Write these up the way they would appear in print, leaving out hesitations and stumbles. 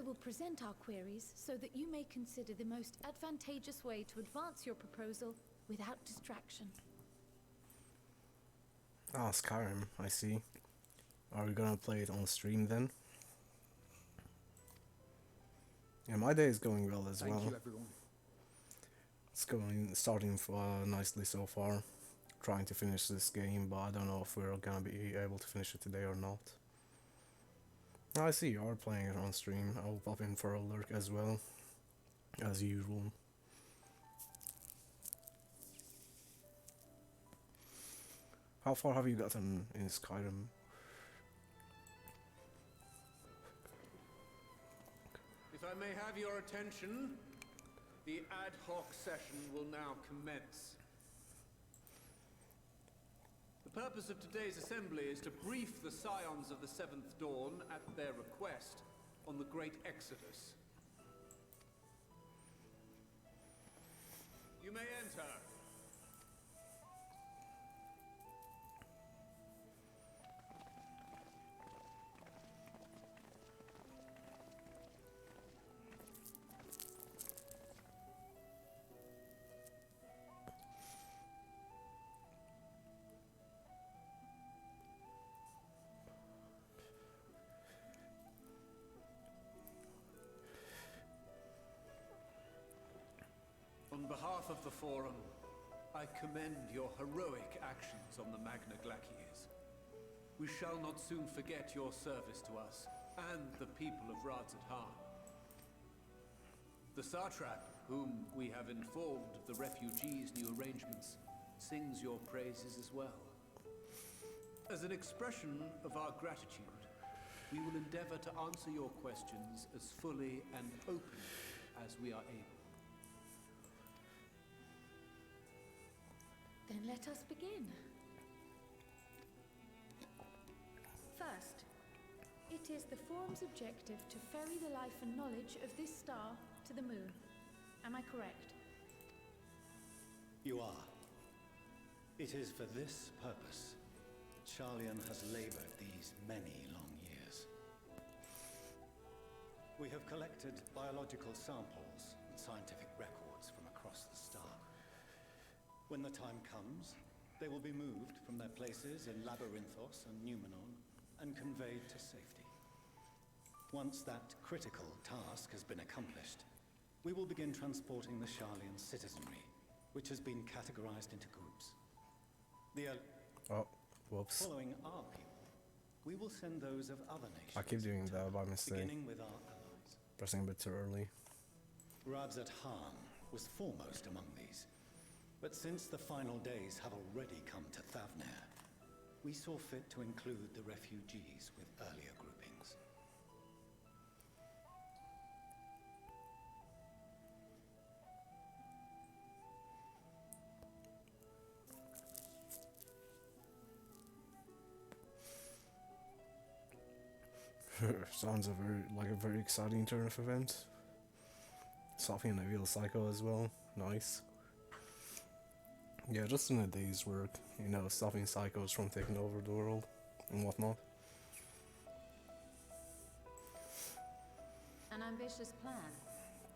I will present our queries so that you may consider the most advantageous way to advance your proposal without distraction. Ah, Skyrim, I see. Are we gonna play it on stream then? Yeah, my day is going well as well. Thank you, everyone. It's starting nicely so far. Trying to finish this game, but I don't know if we're gonna be able to finish it today or not. I see you are playing it on stream. I'll pop in for a lurk as well, as usual. How far have you gotten in Skyrim? If I may have your attention, the ad hoc session will now commence. The purpose of today's assembly is to brief the Scions of the Seventh Dawn at their request on the Great Exodus. You may enter. On behalf of the Forum, I commend your heroic actions on the Magna Glacies. We shall not soon forget your service to us and the people of Radzat-Han. The Satrap, whom we have informed of the refugees' new arrangements, sings your praises as well. As an expression of our gratitude, we will endeavor to answer your questions as fully and openly as we are able. Then let us begin. First, it is the Forum's objective to ferry the life and knowledge of this star to the moon. Am I correct? You are. It is for this purpose Charlian has labored these many long years. We have collected biological samples and scientific records from across the star. When the time comes, they will be moved from their places in Labyrinthos and Numenor and conveyed to safety. Once that critical task has been accomplished, we will begin transporting the Charlian citizenry, which has been categorized into groups. Oh, whoops. Following our people, we will send those of other nations. I keep doing that by mistake. Beginning with our allies. Pressing a bit too early. Radzat-Han was foremost among these. But since the final days have already come to Thavnair, we saw fit to include the refugees with earlier groupings. Sounds like a very exciting turn of events. Sophie and a real psycho as well. Nice. Yeah, just in a day's work, you know, stopping psychos from taking over the world and whatnot. An ambitious plan.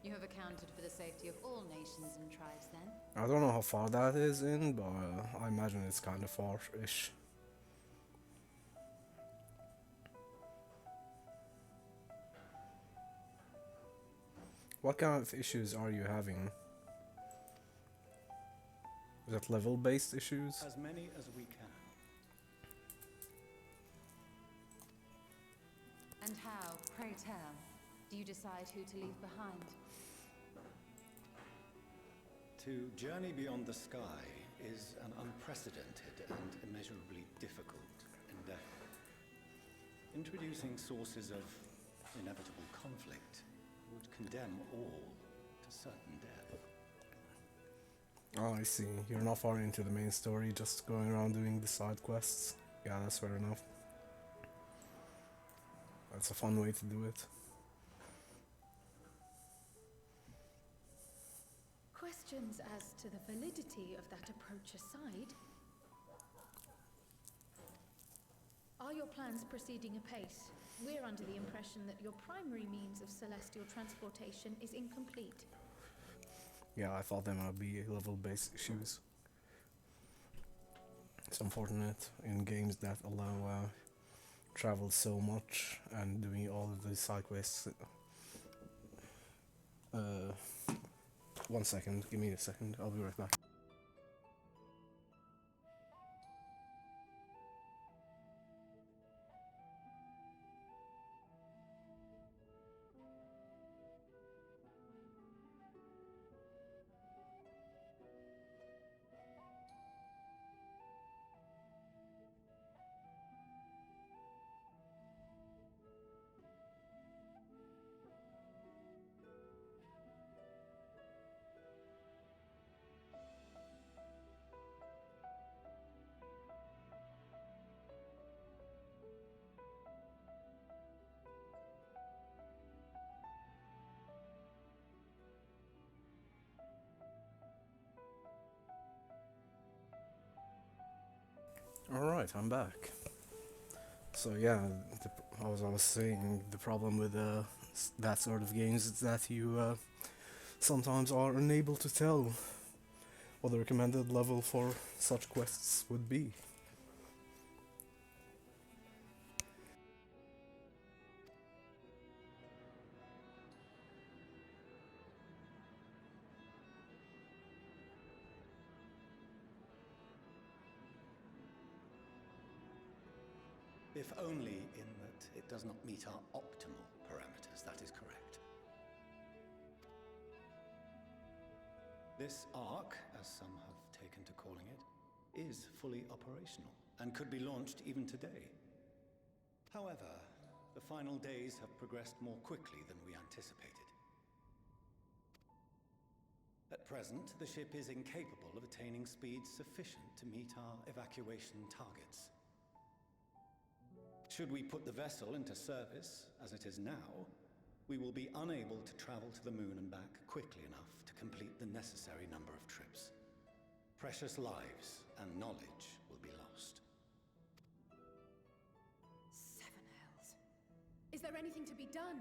You have accounted for the safety of all nations and tribes then? I don't know how far that is in, but I imagine it's kind of far-ish. What kind of issues are you having? Is that level-based issues? As many as we can. And how, pray tell, do you decide who to leave behind? To journey beyond the sky is an unprecedented and immeasurably difficult endeavor. Introducing sources of inevitable conflict would condemn all to certain death. Oh, I see. You're not far into the main story, just going around doing the side quests. Yeah, that's fair enough. That's a fun way to do it. Questions as to the validity of that approach aside, are your plans proceeding apace? We're under the impression that your primary means of celestial transportation is incomplete. Yeah, I thought there might be level-based issues. It's unfortunate in games that allow travel so much and doing all of these side quests. 1 second, give me a second, I'll be right back. Alright, I'm back. So yeah, as I was saying, the problem with that sort of games is that you sometimes are unable to tell what the recommended level for such quests would be. If only in that it does not meet our optimal parameters, that is correct. This Ark, as some have taken to calling it, is fully operational and could be launched even today. However, the final days have progressed more quickly than we anticipated. At present, the ship is incapable of attaining speeds sufficient to meet our evacuation targets. Should we put the vessel into service, as it is now, we will be unable to travel to the moon and back quickly enough to complete the necessary number of trips. Precious lives and knowledge will be lost. Seven hells. Is there anything to be done?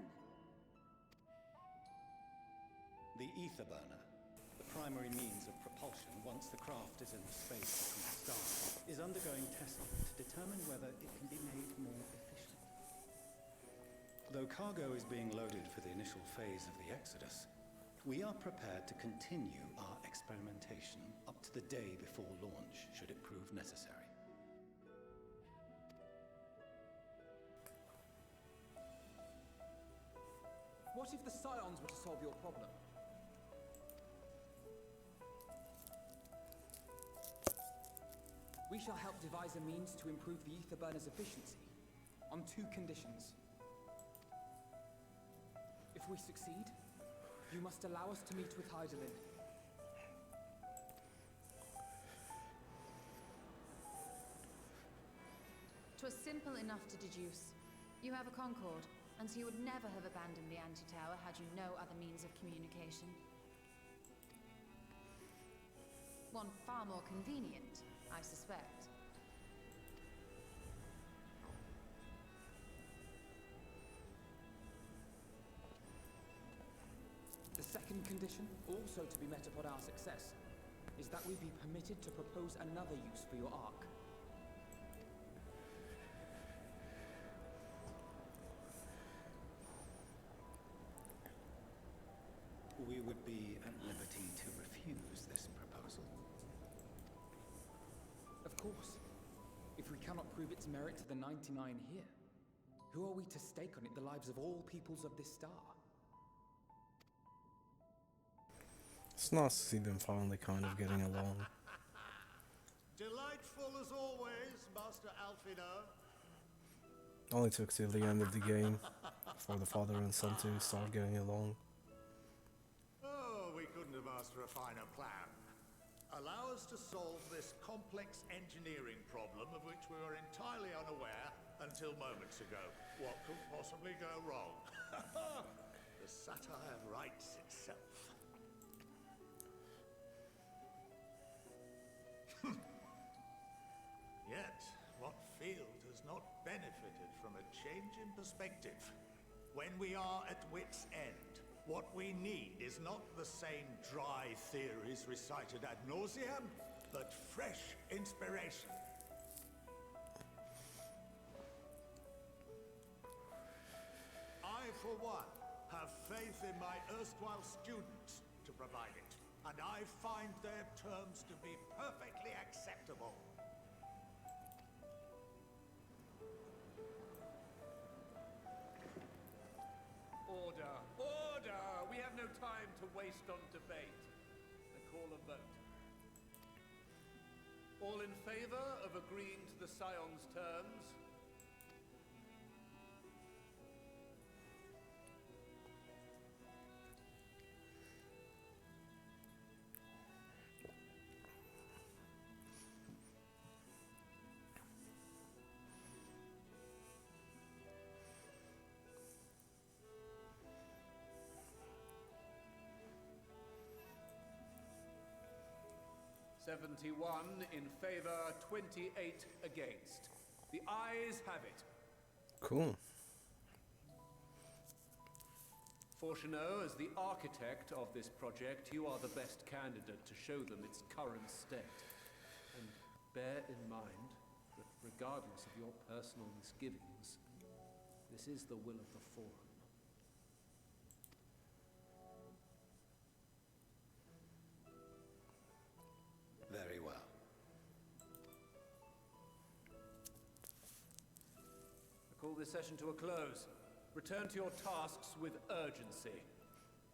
The ether burner, the primary means of propulsion once the craft is in the space between stars, is undergoing testing to determine whether it can be made more efficient. Though cargo is being loaded for the initial phase of the Exodus, we are prepared to continue our experimentation up to the day before launch, should it prove necessary. What if the Scions were to solve your problem? We shall help devise a means to improve the ether burner's efficiency, on 2 conditions. If we succeed, you must allow us to meet with Hyderlin. "'Twas simple enough to deduce. You have a Concord, and so you would never have abandoned the Anti-Tower had you no other means of communication. One far more convenient, I suspect. The second condition, also to be met upon our success, is that we be permitted to propose another use for your Ark. We would be at liberty to refuse this proposal. Of course. If we cannot prove its merit to the 99 here, who are we to stake on it the lives of all peoples of this star? It's nice to see them finally kind of getting along. Delightful as always, Master Alfino. Only took till the end of the game for the father and son to start getting along. Oh, we couldn't have asked for a finer plan. Allow us to solve this complex engineering problem of which we were entirely unaware until moments ago. What could possibly go wrong? The satire writes itself. Yet, what field has not benefited from a change in perspective. When we are at wit's end, what we need is not the same dry theories recited ad nauseam, but fresh inspiration. I, for one, have faith in my erstwhile students to provide it, and I find their terms to be perfectly acceptable. Order! Order! We have no time to waste on debate. I call a vote. All in favor of agreeing to the Scion's terms? "71 in favor, 28 against. The ayes have it. Cool. Fortuneau, as the architect of this project, you are the best candidate to show them its current state. And bear in mind that regardless of your personal misgivings, this is the will of the Forum. Very well. I call this session to a close. Return to your tasks with urgency.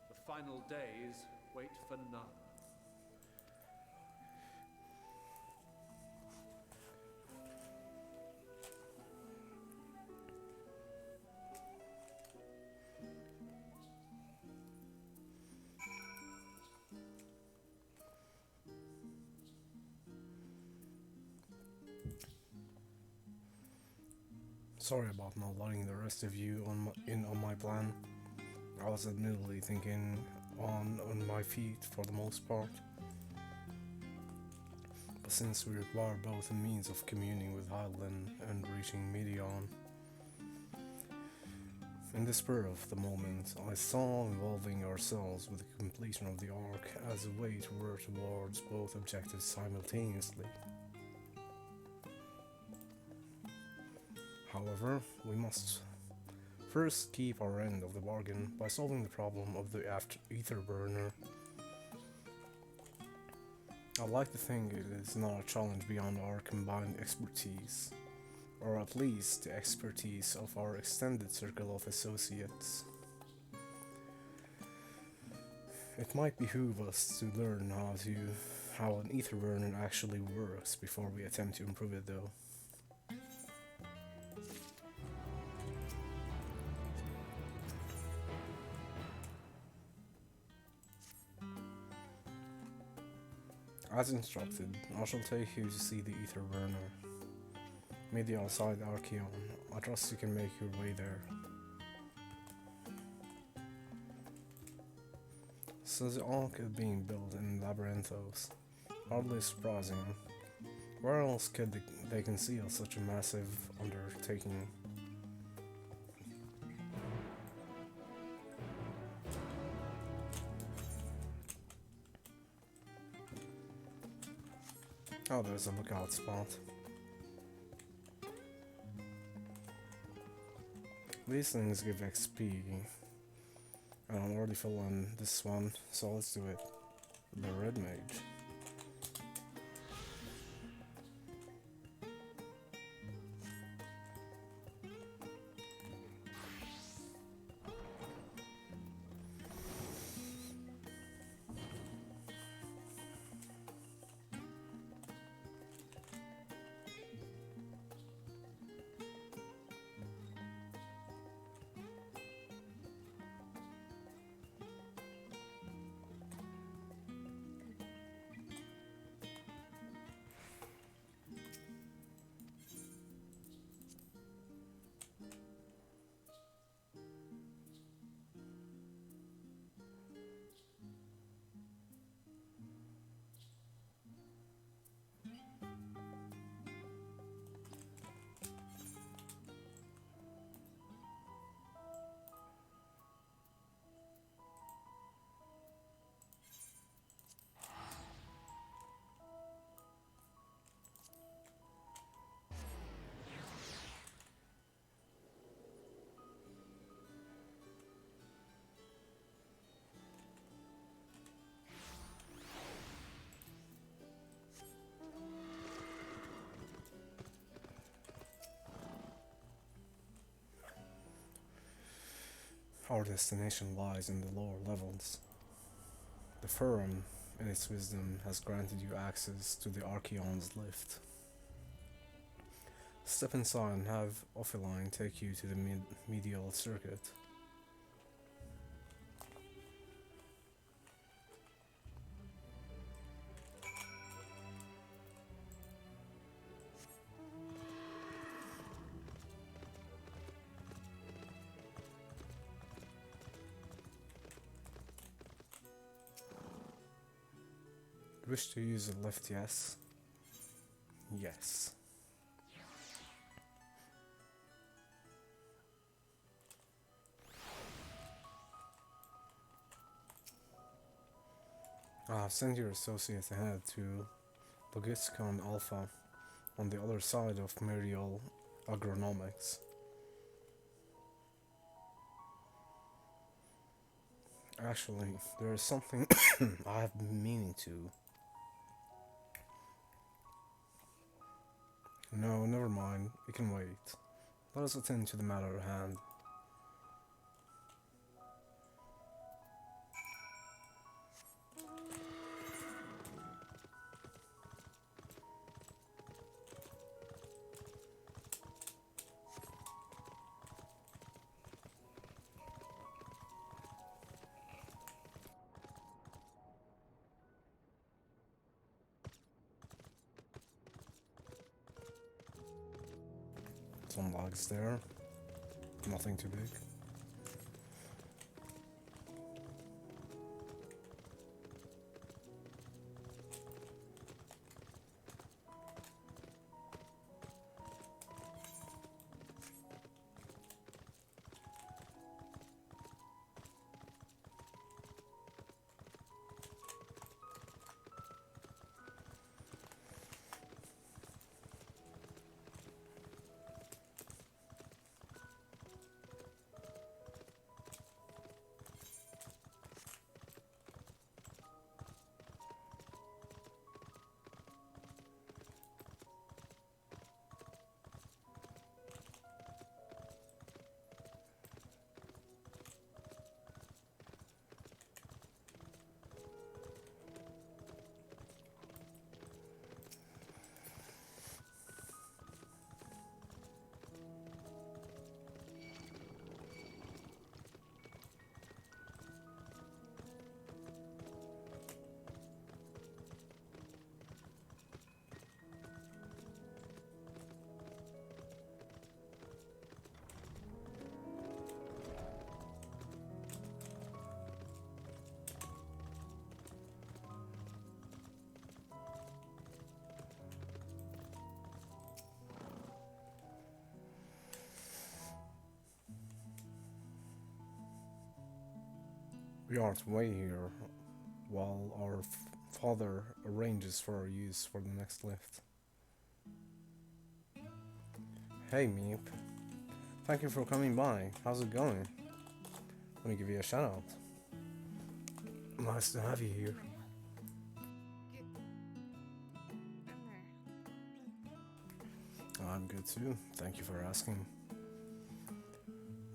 The final days wait for none. Sorry about not letting the rest of you in on my plan. I was admittedly thinking on my feet for the most part. But since we require both a means of communing with Hyland and reaching Medion, in the spur of the moment, I saw involving ourselves with the completion of the arc as a way to work towards both objectives simultaneously. However, we must first keep our end of the bargain by solving the problem of the ether burner. I'd like to think it is not a challenge beyond our combined expertise, or at least the expertise of our extended circle of associates. It might behoove us to learn how an ether burner actually works before we attempt to improve it, though. As instructed, I shall take you to see the ether burner. Meet you outside Archeon. I trust you can make your way there. So the Ark is being built in Labyrinthos. Hardly surprising. Where else could they conceal such a massive undertaking? Oh, there's a lookout spot. These things give XP, and I'm already full on this one, so let's do it. The Red Mage. Our destination lies in the lower levels. The Furum, in its wisdom, has granted you access to the Archeon's lift. Step inside and have Ophiline take you to the medial circuit. Wish to use a lift, yes? Yes. Send your associate ahead to Logiscon Alpha on the other side of Merial Agronomics. Actually, there is something I have been meaning to. No, never mind. It can wait. Let us attend to the matter at hand. Some logs there. Nothing too big. We are to wait here while our father arranges for our use for the next lift. Hey Meep, thank you for coming by. How's it going? Let me give you a shout out. Nice to have you here. I'm good too, thank you for asking.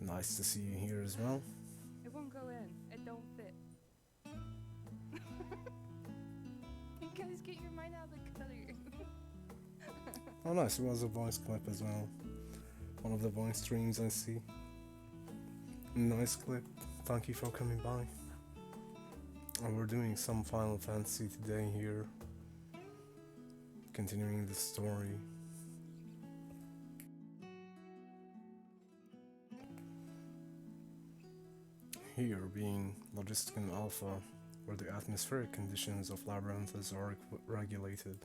Nice to see you here as well. It won't go in. It don't fit. You guys get your mind out of the gutter. Oh nice, it was a voice clip as well. One of the voice streams I see. Nice clip, thank you for coming by. And we're doing some Final Fantasy today here. Continuing the story. Here being Logisticon Alpha, where the atmospheric conditions of Labyrinthus are regulated.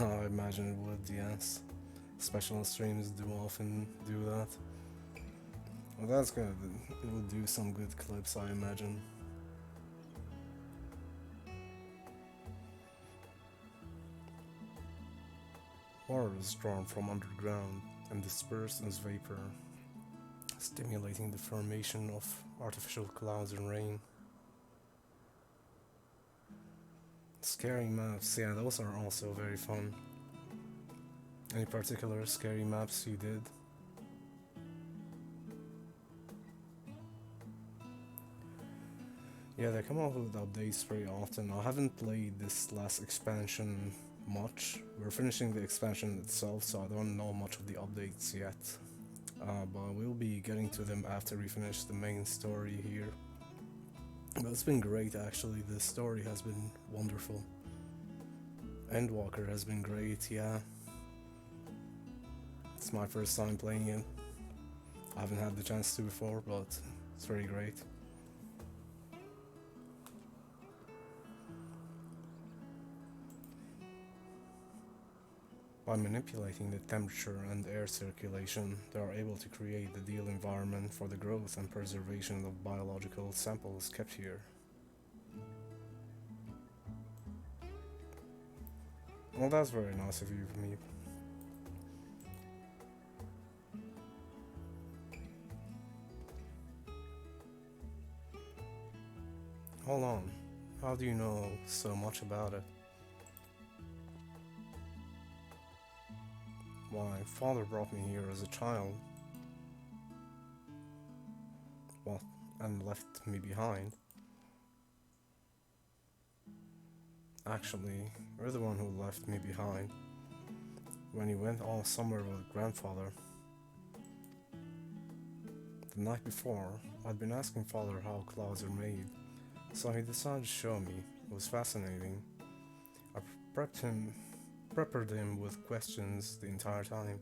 I imagine it would, yes. Special streams do often do that. Well, that's good. It will do some good clips, I imagine. Water is drawn from underground and dispersed as vapor, stimulating the formation of artificial clouds and rain. Scary maps, yeah, those are also very fun. Any particular scary maps you did? Yeah, they come out with updates pretty often. I haven't played this last expansion much. We're finishing the expansion itself, so I don't know much of the updates yet. But we'll be getting to them after we finish the main story here. But it's been great actually, the story has been wonderful. Endwalker has been great, yeah. It's my first time playing it. I haven't had the chance to before, but it's very great. By manipulating the temperature and air circulation, they are able to create the ideal environment for the growth and preservation of biological samples kept here. Well, that's very nice of you, me. Hold on, how do you know so much about it? My father brought me here as a child. What? And left me behind. Actually, you're the one who left me behind. When you went all summer with grandfather. The night before, I'd been asking father how clouds are made, so he decided to show me. It was fascinating. I peppered him with questions the entire time.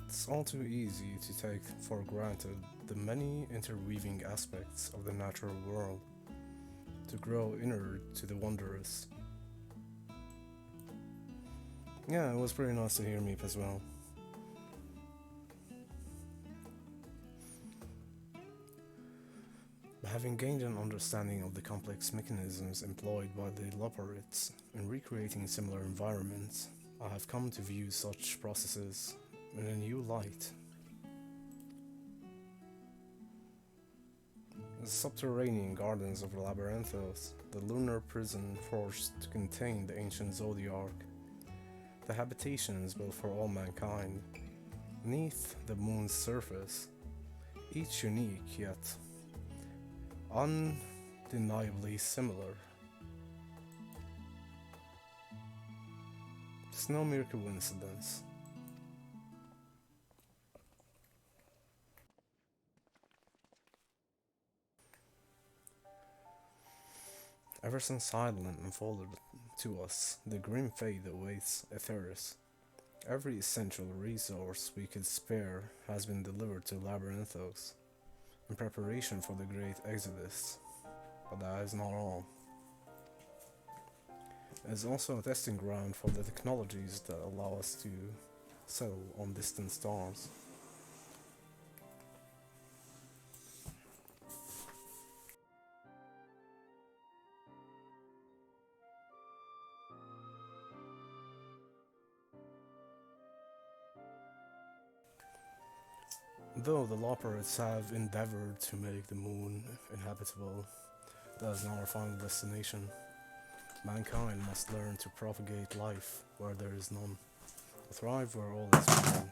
It's all too easy to take for granted the many interweaving aspects of the natural world, to grow inward to the wondrous. Yeah, it was pretty nice to hear Meep as well. Having gained an understanding of the complex mechanisms employed by the Loporrits in recreating similar environments, I have come to view such processes in a new light. The subterranean gardens of Labyrinthos, the lunar prison forged to contain the ancient Zodiarch, the habitations built for all mankind, beneath the moon's surface, each unique yet undeniably similar. It's no mere coincidence. Ever since Island unfolded to us, the grim fate that awaits Aetheris. Every essential resource we could spare has been delivered to Labyrinthos in preparation for the great exodus, but that is not all. It is also a testing ground for the technologies that allow us to settle on distant stars. Though the Loporrits have endeavored to make the moon inhabitable, that is not our final destination. Mankind must learn to propagate life where there is none, to thrive where all is one.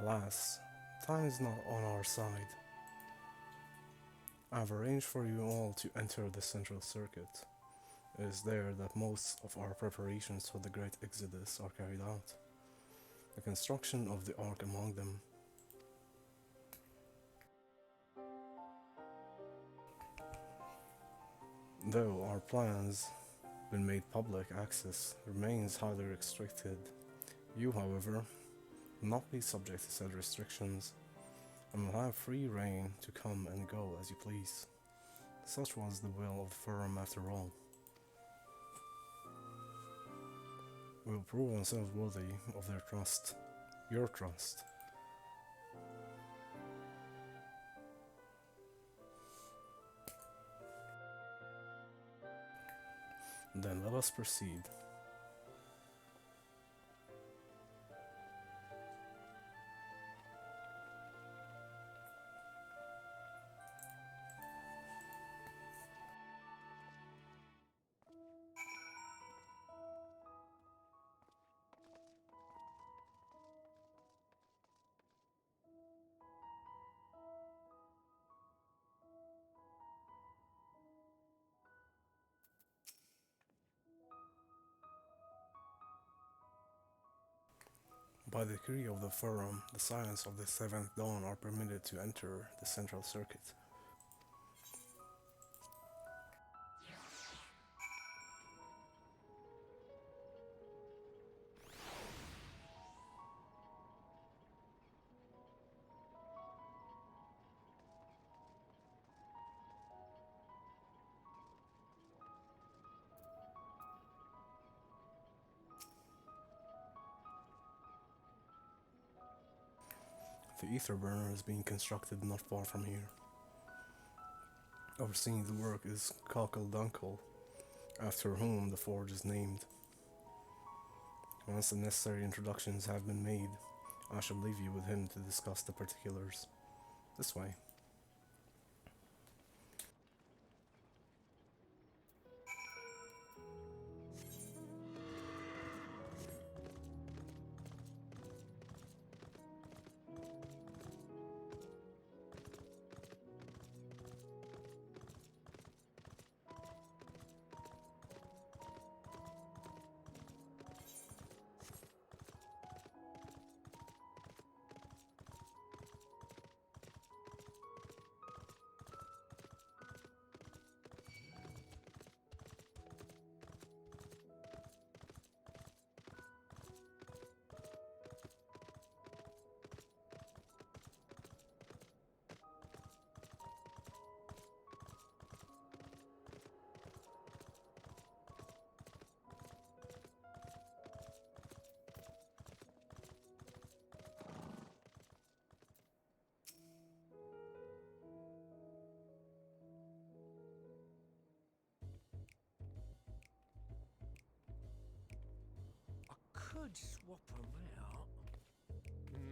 Alas, time is not on our side. I have arranged for you all to enter the central circuit. It is there that most of our preparations for the great exodus are carried out. The construction of the Ark among them. Though our plans been made public, access remains highly restricted. You, however, will not be subject to said restrictions, and will have free reign to come and go as you please. Such was the will of the firm after all. We will prove ourselves worthy of their trust, your trust. Then let us proceed. By decree of the Forum, the Scions of the Seventh Dawn are permitted to enter the Central Circuit. The ether burner is being constructed not far from here. Overseeing the work is Cockle Dunkel, after whom the forge is named. Once the necessary introductions have been made, I shall leave you with him to discuss the particulars. This way. Could swap them out.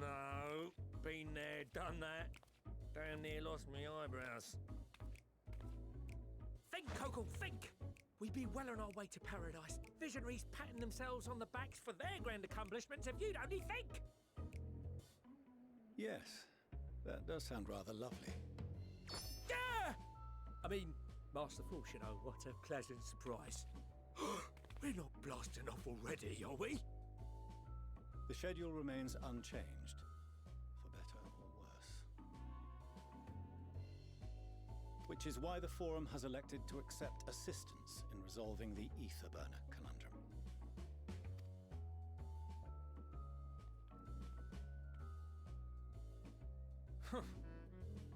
No, been there, done that. Damn near lost me eyebrows. Think, Coco, think! We'd be well on our way to paradise. Visionaries patting themselves on the backs for their grand accomplishments if you'd only think! Yes, that does sound rather lovely. Yeah! I mean, Master Force, you know, what a pleasant surprise. We're not blasting off already, are we? The schedule remains unchanged, for better or worse. Which is why the Forum has elected to accept assistance in resolving the ether burner conundrum.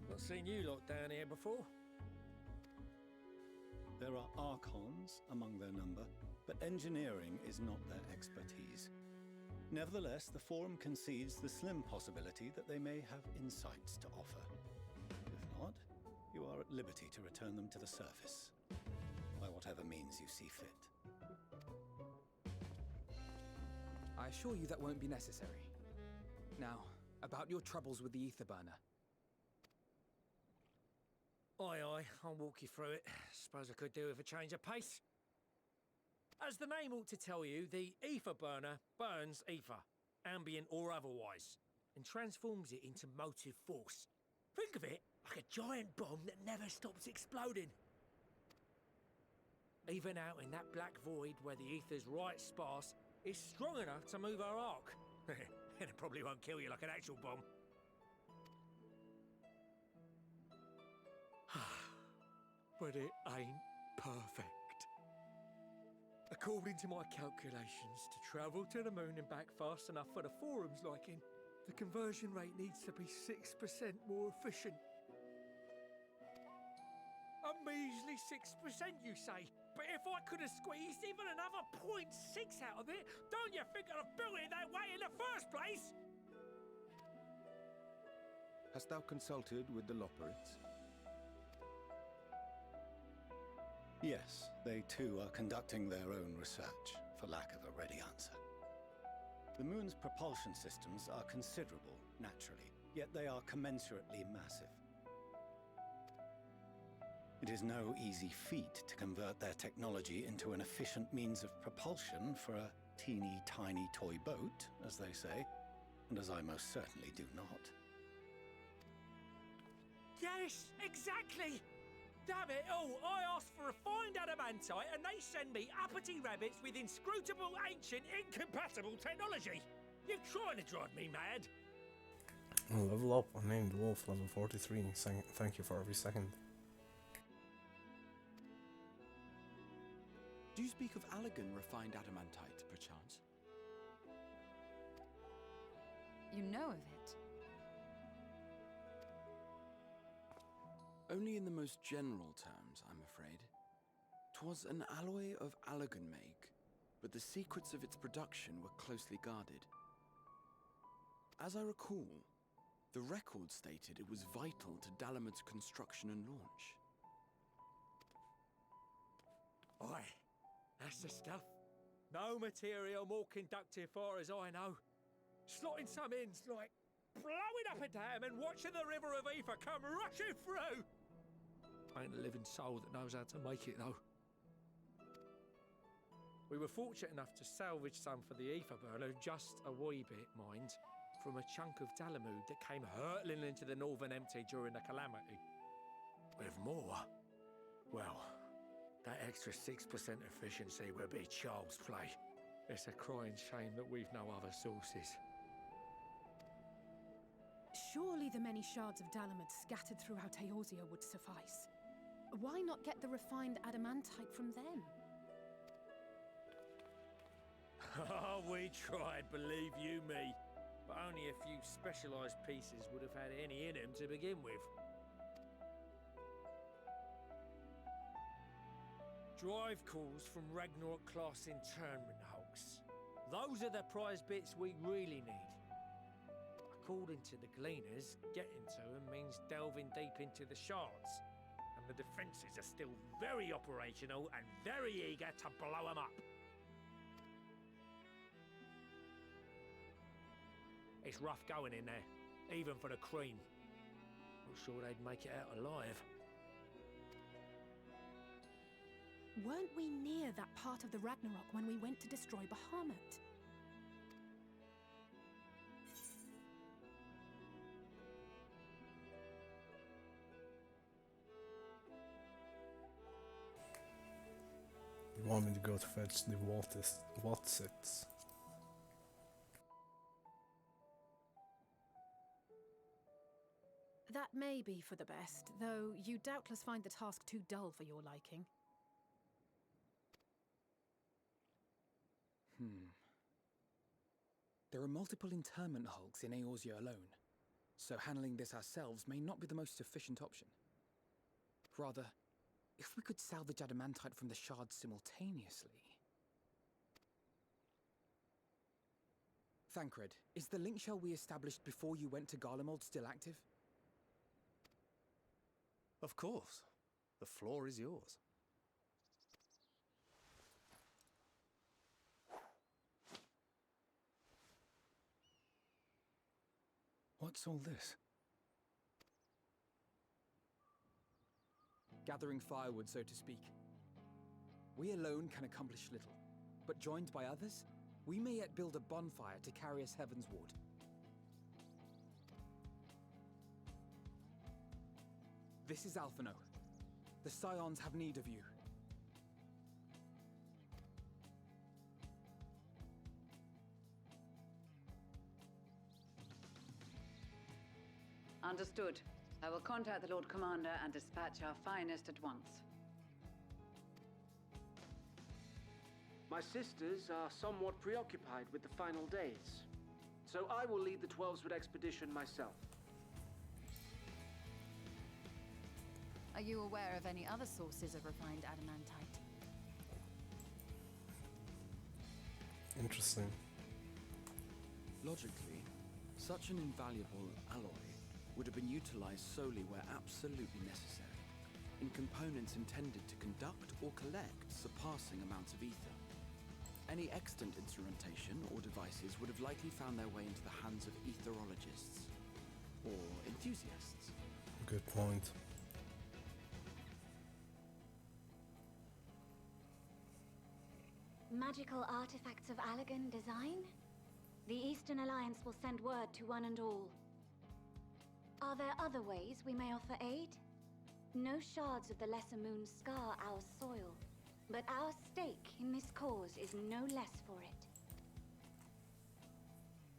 Not seen you lot down here before. There are Archons among their number, but engineering is not their expertise. Nevertheless, the Forum concedes the slim possibility that they may have insights to offer. If not, you are at liberty to return them to the surface, by whatever means you see fit. I assure you that won't be necessary. Now, about your troubles with the ether burner. Aye, aye, I'll walk you through it. Suppose I could do with a change of pace. As the name ought to tell you, the ether burner burns ether, ambient or otherwise, and transforms it into motive force. Think of it like a giant bomb that never stops exploding. Even out in that black void where the ether's right sparse, it's strong enough to move our arc. And it probably won't kill you like an actual bomb. But it ain't perfect. According to my calculations, to travel to the moon and back fast enough for the Forum's liking, the conversion rate needs to be 6% more efficient. A measly 6%, you say? But if I could have squeezed even another 0.6 out of it, don't you think I'd have built it that way in the first place? Hast thou consulted with the Loporrits? Yes, they too are conducting their own research, for lack of a ready answer. The moon's propulsion systems are considerable, naturally, yet they are commensurately massive. It is no easy feat to convert their technology into an efficient means of propulsion for a teeny tiny toy boat, as they say, and as I most certainly do not. Yes, exactly! Damn it all, I asked for refined adamantite and they send me uppity rabbits with inscrutable, ancient, incompatible technology! You're trying to drive me mad. Level up, unnamed wolf, level 43. Thank you for every second. Do you speak of Allegan refined adamantite, perchance? You know of it? Only in the most general terms, I'm afraid. 'Twas an alloy of Allegan make, but the secrets of its production were closely guarded. As I recall, the record stated it was vital to Dalamud's construction and launch. Aye, that's the stuff. No material more conductive far as I know. Slotting some in's like blowing up a dam and watching the river of ether come rushing through. Ain't a living soul that knows how to make it, though. We were fortunate enough to salvage some for the ether burner, just a wee bit, mind, from a chunk of Dalamud that came hurtling into the Northern Empty during the calamity. With more, well, that extra 6% efficiency would be child's play. It's a crying shame that we've no other sources. Surely the many shards of Dalamud scattered throughout Eorzea would suffice. Why not get the refined adamantite from them? Oh, we tried, believe you me. But only a few specialised pieces would have had any in them to begin with. Drive calls from Ragnarok-class internment hulks. Those are the prize bits we really need. According to the Gleaners, getting to them means delving deep into the shards. And the defences are still very operational and very eager to blow them up. It's rough going in there, even for the cream. Not sure they'd make it out alive. Weren't we near that part of the Ragnarok when we went to destroy Bahamut? You want me to go to fetch the Watsits? That may be for the best, though you doubtless find the task too dull for your liking. There are multiple internment hulks in Eorzea alone, so handling this ourselves may not be the most efficient option. Rather, if we could salvage adamantite from the shards simultaneously... Thancred, is the link shell we established before you went to Garlemald still active? Of course. The floor is yours. What's all this? Gathering firewood, so to speak. We alone can accomplish little, but joined by others, we may yet build a bonfire to carry us heavensward. This is Alphino. The Scions have need of you. Understood. I will contact the Lord Commander and dispatch our finest at once. My sisters are somewhat preoccupied with the final days, so I will lead the 12-Sword expedition myself. Are you aware of any other sources of refined adamantite? Interesting. Logically, such an invaluable alloy would have been utilized solely where absolutely necessary, in components intended to conduct or collect surpassing amounts of ether. Any extant instrumentation or devices would have likely found their way into the hands of etherologists or enthusiasts. Good point. Magical artifacts of Allegan design? The Eastern Alliance will send word to one and all. Are there other ways we may offer aid? No shards of the Lesser Moon scar our soil, but our stake in this cause is no less for it.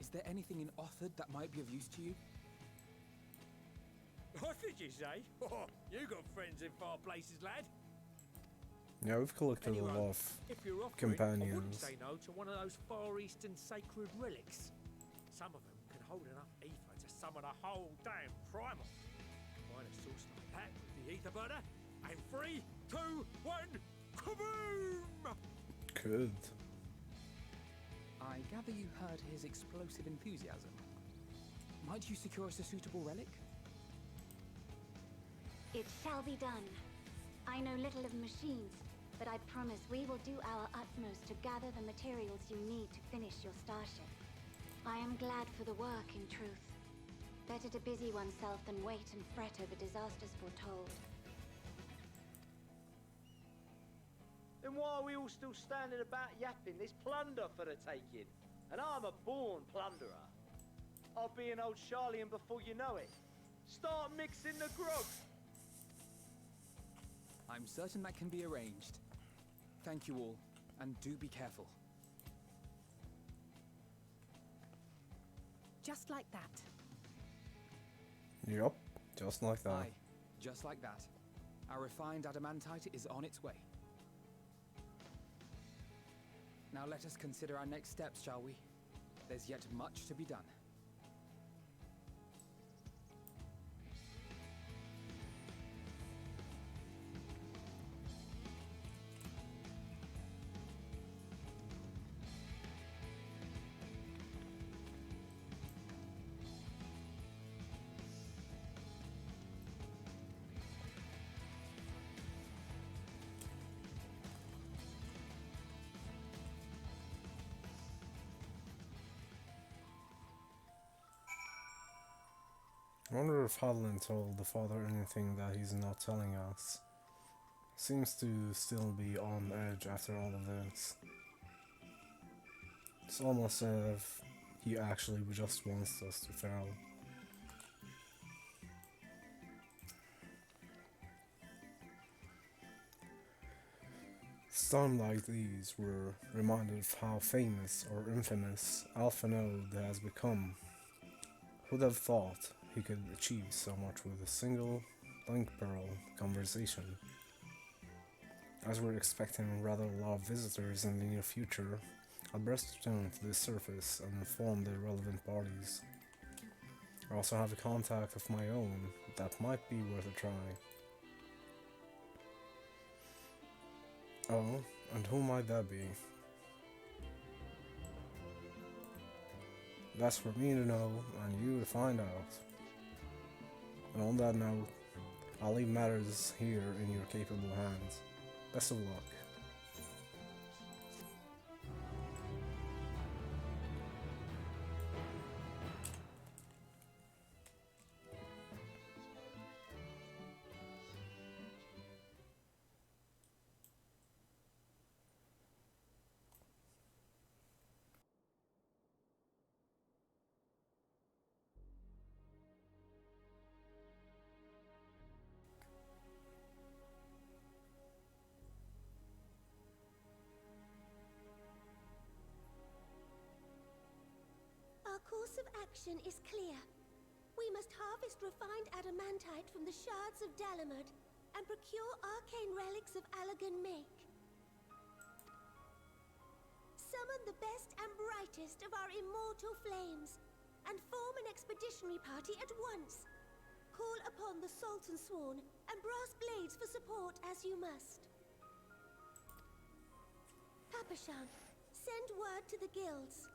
Is there anything in Othard that might be of use to you? What did you say? Oh, you got friends in far places, lad. Yeah, we've collected Anyway, a lot of if you're offering, I wouldn't companions. say no to one of those Far Eastern sacred relics. Some of them can hold enough ether to summon a whole damn primal. Find a source like that with the ether burner, and 3, 2, 1, kaboom! Good. I gather you heard his explosive enthusiasm. Might you secure us a suitable relic? It shall be done. I know little of machines, but I promise we will do our utmost to gather the materials you need to finish your starship. I am glad for the work, in truth. Better to busy oneself than wait and fret over disasters foretold. Then why are we all still standing about yapping? There's plunder for the taking. And I'm a born plunderer. I'll be an old Charlian before you know it. Start mixing the grog. I'm certain that can be arranged. Thank you all, and do be careful. Just like that. Yup, just like that. Aye, just like that. Our refined adamantite is on its way. Now let us consider our next steps, shall we? There's yet much to be done. I wonder if Hadlin told the father anything that he's not telling us. Seems to still be on edge after all of this. It's almost as if he actually just wants us to fail. Times like these were reminded of how famous or infamous Alpha Node has become. Who'd have thought he could achieve so much with a single link pearl conversation? As we're expecting rather a lot of visitors in the near future, I'll burst down to the surface and inform the relevant parties. I also have a contact of my own that might be worth a try. Oh, and who might that be? That's for me to know and you to find out. And on that note, I'll leave matters here in your capable hands. Best of luck. Our course of action is clear. We must harvest refined adamantite from the shards of Dalamud and procure arcane relics of Allagan make. Summon the best and brightest of our immortal flames and form an expeditionary party at once. Call upon the Sultan Sworn and Brass Blades for support as you must. Papashan, send word to the guilds.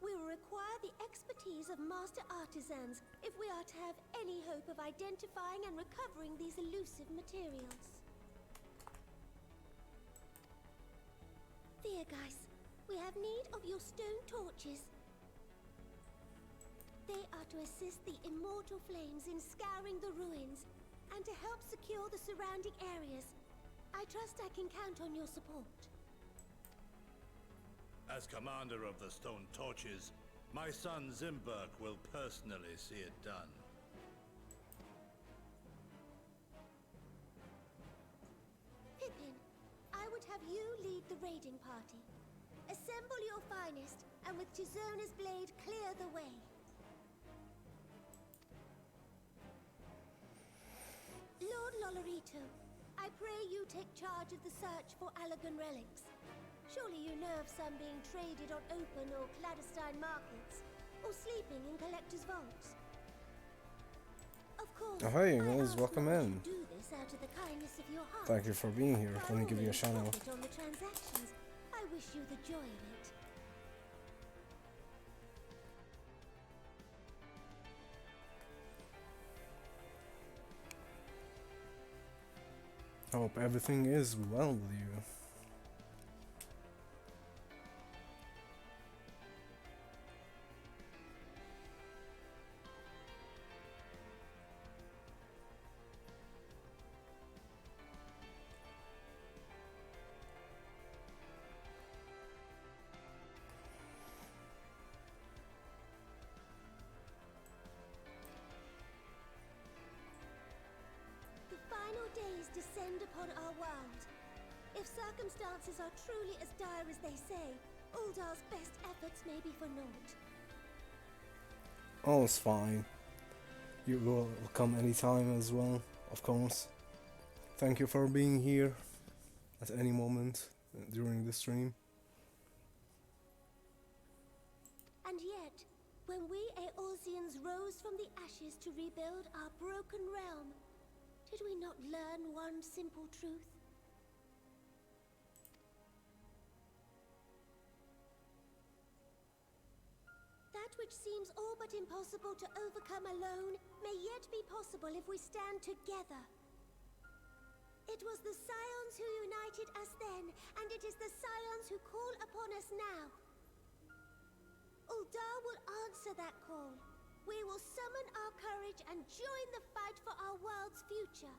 We will require the expertise of master artisans if we are to have any hope of identifying and recovering these elusive materials. Thiergeist, we have need of your stone torches. They are to assist the immortal flames in scouring the ruins and to help secure the surrounding areas. I trust I can count on your support. As commander of the Stone Torches, my son Zimberk will personally see it done. Pippin, I would have you lead the raiding party. Assemble your finest, and with Tizona's blade, clear the way. Lord Lolorito, I pray you take charge of the search for Allegan relics. Surely you know of some being traded on open or clandestine markets, or sleeping in collectors' vaults. Of course, Oh, hey, I guys, ask welcome not in. to do this out of the kindness of your heart. Thank you for being here. By Let me all give you a means, shout out. profit on the transactions. I wish you the joy of it. I hope everything is well with you. The final days descend upon our world. If circumstances are truly as dire as they say, Uldar's best efforts may be for naught. Oh, it's fine. You will come anytime as well, of course. Thank you for being here at any moment during the stream. And yet, when we Eorzeans rose from the ashes to rebuild our broken realm, did we not learn one simple truth? That which seems all but impossible to overcome alone may yet be possible if we stand together. It was the Scions who united us then, and it is the Scions who call upon us now. Uldar will answer that call. We will summon our courage and join the fight for our world's future.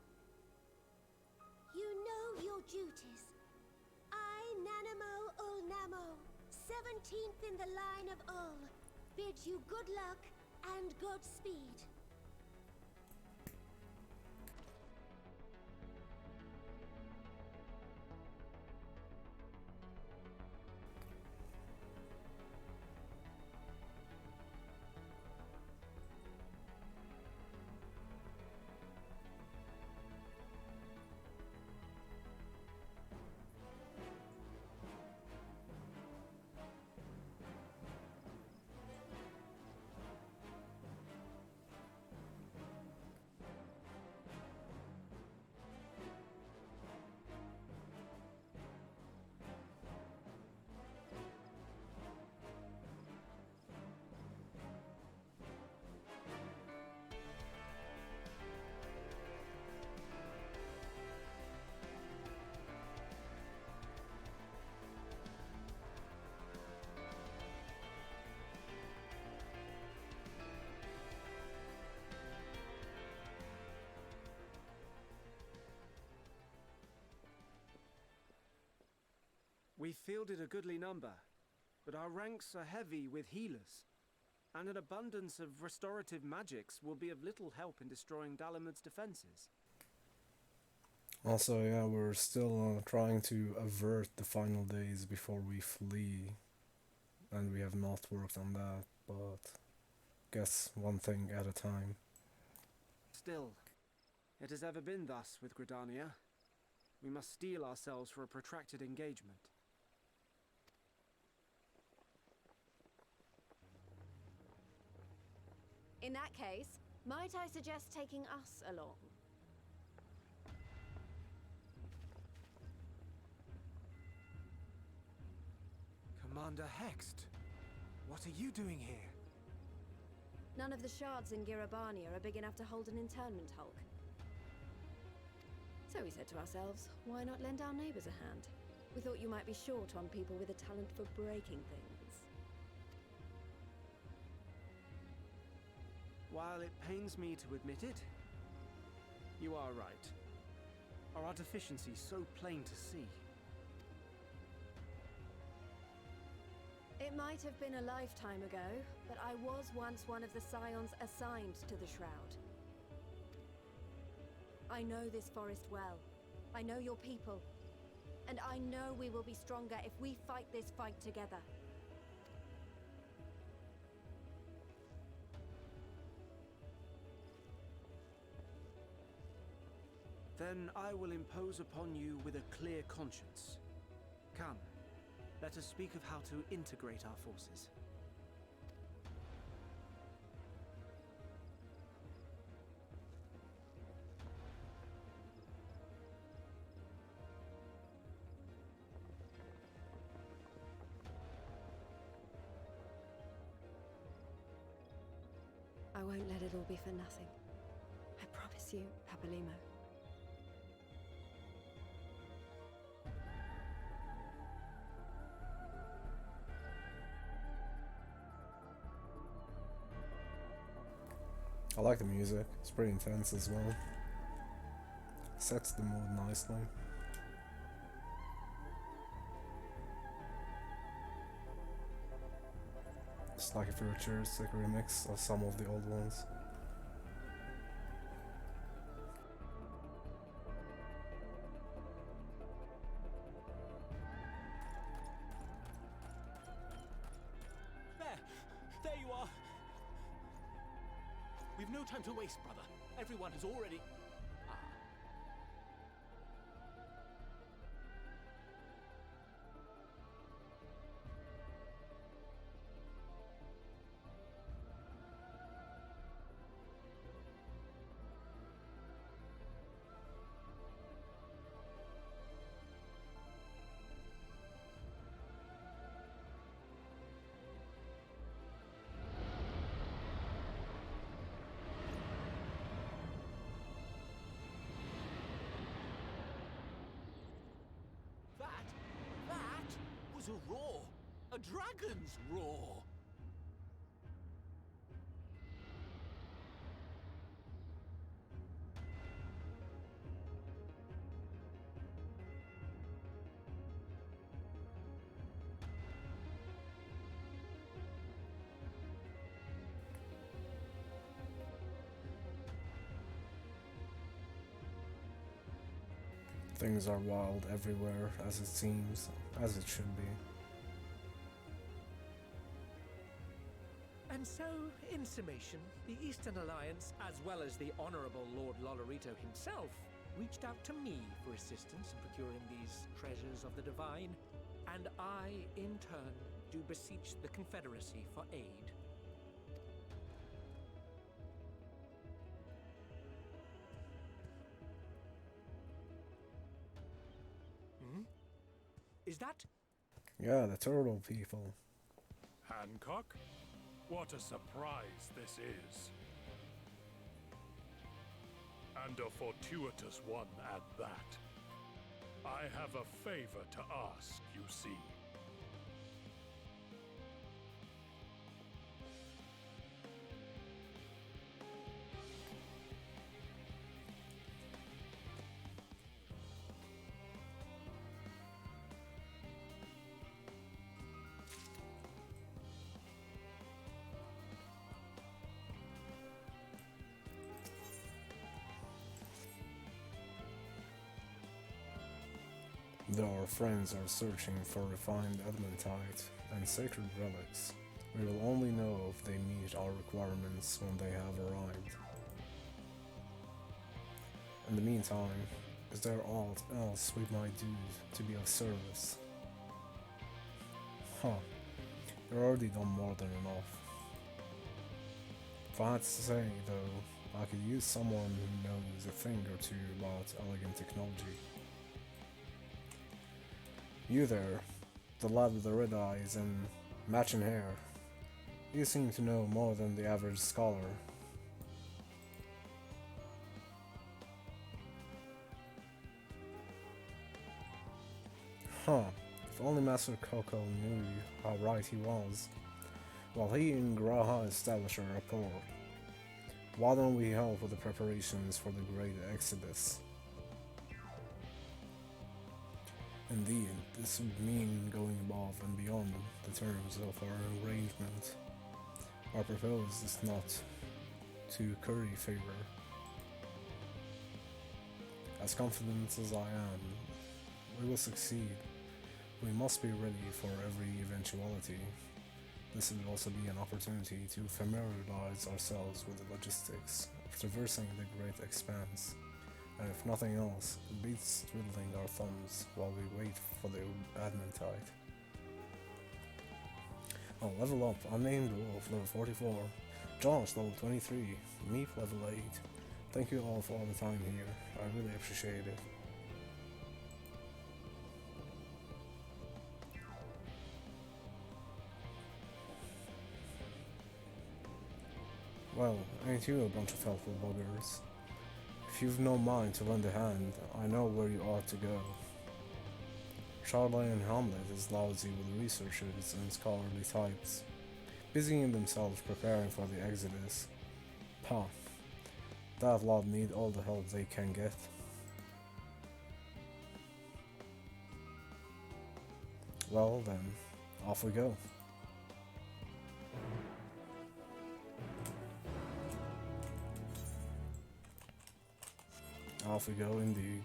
You know your duties. I, Nanamo Ulnamo, 17th in the line of Ul, bid you good luck and Godspeed. We fielded a goodly number, but our ranks are heavy with healers, and an abundance of restorative magics will be of little help in destroying Dalamud's defenses. Also, yeah, we're still trying to avert the final days before we flee, and we have not worked on that, but guess one thing at a time. Still, it has ever been thus with Gridania. We must steel ourselves for a protracted engagement. In that case, might I suggest taking us along? Commander Hext, what are you doing here? None of the shards in Girabania are big enough to hold an internment hulk. So we said to ourselves, why not lend our neighbors a hand? We thought you might be short on people with a talent for breaking things. While it pains me to admit it, you are right. Our deficiency so plain to see. It might have been a lifetime ago, but I was once one of the Scions assigned to the Shroud. I know this forest well. I know your people. And I know we will be stronger if we fight this fight together. Then I will impose upon you with a clear conscience. Come, let us speak of how to integrate our forces. I won't let it all be for nothing. I promise you, Papalimo. I like the music, it's pretty intense as well. Sets the mood nicely. It's like a futuristic remix of some of the old ones. There you are! We've no time to waste, brother. Everyone has already... That was a roar! A dragon's roar! Things are wild everywhere, as it seems, as it should be. And so, in summation, the Eastern Alliance, as well as the Honourable Lord Lolorito himself, reached out to me for assistance in procuring these treasures of the divine, and I, in turn, do beseech the Confederacy for aid. Is that? Yeah, the turtle people. Hancock? What a surprise this is. And a fortuitous one at that. I have a favor to ask, you see. Though our friends are searching for refined adamantite and sacred relics, we will only know if they meet our requirements when they have arrived. In the meantime, is there aught else we might do to be of service? You've already done more than enough. If I had to say, though, I could use someone who knows a thing or two about elegant technology. You there, the lad with the red eyes and matching hair. You seem to know more than the average scholar. If only Master Coco knew how right he was. While he and Graha establish a rapport, why don't we help with the preparations for the great exodus? Indeed, this would mean going above and beyond the terms of our arrangement. Our purpose is not to curry favor. As confident as I am We will succeed. We must be ready for every eventuality. This will also be an opportunity to familiarize ourselves with the logistics of traversing the great expanse. And if nothing else, it beats twiddling our thumbs while we wait for the adamantite. Oh, level up. Unnamed Wolf, level 44. Josh, level 23. Meep, level 8. Thank you all for all the time here. I really appreciate it. Well, ain't you a bunch of helpful buggers? If you've no mind to lend a hand, I know where you ought to go. Charlie and Hamlet is lousy with researchers and scholarly types, busying themselves preparing for the Exodus. Pah, that lot need all the help they can get. Well then, off we go. Off we go indeed.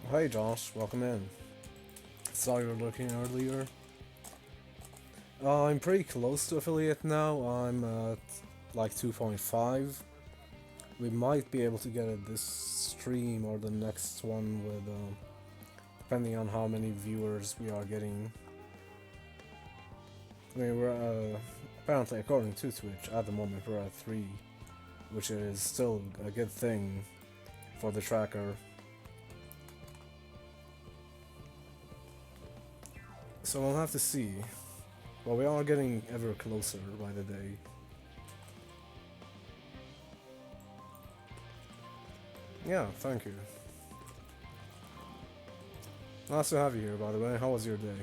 Hey Josh, welcome in. Saw you were looking earlier. I'm pretty close to affiliate now. I'm at like 2.5. We might be able to get it this stream or the next one with, depending on how many viewers we are getting. I mean, we're apparently, according to Twitch, at the moment we're at 3, which is still a good thing for the tracker. So we'll have to see. Well, we are getting ever closer by the day. Yeah, thank you. Nice to have you here, by the way. How was your day?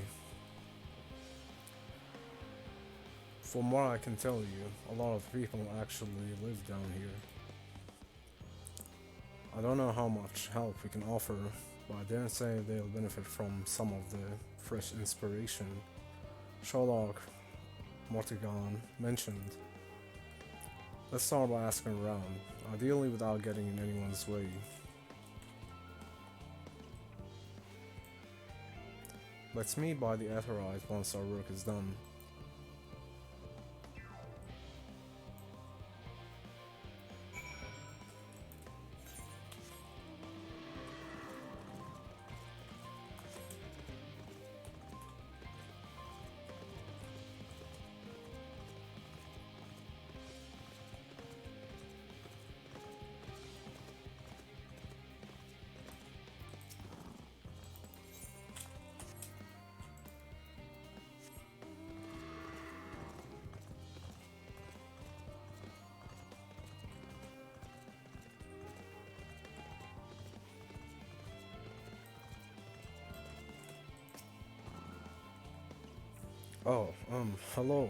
From what I can tell you, a lot of people actually live down here. I don't know how much help we can offer, but I dare say they'll benefit from some of the fresh inspiration Sherlock Mortigan mentioned. Let's start by asking around, ideally without getting in anyone's way. Let's meet by the Aetheryte once our work is done. Oh, hello.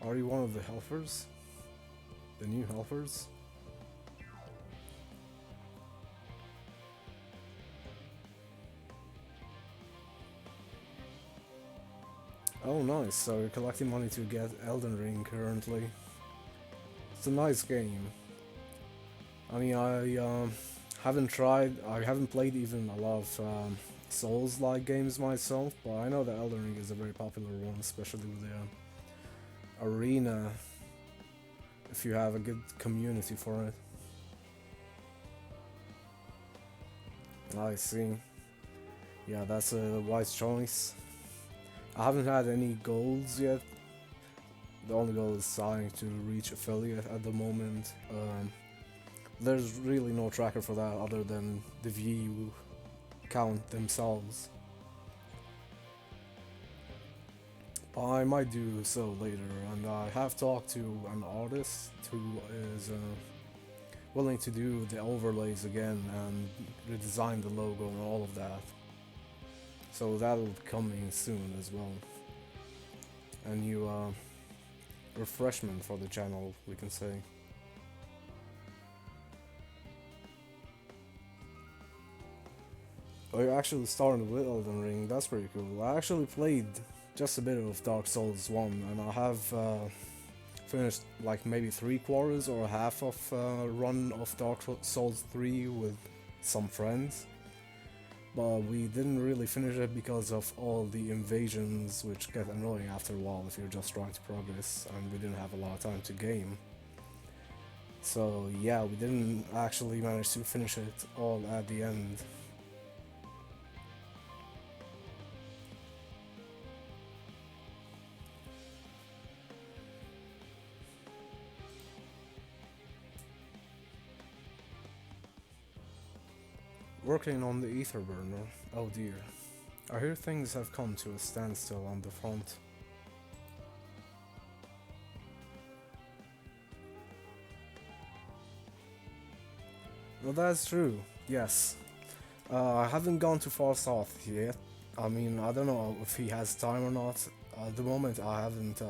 Are you one of the helpers? The new helpers? Oh nice, so you're collecting money to get Elden Ring currently. It's a nice game. I mean, I haven't played even a lot of Souls-like games myself, but I know that Elden Ring is a very popular one, especially with the arena, if you have a good community for it. I see. Yeah, that's a wise choice. I haven't had any goals yet. The only goal is trying to reach affiliate at the moment. There's really no tracker for that other than the view count themselves. I might do so later, and I have talked to an artist who is willing to do the overlays again and redesign the logo and all of that. So that'll be coming soon as well. A new refreshment for the channel, we can say. Oh, you're actually starting with Elden Ring, that's pretty cool. I actually played just a bit of Dark Souls 1, and I have finished like maybe 3/4 or half of a run of Dark Souls 3 with some friends. But we didn't really finish it because of all the invasions, which get annoying after a while if you're just trying to progress, and we didn't have a lot of time to game. So yeah, we didn't actually manage to finish it all at the end. Working on the ether burner. Oh dear. I hear things have come to a standstill on the front. Well, that's true, yes. I haven't gone too far south yet. I mean, I don't know if he has time or not. At the moment I haven't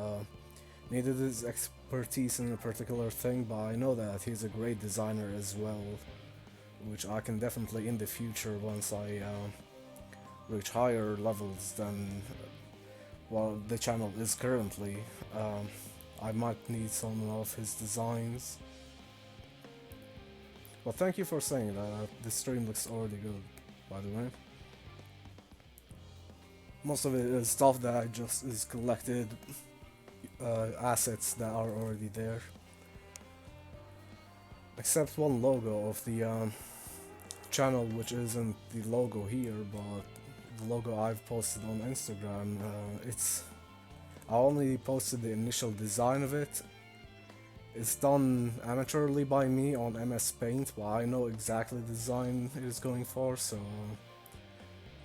needed his expertise in a particular thing, but I know that he's a great designer as well, which I can definitely in the future, once I reach higher levels than the channel is currently, I might need some of his designs. Well, thank you for saying that. The stream looks already good, by the way. Most of it is stuff that I just is collected assets that are already there. Except one logo of the channel, which isn't the logo here, but the logo I've posted on Instagram. I only posted the initial design of it. It's done amateurly by me on MS Paint, but I know exactly the design it is going for, so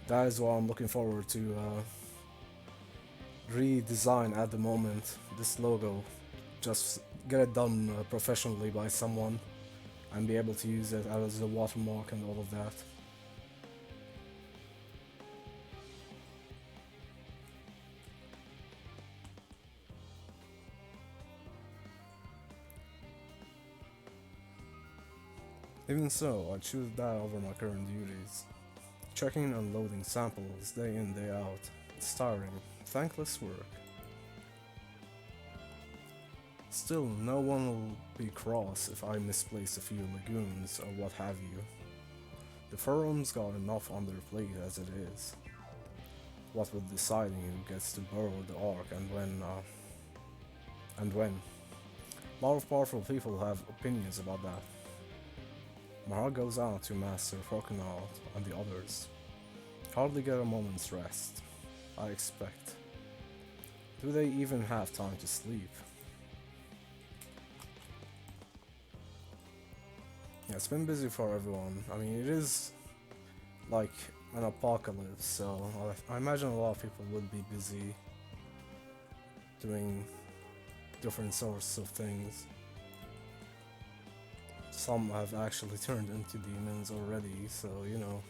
that is what I'm looking forward to redesign at the moment, this logo. Just get it done professionally by someone and be able to use it as a watermark and all of that. Even so, I choose that over my current duties. Checking and loading samples day in, day out. It's tiring, thankless work. Still, no one will be cross if I misplace a few lagoons or what have you. The forums got enough on their plate as it is. What with deciding who gets to borrow the Ark and when. A lot of powerful people have opinions about that. My heart goes out to Master Forkanaut and the others. Hardly get a moment's rest, I expect. Do they even have time to sleep? Yeah, it's been busy for everyone. I mean, it is like an apocalypse, so I imagine a lot of people would be busy doing different sorts of things. Some have actually turned into demons already, so you know.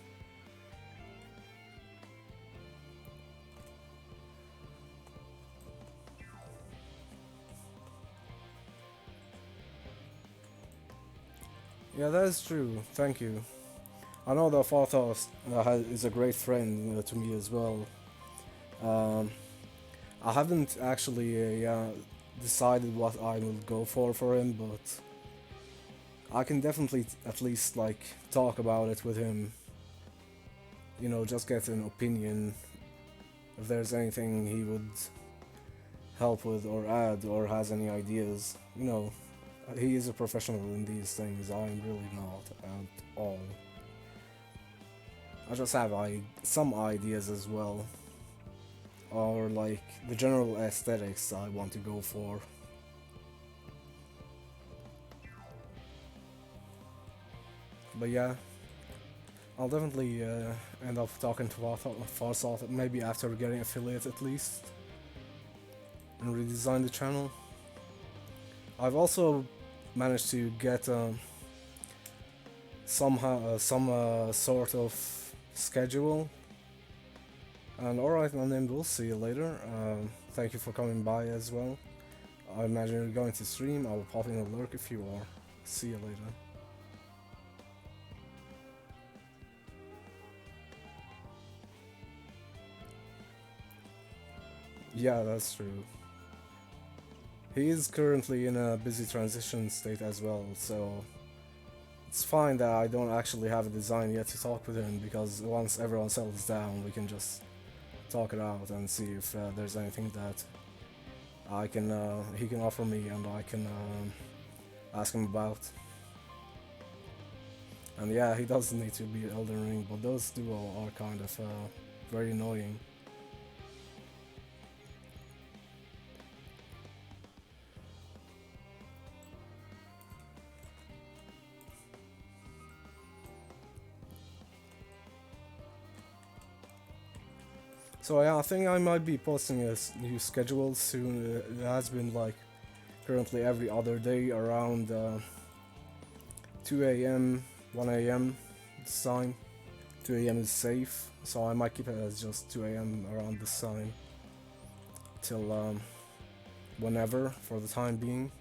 Yeah, that is true. Thank you. I know that Farthos is a great friend to me as well. Um, I haven't actually decided what I will go for him, but I can definitely at least like talk about it with him. You know, just get an opinion if there's anything he would help with or add or has any ideas. You know, he is a professional in these things. I am really not at all. I just have some ideas as well, or like the general aesthetics I want to go for. But yeah, I'll definitely end up talking to Farsoth maybe after getting affiliate at least, and redesign the channel. I've also managed to get some sort of schedule. And alright, my name, we'll see you later. Thank you for coming by as well. I imagine you're going to stream. I will pop in a lurk if you are. See you later. Yeah, that's true. He is currently in a busy transition state as well, so it's fine that I don't actually have a design yet to talk with him, because once everyone settles down, we can just talk it out and see if there's anything that he can offer me and I can ask him about. And yeah, he does need to be Elden Ring, but those duo are kind of very annoying. So yeah, I think I might be posting a new schedule soon. It has been like currently every other day around 2 a.m, 1 a.m. this time. 2 a.m. is safe, so I might keep it as just 2 a.m. around this time till whenever for the time being.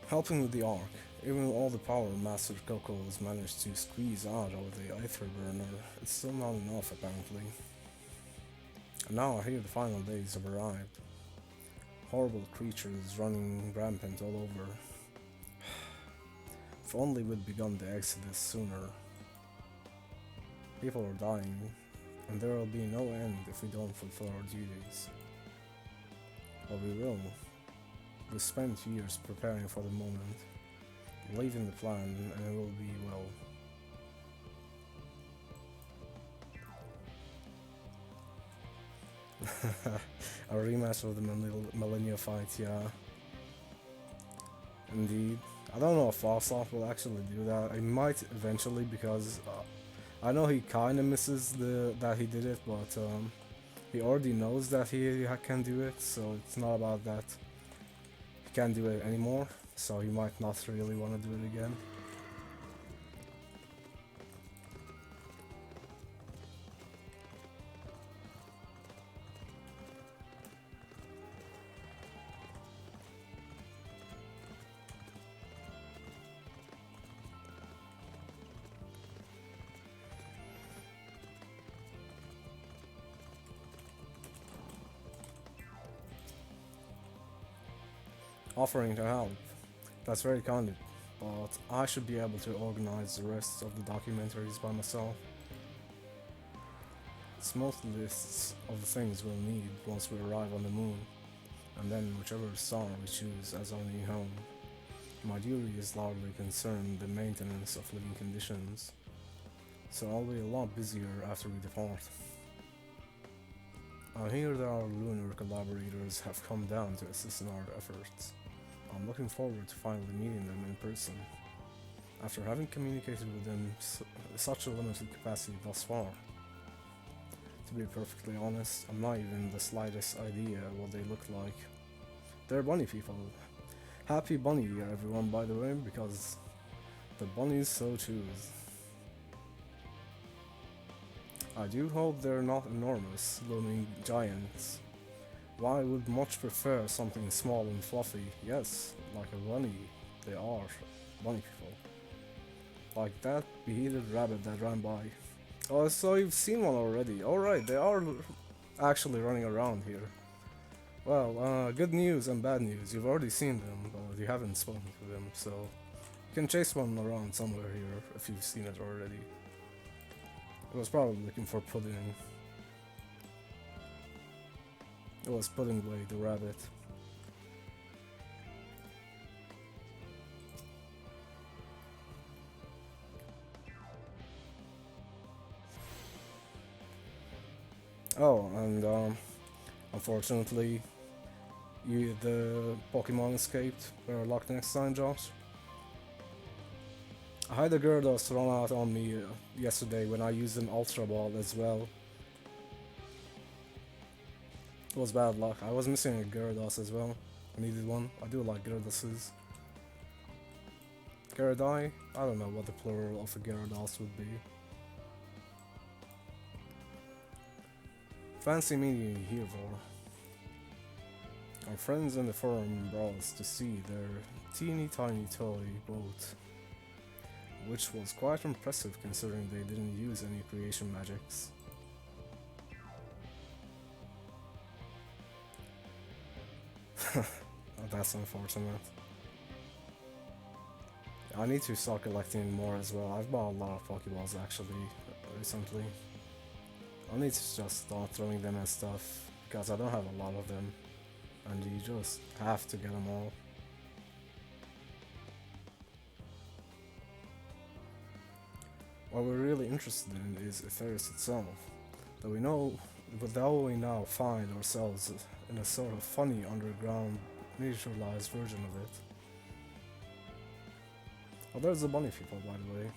Helping with the arc. Even with all the power Master Coco has managed to squeeze out of the Aetherburner, it's still not enough apparently. And now I hear the final days have arrived. Horrible creatures running rampant all over. If only we'd begun the exodus sooner. People are dying, and there will be no end if we don't fulfill our duties. But we will. We spent years preparing for the moment. Believe in the plan, and it will be well. A rematch of the Millennia fight, yeah. Indeed. I don't know if Farsoth will actually do that. I might eventually, because I know he kinda misses that he did it, but he already knows that he can do it, so it's not about that he can't do it anymore. So he might not really want to do it again. Offering to help. That's very kind, but I should be able to organize the rest of the documentaries by myself. Small lists of the things we'll need once we arrive on the moon, and then whichever star we choose as our new home. My duty is largely concerned the maintenance of living conditions, so I'll be a lot busier after we depart. I hear that our lunar collaborators have come down to assist in our efforts. I'm looking forward to finally meeting them in person, after having communicated with them such a limited capacity thus far. To be perfectly honest, I'm not even the slightest idea what they look like. They're bunny people. Happy Bunny Year everyone, by the way, because the bunnies so choose. I do hope they're not enormous, looming giants. Why would much prefer something small and fluffy? Yes, like a bunny. They are bunny people. Like that beheaded rabbit that ran by. Oh, so you've seen one already. Alright, they are actually running around here. Well, good news and bad news. You've already seen them, but you haven't spoken to them, so you can chase one around somewhere here if you've seen it already. It was probably looking for Pudding. It was Pudding Blade, the rabbit. Oh, and unfortunately, the Pokemon escaped were locked next time, Josh. I had the Gyarados run out on me yesterday when I used an Ultra Ball as well. It was bad luck. I was missing a Gyarados as well. I needed one. I do like Gyarados. Gyarados? I don't know what the plural of a Gyarados would be. Fancy meeting you here, Vor. Our friends in the forum brought us to see their teeny tiny toy boat, which was quite impressive considering they didn't use any creation magics. That's unfortunate. I need to start collecting more as well. I've bought a lot of Pokeballs actually recently. I need to just start throwing them and stuff because I don't have a lot of them, and you just have to get them all. What we're really interested in is Aetheris itself, though we now find ourselves in a sort of funny underground miniaturized version of it. Oh, there's the bunny people, by the way.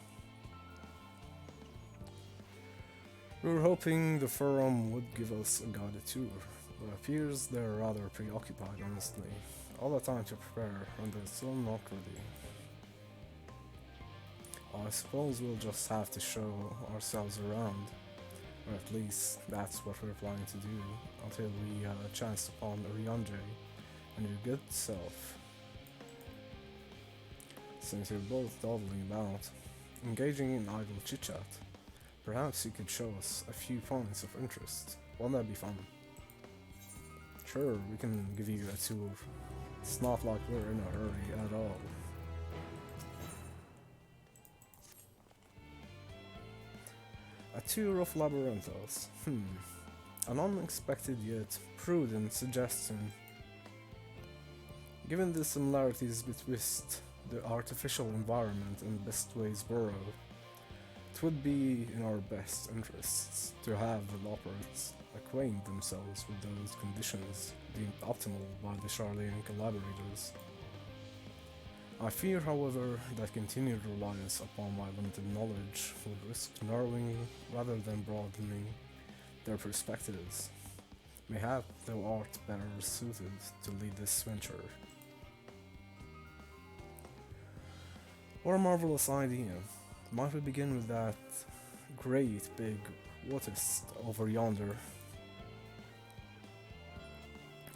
We were hoping the forum would give us a guided tour, but it appears they're rather preoccupied, honestly. All the time to prepare, and they're still not ready. I suppose we'll just have to show ourselves around, or at least that's what we're planning to do, until we chance upon Ryanje and your good self. Since you're both dawdling about, engaging in idle chit-chat, perhaps you could show us a few points of interest. Won't that be fun? Sure, we can give you a tour. It's not like we're in a hurry at all. A tour of Labyrinthos. An unexpected yet prudent suggestion. Given the similarities between the artificial environment and Bestway's burrow, it would be in our best interests to have the Loppers acquaint themselves with those conditions deemed optimal by the Charlean collaborators. I fear, however, that continued reliance upon my limited knowledge would risk narrowing rather than broadening their perspectives. Mayhap thou art better suited to lead this venture. What a marvelous idea. Might we begin with that great big what is over yonder?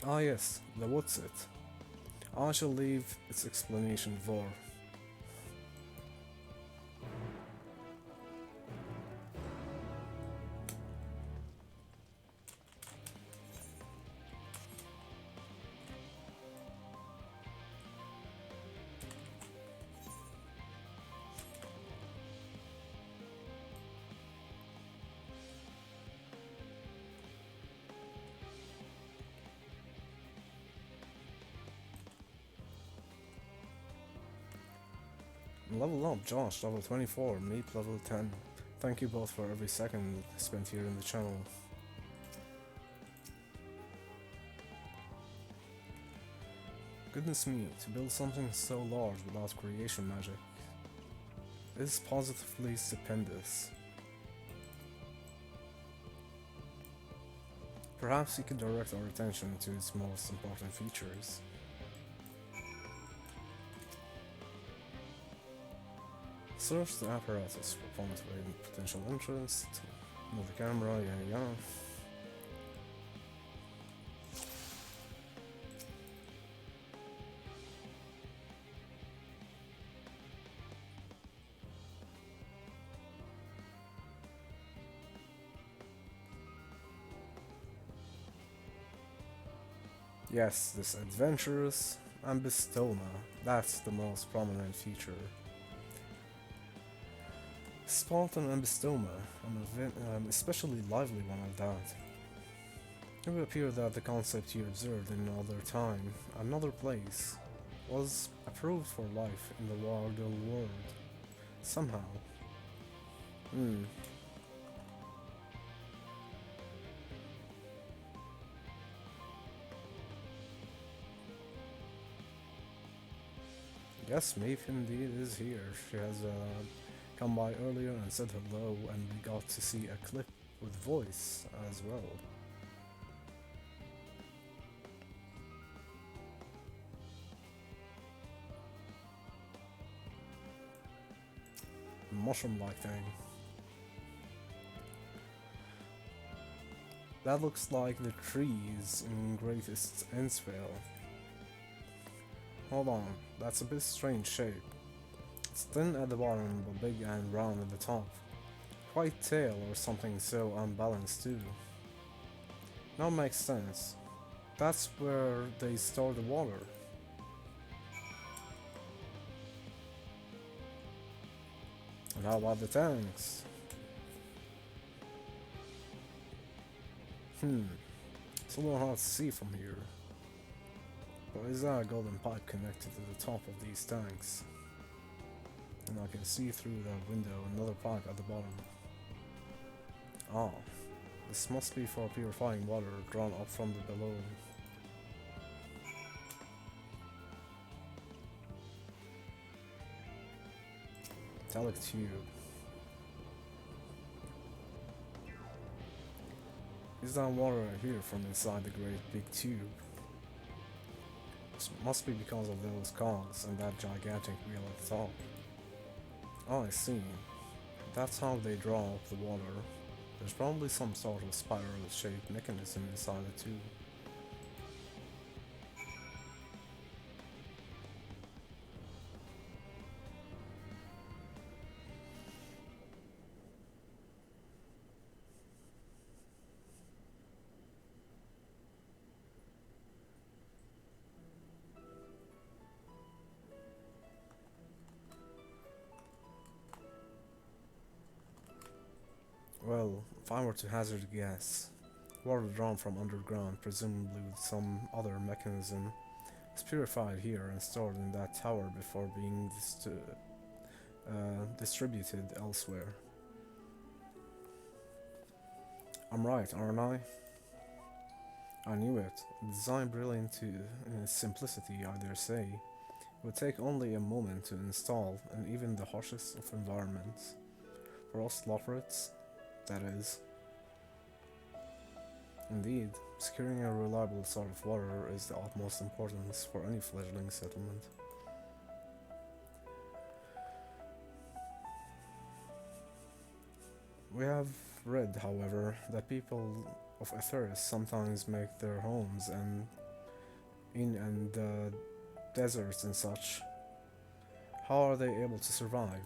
Ah yes, the what's it. I shall leave its explanation for. Level up, Josh, level 24, Meep level 10. Thank you both for every second spent here in the channel. Goodness me, to build something so large without creation magic is positively stupendous. Perhaps you could direct our attention to its most important features. Search the apparatus for points of potential interest. Move the camera, yeah. Yes, this adventurous ambystoma, that's the most prominent feature. Spartan ambystoma, an especially lively one at that. It would appear that the concept you observed in another time, another place, was approved for life in the Wardle world. Somehow. Yes, Maeve indeed is here. She has come by earlier and said hello, and we got to see a clip with voice as well. Mushroom-like thing. That looks like the trees in Greatest Ensvale. Hold on, that's a bit strange shape. It's thin at the bottom but big and round at the top. White tail or something so unbalanced too. Now makes sense. That's where they store the water. And how about the tanks? It's a little hard to see from here. But is that a golden pipe connected to the top of these tanks? And I can see through that window another pipe at the bottom. Ah, this must be for purifying water drawn up from the below. Metallic tube. Is that water here from inside the great big tube? This must be because of those cogs and that gigantic wheel at the top. Oh, I see. That's how they draw up the water. There's probably some sort of spiral-shaped mechanism inside the tube. Well, if I were to hazard a guess, water drawn from underground, presumably with some other mechanism, is purified here and stored in that tower before being distributed elsewhere. I'm right, aren't I? I knew it. Designed brilliant in its simplicity, I dare say. It would take only a moment to install in even the harshest of environments. For us Loporrits, that is. Indeed, securing a reliable source of water is the utmost importance for any fledgling settlement. We have read, however, that people of Etheris sometimes make their homes in the deserts and such. How are they able to survive?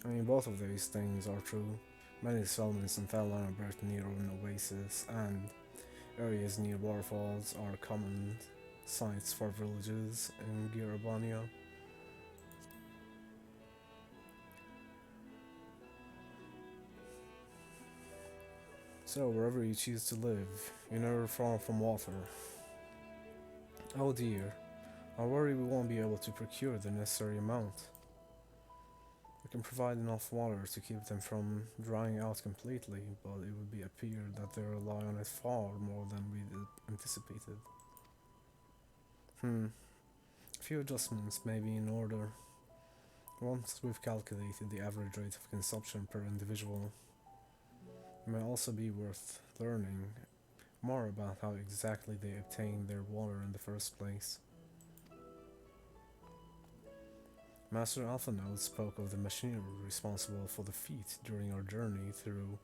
I mean, both of these things are true. Many settlements in Thailand are built near an oasis, and areas near waterfalls are common sites for villages in Girabania. So, wherever you choose to live, you're never far from water. Oh dear, I worry we won't be able to procure the necessary amount. We can provide enough water to keep them from drying out completely, but it would appear that they rely on it far more than we anticipated. A few adjustments may be in order. Once we've calculated the average rate of consumption per individual, it may also be worth learning more about how exactly they obtained their water in the first place. Master Alphanode spoke of the machinery responsible for the feat during our journey through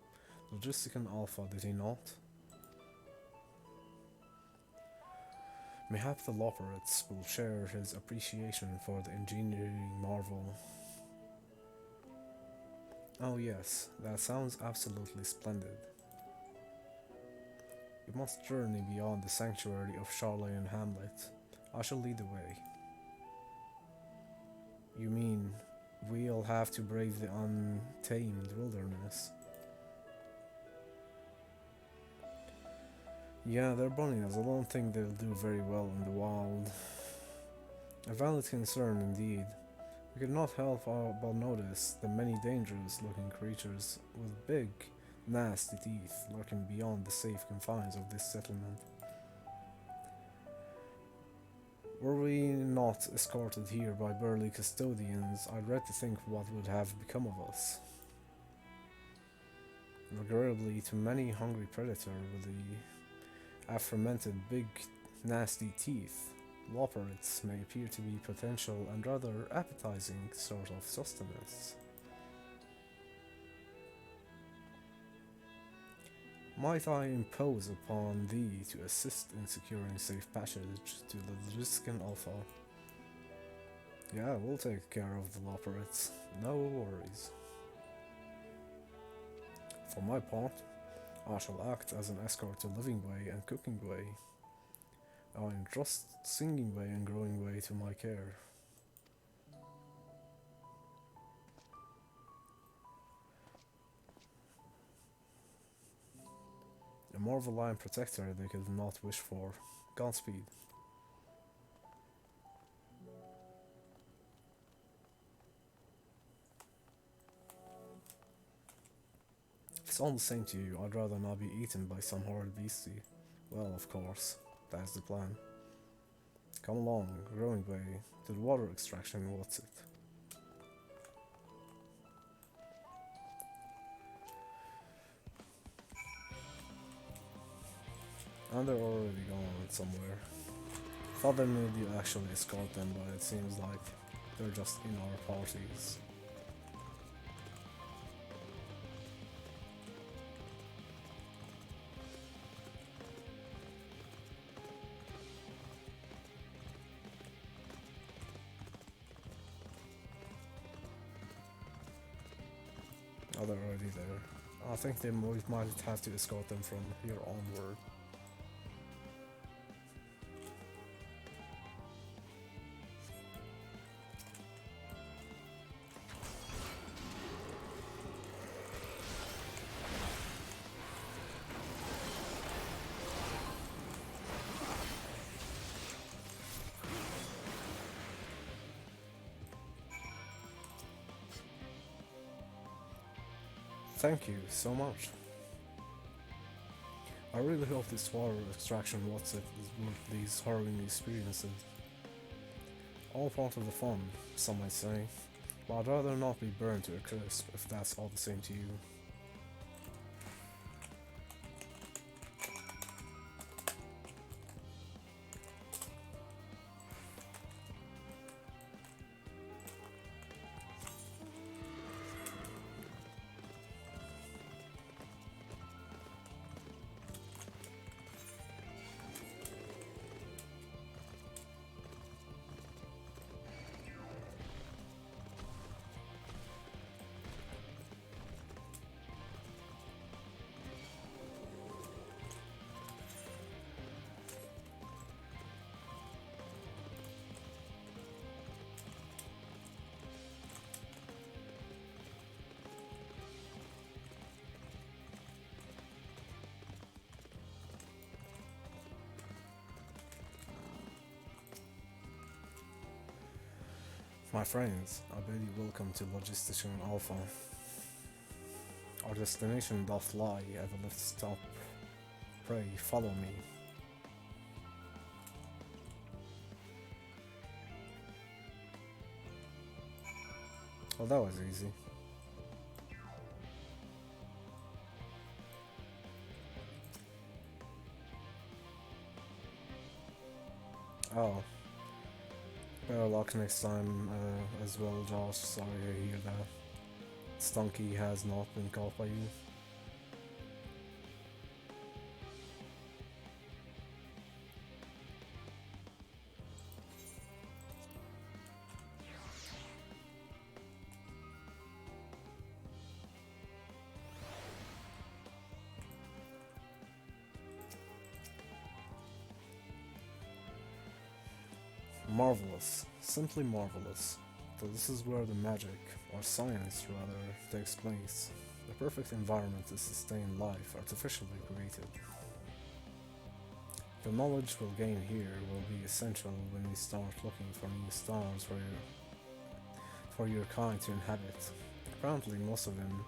Logisticon Alpha, did he not? Mayhap the Loporrits will share his appreciation for the engineering marvel. Oh yes, that sounds absolutely splendid. We must journey beyond the sanctuary of Charlatan Hamlet. I shall lead the way. You mean, we'll have to brave the untamed wilderness? Yeah, they're bunnies. I don't think they'll do very well in the wild. A valid concern indeed. We could not help but notice the many dangerous looking creatures with big, nasty teeth lurking beyond the safe confines of this settlement. Were we not escorted here by burly custodians, I dread to think what would have become of us. Regrettably, to many hungry predator with the aforementioned big, nasty teeth, loporits may appear to be potential and rather appetizing sort of sustenance. Might I impose upon thee to assist in securing safe passage to the Luskan Alpha? Yeah, we'll take care of the loporits, no worries. For my part, I shall act as an escort to Living Way and Cooking Way. I entrust Singing Way and Growing Way to my care. A more valiant protector they could not wish for. Godspeed. If it's all the same to you, I'd rather not be eaten by some horrid beastie. Well, of course, that's the plan. Come along, Growing Way, to the water extraction, what's it? And they're already gone somewhere. Thought they made you actually escort them, but it seems like they're just in our parties. Oh, they're already there. I think we might have to escort them from here onward. Thank you so much. I really hope this water extraction what's it is worth these harrowing experiences. All part of the fun, some might say, but I'd rather not be burned to a crisp if that's all the same to you. My friends, I bid you welcome to Logistation Alpha. Our destination doth lie at the lift stop. Pray, follow me. Well, that was easy. Oh. Better luck next time as well, Josh. Sorry to hear that. Stunky has not been caught by you. Marvelous. Simply marvelous. So this is where the magic, or science rather, takes place. The perfect environment to sustain life artificially created. The knowledge we'll gain here will be essential when we start looking for new stars for your kind to inhabit. Apparently most of them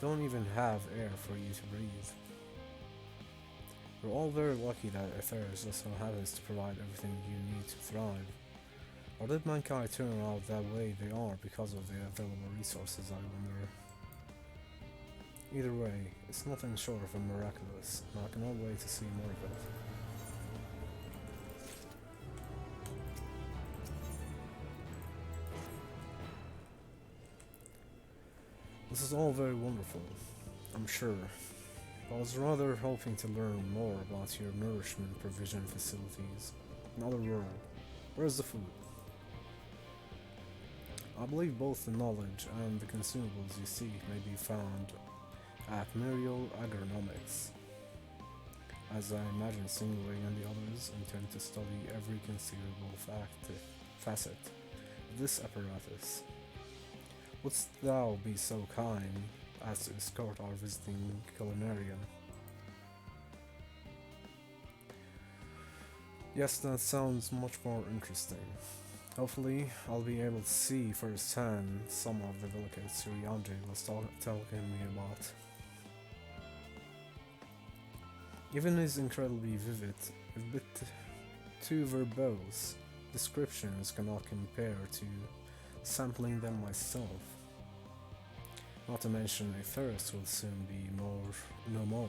don't even have air for you to breathe. We're all very lucky that Aetheris just so happens to provide everything you need to thrive. Or did mankind turn out that way they are because of the available resources, I wonder. Either way, it's nothing short of miraculous, and I cannot wait to see more of it. This is all very wonderful, I'm sure. I was rather hoping to learn more about your nourishment provision facilities. In other words, where's the food? I believe both the knowledge and the consumables you seek may be found at Muriel Agronomics, as I imagine Singway and the others intend to study every conceivable facet of this apparatus. Wouldst thou be so kind as to escort our visiting culinarian? Yes, that sounds much more interesting. Hopefully, I'll be able to see firsthand some of the delicates Yandre was telling me about. Even his incredibly vivid, a bit too verbose, descriptions cannot compare to sampling them myself. Not to mention Aetheris will soon be no more.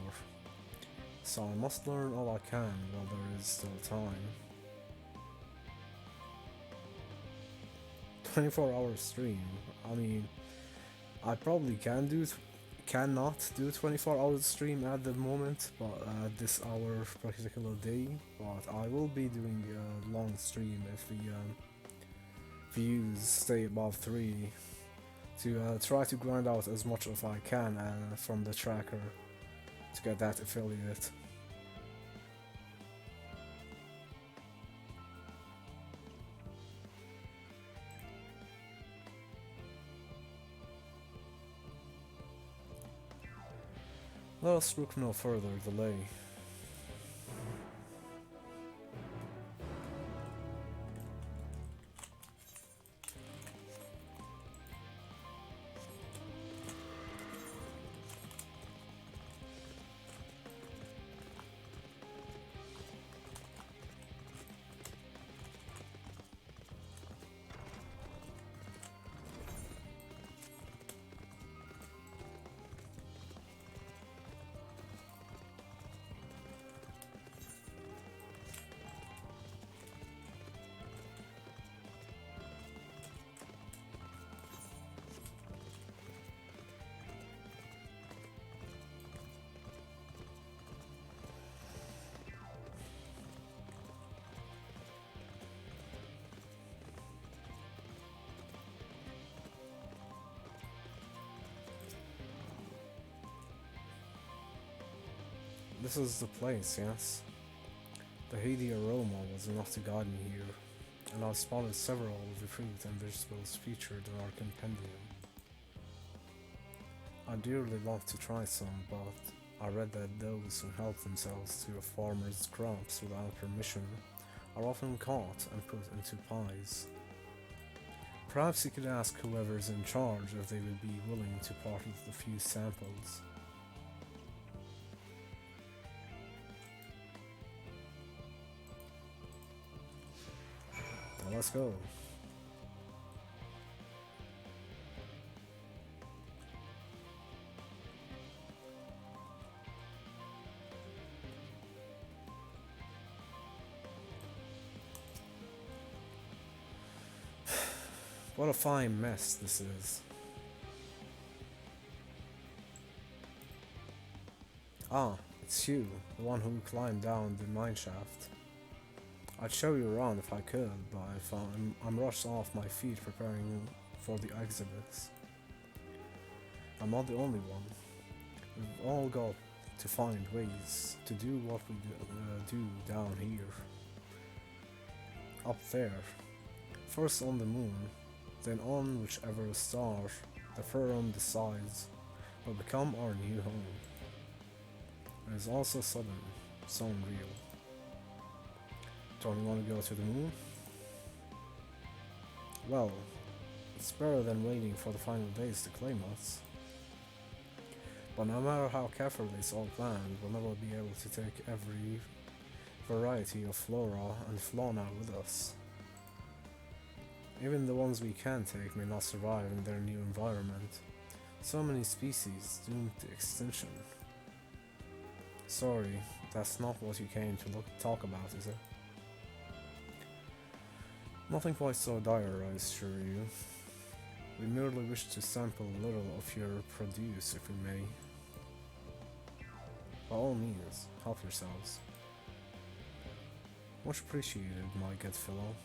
So I must learn all I can while there is still time. 24-hour stream. I mean, I probably cannot do 24-hour stream at the moment, but at this hour particular day. But I will be doing a long stream if the views stay above 3 to try to grind out as much as I can from the tracker to get that affiliate. Let us brook no further delay. This is the place, yes. The heady aroma was enough to guide me here, and I spotted several of the fruit and vegetables featured in our compendium. I dearly love to try some, but I read that those who help themselves to a farmer's crops without permission are often caught and put into pies. Perhaps you could ask whoever's in charge if they would be willing to part with a few samples. Now let's go. What a fine mess this is. Ah, it's you, the one who climbed down the mineshaft. I'd show you around if I could, but if I'm rushed off my feet preparing for the exhibits. I'm not the only one. We've all got to find ways to do what we do down here. up there, first on the moon, then on whichever star the Furon decides will become our new home. It is also sudden, so unreal. Don't you want to go to the moon? Well, it's better than waiting for the final days to claim us. But no matter how carefully it's all planned, we'll never be able to take every variety of flora and fauna with us. Even the ones we can take may not survive in their new environment. So many species doomed to extinction. Sorry, that's not what you came to talk about, is it? Nothing quite so dire, I assure you. We merely wish to sample a little of your produce, if we may. By all means, help yourselves. Much appreciated, my good fellow.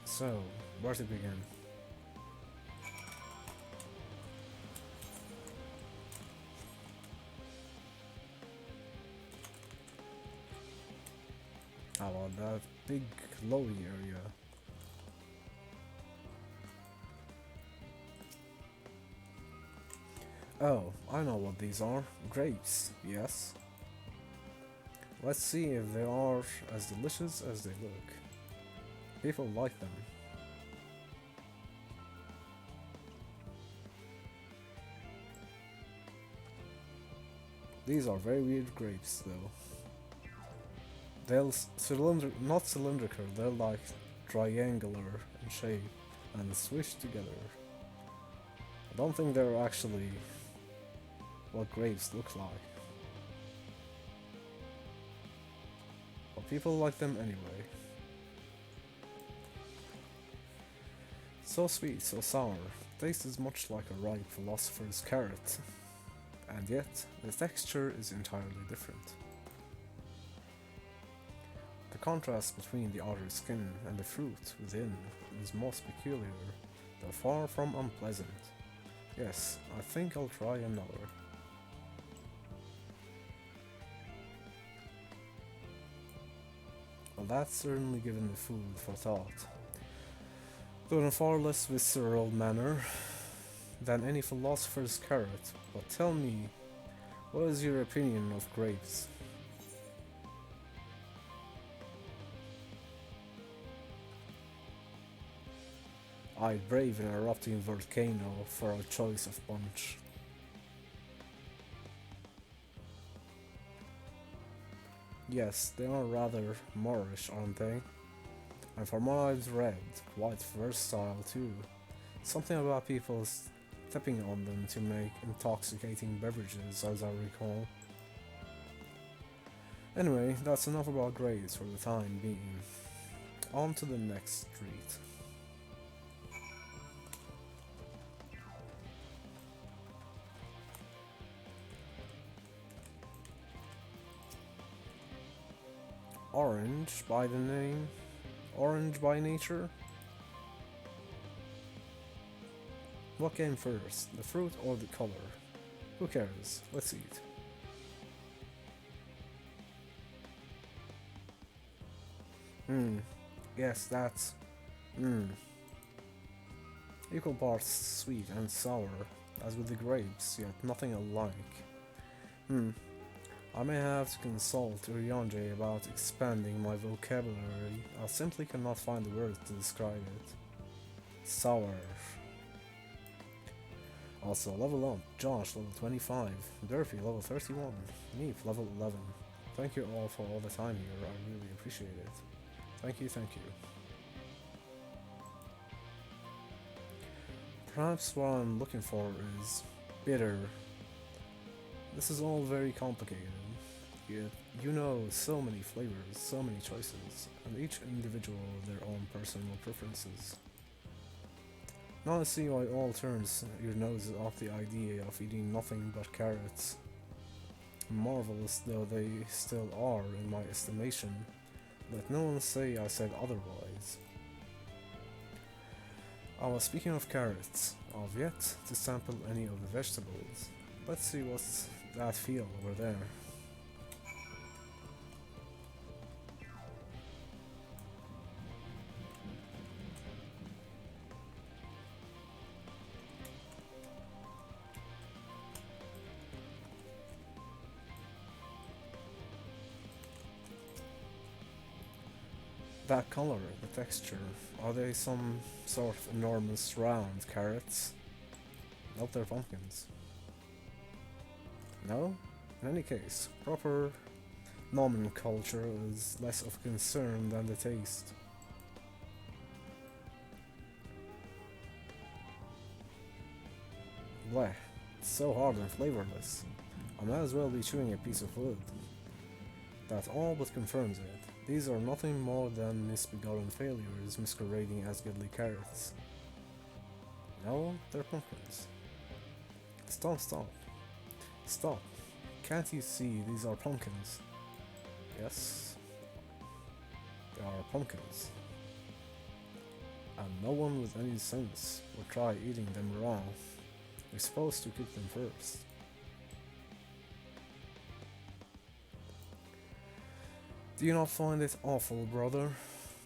So, where to begin? How about that big glowy area? Oh, I know what these are. Grapes, yes. Let's see if they are as delicious as they look. People like them. These are very weird grapes, though. They'll not cylindrical, they're like triangular in shape and swished together. I don't think they're actually what grapes look like. But people like them anyway. So sweet, so sour, tastes as much like a ripe philosopher's carrot. And yet, the texture is entirely different. The contrast between the outer skin and the fruit within is most peculiar, though far from unpleasant. Yes, I think I'll try another. Well, that's certainly given the food for thought, though in a far less visceral manner than any philosopher's carrot. But tell me, what is your opinion of grapes? I'd brave an erupting volcano for a choice of punch. Yes, they are rather Moorish, aren't they? And from what I've read, quite versatile too. Something about people stepping on them to make intoxicating beverages, as I recall. Anyway, that's enough about grapes for the time being. On to the next street. Orange by the name, orange by nature. What came first, the fruit or the color? Who cares? Let's eat. Yes, that's equal parts sweet and sour, as with the grapes, yet nothing alike. I may have to consult Uriange about expanding my vocabulary. I simply cannot find the words to describe it. Sour. Also, level up, Josh, level 25, Durfee, level 31, Neef, level 11. Thank you all for all the time here, I really appreciate it. Thank you, thank you. Perhaps what I'm looking for is bitter. This is all very complicated. You know, so many flavors, so many choices, and each individual with their own personal preferences. Now I see why all turns your noses off the idea of eating nothing but carrots. Marvelous though they still are in my estimation, let no one say I said otherwise. I was speaking of carrots. I've yet to sample any of the vegetables. Let's see what's that feel over there. That color, the texture, are they some sort of enormous round carrots? Nope, they're pumpkins. No? In any case, proper nomenclature is less of a concern than the taste. Bleh, it's so hard and flavorless. I might as well be chewing a piece of wood. That all but confirms it. These are nothing more than misbegotten failures masquerading as goodly carrots. No, they're pumpkins. Stop, stop. Stop. Can't you see these are pumpkins? Yes. They are pumpkins. And no one with any sense would try eating them raw. We're supposed to cook them first. Do you not find it awful, brother?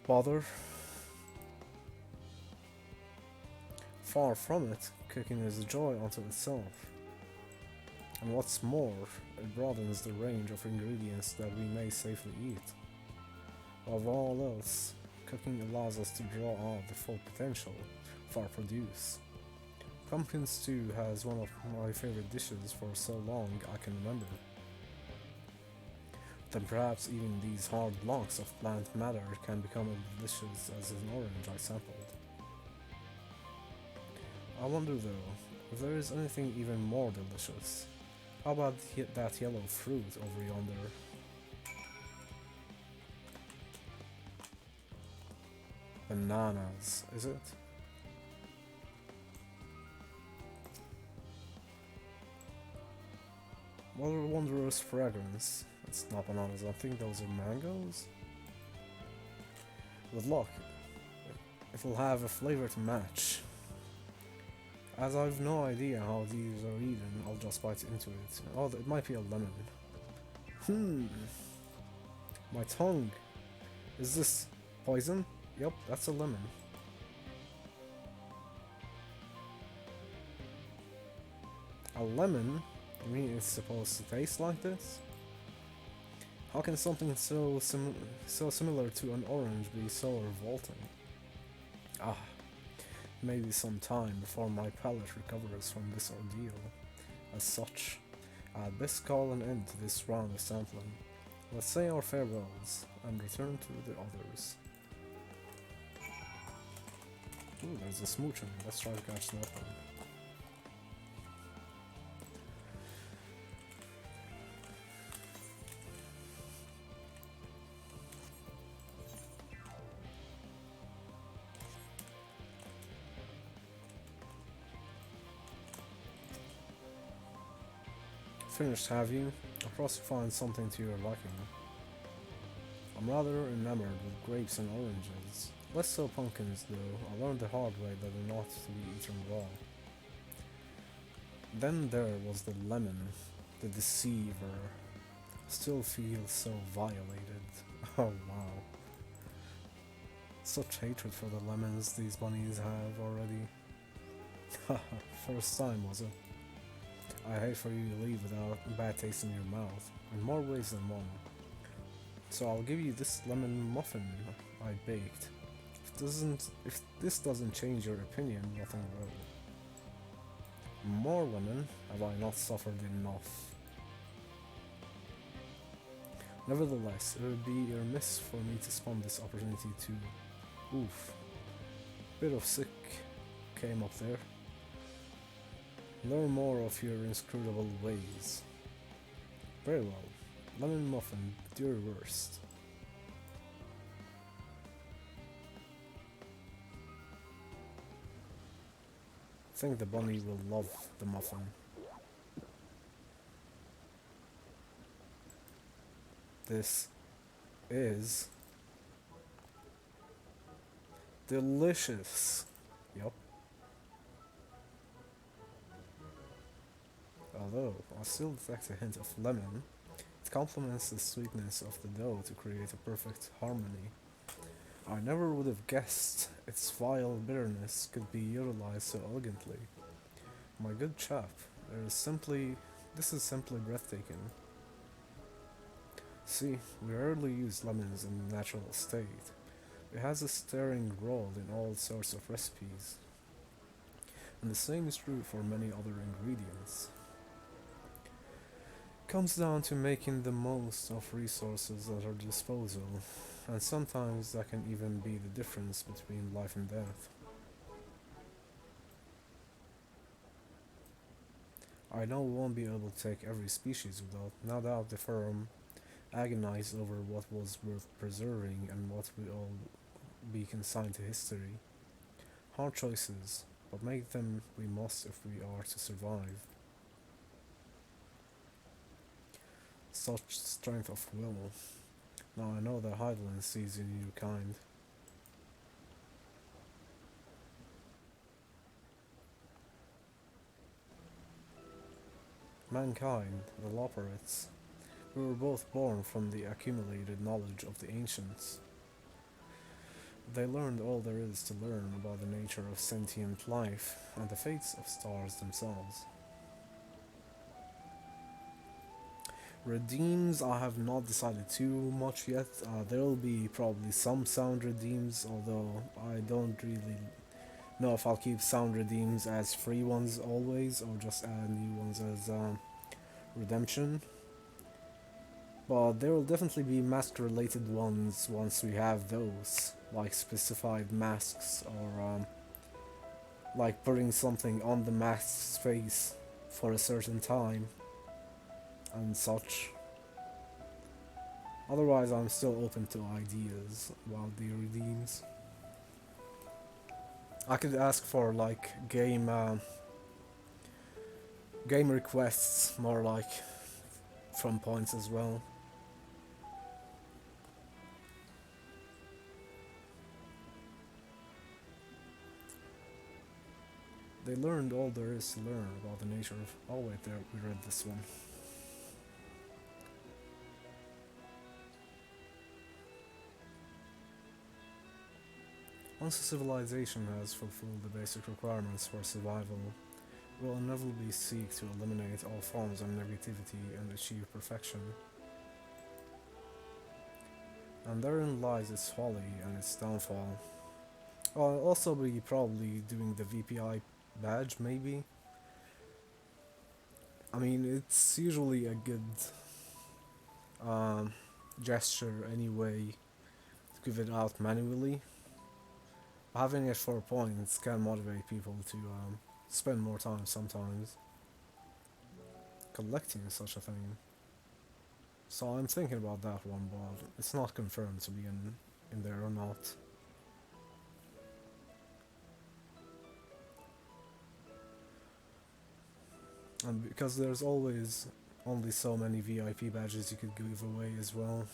Bother? Far from it, cooking is a joy unto itself. And what's more, it broadens the range of ingredients that we may safely eat. Above all else, cooking allows us to draw out the full potential of our produce. Pumpkin stew has one of my favorite dishes for so long I can remember. Then perhaps even these hard blocks of plant matter can become as delicious as an orange I sampled. I wonder though, if there is anything even more delicious. How about that yellow fruit over yonder? Bananas, is it? What a wondrous fragrance. It's not bananas, I think those are mangoes. With luck, it'll have a flavor to match. As I've no idea how these are eaten, I'll just bite into it. Oh, it might be a lemon. My tongue. Is this poison? Yep, that's a lemon. A lemon? You mean it's supposed to taste like this? How can something so similar to an orange be so revolting? Ah, maybe some time before my palate recovers from this ordeal. As such, I'd best call an end to this round of sampling. Let's say our farewells and return to the others. Ooh, there's a smooching. Let's try to catch that one. Finished, have you? I trust you find something to your liking. I'm rather enamored with grapes and oranges. Less so pumpkins though. I learned the hard way that they're not to be eaten raw. Then there was the lemon, the deceiver. Still feel so violated. Oh wow. Such hatred for the lemons these bunnies have already. Haha, first time was it? I hate for you to leave without a bad taste in your mouth, in more ways than one. So I'll give you this lemon muffin I baked. If this doesn't change your opinion, nothing will. More lemon? Have I not suffered enough? Nevertheless, it would be remiss for me to spurn this opportunity to... Oof. Bit of sick came up there. Learn more of your inscrutable ways. Very well. Lemon muffin, do your worst. I think the bunny will love the muffin. This is delicious. Yup. Although I still detect a hint of lemon, it complements the sweetness of the dough to create a perfect harmony. I never would have guessed its vile bitterness could be utilized so elegantly. My good chap, this is simply breathtaking. See, we rarely use lemons in the natural state, It has a starring role in all sorts of recipes, and the same is true for many other ingredients. Comes down to making the most of resources at our disposal, and sometimes that can even be the difference between life and death. I know we won't be able to take every species without, no doubt the firm agonize over what was worth preserving and what will be consigned to history. Hard choices, but make them we must if we are to survive. Such strength of will. Now I know that Heidelin sees in your kind. Mankind, the Loporrits, we were both born from the accumulated knowledge of the ancients. They learned all there is to learn about the nature of sentient life and the fates of stars themselves. Redeems, I have not decided too much yet. There will be probably some sound redeems, although I don't really know if I'll keep sound redeems as free ones always or just add new ones as redemption. But there will definitely be mask related ones once we have those, like specified masks or like putting something on the mask's face for a certain time and such. Otherwise, I'm still open to ideas about the redeems. I could ask for like game requests, more like from points as well. They learned all there is to learn about the nature of... Oh wait, there, we read this one. Once a civilization has fulfilled the basic requirements for survival, it will inevitably seek to eliminate all forms of negativity and achieve perfection. And therein lies its folly and its downfall. I'll also be probably doing the VPI badge, maybe. I mean, it's usually a good gesture anyway to give it out manually. Having it for points can motivate people to spend more time sometimes collecting such a thing. So I'm thinking about that one, but it's not confirmed to be in there or not. And because there's always only so many VIP badges you could give away as well.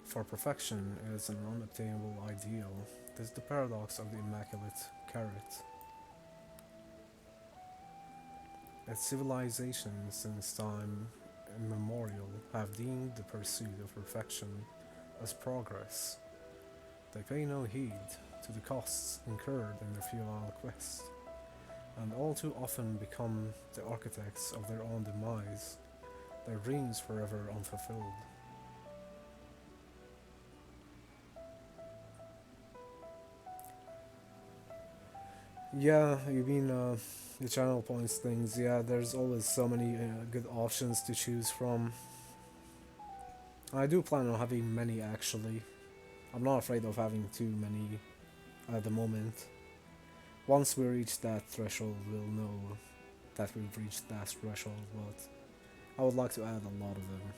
For perfection is an unobtainable ideal. This is the paradox of the immaculate carrot. Its civilizations since time immemorial have deemed the pursuit of perfection as progress. They pay no heed to the costs incurred in their futile quest, and all too often become the architects of their own demise, their dreams forever unfulfilled. Yeah, you mean the channel points things. Yeah, there's always so many good options to choose from. I do plan on having many actually. I'm not afraid of having too many at the moment. Once we reach that threshold, we'll know that we've reached that threshold, but I would like to add a lot of them.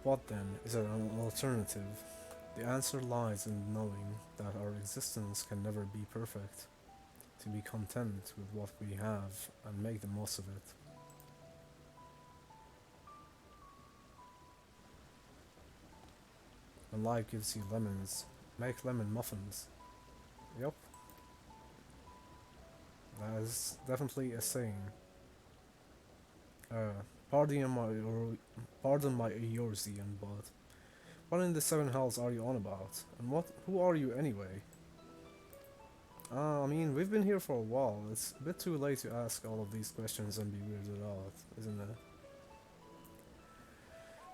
What then is an alternative? The answer lies in knowing that our existence can never be perfect, to be content with what we have and make the most of it. When life gives you lemons, make lemon muffins. Yup. that is definitely a saying. Pardon my Eorzean, but what in the Seven Hells are you on about? And who are you anyway? I mean, we've been here for a while. It's a bit too late to ask all of these questions and be weirded out, isn't it?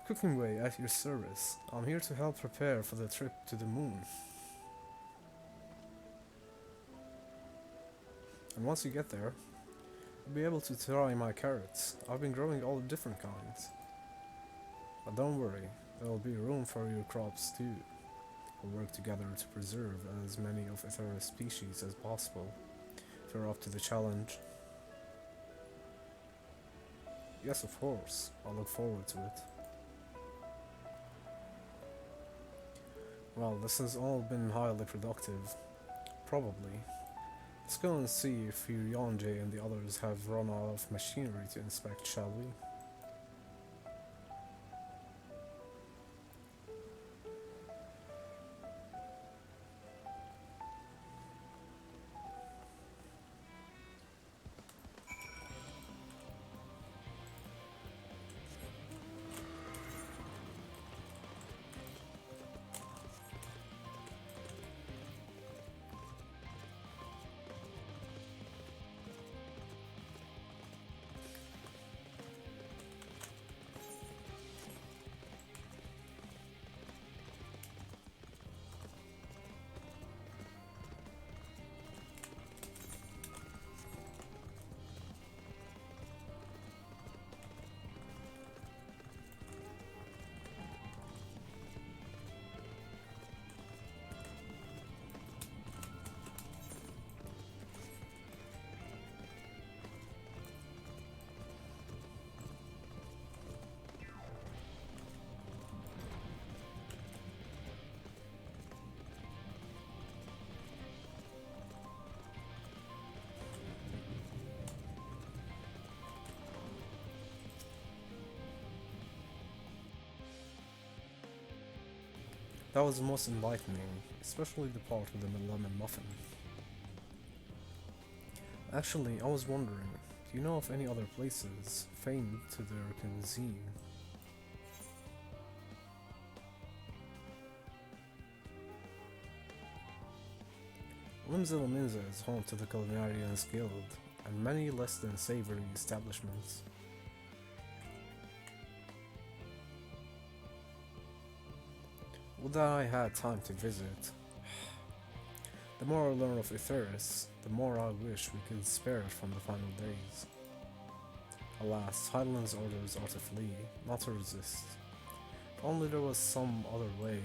Cooking Way at your service. I'm here to help prepare for the trip to the moon. And once you get there, you'll be able to try my carrots. I've been growing all different kinds. But don't worry, there will be room for your crops too. We'll work together to preserve as many of Ithera's species as possible, if you're up to the challenge. Yes, of course. I look forward to it. Well, this has all been highly productive. Probably. Let's go and see if Yonjay and the others have run out of machinery to inspect, shall we? That was the most enlightening, especially the part with the lemon muffin. Actually, I was wondering, do you know of any other places famed to their cuisine? Limsa Laminza is home to the Culinarians Guild, and many less than savory establishments. Would that I had time to visit. The more I learn of Etheris, the more I wish we could spare it from the final days. Alas, Hydaelyn's orders are to flee, not to resist. If only there was some other way.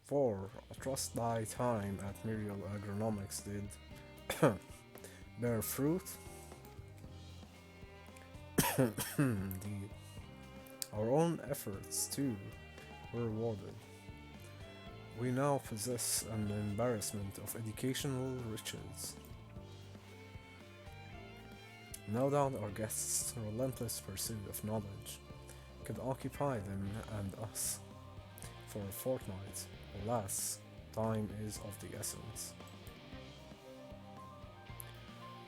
For I trust thy time at Miriel Agronomics did bear fruit. Indeed. Our own efforts, too, were rewarded. We now possess an embarrassment of educational riches. No doubt our guests' relentless pursuit of knowledge could occupy them and us for a fortnight. Alas, time is of the essence.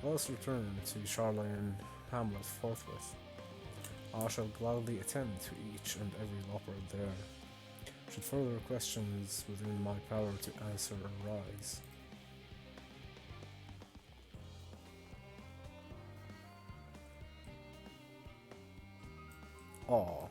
Let us return to Charlayan Hamlet forthwith. I shall gladly attend to each and every leopard there, should further questions within my power to answer arise. Aw.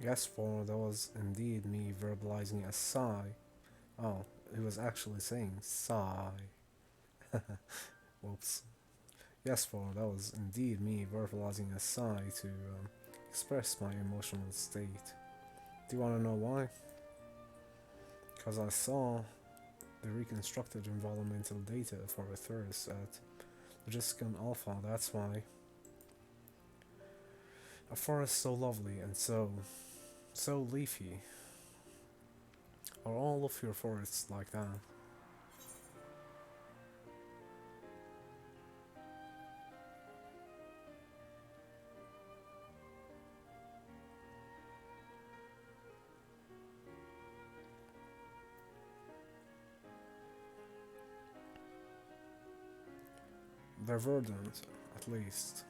Yes, for that was indeed me verbalizing a sigh. Oh, it was actually saying sigh. Whoops. Yes, for that was indeed me verbalizing a sigh to express my emotional state. Do you want to know why? Because I saw the reconstructed environmental data for a thirst at Logisticon Alpha, that's why. A forest so lovely and so leafy. Are all of your forests like that? They're verdant, at least.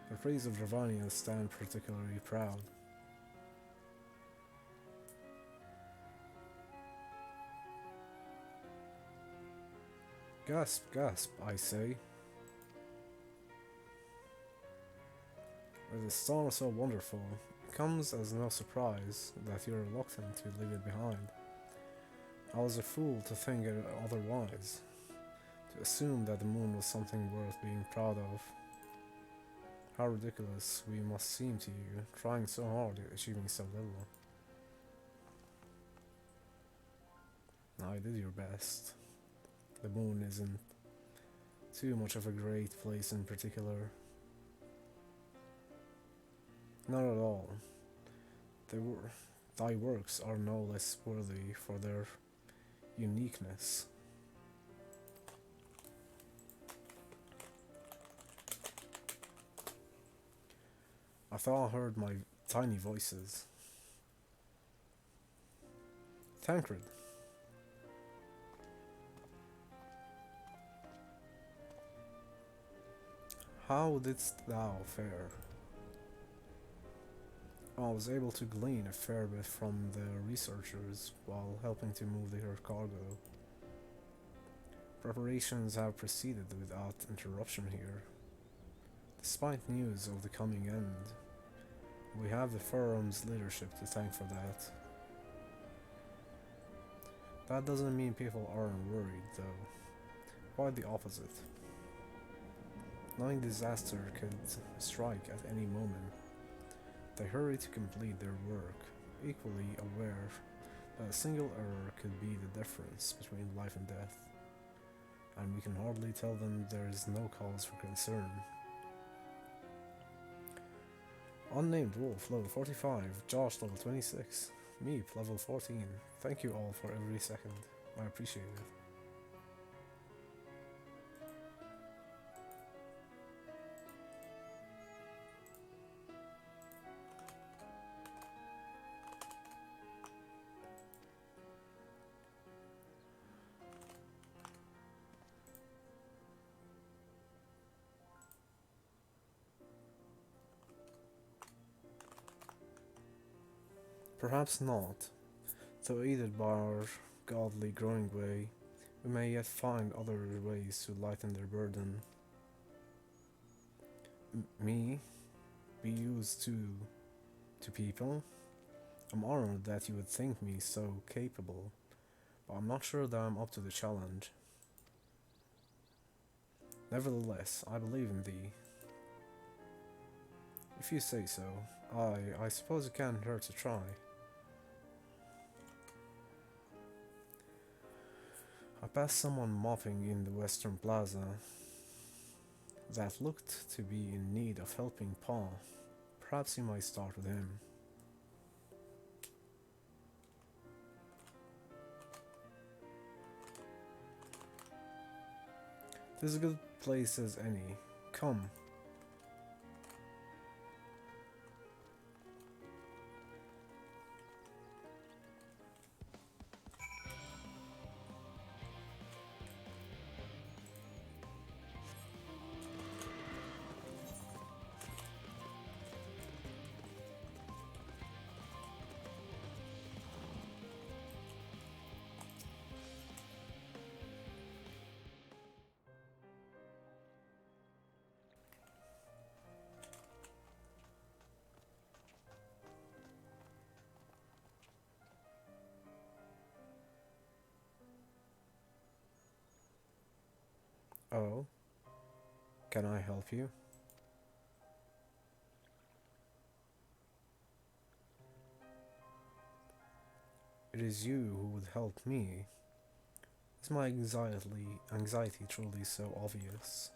The trees of Dravania stand particularly proud. Gasp, gasp, I say. With a star so wonderful, it comes as no surprise that you're reluctant to leave it behind. I was a fool to think it otherwise, to assume that the moon was something worth being proud of. How ridiculous we must seem to you, trying so hard yet achieving so little. I did your best. The moon isn't too much of a great place in particular. Not at all. Thy works are no less worthy for their uniqueness. I thought I heard my tiny voices. Tancred. How didst thou fare? I was able to glean a fair bit from the researchers while helping to move their cargo. Preparations have proceeded without interruption here. Despite news of the coming end, we have the forum's leadership to thank for that. That doesn't mean people aren't worried, though. Quite the opposite. Knowing disaster could strike at any moment, they hurry to complete their work, equally aware that a single error could be the difference between life and death, and we can hardly tell them there is no cause for concern. Unnamed Wolf, level 45, Josh, level 26, Meep, level 14. Thank you all for every second. I appreciate it. Perhaps not, though aided by our godly growing way, we may yet find other ways to lighten their burden. Me? Be used to people? I'm honored that you would think me so capable, but I'm not sure that I'm up to the challenge. Nevertheless, I believe in thee. If you say so, I suppose it can't hurt to try. I passed someone mopping in the Western Plaza that looked to be in need of helping paw. Perhaps you might start with him. This is a good place as any. Come. Oh? Can I help you? It is you who would help me. Is my anxiety truly so obvious?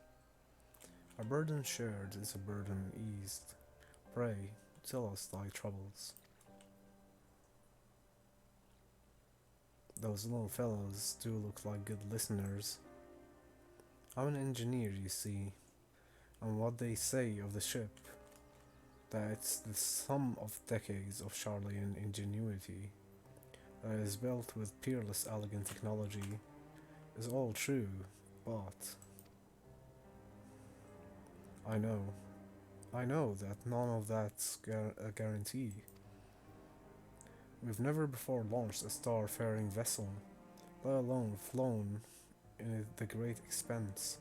A burden shared is a burden eased. Pray, tell us thy troubles. Those little fellows do look like good listeners. I'm an engineer, you see, and what they say of the ship, that it's the sum of decades of Charlian ingenuity, that it is built with peerless elegant technology, is all true, but I know that none of that's a guarantee. We've never before launched a star-faring vessel, let alone flown in the great expense.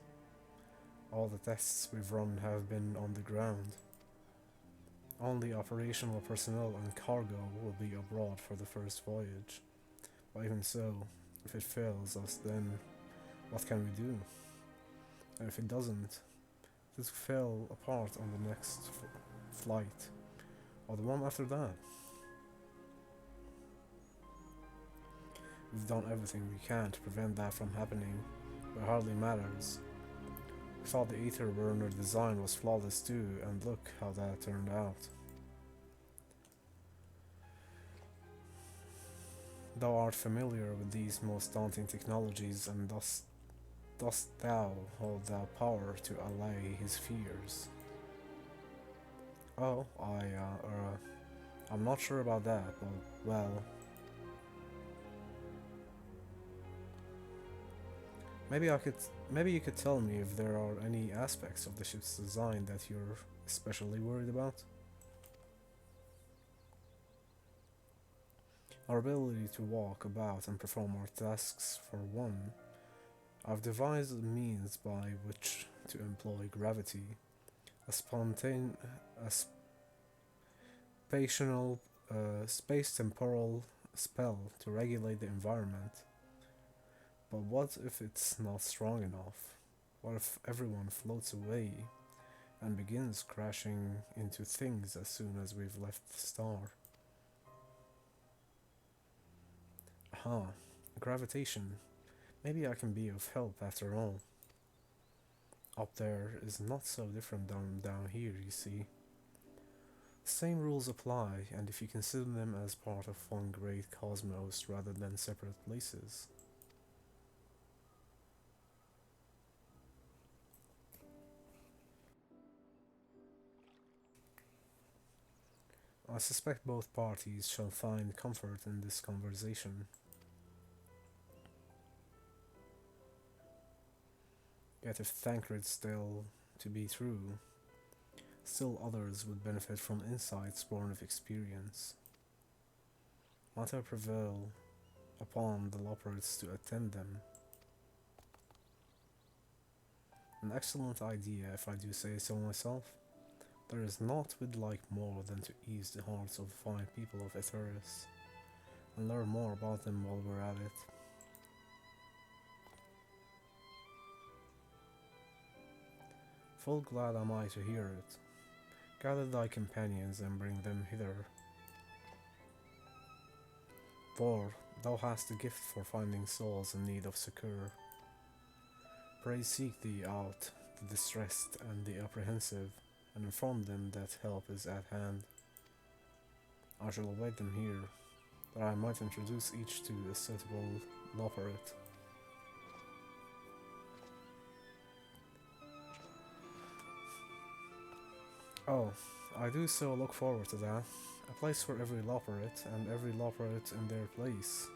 All the tests we've run have been on the ground. Only operational personnel and cargo will be abroad for the first voyage. But even so, if it fails us, then what can we do? And if it doesn't, it fell apart on the next flight, or the one after that. We've done everything we can to prevent that from happening, but it hardly matters. We thought the ether burner design was flawless too, and look how that turned out. Thou art familiar with these most daunting technologies, and dost thou hold thou power to allay his fears? Oh, I'm not sure about that, but, well... Maybe you could tell me if there are any aspects of the ship's design that you're especially worried about? Our ability to walk about and perform our tasks, for one. I've devised a means by which to employ gravity, a space-temporal spell to regulate the environment. But what if it's not strong enough? What if everyone floats away and begins crashing into things as soon as we've left the star? Aha, gravitation. Maybe I can be of help after all. Up there is not so different down here, you see. The same rules apply, and if you consider them as part of one great cosmos rather than separate places. I suspect both parties shall find comfort in this conversation. Yet if Thancred's still to be true, still others would benefit from insights born of experience. Might I prevail upon the Loporrits to attend them? An excellent idea, if I do say so myself. There is naught we'd like more than to ease the hearts of the fine people of Etheirys, and learn more about them while we're at it. Full glad am I to hear it. Gather thy companions and bring them hither. For thou hast a gift for finding souls in need of succour. Pray seek thee out the distressed and the apprehensive, and inform them that help is at hand. I shall await them here, that I might introduce each to a suitable Loporrit. Oh, I do so look forward to that. A place for every Loporrit, and every Loporrit in their place.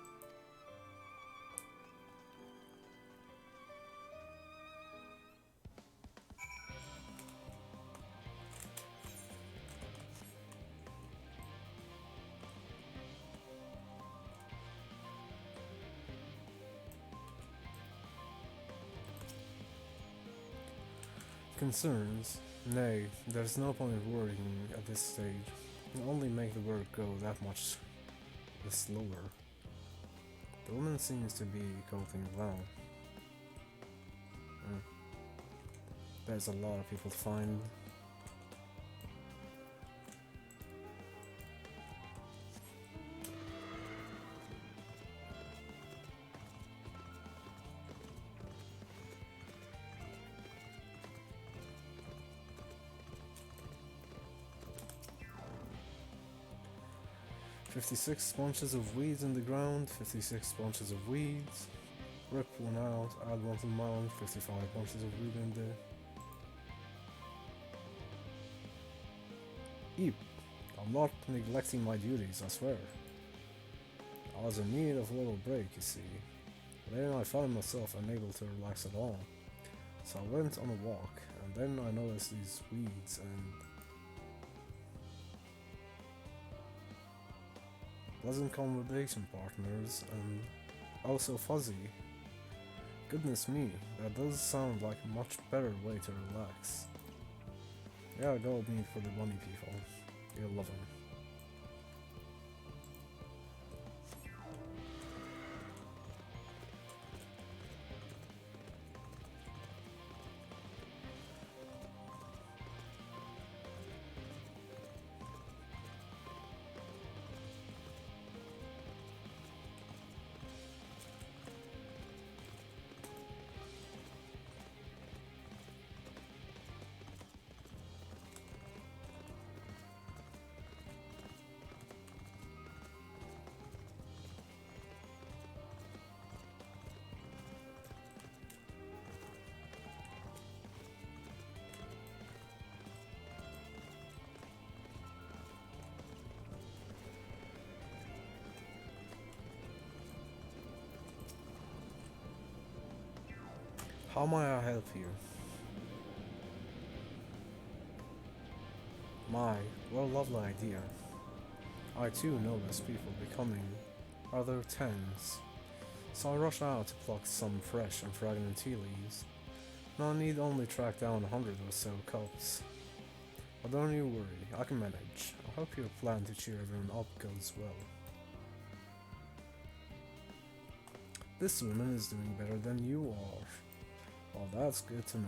Concerns? Nay, there's no point in worrying at this stage. It'll only make the work go that much slower. The woman seems to be coping well. There's a lot of people to find. "56 bunches of weeds in the ground, 56 bunches of weeds. Rip one out, add one to the mound, 55 bunches of weed in there. Eep, I'm not neglecting my duties, I swear. I was in need of a little break, you see. But then I found myself unable to relax at all. So I went on a walk, and then I noticed these weeds and... pleasant conversation partners, and also fuzzy. Goodness me, that does sound like a much better way to relax. Yeah, go meet for the bunny people. You'll love them. How may I help you? My, what a lovely idea. I too notice people becoming rather tense, so I rush out to pluck some fresh and fragrant tea leaves. Now I need only track down 100 or so cups. But don't you worry, I can manage. I hope your plan to cheer everyone up goes well. This woman is doing better than you are. Well, that's good to know.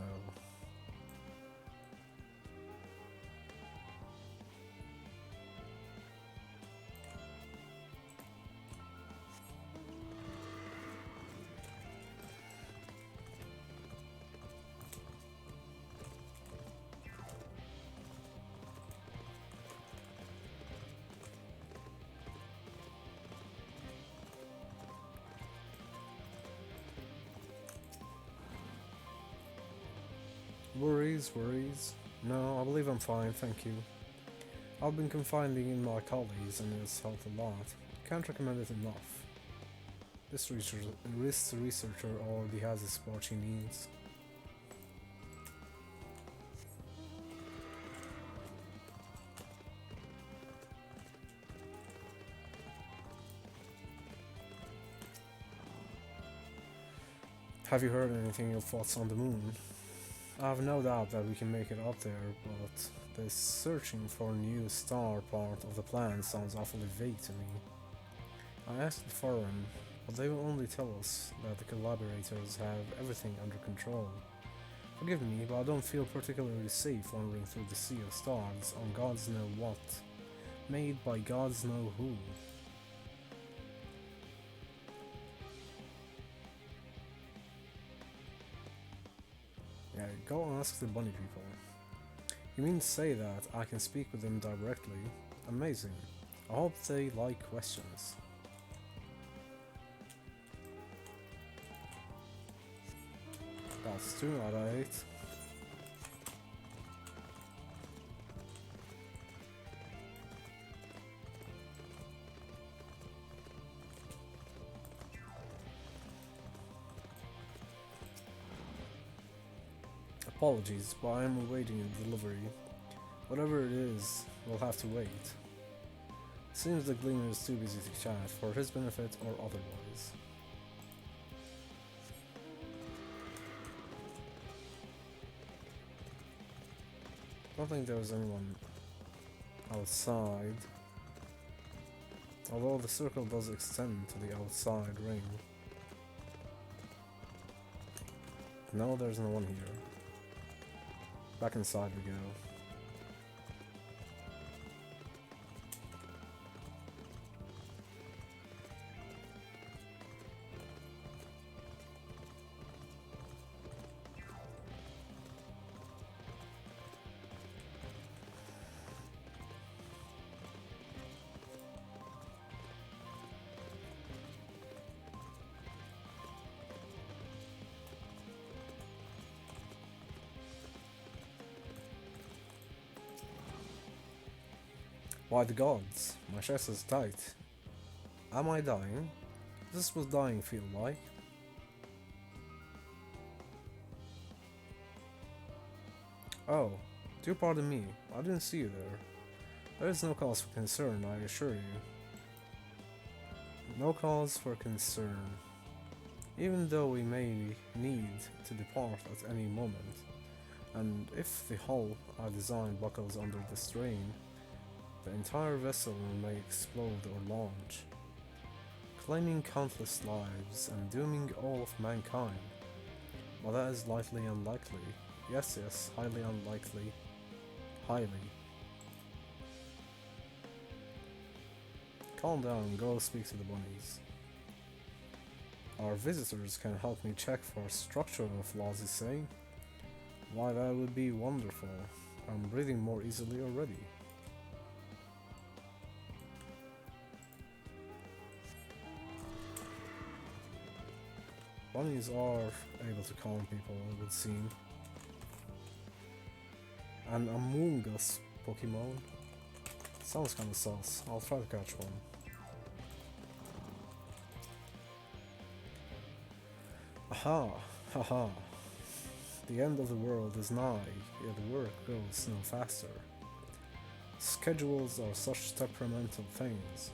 Worries. No, I believe I'm fine, thank you. I've been confiding in my colleagues and it's helped a lot. Can't recommend it enough. This researcher already has the support she needs. Have you heard anything of what's on the moon? I have no doubt that we can make it up there, but this searching for a new star part of the plan sounds awfully vague to me. I asked the forum, but they will only tell us that the collaborators have everything under control. Forgive me, but I don't feel particularly safe wandering through the sea of stars on gods know what, made by gods know who. Yeah, go ask the bunny people. You mean to say that I can speak with them directly? Amazing. I hope they like questions. That's 2 out of 8. Apologies, but I am awaiting a delivery. Whatever it is, we'll have to wait. Seems the Gleaner is too busy to chat, for his benefit or otherwise. I don't think there was anyone outside. Although the circle does extend to the outside ring. No, there's no one here. Back inside we go. By the gods, my chest is tight. Am I dying? This was dying feel like. Oh, do pardon me, I didn't see you there. There is no cause for concern, I assure you. No cause for concern. Even though we may need to depart at any moment, and if the hull I designed buckles under the strain, the entire vessel may explode or launch, claiming countless lives and dooming all of mankind. But that is lightly unlikely. Yes, highly unlikely. Highly. Calm down and go speak to the bunnies. Our visitors can help me check for structural flaws, you say? Why, that would be wonderful. I'm breathing more easily already. Bunnies are able to calm people, it would seem. An Among Us Pokemon? Sounds kinda sus. I'll try to catch one. Aha! Haha! The end of the world is nigh, yet work goes no faster. Schedules are such temperamental things.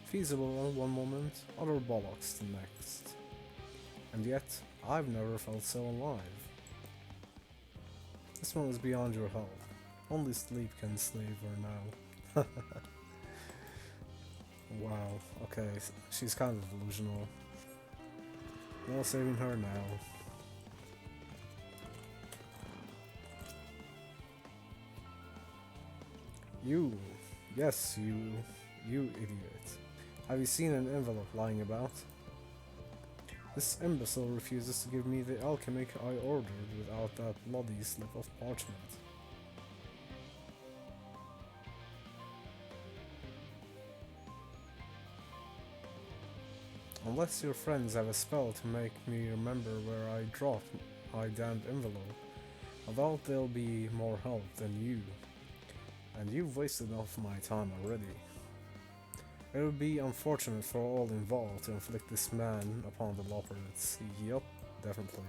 Feasible at one moment, other bollocks the next. And yet, I've never felt so alive. This one is beyond your help. Only sleep can save her now. Wow, okay, she's kind of delusional. No saving her now. You, yes, you idiot. Have you seen an envelope lying about? This imbecile refuses to give me the alchemic I ordered without that bloody slip of parchment. Unless your friends have a spell to make me remember where I dropped my damned envelope, I doubt they'll be more help than you. And you've wasted enough of my time already. It would be unfortunate for all involved to inflict this man upon the Loporits. Yup, definitely.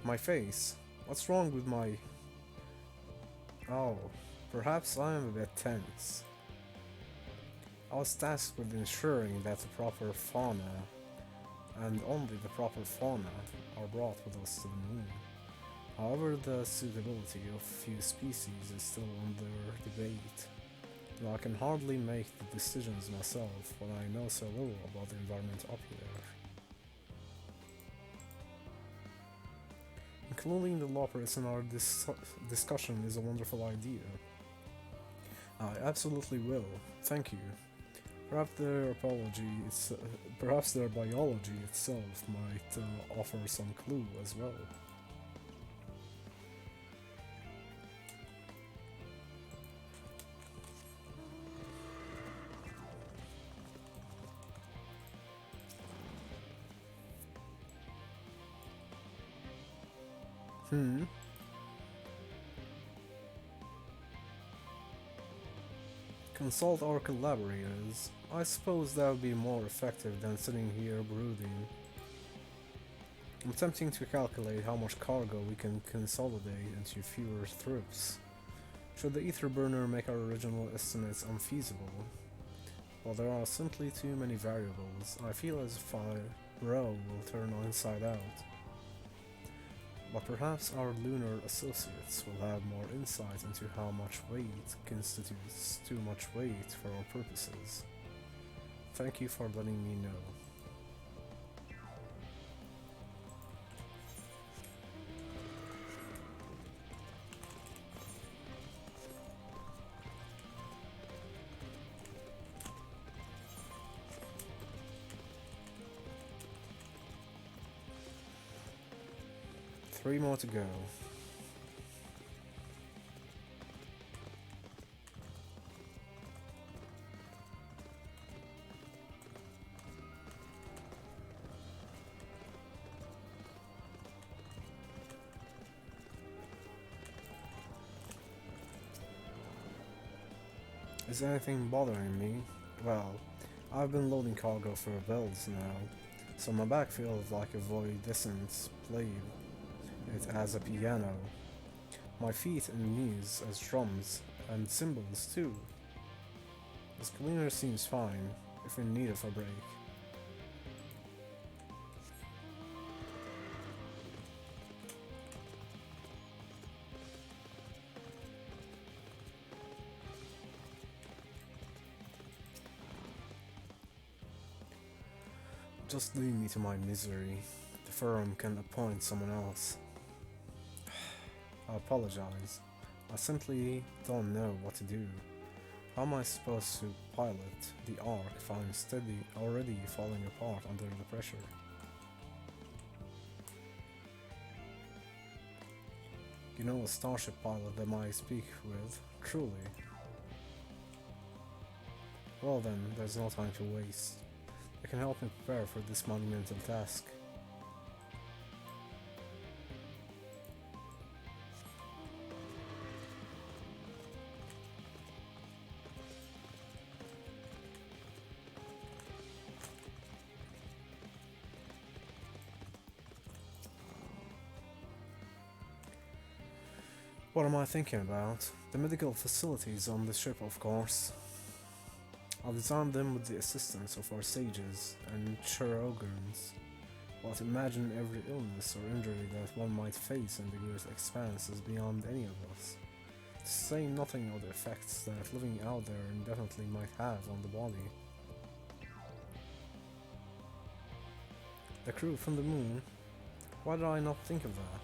My face? What's wrong with my... Oh, perhaps I am a bit tense. I was tasked with ensuring that the proper fauna, and only the proper fauna, are brought with us to the moon. However, the suitability of few species is still under debate, though I can hardly make the decisions myself when I know so little about the environment up here. Including the Loporits in our discussion is a wonderful idea. I absolutely will, thank you. Perhaps their biology itself might offer some clue as well. Consult our collaborators. I suppose that would be more effective than sitting here brooding. I'm attempting to calculate how much cargo we can consolidate into fewer trips. Should the ether burner make our original estimates unfeasible? Well, there are simply too many variables. I feel as if my bro will turn inside out. but perhaps our lunar associates will have more insight into how much weight constitutes too much weight for our purposes. Thank you for letting me know. Three more to go. Is anything bothering me? Well, I've been loading cargo for builds now, so my back feels like a voidescent played it as a piano. My feet and knees as drums, and cymbals too. This cleaner seems fine, if in need of a break. Just leave me to my misery. The firm can appoint someone else. I apologize. I simply don't know what to do. How am I supposed to pilot the Ark if I'm already falling apart under the pressure? You know a starship pilot that I speak with, truly. Well then, there's no time to waste. I can help me prepare for this monumental task. What am I thinking about? The medical facilities on the ship, of course. I've designed them with the assistance of our sages and chirurgeons. But imagine every illness or injury that one might face in the great expanse is beyond any of us. To say nothing of the effects that living out there indefinitely might have on the body. The crew from the moon? Why did I not think of that?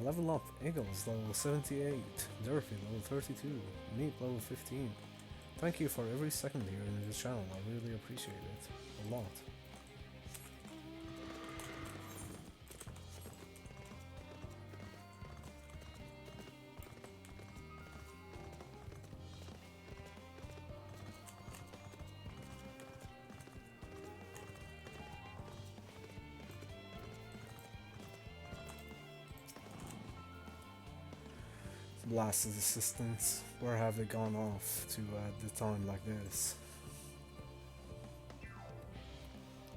Level up Eagles level 78, Durfee level 32, Meep level 15. Thank you for every second here in this channel, I really appreciate it. A lot. Blasted assistants, where have they gone off to at the time like this?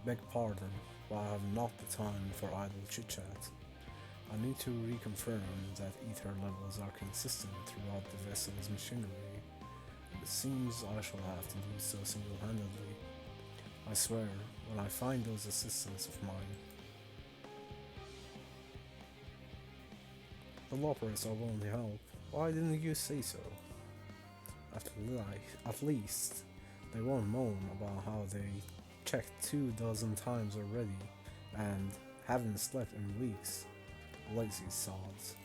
Beg pardon, but I have not the time for idle chit-chat. I need to reconfirm that ether levels are consistent throughout the vessel's machinery, and it seems I shall have to do so single-handedly. I swear, when I find those assistants of mine. The Loppers are willing to help. Why didn't you say so? At least, they won't moan about how they checked 24 times already and haven't slept in weeks. Lazy sods.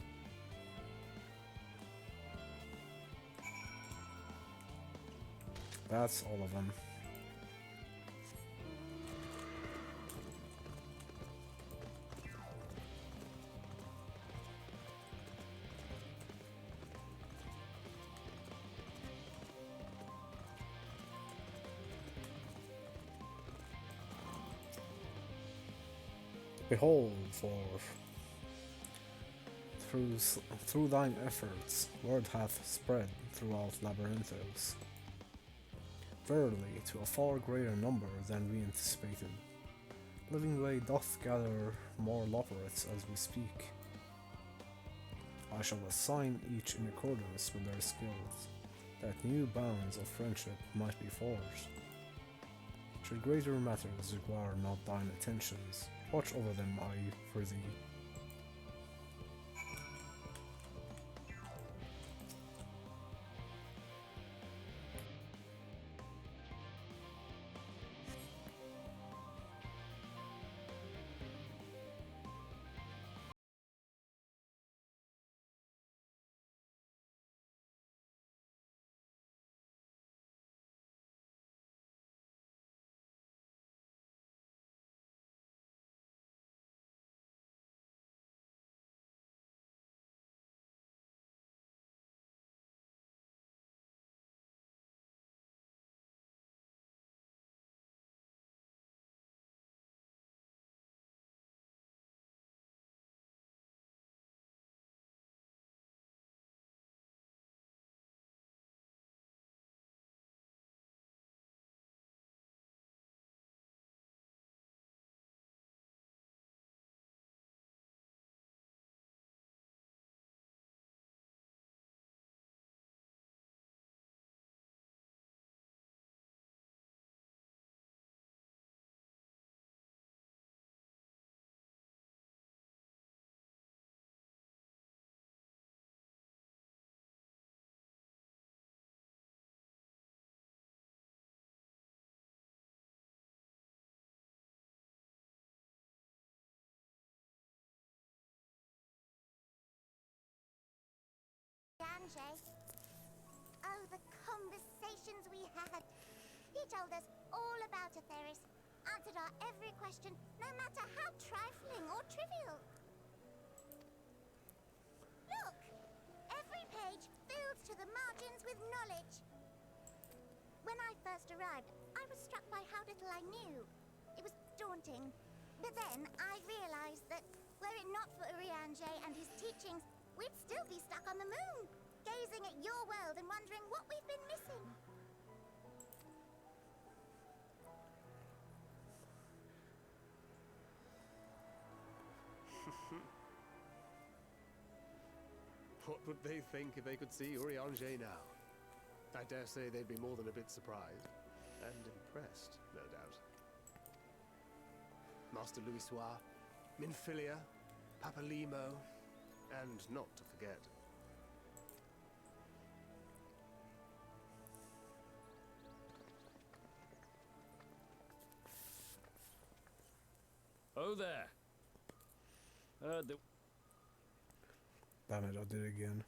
That's all of them. Behold, for through thine efforts, word hath spread throughout Labyrinthos. Verily, to a far greater number than we anticipated. Living Way doth gather more Loporets as we speak. I shall assign each in accordance with their skills, that new bonds of friendship might be forged. The greater matters require not thine attentions. Watch over them, I for thee. Oh, the conversations we had. He told us all about Atheris, answered our every question, no matter how trifling or trivial. Look! Every page filled to the margins with knowledge. When I first arrived, I was struck by how little I knew. It was daunting. But then I realized that, were it not for Urianger and his teachings, we'd still be stuck on the moon, gazing at your world and wondering what we've been missing. What would they think if they could see Urianger now? I dare say they'd be more than a bit surprised. And impressed, no doubt. Master Louisoix, Minfilia, Papalimo, and not to forget. Oh there. Damn it, I did it again.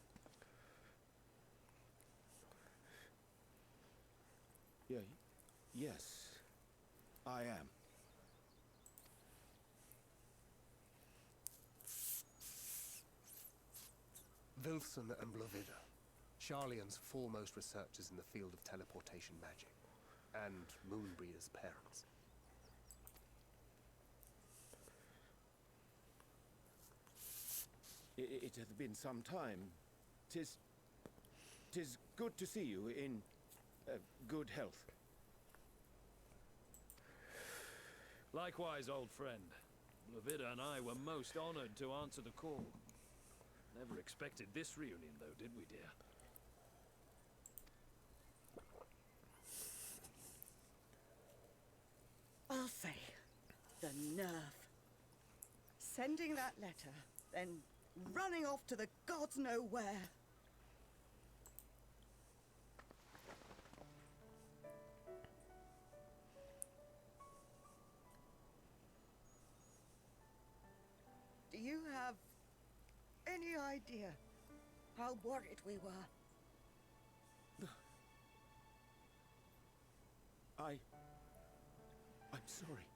Yes, I am. Wilson and Blovida, Sharlayan's foremost researchers in the field of teleportation magic, and Moonbreeder's parents. It hath been some time. Tis good to see you in good health. Likewise, old friend. Blovida and I were most honored to answer the call. Never expected this reunion, though, did we, dear? Arthur, the nerve. Sending that letter, then running off to the gods know where. Do you have any idea how worried we were? I'm sorry.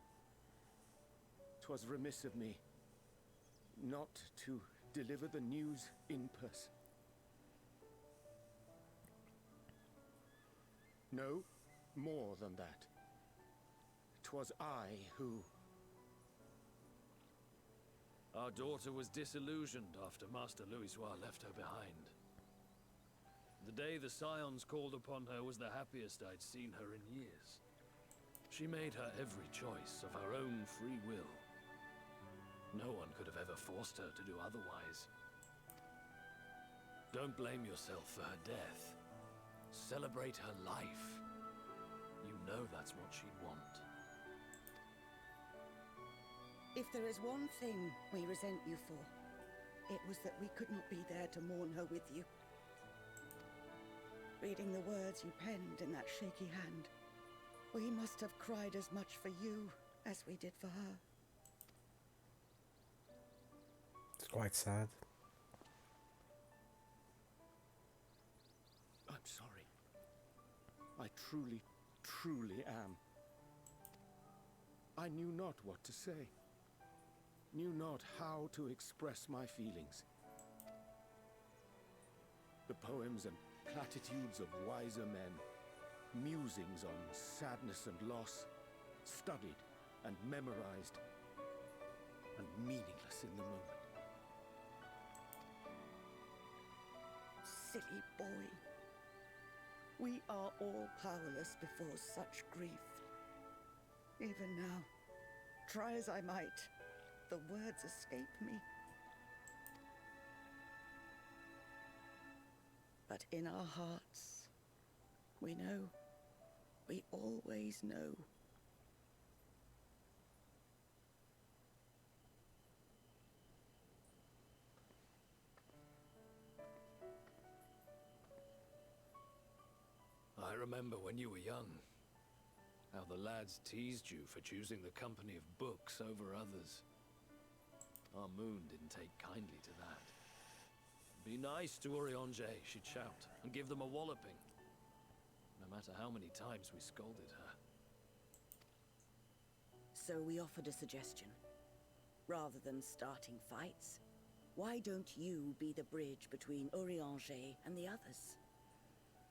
'Twas remiss of me not to deliver the news in person. No, more than that. 'Twas I who... Our daughter was disillusioned after Master Louisoix left her behind. The day the Scions called upon her was the happiest I'd seen her in years. She made her every choice of her own free will. No one could have ever forced her to do otherwise. Don't blame yourself for her death. Celebrate her life. You know that's what she'd want. If there is one thing we resent you for, it was that we could not be there to mourn her with you. Reading the words you penned in that shaky hand, we must have cried as much for you as we did for her. It's quite sad. I'm sorry. I truly, truly am. I knew not what to say. Knew not how to express my feelings. The poems and platitudes of wiser men, musings on sadness and loss, studied and memorized, and meaningless in the moment. Silly boy. We are all powerless before such grief. Even now, try as I might, the words escape me. But in our hearts, we know, we always know. I remember when you were young, how the lads teased you for choosing the company of books over others. Our moon didn't take kindly to that. Be nice to Urianger, she'd shout, and give them a walloping, no matter how many times we scolded her. So we offered a suggestion. Rather than starting fights, why don't you be the bridge between Urianger and the others?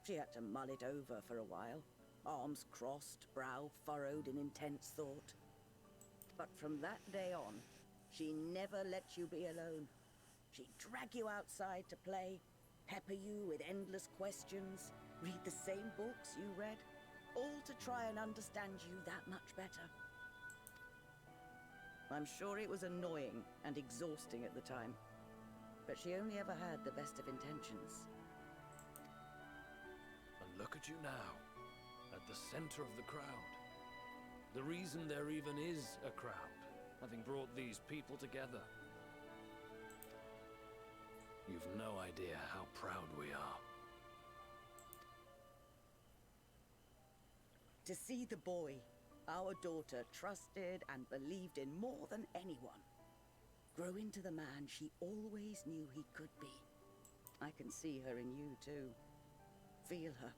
She had to mull it over for a while, arms crossed, brow furrowed in intense thought. But from that day on, she never let you be alone. She'd drag you outside to play, pepper you with endless questions, read the same books you read, all to try and understand you that much better. I'm sure it was annoying and exhausting at the time, but she only ever had the best of intentions. And look at you now, at the center of the crowd. The reason there even is a crowd, having brought these people together. You've no idea how proud we are. To see the boy, our daughter, trusted and believed in more than anyone, grow into the man she always knew he could be. I can see her in you too. Feel her.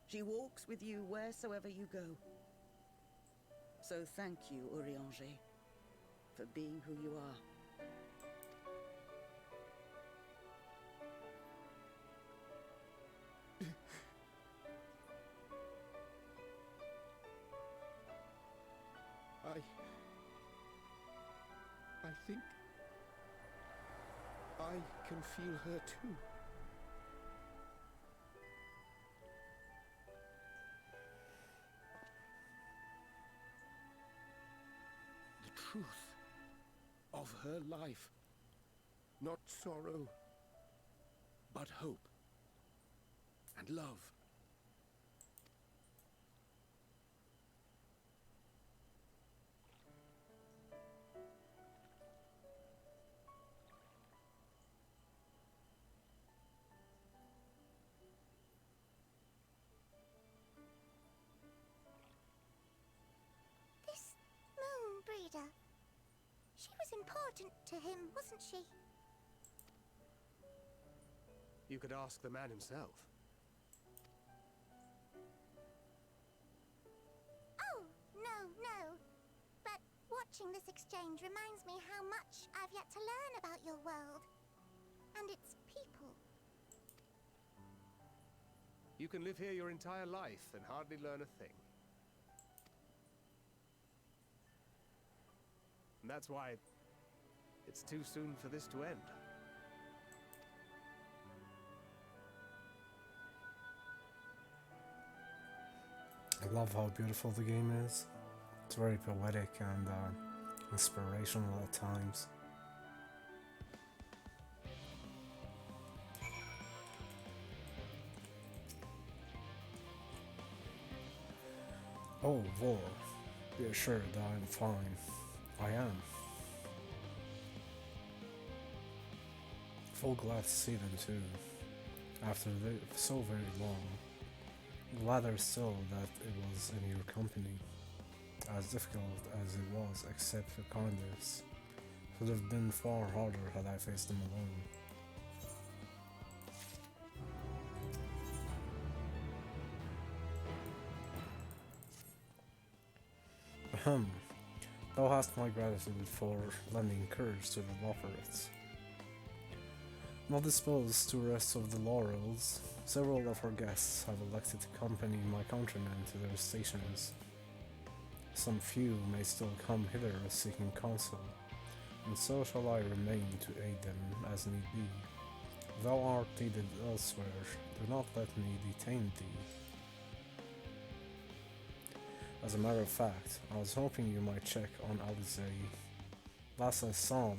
She walks with you wheresoever you go. So thank you, Urianger, for being who you are. I think I can feel her too. The truth of her life. Not sorrow, but hope and love. Breeder. She was important to him, wasn't she? You could ask the man himself. Oh, no. But watching this exchange reminds me how much I've yet to learn about your world. And its people. You can live here your entire life and hardly learn a thing. And that's why it's too soon for this to end. I love how beautiful the game is. It's very poetic and inspirational at times. Oh, Vor, be assured that I'm fine. I am. Full glad to see them too. After so very long. Gladder still that it was in your company. As difficult as it was, except for kindness. It would have been far harder had I faced them alone. Ahem. Thou hast my gratitude for lending courage to the Lofferites. Not disposed to rest of the laurels, several of our guests have elected to accompany my countrymen to their stations. Some few may still come hither seeking counsel, and so shall I remain to aid them as need be. Thou art needed elsewhere, do not let me detain thee. As a matter of fact, I was hoping you might check on Alize. Last I saw,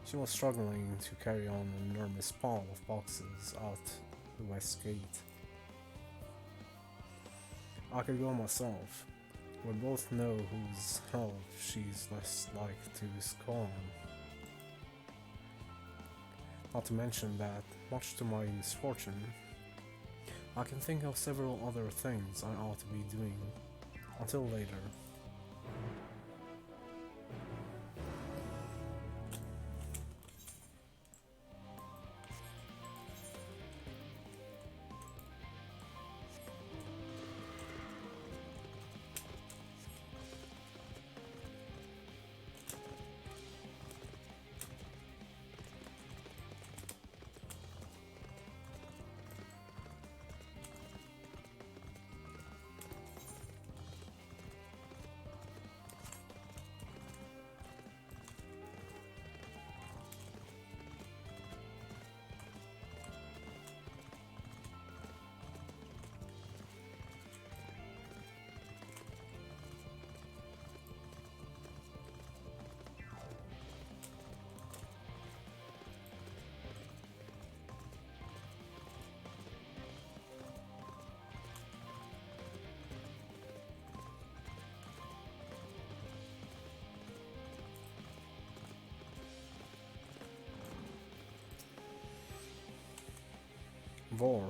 she was struggling to carry on an enormous pile of boxes out the west gate. I could go myself. We both know whose help she's less like to scorn. Not to mention that, much to my misfortune, I can think of several other things I ought to be doing. Until later. Vor,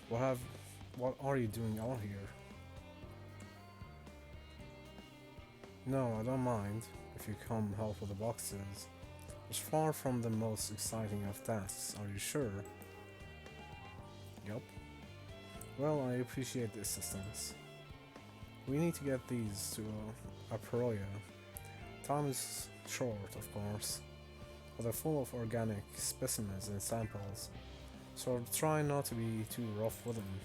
what are you doing out here? No, I don't mind if you come help with the boxes. It's far from the most exciting of tasks, are you sure? Yup. Well, I appreciate the assistance. We need to get these to Aproya. Time is short, of course, but they're full of organic specimens and samples. So try not to be too rough with them.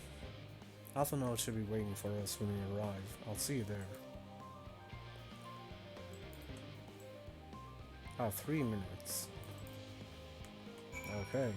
Alpha Node should be waiting for us when we arrive. I'll see you there. I have 3 minutes. Okay.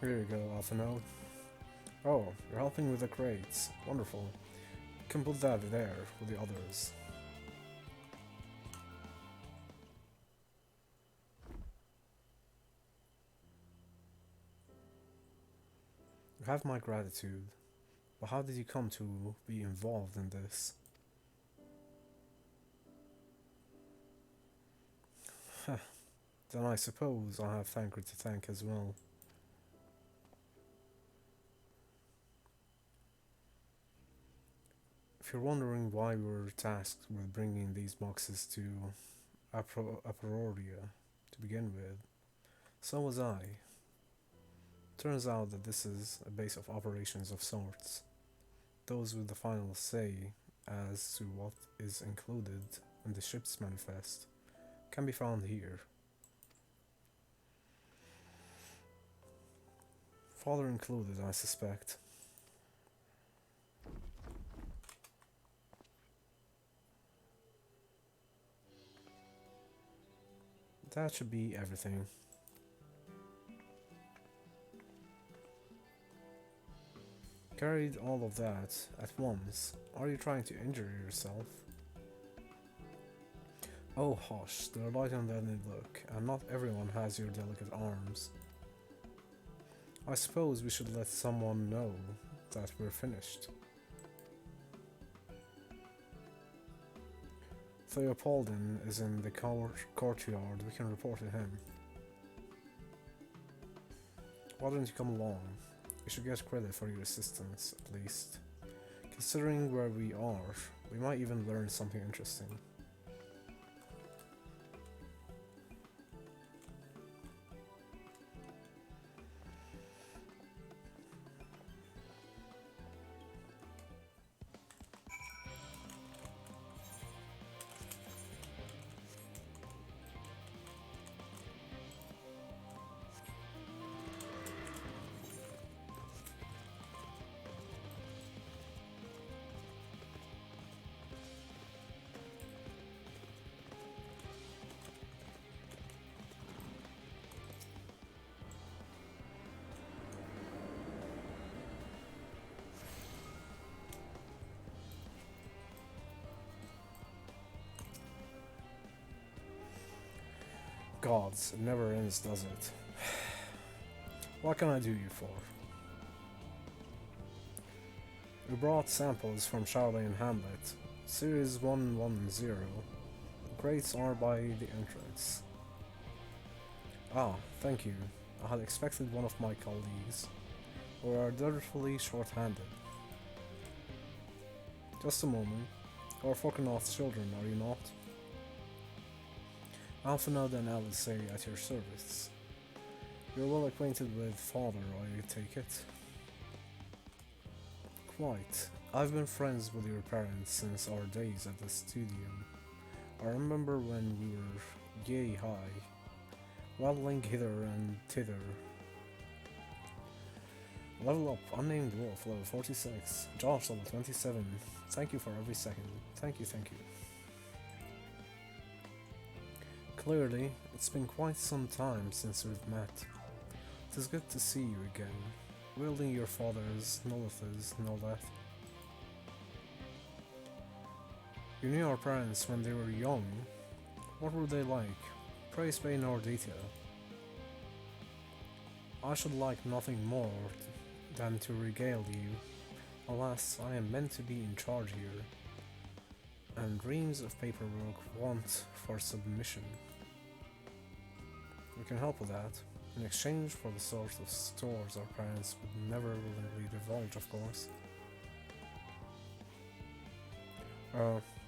Here you go, Alpha Node. Oh, you're helping with the crates. Wonderful. You can put that there with the others. You have my gratitude, but how did you come to be involved in this? Then I suppose I have Thancred to thank as well. If you're wondering why we were tasked with bringing these boxes to Aperoria to begin with, so was I. Turns out that this is a base of operations of sorts. Those with the final say as to what is included in the ship's manifest can be found here. Father included, I suspect. That should be everything. Carried all of that at once. Are you trying to injure yourself? Oh hush, they're lighter than they look, and not everyone has your delicate arms. I suppose we should let someone know that we're finished. Theopoldin is in the courtyard. We can report to him. Why don't you come along? You should get credit for your assistance, at least. Considering where we are, we might even learn something interesting. Gods, it never ends, does it? What can I do you for? We brought samples from Charlene Hamlet, Series 110. The crates are by the entrance. Ah, thank you. I had expected one of my colleagues. We are dreadfully short-handed. Just a moment. You're Forkenoth's children, are you not? Alphanode and Alice at your service. You're well acquainted with Father, I take it? Quite. I've been friends with your parents since our days at the studio. I remember when we were yay high, waddling hither and thither. Level up, unnamed wolf, level 46. Josh, level 27. Thank you for every second. Thank you, thank you. Clearly, it's been quite some time since we've met. It is good to see you again, wielding your father's Nolithas and all that. You knew our parents when they were young. What were they like? Pray spare no detail. I should like nothing more than to regale you. Alas, I am meant to be in charge here, and reams of paperwork want for submission. We can help with that, in exchange for the sort of stores our parents would never willingly divulge, of course.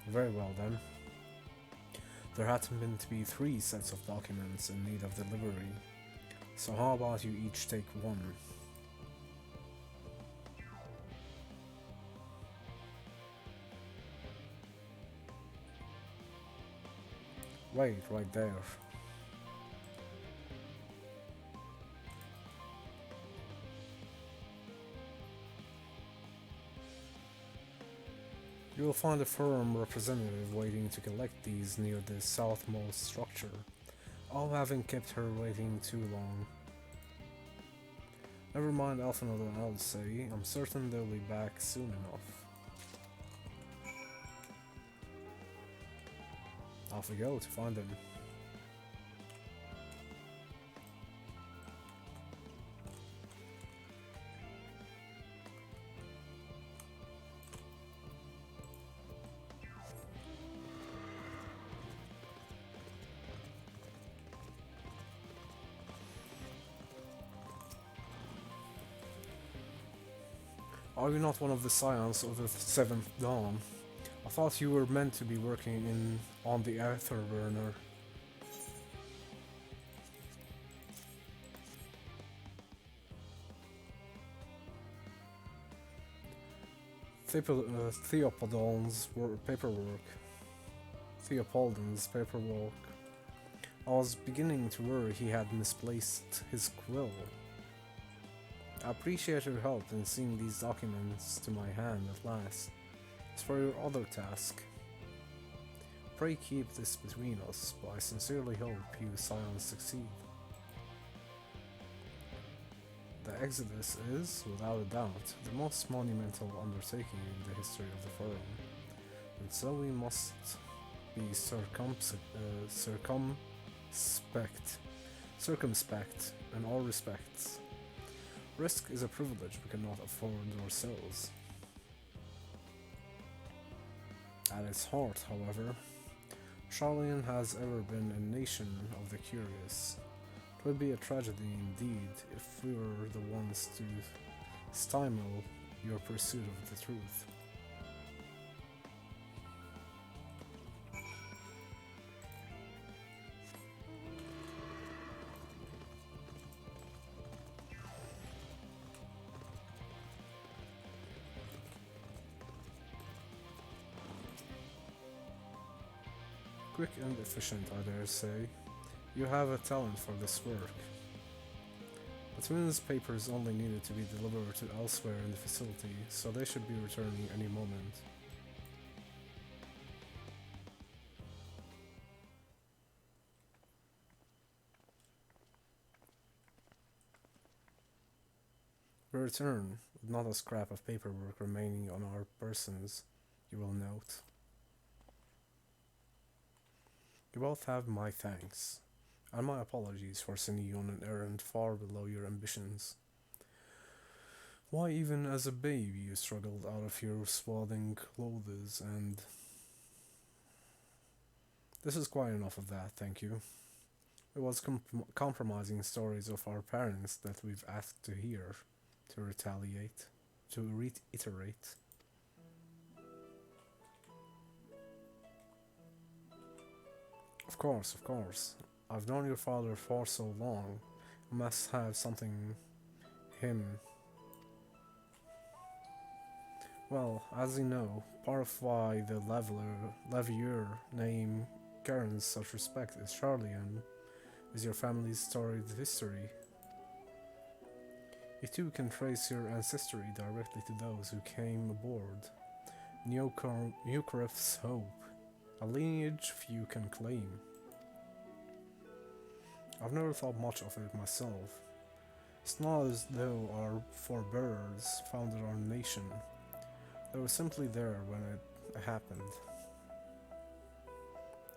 Very well then. There happen to be 3 sets of documents in need of delivery, so how about you each take one? Wait, right there. You will find a firm representative waiting to collect these near the southmost structure, all having kept her waiting too long. Never mind Alphanode and Alice, I'm certain they'll be back soon enough. Off we go to find them. Are you not one of the scions of the Seventh Dawn? I thought you were meant to be working on the Afterburner. Theopoldon's paperwork. Theopoldon's paperwork. I was beginning to worry he had misplaced his quill. I appreciate your help in seeing these documents to my hand at last. As for your other task, pray keep this between us, but I sincerely hope you scions succeed. The Exodus is, without a doubt, the most monumental undertaking in the history of the Forum, and so we must be circumspect in all respects. Risk is a privilege we cannot afford ourselves. At its heart, however, Charlian has ever been a nation of the curious. It would be a tragedy indeed if we were the ones to stymie your pursuit of the truth. Quick and efficient, I dare say. You have a talent for this work. The twins' papers only needed to be delivered to elsewhere in the facility, so they should be returning any moment. We return, with not a scrap of paperwork remaining on our persons, you will note. You both have my thanks, and my apologies for sending you on an errand far below your ambitions. Why, even as a baby, you struggled out of your swathing clothes, and... This is quite enough of that, thank you. It was compromising stories of our parents that we've asked to hear, to retaliate, to reiterate. Of course. I've known your father for so long. I must have something... him. Well, as you know, part of why the Levier name garners such respect is Charlian, is your family's storied history. You too can trace your ancestry directly to those who came aboard. Newcraft's hope, a lineage few can claim. I've never thought much of it myself. It's not as though our forebears founded our nation. They were simply there when it happened.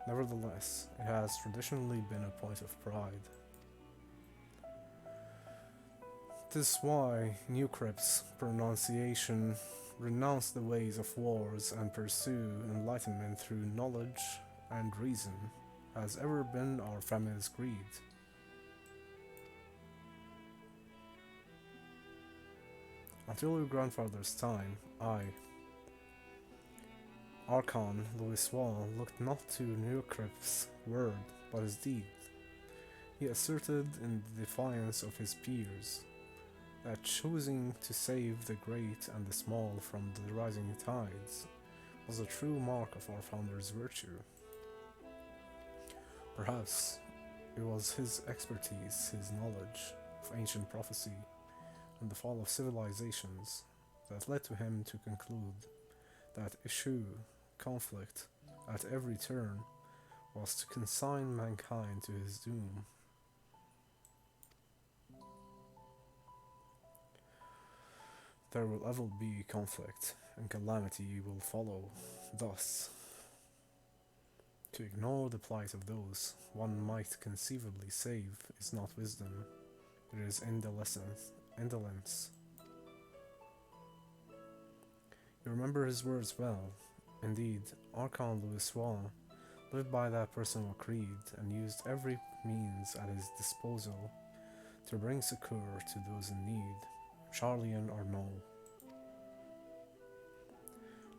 Nevertheless, it has traditionally been a point of pride. 'Tis why Newcraft's pronunciation renounce the ways of wars and pursue enlightenment through knowledge and reason has ever been our family's creed. Until your grandfather's time, Archon Louisoix looked not to Newcraft's word, but his deed. He asserted in defiance of his peers that choosing to save the great and the small from the rising tides was a true mark of our founder's virtue. Perhaps it was his expertise, his knowledge of ancient prophecy and the fall of civilizations that led to him to conclude that issue, conflict, at every turn was to consign mankind to his doom. There will ever be conflict, and calamity will follow. Thus, to ignore the plight of those one might conceivably save is not wisdom, it is indolence. You remember his words well. Indeed, Archon Louisoix lived by that personal creed and used every means at his disposal to bring succor to those in need, Charlian or no.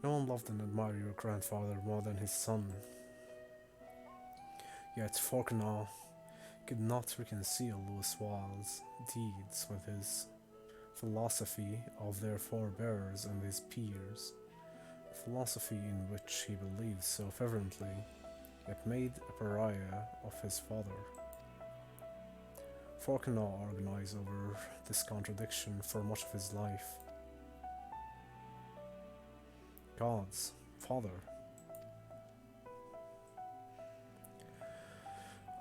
No one loved and admired your grandfather more than his son. Yet Forkanaw could not reconcile Louiswald's deeds with his philosophy of their forebears and his peers, a philosophy in which he believed so fervently, yet made a pariah of his father. Forkanaw organized over this contradiction for much of his life. God's father.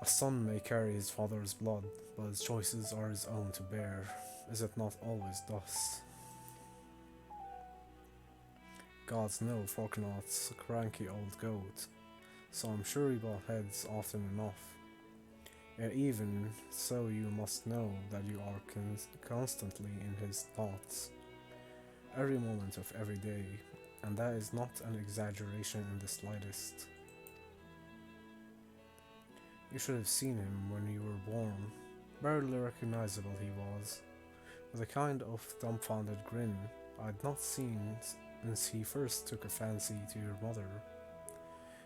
A son may carry his father's blood, but his choices are his own to bear. Is it not always thus? Gods know Forkanaw's cranky old goat, so I'm sure he butt heads often enough. Yet even so you must know that you are constantly in his thoughts, every moment of every day, and that is not an exaggeration in the slightest. You should have seen him when you were born. Barely recognizable he was, with a kind of dumbfounded grin I had not seen since he first took a fancy to your mother.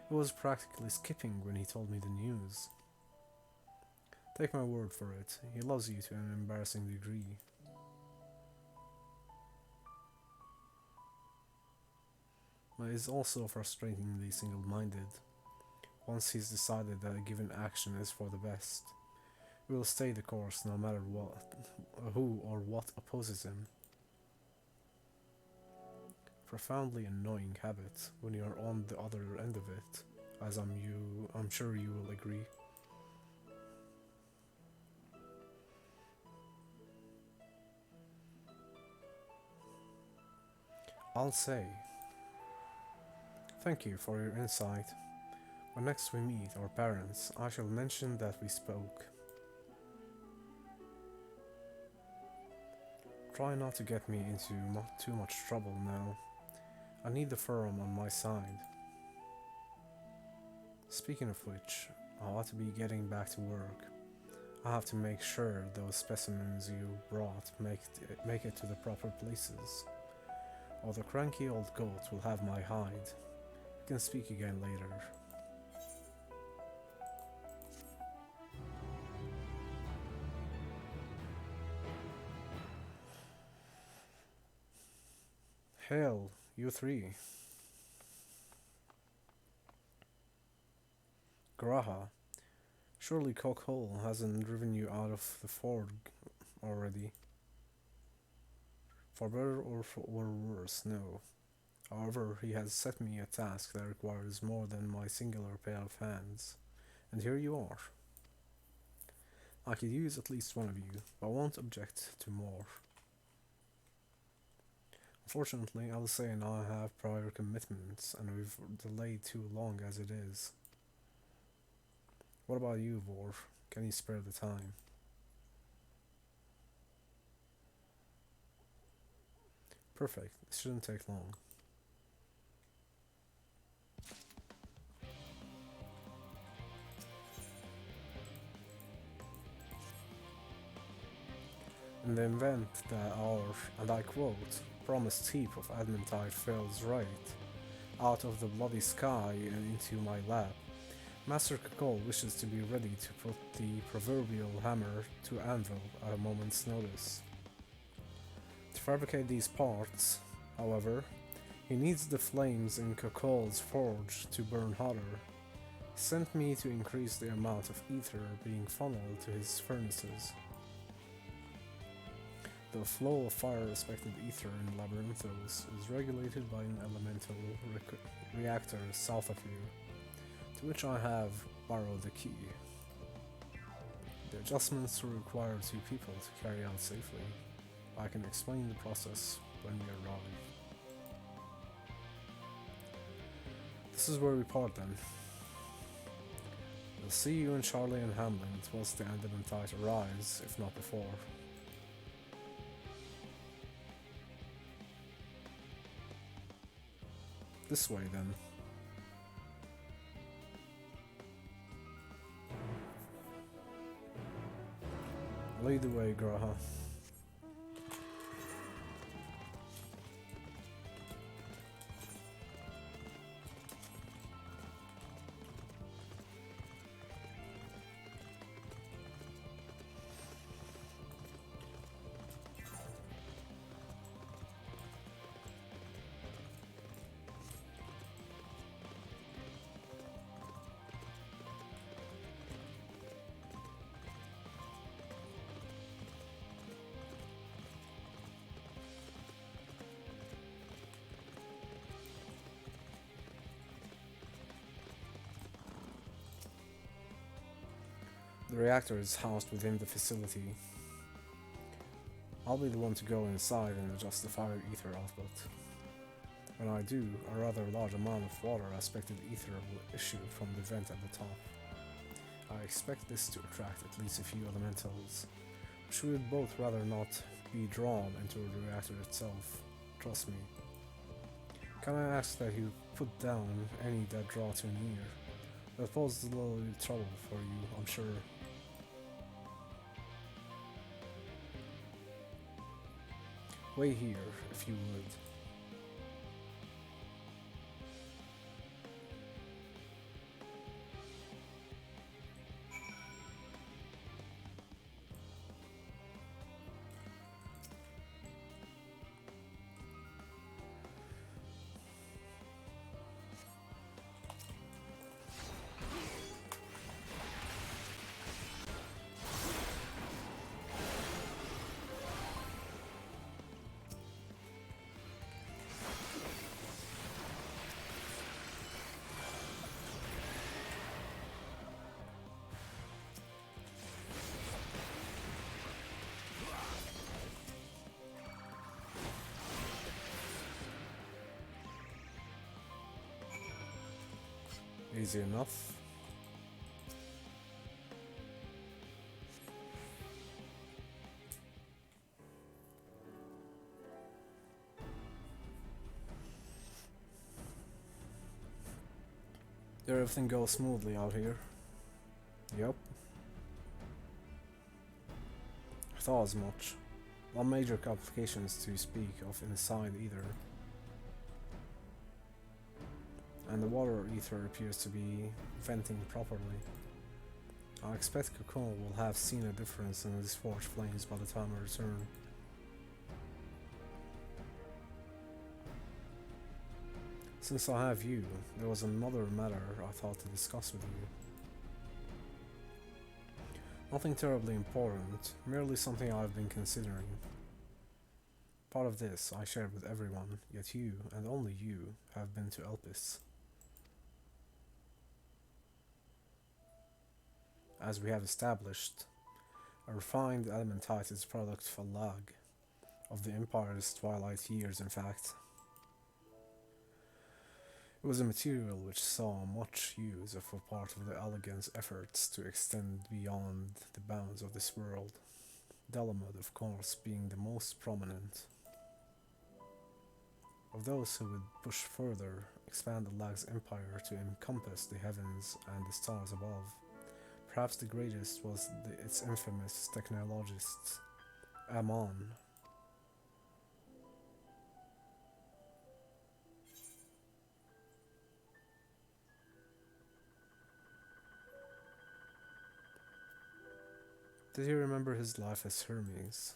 He was practically skipping when he told me the news. Take my word for it, he loves you to an embarrassing degree. But he is also frustratingly single-minded. Once he's decided that a given action is for the best, he will stay the course no matter who or what opposes him. Profoundly annoying habit when you are on the other end of it, as I'm sure you will agree. I'll say, thank you for your insight. When next we meet our parents, I shall mention that we spoke. Try not to get me into too much trouble now. I need the firm on my side. Speaking of which, I ought to be getting back to work. I have to make sure those specimens you brought make it to the proper places, or the cranky old goat will have my hide. We can speak again later. Hail, you three. Graha, surely Cockhole hasn't driven you out of the ford already. For better or for worse, no. However, he has set me a task that requires more than my singular pair of hands, and here you are. I could use at least one of you, but won't object to more. Unfortunately, Alice and I have prior commitments, and we've delayed too long as it is. What about you, Vor? Can you spare the time? Perfect, it shouldn't take long. In the event that our, and I quote, promised heap of adamantite falls right out of the bloody sky and into my lap, Master Kakol wishes to be ready to put the proverbial hammer to anvil at a moment's notice. To fabricate these parts, however, he needs the flames in Kakol's forge to burn hotter. He sent me to increase the amount of ether being funneled to his furnaces. The flow of fire-respected ether in Labyrinthos is regulated by an elemental reactor south of you, to which I have borrowed the key. The adjustments will require 2 people to carry out safely. I can explain the process when we arrive. This is where we part then. We'll see you in Charlie and Hamlin once the adamantite arrives, if not before. This way then. Lead the way, Graha. The reactor is housed within the facility. I'll be the one to go inside and adjust the fire ether output. When I do, a rather large amount of water-aspected ether will issue from the vent at the top. I expect this to attract at least a few elementals, which we would both rather not be drawn into the reactor itself. Trust me. Can I ask that you put down any that draw too near? That poses a little trouble for you, I'm sure. Wait here, if you would. Easy enough. Did everything go smoothly out here? Yep. I thought as much. Not major complications to speak of inside either. And the water ether appears to be venting properly. I expect Cocoon will have seen a difference in his forged flames by the time I return. Since I have you, there was another matter I thought to discuss with you. Nothing terribly important, merely something I've been considering. Part of this I shared with everyone, yet you, and only you, have been to Elpis. As we have established, a refined elementite is a product of a lag, of the Empire's twilight years in fact. It was a material which saw much use for part of the Elegant's efforts to extend beyond the bounds of this world, Dalamud of course being the most prominent. Of those who would push further, expand the lag's empire to encompass the heavens and the stars above, perhaps the greatest was its infamous technologist, Amon. Did you remember his life as Hermes?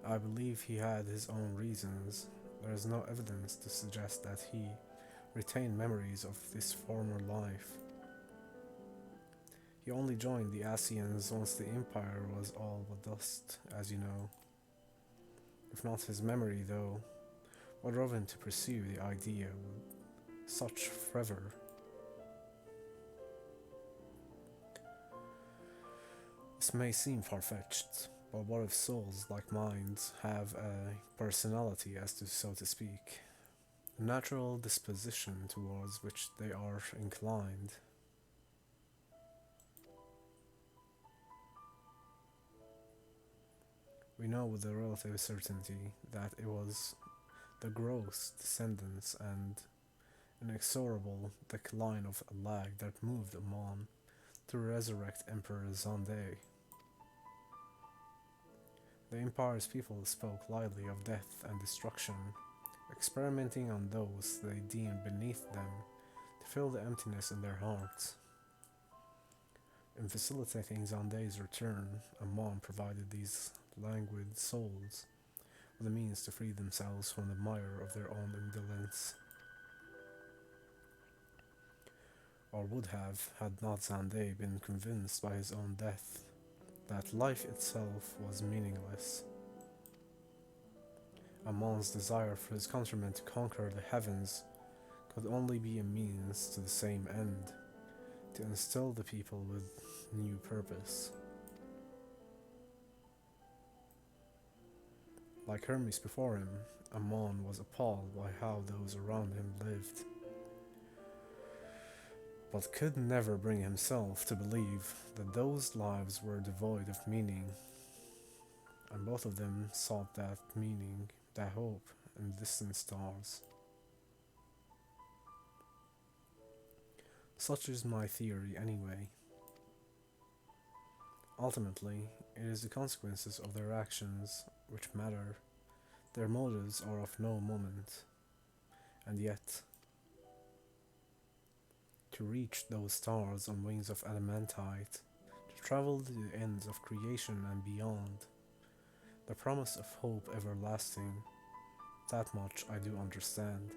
I believe he had his own reasons. There is no evidence to suggest that he retained memories of this former life. He only joined the Asians once the Empire was all but dust, as you know. If not his memory, though, what drove him to pursue the idea with such fervor? This may seem far-fetched, but what if souls like minds have a personality, so to speak, a natural disposition towards which they are inclined? We know with a relative certainty that it was the gross descendants and inexorable decline of a lag that moved Amon to resurrect Emperor Zande. The Empire's people spoke lightly of death and destruction, experimenting on those they deemed beneath them to fill the emptiness in their hearts. In facilitating Zande's return, Amon provided these languid souls with the means to free themselves from the mire of their own indolence. Or would have, had not Zande been convinced by his own death that life itself was meaningless. Amon's desire for his countrymen to conquer the heavens could only be a means to the same end, to instill the people with new purpose. Like Hermes before him, Amon was appalled by how those around him lived, but could never bring himself to believe that those lives were devoid of meaning, and both of them sought that meaning, that hope, in distant stars. Such is my theory anyway. Ultimately, it is the consequences of their actions which matter. Their motives are of no moment, and yet, to reach those stars on wings of adamantite, to travel to the ends of creation and beyond, the promise of hope everlasting, that much I do understand.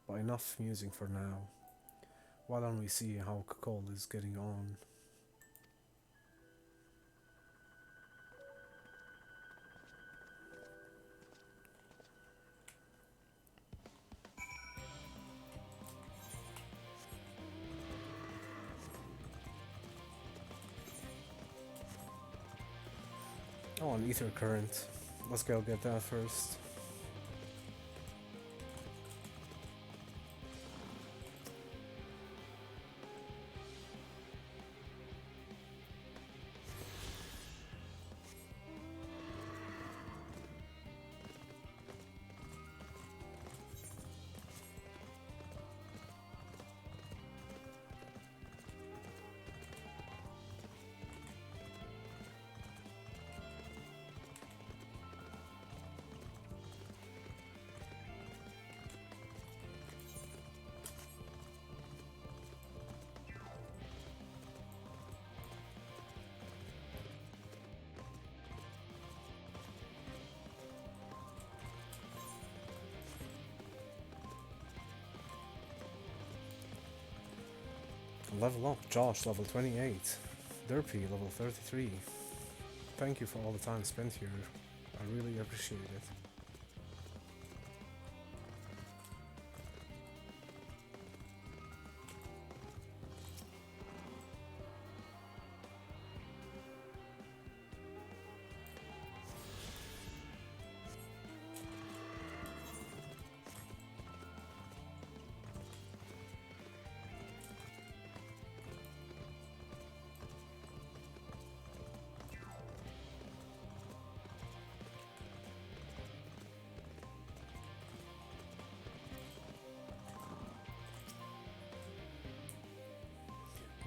But enough musing for now. Why don't we see how Cole is getting on? Oh, an ether current. Let's go get that first. Level up, Josh, level 28. Derpy, level 33. Thank you for all the time spent here. I really appreciate it.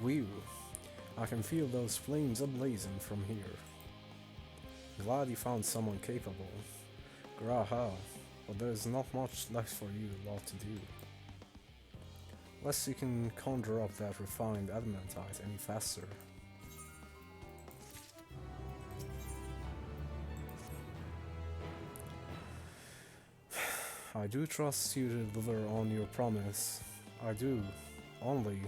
Whew, I can feel those flames ablazing from here. Glad you found someone capable. Graha, but there's not much left for you lot to do. Unless you can conjure up that refined adamantite any faster. I do trust you to deliver on your promise. I do, only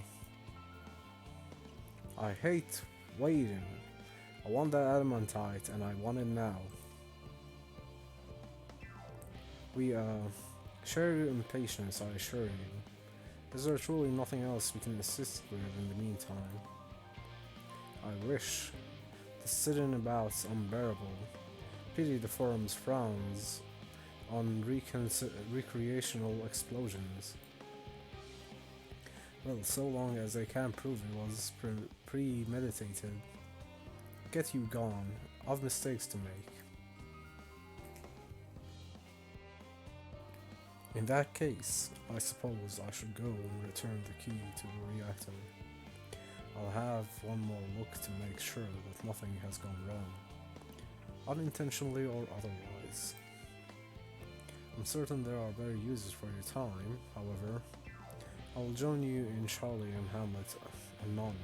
I hate waiting. I want that adamantite and I want it now. We share your impatience, I assure you. Is there truly nothing else we can assist with in the meantime? I wish. The sitting about's unbearable. Pity the forum's frowns on recreational explosions. Well, so long as they can't prove it was premeditated. Get you gone. I've mistakes to make. In that case, I suppose I should go and return the key to the reactor. I'll have one more look to make sure that nothing has gone wrong, unintentionally or otherwise. I'm certain there are better uses for your time, however. I will join you in Charlie and Hamlet anon.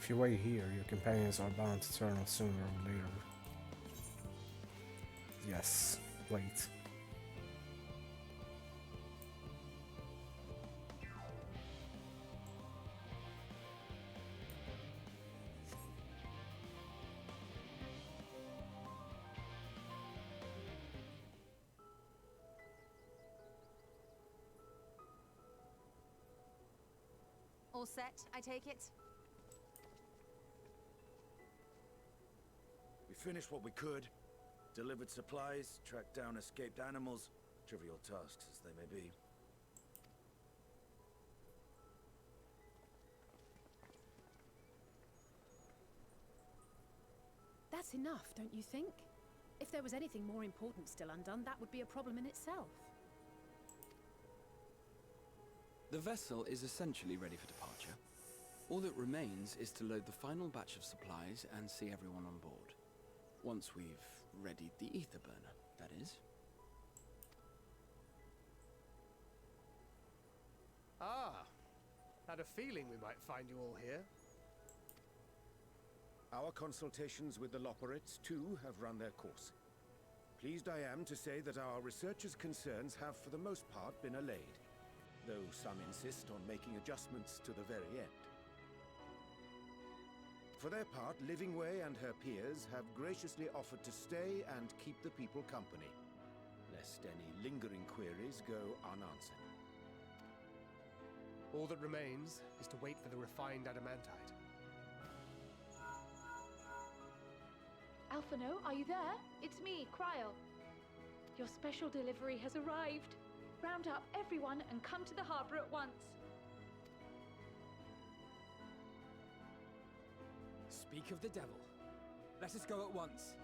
If you wait here, your companions are bound to turn up sooner or later. Yes, wait. All set, I take it? We finished what we could. Delivered supplies, tracked down escaped animals. Trivial tasks as they may be. That's enough, don't you think? If there was anything more important still undone, that would be a problem in itself. The vessel is essentially ready for departure. All that remains is to load the final batch of supplies and see everyone on board. Once we've readied the ether burner, that is. Ah, had a feeling we might find you all here. Our consultations with the Loperites, too, have run their course. Pleased I am to say that our researchers' concerns have, for the most part, been allayed, though some insist on making adjustments to the very end. For their part, Livingway and her peers have graciously offered to stay and keep the people company, lest any lingering queries go unanswered. All that remains is to wait for the refined adamantite. Alphino, are you there? It's me, Cryo. Your special delivery has arrived. Round up everyone and come to the harbor at once. Speak of the devil. Let us go at once.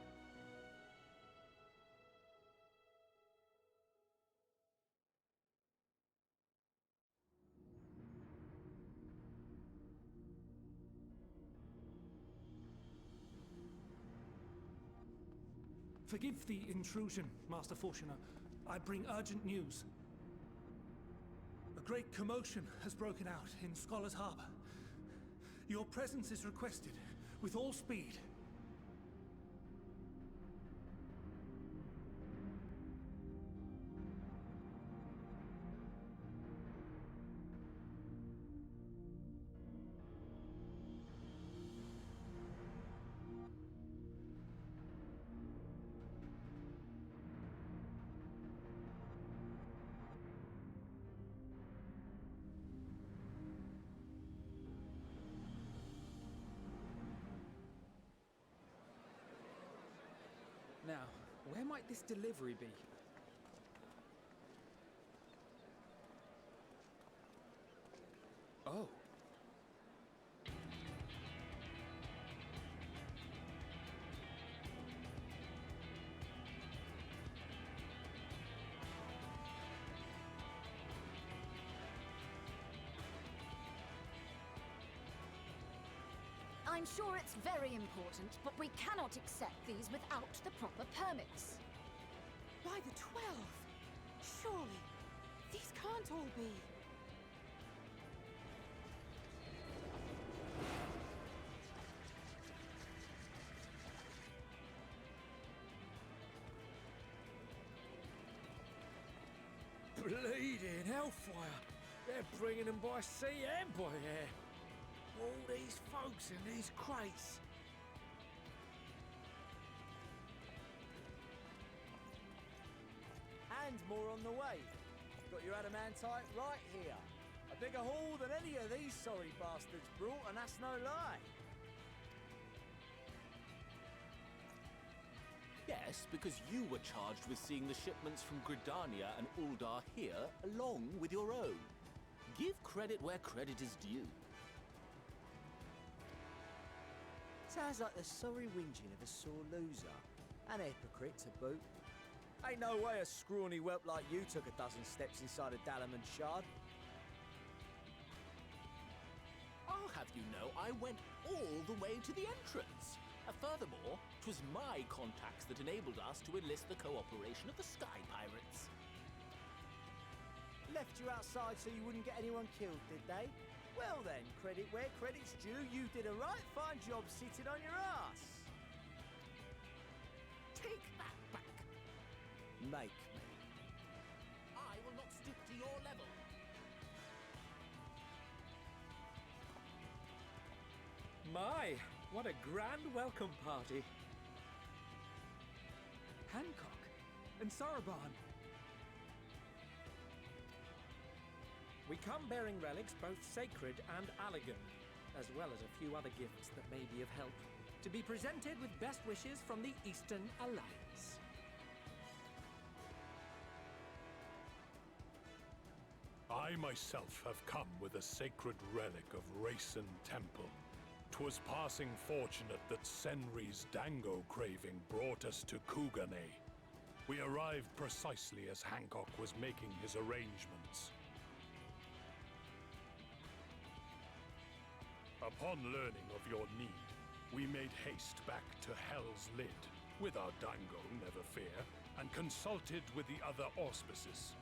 Forgive the intrusion, Master Fortuner. I bring urgent news. A great commotion has broken out in Scholar's Harbor. Your presence is requested, with all speed. Now, where might this delivery be? Oh. I'm sure it's very important, but we cannot accept these without the proper permits. By the 12! Surely, these can't all be. Bleeding hellfire! They're bringing them by sea and by air. All these folks in these crates. And more on the way. Got your adamantite right here. A bigger haul than any of these sorry bastards brought, and that's no lie. Yes, because you were charged with seeing the shipments from Gridania and Uldar here, along with your own. Give credit where credit is due. Sounds like the sorry whinging of a sore loser. An hypocrite to boot. Ain't no way a scrawny whelp like you took a dozen steps inside a Dalamud shard. I'll have you know I went all the way to the entrance. Furthermore, 'twas my contacts that enabled us to enlist the cooperation of the Sky Pirates. Left you outside so you wouldn't get anyone killed, did they? Well then, credit where credit's due, you did a right fine job sitting on your ass. Take that back. Make me. I will not stoop to your level. My, what a grand welcome party. Hancock and Saraban. We come bearing relics both sacred and elegant, as well as a few other gifts that may be of help, to be presented with best wishes from the Eastern Alliance. I myself have come with a sacred relic of Rayson Temple. 'Twas passing fortunate that Senri's dango craving brought us to Kugane. We arrived precisely as Hancock was making his arrangements. Upon learning of your need, we made haste back to Hell's Lid, with our dango, never fear, and consulted with the other auspices.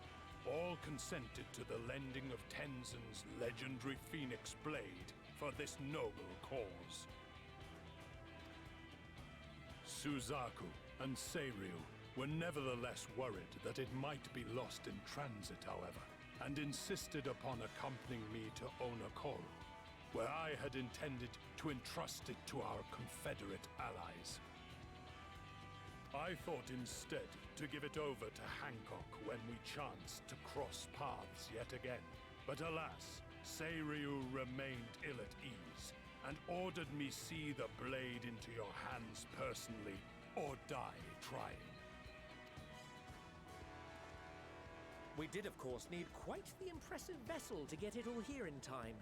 All consented to the lending of Tenzin's legendary Phoenix Blade for this noble cause. Suzaku and Seiryu were nevertheless worried that it might be lost in transit, however, and insisted upon accompanying me to Onakoru, where I had intended to entrust it to our Confederate allies. I thought instead to give it over to Hancock when we chanced to cross paths yet again. But alas, Seiryu remained ill at ease, and ordered me see the blade into your hands personally, or die trying. We did, of course, need quite the impressive vessel to get it all here in time.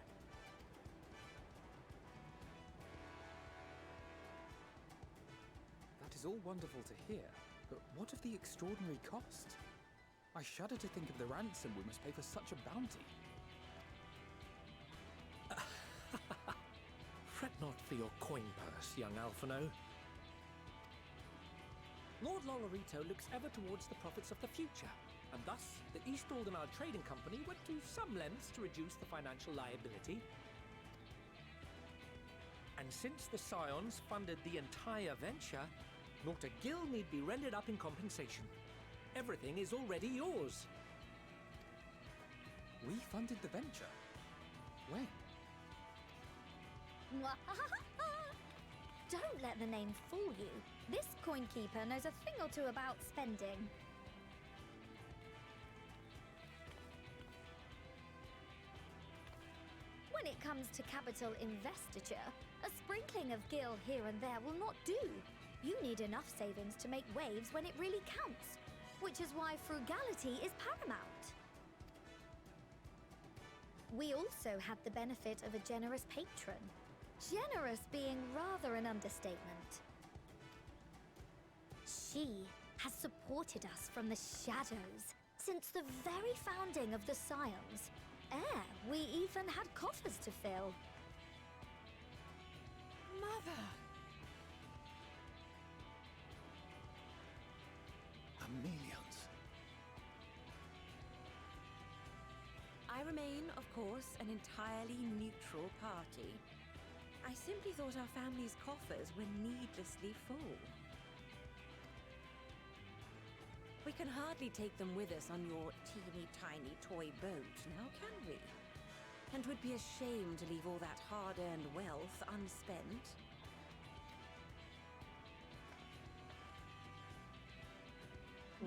That is all wonderful to hear, but what of the extraordinary cost? I shudder to think of the ransom we must pay for such a bounty. Fret not for your coin purse, young Alphino. Lord Lolorito looks ever towards the profits of the future, and thus the East Aldenard Trading Company went to some lengths to reduce the financial liability. And since the Scions funded the entire venture, not a gill need be rendered up in compensation. Everything is already yours. We funded the venture? When? Don't let the name fool you. This coin keeper knows a thing or two about spending. When it comes to capital investiture, a sprinkling of gil here and there will not do. You need enough savings to make waves when it really counts, which is why frugality is paramount. We also had the benefit of a generous patron. Generous being rather an understatement. She has supported us from the shadows since the very founding of the Scions. We even had coffers to fill. Mother! Millions. I remain, of course, an entirely neutral party. I simply thought our family's coffers were needlessly full. We can hardly take them with us on your teeny-tiny toy boat, now can we? And 'twould be a shame to leave all that hard-earned wealth unspent.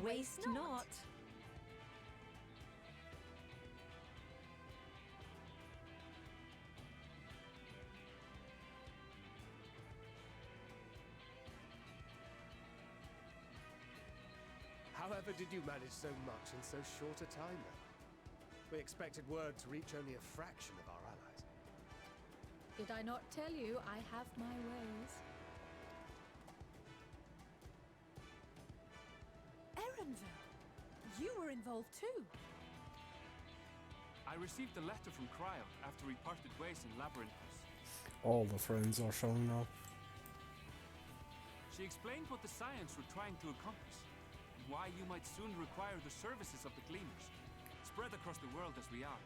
Waste not. However did you manage so much in so short a time, then? We expected word to reach only a fraction of our allies. Did I not tell you I have my ways? Erenville! You were involved too! I received a letter from Cryo after we parted ways in Labyrinthus. All the friends are shown now. She explained what the Scions were trying to accomplish, and why you might soon require the services of the Gleaners, spread across the world as we are.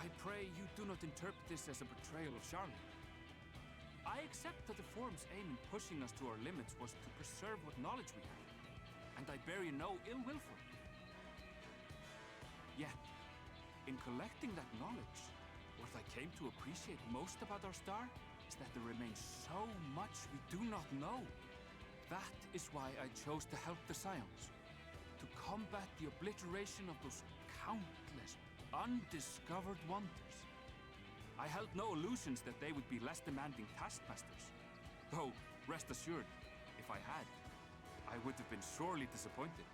I pray you do not interpret this as a betrayal of Charlotte. I accept that the Forum's aim in pushing us to our limits was to preserve what knowledge we have, and I bear you no ill will for it. Yet, in collecting that knowledge, what I came to appreciate most about our star is that there remains so much we do not know. That is why I chose to help the Scions, to combat the obliteration of those countless undiscovered wonders. I held no illusions that they would be less demanding taskmasters. Though, rest assured, if I had, I would have been sorely disappointed.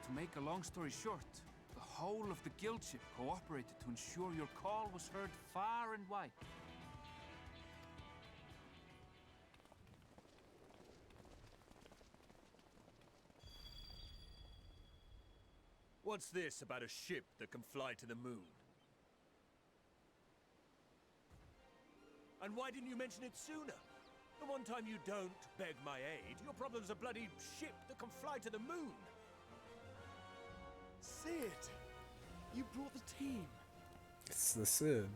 To make a long story short, the whole of the guild ship cooperated to ensure your call was heard far and wide. What's this about a ship that can fly to the moon? And why didn't you mention it sooner? The one time you don't beg my aid, your problem's a bloody ship that can fly to the moon. Sid, you brought the team. It's the Sid.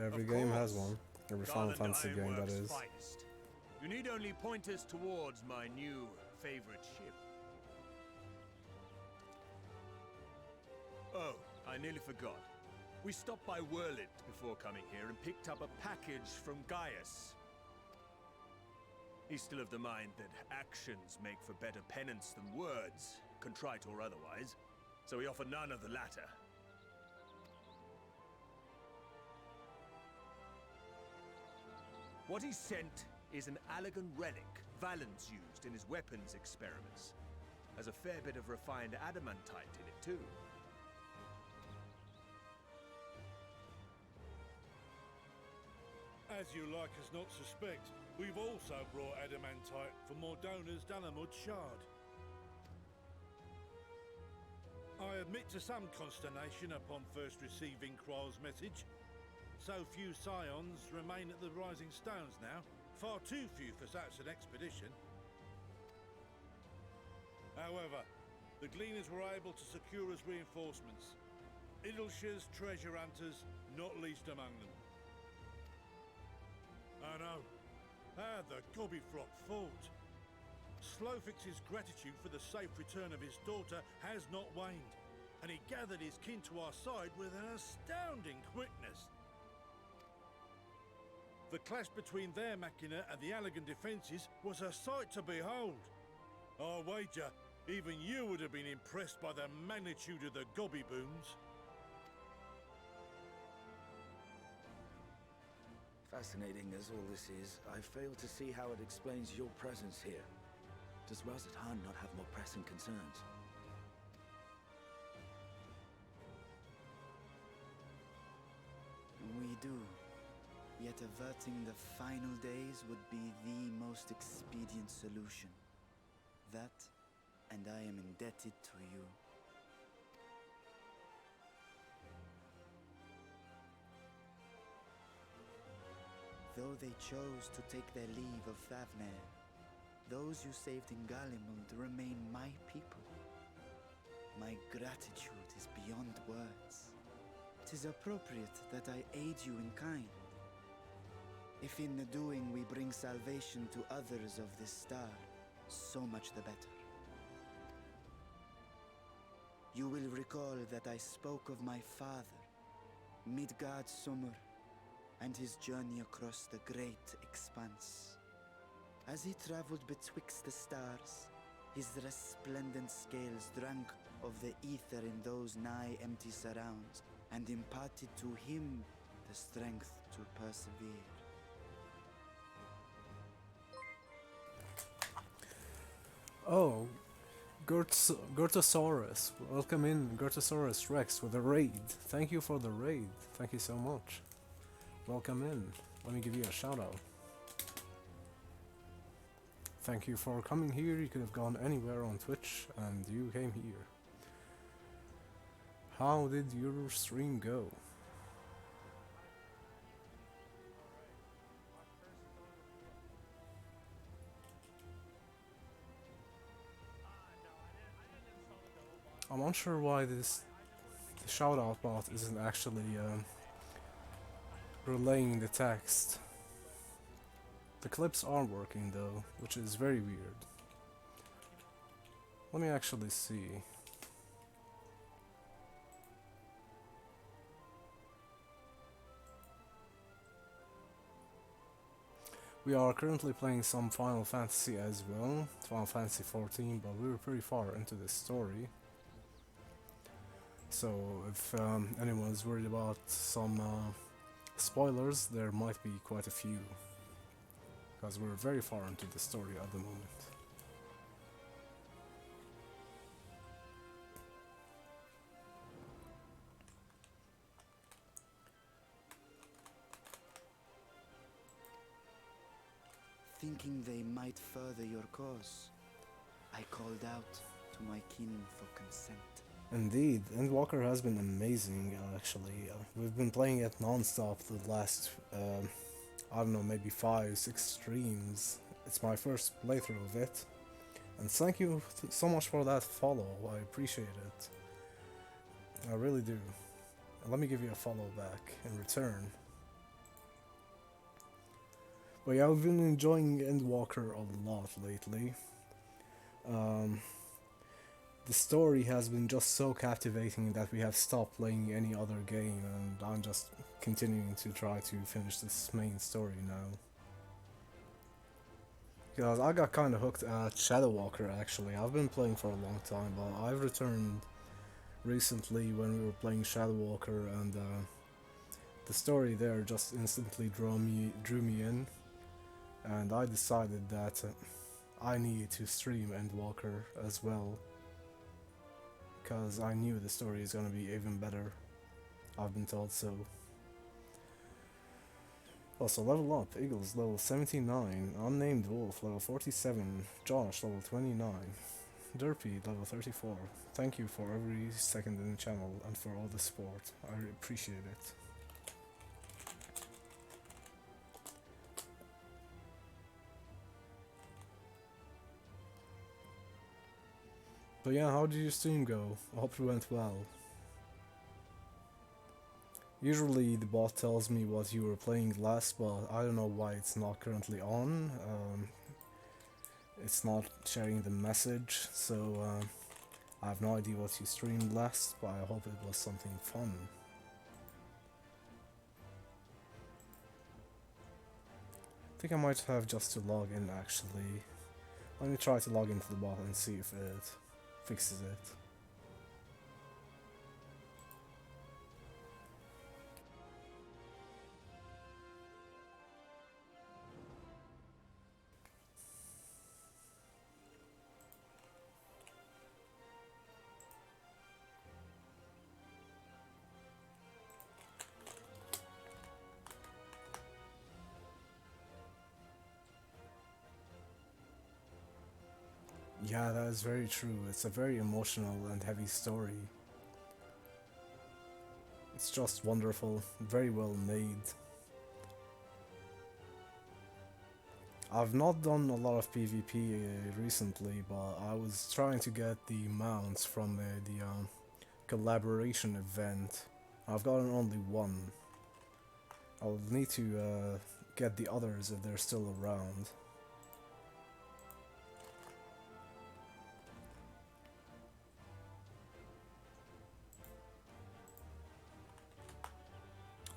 Every Of game has course. one. Every Final Garland Fantasy game, that Ironworks' is. finest. You need only point us towards my new favorite ship. Oh, I nearly forgot. We stopped by Whirlit before coming here and picked up a package from Gaius. He's still of the mind that actions make for better penance than words, contrite or otherwise, so we offer none of the latter. What he sent is an Allegan relic Valens used in his weapons experiments. Has a fair bit of refined adamantite in it too. As you like us not suspect, we've also brought adamantite from Mordona's Dalamud Shard. I admit to some consternation upon first receiving Kryl's message. So few Scions remain at the Rising Stones now. Far too few for such an expedition. However, the Gleaners were able to secure us reinforcements. Idleshire's treasure hunters, not least among them. I know. How the Gobbyflock fought. Slowfix's gratitude for the safe return of his daughter has not waned, and he gathered his kin to our side with an astounding quickness. The clash between their machina and the Allegan defences was a sight to behold. I wager even you would have been impressed by the magnitude of the Gobby booms. Fascinating as all this is, I fail to see how it explains your presence here. Does Razat-Han not have more pressing concerns? We do. Yet averting the final days would be the most expedient solution. That, and I am indebted to you. Though they chose to take their leave of Thavnair, those you saved in Galimund remain my people. My gratitude is beyond words. 'Tis appropriate that I aid you in kind. If in the doing we bring salvation to others of this star, so much the better. You will recall that I spoke of my father, Midgard Summer, and his journey across the great expanse. As he traveled betwixt the stars, his resplendent scales drank of the ether in those nigh empty surrounds, and imparted to him the strength to persevere. Oh, Gertosaurus. Welcome in, Gertosaurus Rex, with a raid. Thank you for the raid. Thank you so much. Welcome in. Let me give you a shout out. Thank you for coming here. You could have gone anywhere on Twitch and you came here. How did your stream go? I'm unsure why the shoutout bot isn't actually relaying the text. The clips are working though, which is very weird. Let me actually see. We are currently playing some Final Fantasy as well, Final Fantasy 14, but we were pretty far into the story. So if anyone's worried about some spoilers, there might be quite a few, because we're very far into the story at the moment. Thinking they might further your cause, I called out to my kin for consent. Indeed, Endwalker has been amazing actually. We've been playing it non-stop the last, I don't know, maybe 5-6 streams. It's my first playthrough of it. And thank you so much for that follow, I appreciate it. I really do. Let me give you a follow back in return. But yeah, I've been enjoying Endwalker a lot lately. The story has been just so captivating that we have stopped playing any other game, and I'm just continuing to try to finish this main story now. Because I got kinda hooked at Shadow Walker actually. I've been playing for a long time, but I've returned recently when we were playing Shadow Walker, and the story there just instantly drew me in. And I decided that I needed to stream Endwalker as well, because I knew the story is gonna be even better. I've been told so. Also, level up, Eagles level 79, Unnamed Wolf level 47, Josh level 29, Derpy level 34. Thank you for every second in the channel and for all the support. I appreciate it. But yeah, how did your stream go? I hope it went well. Usually the bot tells me what you were playing last, but I don't know why it's not currently on. It's not sharing the message, so I have no idea what you streamed last, but I hope it was something fun. I think I might have just to log in actually. Let me try to log into the bot and see if it fixes it. Yeah, that is very true. It's a very emotional and heavy story. It's just wonderful, very well made. I've not done a lot of PvP recently, but I was trying to get the mounts from the collaboration event. I've gotten only one. I'll need to get the others if they're still around.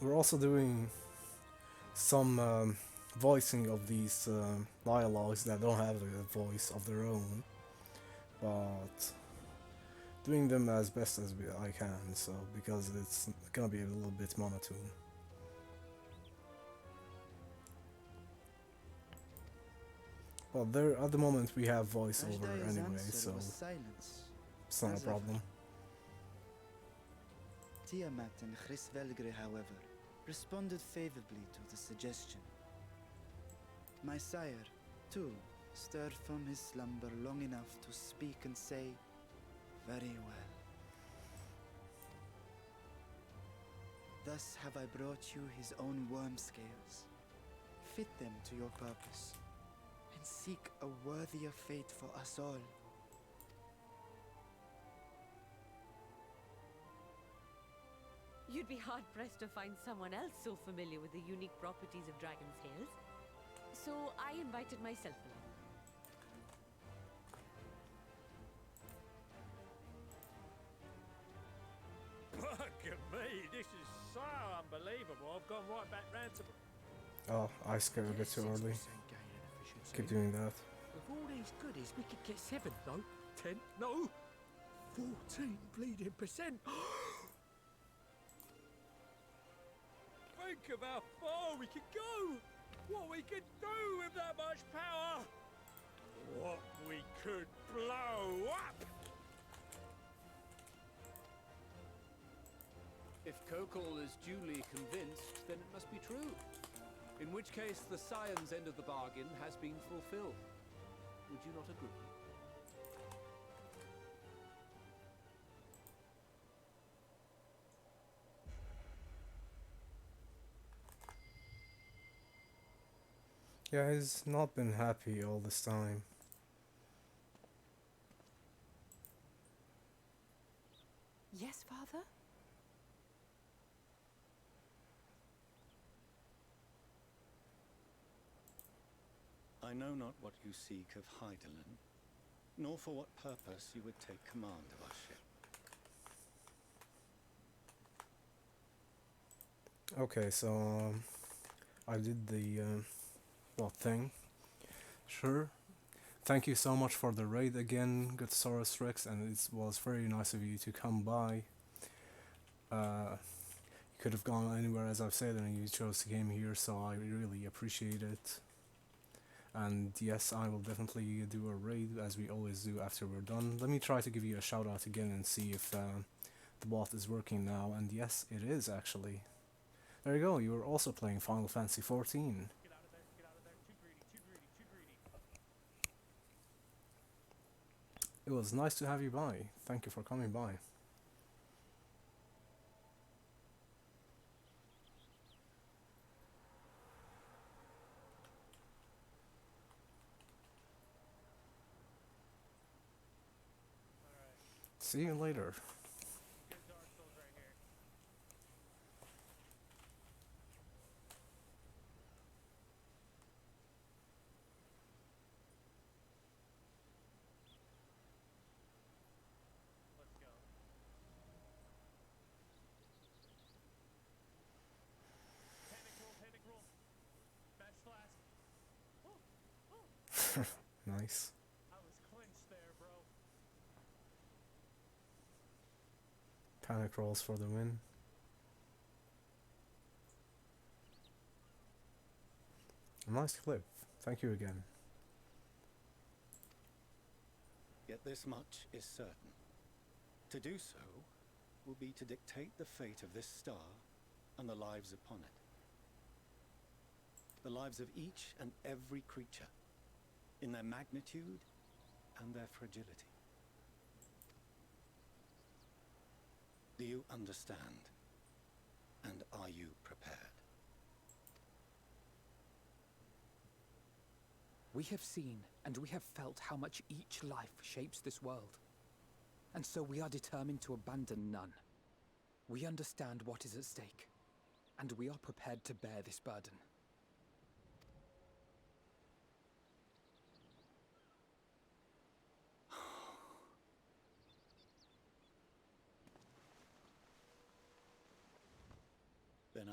We're also doing some voicing of these dialogues that don't have a voice of their own, but doing them as best as I can, so because it's gonna be a little bit monotone. But there, at the moment we have voiceover anyway, so it's not a problem. Tiamat and Chris-Velgre, however, responded favorably to the suggestion. My sire, too, stirred from his slumber long enough to speak and say, "Very well. Thus have I brought you his own worm scales. Fit them to your purpose, and seek a worthier fate for us all." You'd be hard-pressed to find someone else so familiar with the unique properties of dragon scales. So I invited myself along. Look at me, this is so unbelievable. I've gone right back round to... Oh, I scared a bit too early. Keep doing that. With all these goodies, we could get 7, no, 10, no, 14 bleeding percent. Think of how far we could go. What we could do with that much power. What we could blow up. If Kokol is duly convinced, then it must be true. In which case, the Scion's end of the bargain has been fulfilled. Would you not agree? Yeah, he's not been happy all this time. Yes, Father? I know not what you seek of Hydaelyn, nor for what purpose you would take command of our ship. Okay, so I did the thing. Sure. Thank you so much for the raid again, Gutsaurus Rex, and it was very nice of you to come by. You could have gone anywhere, as I've said, and you chose to come here, so I really appreciate it. And yes, I will definitely do a raid, as we always do after we're done. Let me try to give you a shout out again and see if the bot is working now, and yes, it is actually. There you go, you were also playing Final Fantasy XIV. It was nice to have you by. Thank you for coming by. See you later. Nice. Panic rolls for the win. A nice clip. Thank you again. Yet this much is certain. To do so will be to dictate the fate of this star and the lives upon it. The lives of each and every creature, in their magnitude and their fragility. Do you understand? And are you prepared? We have seen and we have felt how much each life shapes this world. And so we are determined to abandon none. We understand what is at stake, and we are prepared to bear this burden. Then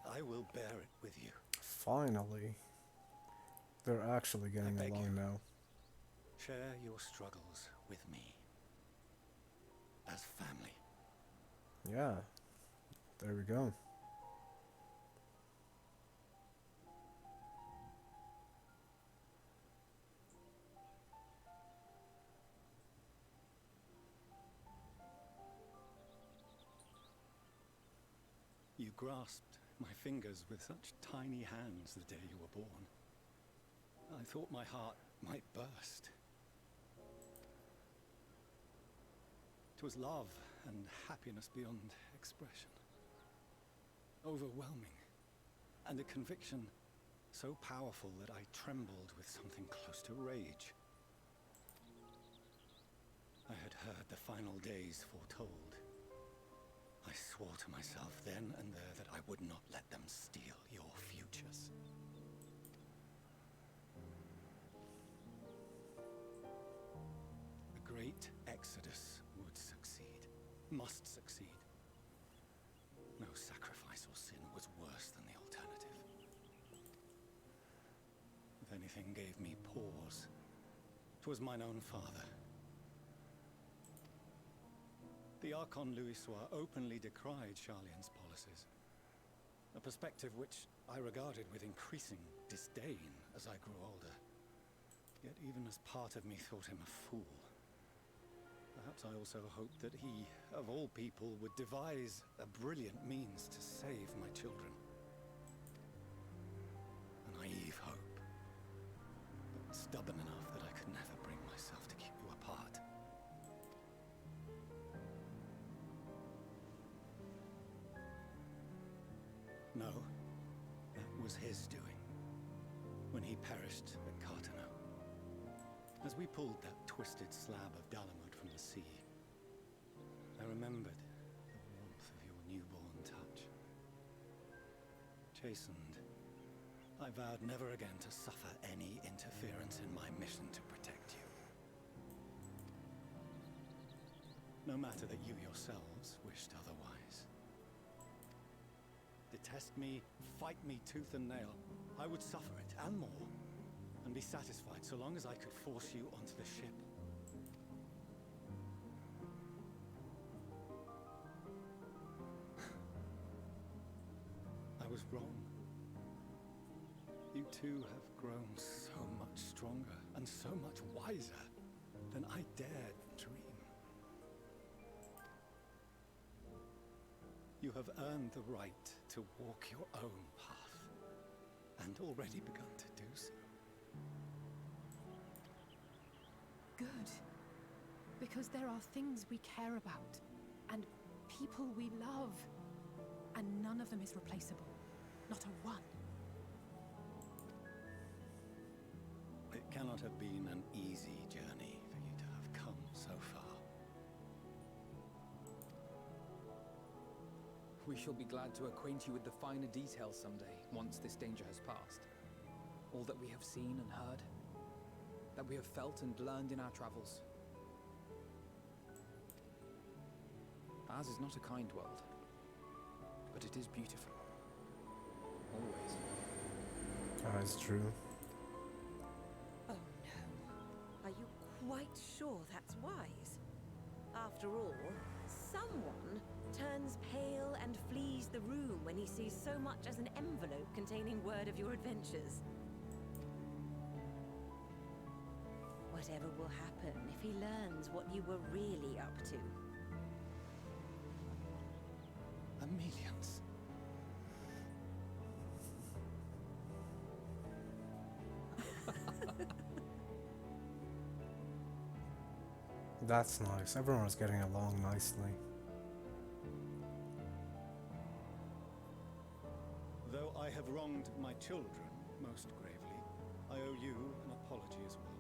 I will bear it with you. Finally. They're actually getting along now. Share your struggles with me. As family. Yeah. There we go. You grasped my fingers with such tiny hands the day you were born. I thought my heart might burst. 'Twas love and happiness beyond expression. Overwhelming. And a conviction so powerful that I trembled with something close to rage. I had heard the final days foretold. I swore to myself then and there that I would not let them steal your futures. The great Exodus would succeed, must succeed. No sacrifice or sin was worse than the alternative. If anything gave me pause, 'twas mine own father. The Archon Louisois openly decried Charlien's policies, a perspective which I regarded with increasing disdain as I grew older. Yet even as part of me thought him a fool. Perhaps I also hoped that he, of all people, would devise a brilliant means to save my children. A naive hope, but stubborn enough that I could never bring myself to keep you apart. No, that was his doing, when he perished at Cartano. As we pulled that twisted slab of Dalamud from the sea, I remembered the warmth of your newborn touch. Chastened, I vowed never again to suffer any interference in my mission to protect you. No matter that you yourselves wished otherwise. Detest me, fight me tooth and nail, I would suffer it, and more, and be satisfied so long as I could force you onto the ship. I was wrong. You two have grown so much stronger and so much wiser than I dared dream. You have earned the right to walk your own path, and already begun to do so. Good. Because there are things we care about, and people we love, and none of them is replaceable. Not a one. It cannot have been an easy journey for you to have come so far. We shall be glad to acquaint you with the finer details someday, once this danger has passed. All that we have seen and heard, that we have felt and learned in our travels. Ours is not a kind world, but it is beautiful. Always. That's true. Oh no. Are you quite sure that's wise? After all, someone turns pale and flees the room when he sees so much as an envelope containing word of your adventures. Whatever will happen if he learns what you were really up to? Amelians. That's nice. Everyone's getting along nicely. Though I have wronged my children most gravely, I owe you an apology as well.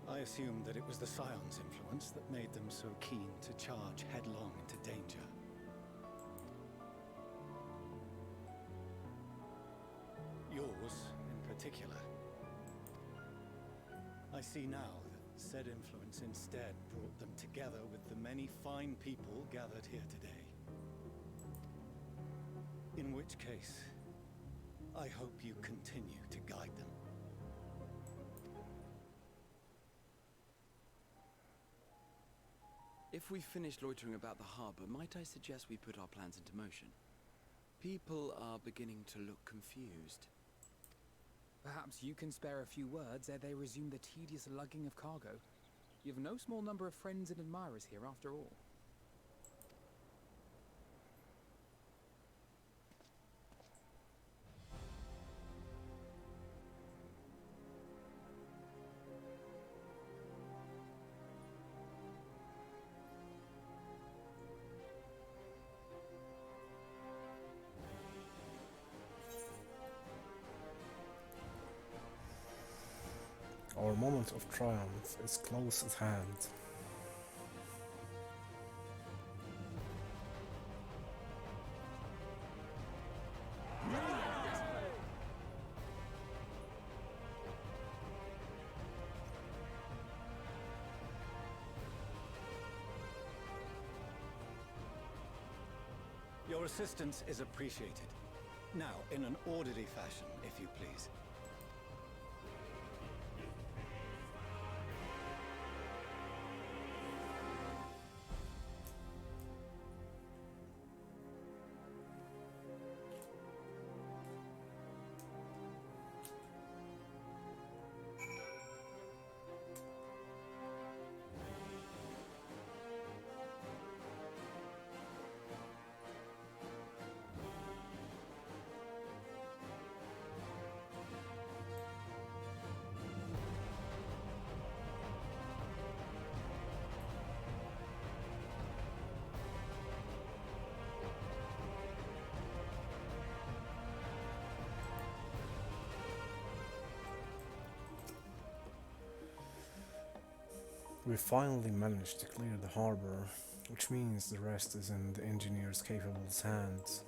I assumed that it was the Scion's influence that made them so keen to charge headlong into danger. Yours, in particular. I see now that said influence instead brought them together with the many fine people gathered here today. In which case, I hope you continue to guide them. If we've finished loitering about the harbor, might I suggest we put our plans into motion? People are beginning to look confused. Perhaps you can spare a few words ere they resume the tedious lugging of cargo. You've no small number of friends and admirers here, after all. Our moment of triumph is close at hand. Your assistance is appreciated. Now, in an orderly fashion, if you please. We finally managed to clear the harbor, which means the rest is in the engineer's capable hands.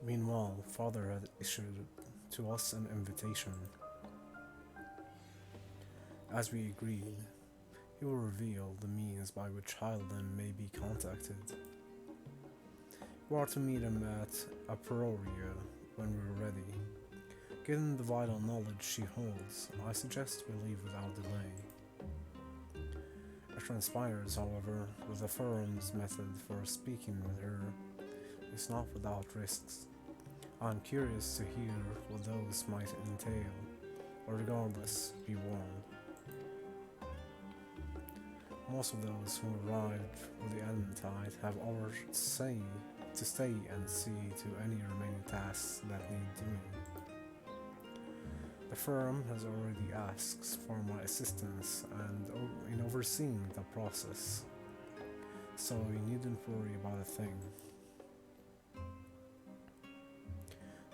Meanwhile, Father had issued to us an invitation. As we agreed, he will reveal the means by which Hyland may be contacted. We are to meet him at Aproria when we're ready. Given the vital knowledge she holds, I suggest we leave without delay. It transpires, however, that the firm's method for speaking with her is not without risks. I am curious to hear what those might entail, but regardless, be warned. Most of those who arrived with the Adamantite have offered to stay and see to any remaining tasks that need doing. The firm has already asked for my assistance in overseeing the process, so you needn't worry about a thing.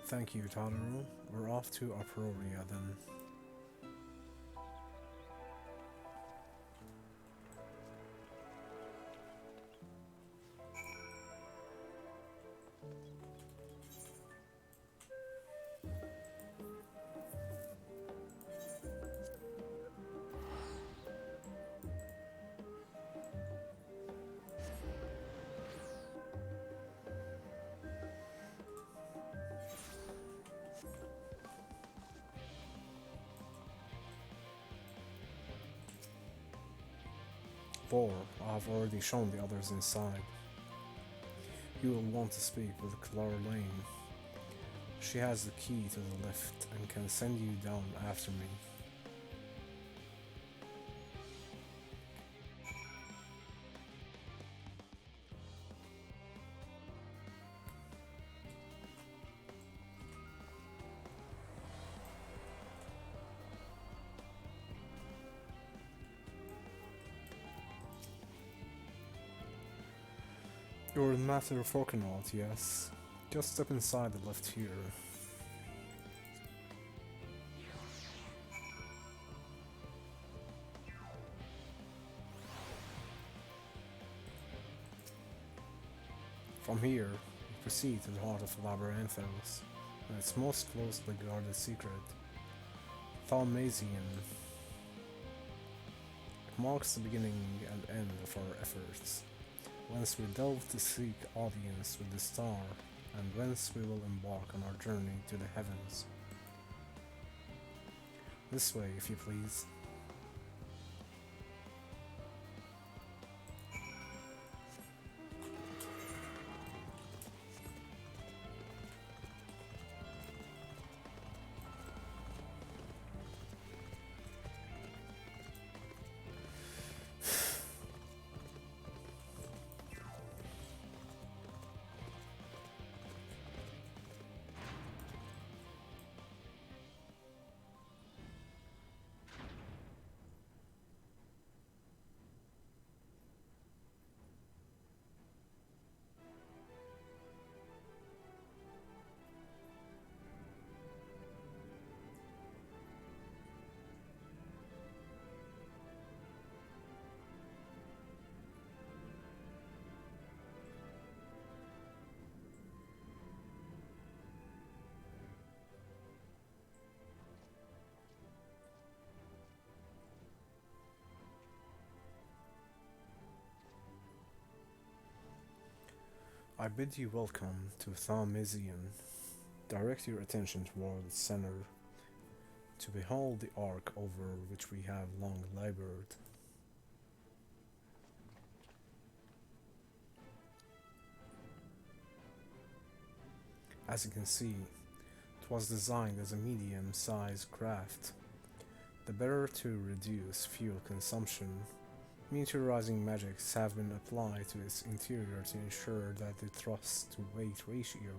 Thank you, Tadaru. We're off to Aproria then. For I have already shown the others inside. You will want to speak with Clara Lane. She has the key to the lift and can send you down after me. You're the Master of Orkanaut, yes? Just step inside the lift here. From here, we proceed to the heart of Labyrinthos, and its most closely guarded secret, Thalmasian. It marks the beginning and end of our efforts. Whence we delve to seek audience with the star, and whence we will embark on our journey to the heavens. This way, if you please. I bid you welcome to Thaumazian. Direct your attention toward the center, to behold the ark over which we have long labored. As you can see, it was designed as a medium-sized craft, the better to reduce fuel consumption. Meteorizing magics have been applied to its interior to ensure that the thrust-to-weight ratio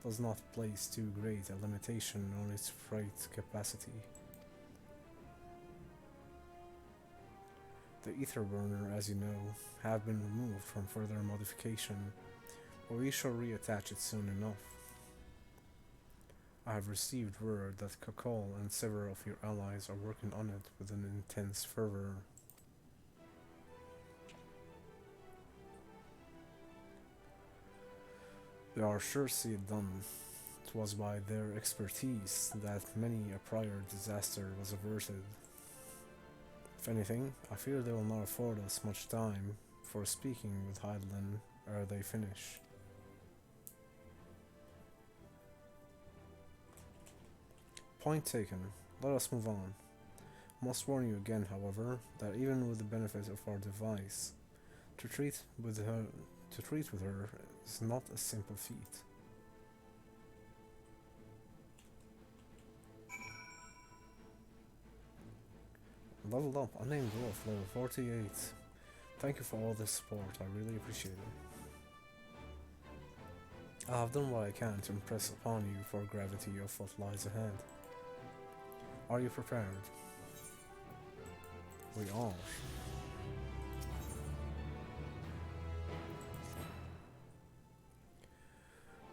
does not place too great a limitation on its freight capacity. The ether burner, as you know, have been removed from further modification, but we shall reattach it soon enough. I have received word that Kakol and several of your allies are working on it with an intense fervor. They are sure to see it done. It was by their expertise that many a prior disaster was averted. If anything, I fear they will not afford us much time for speaking with Heidelin ere they finish. Point taken. Let us move on. I must warn you again, however, that even with the benefit of our device, to treat with her is not a simple feat. Leveled up, unnamed dwarf, level 48. Thank you for all this support, I really appreciate it. I have done what I can to impress upon you for gravity of what lies ahead. Are you prepared? We are.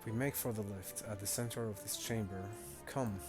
We make for the lift at the center of this chamber. Come.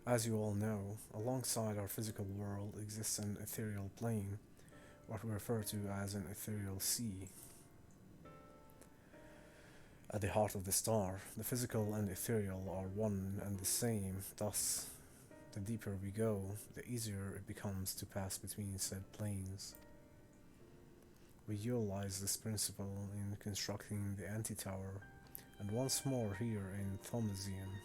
As you all know, alongside our physical world exists an ethereal plane, what we refer to as an ethereal sea. At the heart of the star, the physical and ethereal are one and the same, thus, the deeper we go, the easier it becomes to pass between said planes. We utilize this principle in constructing the anti-tower, and once more here in Thaumazian.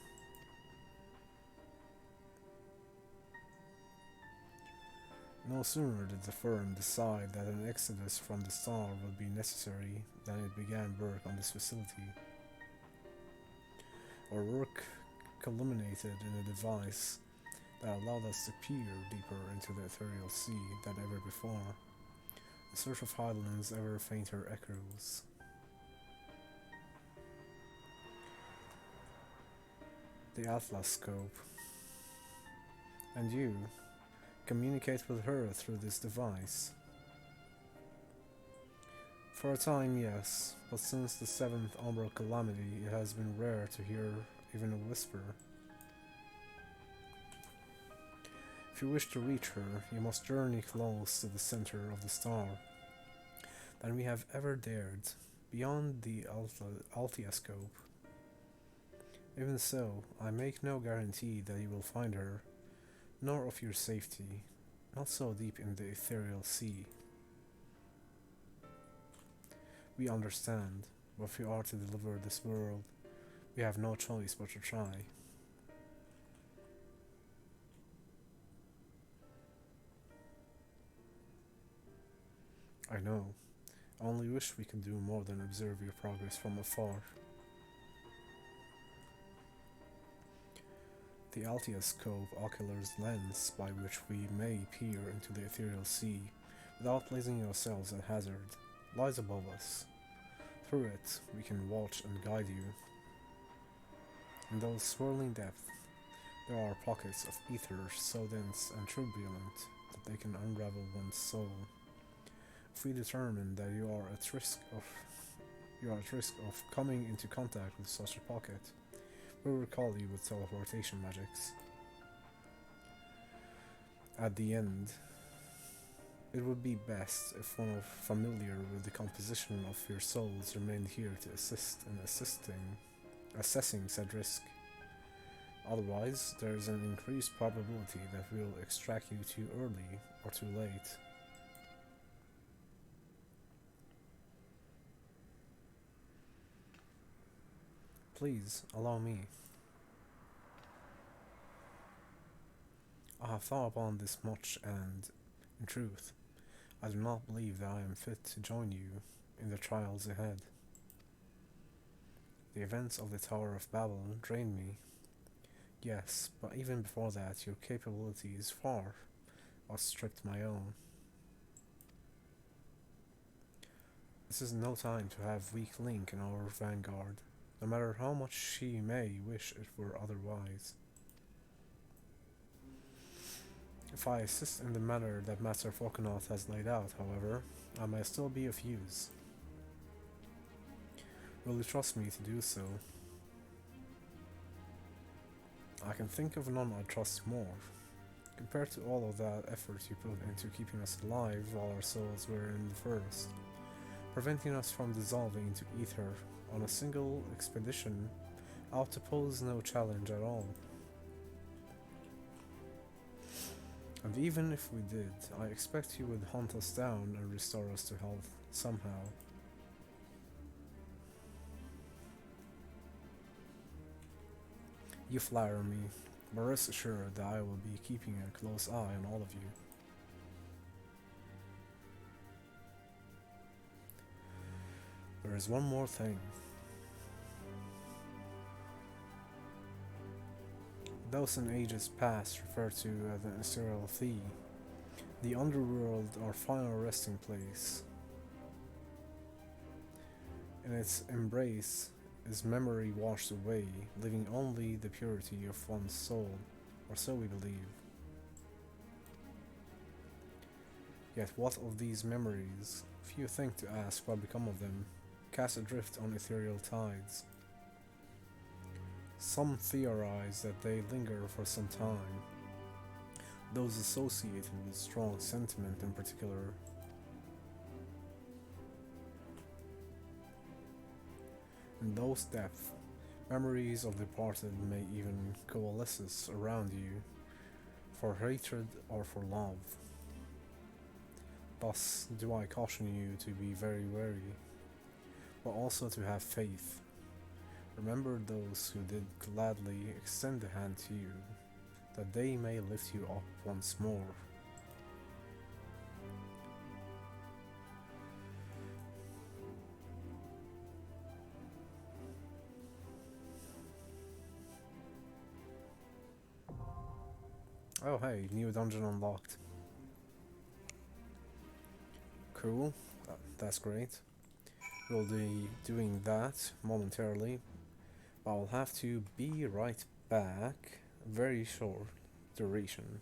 No sooner did the firm decide that an exodus from the star would be necessary than it began work on this facility. Our work culminated in a device that allowed us to peer deeper into the ethereal sea than ever before, in search of Heidelin's ever fainter echoes. The Atlas scope. And you communicate with her through this device. For a time, yes, but since the 7th Umbral Calamity, it has been rare to hear even a whisper. If you wish to reach her, you must journey close to the center of the star than we have ever dared, beyond the Altiascope. Even so, I make no guarantee that you will find her, nor of your safety, not so deep in the ethereal sea. We understand, but if we are to deliver this world, we have no choice but to try. I know. I only wish we could do more than observe your progress from afar. The Altioscope ocular's lens by which we may peer into the ethereal sea without placing ourselves at hazard lies above us. Through it, we can watch and guide you. In those swirling depths, there are pockets of ether so dense and turbulent that they can unravel one's soul. If we determine that you are at risk of coming into contact with such a pocket, we'll recall you with teleportation magics. At the end, it would be best if one familiar with the composition of your souls remained here to assist in assessing said risk. Otherwise, there is an increased probability that we will extract you too early or too late. Please, allow me. I have thought upon this much and, in truth, I do not believe that I am fit to join you in the trials ahead. The events of the Tower of Babel drained me. Yes, but even before that, your capabilities far outstripped my own. This is no time to have weak link in our vanguard, no matter how much she may wish it were otherwise. If I assist in the manner that Master Falconath has laid out, however, I may still be of use. Will you trust me to do so? I can think of none I trust more. Compared to all of that effort you put into keeping us alive while our souls were in the first, preventing us from dissolving into ether on a single expedition, I ought to pose no challenge at all. And even if we did, I expect you would hunt us down and restore us to health somehow. You flatter me, but rest assured that I will be keeping a close eye on all of you. There is one more thing. Those in ages past referred to as the XIV, the underworld, our final resting place. In its embrace is memory washed away, leaving only the purity of one's soul, or so we believe. Yet what of these memories? Few think to ask what become of them, cast adrift on ethereal tides. Some theorize that they linger for some time, those associated with strong sentiment in particular. In those depths, memories of the departed may even coalesce around you, for hatred or for love. Thus do I caution you to be very wary, but also to have faith. Remember those who did gladly extend a hand to you, that they may lift you up once more. Oh hey, new dungeon unlocked. Cool, that's great. We'll be doing that momentarily. I'll have to be right back. Very short duration.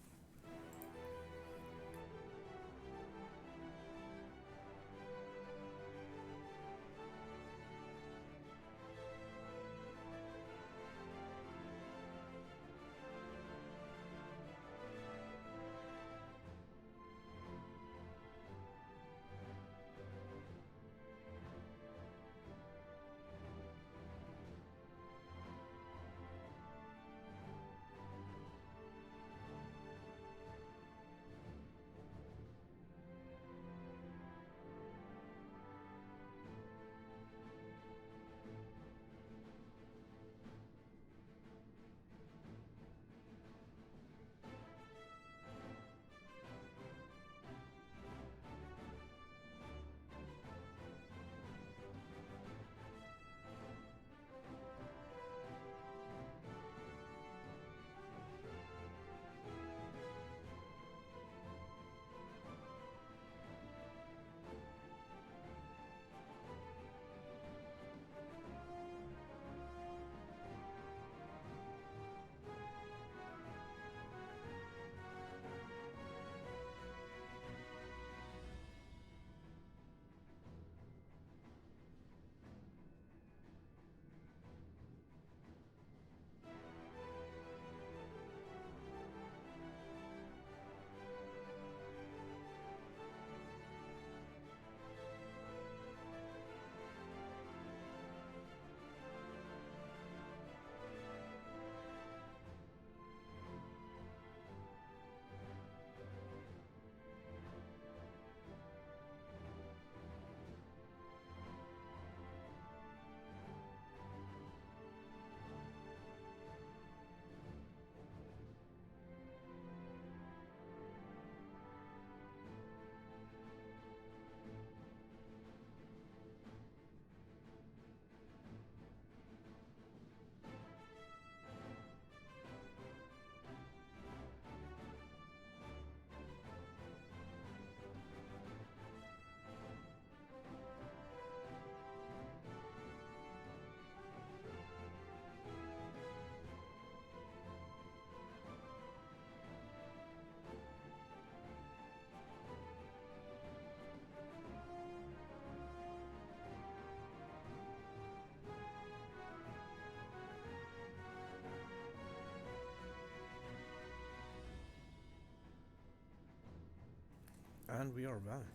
And we are back.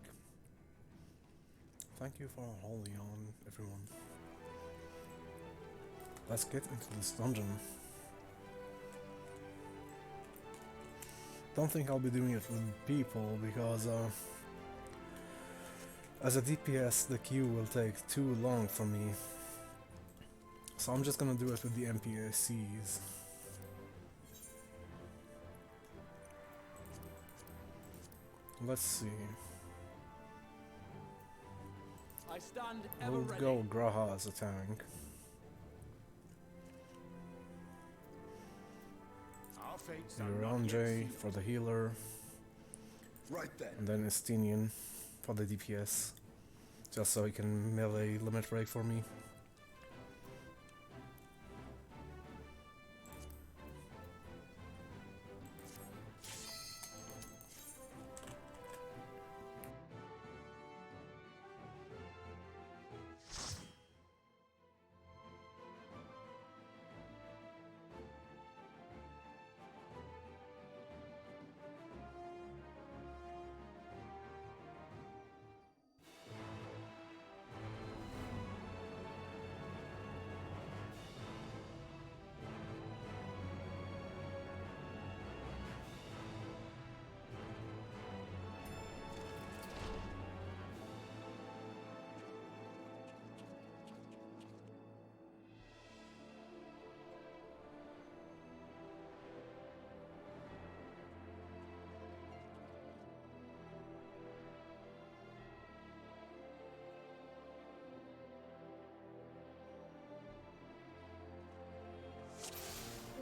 Thank you for holding on, everyone. Let's get into this dungeon. Don't think I'll be doing it with people because as a DPS the queue will take too long for me. So I'm just gonna do it with the NPCs. Let's see. I stand ever We'll ready. go Graha as a tank. Our fates are not yet Uranjay sealed. for the healer. Right then. And then Estinian for the DPS. Just so he can melee limit break for me.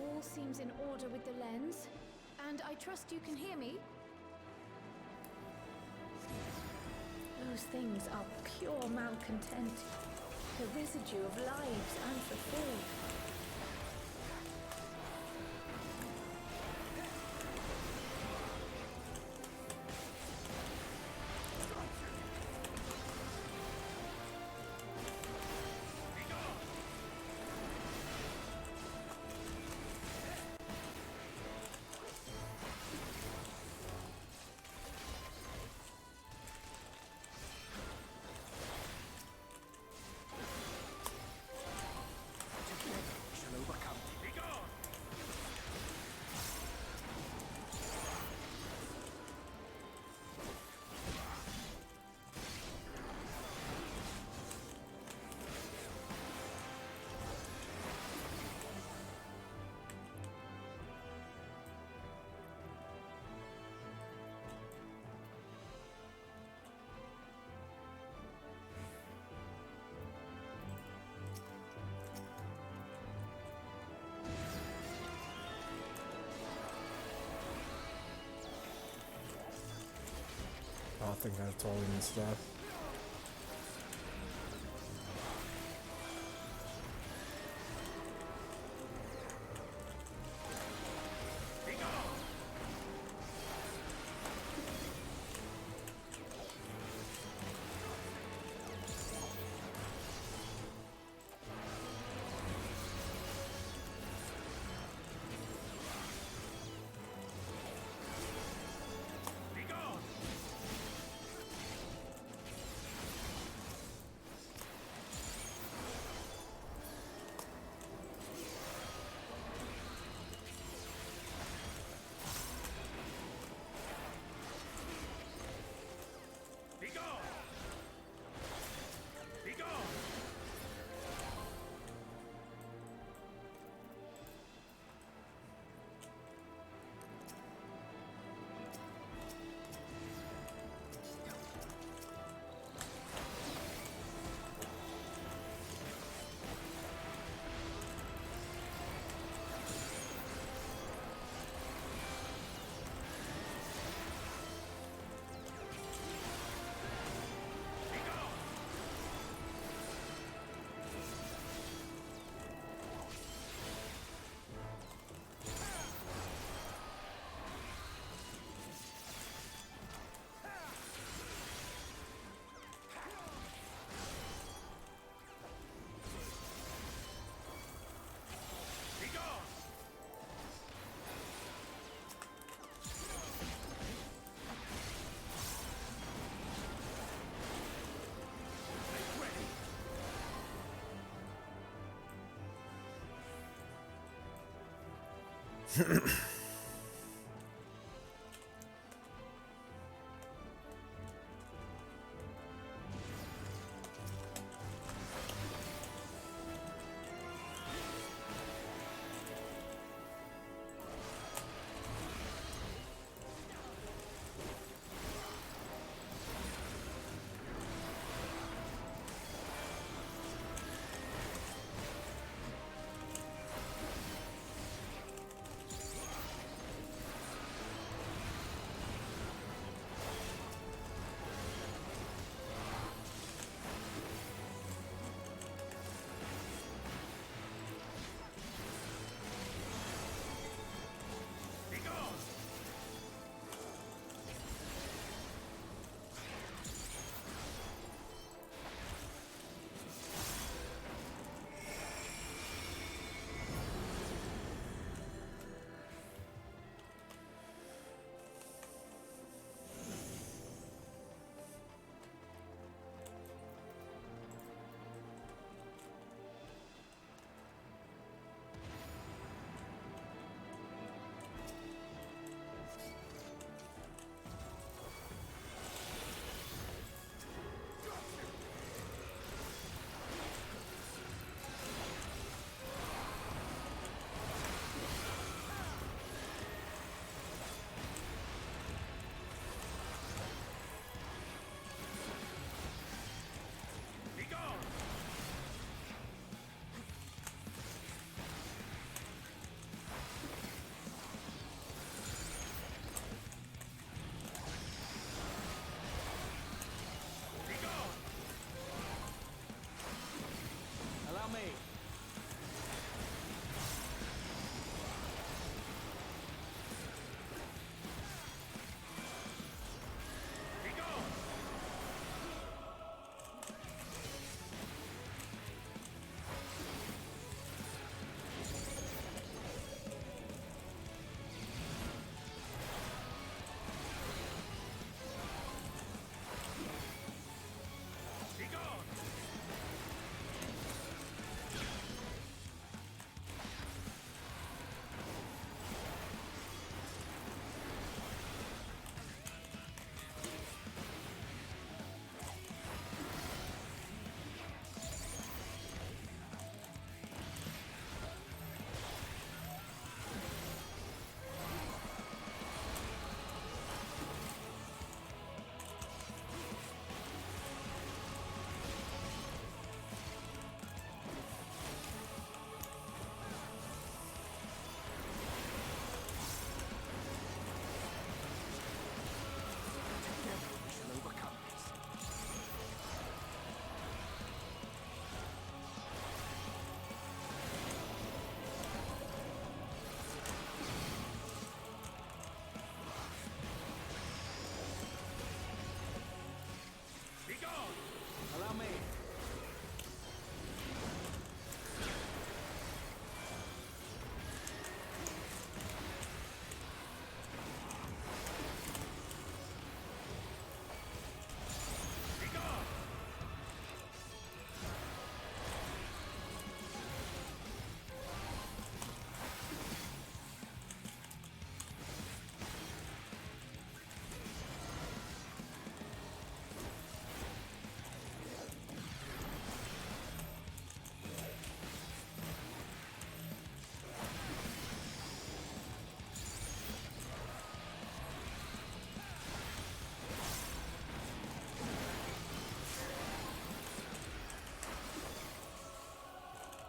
All seems in order with the lens, and I trust you can hear me. Those things are pure malcontent, the residue of lives unfulfilled. I think I totally missed that.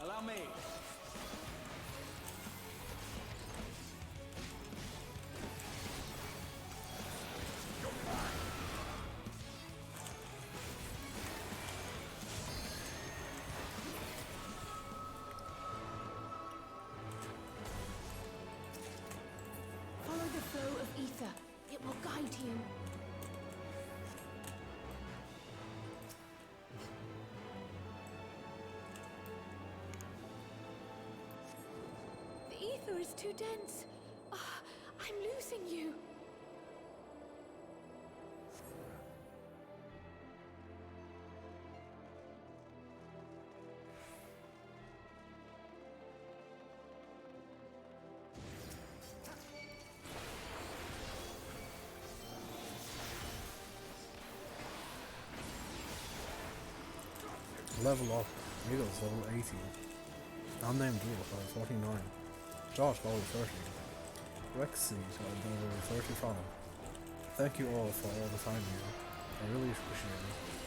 Allow me. Follow the flow of ether. It will guide you. The ether is too dense. Ah, I'm losing you. Level up. Eagles level 80. Unnamed Dwarf level 49. Josh level 30. Rexy level 35. Thank you all for all the time here. I really appreciate it.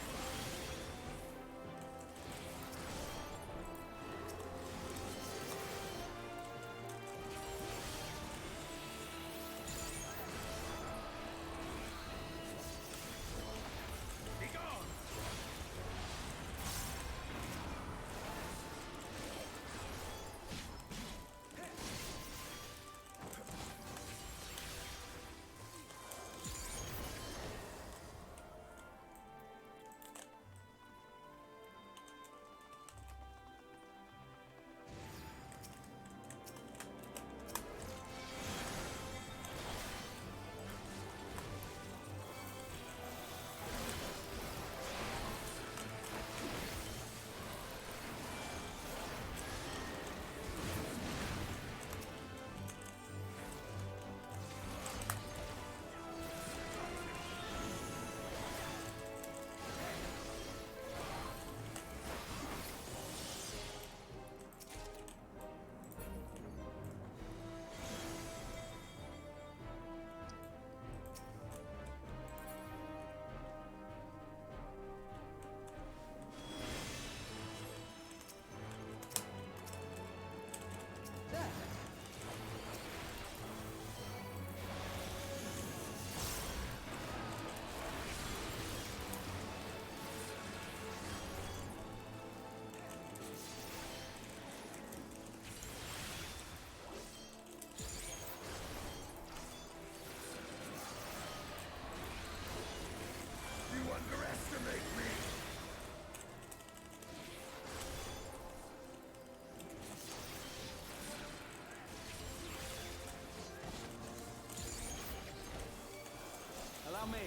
Allow me.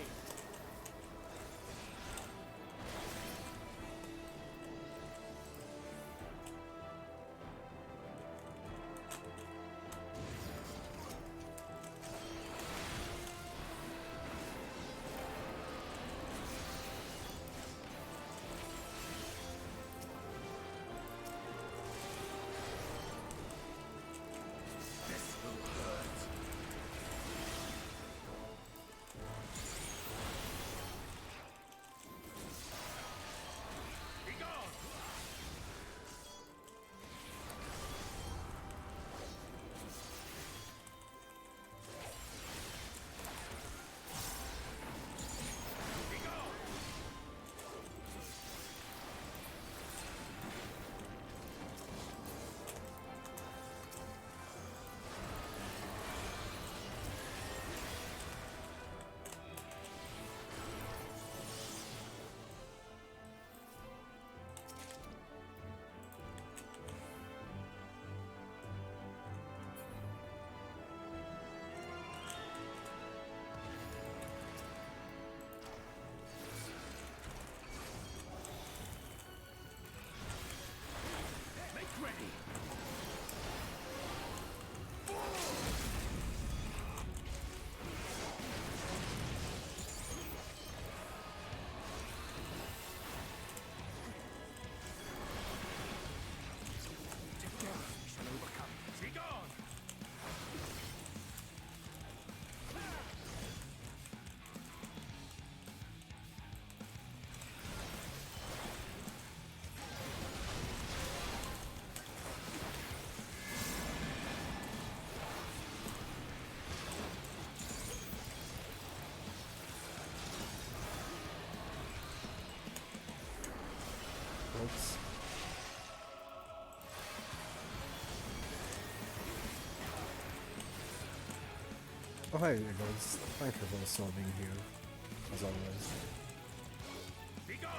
Oops. Oh hey guys, thank you for still being here, as always. Be gone!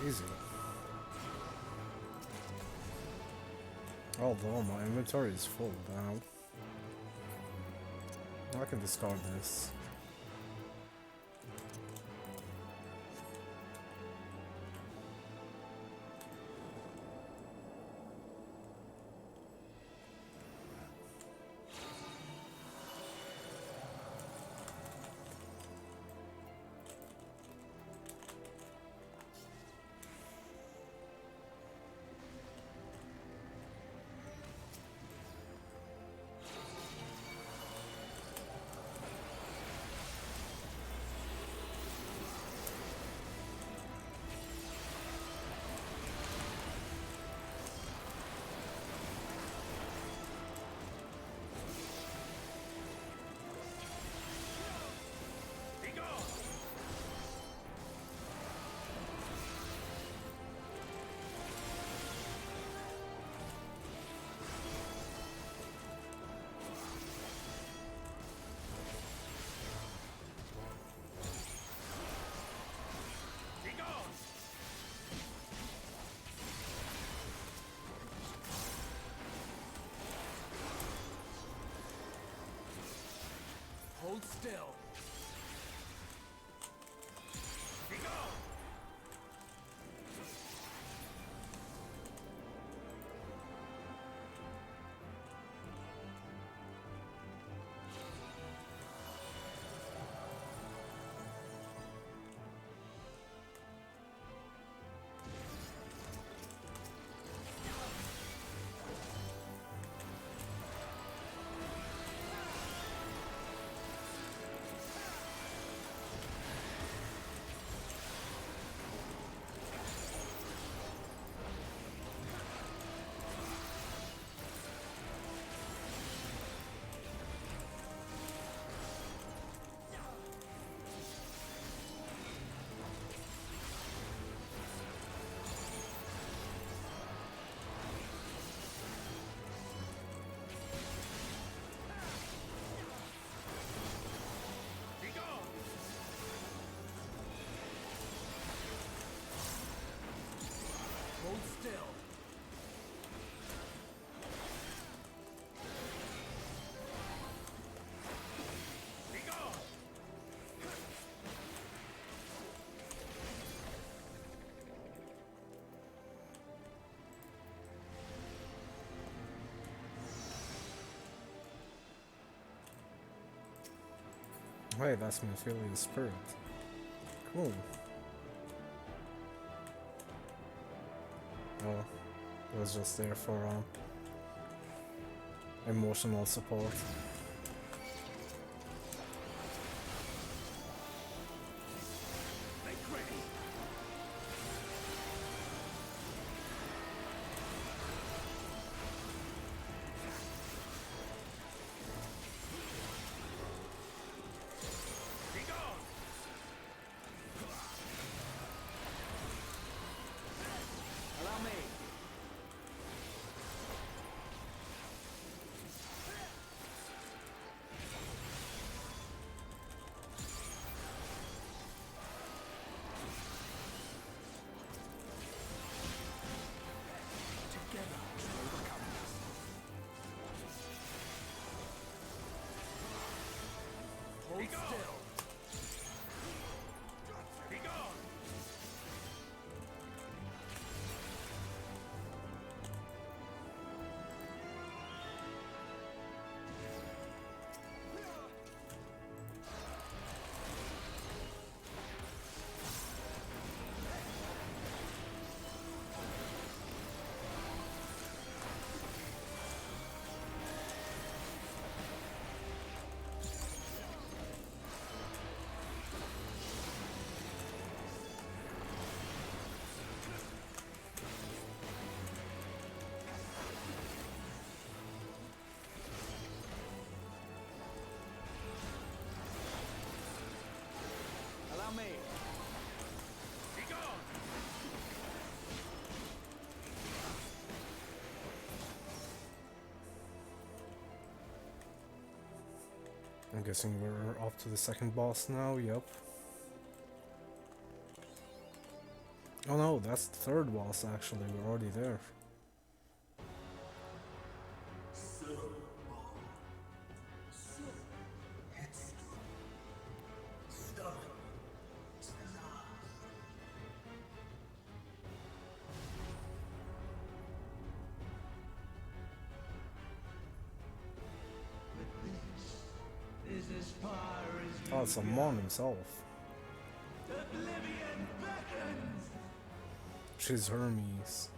Easy. Although my inventory is full now. I can discard this. Hold still. Be gone! Hold still. Be gone! Wait, that's my feeling spirit. Cool. Oh, it was just there for emotional support. Make ready. Be gone! Allow me. Together to overcome this. Hold still. Be gone! Allow me. Be gone! I'm guessing we're off to the second boss now, yep. Oh no, that's the third waltz actually, we're already there. Oh, it's Amon himself. She's Hermes.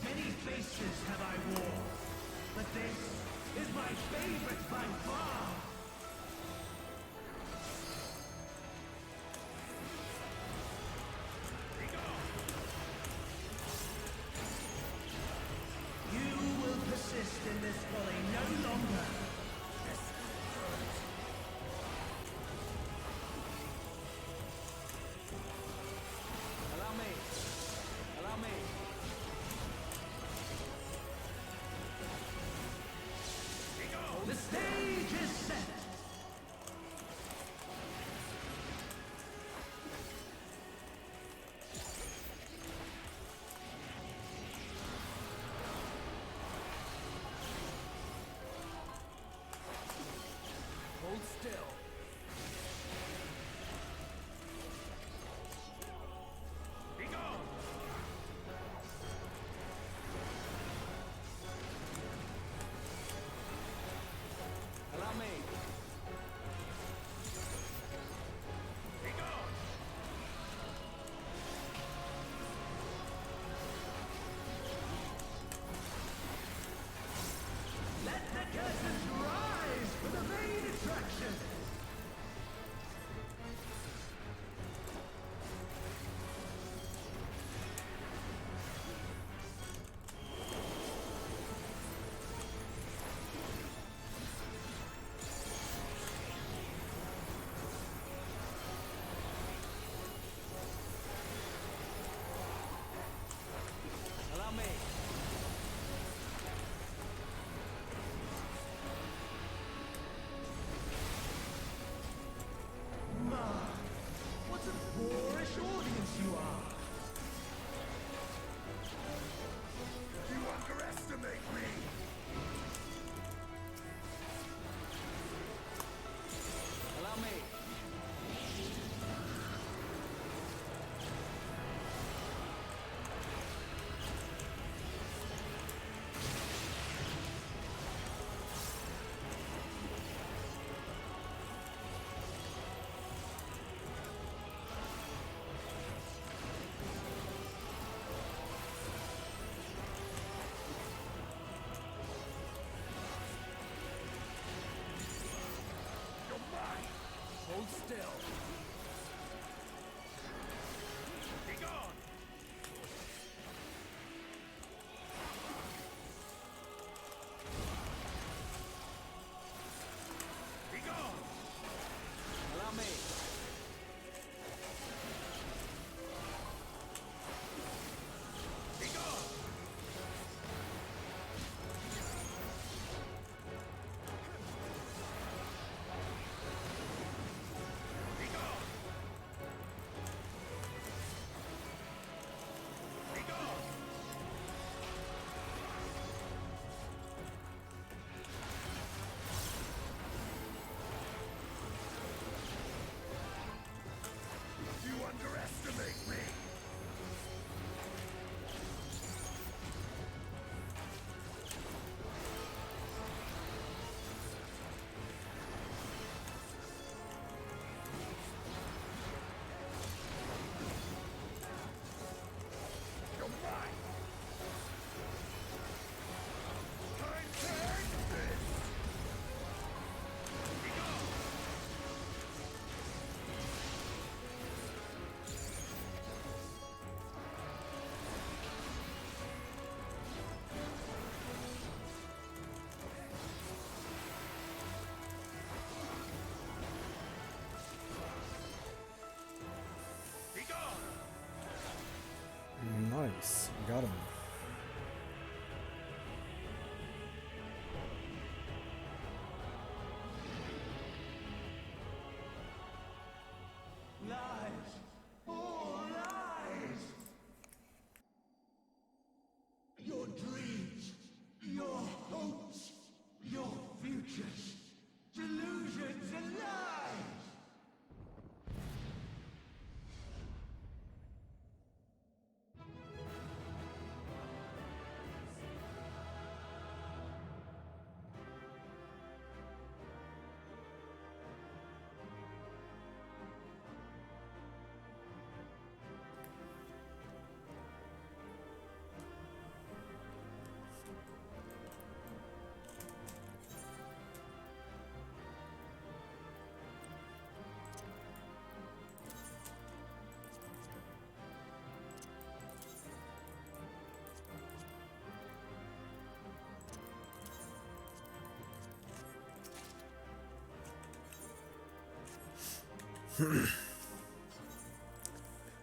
Many faces have I worn, but this is my favorite by far. You will persist in this folly no longer. Allow me. Allow me. The stage is set. Hold still. Be gone. Allow me. Be gone. Let the curtains rise for the main attraction. Allow me. My, what a boorish audience you are! You underestimate me! Allow me. You're mine! Hold still. Be gone! Be gone! Allow me. Be gone! Be gone!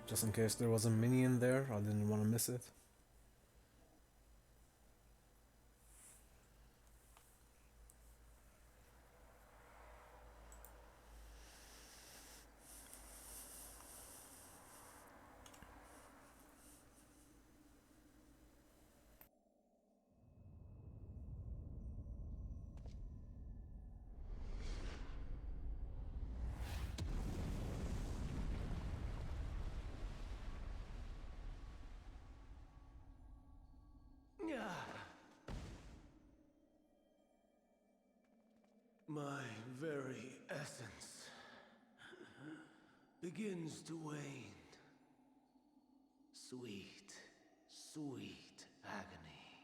Just in case there was a minion there, I didn't want to miss it. My very essence begins to wane. Sweet, sweet agony.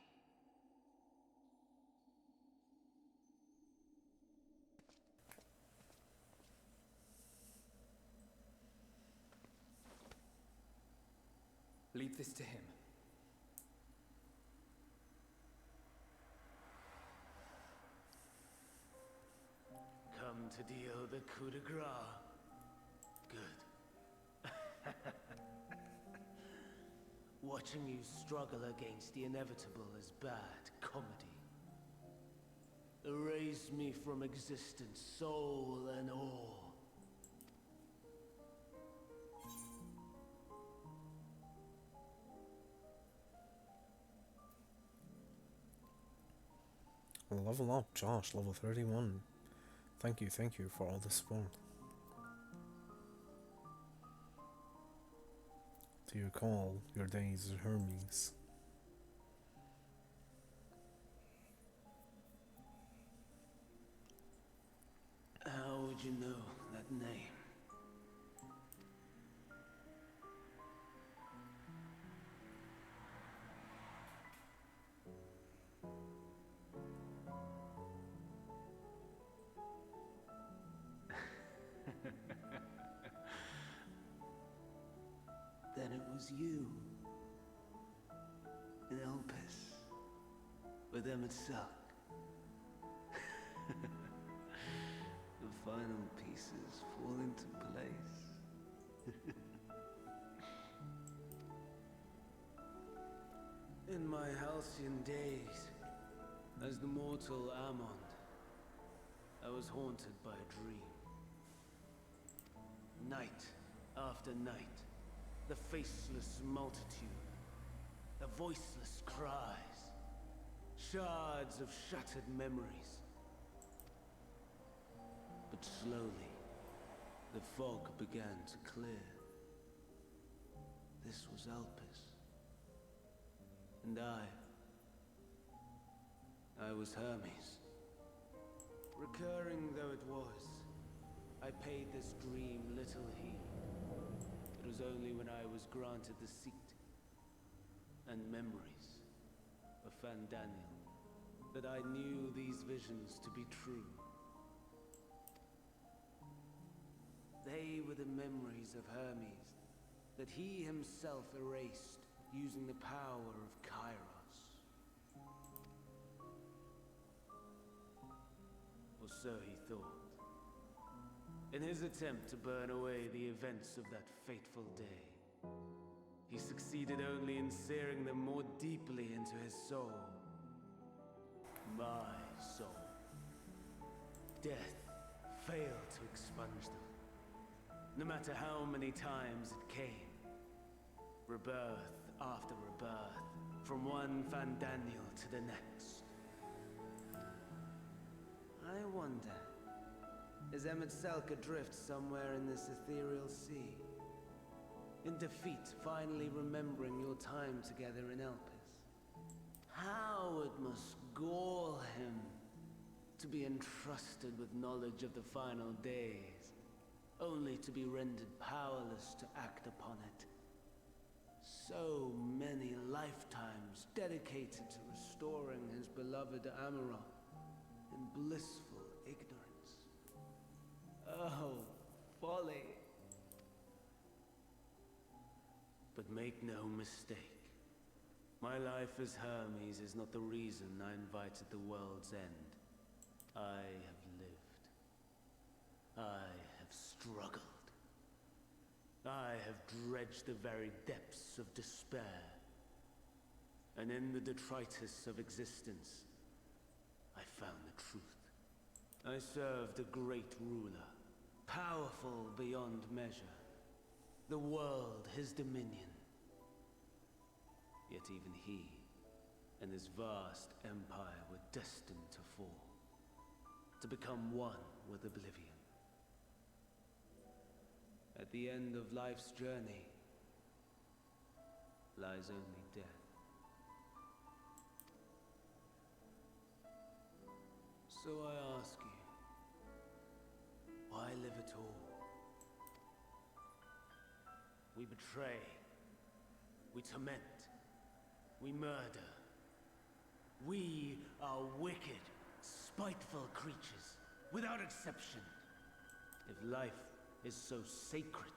Leave this to him. Come to deal the coup de grace. Good. Watching you struggle against the inevitable is bad comedy. Erase me from existence, soul and all. Level up, Josh, level 31. Thank you for all the support. Do you recall your days at Hermes? How would you know that name? Then it was you. In Elpis. With Emet-Selch. The final pieces fall into place. In my halcyon days, as the mortal Ammon, I was haunted by a dream. Night after night, the faceless multitude, the voiceless cries, shards of shattered memories. But slowly, the fog began to clear. This was Elpis. And I was Hermes. Recurring though it was, I paid this dream little heed. It was only when I was granted the seat and memories of Fandaniel that I knew these visions to be true. They were the memories of Hermes that he himself erased using the power of Kairos. Or so he thought. In his attempt to burn away the events of that fateful day, he succeeded only in searing them more deeply into his soul. My soul. Death failed to expunge them. No matter how many times it came. Rebirth after rebirth, from one Fandaniel to the next. I wonder, is Emet-Selch adrift somewhere in this ethereal sea? In defeat, finally remembering your time together in Elpis? How it must gall him to be entrusted with knowledge of the final days, only to be rendered powerless to act upon it. So many lifetimes dedicated to restoring his beloved Amaranth in blissful ignorance. Oh, folly. But make no mistake. My life as Hermes is not the reason I invited the world's end. I have lived. I have struggled. I have dredged the very depths of despair. And in the detritus of existence, I found the truth. I served a great ruler, powerful beyond measure. The world, his dominion. Yet even he and his vast empire were destined to fall, to become one with oblivion. At the end of life's journey lies only death. So I ask you, why live at all? We betray, we torment, we murder. We are wicked, spiteful creatures, without exception. If life is so sacred,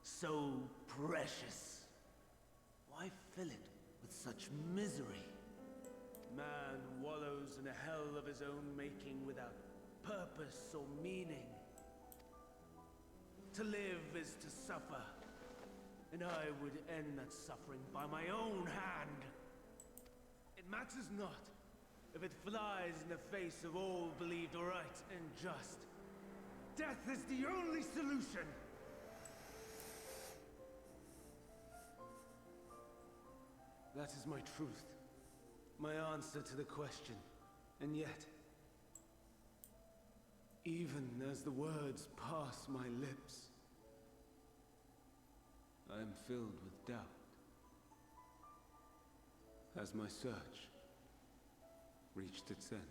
so precious, why fill it with such misery? Man wallows in a hell of his own making without purpose or meaning. To live is to suffer, and I would end that suffering by my own hand. It matters not if it flies in the face of all believed right and just. Death is the only solution! That is my truth. My answer to the question. And yet, even as the words pass my lips, I am filled with doubt. Has my search reached its end?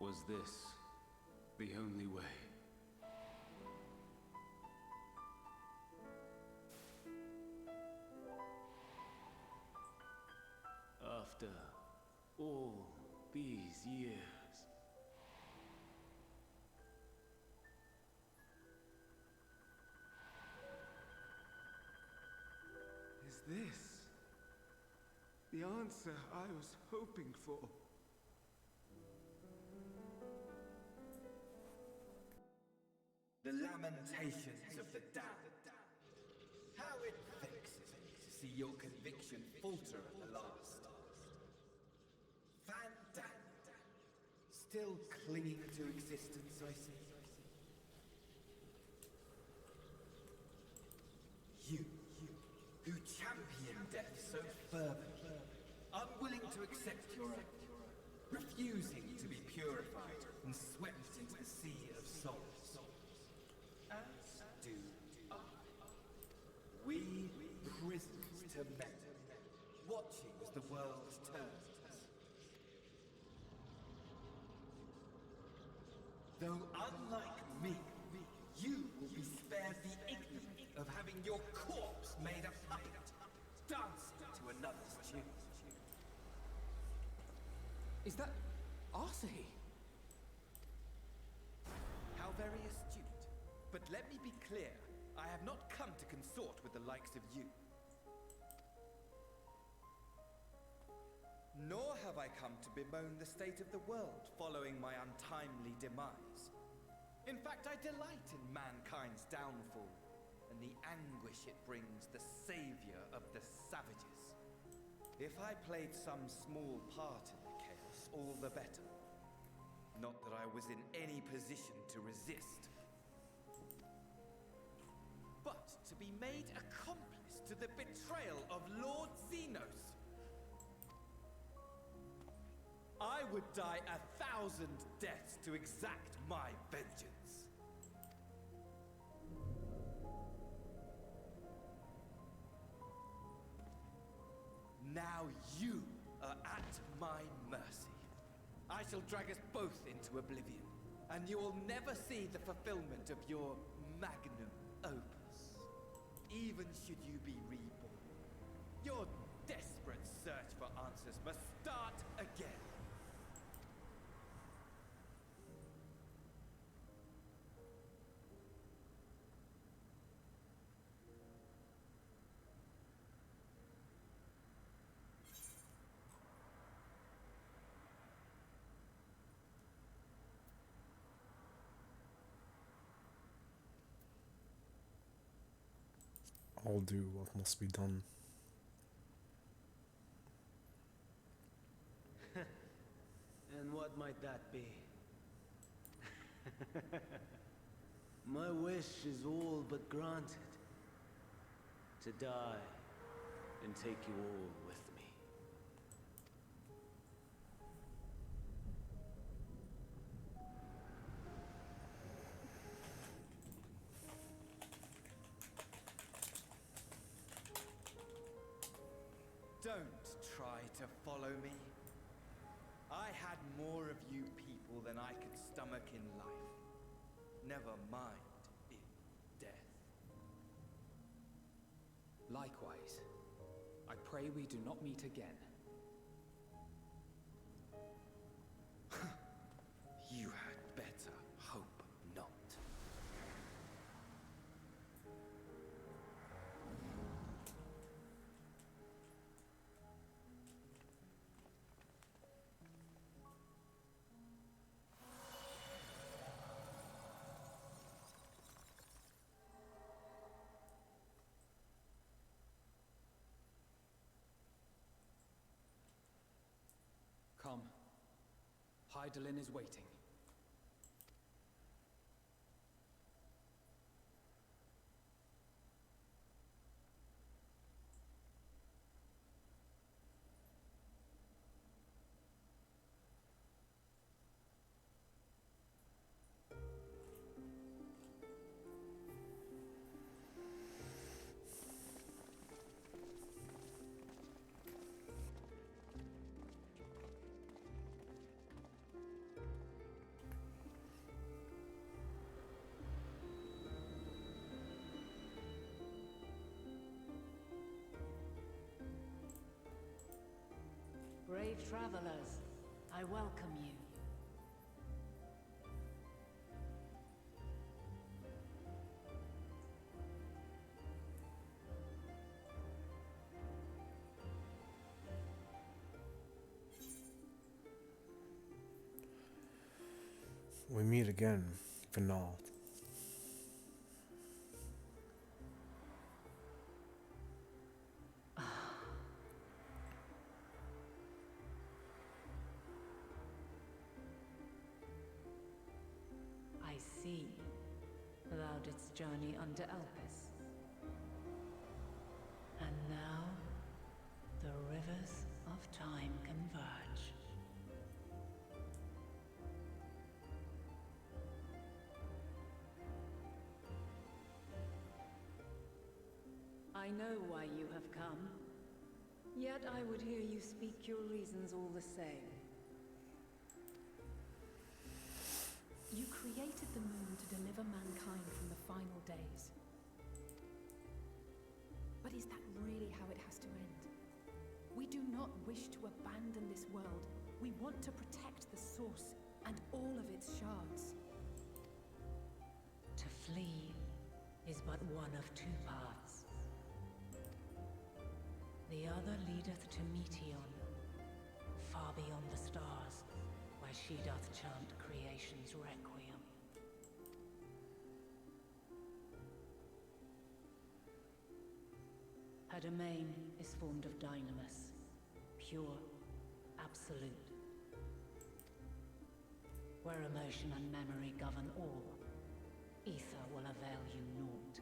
Was this the only way? After all these years, is this the answer I was hoping for? The lamentations of the damned. How it vexes me to see your conviction falter at the last. Fandango. Still clinging to existence, I see. You, who champion death so fervently, unwilling to accept your own, refusing to be purified and swept into the sea of souls. As do I. We prisoners to men, watching as the world turns. Though unlike me, you will be spared the ignominy of having your corpse made a puppet, dancing to another's tune. Is that Arsahi? How very astute. But let me be clear, I have not come to consort with the likes of you. Nor have I come to bemoan the state of the world following my untimely demise. In fact, I delight in mankind's downfall, and the anguish it brings the savior of the savages. If I played some small part in the chaos, all the better. Not that I was in any position to resist. But to be made accomplice to the betrayal of Lord Xenos. I would die 1,000 deaths to exact my vengeance. Now you are at my mercy. I shall drag us both into oblivion, and you will never see the fulfillment of your magnum opus. Even should you be reborn, your desperate search for answers must start again. I'll do what must be done. And what might that be? My wish is all but granted. To die and take you all with me. Don't try to follow me. I had more of you people than I could stomach in life. Never mind in death. Likewise, I pray we do not meet again. You had better hope not. Come. Hydaelyn is waiting. Brave travelers, I welcome you. We meet again, Vinod. I see. Thou didst journey under Elpis. And now, the rivers of time converge. I know why you have come. Yet I would hear you speak your reasons all the same. You created the moon to deliver mankind from the final days. But is that really how it has to end? We do not wish to abandon this world. We want to protect the source and all of its shards. To flee is but one of two paths. The other leadeth to Meteon, far beyond the stars, where she doth chant creation's requiem. Her domain is formed of dynamis, pure, absolute. Where emotion and memory govern all, ether will avail you naught.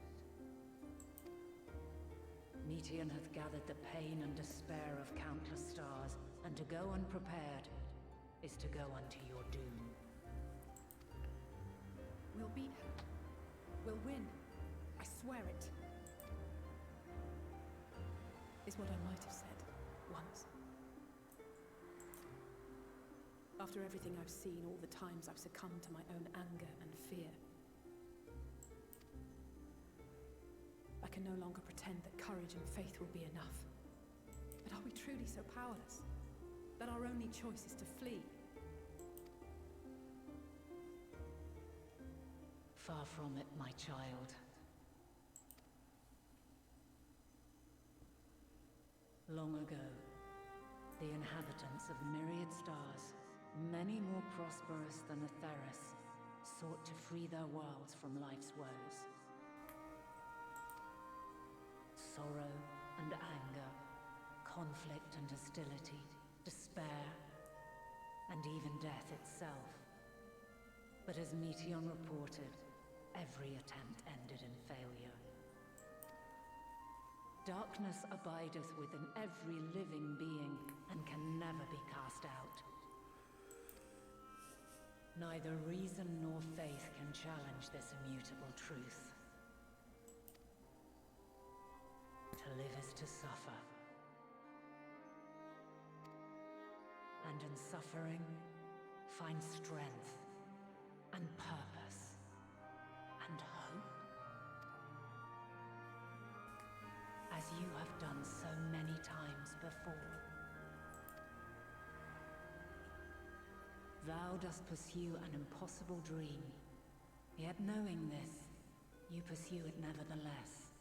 Meteon hath gathered the pain and despair of countless stars, and to go unprepared is to go unto your doom. We'll beat her. We'll win. I swear it. Is what I might have said once. After everything I've seen, all the times I've succumbed to my own anger and fear. I can no longer pretend that courage and faith will be enough. But are we truly so powerless? That our only choice is to flee? Far from it, my child. Long ago, the inhabitants of myriad stars, many more prosperous than Atheris, sought to free their worlds from life's woes. sorrow and anger, conflict and hostility, despair, and even death itself. But as Meteon reported, every attempt ended in failure. Darkness abideth within every living being and can never be cast out. Neither reason nor faith can challenge this immutable truth. To live is to suffer. And in suffering, find strength and purpose and hope. As you have done so many times before. Thou dost pursue an impossible dream, yet knowing this, you pursue it nevertheless.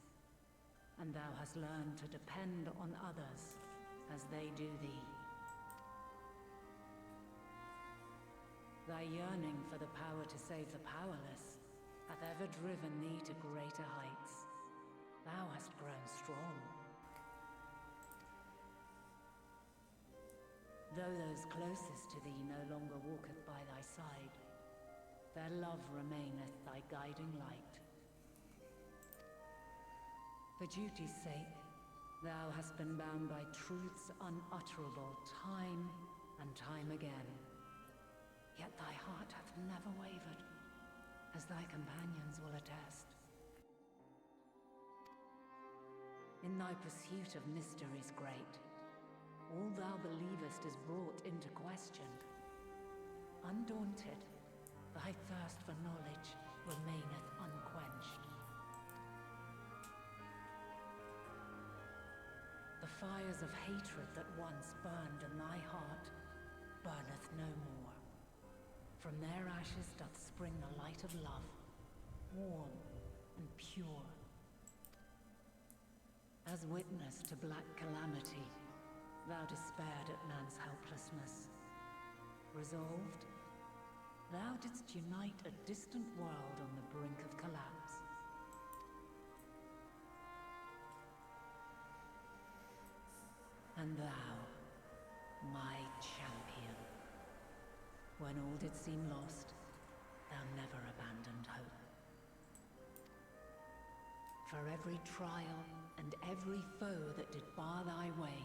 And thou hast learned to depend on others as they do thee. Thy yearning for the power to save the powerless hath ever driven thee to greater heights. Thou hast grown strong. Though those closest to thee no longer walketh by thy side, their love remaineth thy guiding light. For duty's sake, thou hast been bound by truths unutterable time and time again. Yet thy heart hath never wavered, as thy companions will attest. In thy pursuit of mysteries great, all thou believest is brought into question. Undaunted, thy thirst for knowledge remaineth unquenched. The fires of hatred that once burned in thy heart burneth no more. From their ashes doth spring the light of love, warm and pure. As witness to black calamity, thou despaired at man's helplessness. Resolved, thou didst unite a distant world on the brink of collapse. And thou, my champion, when all did seem lost, thou never abandoned hope. For every trial and every foe that did bar thy way,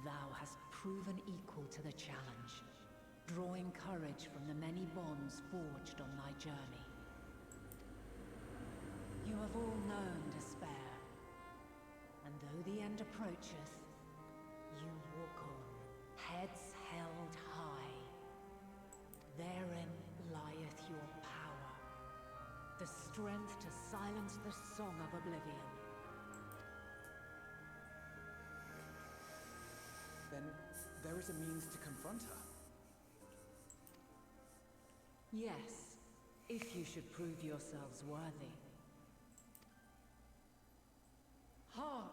thou hast proven equal to the challenge, drawing courage from the many bonds forged on thy journey. You have all known despair, and though the end approacheth, you walk on, heads held high. Therein lieth your power, the strength to silence the song of oblivion. Then there is a means to confront her. Yes, if you should prove yourselves worthy. Hark!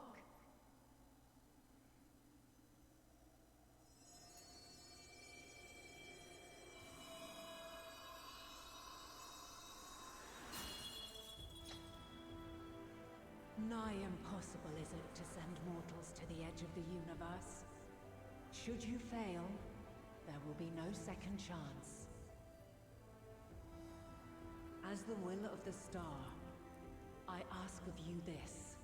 Nigh impossible is it to send mortals to the edge of the universe. Should you fail, there will be no second chance. As the will of the star, I ask of you this.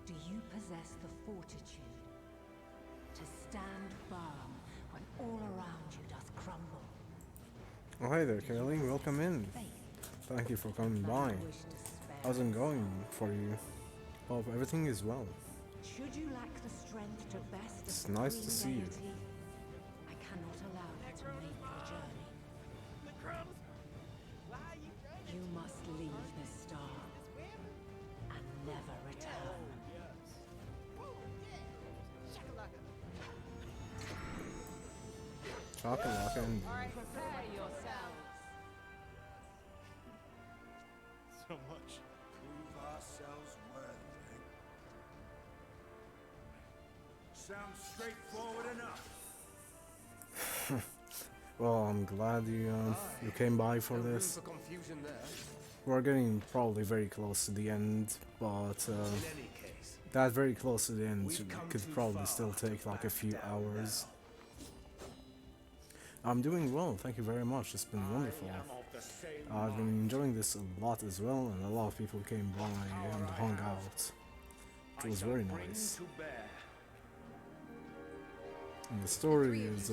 Do you possess the fortitude to stand firm when all around you doth crumble? Oh, hi there, Caroline. Welcome in. Thank you for coming by. How's it going for you? Hope everything is well. Should you lack the strength to best It's nice to see you. I cannot allow you to make the journey. You must leave this star and never return. Chocolate and Prepare yourselves. So much. Prove ourselves worthy. Sounds straightforward enough. well, I'm glad you came by for No room this. for confusion there. we're getting probably very close to the end, but that very close to the end could probably still take like a few hours. I'm doing well, thank you very much, it's been wonderful. I've been enjoying this a lot as well, and a lot of people came by and hung out. It was very nice. And the story is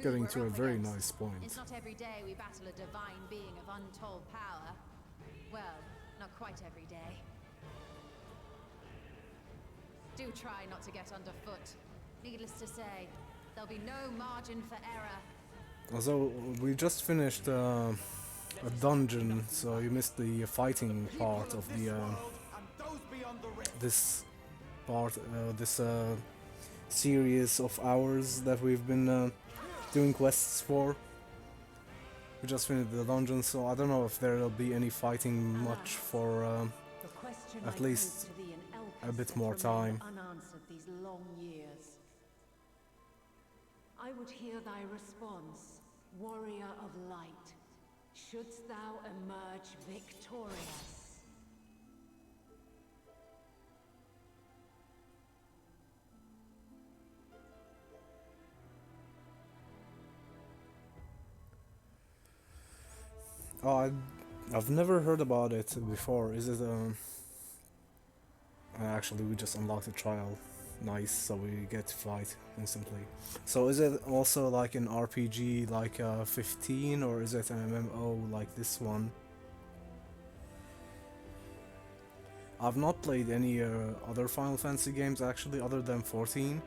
getting to a very nice point. It's not every day we battle a divine being of untold power. Well, not quite every day. Do try not to get underfoot. Needless to say, there'll be no margin for error. So we just finished a dungeon, so you missed the fighting part of the this series of hours that we've been doing quests for. We just finished the dungeon, so I don't know if there'll be any fighting much for at least a bit more time. Unanswered these long years. I would hear thy response, warrior of light. Shouldst thou emerge victorious? Oh, I've never heard about it before. Is it actually, we just unlocked the trial. Nice, so we get to fight instantly. So is it also like an RPG like 15, or is it an MMO like this one? I've not played any other Final Fantasy games actually, other than 14.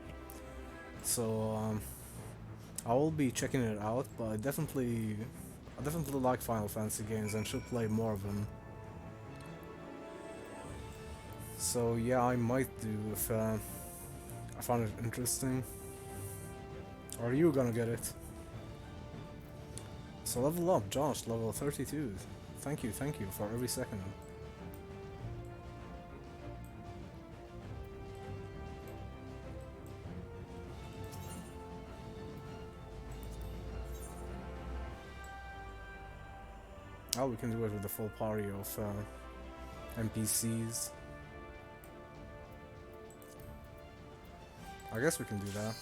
So I will be checking it out, but I definitely like Final Fantasy games and should play more of them. So yeah, I might do if I found it interesting. Are you gonna get it? So level up, Josh, level 32. Thank you for every second. Oh, we can do it with the full party of NPCs. I guess we can do that.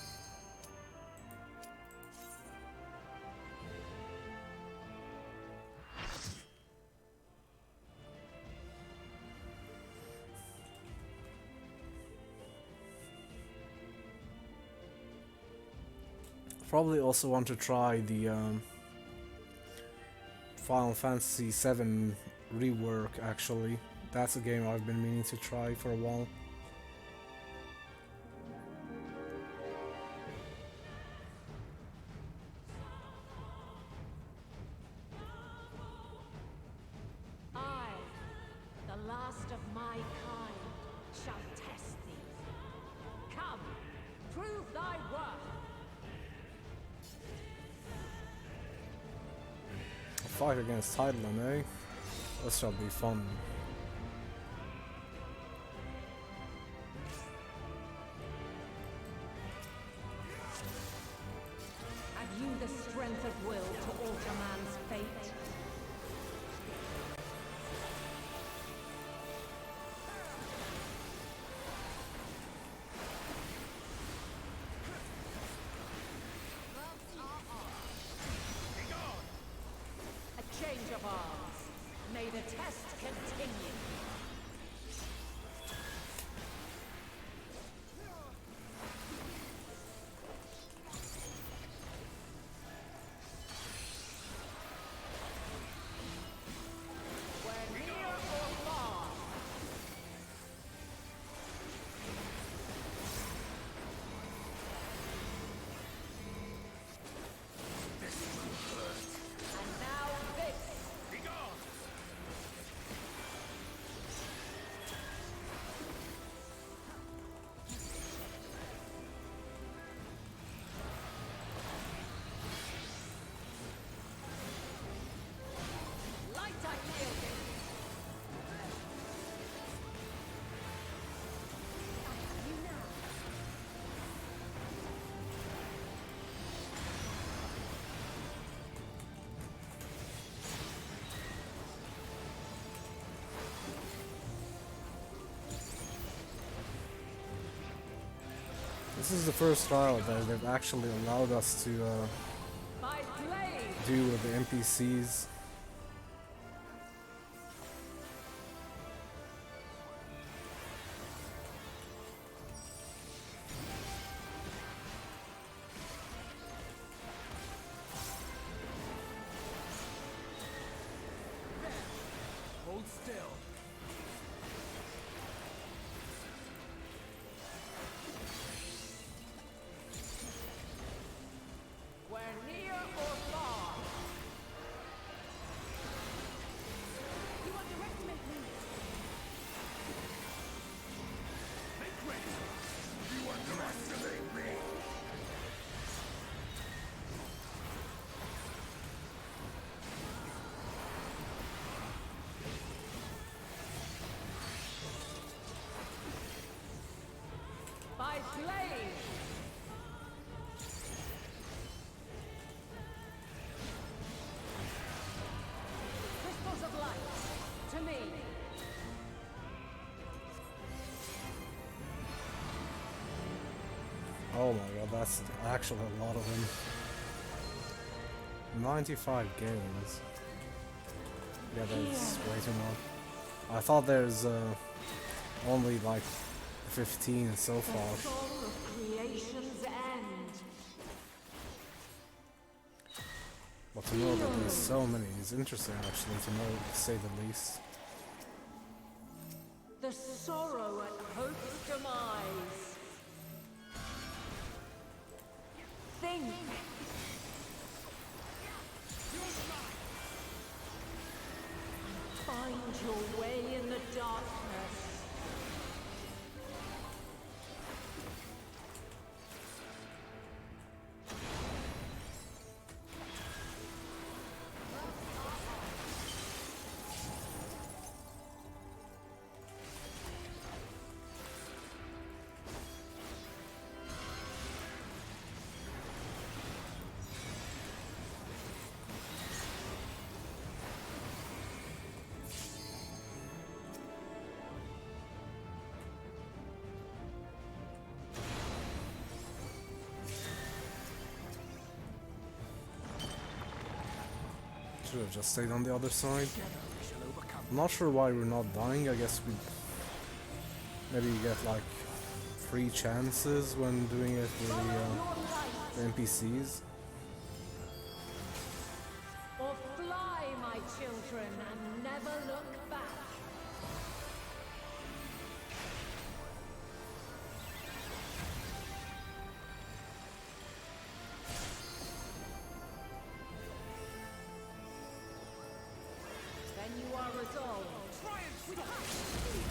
Probably also want to try the Final Fantasy VII rework, actually. That's a game I've been meaning to try for a while. I, the last of my kind, shall test thee. Come, prove thy worth. A fight against Heidelin, eh? This shall be fun. Have you the strength of will to alter man's fate? A change of arms. May the test continue. We're near or far. And now this. This is the first trial that they've actually allowed us to do with the NPCs. Hold still. We're near or far. You underestimate me. Make ready. You underestimate me. By blade. Crystals of light. To me. Oh my god, that's actually a lot of them. 95 games. Yeah, that's way too much. I thought there's only like 15 so far. Song of creation's end. But to know that there's so many is interesting actually, to know, to say the least. The sorrow at hope's demise. Think. Find your way in the darkness. Should have just stayed on the other side. I'm not sure why we're not dying. I guess we maybe you get like free chances when doing it with the NPCs. Or fly, my children, and never look back. Then you are resolved. With high speed.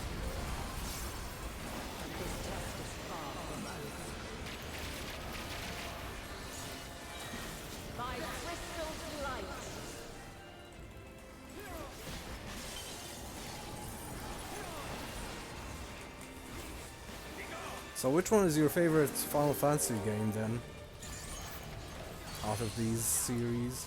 And this test is far from over. By crystal's light. So which one is your favorite Final Fantasy game then? Out of these series?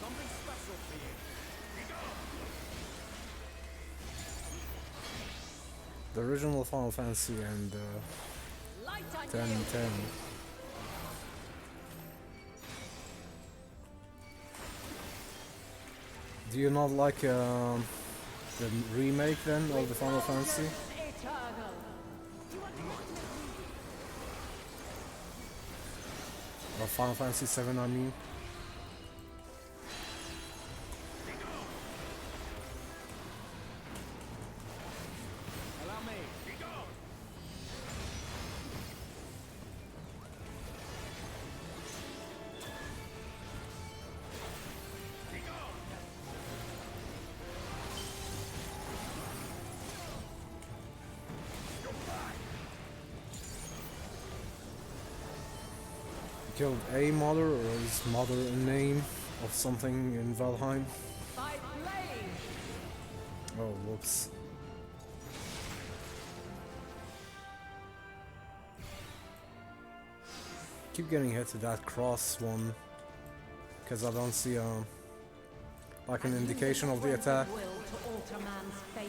Something special for you. The original Final Fantasy and 1010. Do you not like the remake then of the Final Fantasy? Or Final Fantasy 7, I mean? killed a mother, or is mother a name of something in Valheim? By blade! Oh, whoops. Keep getting hit to that cross one, because I don't see like an indication of the attack. Will to alter man's fate.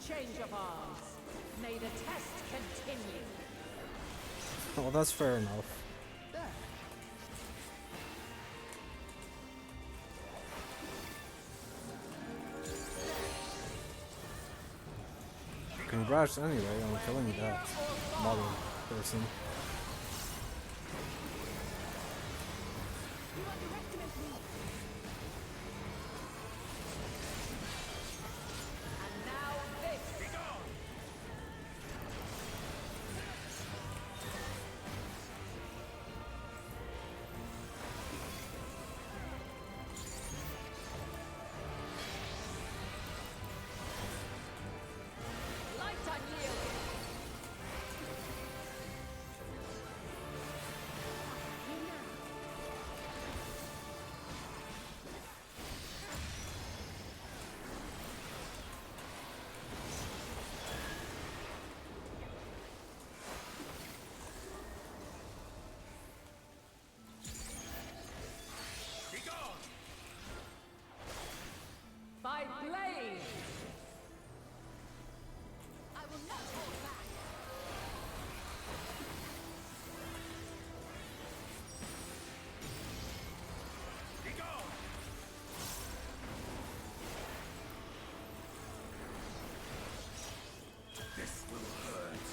Change of arms. May the test continue. Oh, that's fair enough. Congrats anyway on killing that mother person. By blade! I will not hold back. This will hurt.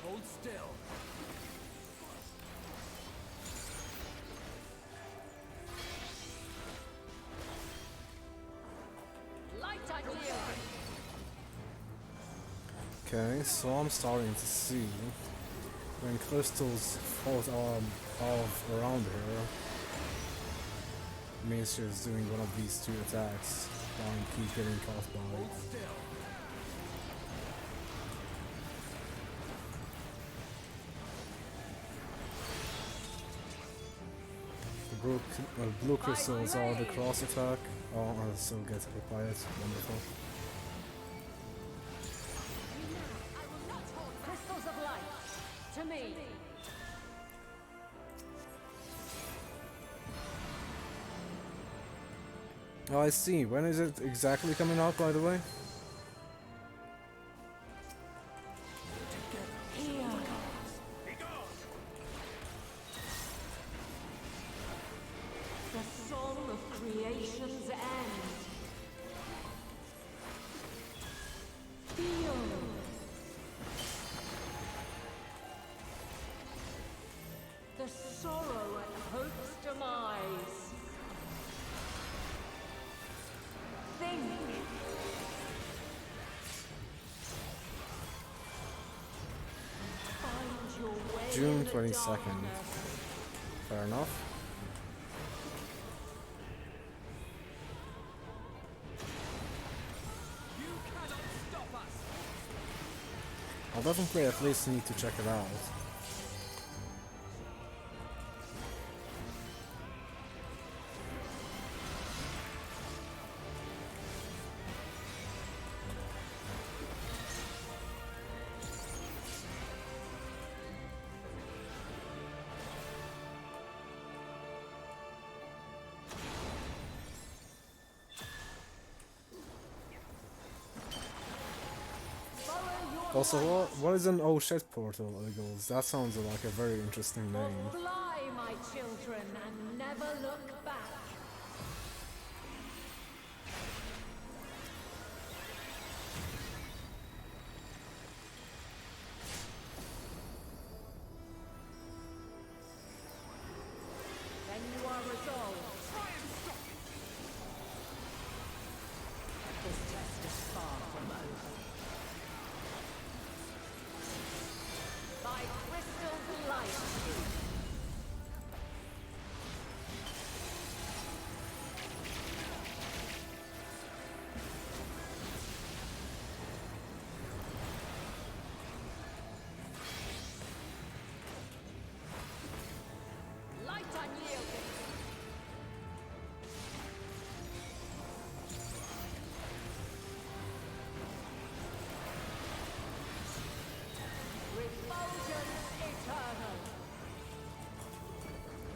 Hold still. Light on you! Okay, so I'm starting to see when crystals fall off around here, means she's doing one of these two attacks and keep getting caught by it. The blue crystals are the cross attack. Oh, I'll still get hit by it. Wonderful. Crystals of light, to me! Oh, I see. When is it exactly coming out, by the way? The song of creation's end. Feel. The sorrow at hope's demise. Think. Find your way June in the 22nd. darkness. Fair enough. I'll definitely at least need to check it out. Also, what is an oh shit portal, Eagles? That sounds like a very interesting name. Fly, my children, and never look back. Then you are resolved. Try and stop it. This test is far from over. By crystal light.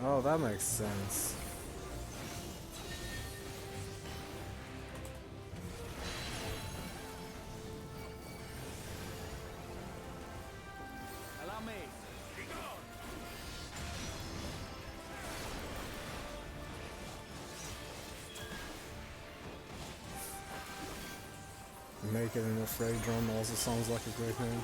Oh, that makes sense. Allow me. Make it in a freight drum also sounds like a great name.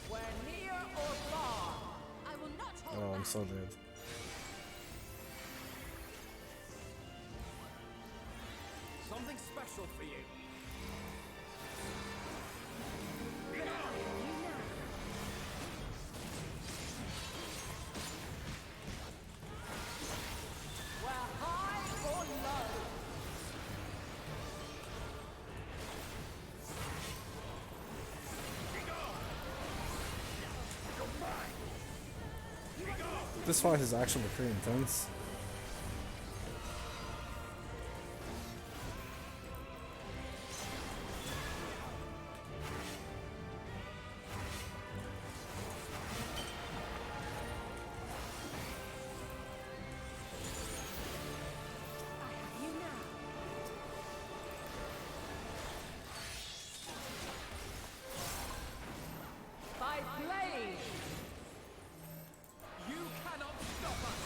Where near or far, I will not hold Oh, I'm back. so dead. Something special for you. Where high or low. This fight is actually pretty intense. By blade! You cannot stop us!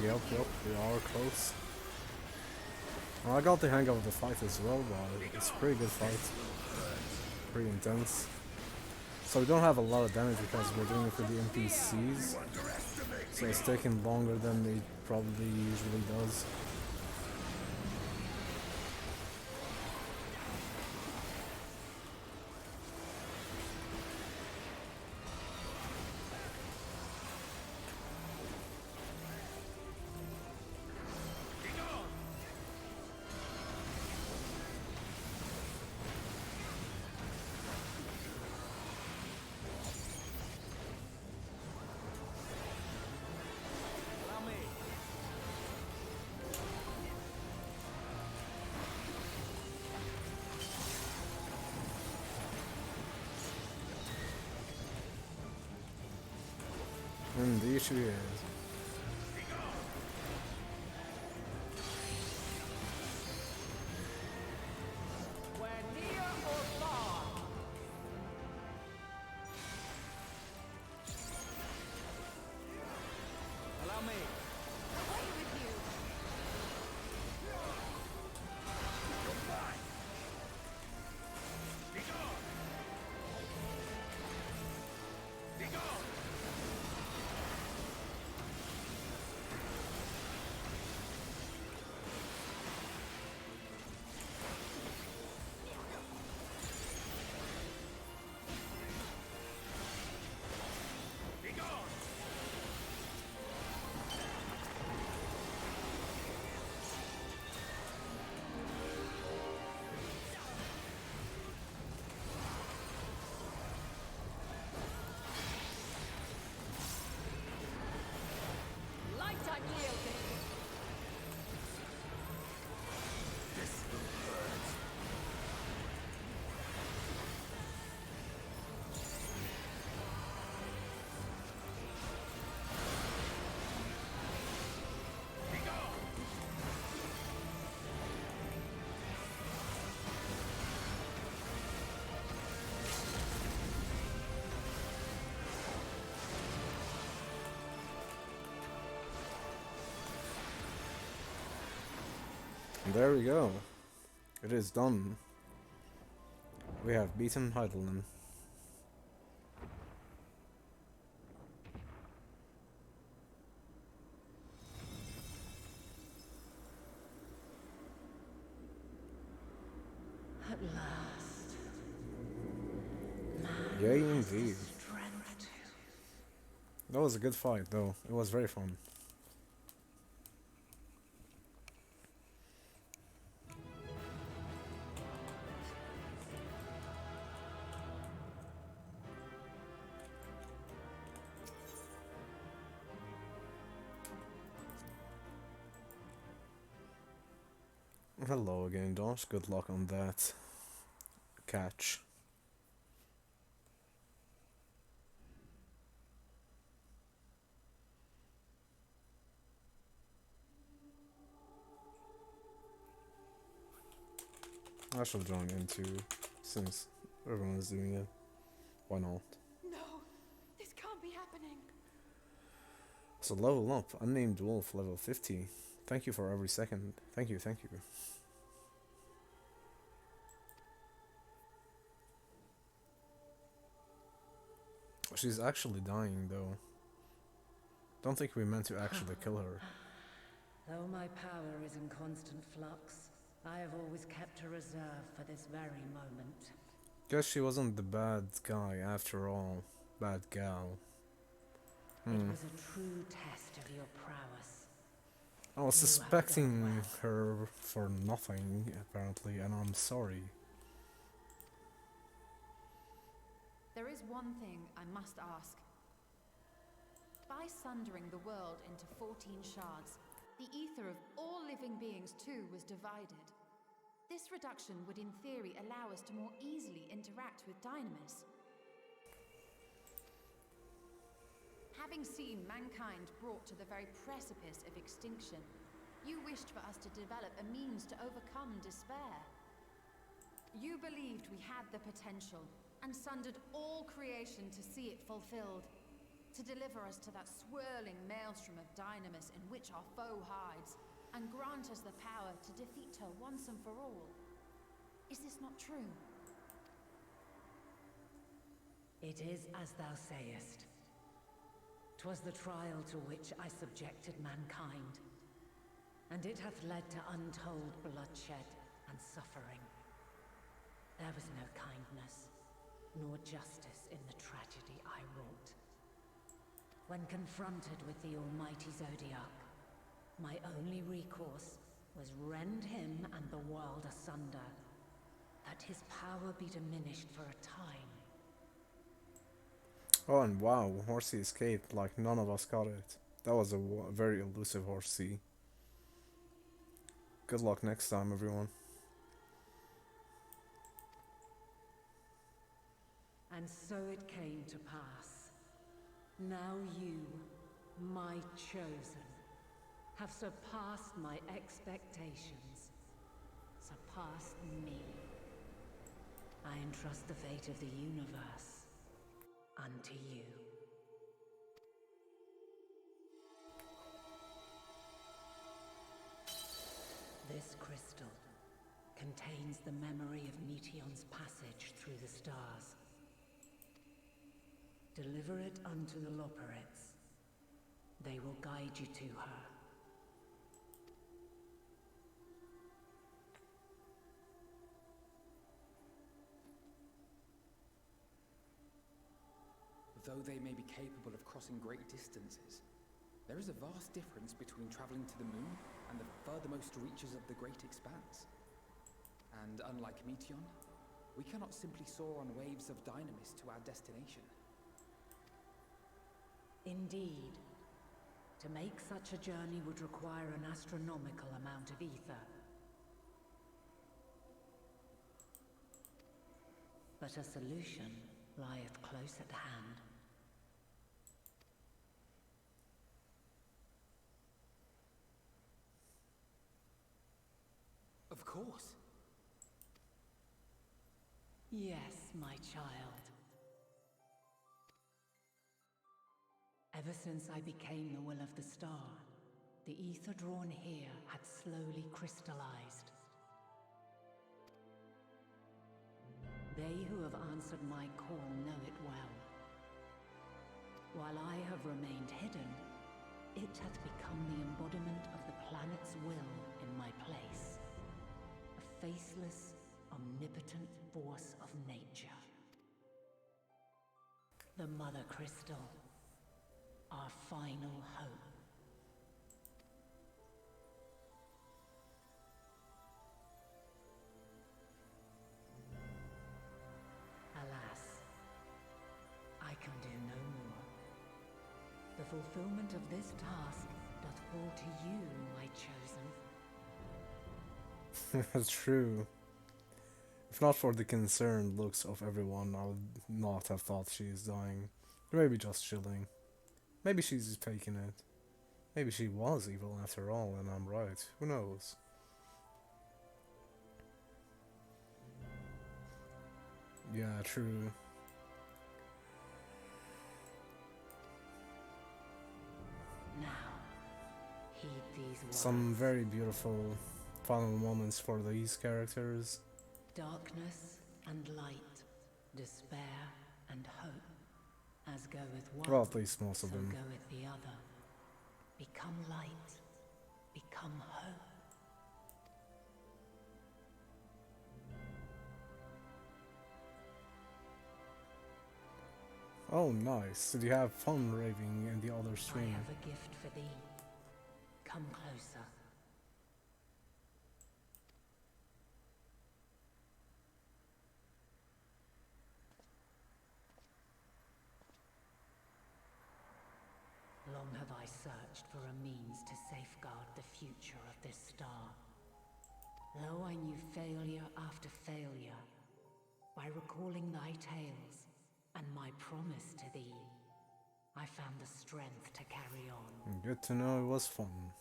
Yep, we are close. Well, I got the hang of the fight as well, but it's a pretty good fight. Pretty intense. So we don't have a lot of damage because we're doing it for the NPCs. So it's taking longer than it probably usually does. Allow me. Indeed she is. Where near or far. Allow me. Away with you! Light unyielding! And there we go. It is done. We have beaten Heidelin. At last. Yay, indeed. Strength. That was a good fight, though. It was very fun. Hello again, Dosh. Good luck on that catch. I shall join in too, since everyone's doing it. Why not? No, this can't be happening. So level up, unnamed wolf, level 50. Thank you for every second. Thank you, thank you. She's actually dying though. Don't think we meant to actually kill her. Though my power is in constant flux, I have always kept a reserve for this very moment. Guess she wasn't the bad guy after all. Bad gal. It was a true test of your prowess. I was You have suspecting done her for nothing, apparently, and I'm sorry. There is one thing I must ask. By sundering the world into 14 shards, the ether of all living beings too was divided. This reduction would in theory allow us to more easily interact with Dynamis. Having seen mankind brought to the very precipice of extinction, you wished for us to develop a means to overcome despair. You believed we had the potential, and sundered all creation to see it fulfilled, to deliver us to that swirling maelstrom of Dynamis in which our foe hides, and grant us the power to defeat her once and for all. Is this not true? It is as thou sayest. 'Twas the trial to which I subjected mankind, and it hath led to untold bloodshed and suffering. There was no kindness, nor justice in the tragedy I wrought. When confronted with the almighty Zodiac, my only recourse was rend him and the world asunder, that his power be diminished for a time. Oh, and wow, Horsey escaped like none of us got it. That was a very elusive Horsey. Good luck next time, everyone. And so it came to pass. Now you, my chosen, have surpassed my expectations. Surpassed me. I entrust the fate of the universe unto you. This crystal contains the memory of Meteion's passage through the stars. Deliver it unto the Loporrits. They will guide you to her. Though they may be capable of crossing great distances, there is a vast difference between traveling to the moon and the furthermost reaches of the great expanse. And unlike Meteion, we cannot simply soar on waves of Dynamis to our destination. Indeed. To make such a journey would require an astronomical amount of ether. But a solution lieth close at hand. Of course. Yes, my child. Ever since I became the will of the star, the ether drawn here had slowly crystallized. They who have answered my call know it well. While I have remained hidden, it hath become the embodiment of the planet's will in my place. A faceless, omnipotent force of nature. The Mother Crystal, our final hope. Alas, I can do no more. The fulfillment of this task doth fall to you, my chosen. That's true. If not for the concerned looks of everyone, I would not have thought she is dying. Maybe just chilling. Maybe she's faking it. Maybe she was evil after all, and I'm right. Who knows? Yeah, true. Now, heed these words. Some very beautiful final moments for these characters. Darkness and light, despair and hope. As goeth one, Well, at least most of so them. goeth the other. Become light, become hope. Oh, nice. Did you have fun raving in the other stream? I have a gift for thee. Come closer. Long have I searched for a means to safeguard the future of this star. Though I knew failure after failure, by recalling thy tales and my promise to thee, I found the strength to carry on. Good to know it was fun.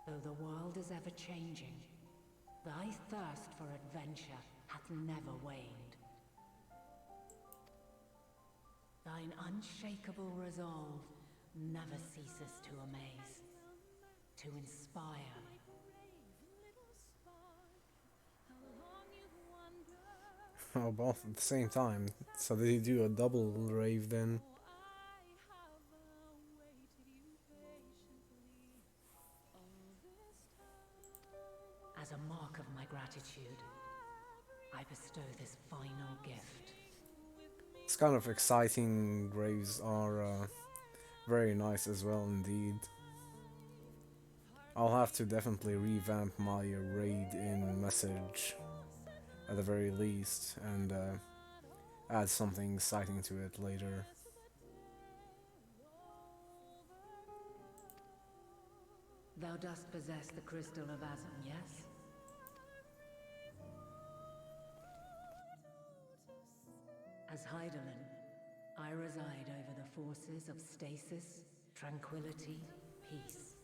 Though the world is ever changing, thy thirst for adventure hath never waned. Thine unshakable resolve never ceases to amaze, to inspire. Oh, both at the same time. So did he do a double rave then? As a mark of my gratitude, I bestow this final gift. It's kind of exciting. Graves are very nice as well indeed. I'll have to definitely revamp my raid in message at the very least and add something exciting to it later. Thou dost possess the crystal of Azam, yes? As Heidelin, I reside over the forces of stasis, tranquility, peace.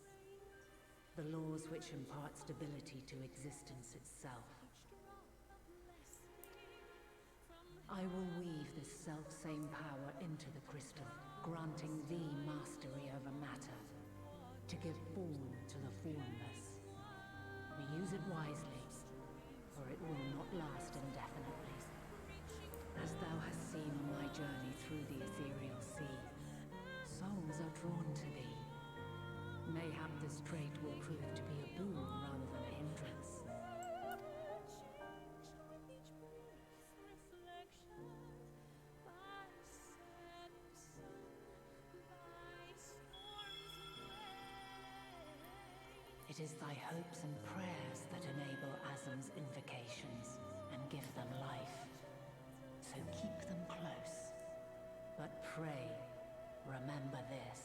The laws which impart stability to existence itself. I will weave this self-same power into the crystal, granting thee mastery over matter, to give form to the formless. We use it wisely, for it will not last indefinitely. As thou hast seen on my journey through the ethereal sea, souls are drawn to thee. Mayhap this trait will prove to be a boon rather than a hindrance. It is thy hopes and prayers that enable Azam's invocations and give them life. So keep them close. But pray, remember this.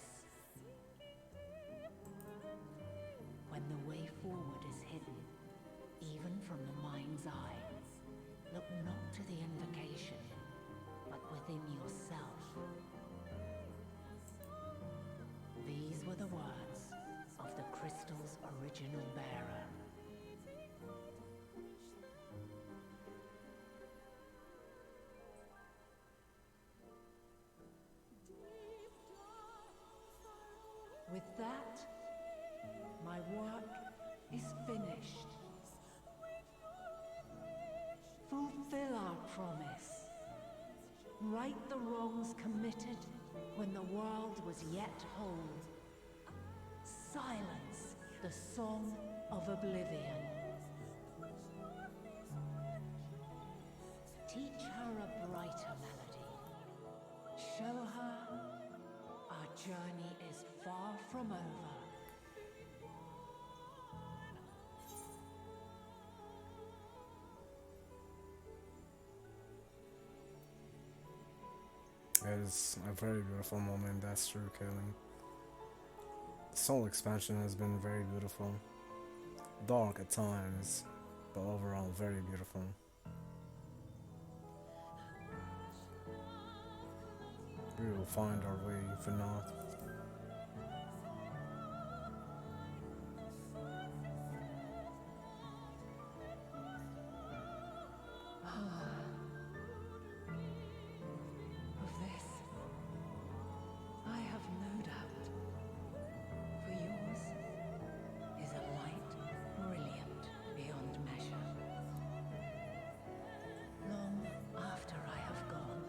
When the way forward is hidden, even from the mind's eye, look not to the invocation, but within yourself. These were the words of the crystal's original bearer. With that, my work is finished. Fulfill our promise. Right the wrongs committed when the world was yet whole. Silence the song of oblivion. Teach her a brighter melody. Show her our journey is far from over. It is a very beautiful moment, that's true, Kaylin. The soul expansion has been very beautiful. dark at times, but overall very beautiful. We will find our way if we're not. Of this, I have no doubt, for yours is a light brilliant beyond measure. Long after I have gone,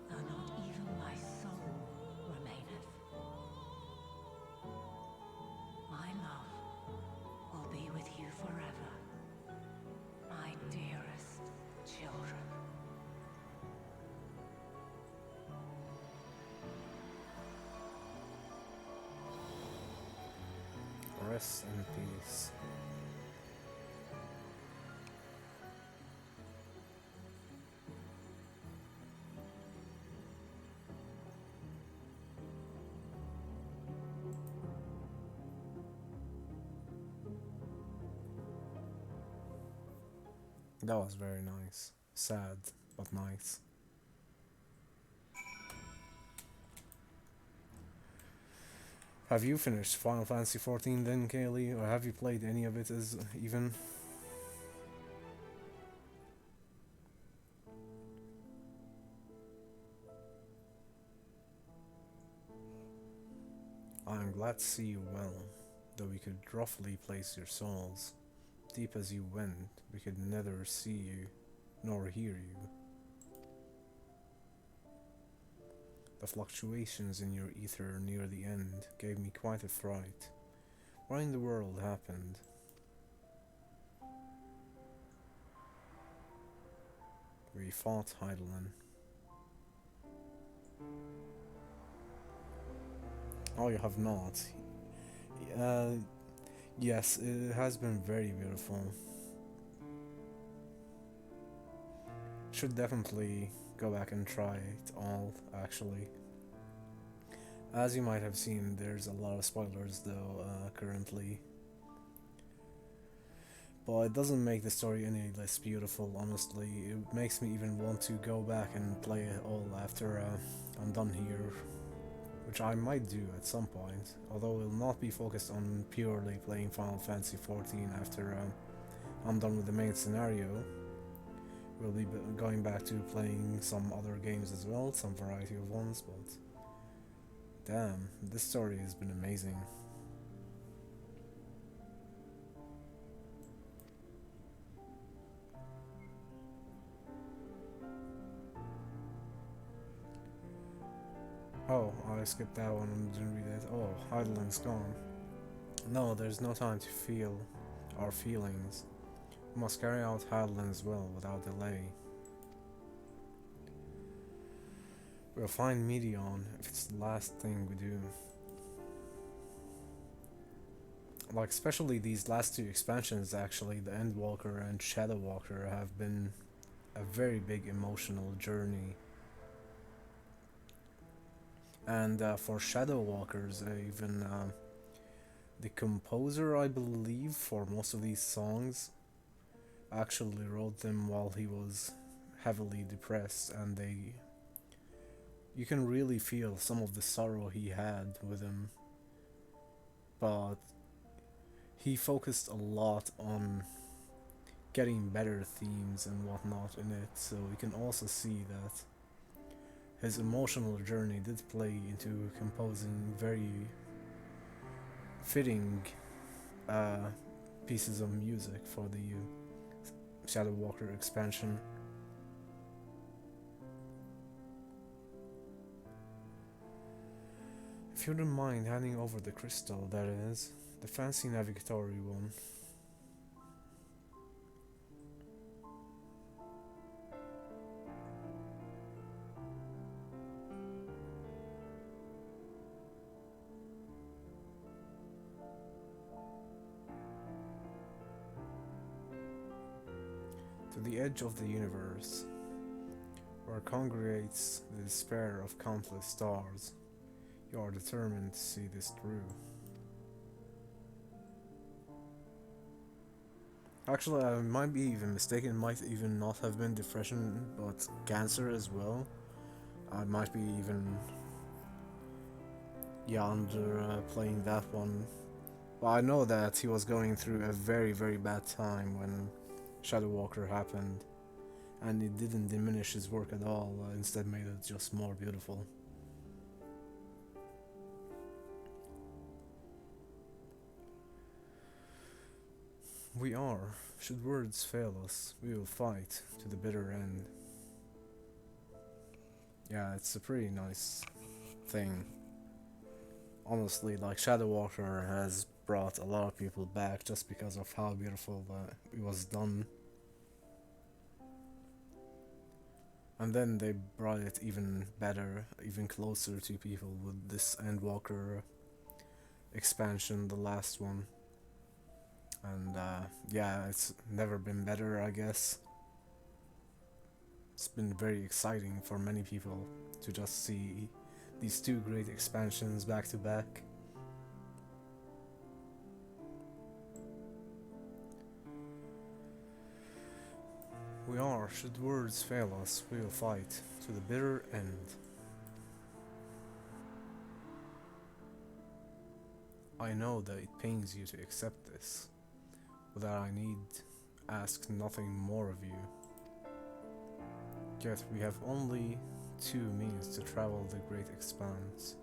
though not even my soul remaineth, my love will be with you forever, my dearest children. Rest in peace. That was very nice. Sad, but nice. Have you finished Final Fantasy XIV then, Kaylee? Or have you played any of it as even? I am glad to see you well, though we could roughly place your souls. Deep as you went, we could neither see you nor hear you. The fluctuations in your ether near the end gave me quite a fright. What in the world happened? We fought Heidelin. Oh, you have not? Yes, it has been very beautiful. Should definitely go back and try it all, actually. As you might have seen, there's a lot of spoilers though, currently. But it doesn't make the story any less beautiful, honestly. It makes me even want to go back and play it all after I'm done here. Which I might do at some point, although it will not be focused on purely playing Final Fantasy XIV after I'm done with the main scenario. We'll be going back to playing some other games as well, some variety of ones, but damn, this story has been amazing. Oh, I skipped that one and didn't read it. Oh, Heidelin's gone. No, there's no time to feel our feelings. We must carry out Heidelin's will without delay. We'll find Medion if it's the last thing we do. Like, especially these last two expansions, actually, the Endwalker and Shadowwalker have been a very big emotional journey. And for Shadowwalkers, even the composer, I believe, for most of these songs actually wrote them while he was heavily depressed, and you can really feel some of the sorrow he had with him, but he focused a lot on getting better themes and whatnot in it, so you can also see that his emotional journey did play into composing very fitting pieces of music for the Shadowwalker expansion. If you don't mind handing over the crystal, that is, the fancy navigatory one. To the edge of the universe, where congregates the despair of countless stars, you are determined to see this through. Actually, I might be even mistaken. It might even not have been depression, but cancer as well. I might be even, yeah, under playing that one. Well, I know that he was going through a very, very bad time when Shadow Walker happened, and it didn't diminish his work at all. Instead, made it just more beautiful. We are. Should words fail us, we will fight to the bitter end. Yeah, it's a pretty nice thing. Honestly, like Shadow Walker has brought a lot of people back just because of how beautiful it was done. And then they brought it even better, even closer to people with this Endwalker expansion, the last one. And yeah, it's never been better, I guess. It's been very exciting for many people to just see these two great expansions back to back. We are, should words fail us, we will fight to the bitter end. I know that it pains you to accept this, but that I need ask nothing more of you. Yet we have only two means to travel the great expanse,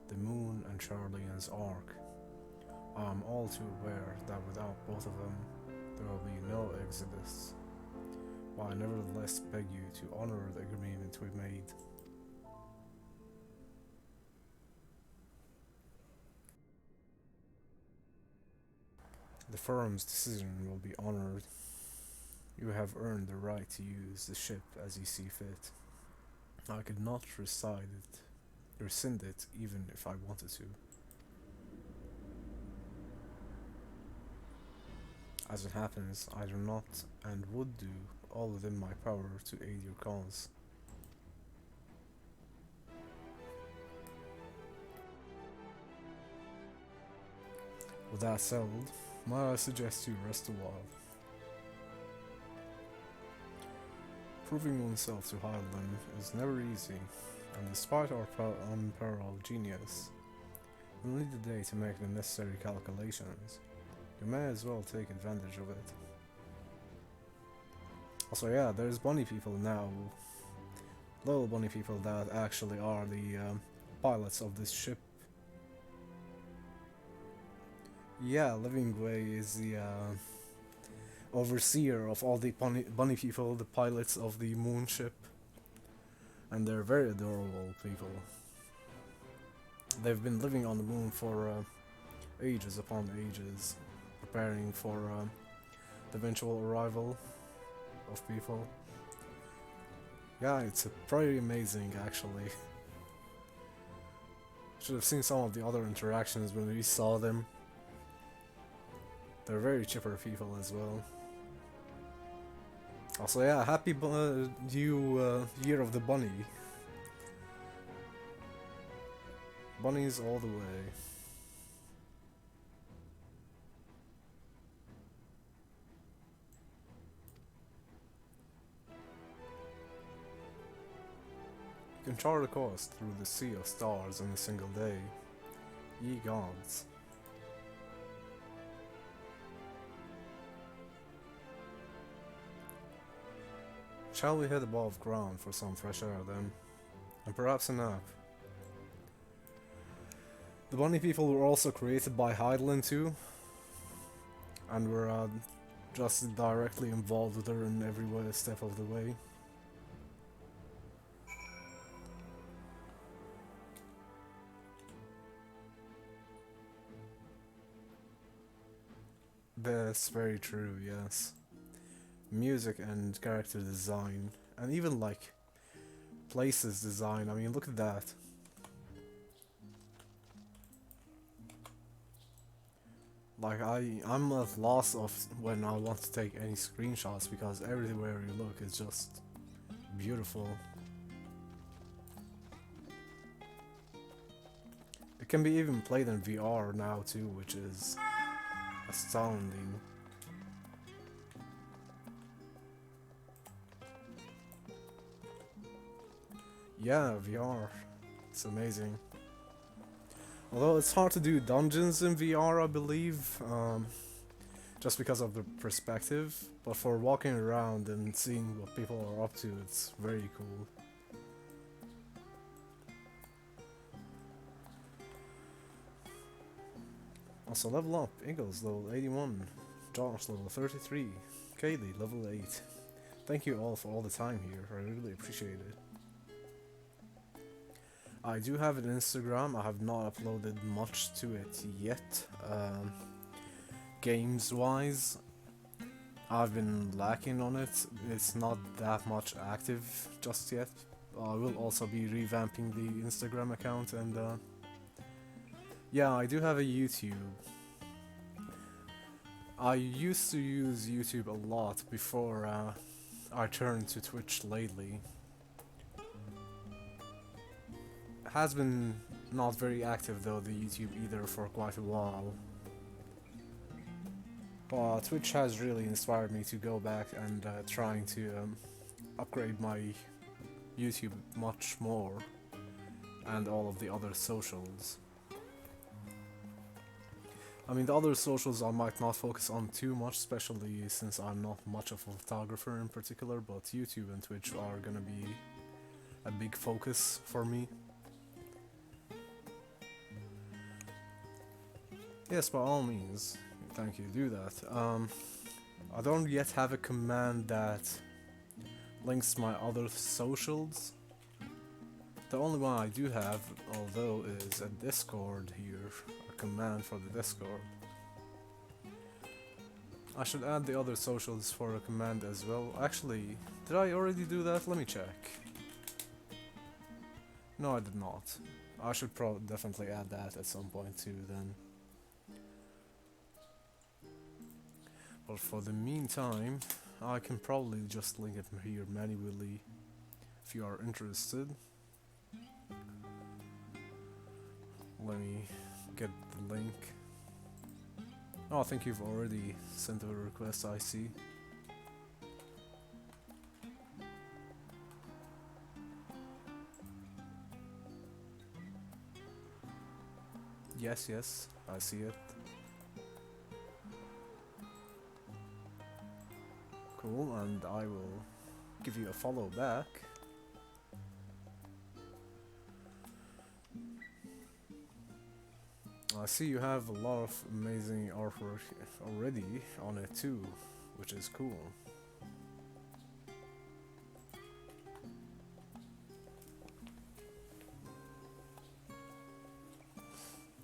the moon and Charlian's arc. I am all too aware that without both of them, there will be no Exodus, but I nevertheless beg you to honor the agreement we made. The firm's decision will be honored. You have earned the right to use the ship as you see fit. I could not rescind it even if I wanted to. As it happens, I do not and would do all within my power to aid your cause. With that settled, might I suggest you rest a while. Proving oneself to Highland is never easy, and despite our unparalleled genius, we'll need a day to make the necessary calculations. You may as well take advantage of it. Also, yeah, there's bunny people now. Little bunny people that actually are the pilots of this ship. Yeah, Livingway is the overseer of all the bunny people, the pilots of the moon ship. And they're very adorable people. They've been living on the moon for ages upon ages, preparing for the eventual arrival of people. Yeah, it's pretty amazing actually. Should have seen some of the other interactions when we saw them. They're very chipper people as well. Also, yeah, happy new year of the bunny. Bunnies all the way. You can chart a course through the sea of stars in a single day. Ye gods. Shall we head above ground for some fresh air then? And perhaps a nap? The bunny people were also created by Hydaelyn too, and were just directly involved with her in every step of the way. That's very true, yes. Music and character design, and even like places design. I mean, look at that. Like I'm at loss of when I want to take any screenshots because everywhere you look is just beautiful. It can be even played in VR now too, which is astounding. Yeah, VR. It's amazing. Although it's hard to do dungeons in VR, I believe, just because of the perspective. But for walking around and seeing what people are up to, it's very cool. Also, level up. Eagles, level 81. Josh, level 33. Kaylee, level 8. Thank you all for all the time here. I really appreciate it. I do have an Instagram. I have not uploaded much to it yet. Games-wise, I've been lacking on it. It's not that much active just yet. I will also be revamping the Instagram account, and yeah, I do have a YouTube. I used to use YouTube a lot before I turned to Twitch lately. Has been not very active though, the YouTube either, for quite a while. But Twitch has really inspired me to go back and trying to upgrade my YouTube much more, and all of the other socials. I mean, the other socials I might not focus on too much, especially since I'm not much of a photographer in particular, but YouTube and Twitch are gonna be a big focus for me. Yes, by all means, thank you, do that. I don't yet have a command that links my other socials. The only one I do have, although, is a Discord here. Command for the Discord. I should add the other socials for a command as well. Actually, did I already do that? Let me check. No, I did not. I should definitely add that at some point too then. But for the meantime, I can probably just link it here manually if you are interested. Let me get the link. Oh, I think you've already sent a request, I see. Yes, yes, I see it. Cool, and I will give you a follow back. I see you have a lot of amazing artwork already on it too, which is cool.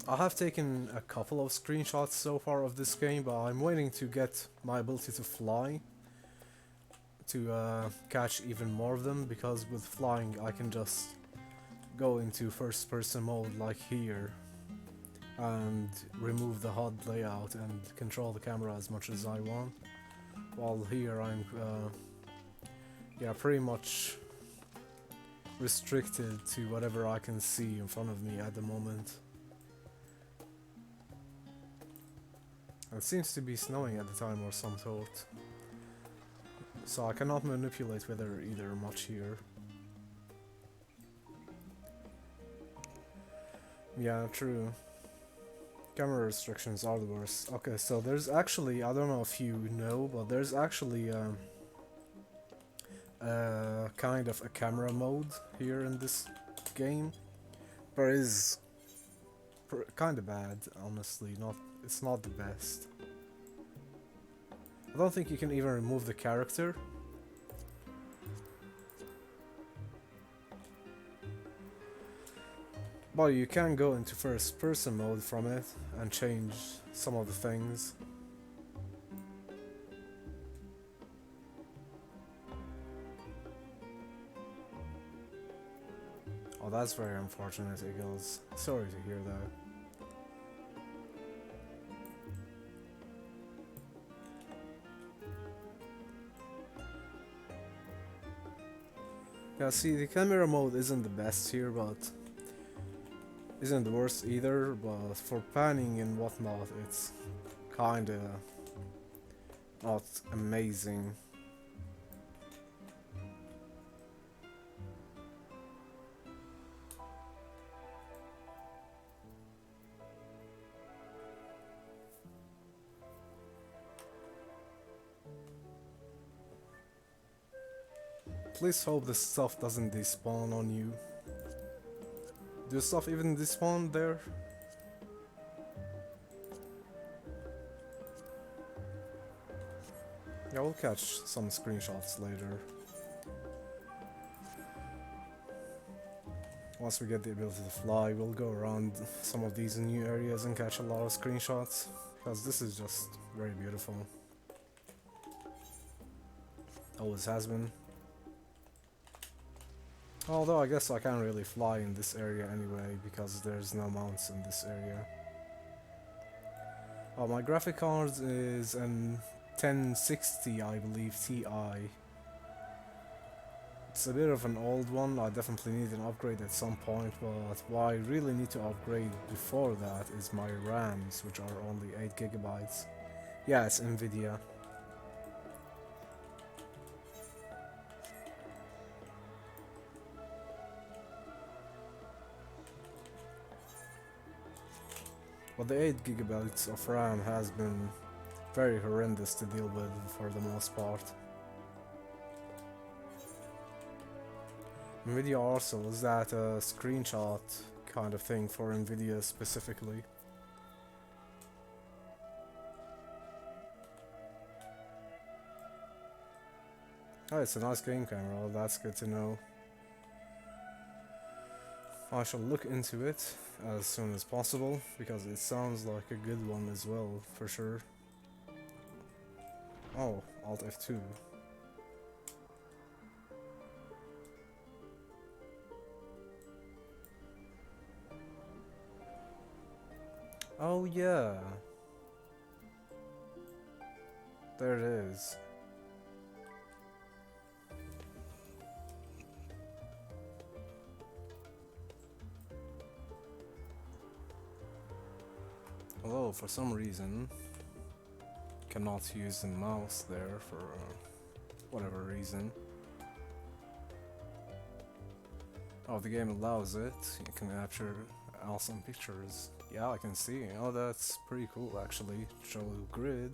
I have taken a couple of screenshots so far of this game, but I'm waiting to get my ability to fly to catch even more of them, because with flying I can just go into first person mode like here and remove the HUD layout and control the camera as much as I want, while here I'm yeah, pretty much restricted to whatever I can see in front of me at the moment. It seems to be snowing at the time or some sort, so I cannot manipulate weather either much here. Yeah, true. Camera restrictions are the worst. Okay, so there's actually, I don't know if you know, but there's actually kind of a camera mode here in this game, but it is kind of bad, honestly. It's not the best. I don't think you can even remove the character. But you can go into first person mode from it and change some of the things. Oh, that's very unfortunate, Eagles. Sorry to hear that. Yeah, see, the camera mode isn't the best here, but isn't the worst either, but for panning and whatnot, it's kinda not amazing. please hope this stuff doesn't despawn on you. Do stuff even despawn there? Yeah, we'll catch some screenshots later. Once we get the ability to fly, we'll go around some of these new areas and catch a lot of screenshots, because this is just very beautiful. Always has been. Although I guess I can't really fly in this area anyway, because there's no mounts in this area. Oh, my graphic card is an 1060, I believe, Ti. It's a bit of an old one, I definitely need an upgrade at some point, but what I really need to upgrade before that is my RAMs, which are only 8 gigabytes. Yeah, it's Nvidia. But the 8 gigabytes of RAM has been very horrendous to deal with for the most part. Nvidia also, is that a screenshot kind of thing for Nvidia specifically? Oh, it's a nice game camera, that's good to know. I shall look into it as soon as possible, because it sounds like a good one as well, for sure. Oh, Alt F2. Oh yeah. There it is. Although for some reason cannot use the mouse there for whatever reason. Oh, the game allows it. You can capture awesome pictures. Yeah, I can see. Oh, that's pretty cool actually. Show grid.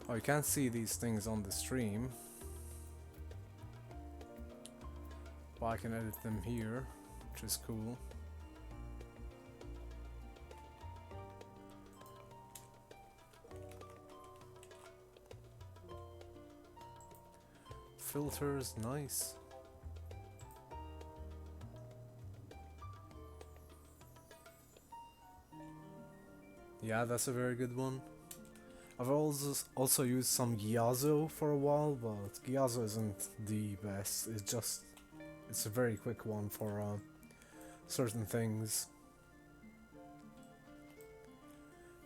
Oh, you can't see these things on the stream, but I can edit them here, which is cool. Filters, nice. Yeah, that's a very good one. I've also used some Gyazo for a while, but Gyazo isn't the best. It's a very quick one for certain things.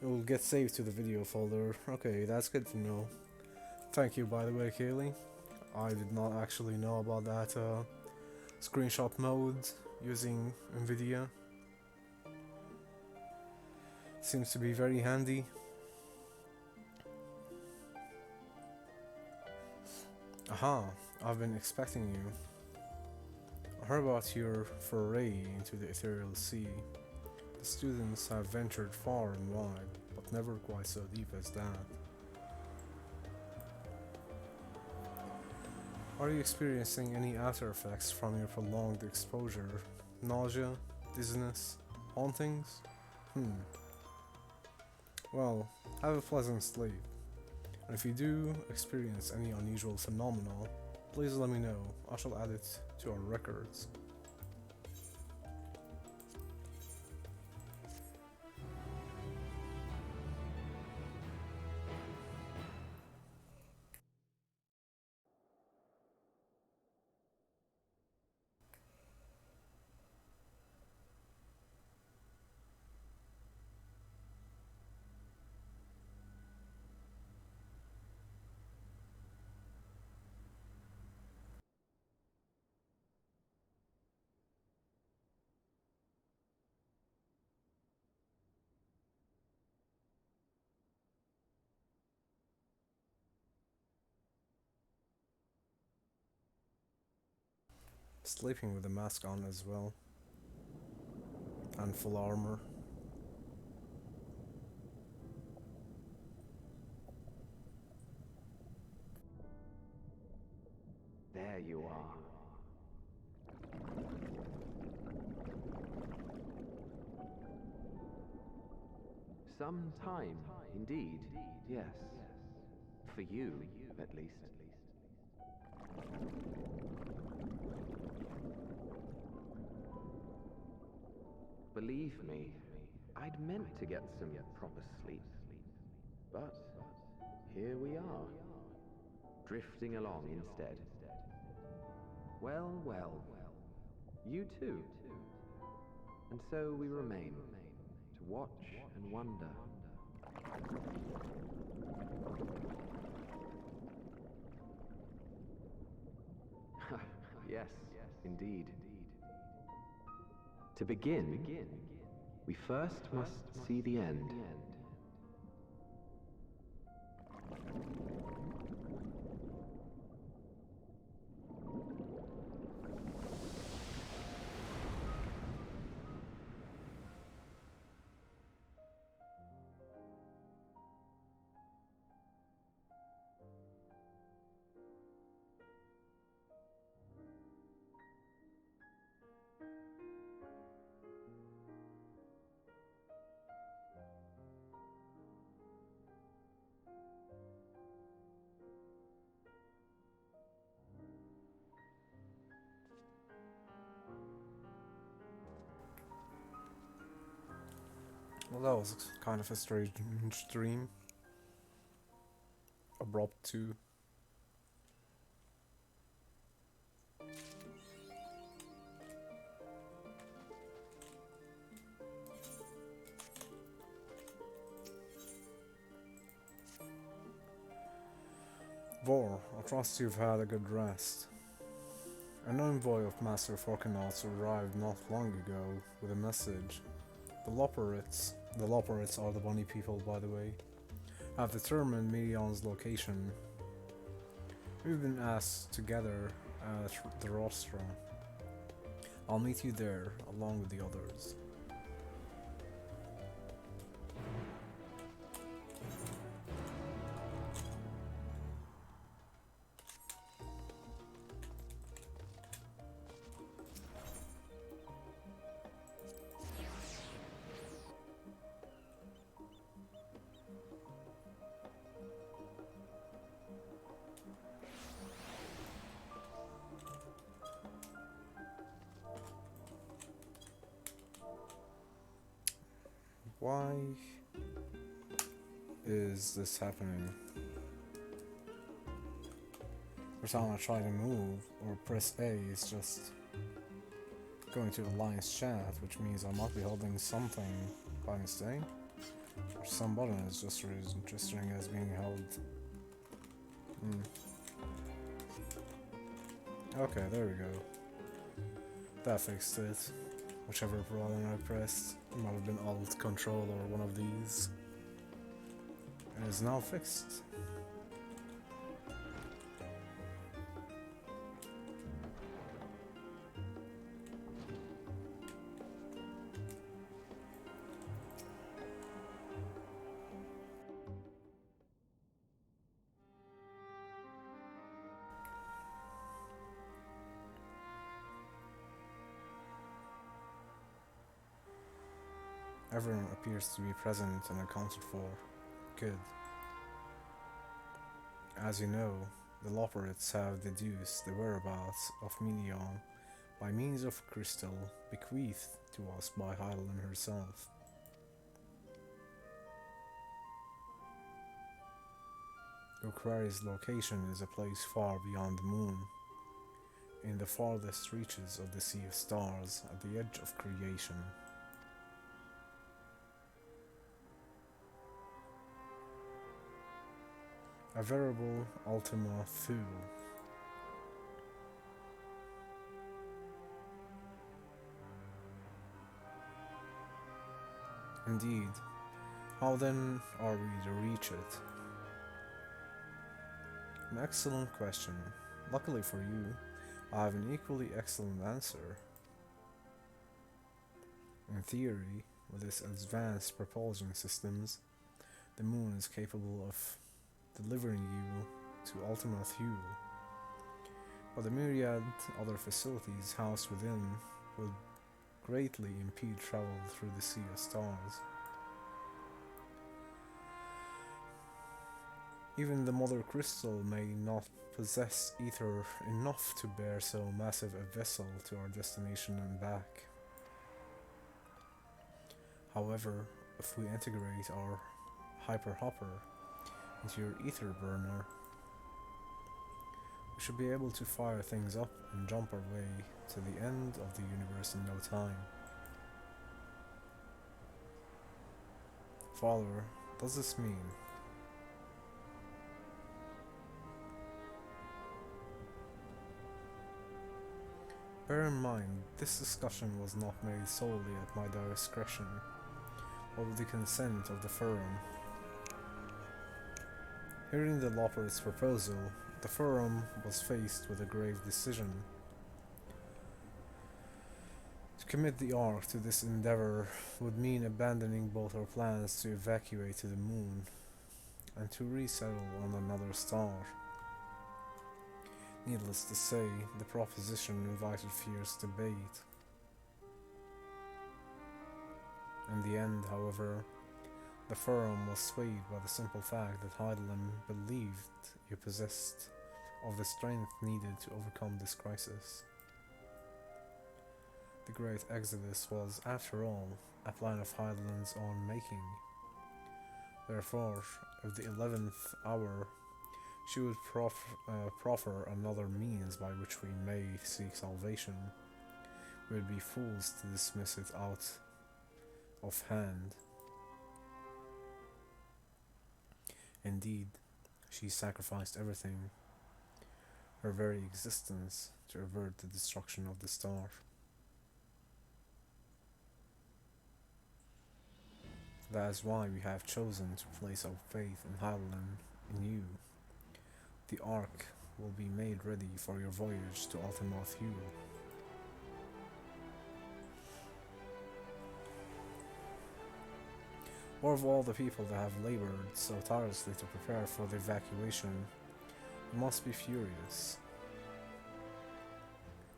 It will get saved to the video folder. Okay, that's good to know. Thank you, by the way, Kaylee. I did not actually know about that screenshot mode using Nvidia. Seems to be very handy. Aha, I've been expecting you. I heard about your foray into the ethereal sea. The students have ventured far and wide, but never quite so deep as that. Are you experiencing any after effects from your prolonged exposure? Nausea? Dizziness? Hauntings? Well, have a pleasant sleep. And if you do experience any unusual phenomena, please let me know. I shall add it to our records. Sleeping with a mask on as well. And full armor. There you are. Some time, indeed, yes. For you, at least. Believe me, I'd meant to get some proper sleep. But here we are, drifting along instead. Well, well, you too. And so we remain, to watch and wonder. Yes, indeed. To begin, we first must see the end. Well, that was kind of a strange dream. Abrupt too. Vor, I trust you've had a good rest. An envoy of Master Forkenauts arrived not long ago with a message. The Loperites are the bunny people, by the way, have determined Medion's location. We've been asked to gather at the rostra. I'll meet you there, along with the others. Why is this happening? Every time I try to move or press A, it's just going to Alliance chat, which means I must be holding something by mistake. Or some button is just registering as being held. Okay, there we go. That fixed it. Whichever button I pressed, it might have been Alt, Control, or one of these. It is now fixed. Everyone appears to be present and accounted for. Good. As you know, the Loperites have deduced the whereabouts of Medion by means of crystal bequeathed to us by Hydaelyn herself. Your quarry's location is a place far beyond the moon, in the farthest reaches of the Sea of Stars at the edge of creation. A veritable Ultima Thule. Indeed. How then are we to reach it? An excellent question. Luckily for you, I have an equally excellent answer. In theory, with its advanced propulsion systems, the moon is capable of delivering you to Ultima Thule. but the myriad other facilities housed within would greatly impede travel through the sea of stars. Even the Mother Crystal may not possess ether enough to bear so massive a vessel to our destination and back. However, if we integrate our Hyper Hopper into your ether burner, we should be able to fire things up and jump our way to the end of the universe in no time. Father, does this mean? Bear in mind, this discussion was not made solely at my discretion, but with the consent of the Forum. Hearing the Loper's proposal, the Forum was faced with a grave decision. To commit the Ark to this endeavor would mean abandoning both our plans to evacuate to the moon and to resettle on another star. Needless to say, the proposition invited fierce debate. In the end, however, the Forum was swayed by the simple fact that Heidelin believed you possessed of the strength needed to overcome this crisis. The Great Exodus was, after all, a plan of Heidelin's own making. Therefore, at the 11th hour, she would proffer another means by which we may seek salvation. We would be fools to dismiss it out of hand. Indeed, she sacrificed everything, her very existence, to avert the destruction of the star. That is why we have chosen to place our faith in Heidelin, in you. The Ark will be made ready for your voyage to Ultima Thule. Or of all the people that have labored so tirelessly to prepare for the evacuation, you must be furious.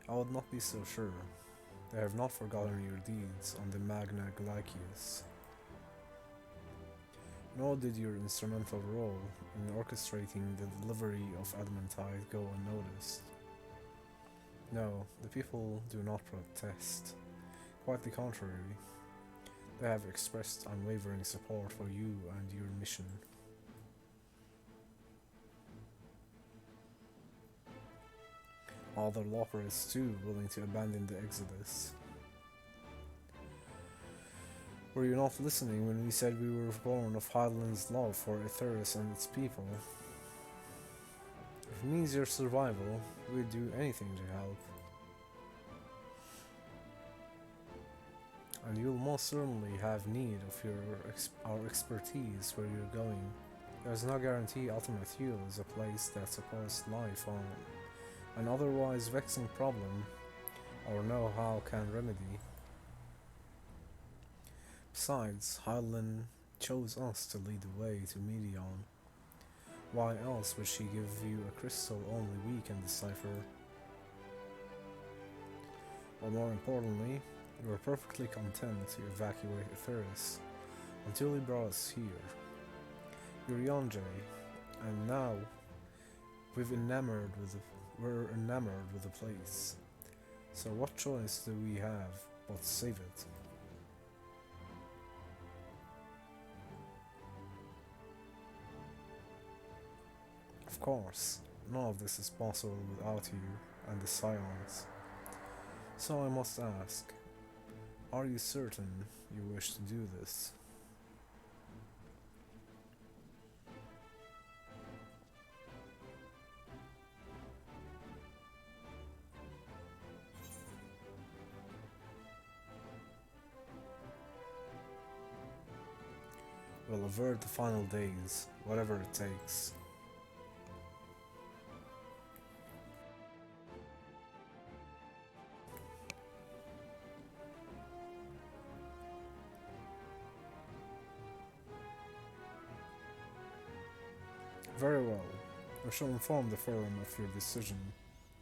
I would not be so sure. They have not forgotten your deeds on the Magna Glacius. Nor did your instrumental role in orchestrating the delivery of Adamantite go unnoticed. No, the people do not protest. Quite the contrary. They have expressed unwavering support for you and your mission. Other Loper is too willing to abandon the Exodus. Were you not listening when we said we were born of Heidelin's love for Etheris and its people? If it means your survival, we'd do anything to help. And you'll most certainly have need of our expertise where you're going. There's no guarantee Ultima Thule is a place that supports life on an otherwise vexing problem our know-how can remedy. Besides, Heidelin chose us to lead the way to Medion. Why else would she give you a crystal only we can decipher? Or more importantly, we were perfectly content to evacuate Etheris until he brought us here. You're Yonjay, and now we're enamored with the place. So what choice do we have but save it? Of course, none of this is possible without you and the Scions. So I must ask, are you certain you wish to do this? We'll avert the final days, whatever it takes. Very well. I shall inform the Forum of your decision,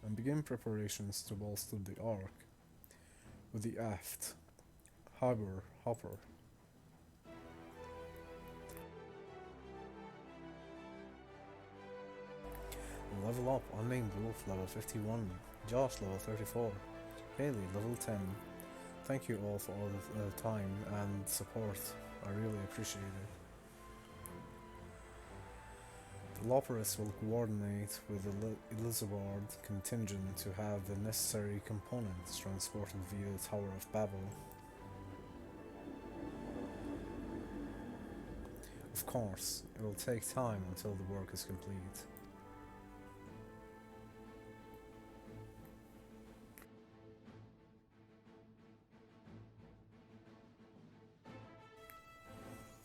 and begin preparations to bolster the Ark with the aft hopper. Level up, unnamed Wolf level 51, Josh level 34, Haley level 10. Thank you all for all the time and support, I really appreciate it. The Loporus will coordinate with the Elizabard contingent to have the necessary components transported via the Tower of Babel. Of course, it will take time until the work is complete.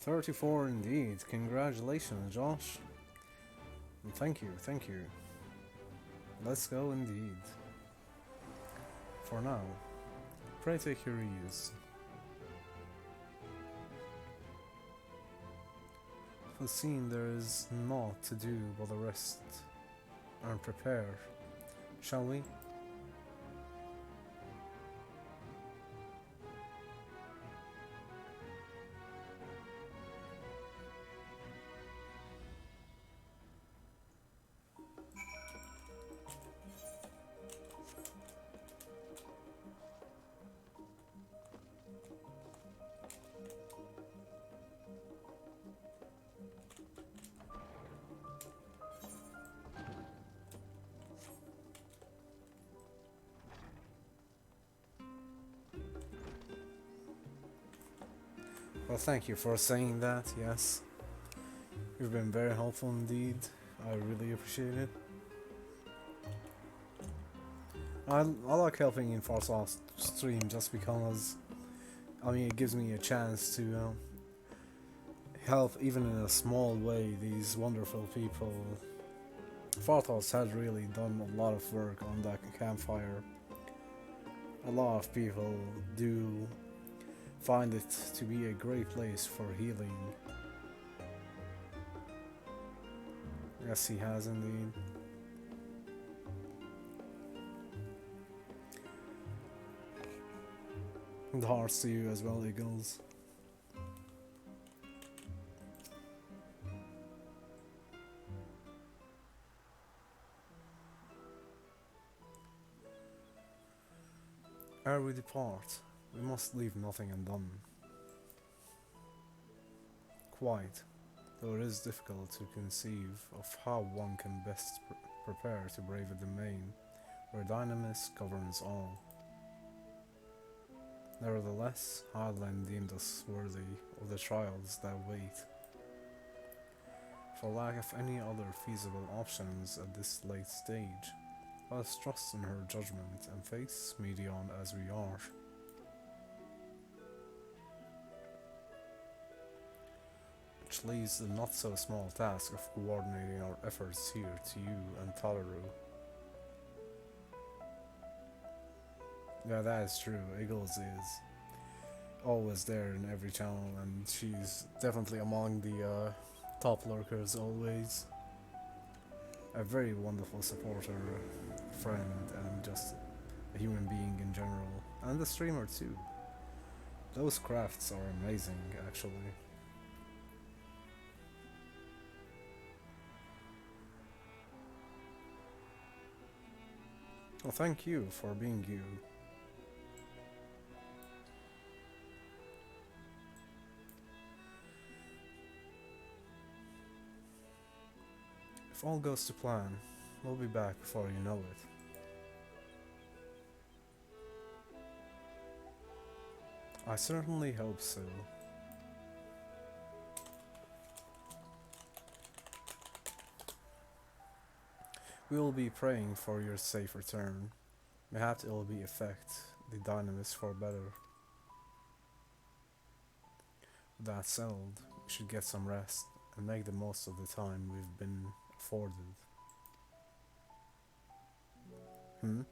"34 indeed. Congratulations, Josh. And thank you. Let's go indeed. For now, pray take your ease. For the scene there is naught to do but the rest and prepare. Shall we?" Well, thank you for saying that, yes. You've been very helpful indeed. I really appreciate it. I like helping in Farsoft's stream just because, I mean, it gives me a chance to help, even in a small way, these wonderful people. Fartos has really done a lot of work on that campfire. A lot of people do find it to be a great place for healing. Yes, he has indeed. And hearts to you as well, Eagles. Ere we depart, we must leave nothing undone. Quite, though it is difficult to conceive of how one can best prepare to brave a domain where dynamis governs all. Nevertheless, Hardland deemed us worthy of the trials that wait. For lack of any other feasible options at this late stage, let us trust in her judgment and face Medion as we are. Which leaves the not so small task of coordinating our efforts here to you and Talaru. Yeah, that is true. Eagles is always there in every channel, and she's definitely among the top lurkers always. A very wonderful supporter, friend, and just a human being in general. And a streamer too. Those crafts are amazing, actually. Well, thank you for being you. If all goes to plan, we'll be back before you know it. I certainly hope so. We will be praying for your safe return. Perhaps it will be affect the dynamis for better. With that settled, we should get some rest and make the most of the time we've been afforded. The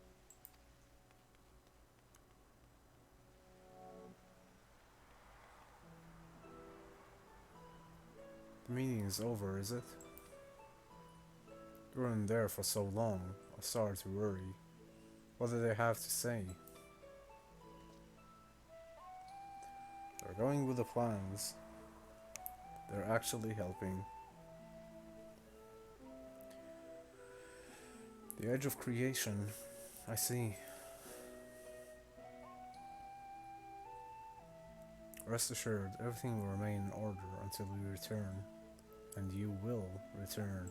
meeting is over, is it? You weren't there for so long. I started to worry. What do they have to say? They're going with the plans. They're actually helping. The edge of creation. I see. Rest assured, everything will remain in order until we return. And you will return.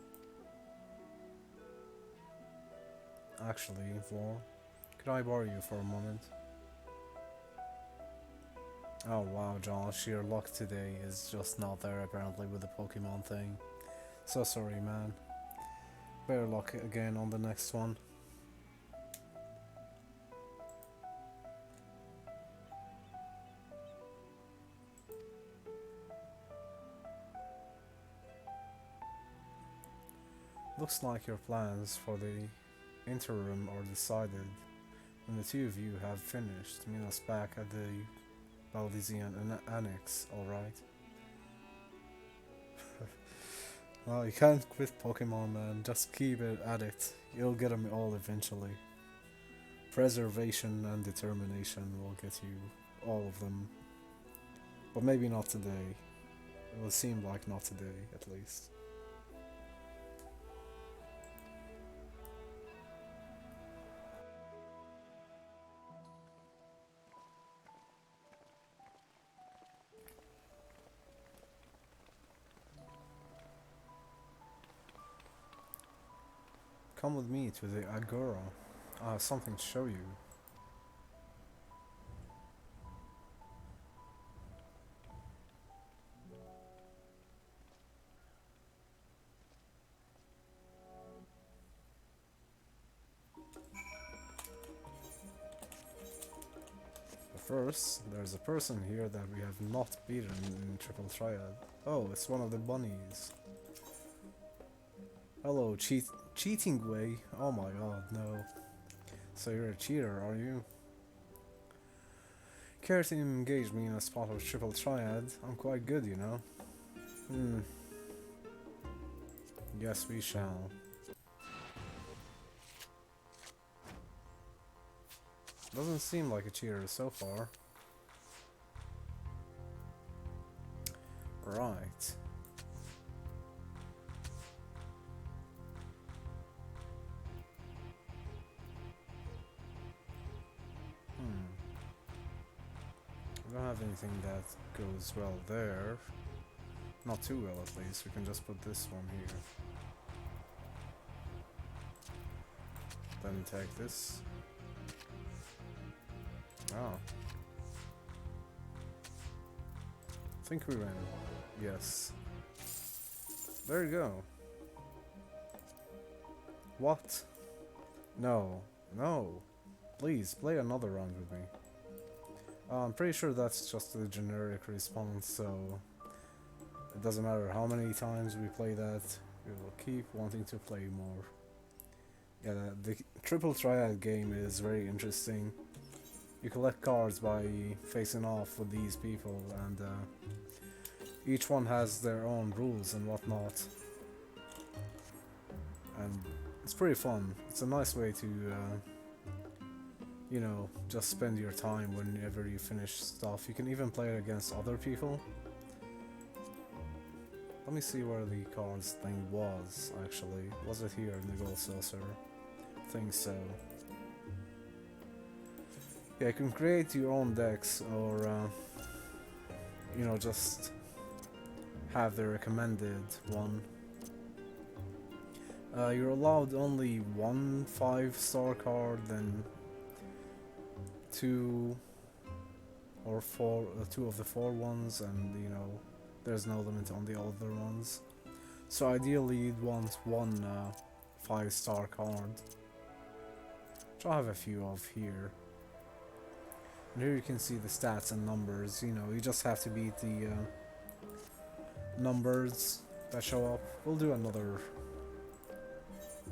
Actually, Vlor, could I borrow you for a moment? Oh wow, Josh, your luck today is just not there apparently with the Pokemon thing. So sorry, man. Better luck again on the next one. Looks like your plans for the interim are decided. When the two of you have finished, meet us back at the Valdesian Annex, alright? Well, you can't quit Pokemon, man. Just keep it at it. You'll get them all eventually. Preservation and determination will get you all of them. But maybe not today. It will seem like not today, at least. Come with me to the Agora. I have something to show you. But first, there's a person here that we have not beaten in Triple Triad. Oh, it's one of the bunnies. Hello, cheating way. Oh my god, no. So you're a cheater, are you? Care to engage me in a spot of Triple Triad? I'm quite good, you know. Yes, we shall. Doesn't seem like a cheater so far. Right. We don't have anything that goes well there. Not too well, at least. We can just put this one here. Then take this. Oh. I think we win. Yes. There you go. What? No. No. Please, play another round with me. I'm pretty sure that's just a generic response, so it doesn't matter how many times we play that, we will keep wanting to play more. Yeah, the Triple Triad game is very interesting. You collect cards by facing off with these people, and each one has their own rules and whatnot. And it's pretty fun. It's a nice way to you know, just spend your time whenever you finish stuff. You can even play it against other people. Let me see where the cards thing was, actually. Was it here in the Gold Saucer? I think so. Yeah, you can create your own decks, or you know, just have the recommended one. You're allowed only one 5-star card, then two of the 4 ones, and you know, there's no limit on the other ones. So ideally you'd want one 5-star card, which I have a few of here. And here you can see the stats and numbers. You know, you just have to beat the numbers that show up. We'll do another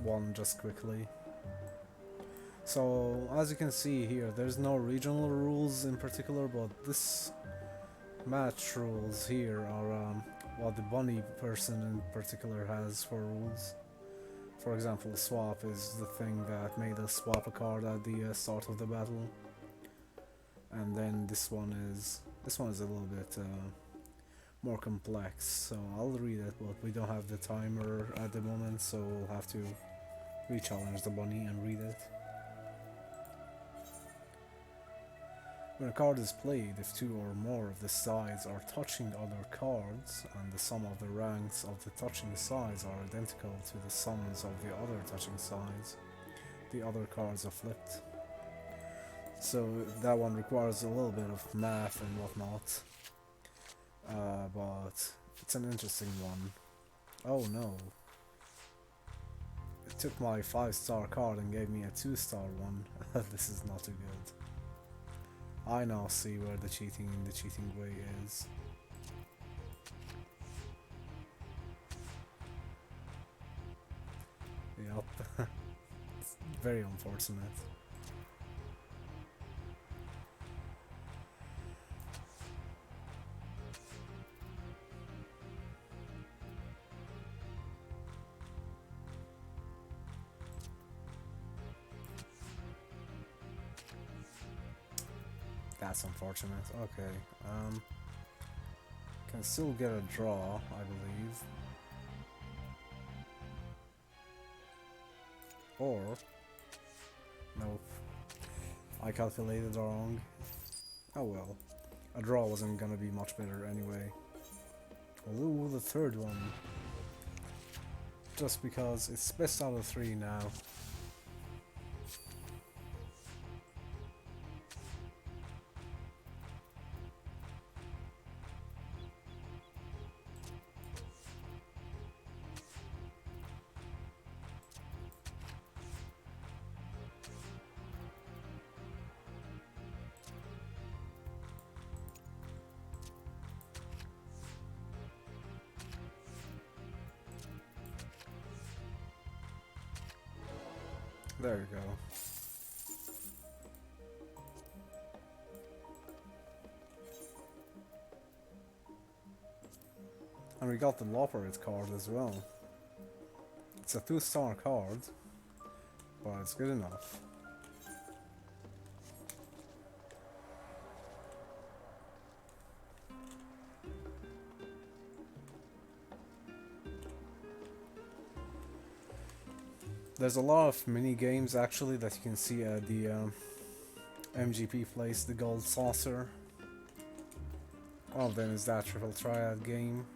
one just quickly. So, as you can see here, there's no regional rules in particular, but this match rules here are what the bunny person in particular has for rules. For example, the swap is the thing that made us swap a card at the start of the battle. And then this one is a little bit more complex, so I'll read it, but we don't have the timer at the moment, so we'll have to re-challenge the bunny and read it. When a card is played, if two or more of the sides are touching other cards, and the sum of the ranks of the touching sides are identical to the sums of the other touching sides, the other cards are flipped. So that one requires a little bit of math and whatnot, but it's an interesting one. Oh no. It took my 5-star card and gave me a 2-star one. This is not too good. I now see where the cheating in the cheating way is. Yep. It's very unfortunate. That's unfortunate. Okay. Can still get a draw, I believe. Or nope. I calculated wrong. Oh well. A draw wasn't gonna be much better anyway. Although the third one. Just because it's best out of 3 now. There we go. And we got the Loperate card as well. It's a 2-star card, but it's good enough. There's a lot of mini games actually that you can see at the MGP place, the Gold Saucer. One of them is that Triple Triad game.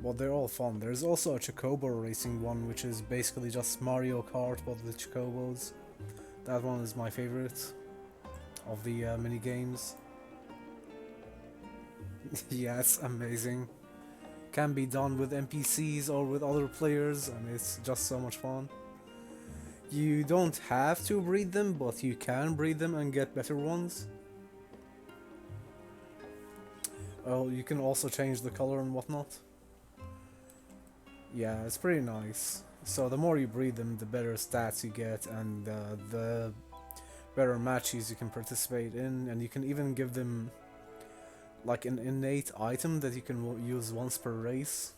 But they're all fun. There's also a Chocobo racing one, which is basically just Mario Kart but with Chocobos. That one is my favorite of the mini games. Yeah, it's amazing. Can be done with NPCs or with other players, and it's just so much fun. You don't have to breed them, but you can breed them and get better ones. Oh, you can also change the color and whatnot. Yeah, it's pretty nice. So the more you breed them, the better stats you get, and the better matches you can participate in, and you can even give them like an innate item that you can use once per race,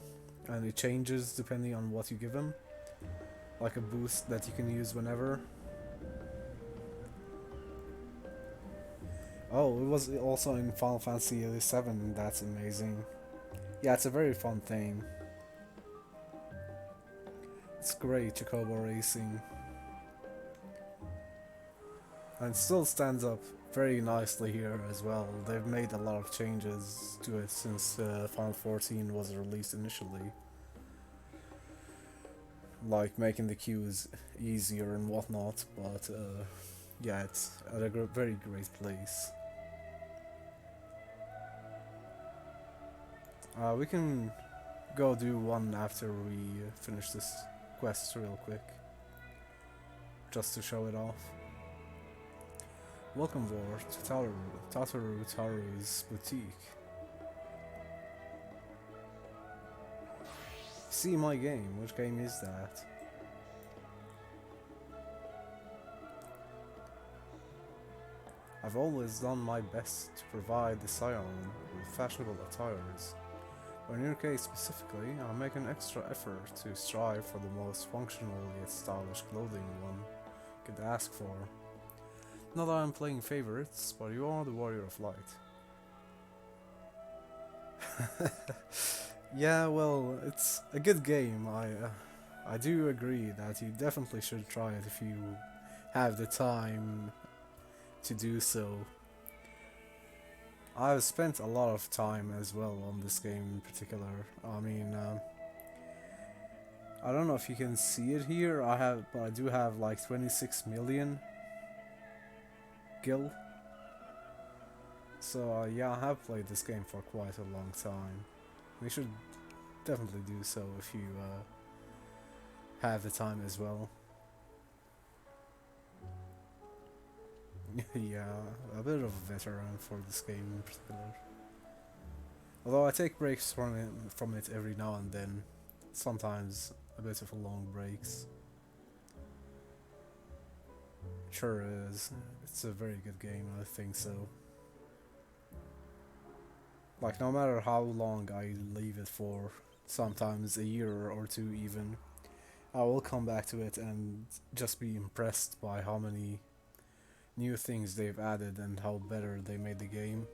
and it changes depending on what you give them, like a boost that you can use whenever. Oh, it was also in Final Fantasy XIV. That's amazing. Yeah, it's a very fun thing. It's great, Chocobo racing, and it still stands up very nicely here as well. They've made a lot of changes to it since Final 14 was released initially, like making the queues easier and whatnot, but yeah, it's at a very great place. We can go do one after we finish this quest real quick, just to show it off. Welcome, War, to Taru's boutique. See my game. Which game is that? I've always done my best to provide the Scion with fashionable attires. Or in your case specifically, I'll make an extra effort to strive for the most functional yet stylish clothing one could ask for. Not that I'm playing favorites, but you are the warrior of light. Yeah, well, it's a good game. I do agree that you definitely should try it if you have the time to do so. I've spent a lot of time as well on this game in particular. I mean, I don't know if you can see it here. But I do have like 26 million gil. So yeah, I have played this game for quite a long time. You should definitely do so if you have the time as well. Yeah, a bit of a veteran for this game in particular. Although I take breaks from it every now and then. Sometimes a bit of long breaks. Sure is. It's a very good game, I think so. Like, no matter how long I leave it for, sometimes a year or two even, I will come back to it and just be impressed by how many new things they've added and how better they made the game.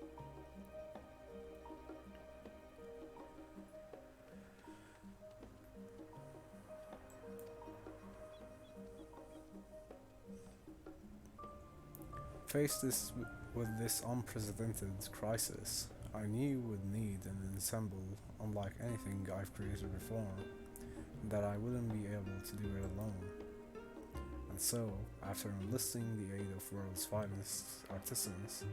Faced with this unprecedented crisis, I knew would need an ensemble unlike anything I've created before, and that I wouldn't be able to do it alone. And so, after enlisting the aid of world's finest artisans,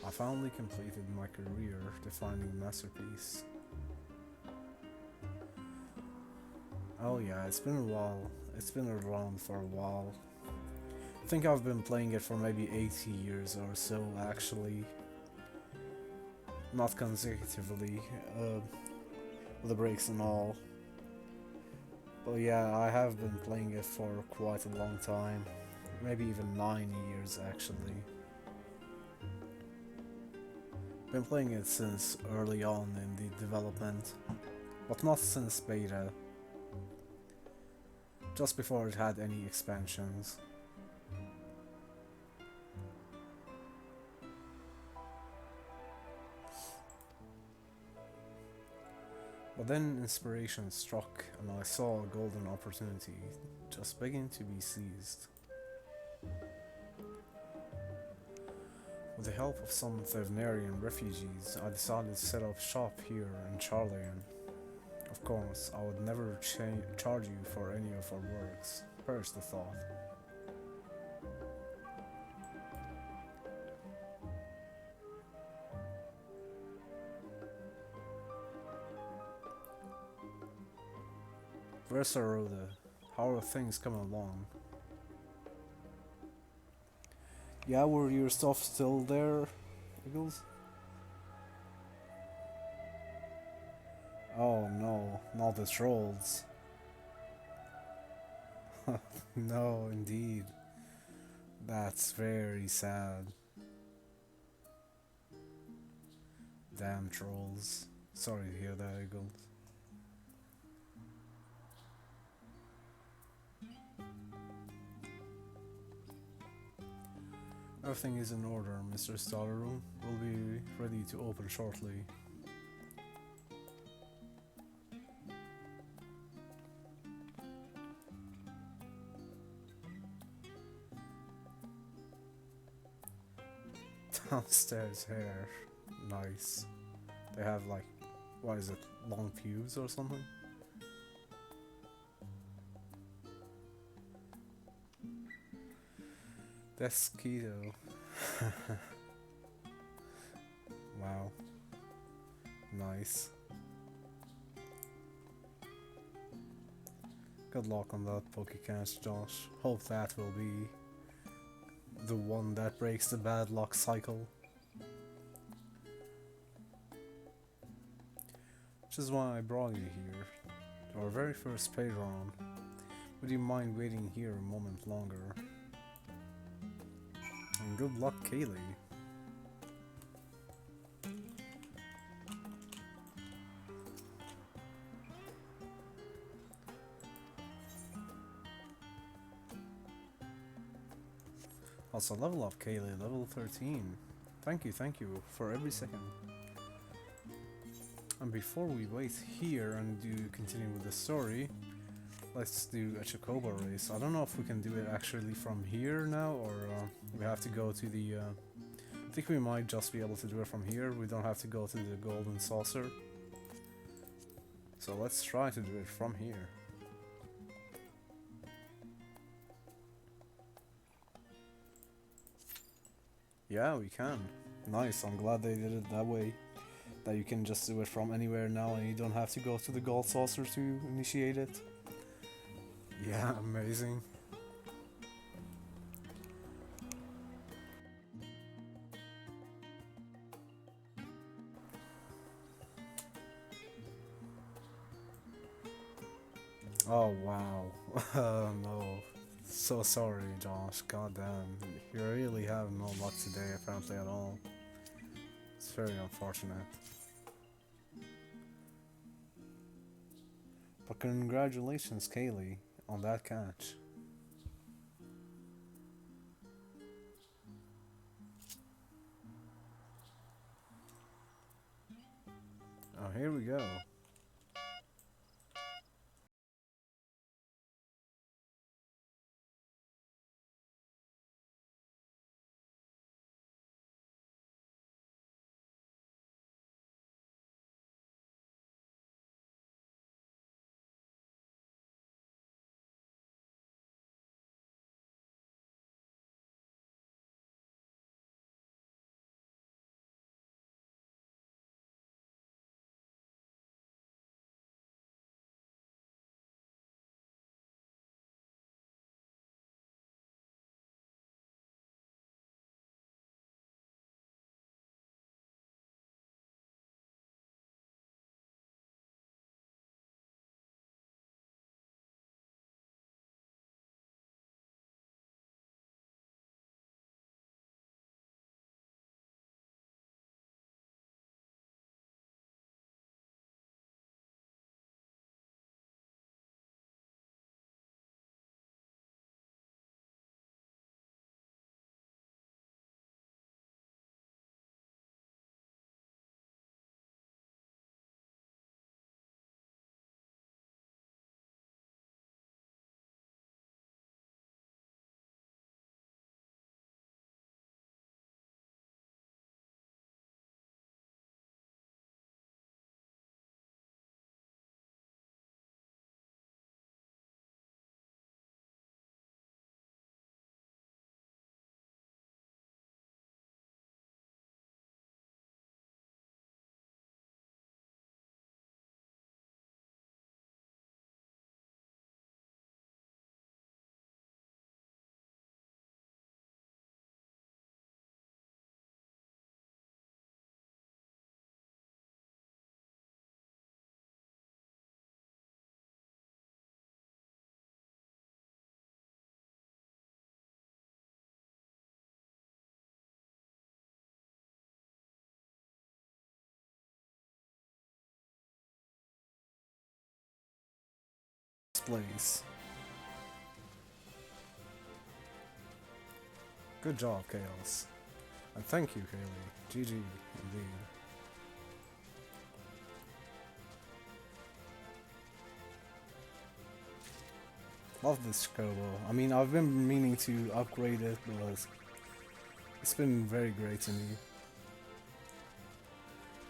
I finally completed my career-defining masterpiece. Oh yeah, it's been a while. It's been around for a while. I think I've been playing it for maybe 80 years or so, actually. Not consecutively, with the breaks and all. But yeah, I have been playing it for quite a long time. Maybe even 9 years, actually. Been playing it since early on in the development, but not since beta. Just before it had any expansions. But then inspiration struck and I saw a golden opportunity just begging to be seized. With the help of some Thavnarian refugees, I decided to set up shop here in Charlian. Of course, I would never charge you for any of our works, perish the thought. Versa Rhoda, how are things coming along? Yeah, were your stuff still there, Eagles? Oh no, not the trolls. No, indeed. That's very sad. Damn trolls. Sorry to hear that, Eagles. Everything is in order, Mr. Stallaroom. We'll be ready to open shortly. Downstairs hair. Nice. They have like, what is it, long pubes or something? That's keto. Wow. Nice. Good luck on that Pokecast, Josh. Hope that will be the one that breaks the bad luck cycle. Which is why I brought you here, to our very first paid run. Would you mind waiting here a moment longer? And good luck, Kaylee. Also, level up, Kaylee, level 13. Thank you for every second. And before we wait here and continue with the story, let's do a Chocobo race. I don't know if we can do it actually from here now, or we have to go to the... I think we might just be able to do it from here. We don't have to go to the Golden Saucer. So let's try to do it from here. Yeah, we can. Nice, I'm glad they did it that way. That you can just do it from anywhere now and you don't have to go to the Gold Saucer to initiate it. Yeah, amazing. Oh wow. No. So sorry, Josh. God damn. You really have no luck today, apparently, at all. It's very unfortunate. But congratulations, Kaylee, on that catch. Oh, here we go. Place. Good job, Chaos. And thank you, Kaylee. GG, indeed. Love this Chocobo. I mean, I've been meaning to upgrade it, but it's been very great to me.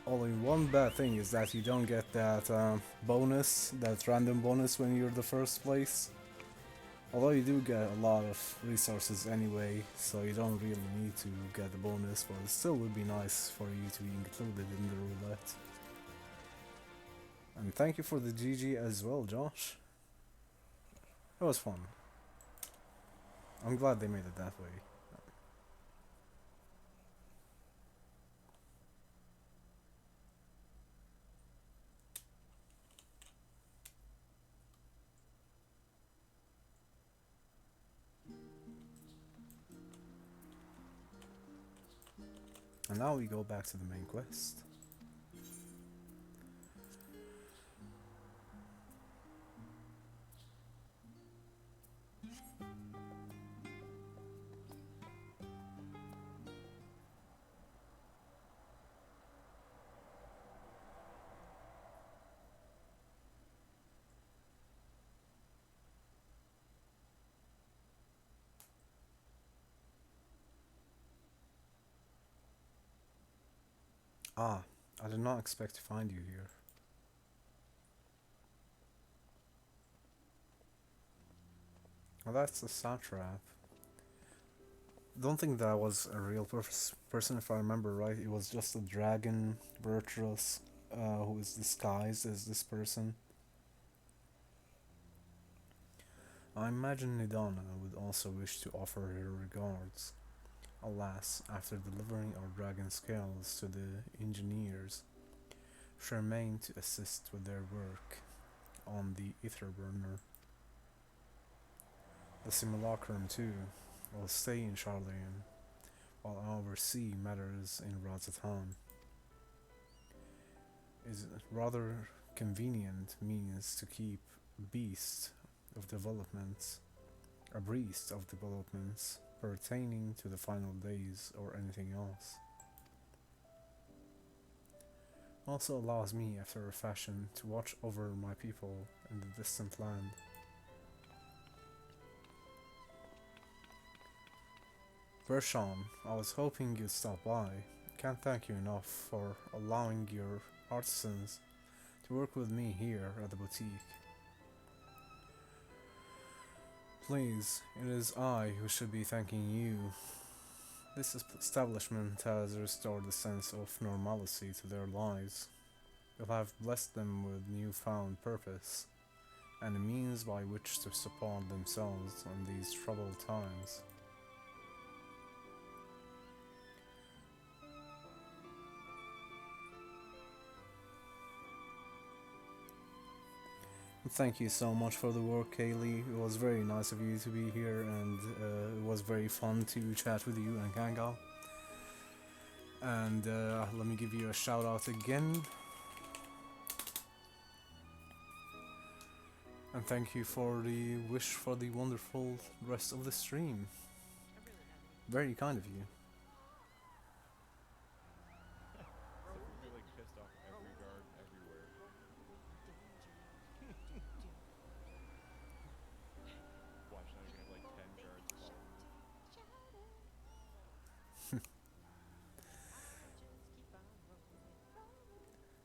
Only one bad thing is that you don't get that bonus, that random bonus when you're the first place. Although you do get a lot of resources anyway, so you don't really need to get the bonus, but it still would be nice for you to be included in the roulette. And thank you for the GG as well, Josh. It was fun. I'm glad they made it that way. And now we go back to the main quest. Ah, I did not expect to find you here. Well, that's a satrap. Don't think that was a real person if I remember right. It was just a dragon, Virtuous, who is disguised as this person. I imagine Nidana would also wish to offer her regards. Alas, after delivering our dragon scales to the engineers, she remained to assist with their work on the ether burner. The simulacrum too will stay in Charlayan while I oversee matters in Razatan. Is rather convenient means to keep beast of developments abreast of developments pertaining to the final days or anything else. Also allows me, after a fashion, to watch over my people in the distant land. Bershon, I was hoping you'd stop by. Can't thank you enough for allowing your artisans to work with me here at the boutique. Please, it is I who should be thanking you. This establishment has restored a sense of normalcy to their lives. You have blessed them with newfound purpose, and a means by which to support themselves in these troubled times. Thank you so much for the work, Kaylee. It was very nice of you to be here, and it was very fun to chat with you and Kanga. And let me give you a shout out again. And thank you for the wish for the wonderful rest of the stream. Very kind of you.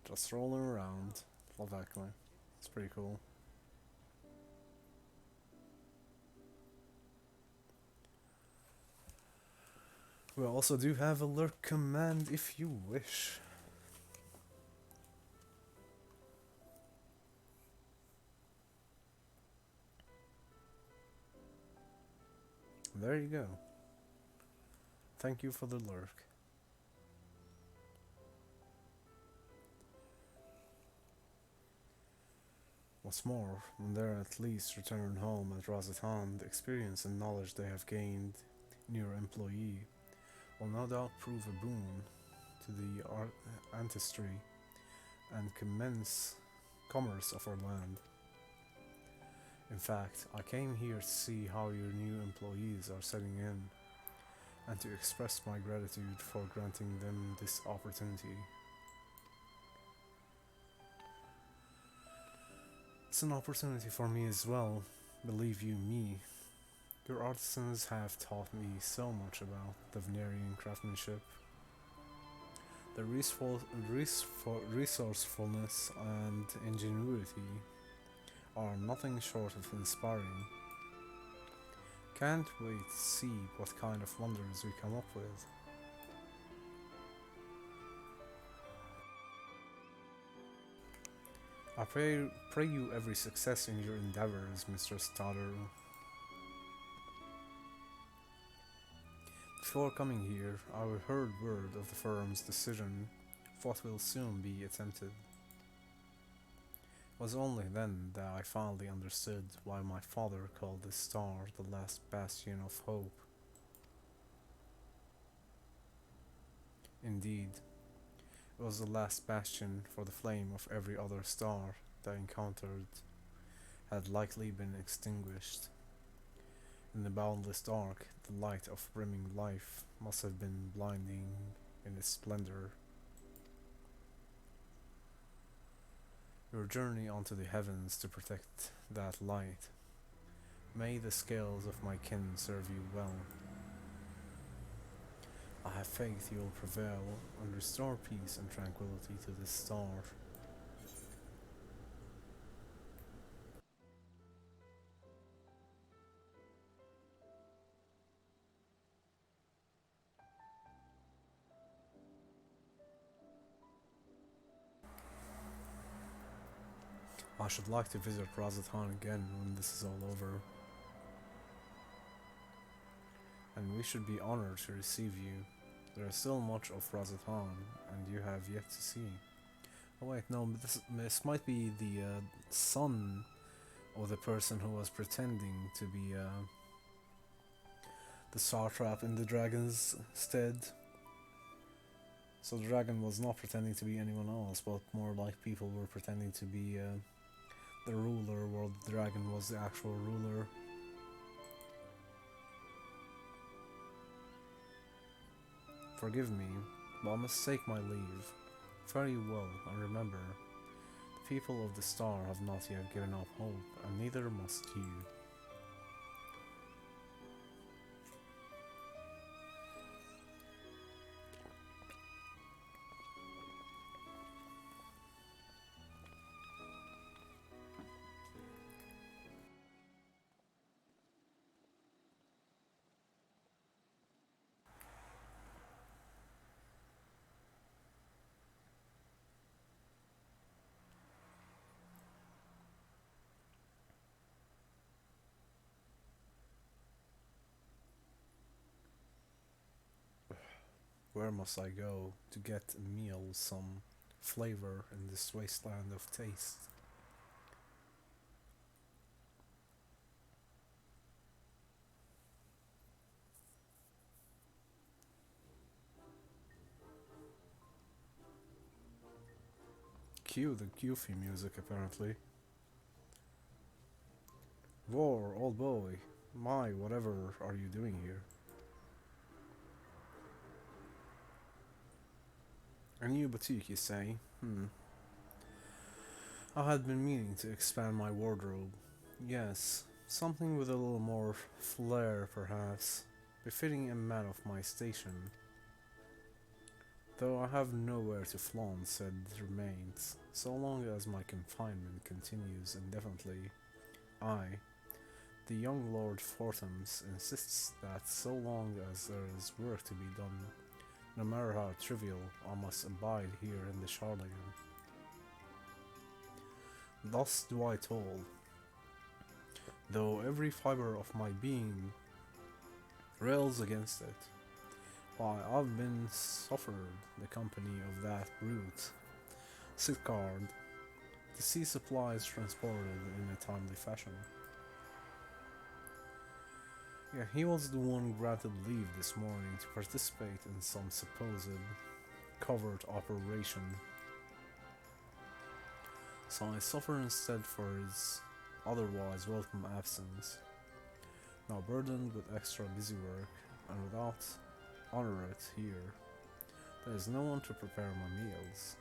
Just rolling around. Love that guy. It's pretty cool. We also do have a lurk command if you wish. There you go. Thank you for the lurk. What's more, when they're at least returned home at Razatan, the experience and knowledge they have gained in your employee will no doubt prove a boon to the ancestry and commerce of our land. In fact, I came here to see how your new employees are setting in, and to express my gratitude for granting them this opportunity. It's an opportunity for me as well, believe you me. Your artisans have taught me so much about the Venerian craftsmanship. Their resourcefulness and ingenuity are nothing short of inspiring. Can't wait to see what kind of wonders we come up with. I pray you every success in your endeavors, Mr. Stoddard. Before coming here, I heard word of the firm's decision of what will soon be attempted. It was only then that I finally understood why my father called this star the last bastion of hope. Indeed, it was the last bastion, for the flame of every other star that I encountered had likely been extinguished. In the boundless dark, the light of brimming life must have been blinding in its splendor. Your journey onto the heavens to protect that light. May the scales of my kin serve you well. I have faith you will prevail and restore peace and tranquility to this star. I should like to visit Razatan again when this is all over. And we should be honored to receive you. There is still much of Razatan, and you have yet to see. Oh wait, no, this might be the son of the person who was pretending to be the star trap in the dragon's stead. So the dragon was not pretending to be anyone else, but more like people were pretending to be the ruler, while the dragon was the actual ruler. Forgive me, but I must take my leave. Very well, and remember, the people of the star have not yet given up hope, and neither must you. Where must I go to get a meal with some flavor in this wasteland of taste? Cue the goofy music, apparently. War, old boy. My, whatever are you doing here? A new boutique, you say? I had been meaning to expand my wardrobe. Yes, something with a little more flair, perhaps, befitting a man of my station. Though I have nowhere to flaunt, said remains, so long as my confinement continues indefinitely. I, the young Lord Fortams, insists that so long as there is work to be done, no matter how trivial, I must abide here in the Charlagan. Thus do I toll, though every fibre of my being rails against it. Why, I've been suffered the company of that brute, Sitcard, to see supplies transported in a timely fashion. Yeah, he was the one granted leave this morning to participate in some supposed covert operation. So I suffer instead for his otherwise welcome absence. Now burdened with extra busy work, and without honoret here, there is no one to prepare my meals.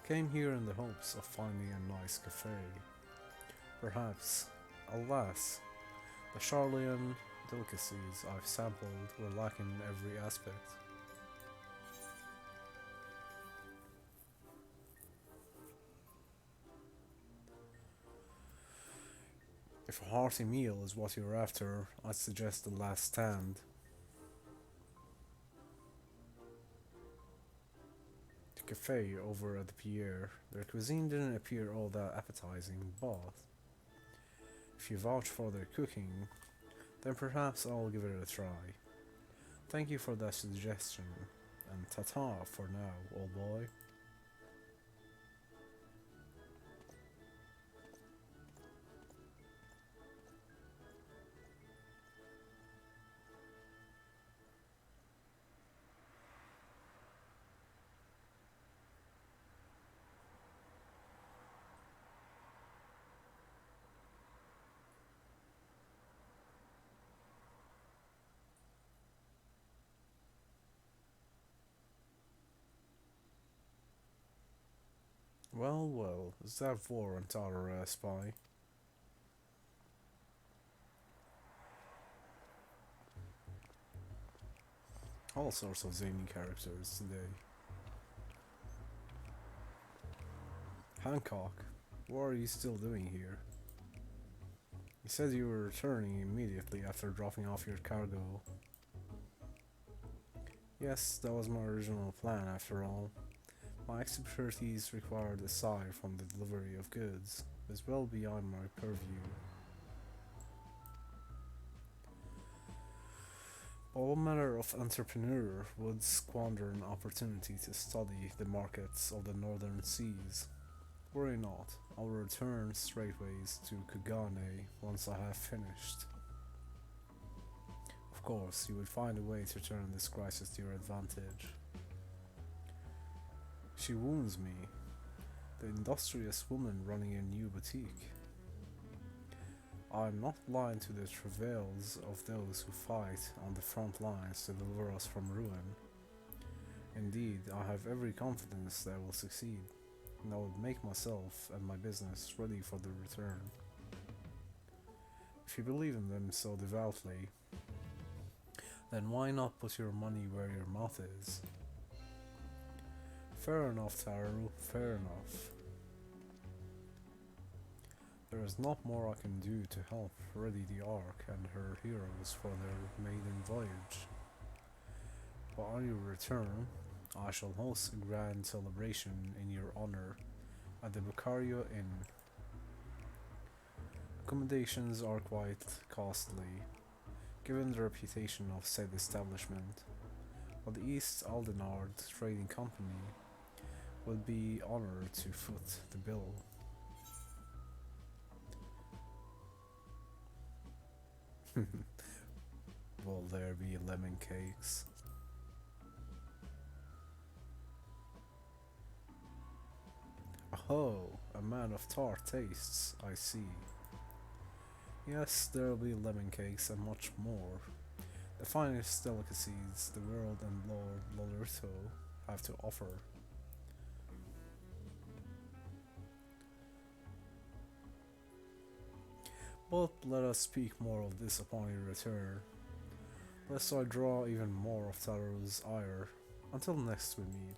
Came here in the hopes of finding a nice cafe. Perhaps, alas, the Charlian delicacies I've sampled were lacking in every aspect. If a hearty meal is what you're after, I'd suggest the Last Stand. The cafe over at the Pierre. Their cuisine didn't appear all that appetizing, but if you vouch for their cooking, then perhaps I'll give it a try. Thank you for that suggestion, and ta-ta for now, old boy. Well, well, is that warrant our spy? All sorts of zany characters today. Hancock, what are you still doing here? You said you were returning immediately after dropping off your cargo. Yes, that was my original plan after all. My expertise required aside from the delivery of goods is well beyond my purview. But what manner of entrepreneur would squander an opportunity to study the markets of the northern seas? Worry not, I will return straightways to Kugane once I have finished. Of course, you would find a way to turn this crisis to your advantage. She wounds me, the industrious woman running a new boutique. I am not blind to the travails of those who fight on the front lines to deliver us from ruin. Indeed, I have every confidence that I will succeed, and I would make myself and my business ready for the return. If you believe in them so devoutly, then why not put your money where your mouth is? Fair enough, Taru, fair enough. There is not more I can do to help ready the Ark and her heroes for their maiden voyage. But on your return, I shall host a grand celebration in your honor at the Bucario Inn. Accommodations are quite costly, given the reputation of said establishment, but the East Aldenard Trading Company would be honored to foot the bill. Will there be lemon cakes? Oh, a man of tart tastes, I see. Yes, there will be lemon cakes and much more. The finest delicacies the world and Lord Lollerto have to offer. But let us speak more of this upon your return, lest I draw even more of Taro's ire. Until next we meet.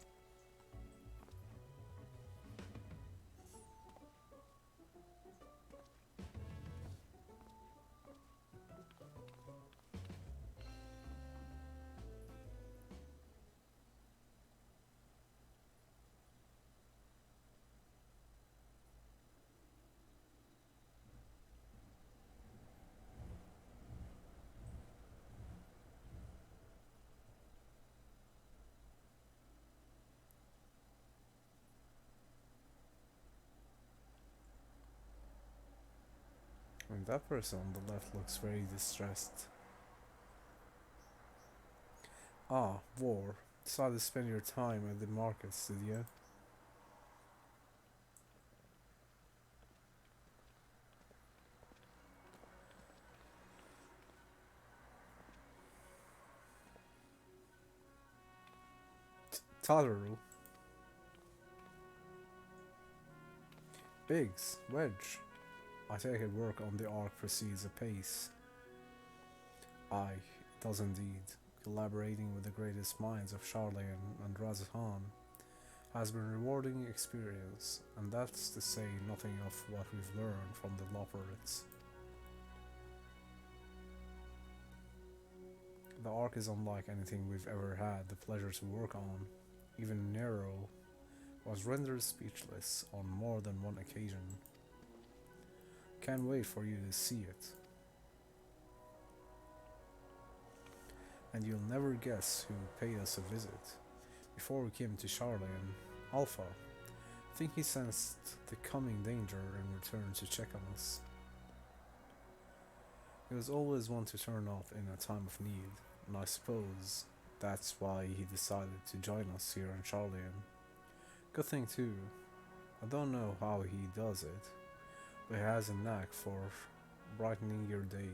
And that person on the left looks very distressed. Ah, War. Decided to spend your time at the markets, did you? Tadaru. Biggs, Wedge. I take it work on the Ark proceeds apace. Aye, it does indeed. Collaborating with the greatest minds of Charlayan and Razathan has been a rewarding experience, and that's to say nothing of what we've learned from the Loporrits. The Ark is unlike anything we've ever had the pleasure to work on. Even Nero was rendered speechless on more than one occasion. Can't wait for you to see it. And you'll never guess who paid us a visit. Before we came to Charlayan, Alpha. I think he sensed the coming danger and returned to check on us. He was always one to turn up in a time of need, and I suppose that's why he decided to join us here in Charlayan. Good thing too. I don't know how he does it, but he has a knack for brightening your day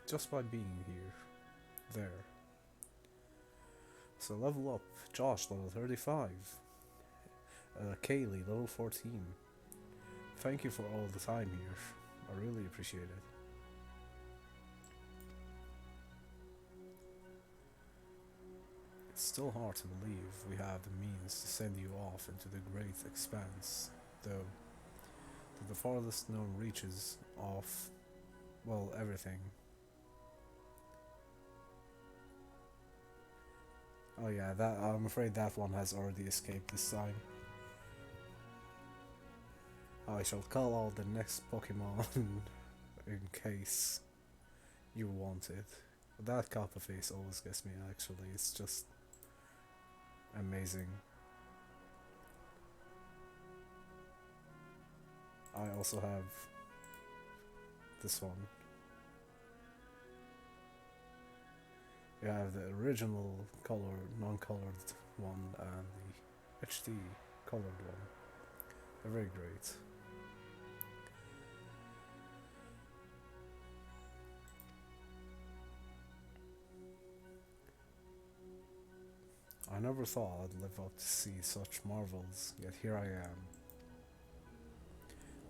just by being here. There. So level up, Josh level 35, Kaylee level 14. Thank you for all the time here, I really appreciate it. It's still hard to believe we have the means to send you off into the great expanse, though, to the farthest known reaches of, well, everything. Oh yeah, I'm afraid that one has already escaped this time. I shall call out the next Pokemon in case you want it. That copper face always gets me actually, it's just amazing. I also have this one. You have the original non-colored one and the HD colored one. They're very great. I never thought I'd live up to see such marvels, yet here I am.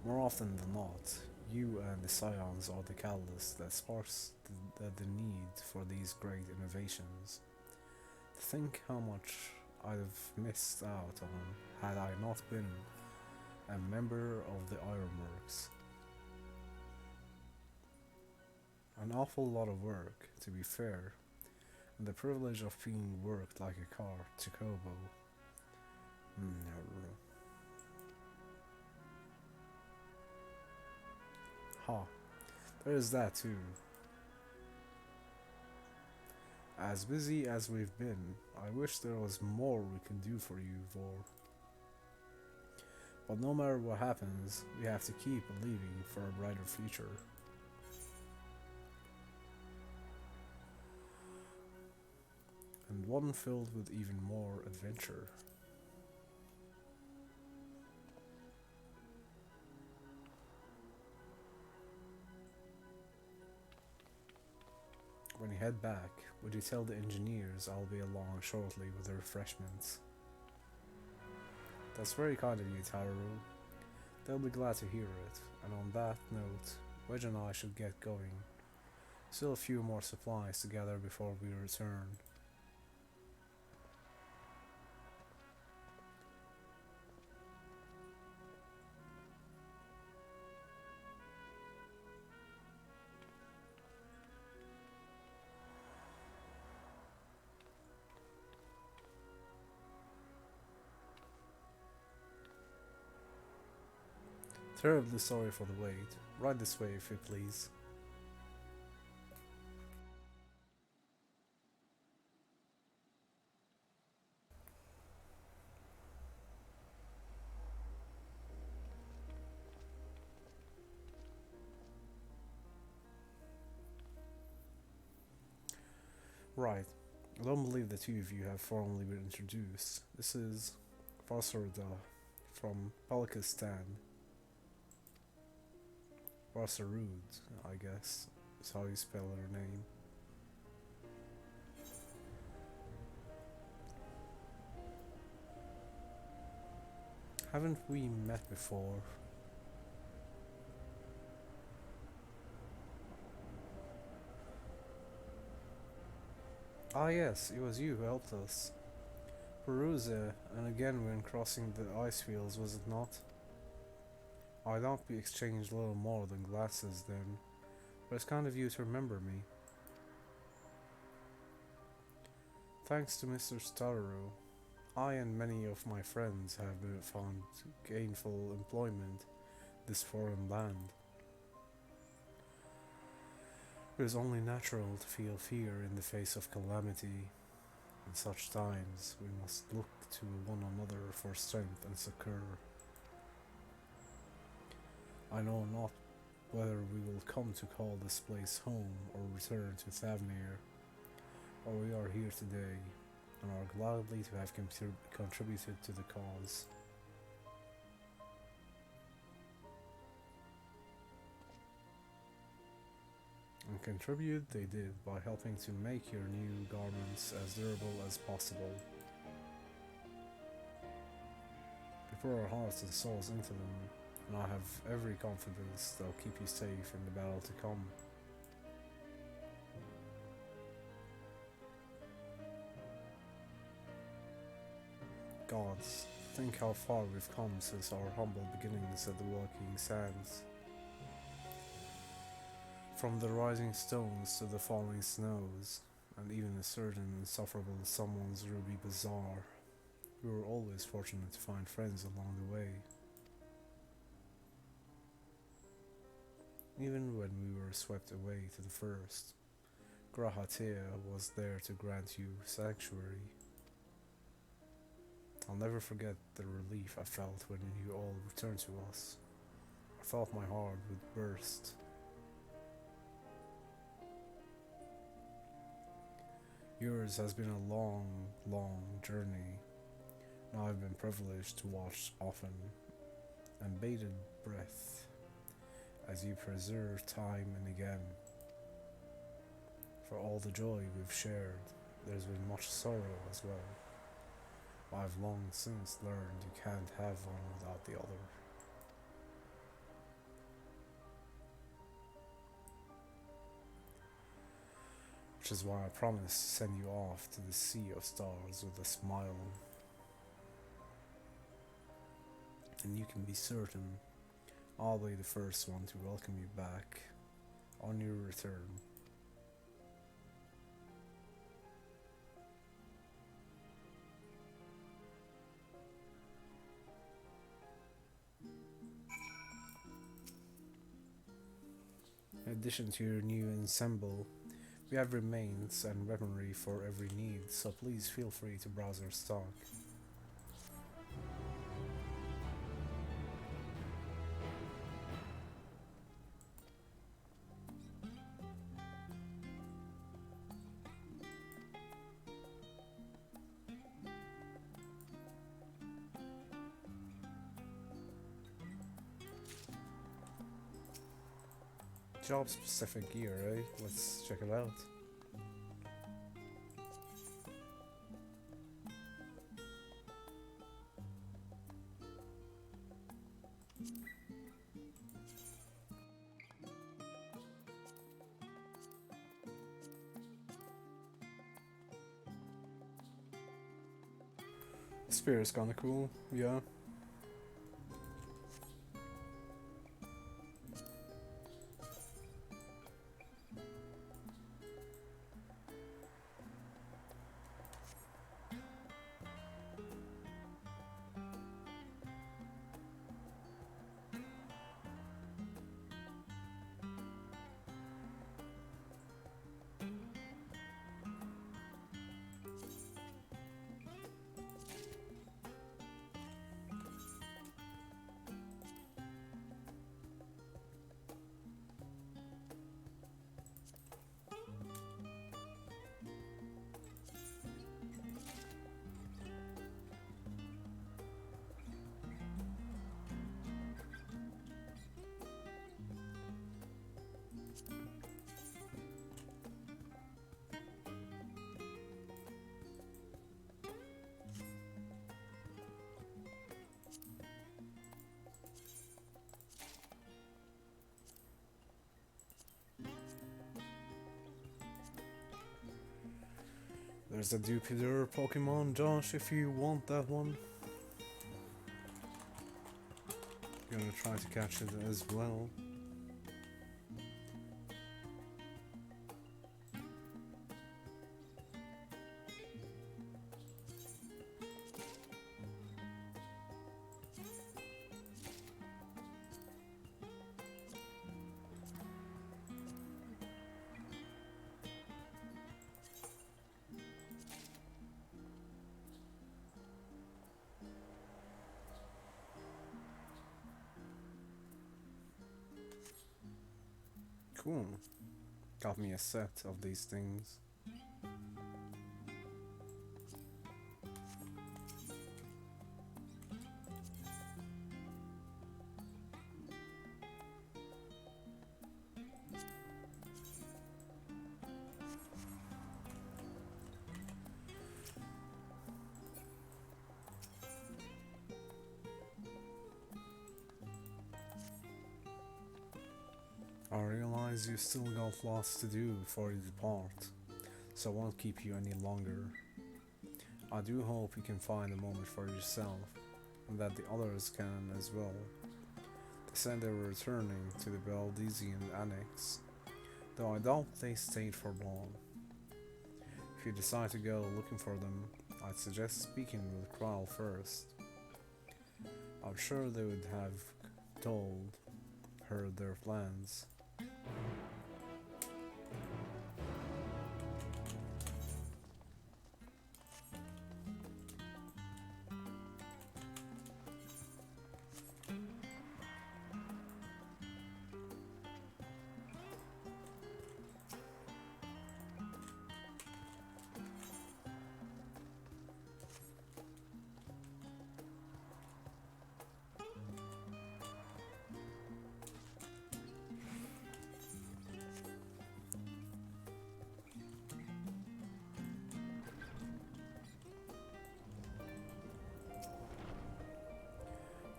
More often than not, you and the Scions are the catalyst that sparks the need for these great innovations. To think how much I'd have missed out on had I not been a member of the Ironworks. An awful lot of work, to be fair, and the privilege of being worked like a car to Kobo. Ha, there is that too. As busy as we've been, I wish there was more we can do for you, Vor. But no matter what happens, we have to keep believing for a brighter future. And one filled with even more adventure. When you head back, would you tell the engineers I'll be along shortly with the refreshments? That's very kind of you, Tararu. They'll be glad to hear it, and on that note, Wedge and I should get going. Still a few more supplies to gather before we return. Terribly sorry for the wait. Right this way if you please. Right. I don't believe the two of you have formally been introduced. This is Varsarda from Palakistan. Varsarud, I guess, is how you spell her name. Haven't we met before? Ah yes, it was you who helped us. Perusa, and again when crossing the ice fields, was it not? I thought we exchanged little more than glances then, but it's kind of you to remember me. Thanks to Mr. Staru, I and many of my friends have found gainful employment in this foreign land. It is only natural to feel fear in the face of calamity. In such times, we must look to one another for strength and succor. I know not whether we will come to call this place home or return to Thavnir, but we are here today, and are gladly to have contributed to the cause. And contribute they did by helping to make your new garments as durable as possible. We put our hearts and souls into them, and I have every confidence they'll keep you safe in the battle to come. Gods, think how far we've come since our humble beginnings at the Walking Sands. From the rising stones to the falling snows, and even a certain insufferable someone's ruby bazaar, we were always fortunate to find friends along the way. Even when we were swept away to the first, Grahatea was there to grant you sanctuary. I'll never forget the relief I felt when you all returned to us. I felt my heart would burst. Yours has been a long, long journey. Now I've been privileged to watch often, and bated breath, as you preserve time and again. For all the joy we've shared, there's been much sorrow as well. I've long since learned you can't have one without the other. Which is why I promise to send you off to the sea of stars with a smile. And you can be certain I'll be the first one to welcome you back on your return. In addition to your new ensemble, we have remains and weaponry for every need, so please feel free to browse our stock. Job specific gear, eh? Let's check it out. Spear is kinda cool, yeah. There's a Dupidur Pokemon, Josh, if you want that one. Gonna try to catch it as well. Cool. Got me a set of these things. I realize you still got lots to do before you depart, so I won't keep you any longer. I do hope you can find a moment for yourself, and that the others can as well. They said they were returning to the Baldesian Annex, though I doubt they stayed for long. If you decide to go looking for them, I'd suggest speaking with Kral first. I'm sure they would have told her their plans.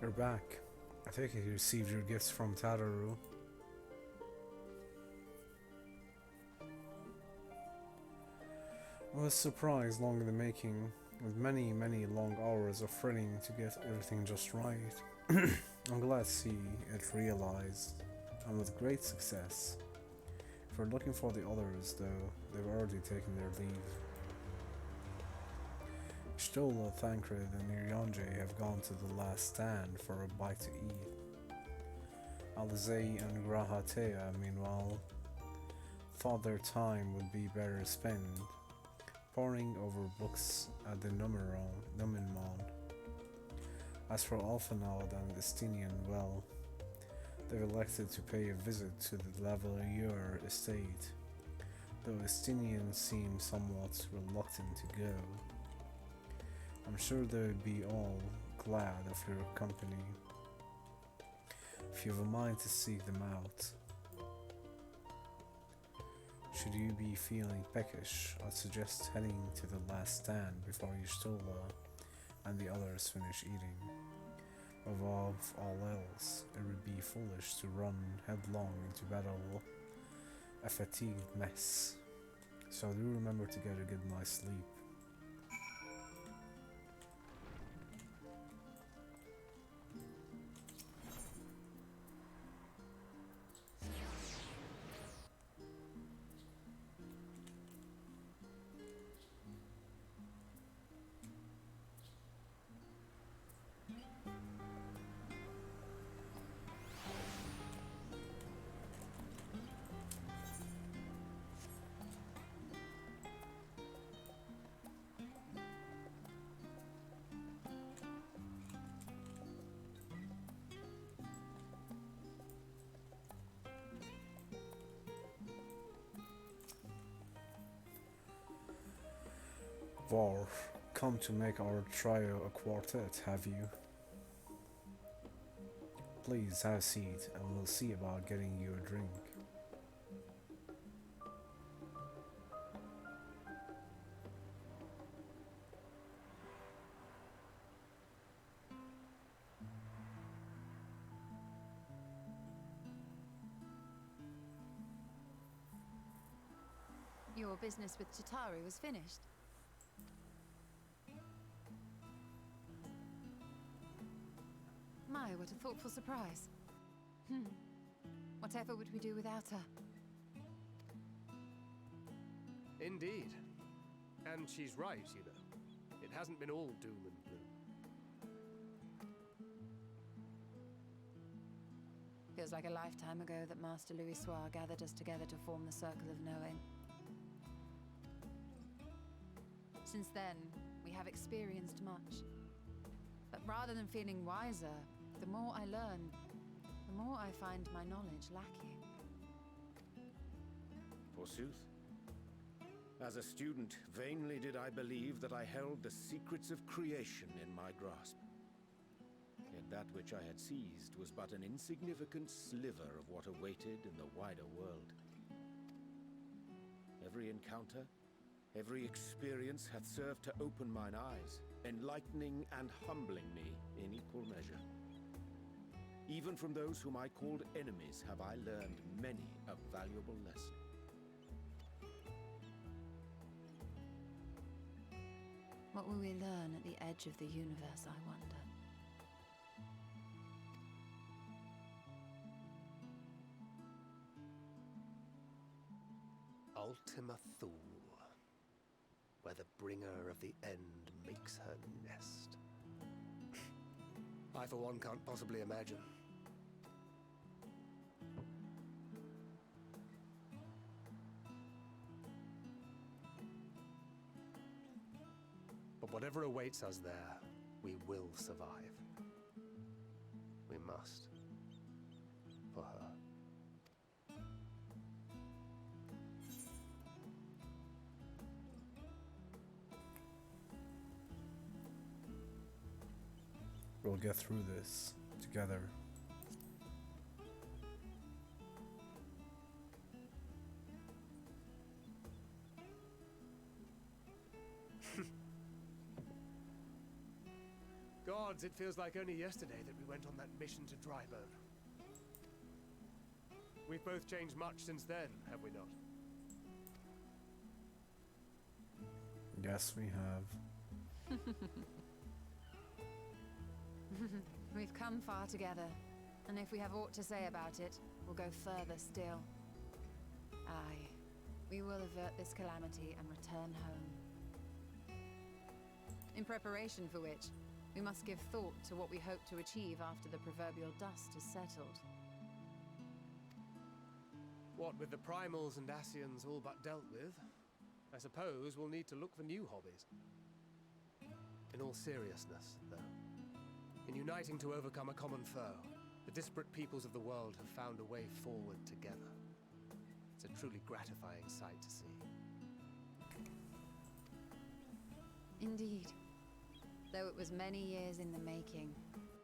You're back. I take it you received your gifts from Tararu. I was surprised long in the making, with many long hours of fretting to get everything just right. I'm glad to see it realized, and with great success. If we're looking for the others, though, they've already taken their leave. Stola, Thancred, and Urianger have gone to the last stand for a bite to eat. Alizé and Grahatea, meanwhile, thought their time would be better spent poring over books at the Numenmon. As for Alphenald and Estinian, well, they've elected to pay a visit to the Lavalier estate, though Estinian seems somewhat reluctant to go. I'm sure they would be all glad of your company, if you have a mind to seek them out. Should you be feeling peckish, I'd suggest heading to the last stand before Stola and the others finish eating. Above all else, it would be foolish to run headlong into battle, a fatigued mess, so do remember to get a good night's sleep. Var, come to make our trio a quartet, have you? Please have a seat, and we'll see about getting you a drink. Your business with Chitauri was finished. My, what a thoughtful surprise. Whatever would we do without her? Indeed. And she's right, you know. It hasn't been all doom and gloom. Feels like a lifetime ago that Master Louis Soir gathered us together to form the Circle of Knowing. Since then, we have experienced much. But rather than feeling wiser, the more I learn, the more I find my knowledge lacking. Forsooth. As a student, vainly did I believe that I held the secrets of creation in my grasp. Yet that which I had seized was but an insignificant sliver of what awaited in the wider world. Every encounter, every experience hath served to open mine eyes, enlightening and humbling me in equal measure. Even from those whom I called enemies have I learned many a valuable lesson. What will we learn at the edge of the universe, I wonder? Ultima Thule, where the bringer of the end makes her nest. I, for one, can't possibly imagine. But whatever awaits us there, we will survive. We must. For her. We'll get through this together. Gods, it feels like only yesterday that we went on that mission to Drybone. We've both changed much since then, have we not? Yes, we have. We've come far together, and if we have aught to say about it, we'll go further still. Aye, we will avert this calamity and return home. In preparation for which, we must give thought to what we hope to achieve after the proverbial dust has settled. What with the primals and Ascians all but dealt with, I suppose we'll need to look for new hobbies. In all seriousness, though, in uniting to overcome a common foe, the disparate peoples of the world have found a way forward together. It's a truly gratifying sight to see. Indeed. Though it was many years in the making,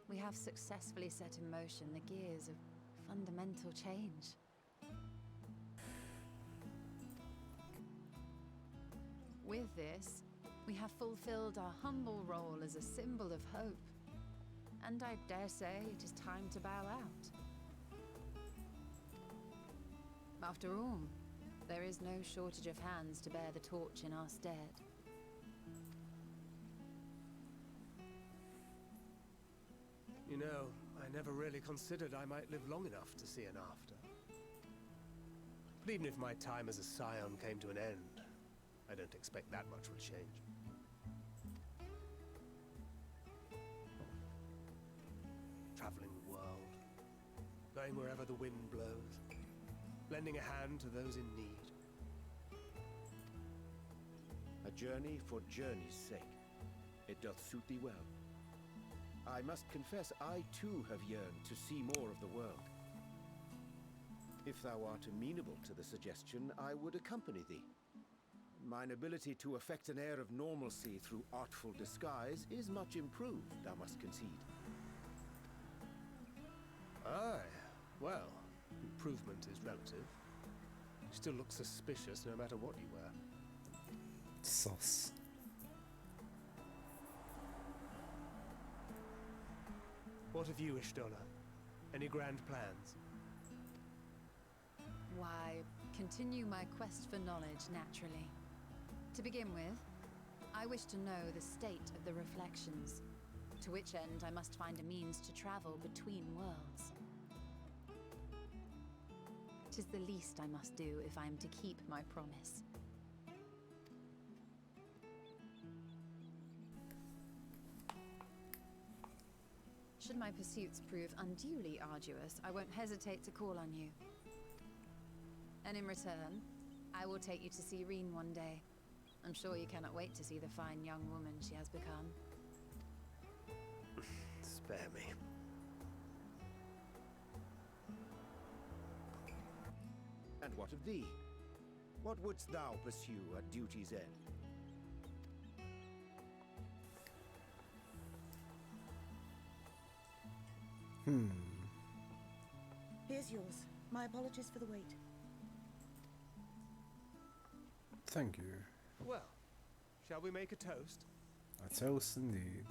we have successfully set in motion the gears of fundamental change. With this, we have fulfilled our humble role as a symbol of hope. And I dare say it is time to bow out. After all, there is no shortage of hands to bear the torch in our stead. You know, I never really considered I might live long enough to see an after. But even if my time as a scion came to an end, I don't expect that much will change. Traveling the world, going wherever the wind blows, lending a hand to those in need. A journey for journey's sake. It doth suit thee well. I must confess, I too have yearned to see more of the world. If thou art amenable to the suggestion, I would accompany thee. Mine ability to affect an air of normalcy through artful disguise is much improved, thou must concede. Aye, well, improvement is relative. You still look suspicious no matter what you wear. Sus. What of you, Ishtola? Any grand plans? Why, continue my quest for knowledge, naturally. To begin with, I wish to know the state of the reflections, to which end I must find a means to travel between worlds. 'Tis the least I must do if I am to keep my promise. Should my pursuits prove unduly arduous, I won't hesitate to call on you. And in return, I will take you to see Reen one day. I'm sure you cannot wait to see the fine young woman she has become. Spare me. And what of thee? What wouldst thou pursue at duty's end? Here's yours. My apologies for the wait. Thank you. Well, shall we make a toast? A toast indeed.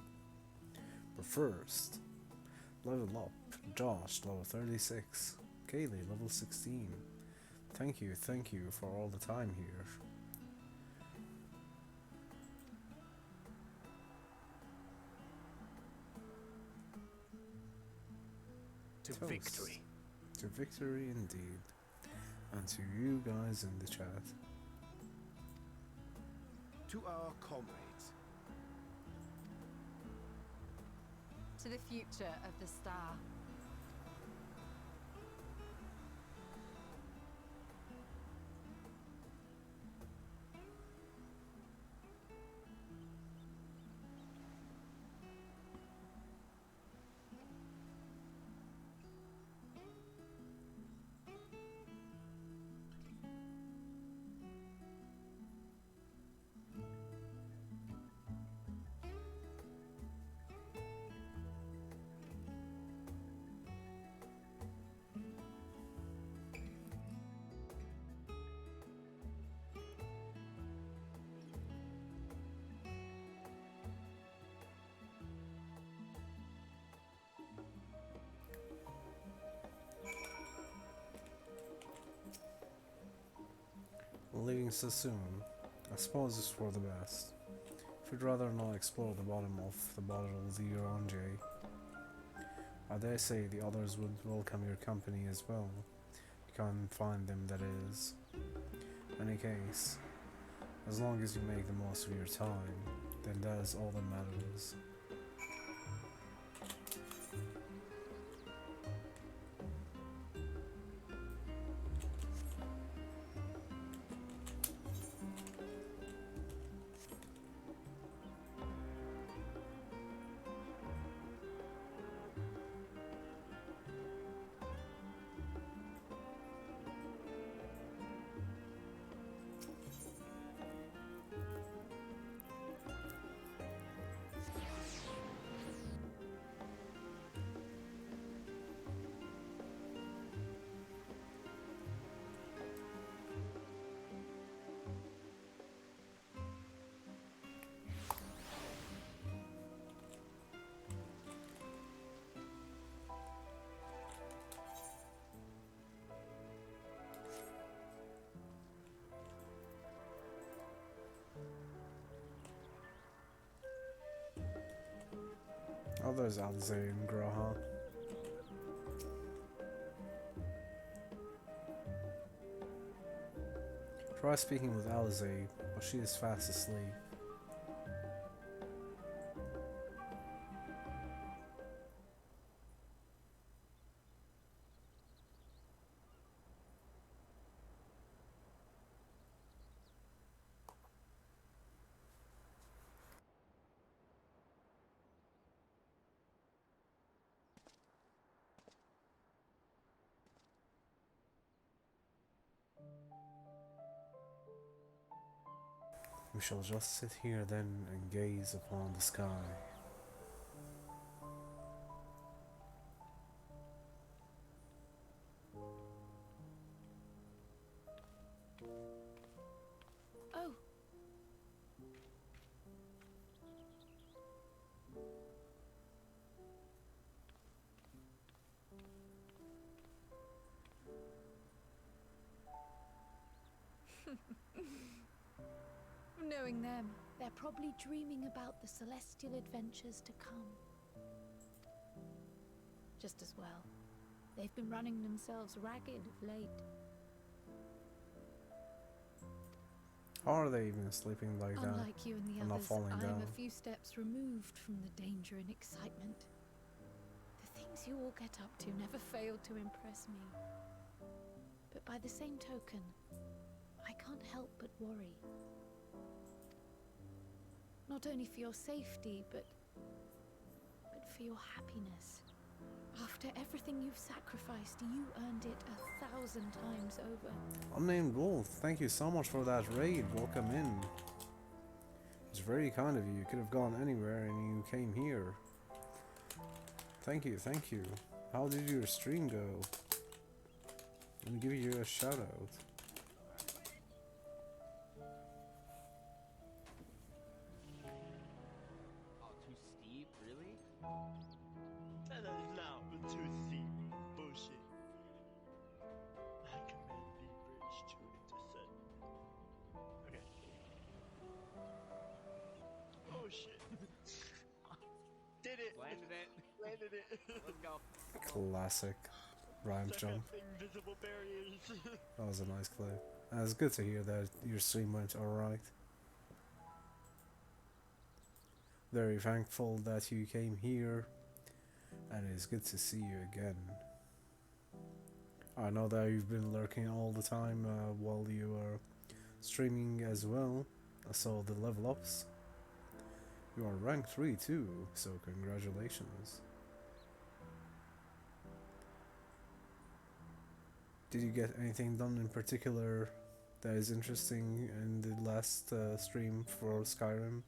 But first, level up. Josh, level 36. Kaylee, level 16. Thank you for all the time here. To Toast. victory. To victory indeed. And to you guys in the chat. To our comrades. To the future of the star. Leaving so soon, I suppose it's for the best. If you'd rather not explore the bottom of the bottle the Orange, I dare say the others would welcome your company as well. You can't find them, that is. In any case, as long as you make the most of your time, then that is all that matters. Oh, there's Alize and Graha. Try speaking with Alize, but she is fast asleep. We shall just sit here then and gaze upon the sky. Oh. Knowing them, they're probably dreaming about the celestial adventures to come. Just as well. They've been running themselves ragged of late. How are they even sleeping like that? Unlike you and the not others, falling I'm down? a few steps removed from the danger and excitement. The things you all get up to never fail to impress me. But by the same token, I can't help but worry. Not only for your safety, but for your happiness. After everything you've sacrificed, you earned it 1,000 times over. Unnamed Wolf, thank you so much for that raid. Welcome in. It's very kind of you. You could have gone anywhere and you came here. Thank you, thank you. How did your stream go? Let me give you a shout out. Oh, too steep? Really? That is not too steep. Bullshit. I command the bridge to intercept. Okay. Oh shit. Did it! Landed it. landed it. Let's go. Classic ramp Set jump. up invisible barriers. That was a nice clip. And it's good to hear that your stream went alright. Very thankful that you came here, and it's good to see you again. I know that you've been lurking all the time while you were streaming as well. I saw the level ups. You are rank 3 too, so congratulations. Did you get anything done in particular that is interesting in the last stream for Skyrim?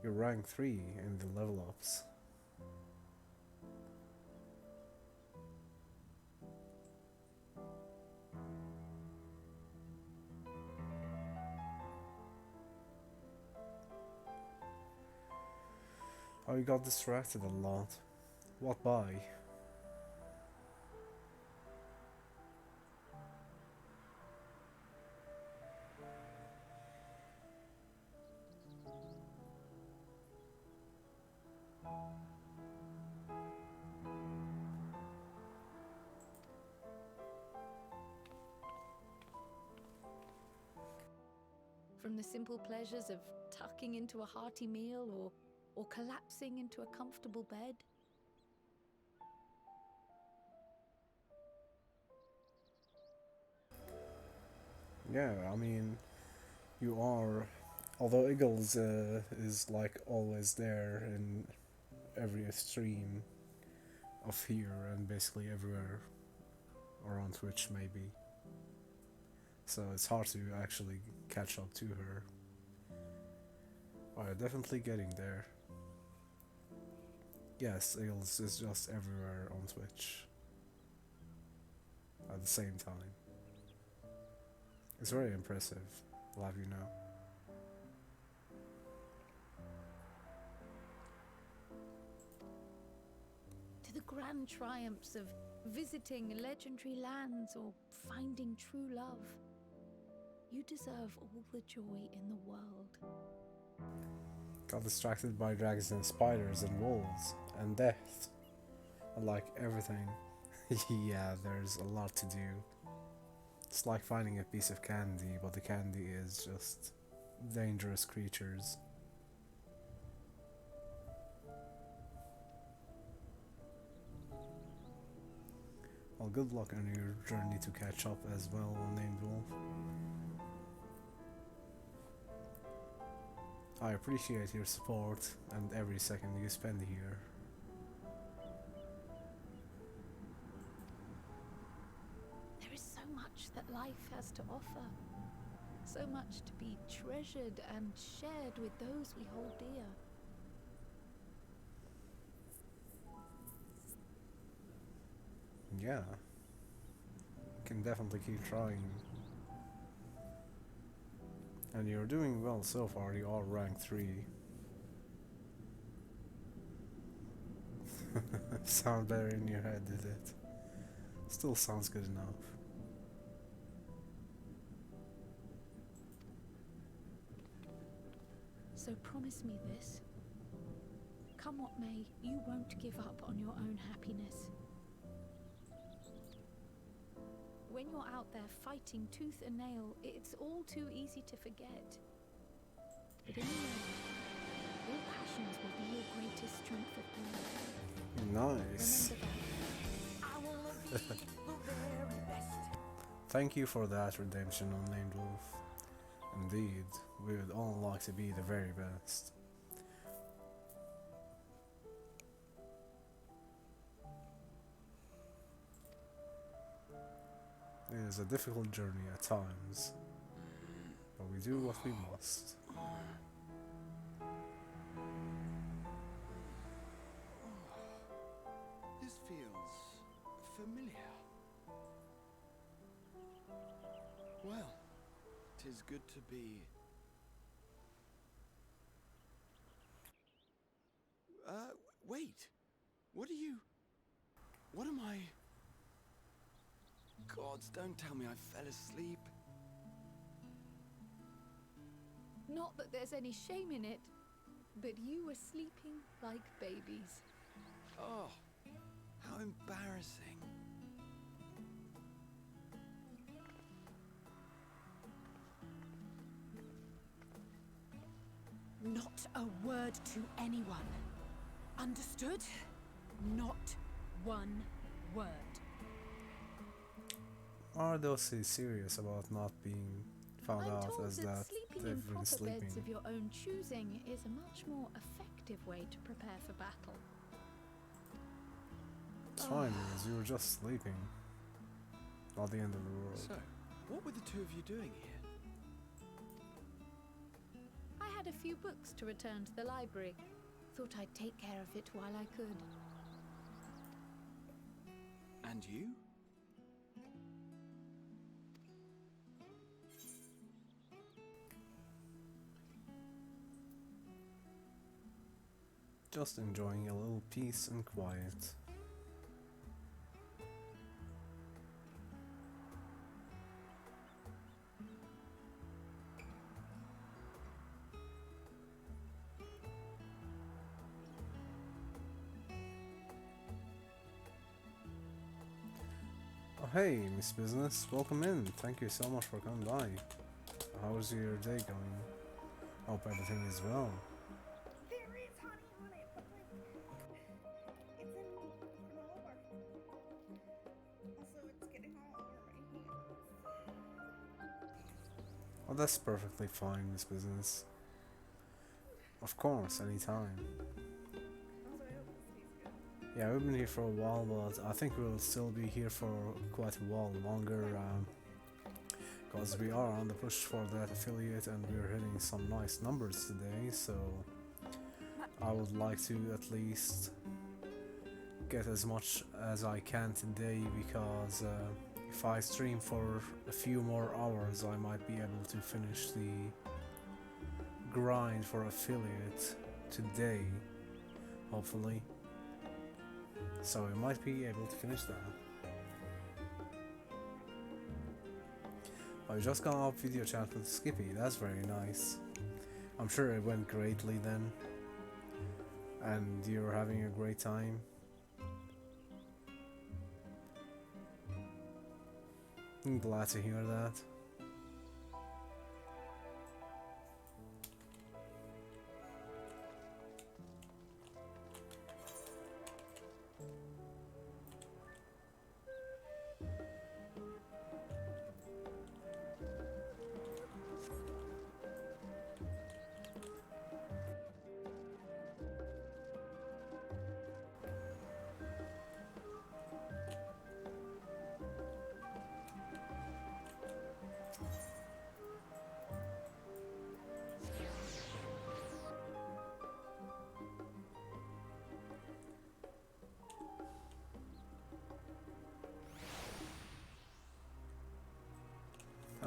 You're rank 3 in the level ups. Oh, you got distracted a lot. What by? From the simple pleasures of tucking into a hearty meal or collapsing into a comfortable bed. Yeah, I mean, you are, although Eagles is like always there in every stream of here and basically everywhere, or on Twitch maybe, so it's hard to actually catch up to her. Alright, definitely getting there. Yes, Eagles is just everywhere on Twitch at the same time. It's very impressive, I'll have you know. To the grand triumphs of visiting legendary lands or finding true love, you deserve all the joy in the world. Got distracted by dragons and spiders and wolves and death. And like everything, yeah, there's a lot to do. It's like finding a piece of candy, but the candy is just dangerous creatures. Well, good luck on your journey to catch up as well, Named Wolf. I appreciate your support and every second you spend here. There is so much that life has to offer. So much to be treasured and shared with those we hold dear. Yeah. Can definitely keep trying. And you're doing well so far, you are rank 3. Sound better in your head, did it? Still sounds good enough. So promise me this. Come what may, you won't give up on your own happiness. When you're out there fighting tooth and nail, it's all too easy to forget. But in the end, your passions will be your greatest strength of all. Nice. Remember that. I wanna be the very best. Thank you for that redemption, Unnamed Wolf. Indeed, we would all like to be the very best. It is a difficult journey at times, but we do what we must. This feels familiar. Well, 'tis good to be... wait! What are you... What am I... Gods, don't tell me I fell asleep. Not that there's any shame in it, but you were sleeping like babies. Oh, how embarrassing. Not a word to anyone. Understood? Not one word. Are those serious about not being found I'm out told as that that sleeping in they've been proper sleeping? beds of your own choosing is a much more effective way to prepare for battle. It's fine, because you were just sleeping. Not the end of the world. So, what were the two of you doing here? I had a few books to return to the library. Thought I'd take care of it while I could. And you? Just enjoying a little peace and quiet. Oh, hey, Miss Business, welcome in. Thank you so much for coming by. How's your day going? Hope everything is well. There is honey on it, but like, it's in all over. Also, it's getting all over my hands. Oh, that's perfectly fine, Miss Business. Of course, anytime. Also, I hope this tastes good. Yeah, we've been here for a while, but I think we'll still be here for quite a while longer, because we are on the push for that affiliate and we're hitting some nice numbers today, so I would like to at least get as much as I can today, because if I stream for a few more hours I might be able to finish the grind for affiliate today, hopefully. So we might be able to finish that. Oh, you just got off video chat with Skippy, that's very nice. I'm sure it went greatly then. And you're having a great time. I'm glad to hear that.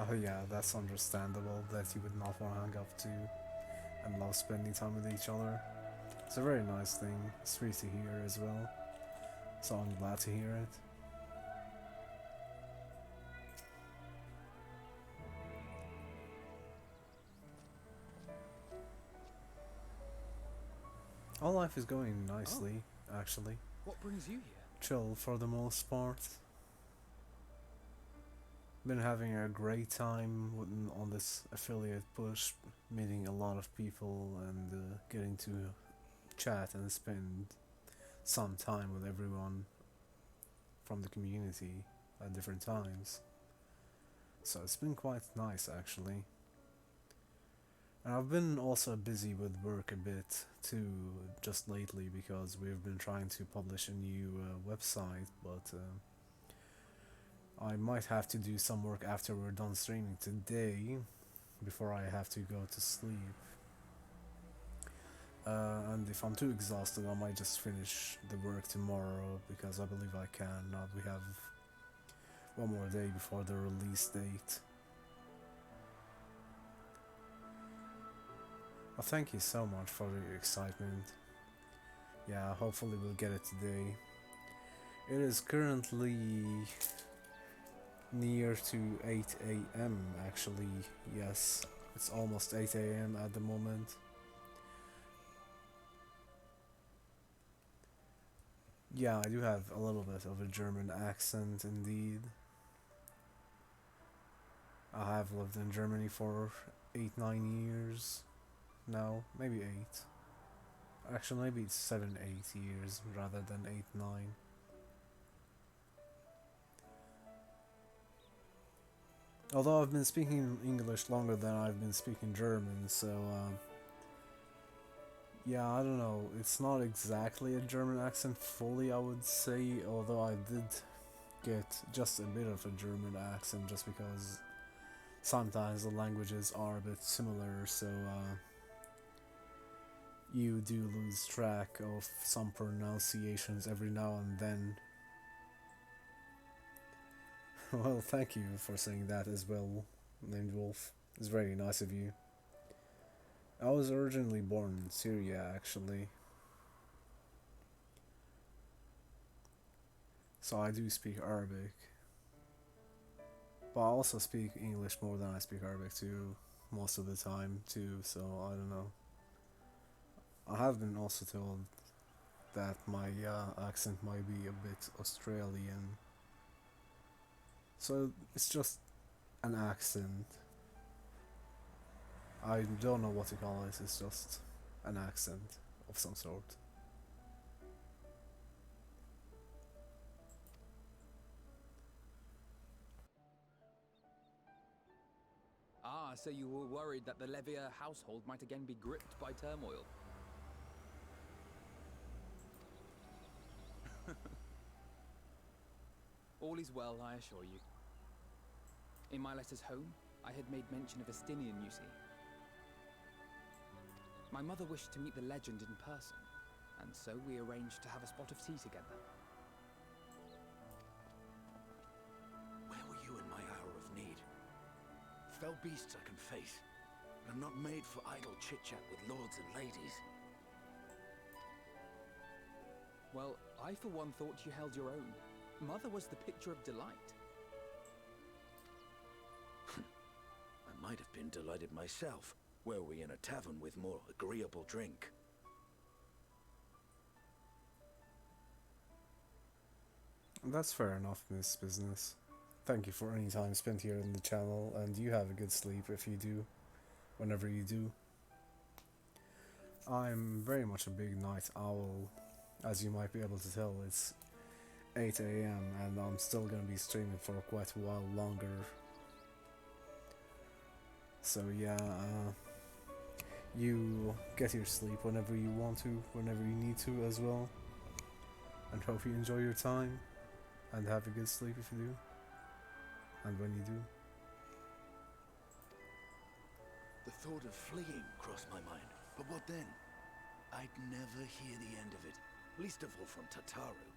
Oh yeah, that's understandable that you would not want to hang up to and love spending time with each other. It's a very nice thing, sweet to hear as well, so I'm glad to hear it. All life is going nicely, actually. What brings you here? Chill for the most part. Been having a great time on this affiliate push, meeting a lot of people and getting to chat and spend some time with everyone from the community at different times. So it's been quite nice actually. And I've been also busy with work a bit too just lately, because we've been trying to publish a new website, but I might have to do some work after we're done streaming today, before I have to go to sleep. And if I'm too exhausted, I might just finish the work tomorrow, because I believe I can. Now we have one more day before the release date. Well, thank you so much for your excitement. Yeah, hopefully we'll get it today. It is currently near to 8 AM actually, yes. It's almost 8 a.m. at the moment. Yeah, I do have a little bit of a German accent indeed. I have lived in Germany for 8-9 years now, maybe 8. Actually, maybe it's 7-8 years rather than 8-9. Although I've been speaking English longer than I've been speaking German, so yeah, I don't know. It's not exactly a German accent fully, I would say, although I did get just a bit of a German accent just because sometimes the languages are a bit similar, so you do lose track of some pronunciations every now and then. Well, thank you for saying that as well, named Wolf. It's very nice of you. I was originally born in Syria, actually. So I do speak Arabic. But I also speak English more than I speak Arabic too, most of the time too, so I don't know. I have been also told that my accent might be a bit Australian. So it's just an accent. I don't know what to call it, it's just an accent of some sort. Ah, so you were worried that the Levier household might again be gripped by turmoil. All is well, I assure you. In my letters home, I had made mention of Estinian, you see. My mother wished to meet the legend in person, and so we arranged to have a spot of tea together. Where were you in my hour of need? Fell beasts I can face, but I'm not made for idle chit-chat with lords and ladies. Well, I for one thought you held your own. Mother was the picture of delight. I might have been delighted myself, were we in a tavern with more agreeable drink. That's fair enough, Miss Business. Thank you for any time spent here in the channel, and you have a good sleep if you do, whenever you do. I'm very much a big night owl, as you might be able to tell. It's 8 a.m. and I'm still gonna be streaming for quite a while longer. So yeah, you get your sleep whenever you want to, whenever you need to as well. And hope you enjoy your time, and have a good sleep if you do. And when you do. The thought of fleeing crossed my mind, but what then? I'd never hear the end of it, least of all from Tataru.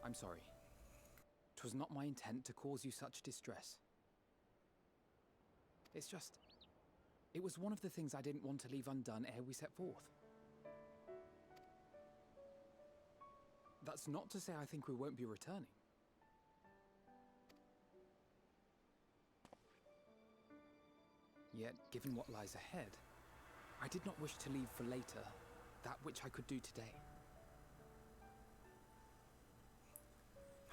I'm sorry. 'Twas not my intent to cause you such distress. It's just... it was one of the things I didn't want to leave undone ere we set forth. That's not to say I think we won't be returning. Yet, given what lies ahead, I did not wish to leave for later that which I could do today.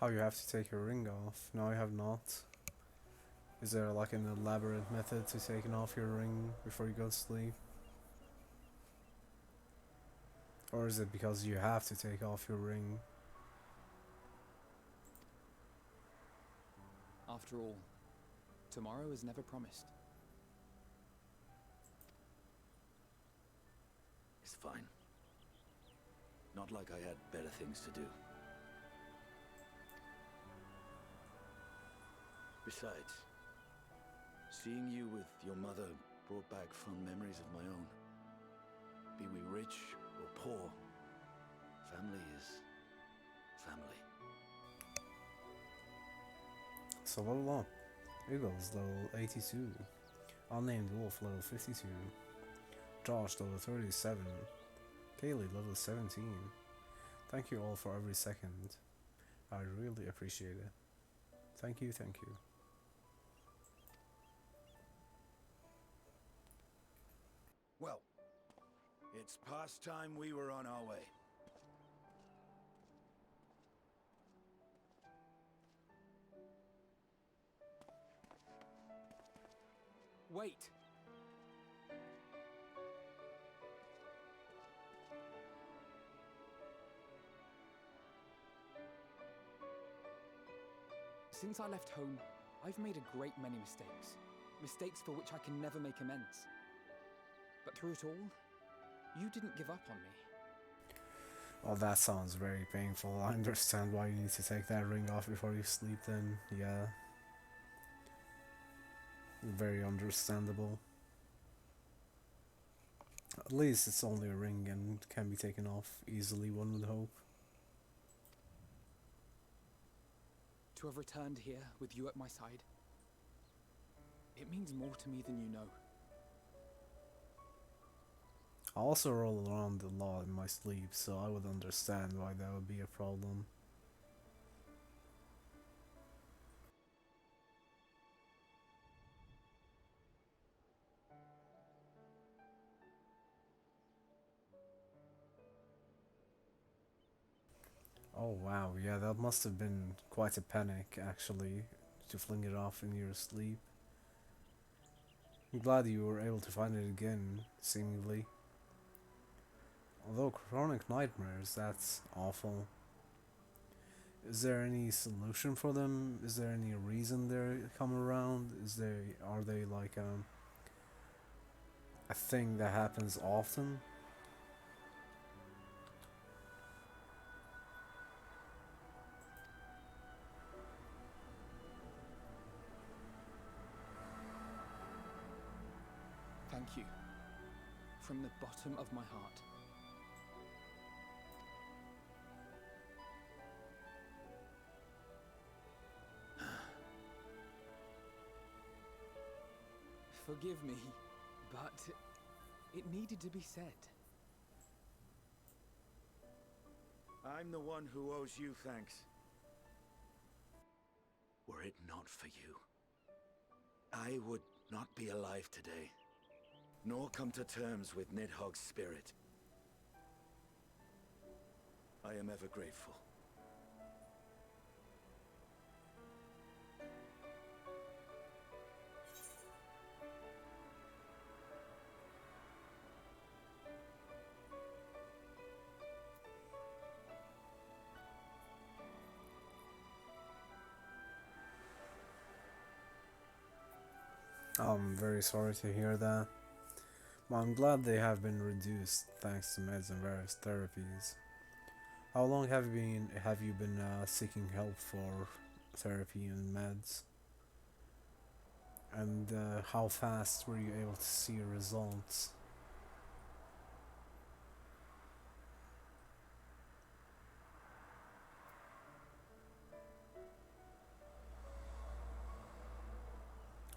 How you have to take your ring off? No, I have not. Is there like an elaborate method to taking off your ring before you go to sleep? Or is it because you have to take off your ring? After all, tomorrow is never promised. It's fine. Not like I had better things to do. Besides, seeing you with your mother brought back fond memories of my own. Be we rich or poor, family is family. So level up. Eagles level 82. Unnamed Wolf level 52. Josh level 37. Kaylee level 17. Thank you all for every second. I really appreciate it. Thank you, thank you. It's past time we were on our way. Wait! Since I left home, I've made a great many mistakes. Mistakes for which I can never make amends. But through it all, you didn't give up on me. Well, that sounds very painful. I understand why you need to take that ring off before you sleep then, yeah. Very understandable. At least it's only a ring and can be taken off easily, one would hope. To have returned here with you at my side, it means more to me than you know. I also roll around a lot in my sleep, so I would understand why that would be a problem. Oh wow, yeah, that must have been quite a panic, actually, to fling it off in your sleep. I'm glad you were able to find it again, seemingly. Although chronic nightmares, that's awful. Is there any solution for them? Is there any reason they come around? Are they like a thing that happens often? Thank you. From the bottom of my heart. Forgive me, but it needed to be said. I'm the one who owes you thanks. Were it not for you, I would not be alive today, nor come to terms with Nidhogg's spirit. I am ever grateful. I'm very sorry to hear that. But I'm glad they have been reduced thanks to meds and various therapies. How long have you been seeking help for therapy and meds? And how fast were you able to see results?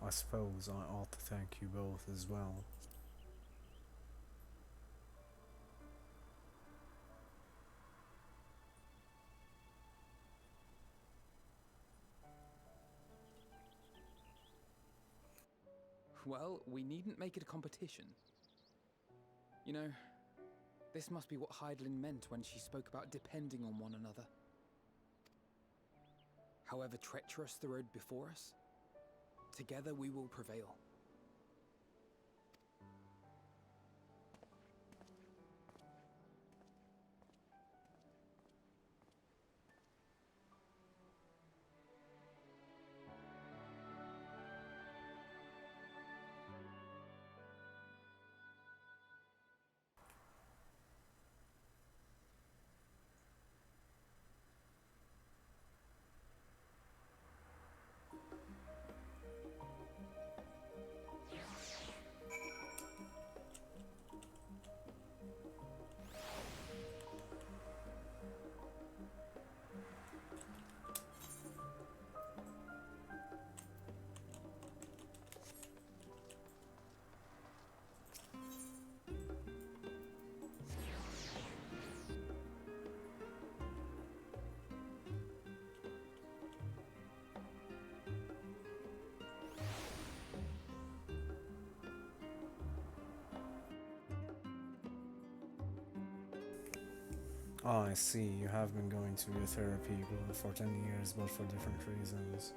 I suppose I ought to thank you both as well. Well, we needn't make it a competition. You know, this must be what Heidelin meant when she spoke about depending on one another. However treacherous the road before us, together we will prevail. Oh, I see. You have been going to your therapy for 10 years, but for different reasons.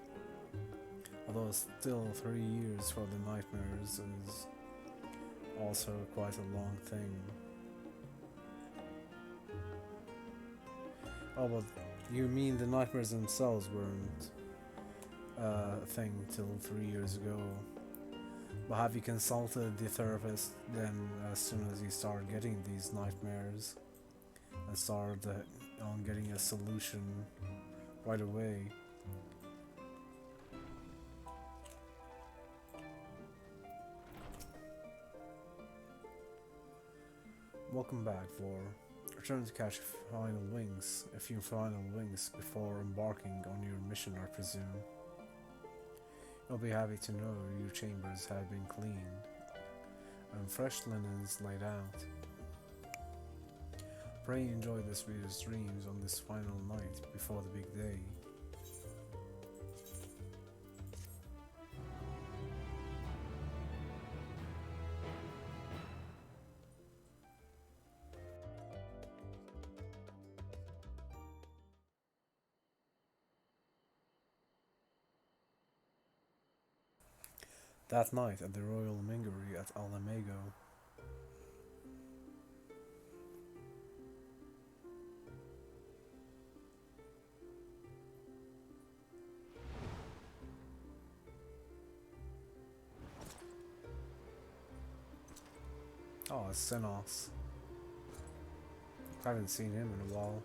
Although still 3 years for the nightmares is also quite a long thing. Oh, but you mean the nightmares themselves weren't a thing till 3 years ago? But have you consulted the therapist then as soon as you start getting these nightmares and start on getting a solution right away? Welcome back, Vor. Return to catch a few final wings before embarking on your mission, I presume. You'll be happy to know your chambers have been cleaned and fresh linens laid out. Pray you enjoy the sweetest dreams on this final night before the big day. That night at the Royal Mingery at Alamago. Oh, it's Senos. Haven't seen him in a while.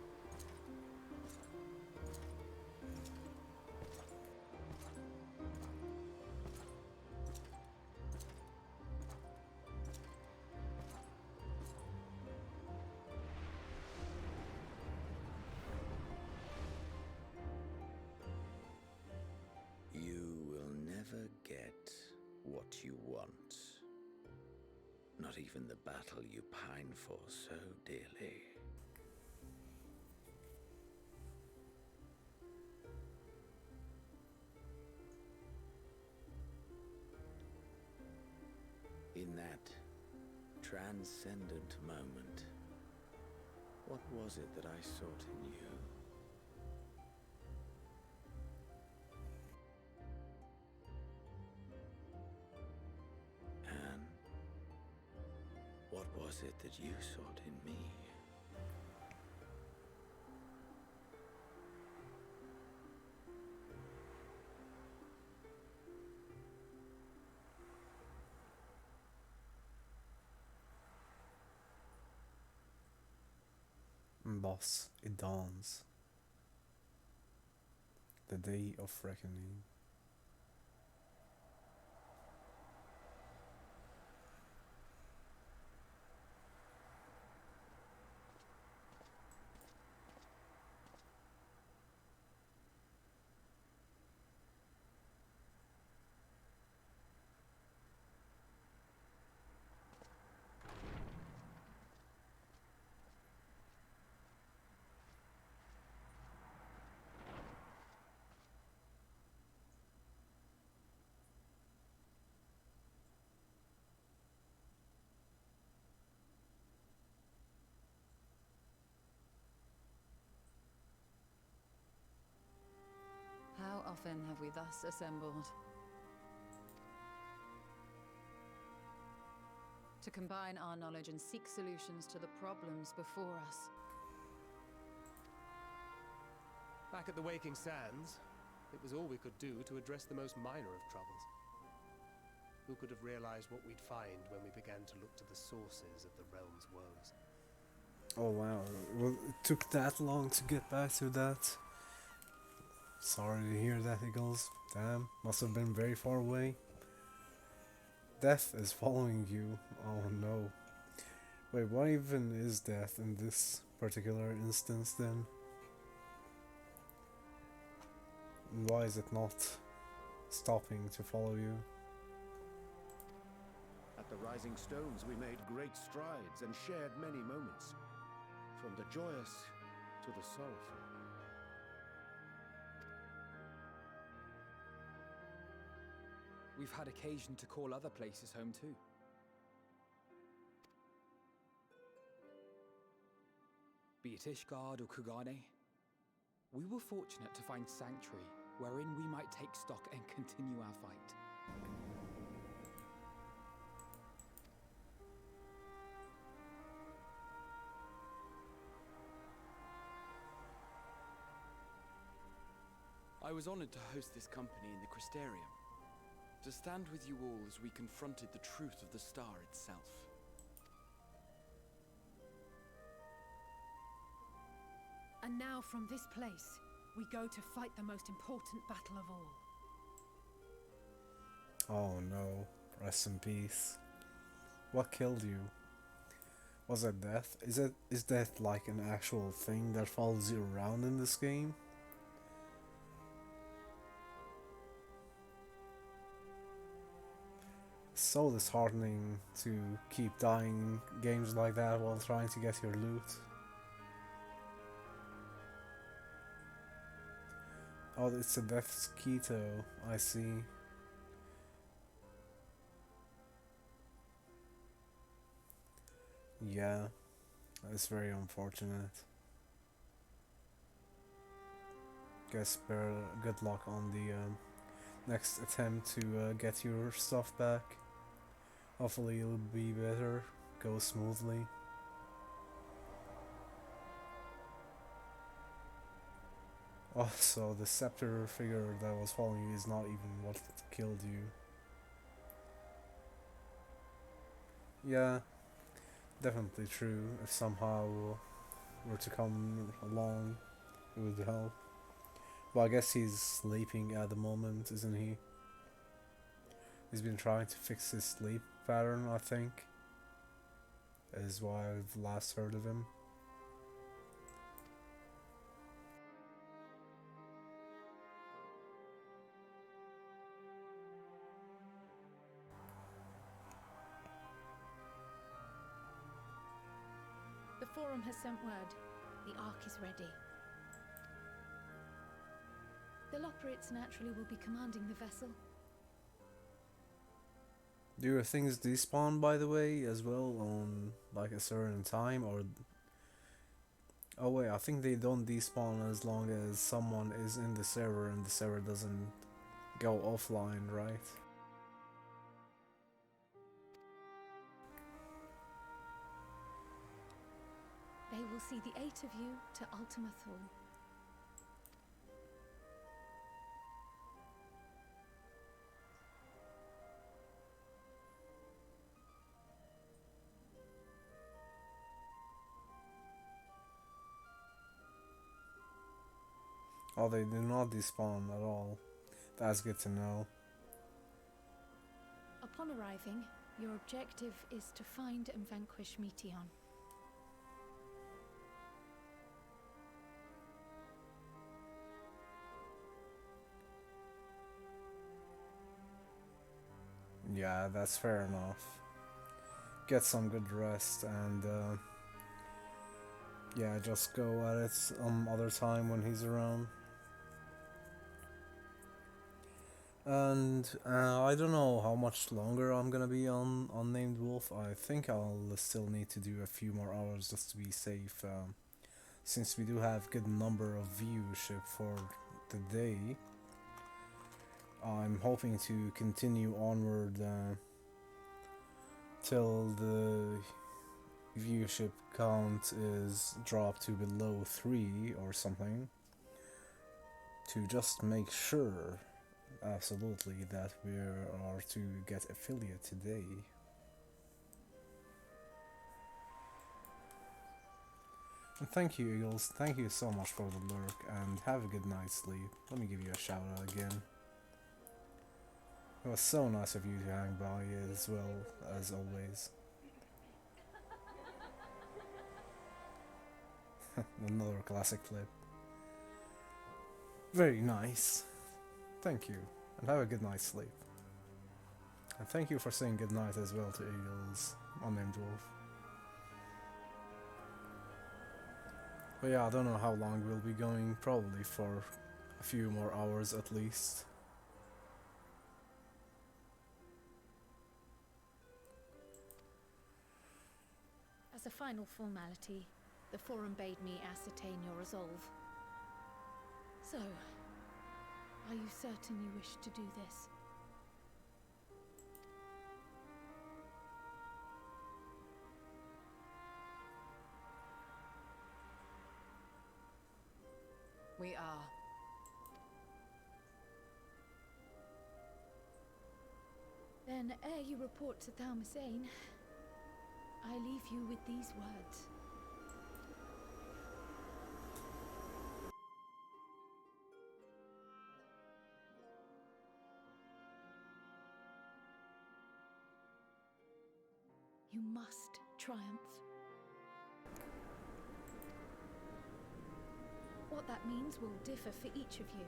You will never get what you want. Not even the battle you pine for so dearly. In that transcendent moment, what was it that I sought in you? And what was it that you sought in me? Boss, it dawns. The day of reckoning. How often have we thus assembled? To combine our knowledge and seek solutions to the problems before us. Back at the Waking Sands, it was all we could do to address the most minor of troubles. Who could have realized what we'd find when we began to look to the sources of the realm's woes? Oh wow, well, it took that long to get back to that. Sorry to hear that, Eagles. Damn, must have been very far away. Death is following you. Oh no. Wait, what even is death in this particular instance then? And why is it not stopping to follow you? At the Rising Stones we made great strides and shared many moments. From the joyous to the sorrowful. We've had occasion to call other places home too. be it Ishgard or Kugane. We were fortunate to find sanctuary wherein we might take stock and continue our fight. I was honored to host this company in the Crystarium, to stand with you all as we confronted the truth of the star itself. And now from this place, we go to fight the most important battle of all. Oh no. Rest in peace. What killed you? Was it death? Is death like an actual thing that follows you around in this game? So disheartening to keep dying in games like that while trying to get your loot. Oh, it's a death's keto, I see. Yeah, that's very unfortunate. Guess good luck on the next attempt to get your stuff back. Hopefully it'll be better, go smoothly. Also, the scepter figure that was following you is not even what killed you. Yeah, definitely true. If somehow were to come along, it would help. Well, I guess he's sleeping at the moment, isn't he? He's been trying to fix his sleep pattern, I think. Is what I've last heard of him. The Forum has sent word. The Ark is ready. The Loporrits naturally will be commanding the vessel. Do your things despawn, by the way, as well on like a certain time, or... Oh wait, I think they don't despawn as long as someone is in the server and the server doesn't go offline, right? They will see the 8 of you to Ultima Thule. Oh, they do not despawn at all. That's good to know. Upon arriving, your objective is to find and vanquish Meteon. Yeah, that's fair enough. Get some good rest and yeah, just go at it some other time when he's around. And I don't know how much longer I'm gonna be on Unnamed Wolf. I think I'll still need to do a few more hours just to be safe, since we do have good number of viewership for the day. I'm hoping to continue onward till the viewership count is dropped to below 3 or something, to just make sure absolutely that we are to get affiliate today. And thank you, Eagles, thank you so much for the lurk, and have a good night's sleep. Let me give you a shout out again. It was so nice of you to hang by as well, as always. Another classic clip. Very nice. Thank you, and have a good night's sleep. And thank you for saying good night as well to Eagles, Unnamed Wolf. But yeah, I don't know how long we'll be going, probably for a few more hours at least. As a final formality, The Forum bade me ascertain your resolve. So, are you certain you wish to do this? We are. Then, ere you report to Thalmasane, I leave you with these words. You must triumph. What that means will differ for each of you.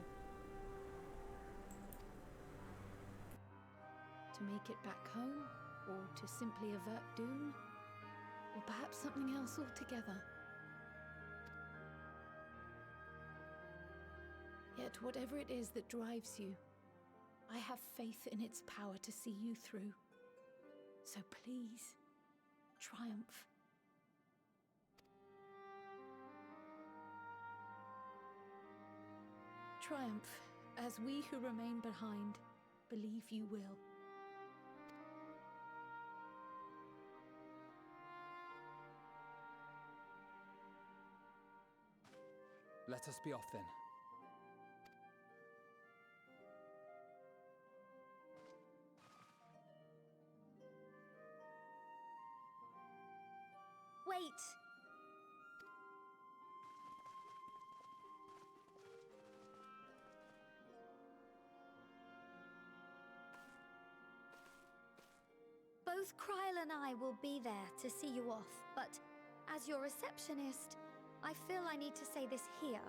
To make it back home, or to simply avert doom, or perhaps something else altogether. Yet whatever it is that drives you, I have faith in its power to see you through. So please, triumph. Triumph, as we who remain behind believe you will. Let us be off then. Wait! Both Kryl and I will be there to see you off, but as your receptionist, I feel I need to say this here.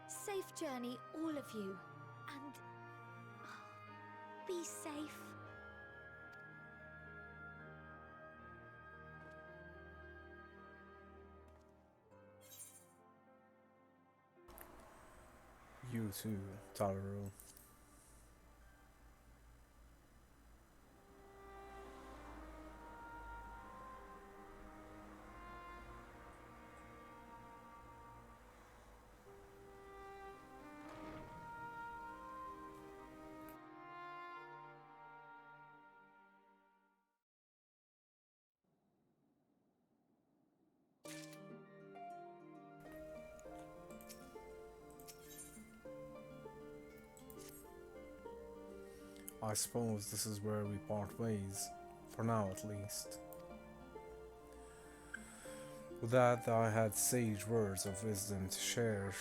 Safe journey, all of you, and be safe. You too, Tararu. I suppose this is where we part ways, for now at least. With that, I had sage words of wisdom to share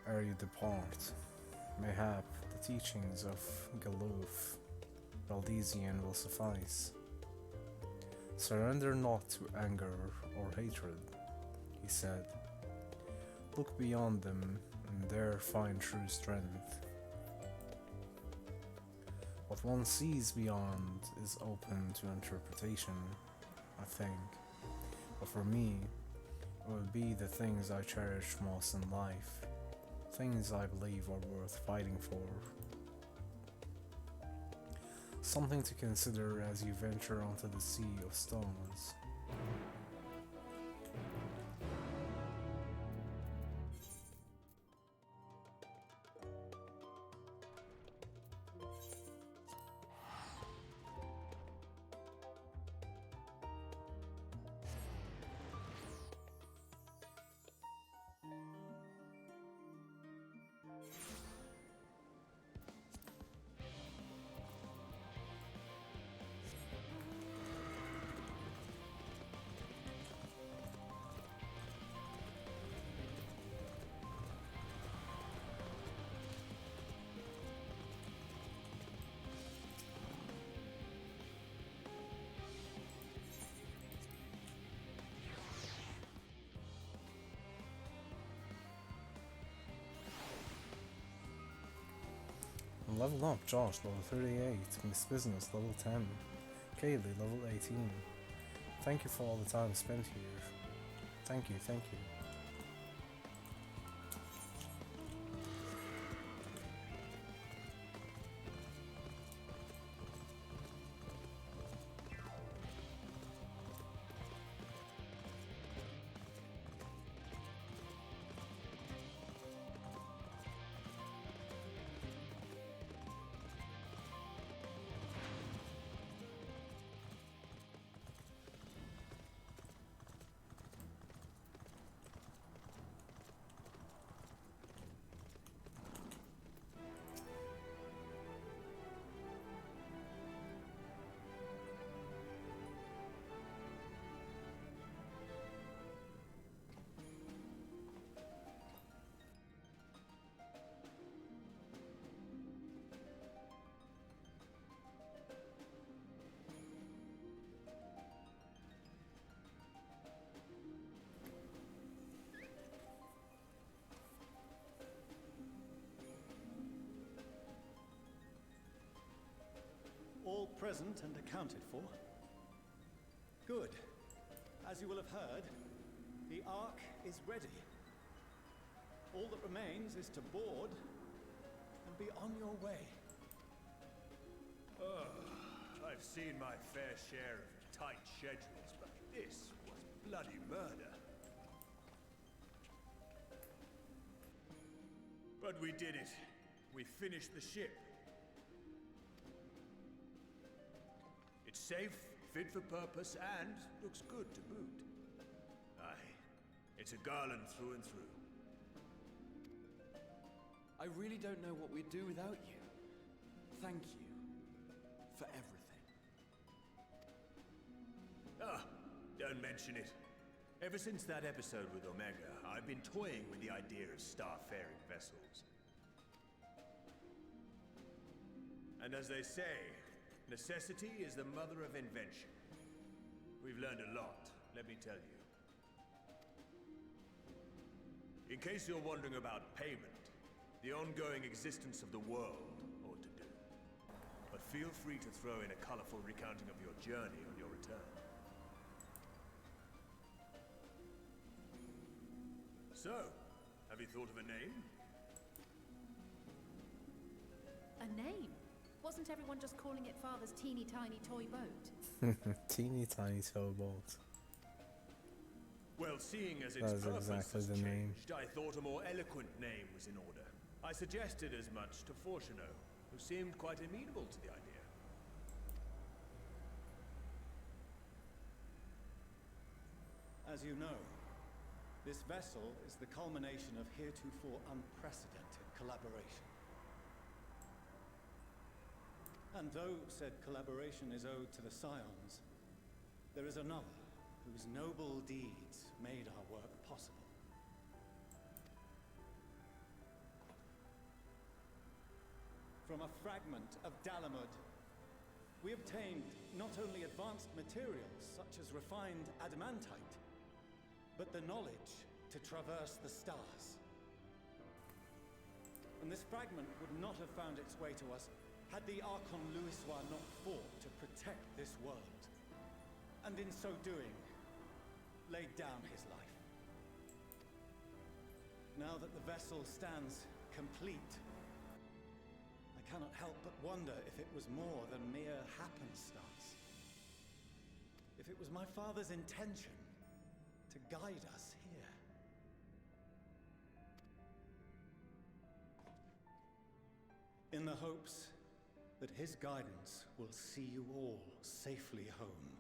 ere you depart. Mayhap the teachings of Galuf, Valdesian will suffice. Surrender not to anger or hatred, he said. Look beyond them and there find true strength. What one sees beyond is open to interpretation, I think. But for me, it would be the things I cherish most in life, things I believe are worth fighting for. Something to consider as you venture onto the sea of stones. Level up, Josh, level 38, Miss Business, level 10, Kaylee, level 18. Thank you for all the time spent here. Thank you, thank you. present and accounted for? Good. As you will have heard, the Ark is ready. All that remains is to board and be on your way. Oh, I've seen my fair share of tight schedules, but this was bloody murder. But we did it. We finished the ship. It's safe, fit for purpose, and looks good to boot. Aye, it's a garland through and through. I really don't know what we'd do without you. Thank you for everything. Ah, don't mention it. Ever since that episode with Omega, I've been toying with the idea of star-faring vessels. And as they say, necessity is the mother of invention. We've learned a lot, let me tell you. In case you're wondering about payment, the ongoing existence of the world ought to do. But feel free to throw in a colorful recounting of your journey on your return. So, have you thought of a name? A name? Wasn't everyone just calling it Father's teeny tiny toy boat? Teeny tiny towboat. Well, seeing as its That is purpose exactly has the name. changed, I thought a more eloquent name was in order. I suggested as much to Fortuneau, who seemed quite amenable to the idea. As you know, this vessel is the culmination of heretofore unprecedented collaboration. And though said collaboration is owed to the Scions, there is another whose noble deeds made our work possible. From a fragment of Dalamud, we obtained not only advanced materials such as refined adamantite, but the knowledge to traverse the stars. And this fragment would not have found its way to us had the Archon Louisois not fought to protect this world, and in so doing, laid down his life. Now that the vessel stands complete, I cannot help but wonder if it was more than mere happenstance. If it was my father's intention to guide us here. In the hopes that his guidance will see you all safely home,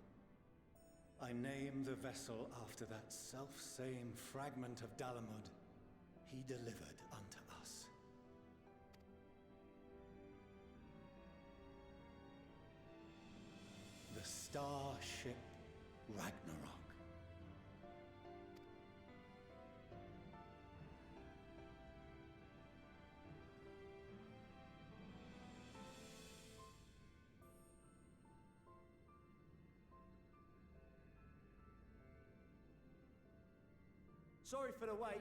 I name the vessel after that self-same fragment of Dalamud he delivered unto us. The Starship Ragnarok. Sorry for the wait.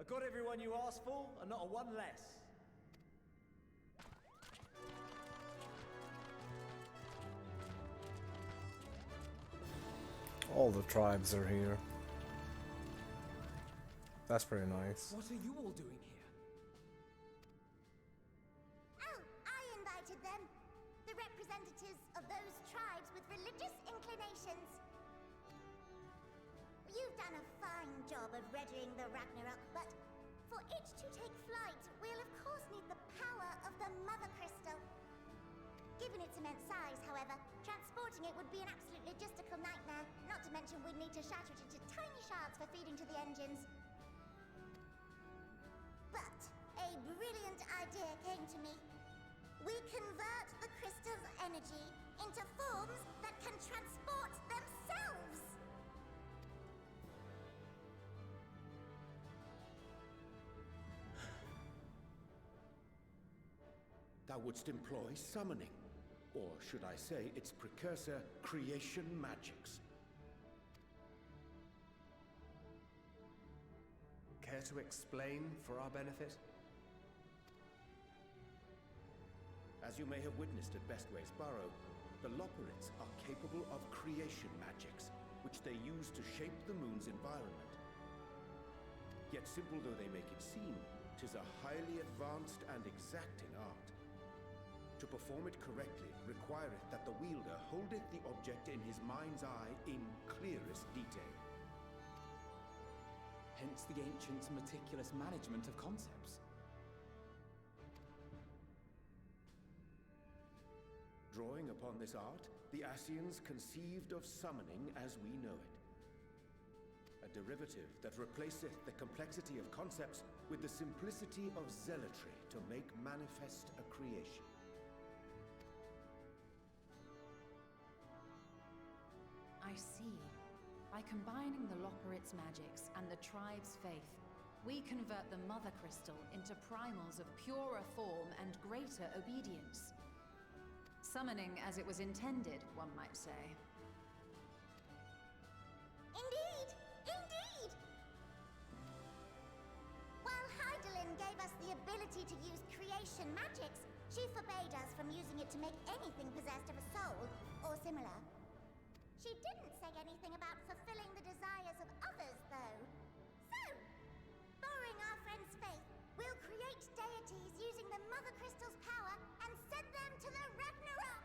I got everyone you asked for, and not a one less. All the tribes are here. That's pretty nice. What are you all doing here? Oh, I invited them. The representatives of those tribes with religious inclinations. You've done a fine job of readying the Ragnarok, but for it to take flight, we'll of course need the power of the Mother Crystal. Given its immense size, however, transporting it would be an absolute logistical nightmare, not to mention we'd need to shatter it into tiny shards for feeding to the engines. But a brilliant idea came to me. We convert the crystal's energy into forms that can transport themselves! Thou wouldst employ summoning, or should I say its precursor, creation magics. Care to explain for our benefit? As you may have witnessed at Bestway's Burrow, The Loporrits are capable of creation magics, which they use to shape the moon's environment. Yet simple though they make it seem, 'tis a highly advanced and exacting art. To perform it correctly requireth that the wielder holdeth the object in his mind's eye in clearest detail. Hence the ancients' meticulous management of concepts. Drawing upon this art, the Ascians conceived of summoning as we know it. A derivative that replaceth the complexity of concepts with the simplicity of zealotry to make manifest a creation. I see. By combining the Loporrits' magics and the tribe's faith, we convert the Mother Crystal into primals of purer form and greater obedience. Summoning as it was intended, one might say. Indeed! Indeed! While Heidelin gave us the ability to use creation magics, she forbade us from using it to make anything possessed of a soul, or similar. She didn't say anything about fulfilling the desires of others, though. So, borrowing our friend's faith, we'll create deities using the Mother Crystal's power and send them to the Ragnarok!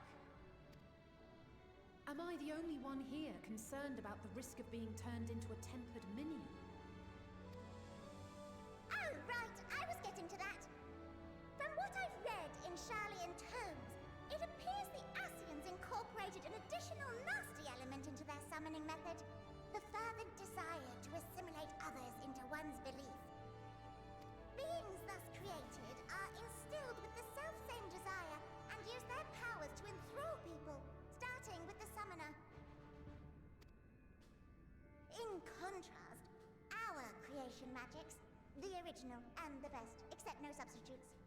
Am I the only one here concerned about the risk of being turned into a tempered minion? Oh, right, I was getting to that. From what I've read in Sharlayan tomes, it appears the Ascians incorporated an additional nasty element into their summoning method. The fervent desire to assimilate others into one's belief. Beings thus created are instilled with the self-same desire and use their powers to enthrall people, starting with the summoner. In contrast, our creation magics, the original and the best, except no substitutes,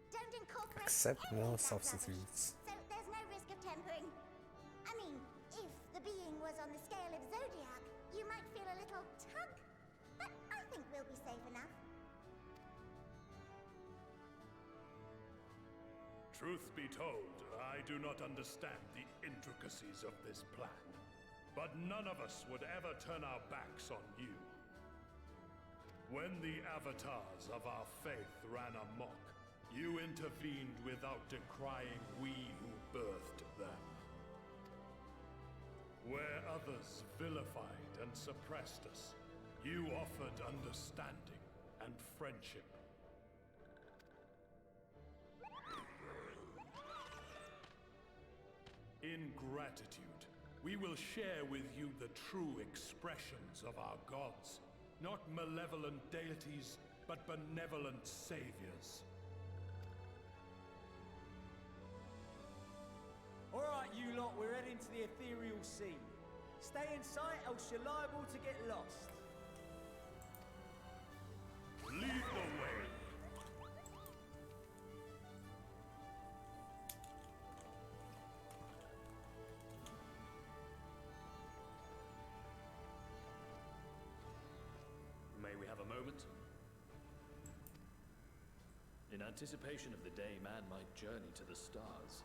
don't incorporate Except any no of that rubbish. substitutes. So there's no risk of tempering. I mean, if the being was on the scale of Zodiac, you might feel a little tug, but I think we'll be safe enough. Truth be told, I do not understand the intricacies of this plan. But none of us would ever turn our backs on you. When the avatars of our faith ran amok, you intervened without decrying we who birthed them. Where others vilified and suppressed us, you offered understanding and friendship. In gratitude, we will share with you the true expressions of our gods. Not malevolent deities, but benevolent saviors. Alright, you lot, we're heading to the ethereal sea. Stay in sight, else you're liable to get lost. Lead the way. May we have a moment? In anticipation of the day man might journey to the stars,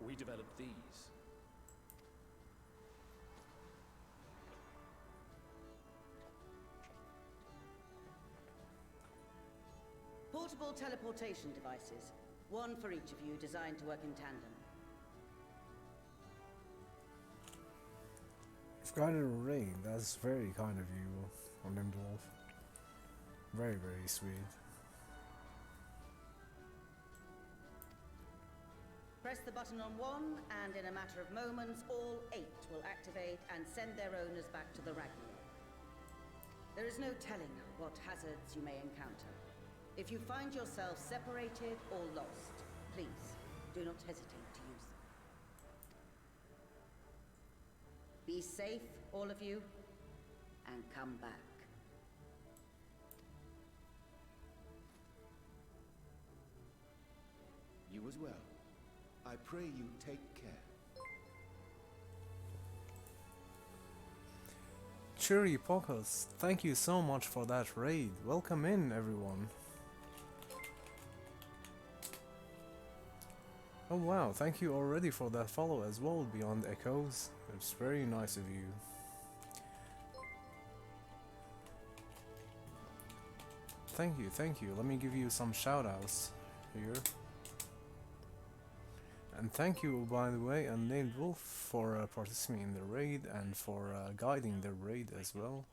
we developed these. Portable teleportation devices. One for each of you, designed to work in tandem. You've got a ring. That's very kind of you, Nimdolf. Very, very sweet. Press the button on one, and in a matter of moments, all 8 will activate and send their owners back to the Ragnarok. There is no telling what hazards you may encounter. If you find yourself separated or lost, please do not hesitate to use them. Be safe, all of you, and come back. You as well. I pray you take care. Cheery Pockets, thank you so much for that raid. Welcome in, everyone. Oh wow, thank you already for that follow as well, Beyond Echoes. It's very nice of you. Thank you, thank you. Let me give you some shoutouts here. And thank you, by the way, Unnamed Wolf, for participating in the raid and for guiding the raid as well.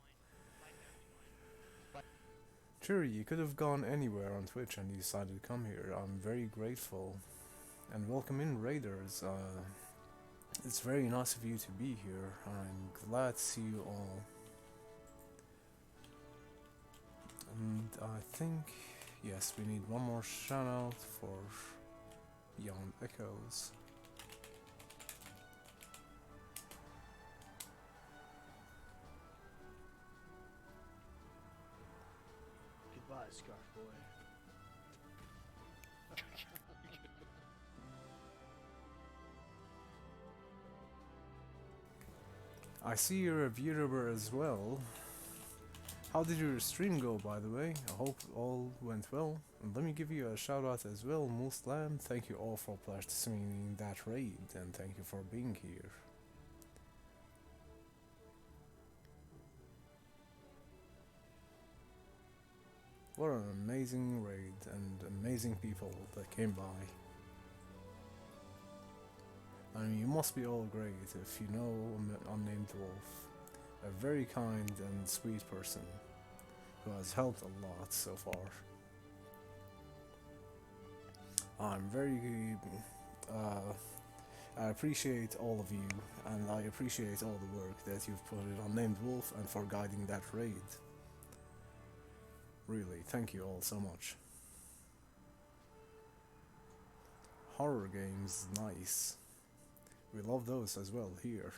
Sure, you could have gone anywhere on Twitch and you decided to come here. I'm very grateful. And welcome in, raiders. It's very nice of you to be here. I'm glad to see you all. And I think, yes, we need one more shout out for Beyond Echoes. Goodbye, Scarf Boy. I see you're a viewer as well. How did your stream go, by the way? I hope all went well. And let me give you a shout out as well, Muslim. Thank you all for participating in that raid, and thank you for being here. What an amazing raid and amazing people that came by. I mean, you must be all great if you know Unnamed Wolf. A very kind and sweet person who has helped a lot so far. I'm very... I appreciate all of you, and I appreciate all the work that you've put in Unnamed Wolf and for guiding that raid. Really, thank you all so much. Horror games, nice. We love those as well here.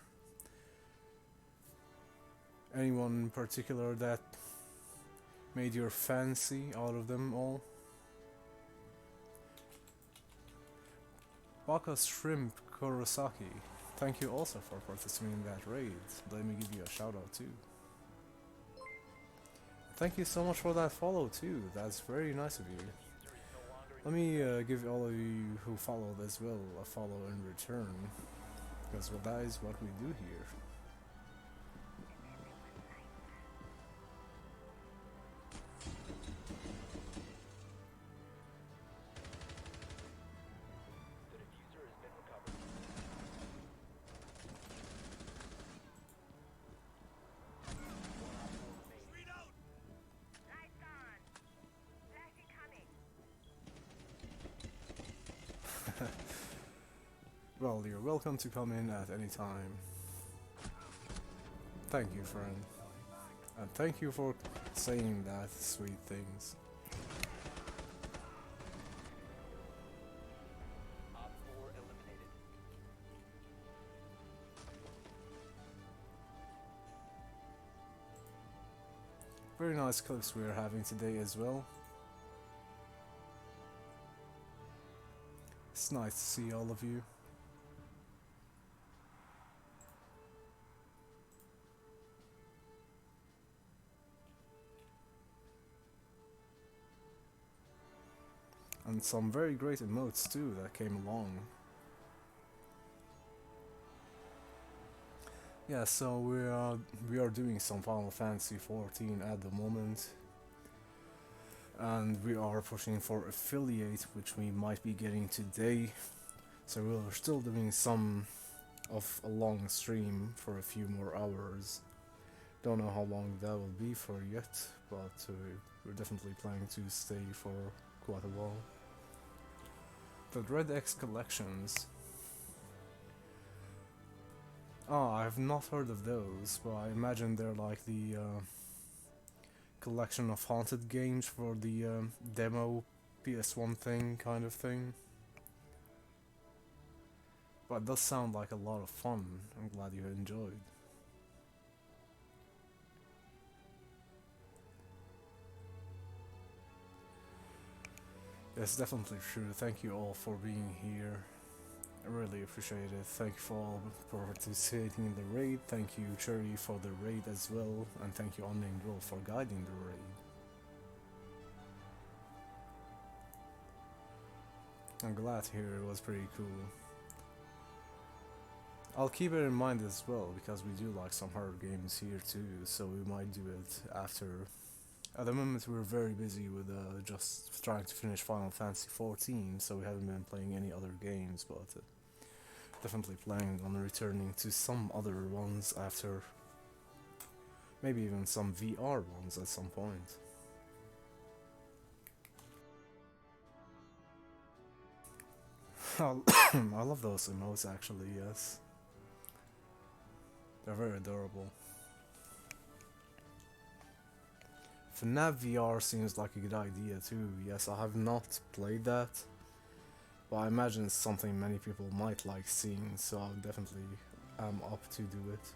Anyone in particular that made your fancy out of them all? Baka Shrimp Kurosaki, thank you also for participating in that raid. Let me give you a shout out too. Thank you so much for that follow too, that's very nice of you. Let me give all of you who followed as well a follow in return, because well, that is what we do here. Well, you're welcome to come in at any time. Thank you, friend. And thank you for saying that sweet things. Very nice clips we're having today as well. It's nice to see all of you. And some very great emotes too that came along. Yeah, so we are doing some Final Fantasy 14 at the moment. And we are pushing for affiliate, which we might be getting today. So we're still doing some of a long stream for a few more hours. Don't know how long that will be for yet, but we're definitely planning to stay for quite a while. The Red X collections. Oh, I've not heard of those, but I imagine they're like the collection of haunted games for the demo PS1 thing, kind of thing. But it does sound like a lot of fun. I'm glad you enjoyed. Yes, definitely true. Thank you all for being here. I really appreciate it. Thank you for all for participating in the raid. Thank you, Cherry, for the raid as well. And thank you, Unnamed Wolf, for guiding the raid. I'm glad to hear it was pretty cool. I'll keep it in mind as well, because we do like some horror games here too, so we might do it after. At the moment we're very busy with just trying to finish Final Fantasy XIV, so we haven't been playing any other games, but definitely planning on returning to some other ones after. Maybe even some VR ones at some point. I love those emotes actually, yes. They're very adorable. FNAF VR seems like a good idea too. Yes, I have not played that, but I imagine it's something many people might like seeing, so I definitely am up to do it.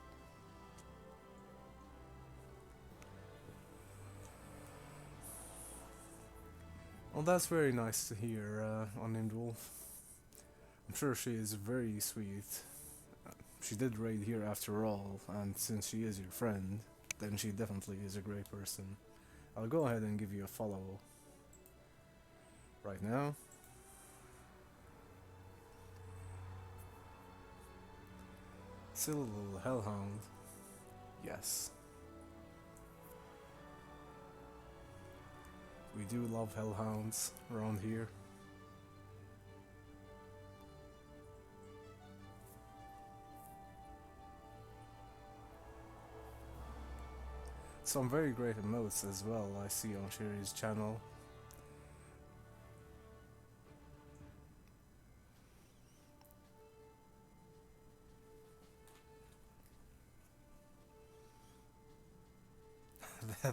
Well, that's very nice to hear, Unnamed Wolf. I'm sure she is very sweet. She did raid here after all, and since she is your friend, then she definitely is a great person. I'll go ahead and give you a follow right now. Silly little hellhound. Yes. We do love hellhounds around here. Some very great emotes as well I see on Sherry's channel.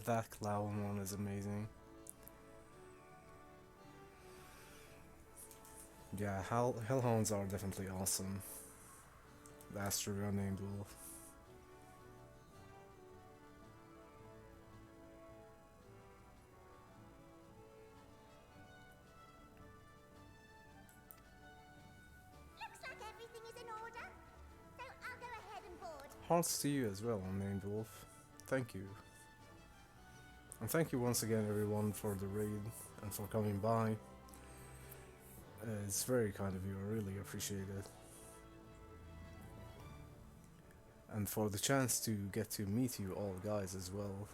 That clown one is amazing. Yeah, hellhounds are definitely awesome. That's true, Unnamed Wolf. Looks like everything is in order, so I'll go ahead and board. Hearts to you as well, Unnamed Wolf. Thank you. And thank you once again everyone for the raid and for coming by. It's very kind of you, I really appreciate it. And for the chance to get to meet you all guys as well.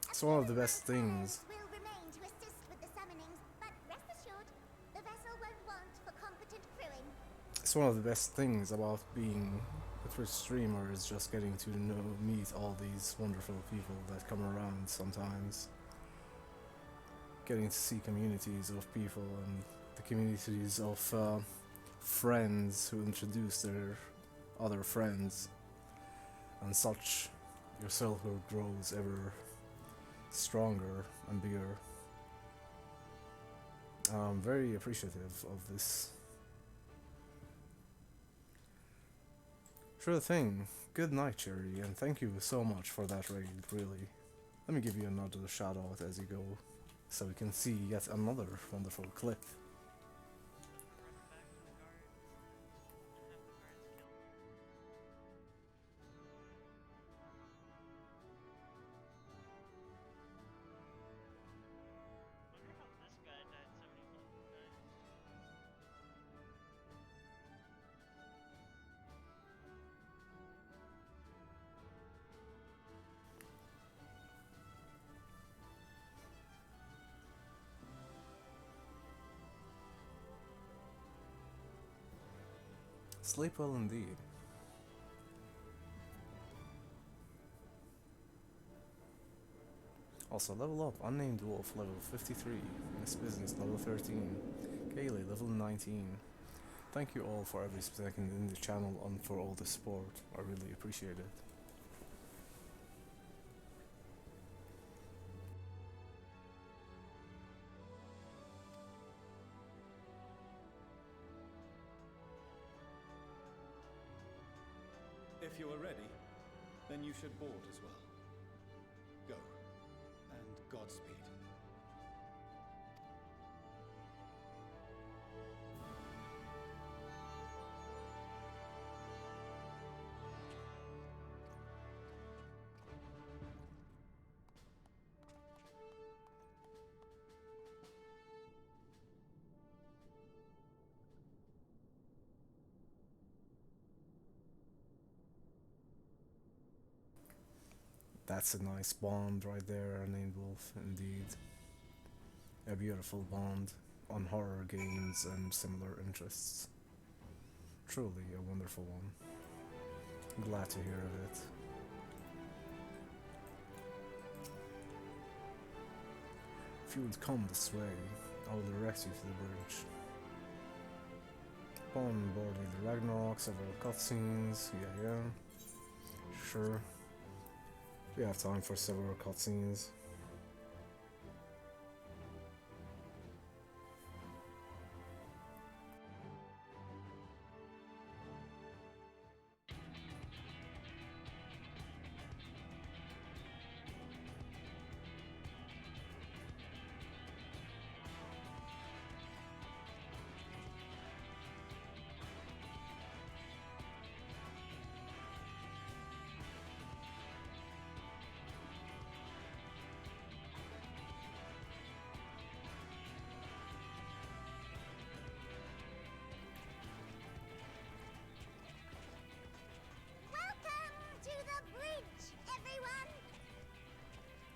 It's one of the best things. Will remain to assist with the summonings, but rest assured, the vessel won't want for competent crewing. It's one of the best things about being a Twitch streamer is just getting to meet all these wonderful people that come around sometimes. Getting to see communities of people and the communities of friends who introduce their other friends and such. Your circle grows ever stronger and bigger. I'm very appreciative of this. Sure thing. Good night, Cherry, and thank you so much for that raid, really. Let me give you another shout out as you go, so we can see yet another wonderful clip. Sleep well indeed. Also, level up, Unnamed Wolf, level 53, Miss Business, level 13, Kaylee, level 19. Thank you all for every second in the channel and for all the support, I really appreciate it. If you are ready, then you should board as well. Go, and Godspeed. That's a nice bond right there, named Wolf, indeed. A beautiful bond on horror games and similar interests. Truly a wonderful one. Glad to hear of it. If you would come this way, I will direct you to the bridge. Upon boarding the Ragnarok, several cutscenes, yeah. Sure. We have time for several cutscenes.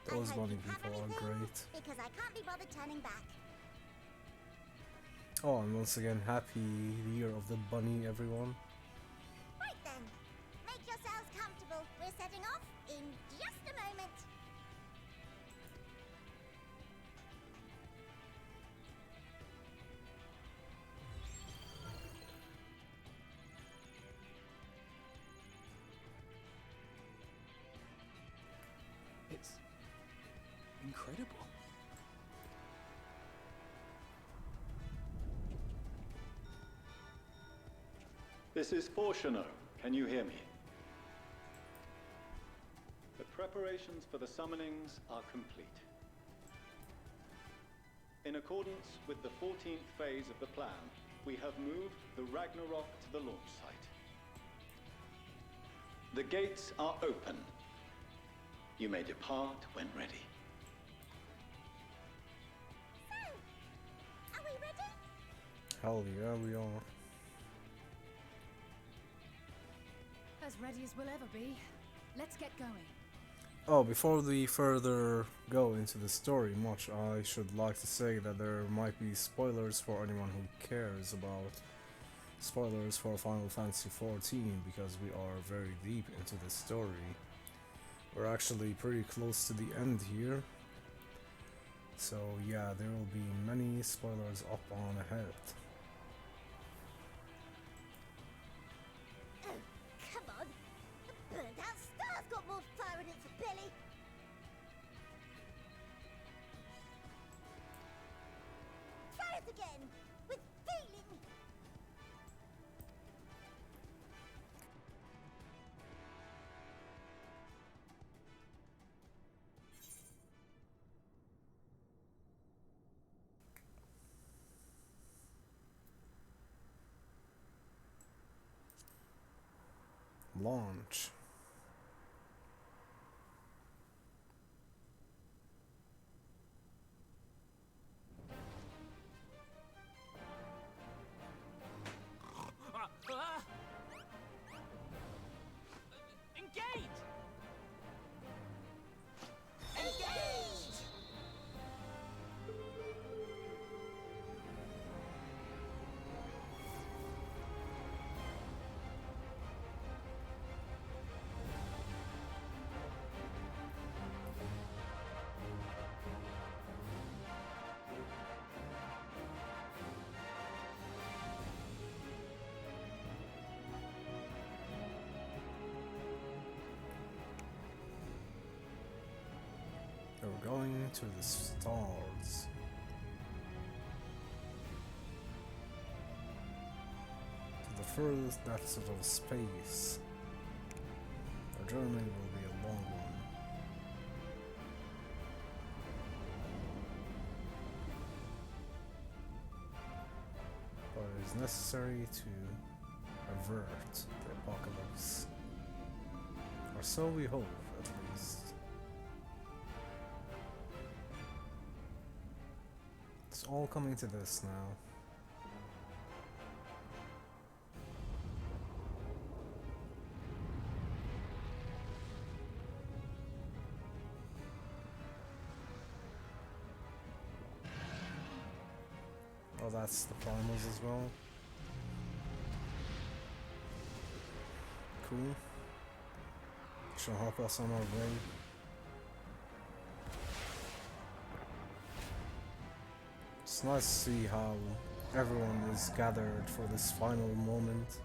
Those bunny people are great. Because I can't be bothered turning back. Oh, and once again, happy year of the bunny, everyone. Right then, make yourselves comfortable. We're setting off in just a moment. It's incredible. This is Fortuno. Can you hear me? The preparations for the summonings are complete. In accordance with the 14th phase of the plan, we have moved the Ragnarok to the launch site. The gates are open. You may depart when ready. So, are we ready? Hell yeah, we are. As ready as we'll ever be. Let's get going. Oh, before we further go into the story much, I should like to say that there might be spoilers for anyone who cares about spoilers for Final Fantasy XIV, because we are very deep into the story. We're actually pretty close to the end here. So yeah, there will be many spoilers up on ahead. Oh, come on. The burned out star's got more fire in its belly. Try it again, with feeling. Launch. Engage! We're going to the stars. To the furthest depths of space. Our journey will be a long one. But it is necessary to avert the apocalypse. Or so we hope, at least. It's all coming to this now. that's the primals as well. Cool. Should help us on our way. It's nice to see how everyone is gathered for this final moment.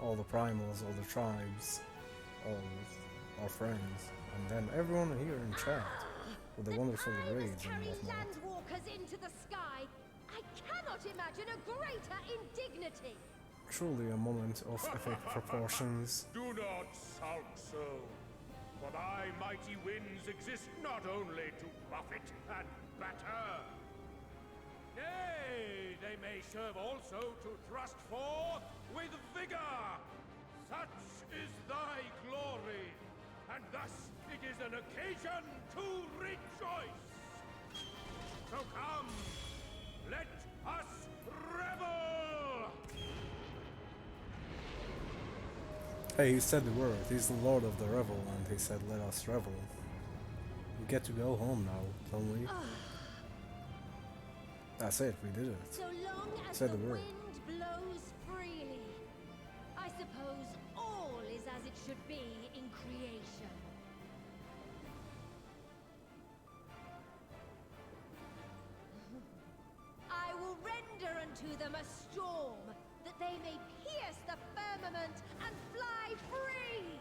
All the primals, all the tribes, all our friends, and then everyone here in chat with the wonderful raids and whatnot. Landwalkers into the sky. I cannot imagine a greater indignity. Truly a moment of epic proportions. Do not sulk so, for thy mighty winds exist not only to buffet and batter. Nay, they may serve also to thrust forth with vigor. Such is thy glory, and thus it is an occasion to rejoice. So come, let us revel! Hey, he said the word. He's the Lord of the Revel, and he said, "Let us revel." We get to go home now, don't we? That's it. We did it. So long as Said the the word. wind blows freely, I suppose all is as it should be in creation. I will render unto them a storm, that they may pierce the firmament and fly free!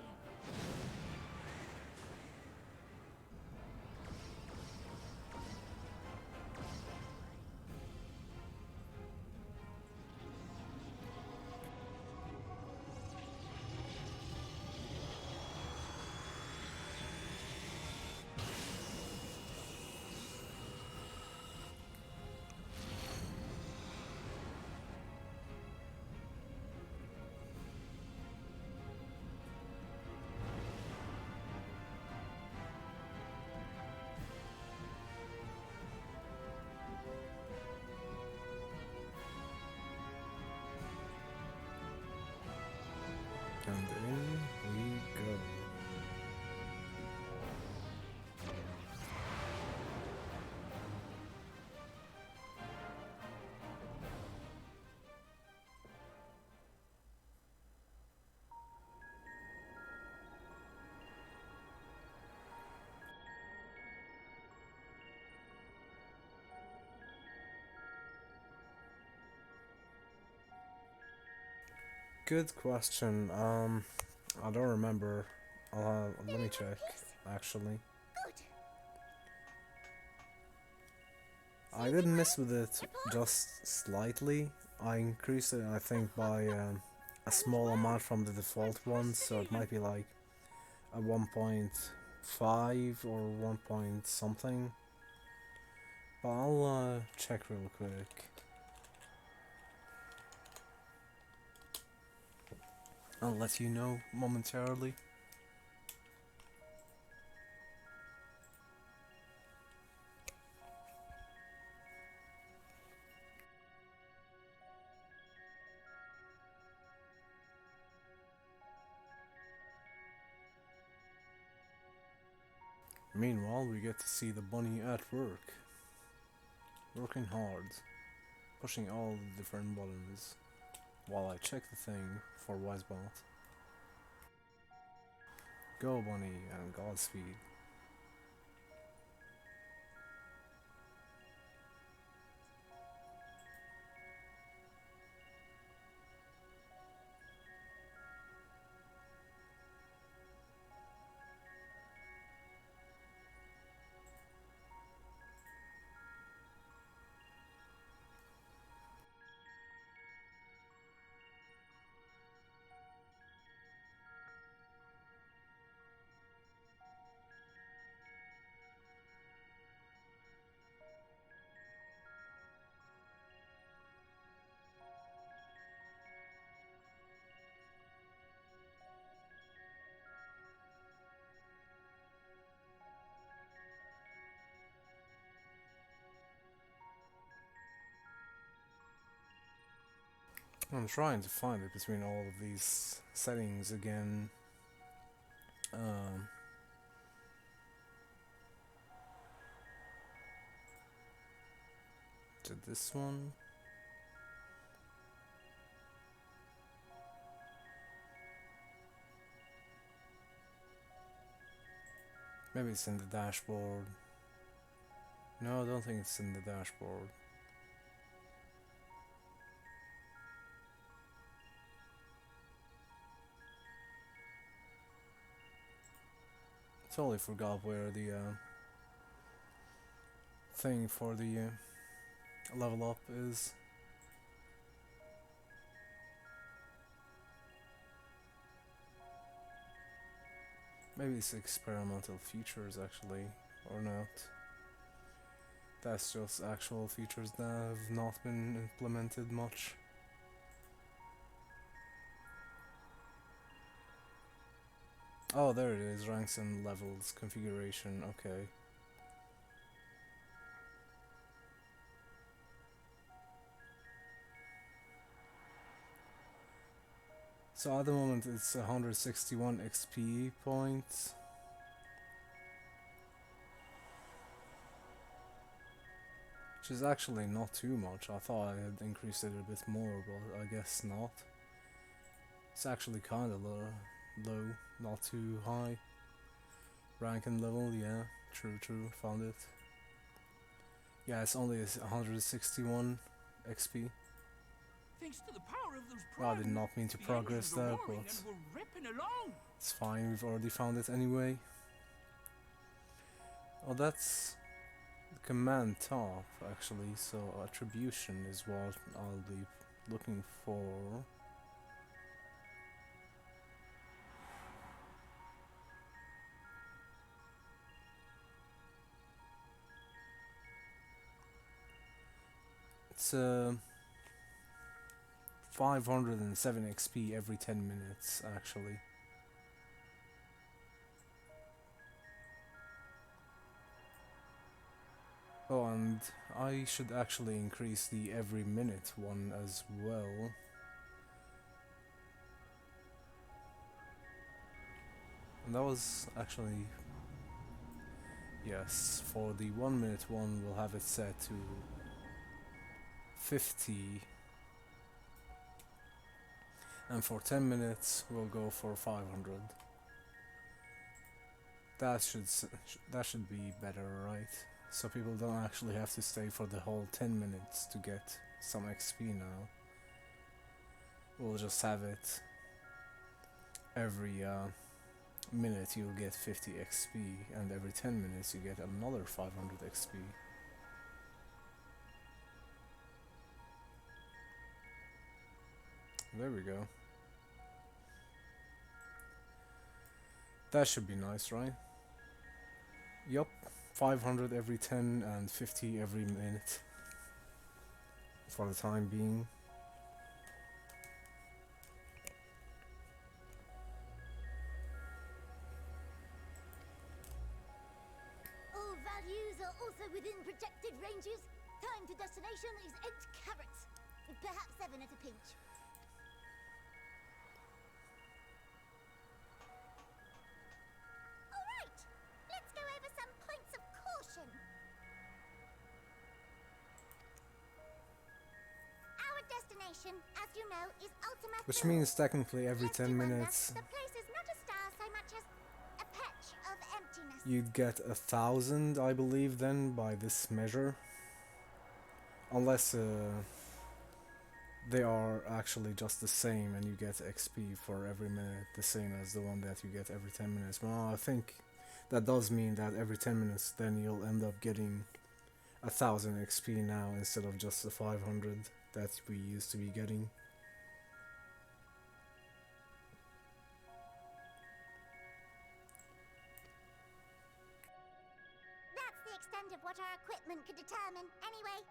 And in we go. Good question. I don't remember. Let me check, actually. I did mess with it just slightly. I increased it, I think, by a small amount from the default one, so it might be like a 1.5 or 1 point something. But I'll check real quick. I'll let you know momentarily. Meanwhile, we get to see the bunny at work. Working hard. Pushing all the different buttons. While I check the thing for Wisebot. Go bunny and Godspeed. I'm trying to find it between all of these settings again. to this one. Maybe it's in the dashboard. No, I don't think it's in the dashboard. Totally forgot where the thing for the level up is. Maybe it's experimental features actually, or not. That's just actual features that have not been implemented much. Oh, there it is, ranks and levels, configuration, okay. So at the moment it's 161 XP points. Which is actually not too much. I thought I had increased it a bit more, but I guess not. It's actually kinda low, not too high. Rank and level, yeah, true, found it. Yeah, it's only 161 XP. Thanks to the power of those Well, I did not mean to progress that, but it's fine, we've already found it anyway. Oh, that's the command top, actually, so attribution is what I'll be looking for. It's 507 XP every 10 minutes, actually. Oh, and I should actually increase the every minute one as well. And that was actually... Yes, for the 1 minute one we'll have it set to 50. And for 10 minutes we'll go for 500. That should be better, right? So people don't actually have to stay for the whole 10 minutes to get some XP now. We'll just have it every minute you'll get 50 XP, and every 10 minutes you get another 500 XP. There we go. That should be nice, right? Yup, 500 every 10 and 50 every minute for the time being. All values are also within projected ranges. Time to destination is 8 carats. Perhaps 7 at a pinch. Alright, let's go over some points of caution. Our destination, as you know, is Ultima. Which means technically every 10 minutes The place is not a star so much as a patch of emptiness. you'd get 1,000, I believe, then by this measure. Unless they are actually just the same and you get XP for every minute, the same as the one that you get every 10 minutes. Well, I think that does mean that every 10 minutes then you'll end up getting 1,000 XP now instead of just the 500 that we used to be getting. That's the extent of what our equipment could determine, anyway.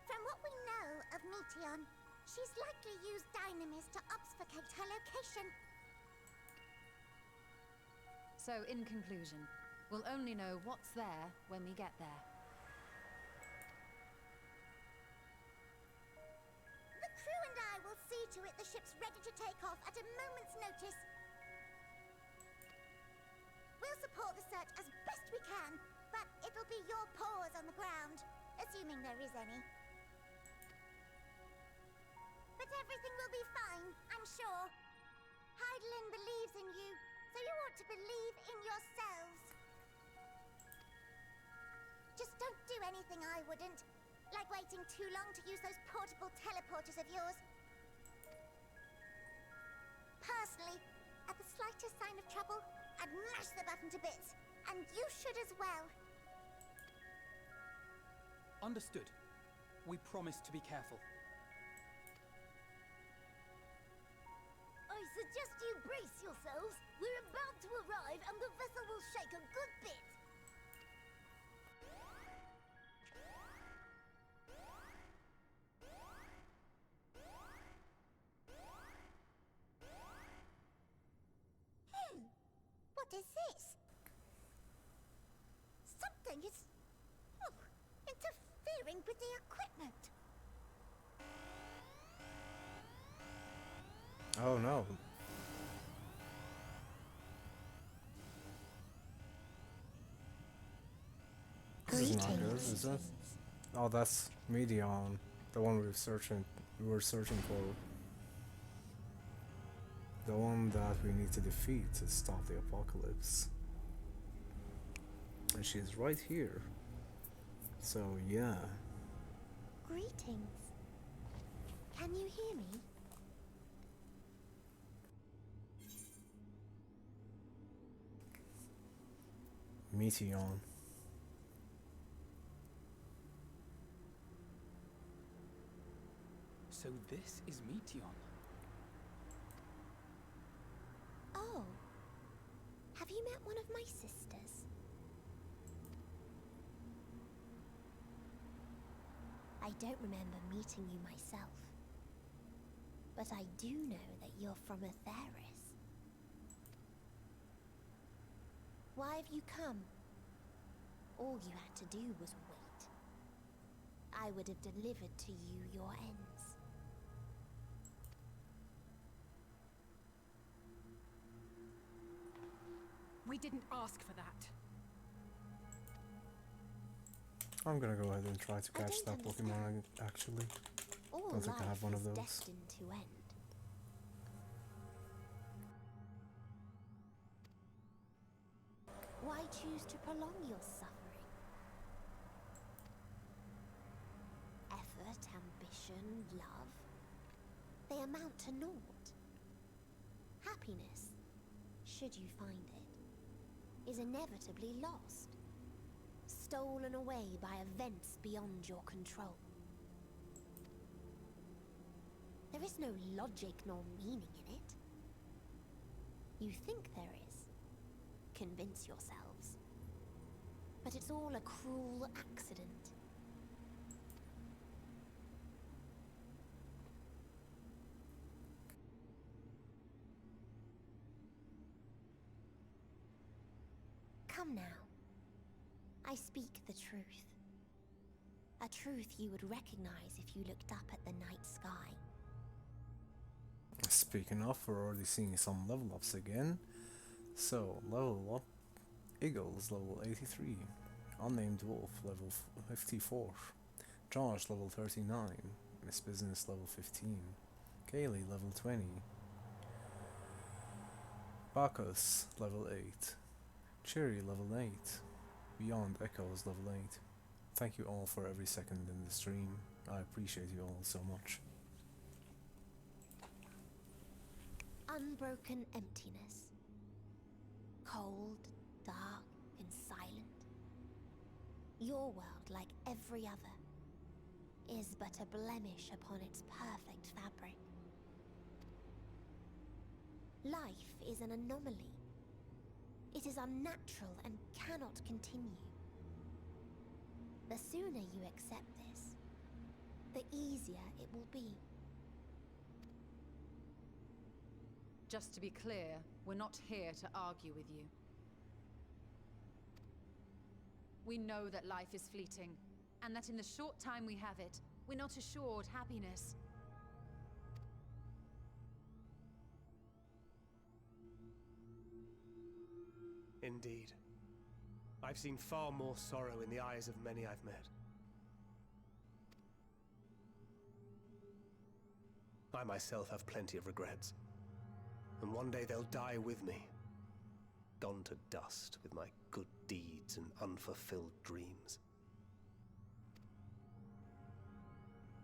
From what we know of Meteon, she's likely used Dynamis to obfuscate her location. So, in conclusion, we'll only know what's there when we get there. The crew and I will see to it the ship's ready to take off at a moment's notice. We'll support the search as best we can, but it'll will be your paws on the ground, assuming there is any. But everything will be fine, I'm sure. Heidelin believes in you, so you ought to believe in yourselves. Just don't do anything I wouldn't, like waiting too long to use those portable teleporters of yours. Personally, at the slightest sign of trouble, I'd mash the button to bits, and you should as well. Understood. We promise to be careful. I suggest you brace yourselves. We're about to arrive, and the vessel will shake a good bit. What is this? Something is interfering with the equipment. Oh no. This is not good, is it? Oh, that's Medion, the one we were searching for. The one that we need to defeat to stop the apocalypse. And she's right here. So yeah. Greetings. Can you hear me? Meteon. So this is Meteon. Oh. Have you met one of my sisters? I don't remember meeting you myself. But I do know that you're from Atheris. Why have you come? All you had to do was wait. I would have delivered to you your ends. We didn't ask for that. I'm gonna go ahead and try to catch that Pokemon actually. All Don't think I have one of life those. is destined to end. Why choose to prolong your suffering? Effort, ambition, love, they amount to naught. Happiness, should you find it, is inevitably lost. Stolen away by events beyond your control. There is no logic nor meaning in it. You think there is. Convince yourselves. But it's all a cruel accident. Come now. I speak the truth. A truth you would recognize if you looked up at the night sky. Speaking of, we're already seeing some level ups again. So, level up, Eagles level 83, Unnamed Wolf level 54, Josh level 39, Miss Business level 15, Kaylee level 20, Bacchus level 8, Cherry level 8, Beyond Echoes level 8. Thank you all for every second in the stream. I appreciate you all so much. Unbroken emptiness. Cold, dark, and silent. Your world, like every other, is but a blemish upon its perfect fabric. Life is an anomaly. It is unnatural and cannot continue. The sooner you accept this, the easier it will be. Just to be clear, we're not here to argue with you. We know that life is fleeting, and that in the short time we have it, we're not assured happiness. Indeed. I've seen far more sorrow in the eyes of many I've met. I myself have plenty of regrets. And one day they'll die with me. Gone to dust with my good deeds and unfulfilled dreams.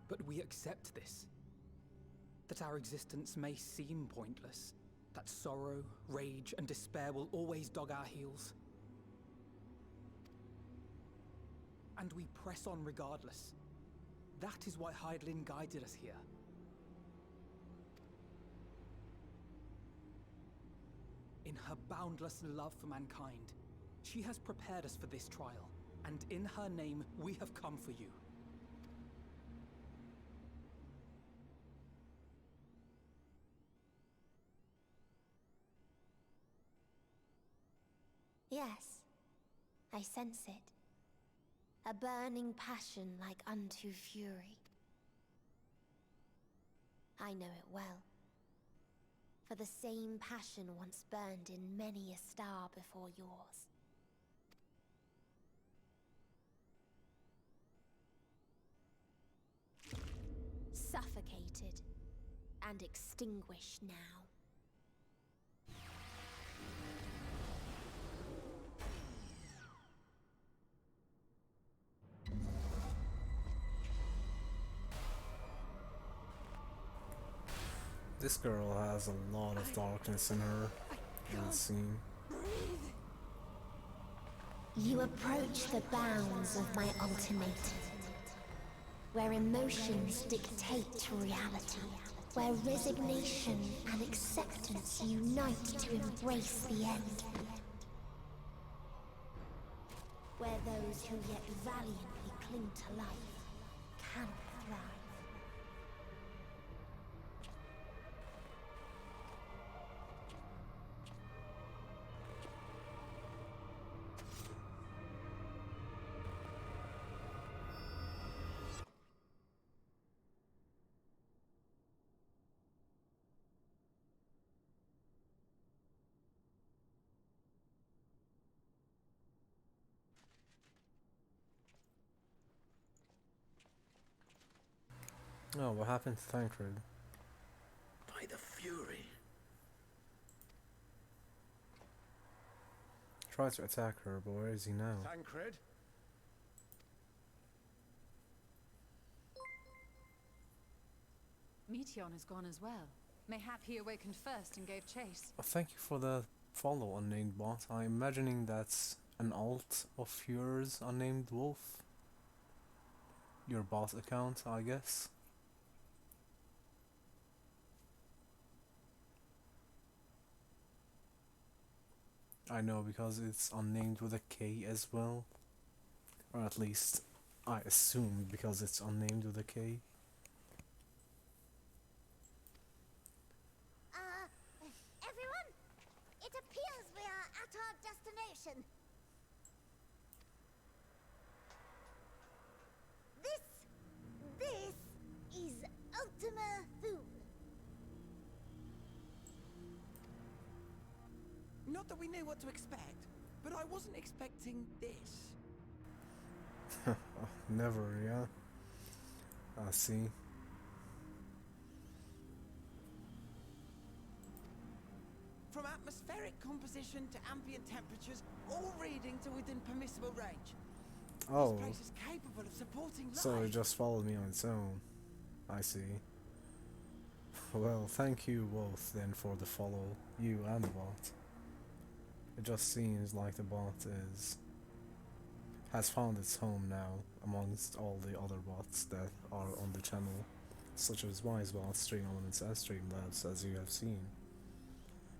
But we accept this. That our existence may seem pointless. That sorrow, rage, and despair will always dog our heels. And we press on regardless. That is why Hydaelyn guided us here. In her boundless love for mankind, she has prepared us for this trial, and in her name, we have come for you. Yes, I sense it. A burning passion like unto fury. I know it well. For the same passion once burned in many a star before yours. Suffocated and extinguished now. This girl has a lot of darkness in her, it would seem. You approach the bounds of my ultimatum, where emotions dictate reality, where resignation and acceptance unite to embrace the end, where those who yet valiantly cling to life cannot thrive. Oh, what happened to Thancred? By the Fury. Try to attack her, but where is he now? Thancred? Meteon is gone as well. Mayhap he awakened first and gave chase. Thank you for the follow, unnamed bot. I'm imagining that's an alt of yours, unnamed wolf. Your bot account, I guess. I know, because it's unnamed with a K as well. Or at least, I assume because it's unnamed with a K. Everyone, it appears we are at our destination. This is Ultima Thule. Not that we knew what to expect, but I wasn't expecting this. Never, yeah. I see. From atmospheric composition to ambient temperatures, all reading to within permissible range. Oh, This place is capable of supporting life. so it just followed me on its own. I see. Well, thank you both then for the follow, you and the bot. It just seems like the bot has found its home now amongst all the other bots that are on the channel, such as WiseBot, Stream Elements, and Streamlabs, as you have seen.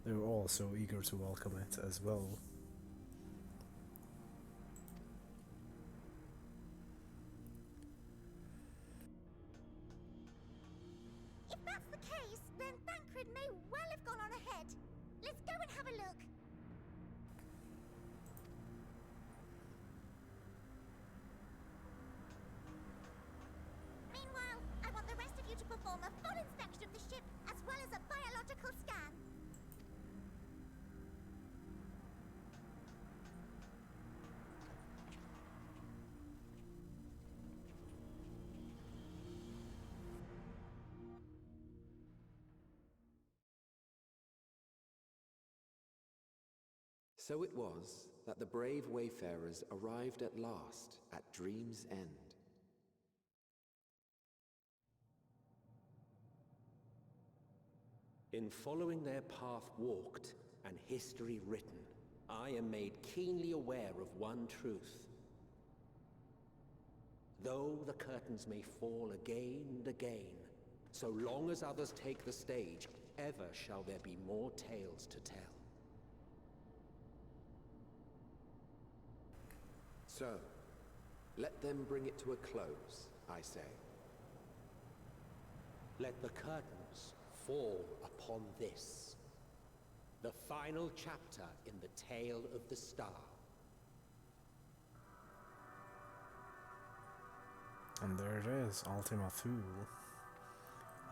They were all so eager to welcome it as well. If that's the case, then Thancred may well have gone on ahead. Let's go and have a look. Meanwhile, I want the rest of you to perform a full inspection of the ship, as well as a biological scan. So it was that the brave wayfarers arrived at last at Dream's End. In following their path walked and history written, I am made keenly aware of one truth. Though the curtains may fall again and again, so long as others take the stage, ever shall there be more tales to tell. So, let them bring it to a close, I say. Let the curtains fall upon this, the final chapter in the tale of the star. And there it is, Ultima Thule.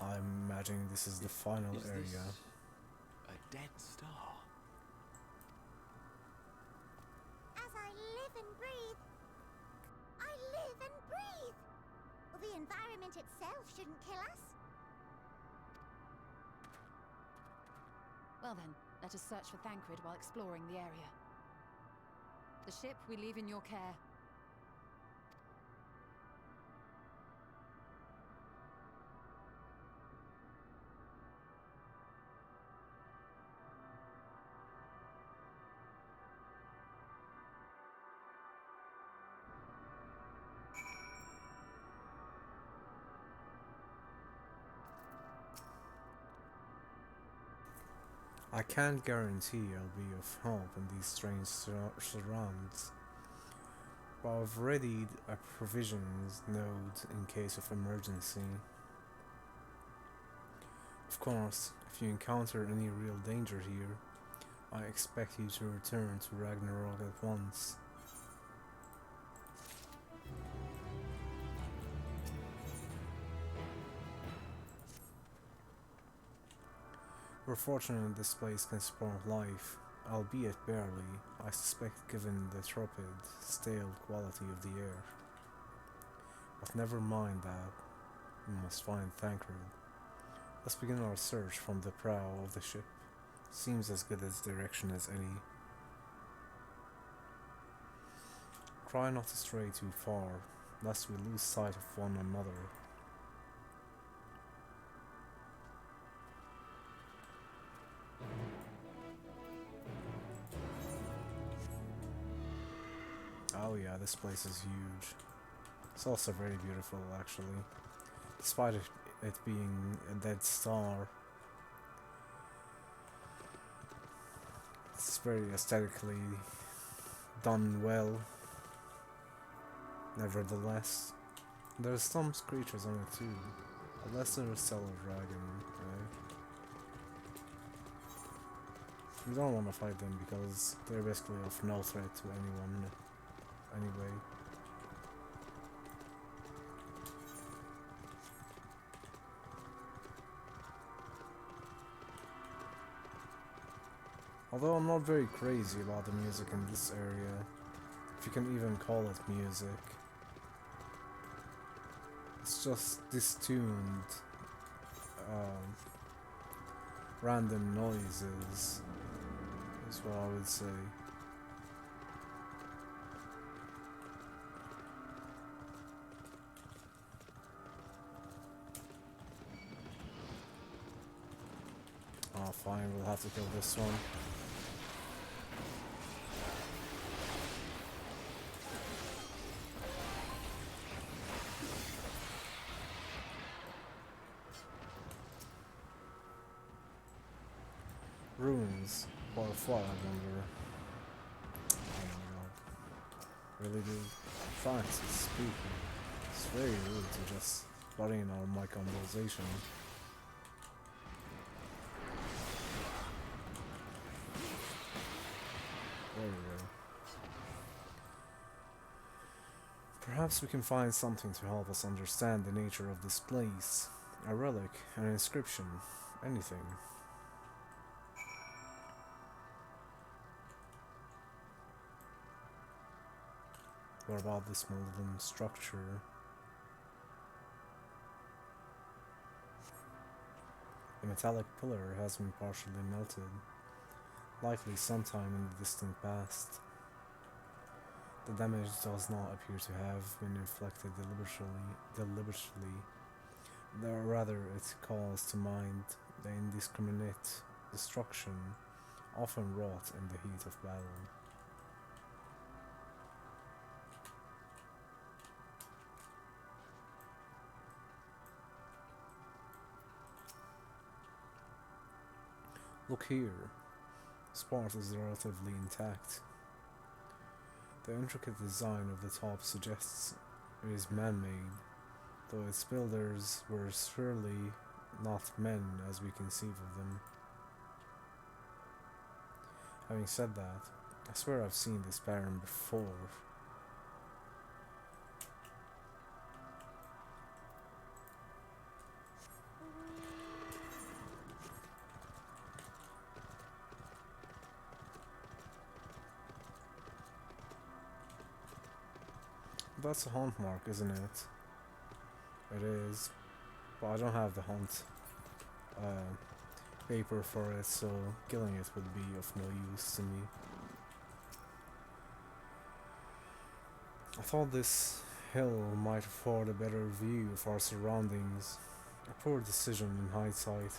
I'm imagining this is the final area. A dead star? As I live and breathe, I live and breathe. Well, the environment itself shouldn't kill us. Well then, let us search for Thancred while exploring the area. The ship we leave in your care. I can't guarantee I'll be of help in these strange surrounds, but I've readied a provisions node in case of emergency. Of course, if you encounter any real danger here, I expect you to return to Ragnarok at once. We're fortunate this place can spawn life, albeit barely, I suspect given the tepid, stale quality of the air. But never mind that, we must find Thancred. Let's begin our search from the prow of the ship. Seems as good as direction as any. Try not to stray too far, lest we lose sight of one another. Oh yeah, this place is huge. It's also very beautiful, actually. Despite it being a dead star, it's very aesthetically done well. Nevertheless, there's some creatures on it too. A lesser cellar dragon, right? We don't want to fight them because they're basically of no threat to anyone anyway. Although I'm not very crazy about the music in this area, if you can even call it music. It's just distuned, random noises, is what I would say. Oh, fine, we'll have to kill this one. Ruins, or what, I wonder. Oh my god. Really, dude? Francis speaking. It's very rude to just butt in on my conversation. There we go. Perhaps we can find something to help us understand the nature of this place. A relic, an inscription, anything. What about this molten structure? The metallic pillar has been partially melted. likely sometime in the distant past. The damage does not appear to have been inflicted deliberately. Rather, it calls to mind the indiscriminate destruction often wrought in the heat of battle. Look here. Sport is relatively intact. The intricate design of the top suggests it is man-made, though its builders were surely not men as we conceive of them. Having said that, I swear I've seen this baron before. That's a haunt mark, isn't it? It is, but I don't have the haunt paper for it, so killing it would be of no use to me. I thought this hill might afford a better view of our surroundings. A poor decision in hindsight.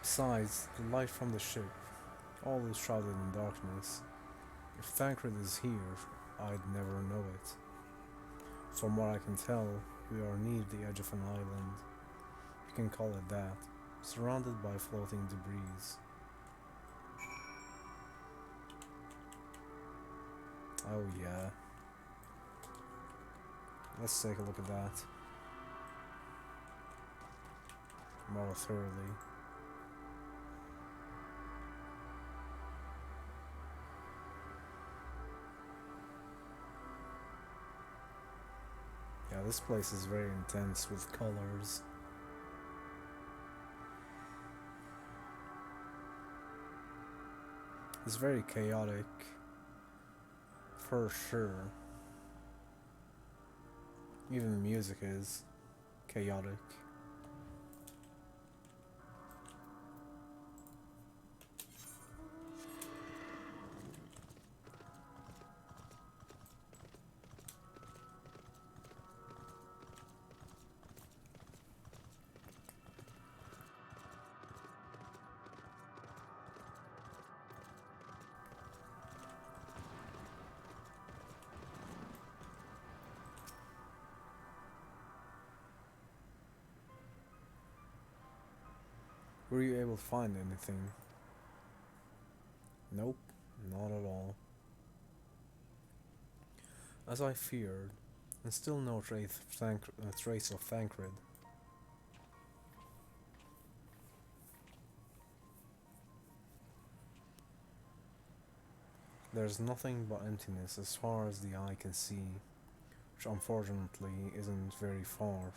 Besides, the light from the ship, all is shrouded in darkness. If Thancred is here, I'd never know it. From what I can tell, we are near the edge of an island. You can call it that, surrounded by floating debris. Oh yeah. Let's take a look at that more thoroughly. Yeah, this place is very intense with colors. It's very chaotic, for sure. Even the music is chaotic. Were you able to find anything? Nope, not at all. As I feared, and still no trace of Thancred. There's nothing but emptiness as far as the eye can see, which unfortunately isn't very far.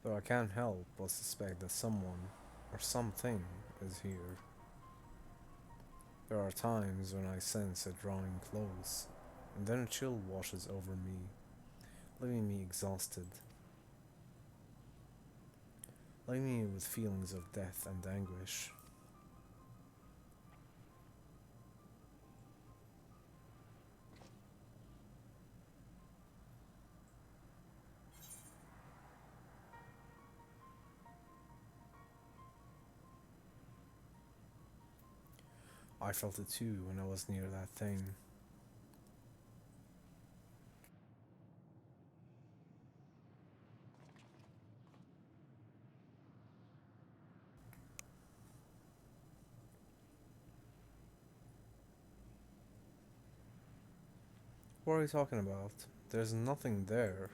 Though I can't help but suspect that someone, or something, is here. There are times when I sense it drawing close, and then a chill washes over me, leaving me exhausted, leaving me with feelings of death and anguish. I felt it too when I was near that thing. What are you talking about? There's nothing there.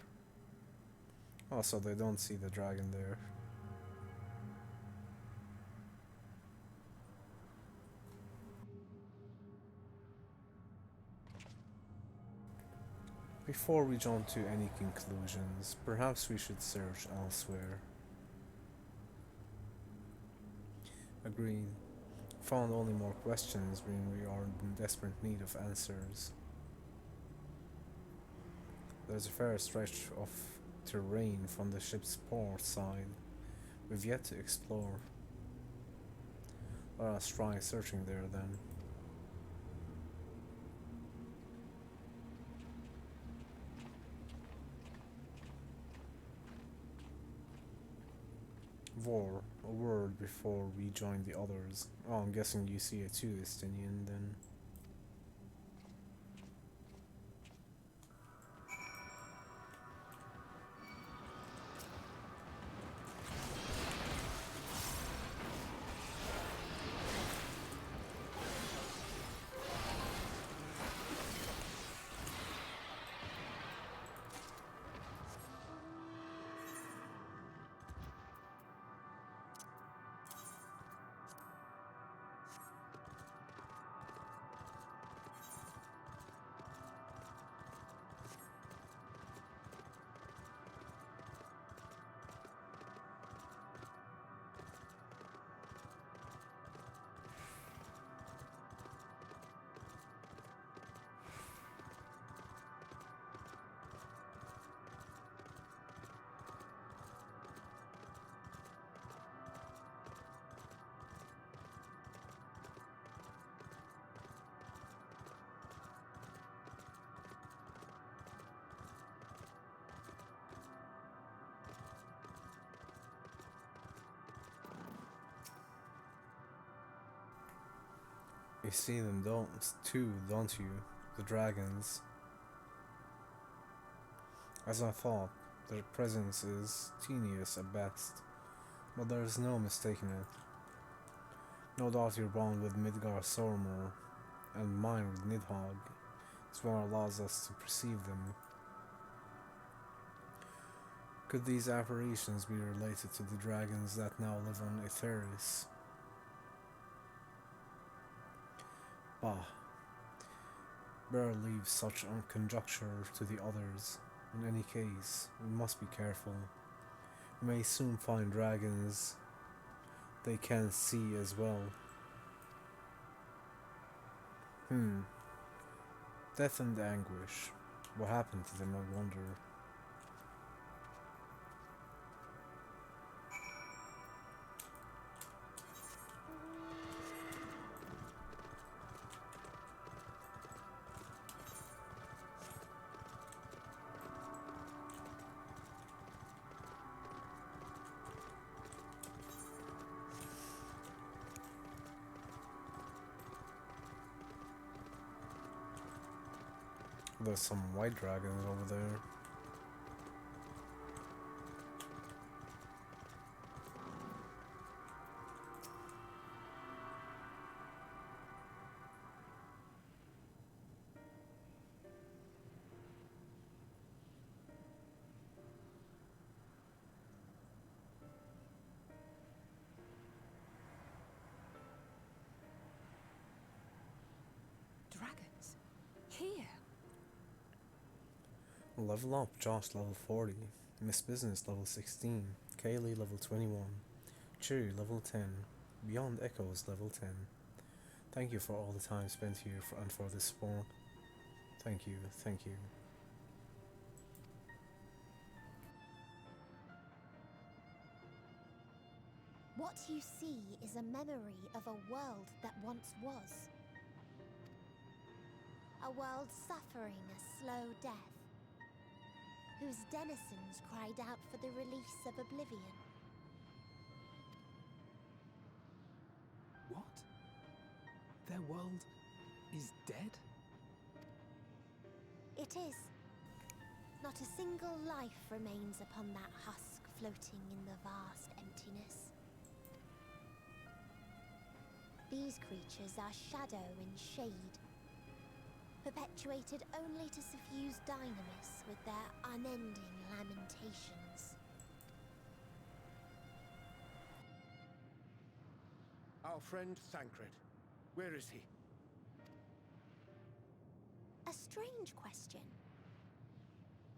Oh, so they don't see the dragon there. Before we jump to any conclusions, perhaps we should search elsewhere. Agreed. Found only more questions when we are in desperate need of answers. There's a fair stretch of terrain from the ship's port side we've yet to explore. Let us try searching there then. Vor, a word before we join the others. Oh, I'm guessing you see it too, Estinian, then. You see them too, don't you? The dragons. As I thought, their presence is tenuous at best, but there is no mistaking it. No doubt your bond with Midgar Sormer and mine with Nidhogg is what allows us to perceive them. Could these apparitions be related to the dragons that now live on Aetheris? Bah. Better leave such conjecture to the others. In any case, we must be careful. We may soon find dragons they can see as well. Death and anguish. What happened to them, I wonder? There's some white dragons over there. Dragons? Here? Level up, Josh level 40, Miss Business level 16, Kaylee level 21, Cheery level 10, Beyond Echoes level 10. Thank you for all the time spent here and for the support. Thank you, thank you. What you see is a memory of a world that once was. A world suffering a slow death, whose denizens cried out for the release of oblivion. What? Their world is dead? It is. Not a single life remains upon that husk floating in the vast emptiness. These creatures are shadow and shade, perpetuated only to suffuse dynamis with their unending lamentations. Our friend Thancred, where is he? A strange question.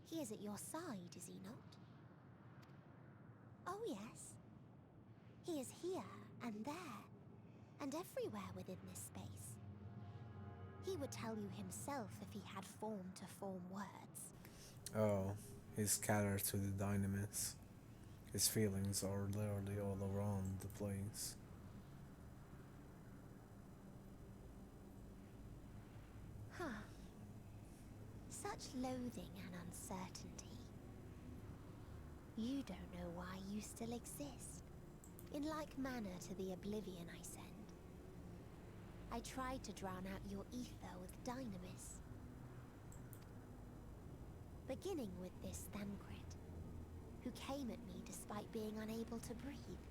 He is at your side, is he not? Oh yes. He is here and there, and everywhere within this space. He would tell you himself if he had form to form words. Oh, He's scattered to the dynamis. His feelings are literally all around the place. Huh. Such loathing and uncertainty. You don't know why you still exist. In like manner to the oblivion I send. I tried to drown out your ether with dynamis. Beginning with this Thancred, who came at me despite being unable to breathe.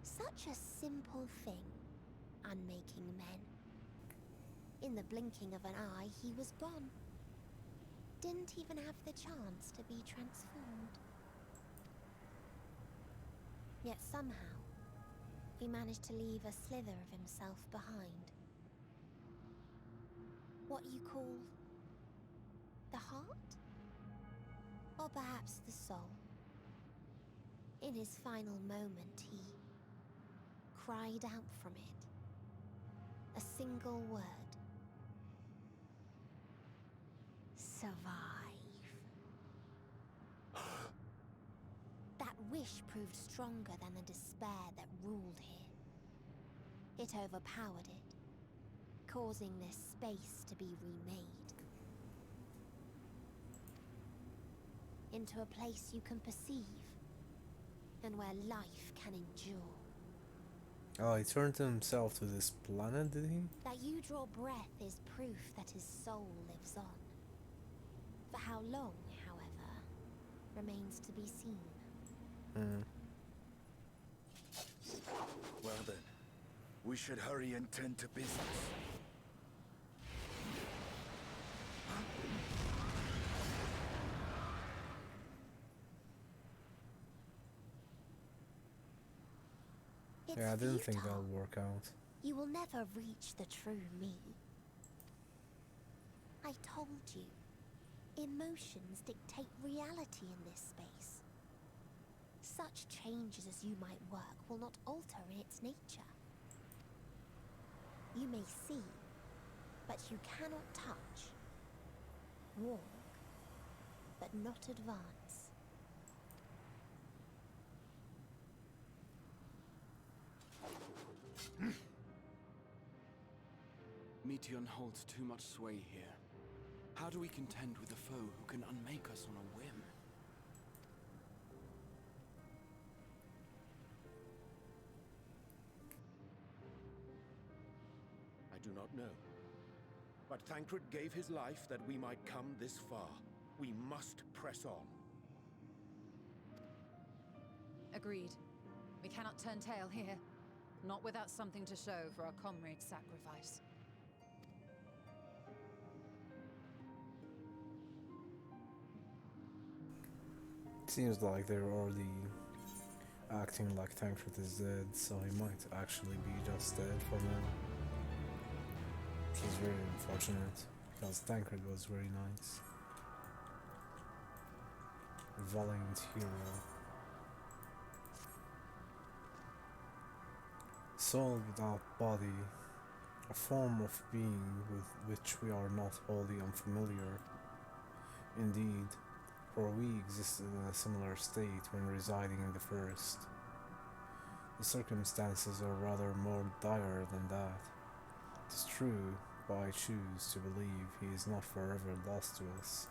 Such a simple thing, unmaking men. In the blinking of an eye, he was gone. Didn't even have the chance to be transformed. Yet somehow, he managed to leave a slither of himself behind. What you call the heart? Or perhaps the soul. In his final moment, he cried out from it. A single word. Survive. That wish proved stronger than the despair that ruled here. It overpowered it, causing this space to be remade. Into a place you can perceive, and where life can endure. Oh, he turned himself to this planet, did he? That you draw breath is proof that his soul lives on. For how long, however, remains to be seen. Well then, we should hurry and tend to business. Yeah, I didn't think that would work out. You will never reach the true me. I told you, emotions dictate reality in this space. Such changes as you might work will not alter in its nature. You may see, but you cannot touch. Walk, but not advance. Meteion holds too much sway here. How do we contend with a foe who can unmake us on a whim? I do not know. But Thancred gave his life that we might come this far. We must press on. Agreed. We cannot turn tail here. Not without something to show for our comrade's sacrifice. Seems like they're already acting like Thancred is dead, so he might actually be just dead for now. Which is very unfortunate, because Thancred was very nice. A valiant hero. Soul without body, a form of being with which we are not wholly unfamiliar. Indeed, for we existed in a similar state when residing in the first. The circumstances are rather more dire than that. It is true, but I choose to believe he is not forever lost to us.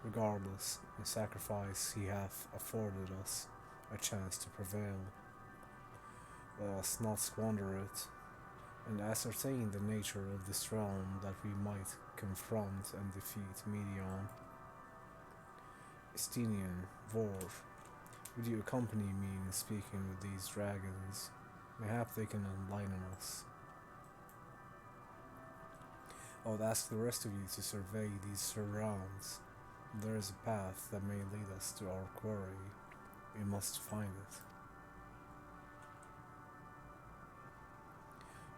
Regardless, in sacrifice he hath afforded us a chance to prevail. Let us not squander it, and ascertain the nature of this realm that we might confront and defeat Meteion. Estinian, Vor, would you accompany me in speaking with these dragons? Mayhap they can enlighten us. I would ask the rest of you to survey these surrounds. There is a path that may lead us to our quarry. We must find it.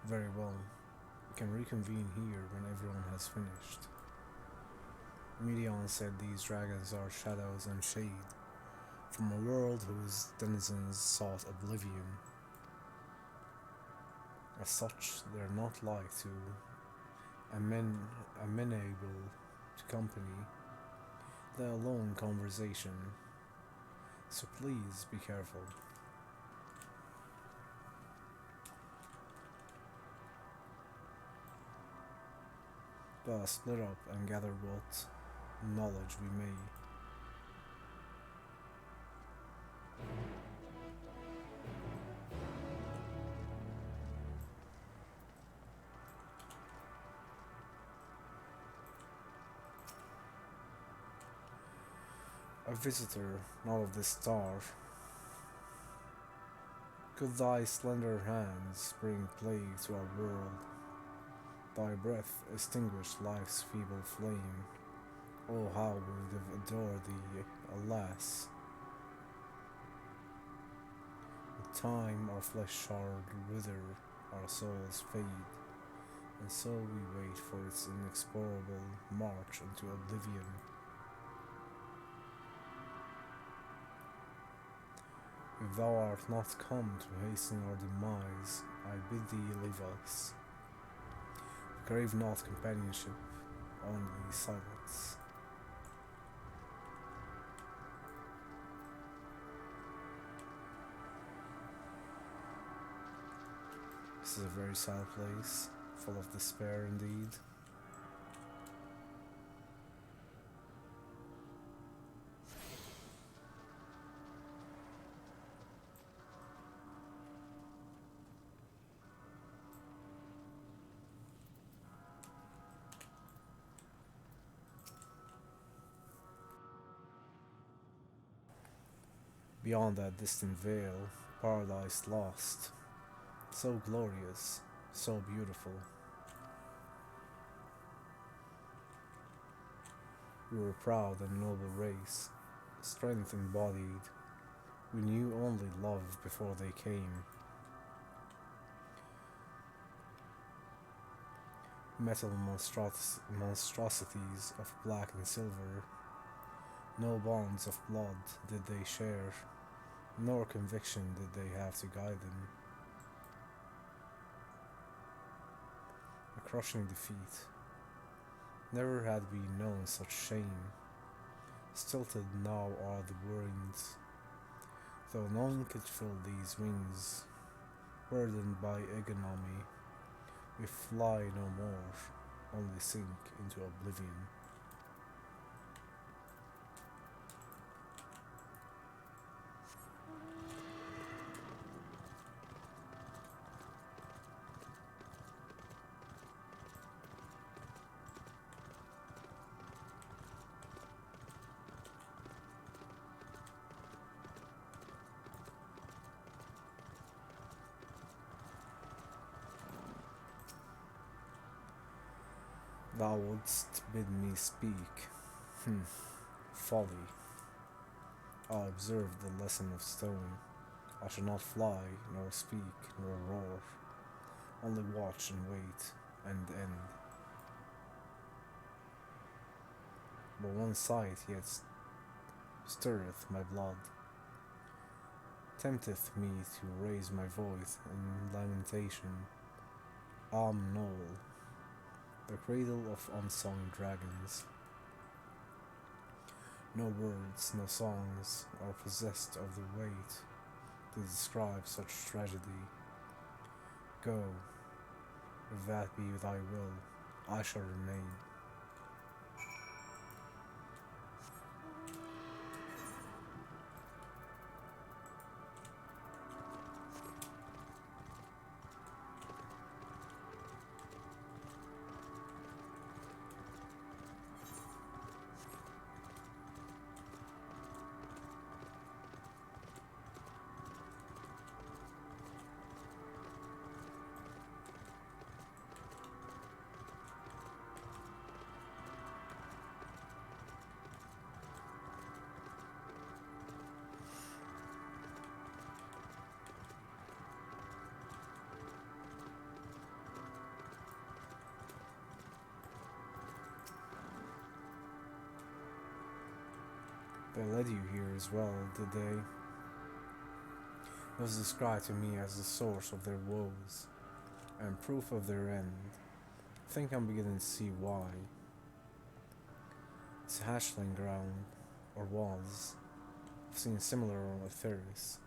Very well. We can reconvene here when everyone has finished. Meteion said these dragons are shadows and shade, from a world whose denizens sought oblivion. As such, they are not like to amenable to company, let alone conversation, so please be careful. Let us split up and gather what knowledge we may. A visitor, not of this star. Could thy slender hands bring plague to our world? Thy breath extinguish life's feeble flame. Oh, how we would adore thee, alas! With time our flesh shall wither, our souls fade, and so we wait for its inexplorable march into oblivion. If thou art not come to hasten our demise, I bid thee leave us. Crave not companionship, only silence. This is a very sad place, full of despair indeed. Beyond that distant veil, paradise lost. So glorious, so beautiful. We were a proud and noble race, strength embodied. We knew only love before they came. Metal monstrosities of black and silver. No bonds of blood did they share, nor conviction did they have to guide them. A crushing defeat. Never had we known such shame. Stilted now are the winds, though none could fill these wings. Burdened by ignominy, we fly no more, only sink into oblivion. Thou wouldst bid me speak. Folly. I observed the lesson of stone. I shall not fly, nor speak, nor roar. Only watch and wait, and end. But one sight yet stirreth my blood, tempteth me to raise my voice in lamentation. Noel, the cradle of unsung dragons. No words, no songs are possessed of the weight to describe such tragedy. Go, if that be thy will, I shall remain. They led you here as well, did they? It was described to me as the source of their woes, and proof of their end. think I'm beginning to see why. It's a hatchling ground, or was. I've seen similar on Etheris.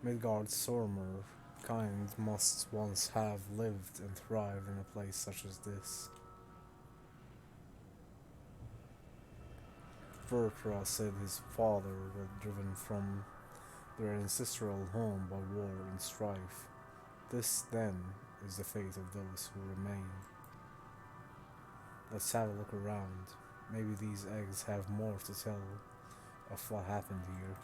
Midgard's Sormer kind must once have lived and thrived in a place such as this. Vertra said his father was driven from their ancestral home by war and strife. This, then, is the fate of those who remain. Let's have a look around. Maybe these eggs have more to tell of what happened here.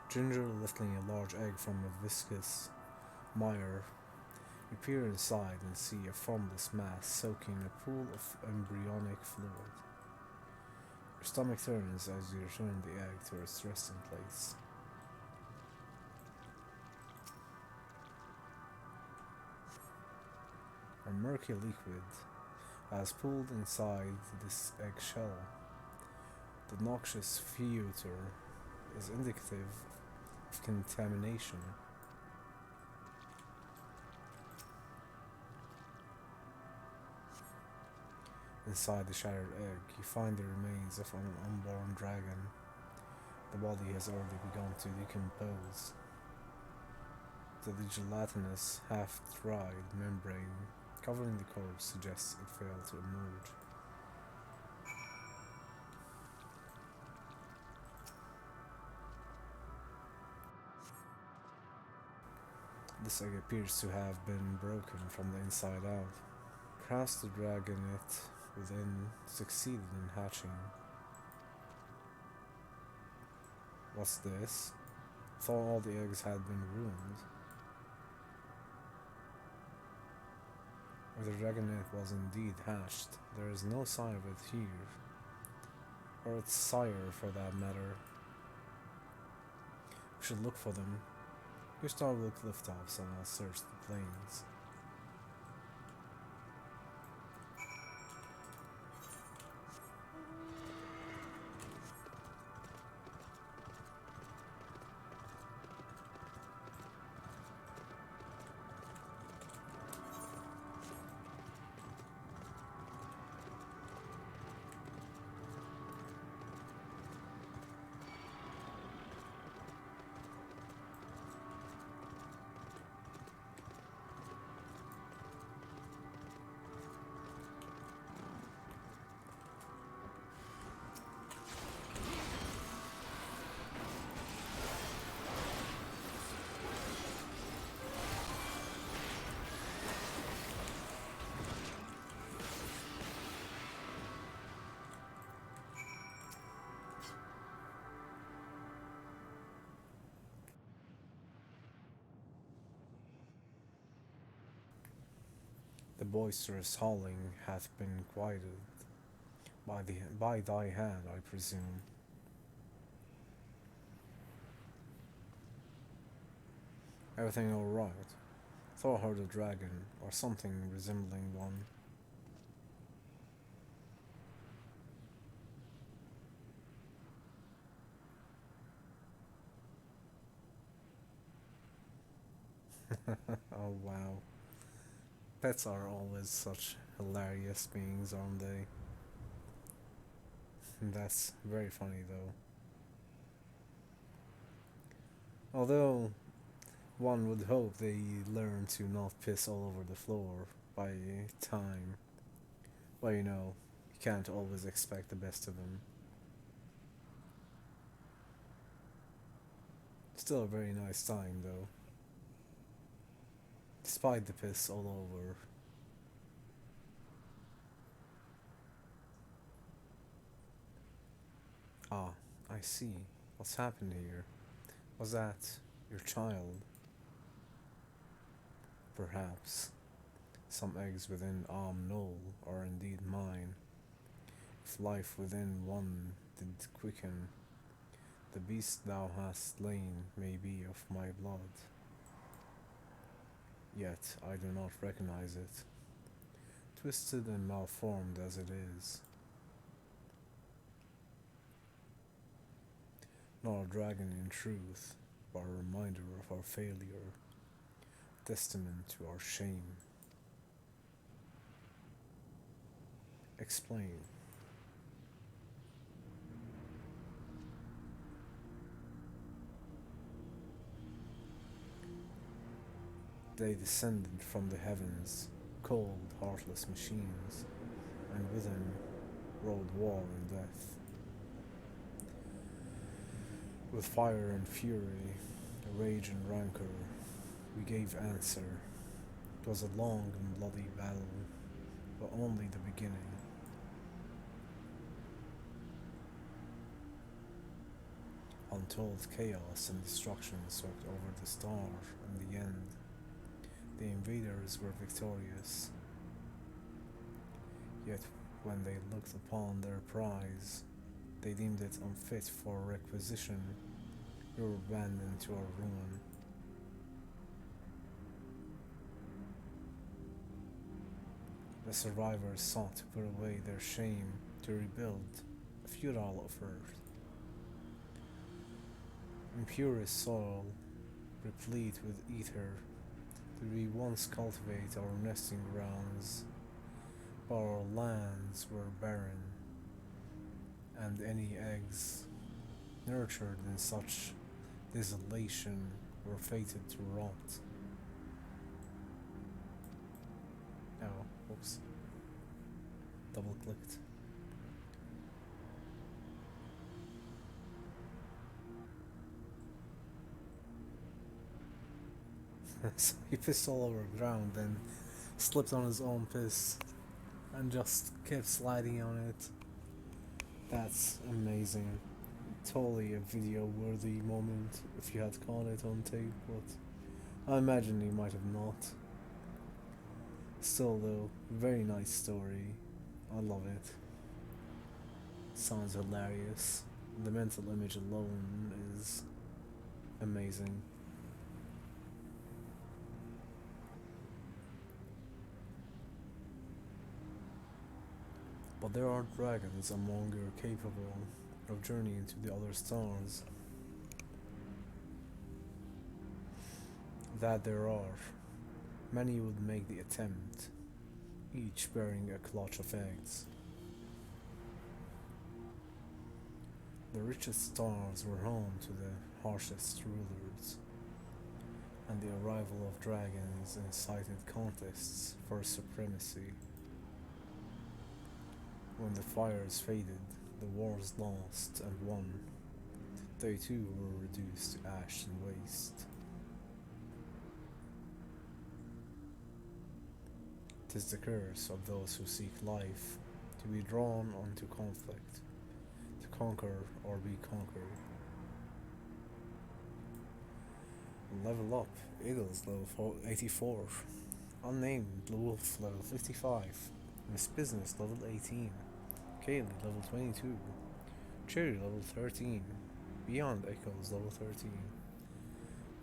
Ginger lifting a large egg from a viscous mire. You peer inside and see a formless mass soaking in a pool of embryonic fluid. Your stomach turns as you return the egg to its resting place. A murky liquid has pooled inside this eggshell. The noxious feuter is indicative of contamination. Inside the shattered egg, you find the remains of an unborn dragon. The body has already begun to decompose. The gelatinous, half-dried membrane covering the corpse suggests it failed to emerge. This egg appears to have been broken from the inside out. Perhaps the dragonet within succeeded in hatching. What's this? Thought all the eggs had been ruined. If the dragonet was indeed hatched, there is no sign of it here, or its sire for that matter. We should look for them. You start with the cliff tops and I'll search the plains. The boisterous howling hath been quieted by thy hand, I presume. Everything all right? Thought I heard a dragon, or something resembling one. Oh wow. Pets are always such hilarious beings, aren't they? That's very funny though. Although, one would hope they learn to not piss all over the floor by time. Well, you know, you can't always expect the best of them. Still a very nice time though. Despite the piss all over. Ah, I see. What's happened here? Was that your child? Perhaps. Some eggs within Knoll are indeed mine. If life within one did quicken, the beast thou hast slain may be of my blood. Yet I do not recognize it, twisted and malformed as it is. not a dragon in truth, but a reminder of our failure, testament to our shame. Explain. They descended from the heavens, cold, heartless machines, and with them rode war and death. With fire and fury, rage and rancor, we gave answer. It was a long and bloody battle, but only the beginning. Untold chaos and destruction swept over the star. In the end, the invaders were victorious. Yet, when they looked upon their prize, they deemed it unfit for requisition. We were abandoned to our ruin. The survivors sought to put away their shame, to rebuild a futile effort. In purest soil, replete with ether, did we once cultivate our nesting grounds, but our lands were barren, and any eggs nurtured in such desolation were fated to rot. Oh, whoops. Double clicked. So he pissed all over the ground, then slipped on his own piss and just kept sliding on it. That's amazing. Totally a video worthy moment if you had caught it on tape, but I imagine you might have not. Still though, very nice story. I love it. Sounds hilarious. The mental image alone is amazing. But there are dragons among you capable of journeying to the other stars. That there are. Many would make the attempt, each bearing a clutch of eggs. The richest stars were home to the harshest rulers, and the arrival of dragons incited contests for supremacy. When the fires faded, the wars lost and won. They too were reduced to ash and waste. 'Tis the curse of those who seek life, to be drawn onto conflict, to conquer or be conquered. Level up, Eagles level 84, Unnamed Wolf level 55, Miss Business level 18, Kaylee level 22, Cherry level 13, Beyond Echoes level 13.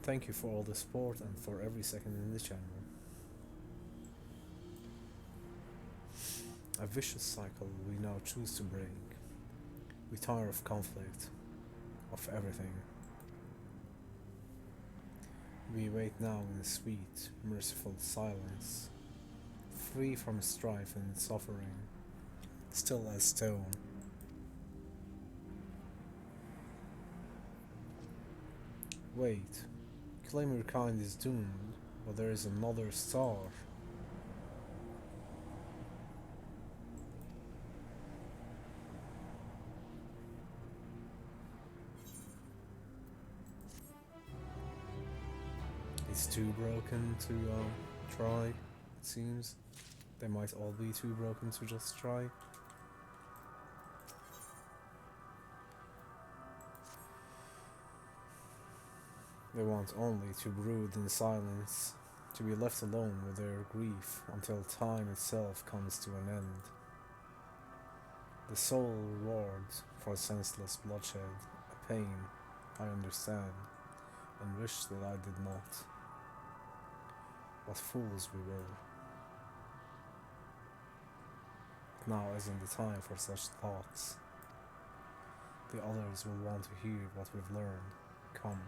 Thank you for all the support and for every second in the channel. A vicious cycle we now choose to break. We tire of conflict, of everything. We wait now in sweet, merciful silence, free from strife and suffering, still as stone. Wait, claim your kind is doomed, but there is another star. It's too broken to try, it seems. They might all be too broken to just try. They want only to brood in silence, to be left alone with their grief until time itself comes to an end. The sole reward for senseless bloodshed, a pain I understand, and wish that I did not. What fools we were. Now isn't the time for such thoughts. The others will want to hear what we've learned. Come.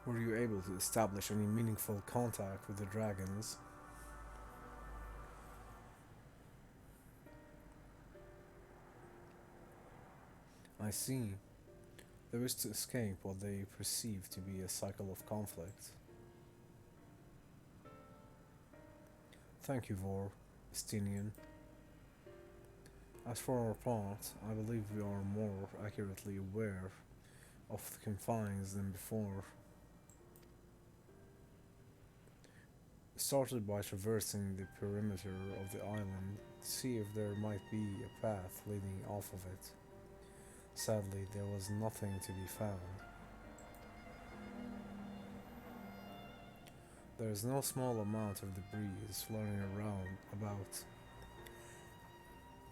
Were you able to establish any meaningful contact with the dragons? I see. They wish to escape what they perceive to be a cycle of conflict. Thank you, Vor, Estinian. As for our part, I believe we are more accurately aware of the confines than before. We started by traversing the perimeter of the island to see if there might be a path leading off of it. Sadly, there was nothing to be found. There is no small amount of debris floating around about.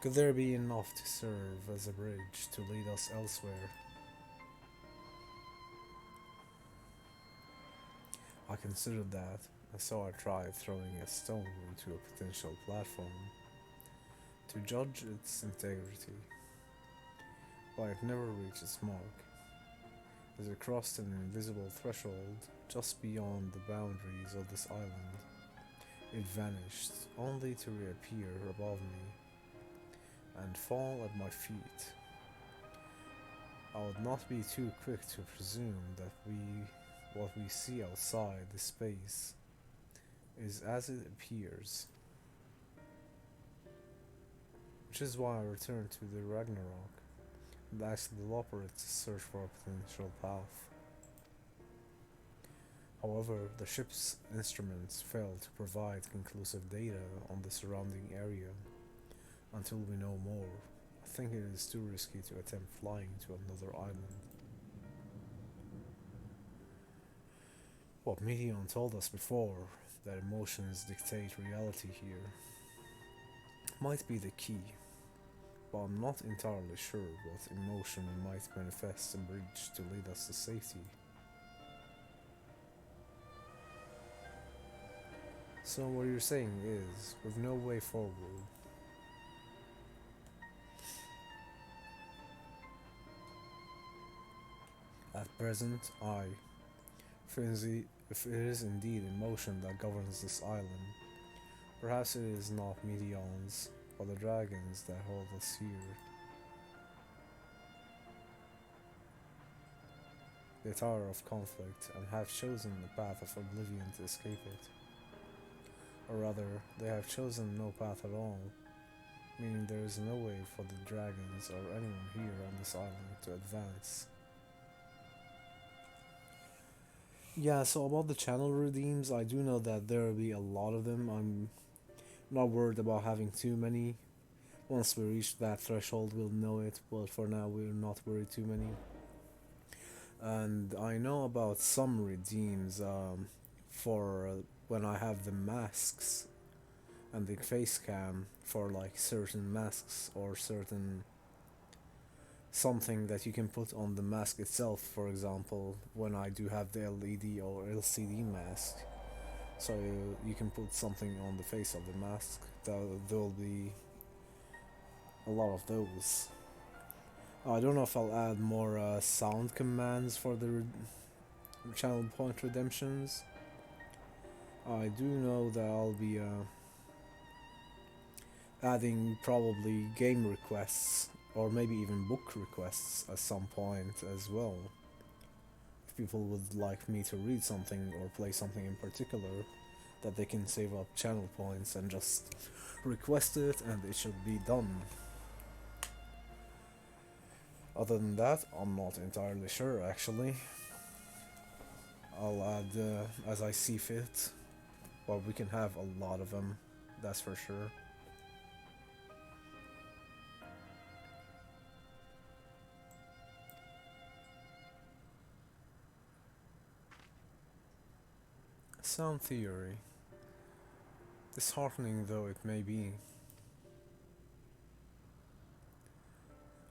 Could there be enough to serve as a bridge to lead us elsewhere? I considered that, and so I tried throwing a stone into a potential platform to judge its integrity, but it never reached its mark. As it crossed an invisible threshold just beyond the boundaries of this island, it vanished, only to reappear above me and fall at my feet. I would not be too quick to presume that what we see outside this space is as it appears, which is why I returned to the Ragnarok and asked the Loporrit to search for a potential path. However, the ship's instruments failed to provide conclusive data on the surrounding area until we know more. I think it is too risky to attempt flying to another island. What Medion told us before, that emotions dictate reality here, might be the key, but I'm not entirely sure what emotion might manifest and bridge to lead us to safety. So what you're saying is, with no way forward, at present, if it is indeed emotion that governs this island, perhaps it is not Medion's, but the dragons that hold us here. They tire of conflict and have chosen the path of oblivion to escape it. Or rather, they have chosen no path at all, meaning there is no way for the dragons or anyone here on this island to advance. Yeah, so about the channel redeems, I do know that there will be a lot of them. I'm not worried about having too many. Once we reach that threshold, we'll know it, but for now, we're not worried too many. And I know about some redeems for when I have the masks and the face cam for like certain masks or certain something that you can put on the mask itself. For example, when I do have the LED or LCD mask, so you can put something on the face of the mask. There'll be a lot of those. I don't know if I'll add more sound commands for the channel point redemptions. I do know that I'll be adding probably game requests or maybe even book requests at some point as well. If people would like me to read something or play something in particular, that they can save up channel points and just request it and it should be done. Other than that, I'm not entirely sure actually. I'll add as I see fit, but we can have a lot of them, that's for sure. Sound theory. Disheartening though it may be.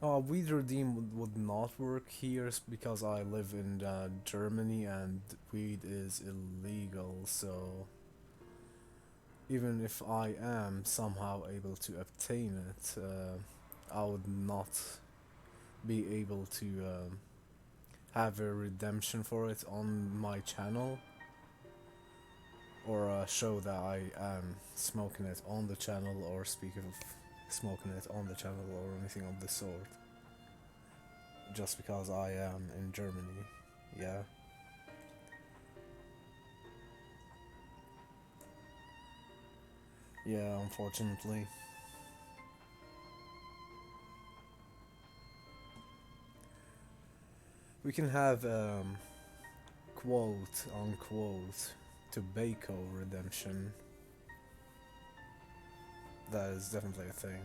Weed Redeem would not work here because I live in Germany and weed is illegal, so even if I am somehow able to obtain it, I would not be able to have a redemption for it on my channel, or show that I am smoking it on the channel, or speak of smoking it on the channel, or anything of the sort, just because I am in Germany. Yeah. Yeah, unfortunately. We can have quote unquote tobacco redemption. That is definitely a thing.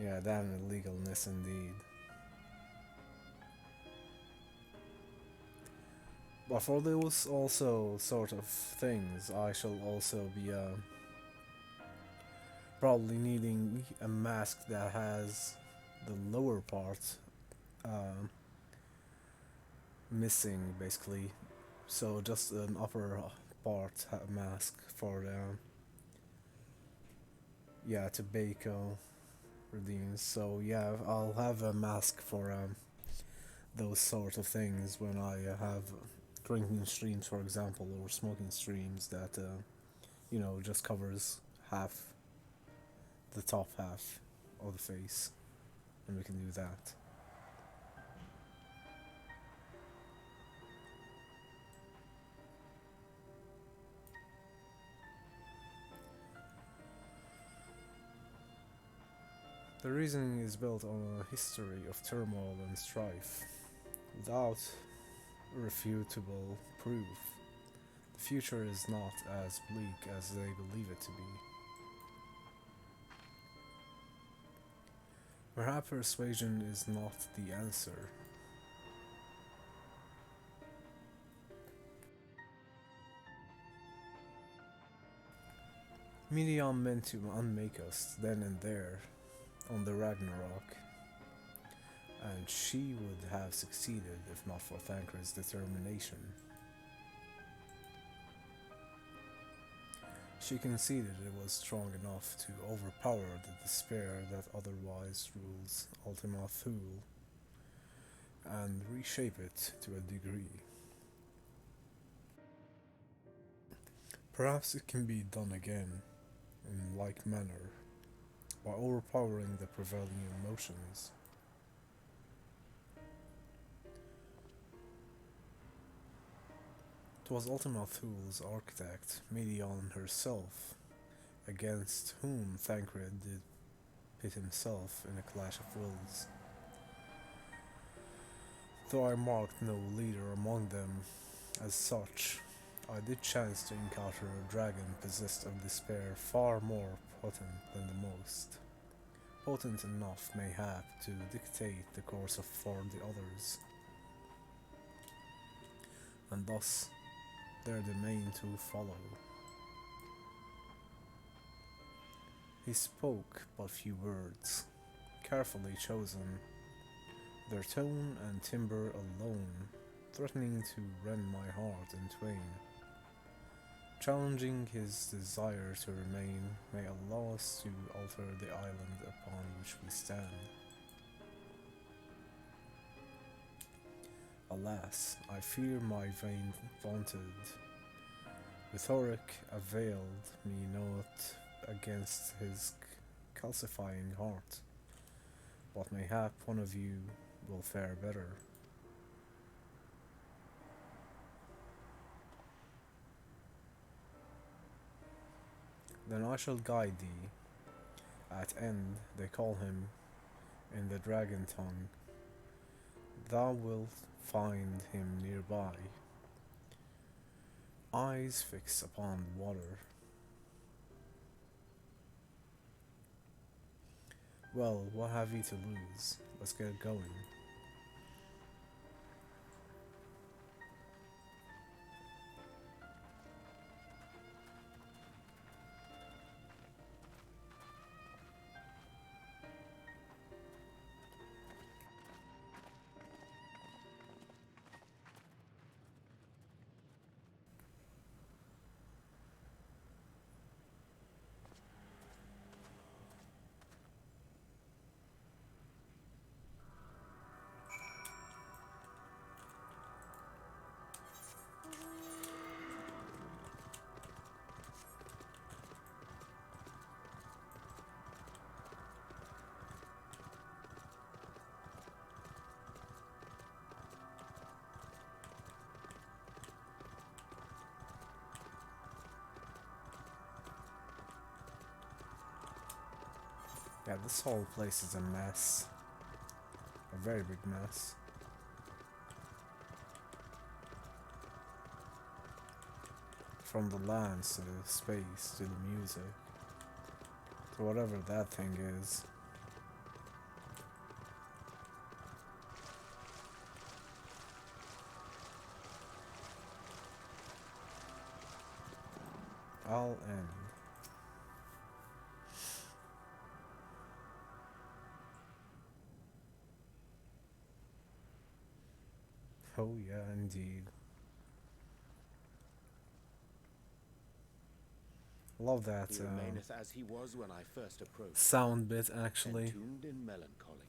Yeah, that an illegalness indeed. But for those also sort of things, I shall also be probably needing a mask that has the lower part missing, basically. So just an upper part mask for yeah, tobacco redeems. So yeah, I'll have a mask for those sort of things when I have drinking streams, for example, or smoking streams that you know, just covers half, the top half of the face, and we can do that. The reasoning is built on a history of turmoil and strife, without irrefutable proof. The future is not as bleak as they believe it to be. Perhaps persuasion is not the answer. Medion meant to unmake us then and there, on the Ragnarok, and she would have succeeded if not for Thancred's determination. She conceded it was strong enough to overpower the despair that otherwise rules Ultima Thule, and reshape it to a degree. Perhaps it can be done again, in like manner, by overpowering the prevailing emotions. It was Ultima Thule's architect, Medion herself, against whom Thancred did pit himself in a clash of wills. Though I marked no leader among them as such, I did chance to encounter a dragon possessed of despair far more potent than the most. Potent enough, mayhap, to dictate the course for the others. And thus, their domain to follow. He spoke but few words, carefully chosen, their tone and timbre alone threatening to rend my heart in twain. Challenging his desire to remain, may allow us to alter the island upon which we stand. Alas, I fear my vain vaunted rhetoric availed me naught against his calcifying heart, but mayhap one of you will fare better. Then I shall guide thee. At end they call him in the dragon tongue. Thou wilt find him nearby, eyes fixed upon the water. Well, what have ye to lose? Let's get going. Yeah, this whole place is a mess. A very big mess. From the lands to the space to the music to whatever that thing is. I'll end. Oh yeah, indeed. Love that He remaineth as he was when I first approached. sound bit, actually. Entombed in melancholy.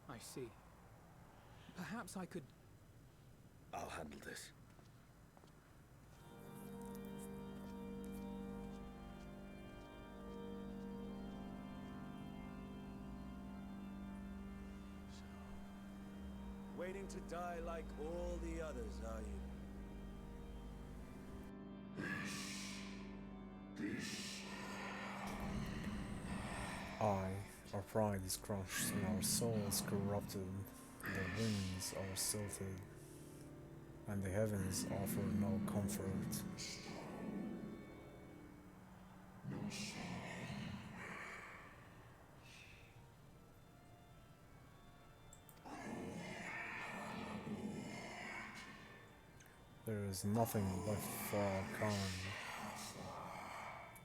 I see. Perhaps I could... I'll handle this. Waiting to die like all the others, are you? Our pride is crushed and our souls corrupted. The winds are silted, and the heavens offer no comfort. There is nothing left for our kind.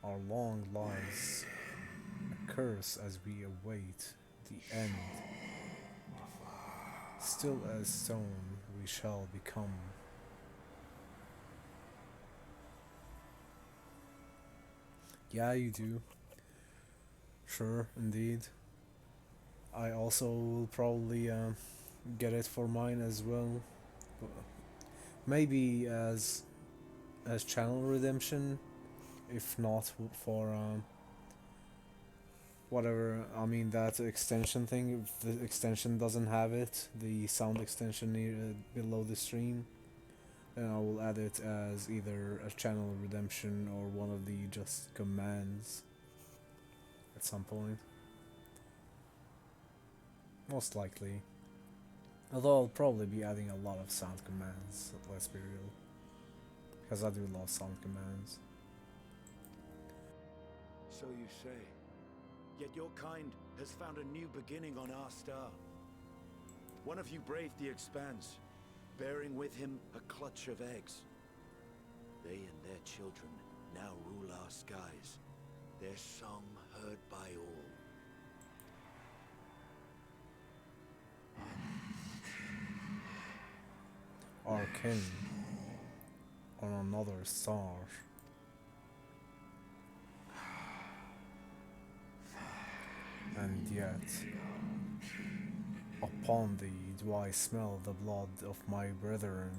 Our long lives a curse as we await the end. Still as stone we shall become. Yeah, you do. Sure, indeed. I also will probably get it for mine as well. Maybe as channel redemption, if not for whatever. I mean that extension thing. If the extension doesn't have it, the sound extension near below the stream, then I will add it as either a channel redemption or one of the just commands at some point. Most likely. Although I'll probably be adding a lot of sound commands, let's be real. Because I do love sound commands. So you say. Yet your kind has found a new beginning on our star. One of you braved the expanse, bearing with him a clutch of eggs. They and their children now rule our skies, their song heard by all. Our kin on another star. And yet, upon thee do I smell the blood of my brethren.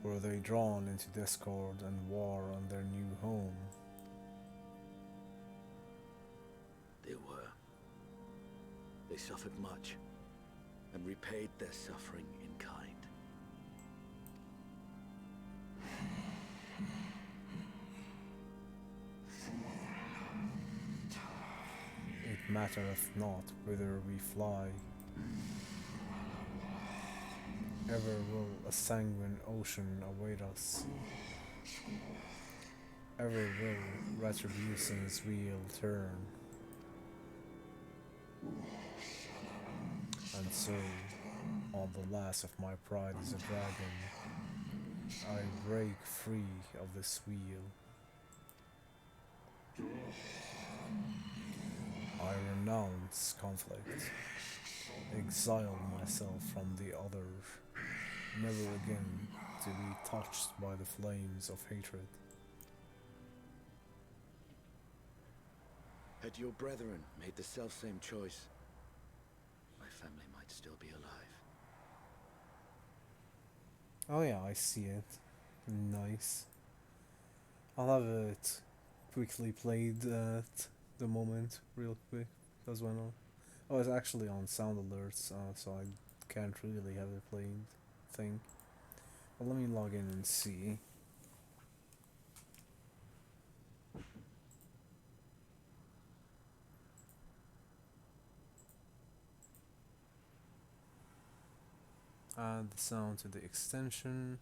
Were they drawn into discord and war on their new home? They were. They suffered much, and repaid their suffering in kind. It mattereth not whither we fly. Ever will a sanguine ocean await us. Ever will retribution's wheel turn. And so, on the last of my pride is a dragon, I break free of this wheel. I renounce conflict, exile myself from the other, never again to be touched by the flames of hatred. Had your brethren made the selfsame choice, my family might still be alive. Oh yeah, I see it. Nice. I'll have it quickly played at the moment, real quick, because when it's actually on sound alerts, so I can't really have it played thing. Well, let me log in and see. Add the sound to the extension.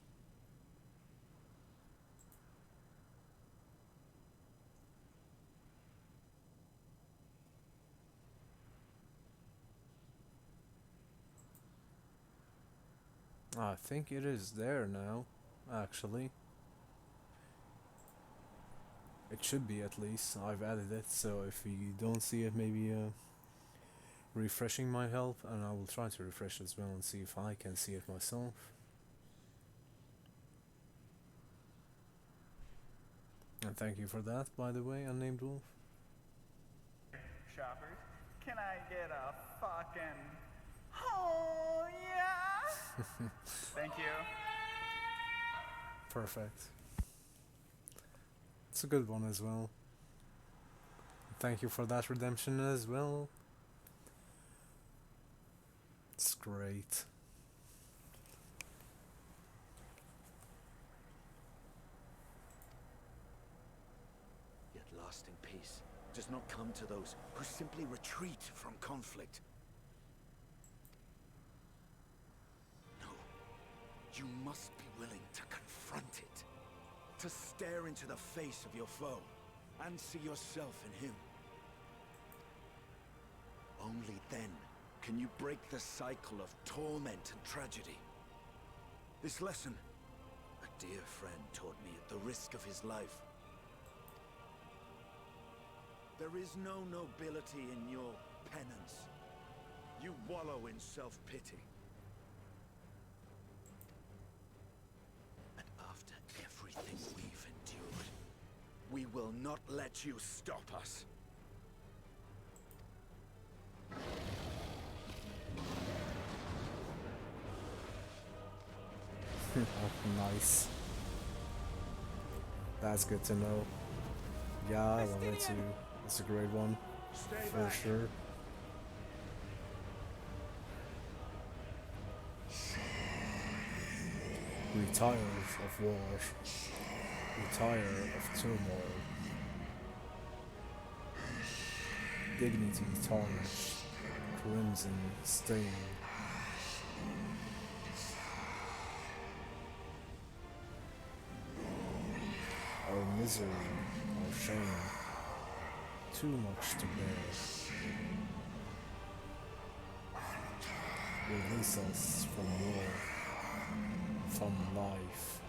I think it is there now, actually. It should be, at least. I've added it, so if you don't see it, maybe refreshing might help, and I will try to refresh as well and see if I can see it myself. And thank you for that, by the way, Unnamed Wolf. Shoppers, can I get a fucking... Oh, yeah? Thank you. Perfect. It's a good one as well. Thank you for that redemption as well. It's great. Yet lasting peace does not come to those who simply retreat from conflict. No, you must be willing to confront it, to stare into the face of your foe and see yourself in him. Only then can you break the cycle of torment and tragedy. This lesson, a dear friend taught me at the risk of his life. There is no nobility in your penance. You wallow in self-pity. And after everything we've endured, we will not let you stop us. Nice. That's good to know. Yeah, I love it too. It's a great one. For sure. We tire of war. We tire of turmoil. Dignity tarnished. Crimson stain. Our misery, our shame, too much to bear. Release us from war, from life.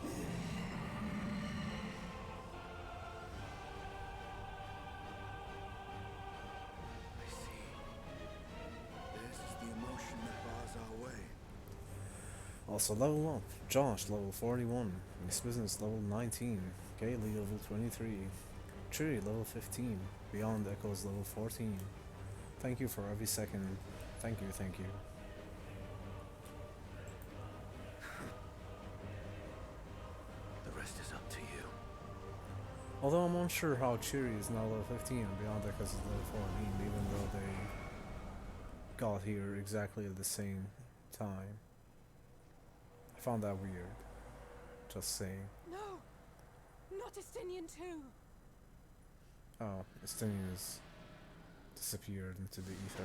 I see. This is the emotion that bars our way. Also level up, Josh level 41, Miss Business level 19, Kaylee level 23, Tree level 15, Beyond Echoes level 14. Thank you for every second. Thank you, thank you. The rest is up to you. Although I'm unsure how Cheery is now level 15 and Beyond Echoes is level 14, even though they got here exactly at the same time. I found that weird. Just saying. No! Not Estinian too! Oh, Estinian has disappeared into the ether.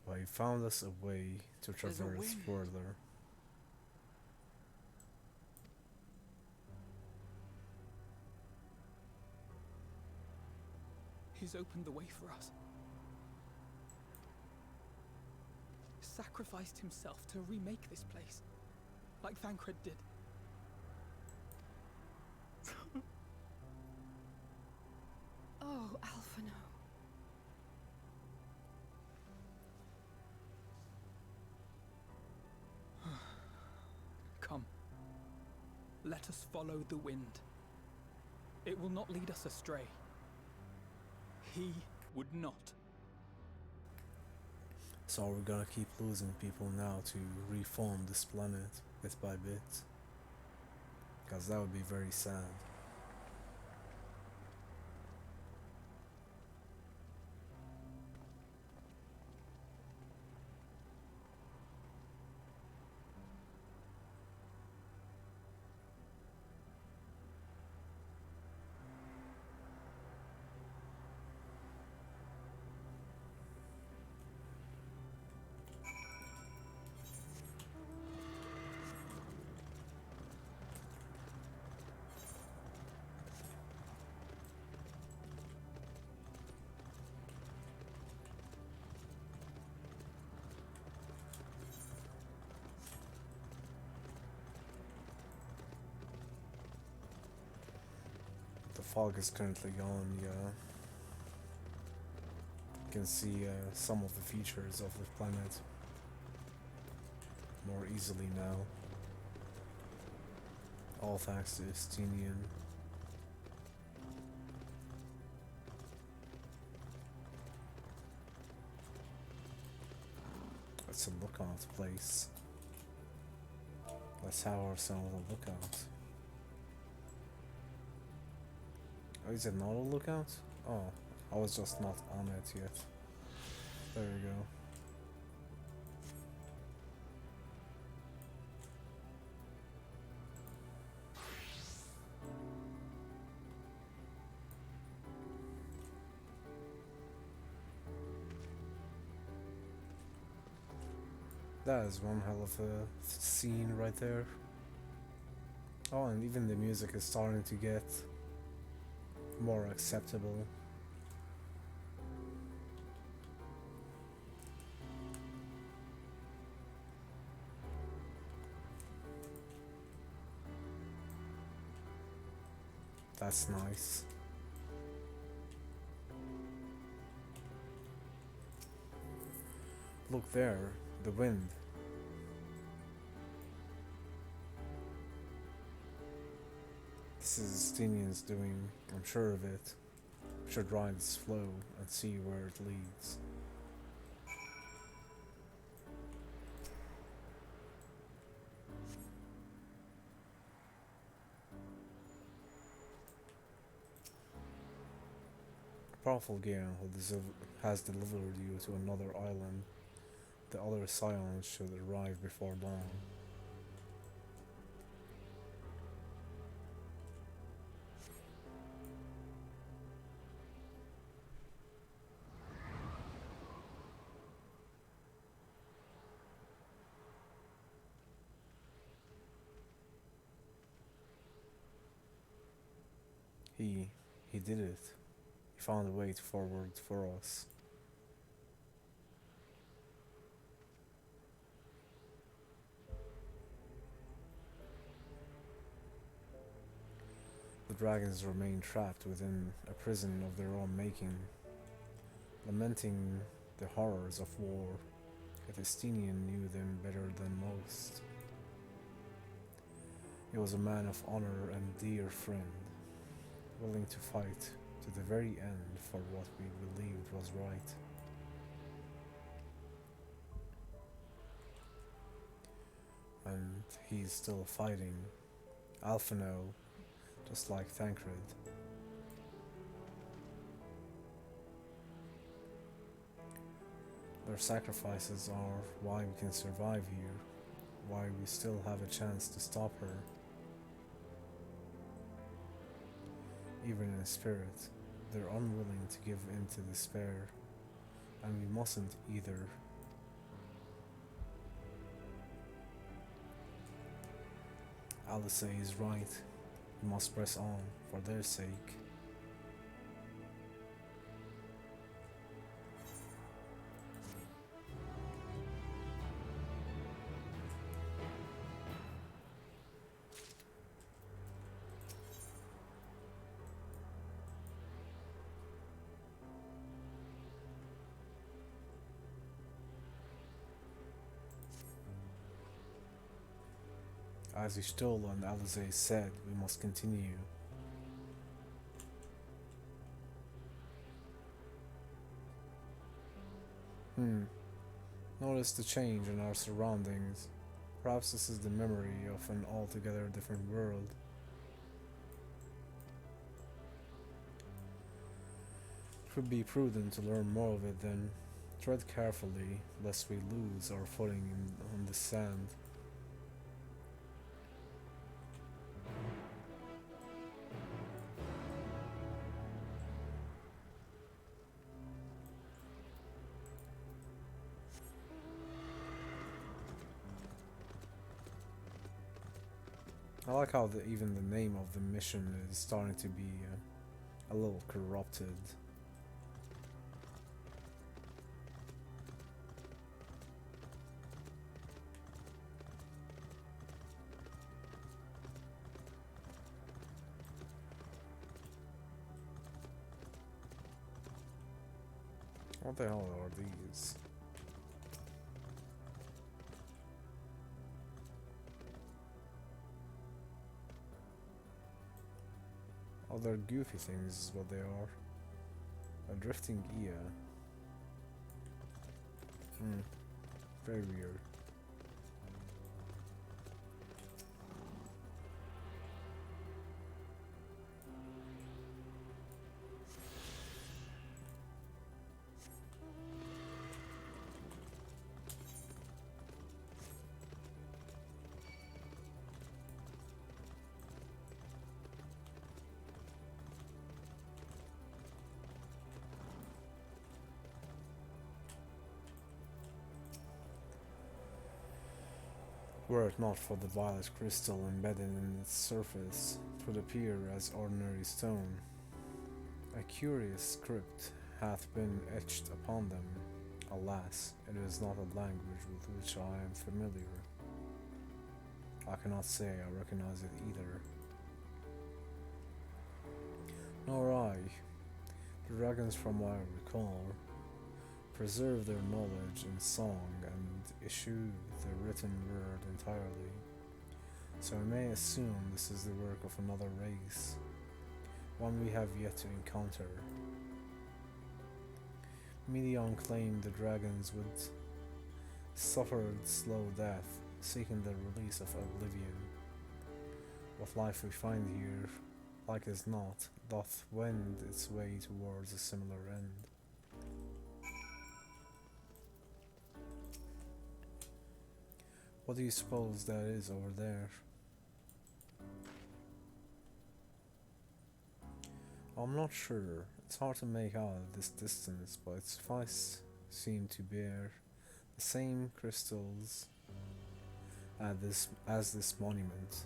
Well, he found us a way to traverse further. He's opened the way for us. Sacrificed himself to remake this place, like Thancred did. Oh, Alphino. Come. Let us follow the wind. It will not lead us astray. He would not. So we're gonna keep losing people now to reform this planet bit by bit. Because that would be very sad. fog is currently gone, yeah. You can see some of the features of the planet more easily now. All thanks to Estinian. It's a lookout place. Let's have ourselves a lookout. Oh, is it not a lookout? Oh, I was just not on it yet. There we go. That is one hell of a scene right there. Oh, and even the music is starting to get more acceptable. That's nice. Look there, the wind. This is Estinians doing, I'm sure of it. We should ride this flow and see where it leads. A powerful gale has delivered you to another island. The other scions should arrive before long. He did it. He found a way forward for us. The dragons remain trapped within a prison of their own making, lamenting the horrors of war. Yet Estinian knew them better than most. He was a man of honor and dear friend, willing to fight to the very end for what we believed was right. And he's still fighting. Alphino, just like Thancred. Their sacrifices are why we can survive here, why we still have a chance to stop her. Even in spirit, they're unwilling to give in to despair, and we mustn't either. Alice is right. We must press on for their sake. As Ishtul and Alize said, we must continue. Notice the change in our surroundings. Perhaps this is the memory of an altogether different world. It would be prudent to learn more of it then. Tread carefully, lest we lose our footing on the sand. I like how even the name of the mission is starting to be a little corrupted. What the hell are these? Other goofy things is what they are. A drifting ear. Very weird. Were it not for the violet crystal embedded in its surface, it would appear as ordinary stone. A curious script hath been etched upon them. Alas, it is not a language with which I am familiar. I cannot say I recognize it either. Nor I. The dragons, from what I recall, preserve their knowledge in song and issue the written word entirely, so I may assume this is the work of another race, one we have yet to encounter. Medion claimed the dragons would suffered slow death, seeking the release of oblivion. What life we find here, like as not, doth wend its way towards a similar end. What do you suppose that is over there? I'm not sure. It's hard to make out at this distance, but its face seem to bear the same crystals as this monument.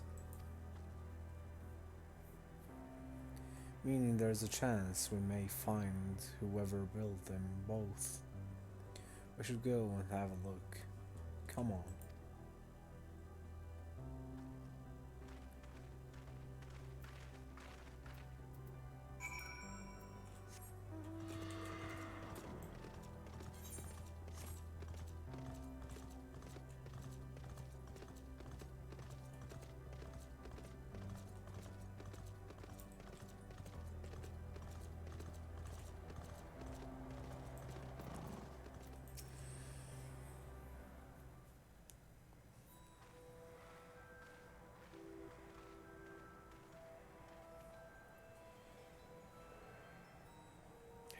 Meaning there's a chance we may find whoever built them both. We should go and have a look. Come on.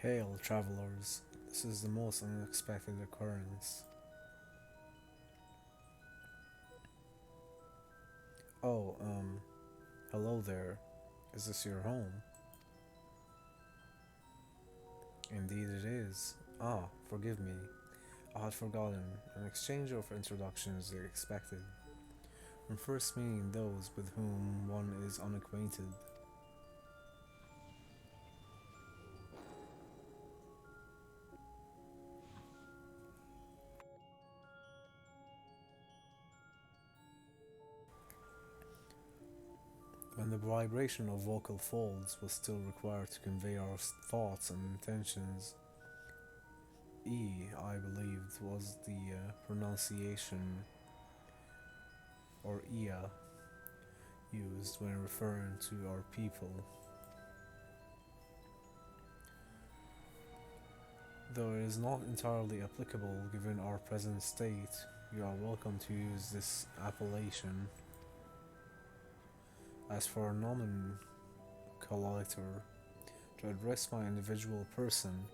Hail, travelers. This is the most unexpected occurrence. Oh, hello there. Is this your home? Indeed it is. Ah, forgive me. I had forgotten. An exchange of introductions is expected. When first meeting those with whom one is unacquainted. When the vibration of vocal folds was still required to convey our thoughts and intentions, E, I believed, was the pronunciation, or Ia, used when referring to our people. Though it is not entirely applicable given our present state, you are welcome to use this appellation. As for a nomenclator, to address my individual person,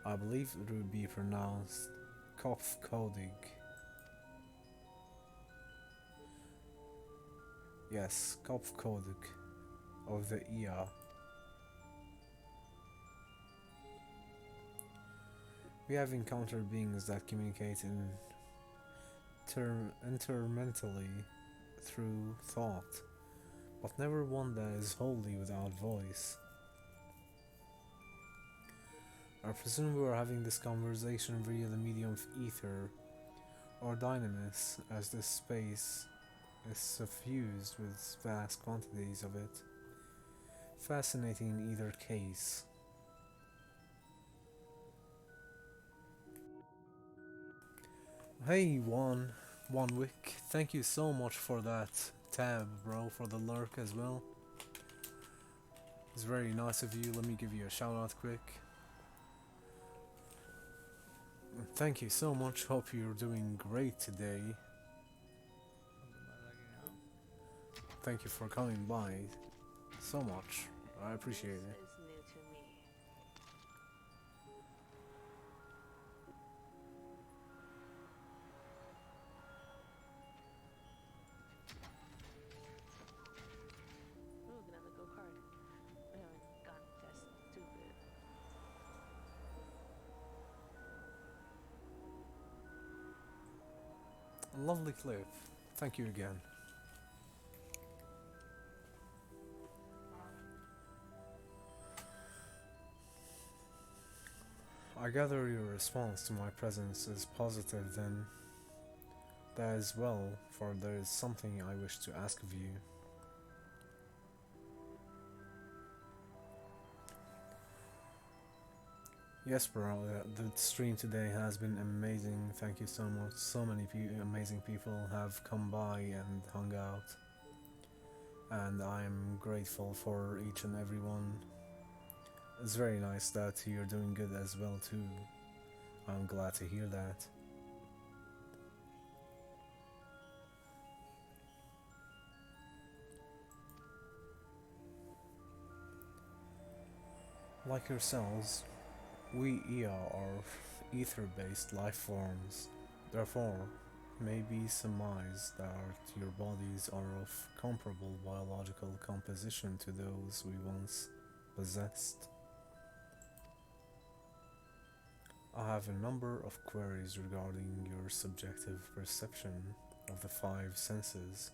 I believe it would be pronounced Kopfkodig. Yes, Kopfkodig of the Ia. We have encountered beings that communicate intermentally through thought, but never one that is wholly without voice. I presume we are having this conversation via the medium of ether, or dynamis, as this space is suffused with vast quantities of it. Fascinating in either case. Hey, One Wick, thank you so much for that tab, bro, for the lurk as well. It's very nice of you. Let me give you a shout out quick. Thank you so much. Hope you're doing great today. Thank you for coming by so much. I appreciate it. Lovely clip. Thank you again. I gather your response to my presence is positive then. That is well, for there is something I wish to ask of you. Yes, bro, the stream today has been amazing. Thank you so much. So many amazing people have come by and hung out. And I'm grateful for each and every one. It's very nice that you're doing good as well too. I'm glad to hear that. Like yourselves, we Ea are ether-based life forms. Therefore, may be surmised that your bodies are of comparable biological composition to those we once possessed. I have a number of queries regarding your subjective perception of the five senses: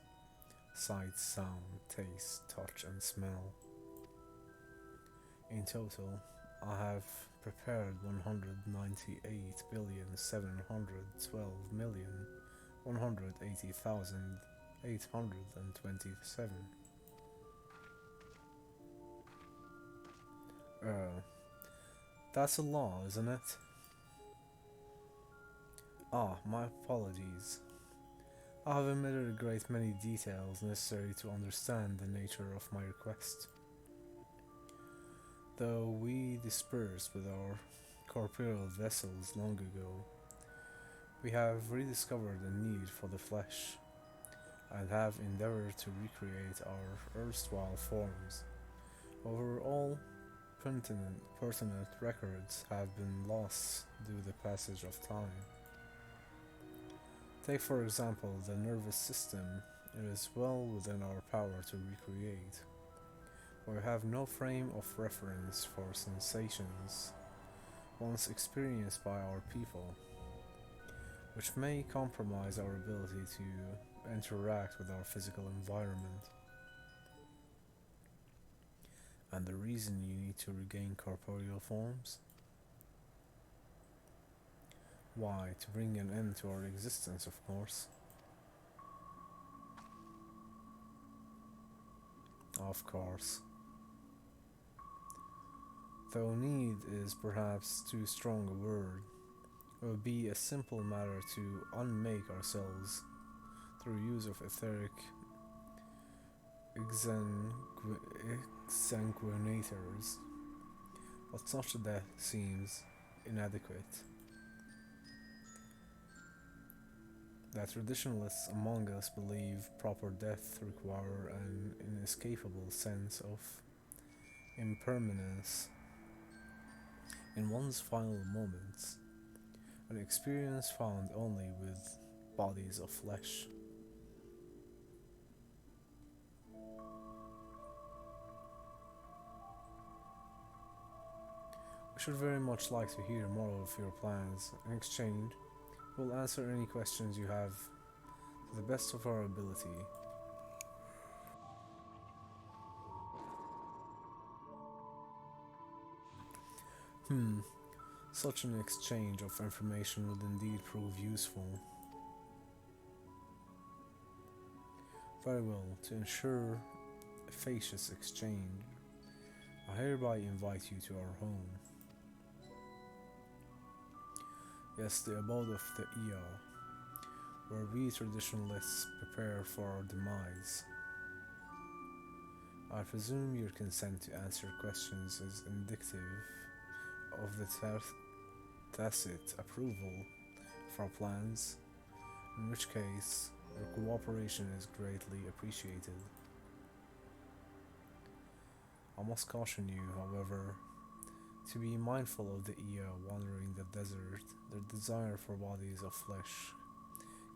sight, sound, taste, touch, and smell. In total, I have prepared 198,712,180,827. That's a law, isn't it? Ah, my apologies. I have omitted a great many details necessary to understand the nature of my request. Though we dispersed with our corporeal vessels long ago, we have rediscovered a need for the flesh, and have endeavored to recreate our erstwhile forms. However, all pertinent records have been lost due to the passage of time. Take for example the nervous system. It is well within our power to recreate. We have no frame of reference for sensations once experienced by our people, which may compromise our ability to interact with our physical environment. And the reason you need to regain corporeal forms? Why, to bring an end to our existence, of course. Of course. Though need is perhaps too strong a word, it would be a simple matter to unmake ourselves through use of etheric exsanguinators, but such a death seems inadequate. That traditionalists among us believe proper death require an inescapable sense of impermanence in one's final moments, an experience found only with bodies of flesh. We should very much like to hear more of your plans. In exchange, we'll answer any questions you have to the best of our ability. Such an exchange of information would indeed prove useful. Very well, to ensure a efficacious exchange, I hereby invite you to our home. Yes, the abode of the Ea, where we traditionalists prepare for our demise. I presume your consent to answer questions is indicative of the tacit approval of our plans, in which case your cooperation is greatly appreciated. I must caution you, however, to be mindful of the Ea wandering the desert. Their desire for bodies of flesh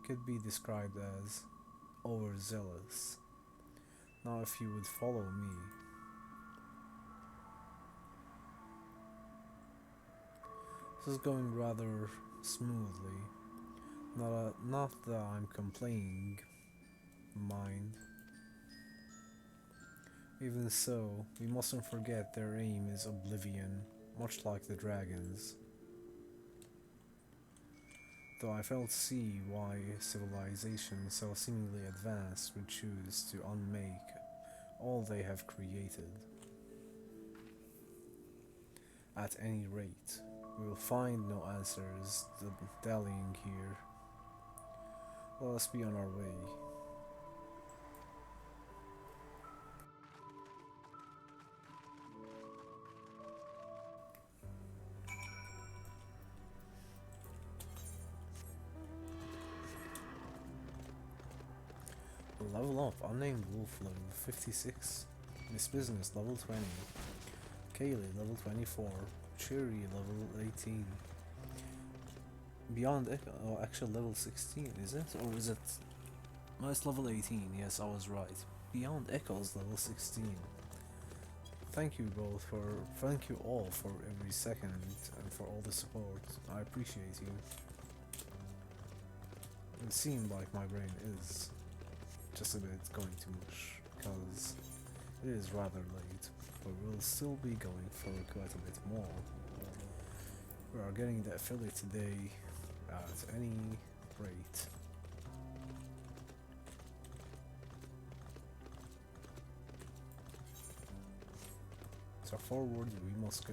could be described as overzealous. Now, if you would follow me. This is going rather smoothly. Not that I'm complaining, mind. Even so, we mustn't forget their aim is oblivion, much like the dragons. Though I fail to see why civilization so seemingly advanced would choose to unmake all they have created. At any rate, we will find no answers dallying here. Let us be on our way. Level up, unnamed wolf level 56, Miss Business level 20, Kaylee level 24, Cheery level 18, Beyond Echo, oh actually level 16 is it? Or is it? No, it's level 18, yes I was right. Beyond Echoes level 16. Thank you all for every second and for all the support. I appreciate you. It seemed like my brain is just a bit going to mush, because it is rather late, but we'll still be going for quite a bit more. We are getting the affiliate today at any rate. So forward we must go.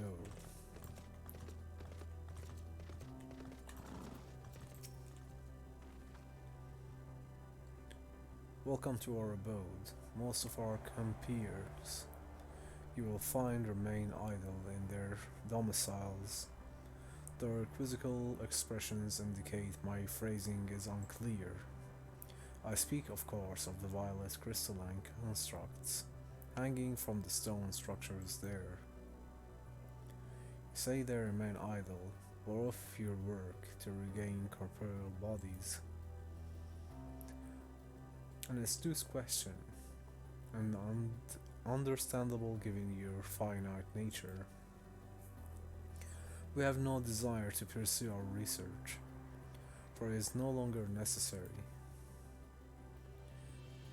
Welcome to our abode. Most of our compeers you will find remain idle in their domiciles. Their quizzical expressions indicate my phrasing is unclear. I speak, of course, of the violet crystalline constructs hanging from the stone structures there. You say they remain idle, but of your work to regain corporeal bodies. An astute question, and understandable given your finite nature. We have no desire to pursue our research, for it is no longer necessary.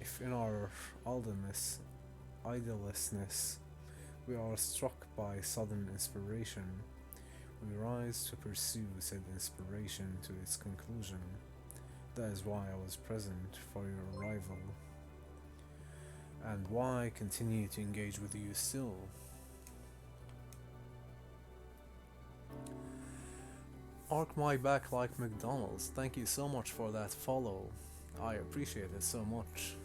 If in our idlessness we are struck by sudden inspiration, we rise to pursue said inspiration to its conclusion. That is why I was present for your arrival, and why I continue to engage with you still. Arc my back like McDonald's. Thank you so much for that follow. I appreciate it so much.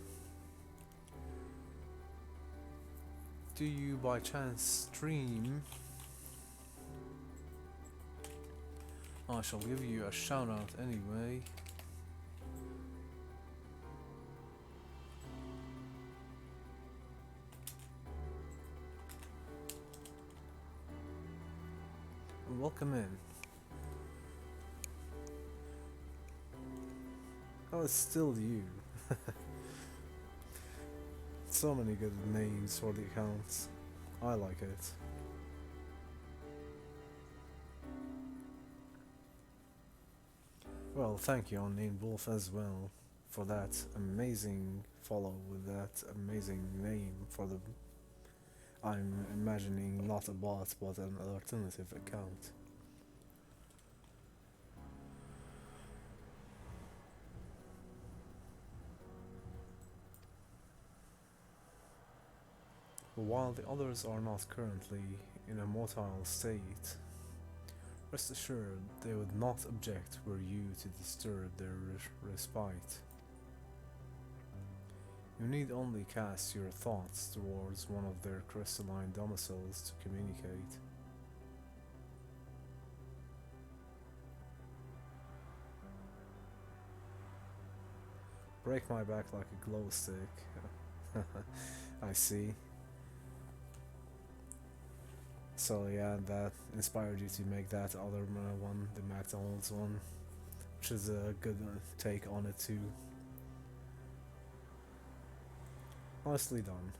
Do you by chance stream? I shall give you a shout out anyway. Welcome in. Oh, it's still you. So many good names for the accounts. I like it. Well, thank you, Unnamed Wolf, as well, for that amazing follow with that amazing name for the... I'm imagining not a bot, but an alternative account. While the others are not currently in a motile state, Rest assured, they would not object were you to disturb their respite. You need only cast your thoughts towards one of their crystalline domiciles to communicate. Break my back like a glow stick. I see. So yeah, that inspired you to make that other one, the McDonald's one, which is a good take on it too. Nicely done.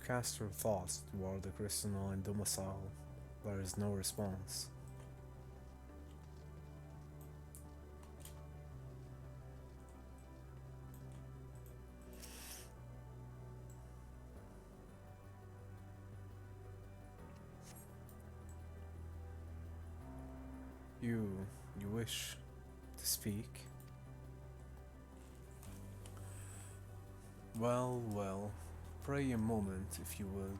Cast your thoughts toward the crystalline domicile. There is no response. You wish to speak? Well, well. Pray a moment, if you would.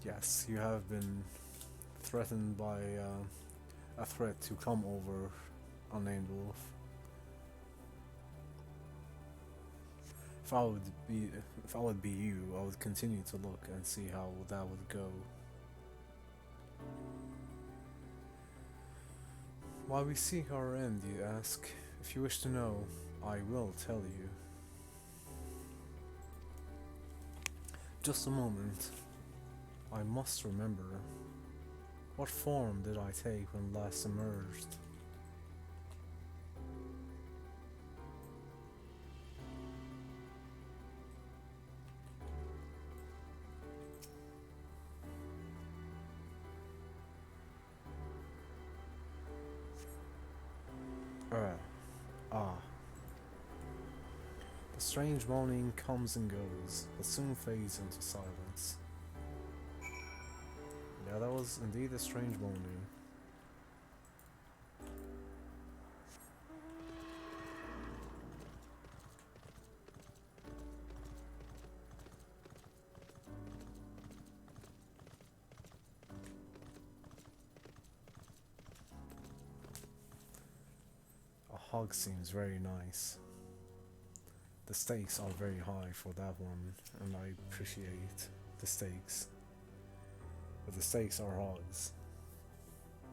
Yes, you have been threatened by a threat to come over, unnamed wolf. If I would be you, I would continue to look and see how that would go. Why we seek our end, you ask? If you wish to know, I will tell you. Just a moment. I must remember. What form did I take when last emerged? The strange moaning comes and goes, but soon fades into silence. Yeah, that was indeed a strange moaning. A hug seems very nice. The stakes are very high for that one, and I appreciate the stakes. If the stakes are hugs,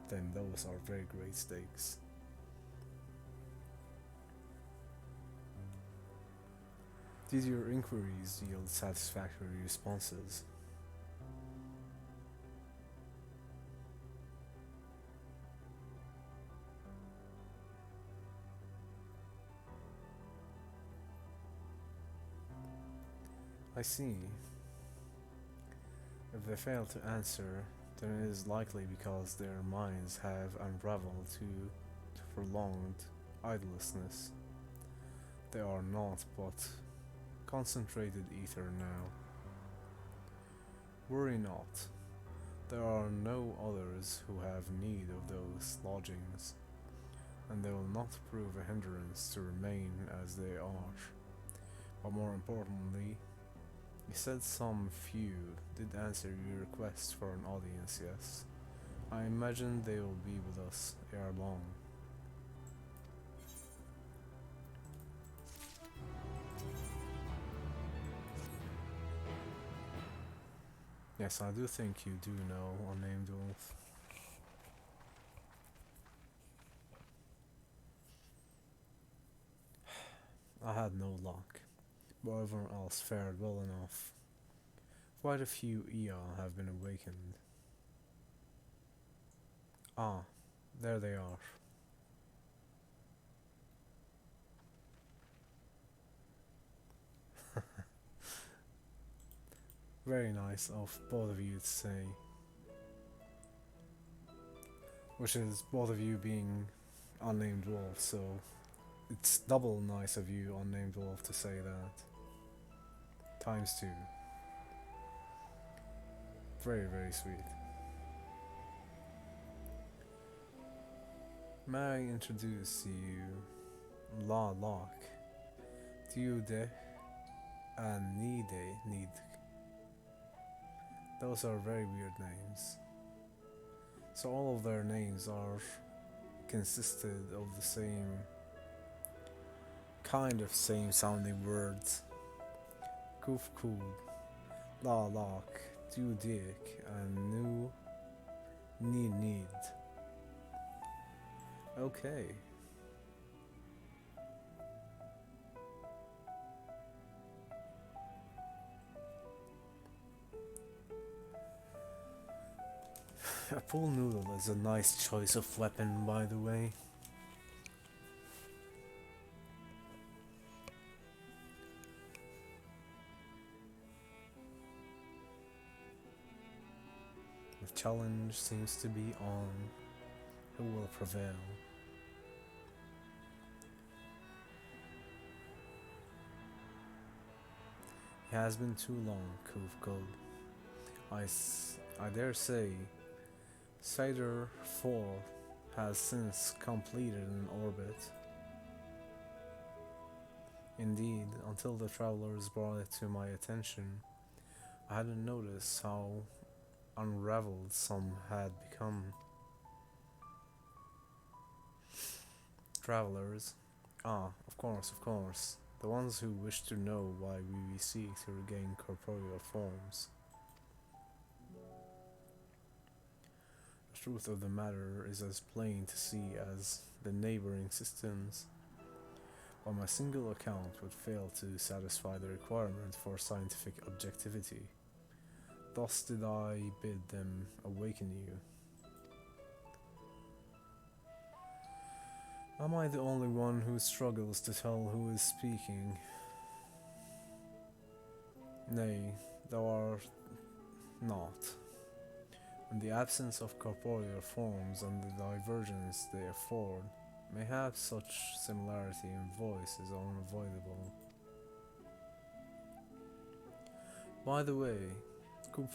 then those are very great stakes. Did your inquiries yield satisfactory responses? I see. If they fail to answer, then it is likely because their minds have unraveled to prolonged idleness. They are not but concentrated ether now. Worry not. There are no others who have need of those lodgings, and they will not prove a hindrance to remain as they are. But more importantly, you said some few did answer your request for an audience, yes? I imagine they will be with us ere long. Yes, I do think you do know Unnamed Wolf. I had no luck, but everyone else fared well enough. Quite a few Ea have been awakened. Ah, there they are. Very nice of both of you to say. Which is both of you being unnamed wolf, so it's double nice of you, unnamed wolf, to say that. Times 2. Very, very sweet. May I introduce you La Locke, Dude, and Need. Those are very weird names. So all of their names are consisted of the same kind of same sounding words. Goof Cool, La Locke, Do Dick, and Need. Okay. A pool noodle is a nice choice of weapon, by the way. The challenge seems to be on who will prevail. It has been too long, Cove Code. I dare say Cider 4 has since completed an orbit. Indeed, until the travelers brought it to my attention, I hadn't noticed how unraveled some had become. Travelers? Ah, of course. The ones who wish to know why we seek to regain corporeal forms. The truth of the matter is as plain to see as the neighboring systems. While my single account would fail to satisfy the requirement for scientific objectivity, thus did I bid them awaken you. Am I the only one who struggles to tell who is speaking? Nay, thou art not. In the absence of corporeal forms and the divergence they afford, mayhap such similarity in voice is unavoidable. By the way, Could,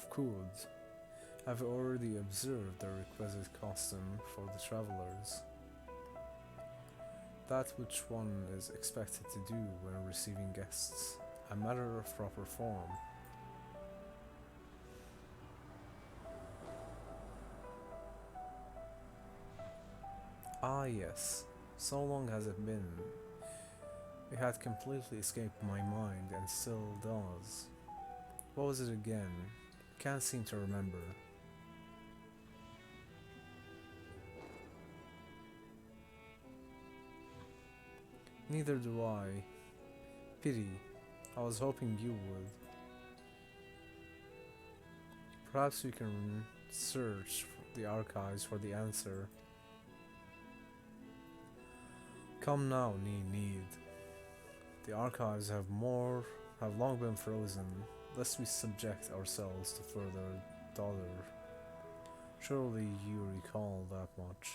have you already observed the requisite costume for the travelers? That which one is expected to do when receiving guests, a matter of proper form. Ah yes, so long has it been. It had completely escaped my mind and still does. What was it again? Can't seem to remember. Neither do I. Pity. I was hoping you would. Perhaps we can search the archives for the answer. Come now, Need. The archives have long been frozen, lest we subject ourselves to further dother. Surely you recall that much.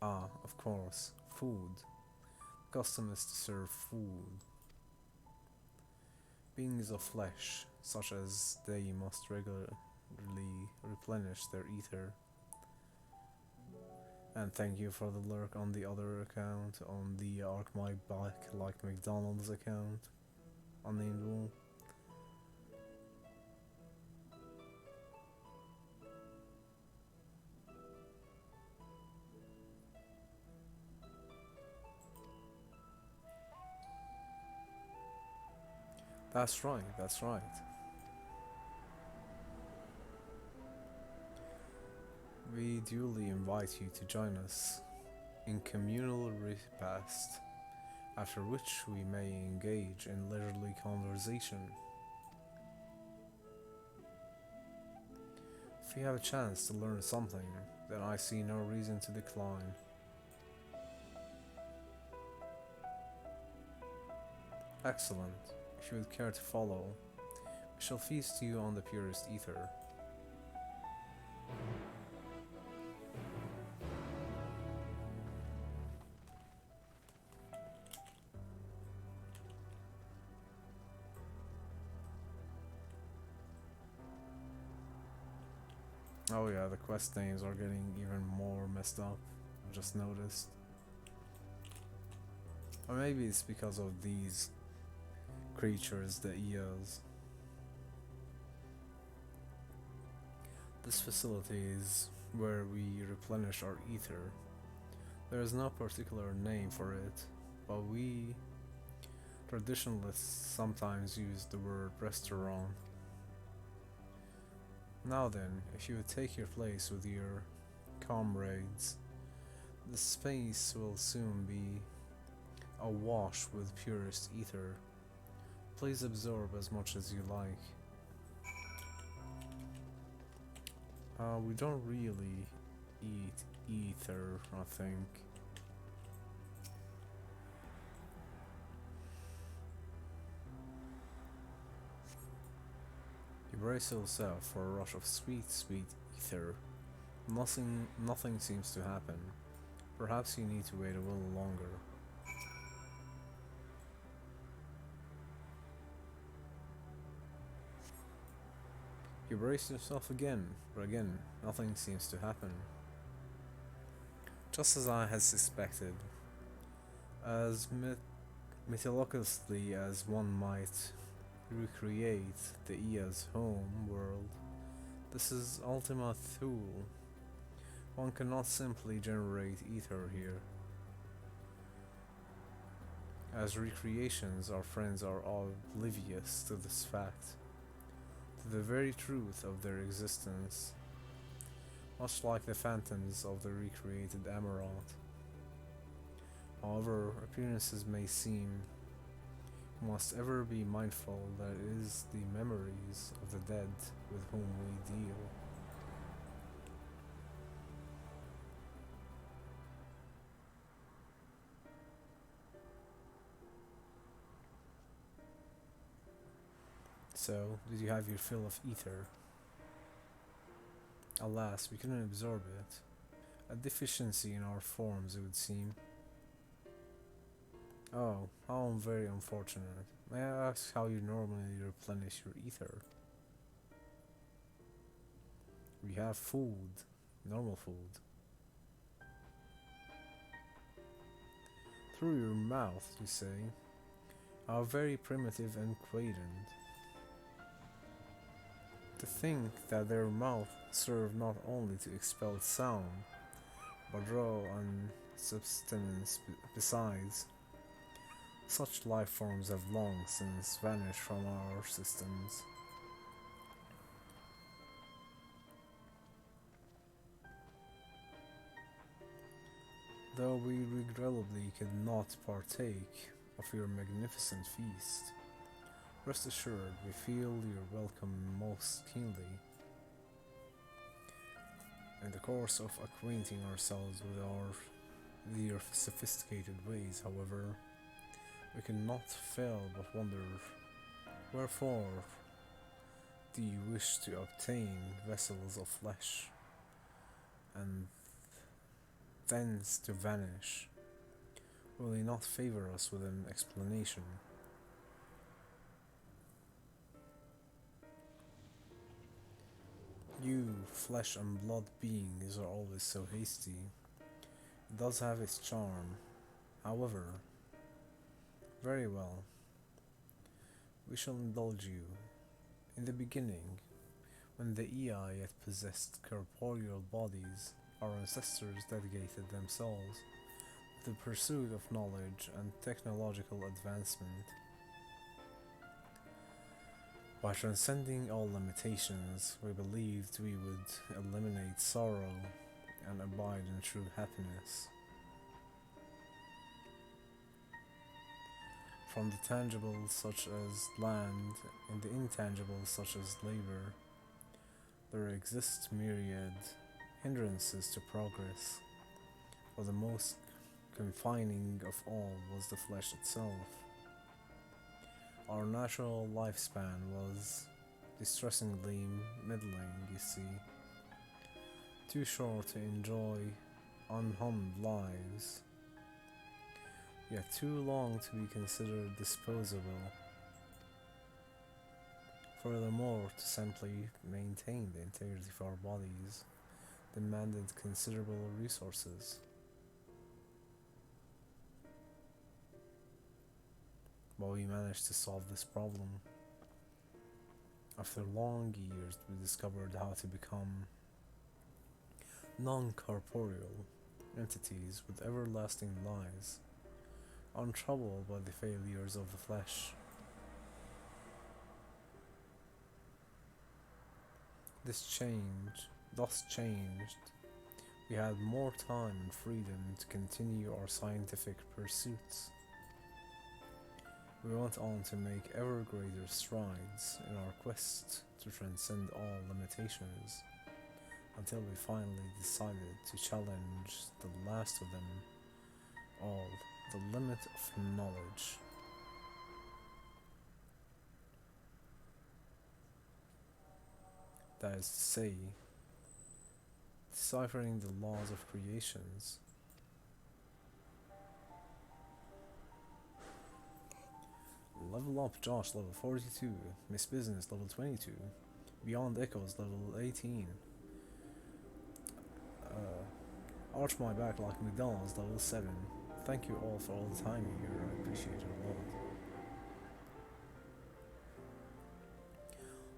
Ah, of course, food. Custom is to serve food. Beings of flesh, such as they, must regularly replenish their ether. And thank you for the lurk on the other account, on the Arc My Back like McDonald's account, unnamed wolf. That's right. We duly invite you to join us in communal repast, after which we may engage in leisurely conversation. If we have a chance to learn something, then I see no reason to decline. Excellent. If you would care to follow, we shall feast you on the purest ether. Oh yeah, the quest names are getting even more messed up. I just noticed. Or maybe it's because of these creatures, the Eos. This facility is where we replenish our ether. There is no particular name for it, but we traditionalists sometimes use the word restaurant. Now then, if you would take your place with your comrades, the space will soon be awash with purest ether. Please absorb as much as you like. We don't really eat ether, I think. You brace yourself for a rush of sweet, sweet ether. Nothing seems to happen. Perhaps you need to wait a little longer. You brace yourself again, but again, nothing seems to happen. Just as I had suspected. As mythologously as one might recreate the Ea's home world, this is Ultima Thule. One cannot simply generate ether here. As recreations, our friends are oblivious to this fact, to the very truth of their existence, much like the phantoms of the recreated Emerald. However appearances may seem, we must ever be mindful that it is the memories of the dead with whom we deal. So, did you have your fill of ether? Alas, we couldn't absorb it. A deficiency in our forms, it would seem. Oh, how very unfortunate. May I ask how you normally replenish your ether? We have food. Normal food. Through your mouth, you say? How very primitive and quaint. To think that their mouth served not only to expel sound, but draw on substance besides. Such life forms have long since vanished from our systems. Though we regrettably could not partake of your magnificent feast, rest assured we feel your welcome most keenly. In the course of acquainting ourselves with your sophisticated ways, however, we cannot fail but wonder, wherefore do you wish to obtain vessels of flesh, and thence to vanish? Will you not favor us with an explanation? You, flesh and blood beings, are always so hasty. It does have its charm, however. Very well. We shall indulge you. In the beginning, when the Ei yet possessed corporeal bodies, our ancestors dedicated themselves to the pursuit of knowledge and technological advancement. By transcending all limitations, we believed we would eliminate sorrow and abide in true happiness. From the tangibles such as land and the intangibles such as labor, there exist myriad hindrances to progress, but the most confining of all was the flesh itself. Our natural lifespan was distressingly middling, you see. Too short to enjoy unharmed lives, yet too long to be considered disposable. Furthermore, to simply maintain the integrity of our bodies demanded considerable resources. But we managed to solve this problem. After long years, we discovered how to become non-corporeal entities with everlasting lives, untroubled by the failures of the flesh. Thus changed, we had more time and freedom to continue our scientific pursuits. We went on to make ever greater strides in our quest to transcend all limitations, until we finally decided to challenge the last of them all, the limit of knowledge. That is to say, deciphering the laws of creations. Level up Josh, level 42, Miss Business, level 22, Beyond Echoes, level 18, Arch My Back Like McDonald's, level 7. Thank you all for all the time here, I appreciate it a lot.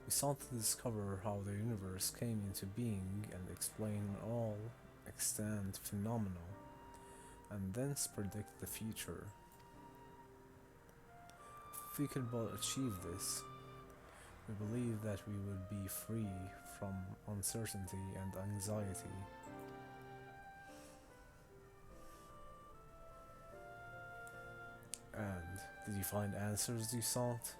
We sought to discover how the universe came into being and explain all extant phenomena, and thence predict the future. If we could but achieve this, we believe that we would be free from uncertainty and anxiety. And did you find answers you sought?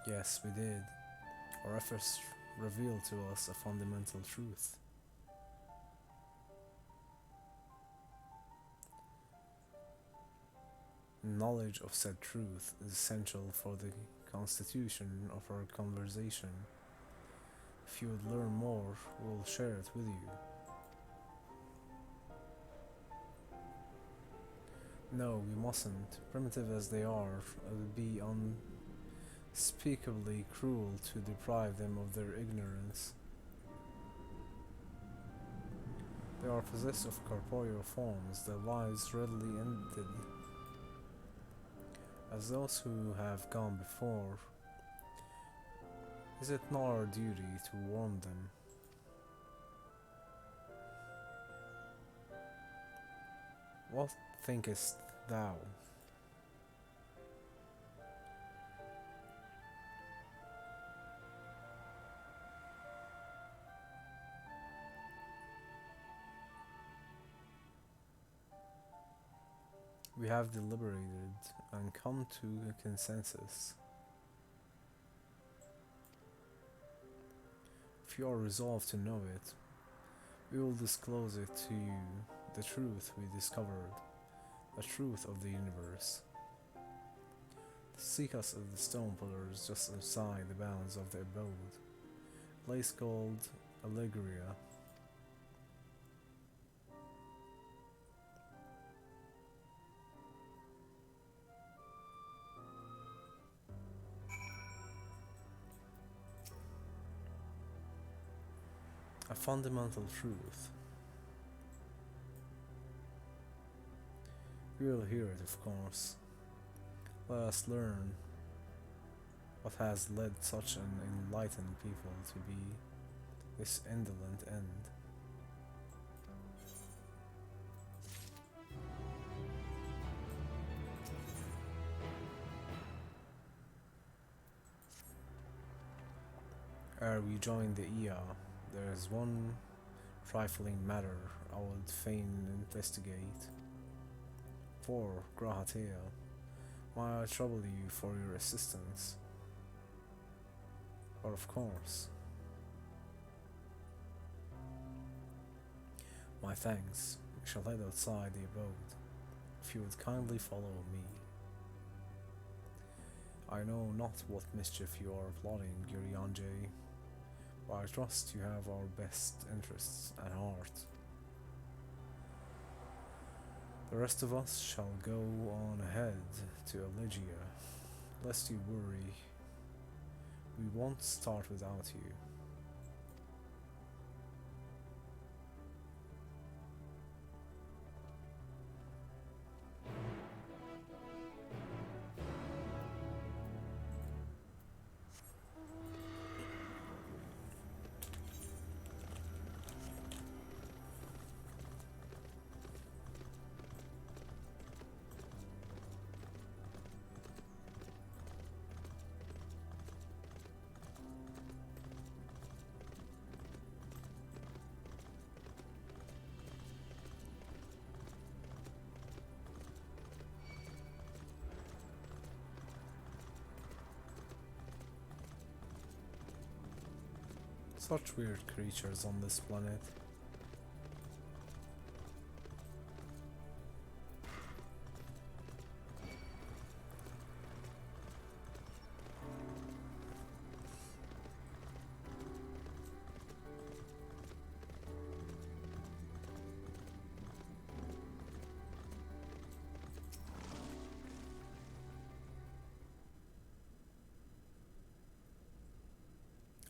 Yes, we did. Our efforts revealed to us a fundamental truth. Knowledge of said truth is essential for the constitution of our conversation. If you would learn more, we'll share it with you. No, we mustn't. Primitive as they are, it would be unspeakably cruel to deprive them of their ignorance. They are possessed of corporeal forms, their lives readily ended. As those who have gone before, is it not our duty to warn them? What thinkest thou? We have deliberated and come to a consensus. If you are resolved to know it, we will disclose it to you, the truth we discovered, the truth of the universe. Seek us at the stone pillars just outside the bounds of the abode, a place called Allegria. A fundamental truth. We will hear it, of course. Let us learn what has led such an enlightened people to be this indolent end. Ere we join the IA, there is one trifling matter I would fain investigate. For Grahatea, may I trouble you for your assistance? But of course, My thanks. We shall head outside the abode, if you would kindly follow me. I know not what mischief you are plotting, Girianje, but I trust you have our best interests at heart. The rest of us shall go on ahead to Elegia. Lest you worry, we won't start without you. Such weird creatures on this planet.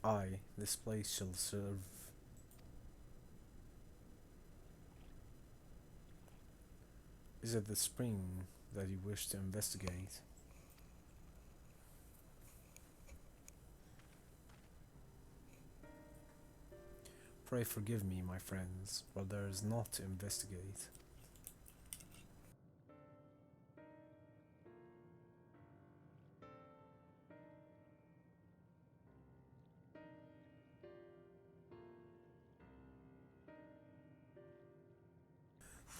Aye, this place shall serve. Is it the spring that you wish to investigate? Pray forgive me, my friends, but there is naught to investigate.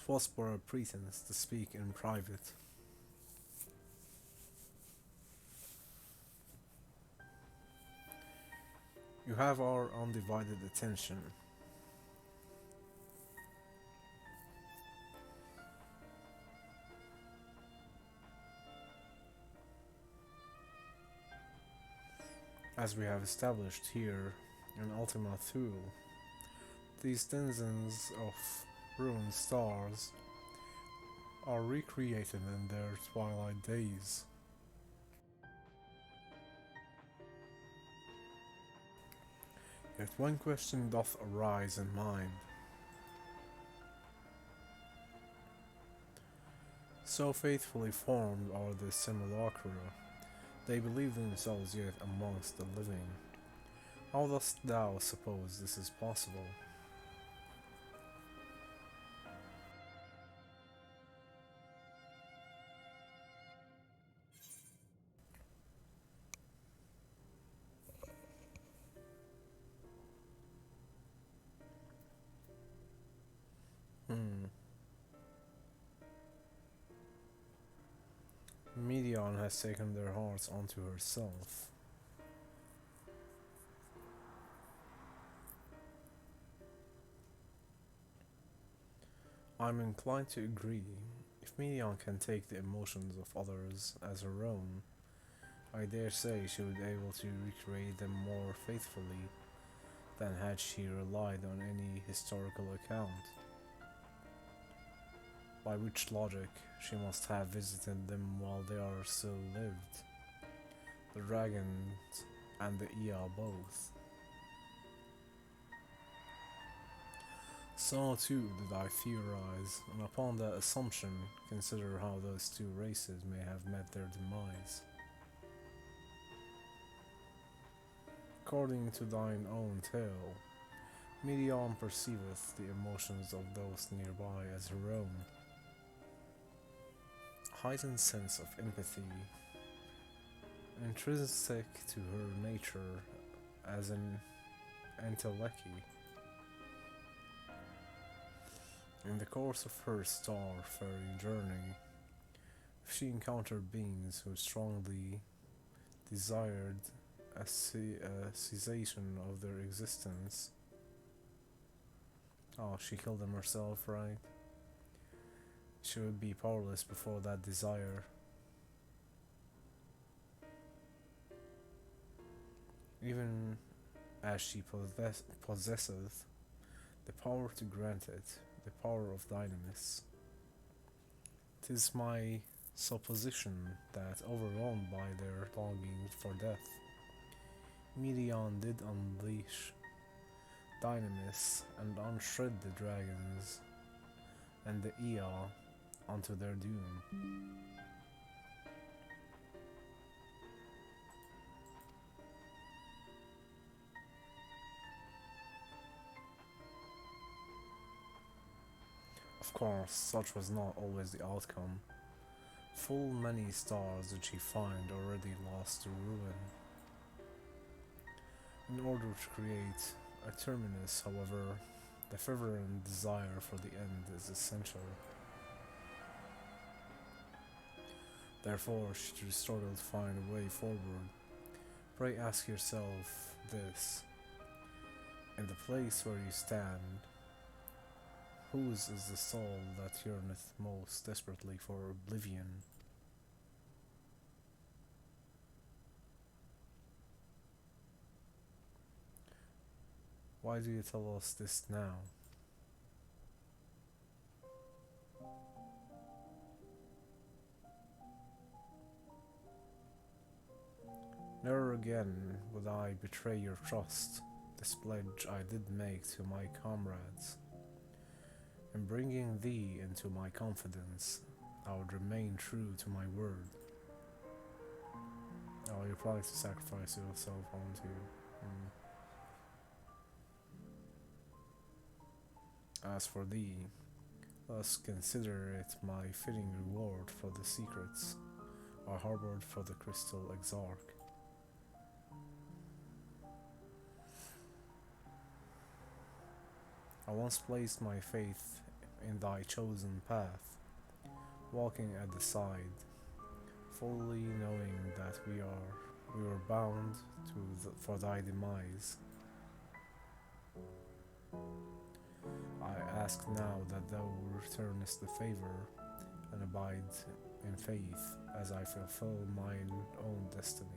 It was for a pretense to speak in private. You have our undivided attention. As we have established here in Ultima Thule, these denizens of ruined stars are recreated in their twilight days. Yet one question doth arise in mind. So faithfully formed are the simulacra, they believe themselves yet amongst the living. How dost thou suppose this is possible? Medion has taken their hearts onto herself. I'm inclined to agree. If Medion can take the emotions of others as her own, I dare say she would be able to recreate them more faithfully than had she relied on any historical account. By which logic, she must have visited them while they are still lived. The dragons and the Ea both. So too did I theorize, and upon that assumption consider how those two races may have met their demise. According to thine own tale, Medion perceiveth the emotions of those nearby as her own. Heightened sense of empathy, intrinsic to her nature as an enteleki. In the course of her star-faring journey, if she encountered beings who strongly desired a cessation of their existence, Oh, she killed him herself, right? She would be powerless before that desire. Even as she possesseth the power to grant it, the power of dynamis. 'Tis my supposition that, overwhelmed by their longing for death, Medion did unleash dynamis and unshred the dragons and the Ea onto their doom. Of course, such was not always the outcome. Full many stars did she find already lost to ruin. In order to create a terminus, however, the fervent desire for the end is essential. Therefore, should you struggle to find a way forward, pray ask yourself this: in the place where you stand, whose is the soul that yearneth most desperately for oblivion? Why do you tell us this now? Never again would I betray your trust, this pledge I did make to my comrades. In bringing thee into my confidence, I would remain true to my word. Oh, you're planning to sacrifice yourself onto you. As for thee, thus consider it my fitting reward for the secrets I harbored for the crystal exarch. I once placed my faith in thy chosen path, walking at the side, fully knowing that we were bound for thy demise. I ask now that thou returnest the favor and abide in faith as I fulfill mine own destiny.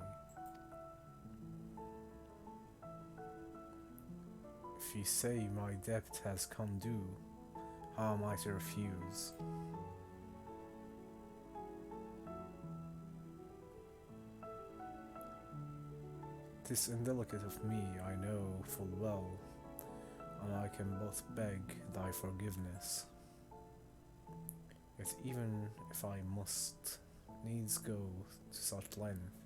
If you say my debt has come due, how am I to refuse? "'Tis indelicate of me, I know full well, and I can but beg thy forgiveness. Yet even if I must needs go to such length,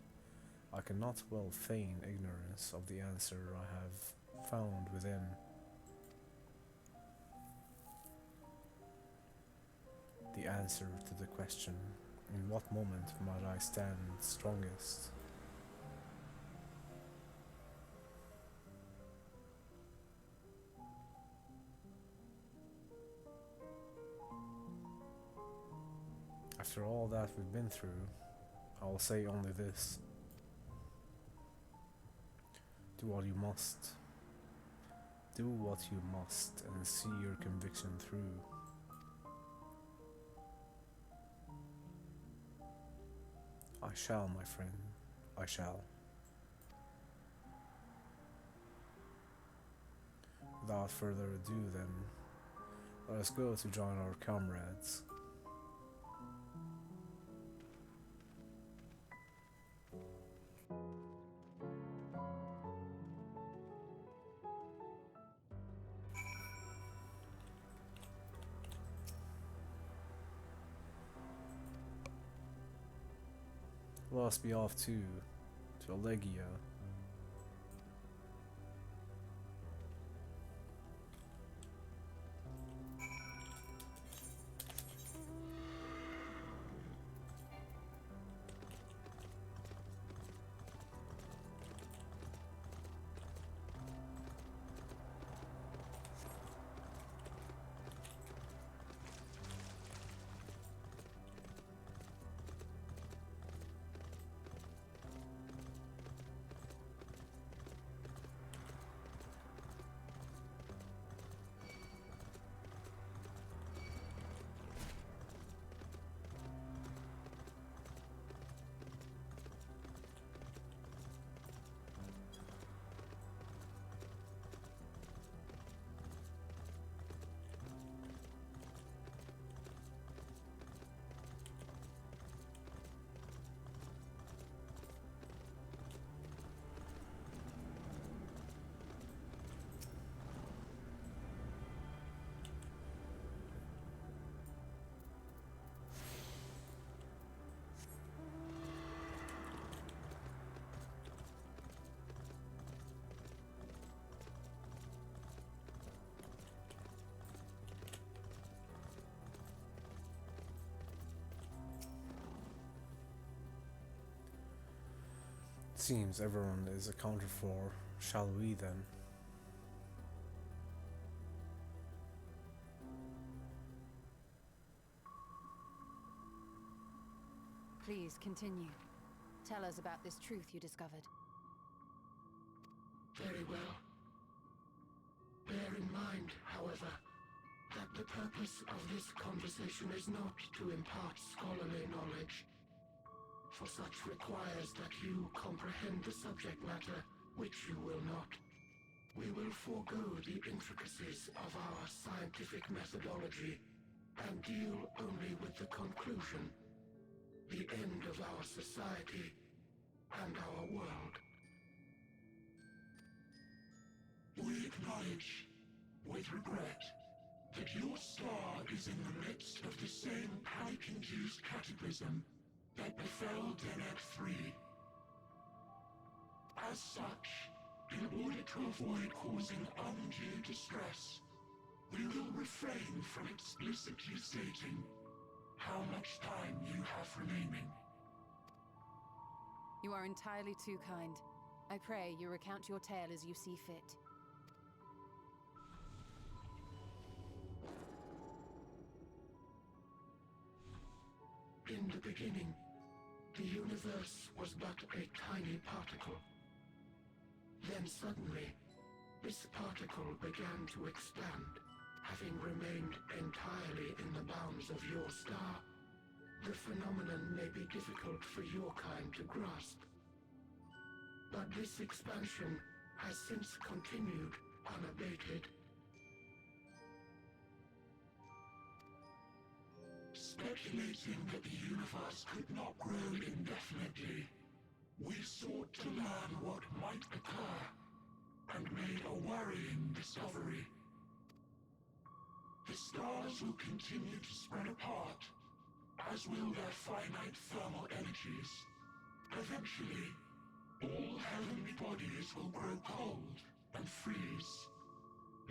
I cannot well feign ignorance of the answer I have found within. The answer to the question, in what moment might I stand strongest? After all that we've been through, I will say only this. Do what you must. Do what you must and see your conviction through. I shall, my friend, I shall. Without further ado then, let us go to join our comrades. Let us be off to Allegia. seems everyone is accounted for. Shall we then? Please continue. Tell us about this truth you discovered. Very well. Bear in mind, however, that the purpose of this conversation is not to impart scholarly knowledge, for such requires that you comprehend the subject matter, which you will not. We will forego the intricacies of our scientific methodology and deal only with the conclusion, the end of our society and our world. We acknowledge, with regret, that your star is in the midst of the same panic-induced cataclysm that befell Deneb 3. As such, in order to avoid causing undue distress, we will refrain from explicitly stating how much time you have remaining. You are entirely too kind. I pray you recount your tale as you see fit. In the beginning, the universe was but a tiny particle. Then suddenly, this particle began to expand. Having remained entirely in the bounds of your star, the phenomenon may be difficult for your kind to grasp. But this expansion has since continued unabated. Speculating that the universe could not grow indefinitely, we sought to learn what might occur, and made a worrying discovery. The stars will continue to spread apart, as will their finite thermal energies. Eventually, all heavenly bodies will grow cold and freeze.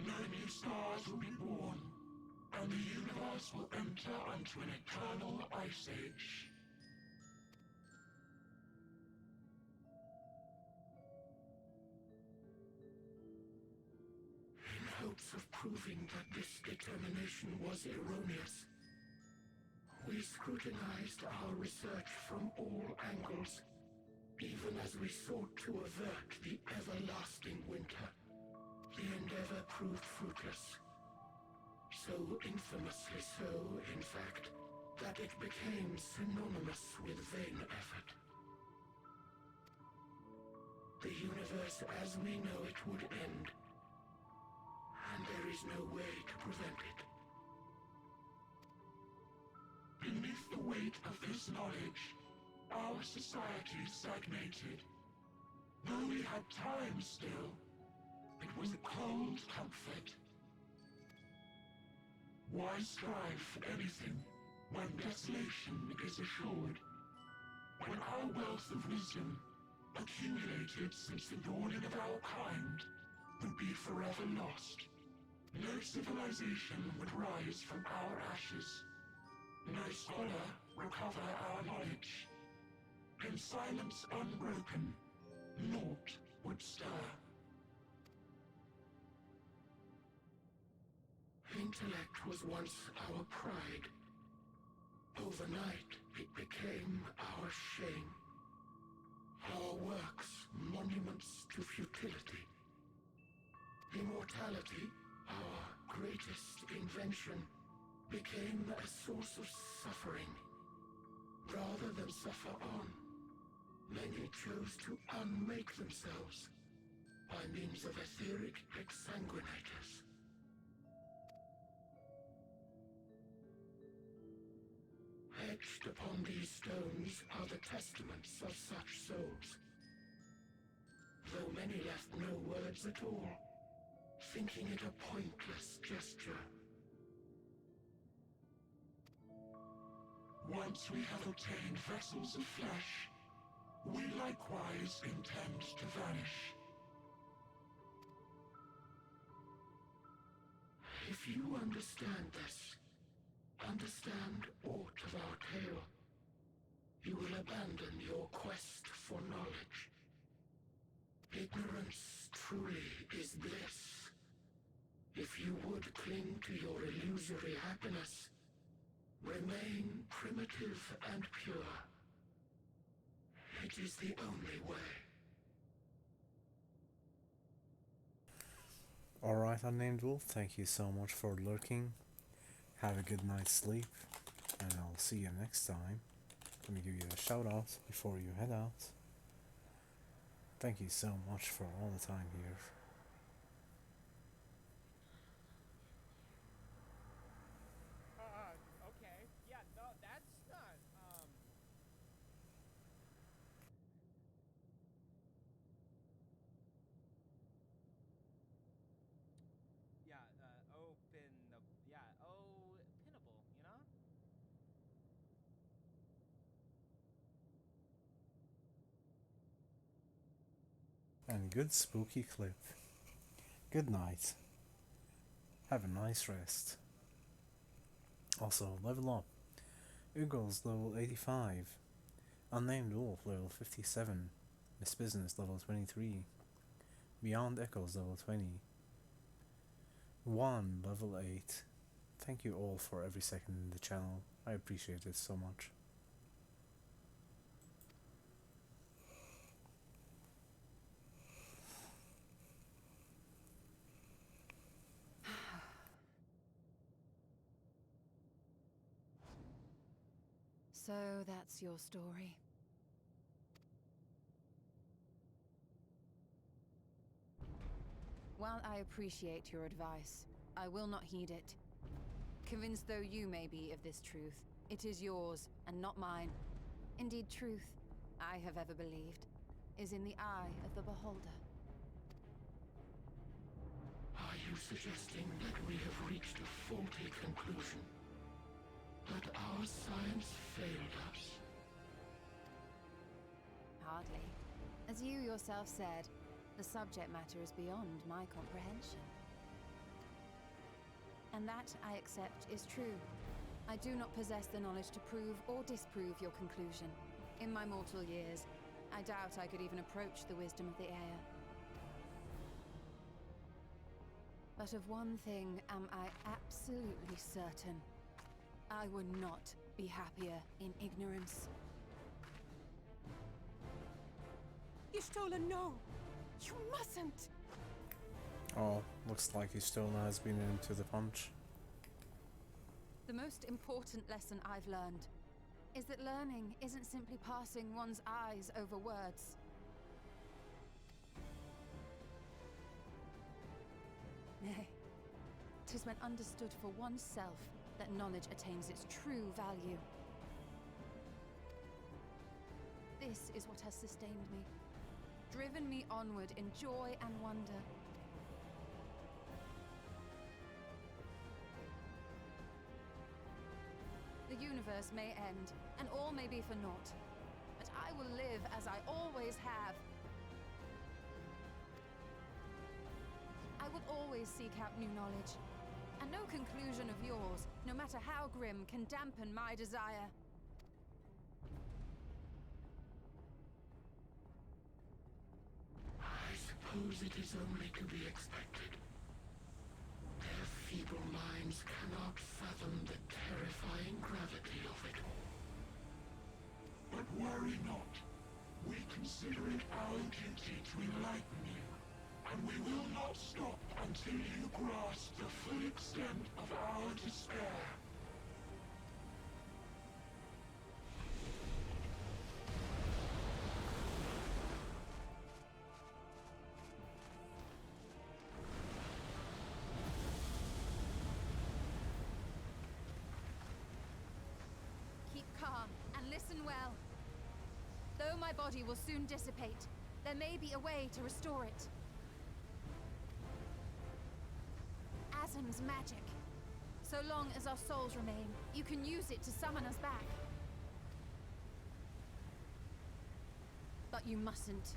No new stars will be born, and the universe will enter into an eternal ice age. In hopes of proving that this determination was erroneous, we scrutinized our research from all angles, even as we sought to avert the everlasting winter. The endeavor proved fruitless. So infamously so, in fact, that it became synonymous with vain effort. The universe as we know it would end, and there is no way to prevent it. Beneath the weight of this knowledge, our society stagnated. Though we had time still, it was a cold comfort. Why strive for anything when desolation is assured? When our wealth of wisdom, accumulated since the dawning of our kind, would be forever lost. No civilization would rise from our ashes. No scholar recover our knowledge. In silence unbroken, naught would stir. Intellect was once our pride. Overnight, it became our shame. Our works, monuments to futility. Immortality, our greatest invention, became a source of suffering. Rather than suffer on, many chose to unmake themselves by means of etheric exsanguinators. Etched upon these stones are the testaments of such souls. Though many left no words at all, thinking it a pointless gesture. Once we have obtained vessels of flesh, we likewise intend to vanish. If you understand this, understand aught of our tale, you will abandon your quest for knowledge Ignorance truly is bliss. If you would cling to your illusory happiness, remain primitive and pure. It is the only way. Alright, Unnamed Wolf, thank you so much for lurking. Have a good night's sleep, and I'll see you next time. Let me give you a shout out before you head out. Thank you so much for all the time here. Okay. Yeah, no, that's not, yeah, pinnable, you know? And good spooky clip. Good night. Have a nice rest. Also, level up. Ugo's level 85. Unnamed Wolf level 57. Miss Business level 23. Beyond Echoes level 20. Juan level 8. Thank you all for every second in the channel. I appreciate it so much. So that's your story. While I appreciate your advice, I will not heed it. Convinced though you may be of this truth, it is yours and not mine. Indeed, truth, I have ever believed, is in the eye of the beholder. Are you suggesting that we have reached a faulty conclusion? That our science failed us? Hardly. As you yourself said, the subject matter is beyond my comprehension. And that, I accept, is true. I do not possess the knowledge to prove or disprove your conclusion. In my mortal years, I doubt I could even approach the wisdom of the air. But of one thing am I absolutely certain. I would not be happier in ignorance. Y'shtola, no! You mustn't! Oh, looks like Y'shtola has been into the punch. The most important lesson I've learned is that learning isn't simply passing one's eyes over words. Nay, 'tis when understood for oneself that knowledge attains its true value. This is what has sustained me, driven me onward in joy and wonder. The universe may end, and all may be for naught, but I will live as I always have. I will always seek out new knowledge, and no conclusion of yours, no matter how grim, can dampen my desire. I suppose it is only to be expected. Their feeble minds cannot fathom the terrifying gravity of it all. But worry not. We consider it our duty to enlighten you, and we will not stop until you grasp the full extent of our despair. Keep calm and listen well. Though my body will soon dissipate, there may be a way to restore it. Asm's magic. So long as our souls remain, you can use it to summon us back. But you mustn't,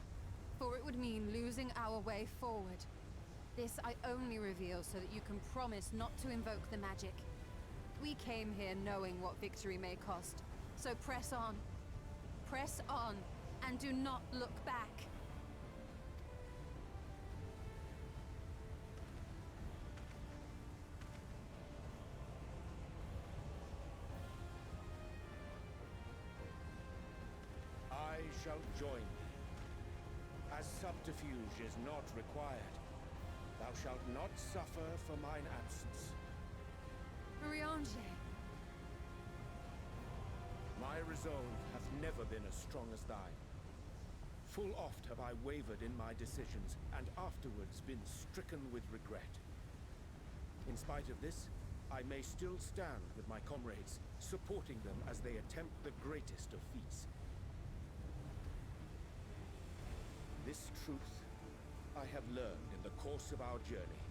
for it would mean losing our way forward. This I only reveal so that you can promise not to invoke the magic. We came here knowing what victory may cost, so press on, and do not look back. shalt join me. As subterfuge is not required, thou shalt not suffer for mine absence. Riange. My resolve hath never been as strong as thine. Full oft have I wavered in my decisions, and afterwards been stricken with regret. In spite of this, I may still stand with my comrades, supporting them as they attempt the greatest of feats. This truth I have learned in the course of our journey.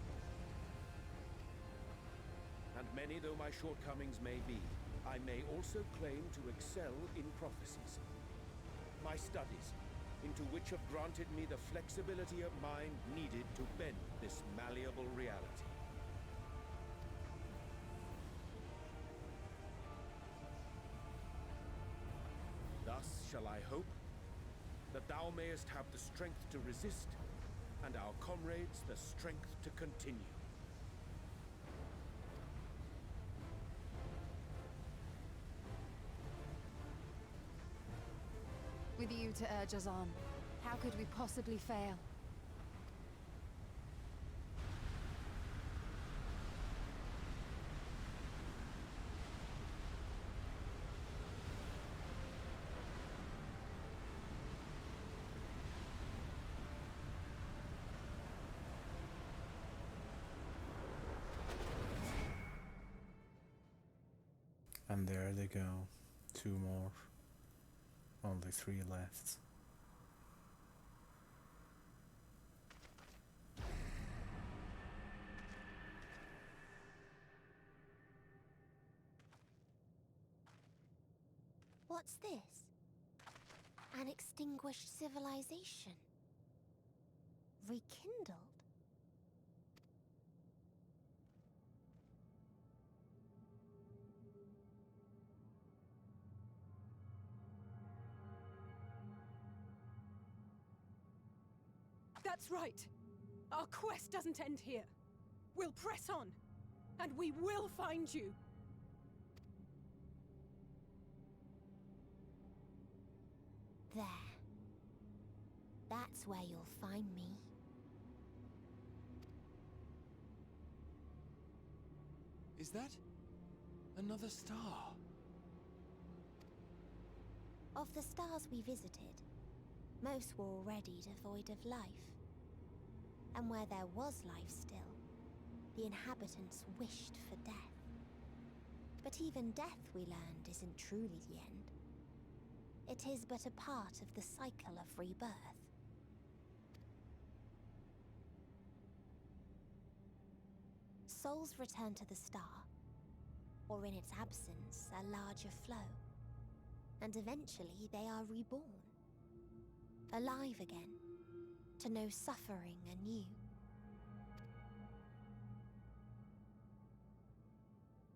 And many though my shortcomings may be, I may also claim to excel in prophecies. My studies, into which have granted me the flexibility of mind needed to bend this malleable reality. Thus shall I hope that thou mayest have the strength to resist, and our comrades the strength to continue. With you to urge us on, how could we possibly fail? And there they go. 2 more. Only 3 left. What's this? An extinguished civilization. Rekindled. That's right. Our quest doesn't end here. We'll press on, and we will find you. There. That's where you'll find me. Is that another star? Of the stars we visited, most were already devoid of life. And where there was life still, the inhabitants wished for death. But even death, we learned, isn't truly the end. It is but a part of the cycle of rebirth. Souls return to the star, or in its absence, a larger flow. And eventually they are reborn. Alive again, to know suffering anew.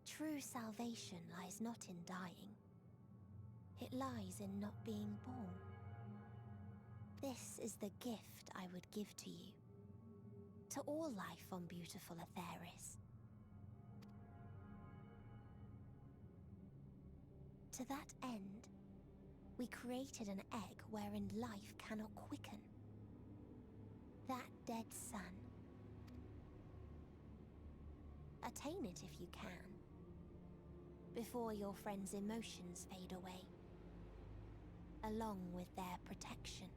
True salvation lies not in dying. It lies in not being born. This is the gift I would give to you. To all life on beautiful Aetheris. To that end, we created an egg wherein life cannot quicken. That dead sun. Attain it if you can, before your friend's emotions fade away, along with their protection.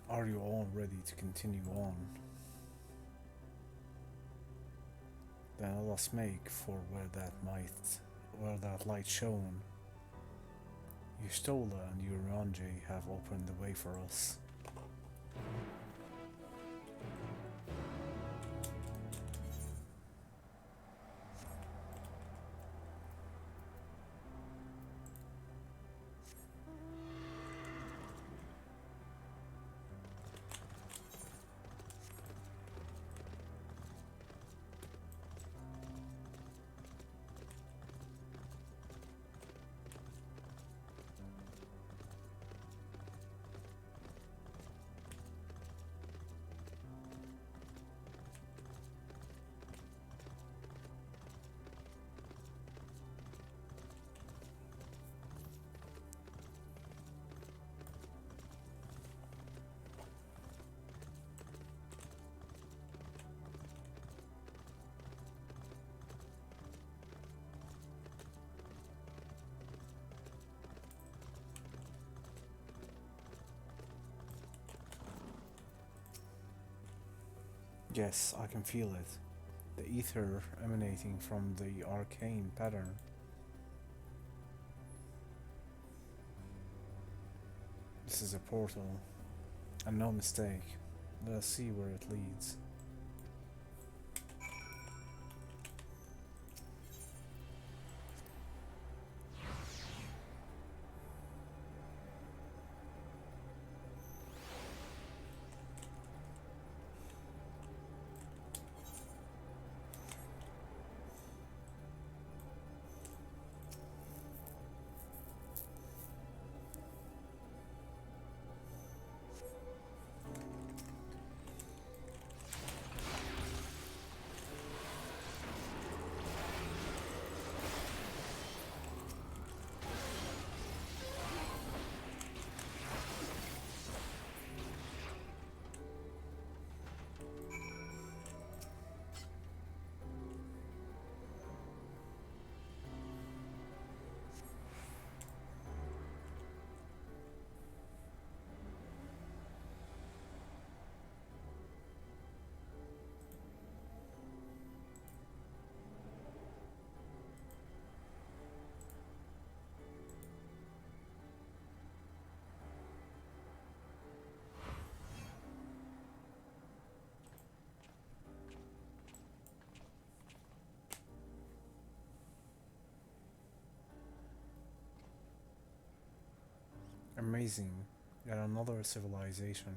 Are you all ready to continue on? Then let us make for where that light shone. Yustola and Uranji have opened the way for us. Yes, I can feel it. The ether emanating from the arcane pattern. This is a portal, and no mistake. Let us see where it leads. Amazing, yet another civilization.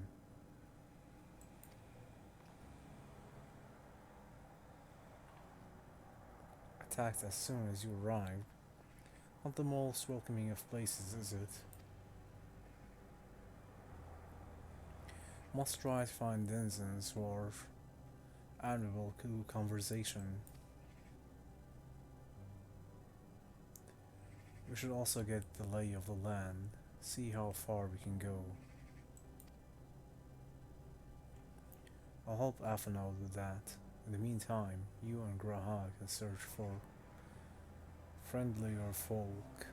Attacked as soon as you arrive. Not the most welcoming of places, is it? Must try to find denizens who are amiable to conversation. We should also get the lay of the land, see how far we can go. I'll help Afan out with that. In the meantime, you and Graha can search for friendlier folk.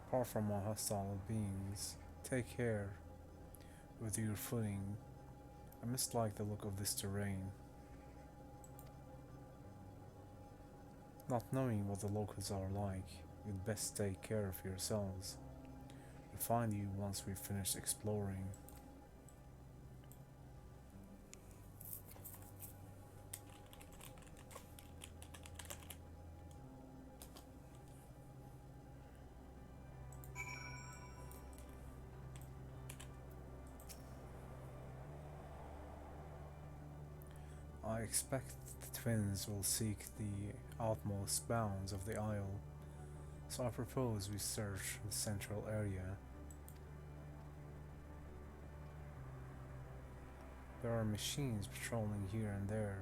Apart from all hostile beings, take care with your footing. I mislike the look of this terrain. Not knowing what the locals are like, you'd best take care of yourselves. We'll find you once we've finished exploring. I expect the twins will seek the outmost bounds of the isle, so I propose we search the central area. There are machines patrolling here and there,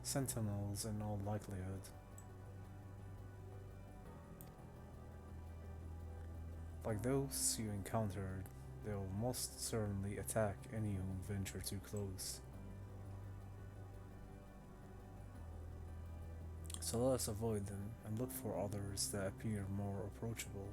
sentinels in all likelihood. Like those you encountered, they will most certainly attack any who venture too close. So let us avoid them and look for others that appear more approachable.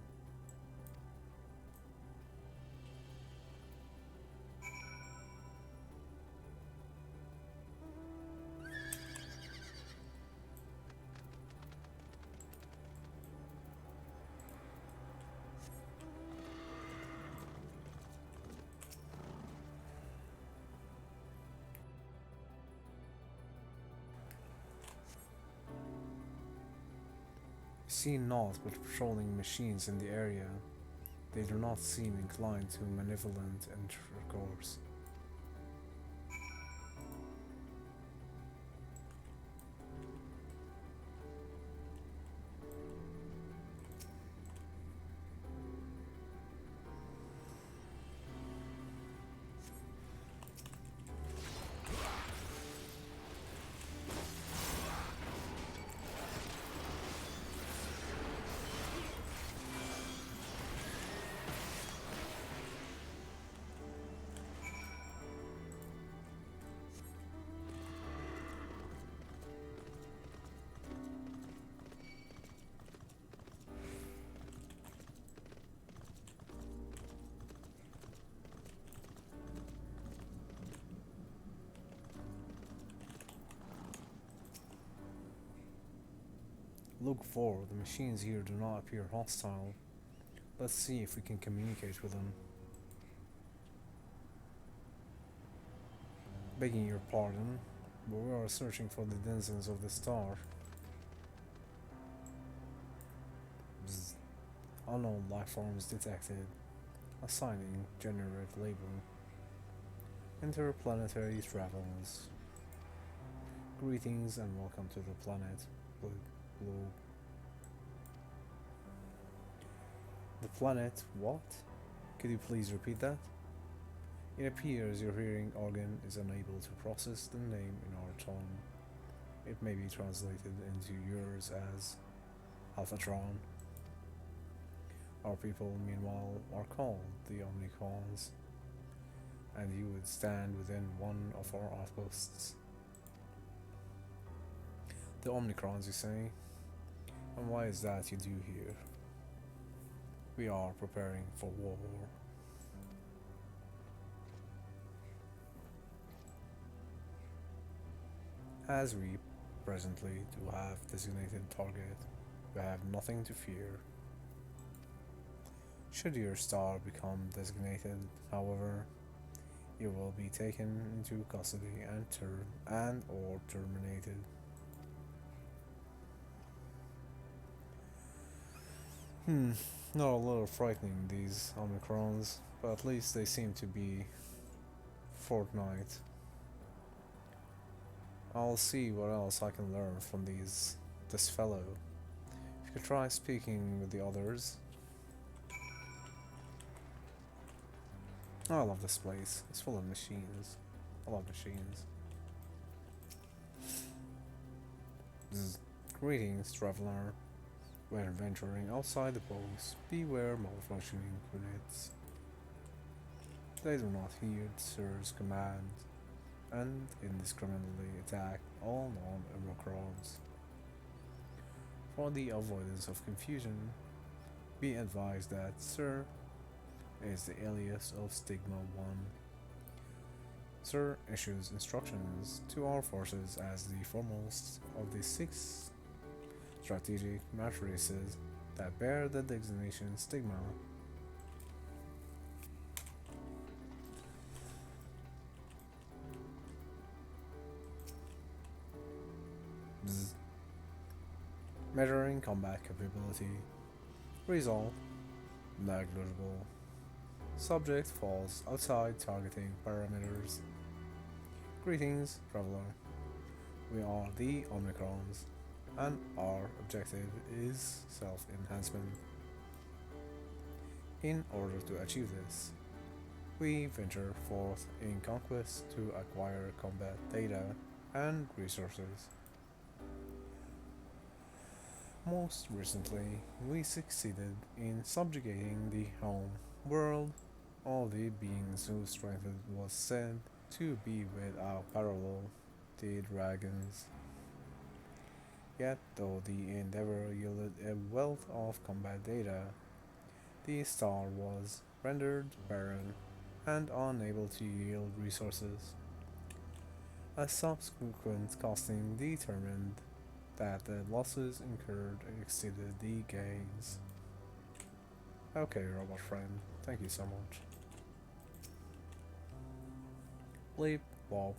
Seen naught but patrolling machines in the area, they do not seem inclined to malevolent intercourse. Look 4, the machines here do not appear hostile. Let's see if we can communicate with them. Begging your pardon, but we are searching for the denizens of the star. Bzz. Unknown life forms detected. Assigning generate label. Interplanetary travels. Greetings and welcome to the planet. Blue. The planet, what? Could you please repeat that? It appears your hearing organ is unable to process the name in our tongue. It may be translated into yours as Alphatron. Our people, meanwhile, are called the Omnicrons, and you would stand within one of our outposts. The Omnicrons, you say? And why is that you do here? We are preparing for war. As we presently do have designated target, we have nothing to fear. Should your star become designated, however, you will be taken into custody and or terminated. Not a little frightening, these Omicrons, but at least they seem to be fortnight. I'll see what else I can learn from this fellow. If you could try speaking with the others. I love this place. It's full of machines. I love machines. Greetings, traveler. When venturing outside the post, beware malfunctioning units. They do not heed Sir's command and indiscriminately attack all non-Omicrons. For the avoidance of confusion, be advised that Sir is the alias of Stigma 1. Sir issues instructions to our forces as the foremost of the 6 strategic matrices that bear the designation Stigma. Measuring combat capability. Result: negligible. Subject falls outside targeting parameters. Greetings, traveler. We are the Omicrons, and our objective is self-enhancement. In order to achieve this, we venture forth in conquest to acquire combat data and resources. Most recently, we succeeded in subjugating the home world of the beings whose strength was said to be without parallel, the dragons. Yet, though the endeavor yielded a wealth of combat data, the star was rendered barren and unable to yield resources. A subsequent costing determined that the losses incurred exceeded the gains. Okay, robot friend, thank you so much. Bleep, Bob.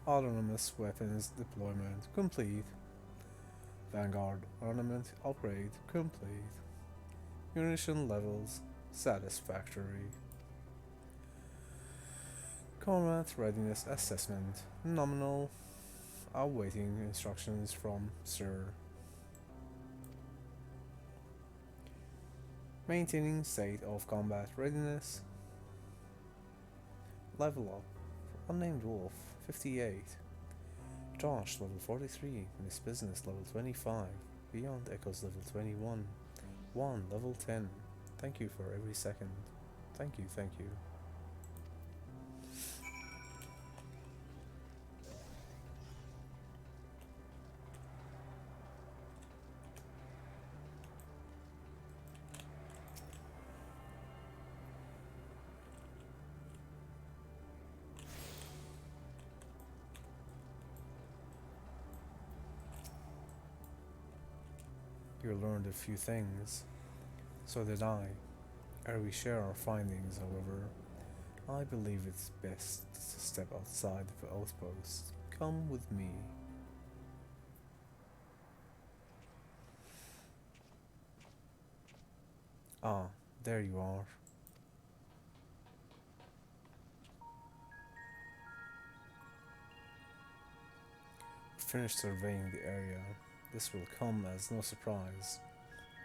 Autonomous weapons deployment complete. Vanguard ornament upgrade complete. Munition levels satisfactory. Combat readiness assessment nominal. Awaiting instructions from Sir. Maintaining state of combat readiness. Level up. Unnamed Wolf 58. Josh level 43. Miss Business level 25. Beyond Echoes level 21. 1 level 10. Thank you for every second. Thank you, thank you. You learned a few things. So did I. Ere we share our findings, however, I believe it's best to step outside the outpost. Come with me. Ah, there you are. Finished surveying the area. This will come as no surprise.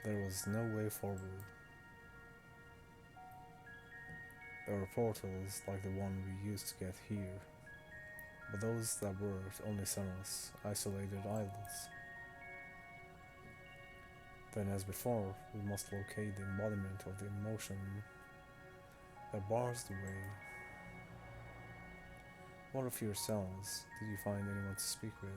There was no way forward. There were portals like the one we used to get here, but those that worked only sent us isolated islands. Then, as before, we must locate the embodiment of the emotion that bars the way. What of yourselves? Did you find anyone to speak with?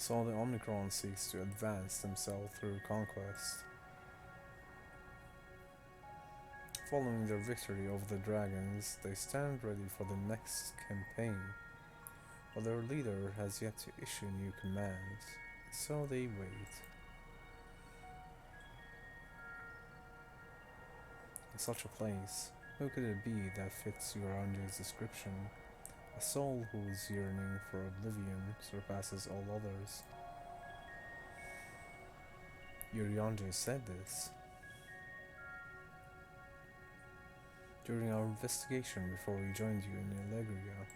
So the Omicron seeks to advance themselves through conquest. Following their victory over the dragons, they stand ready for the next campaign, but their leader has yet to issue new commands, so they wait. In such a place, who could it be that fits Yorange's description? A soul whose yearning for oblivion surpasses all others. Yorange said this during our investigation before we joined you in Allegria.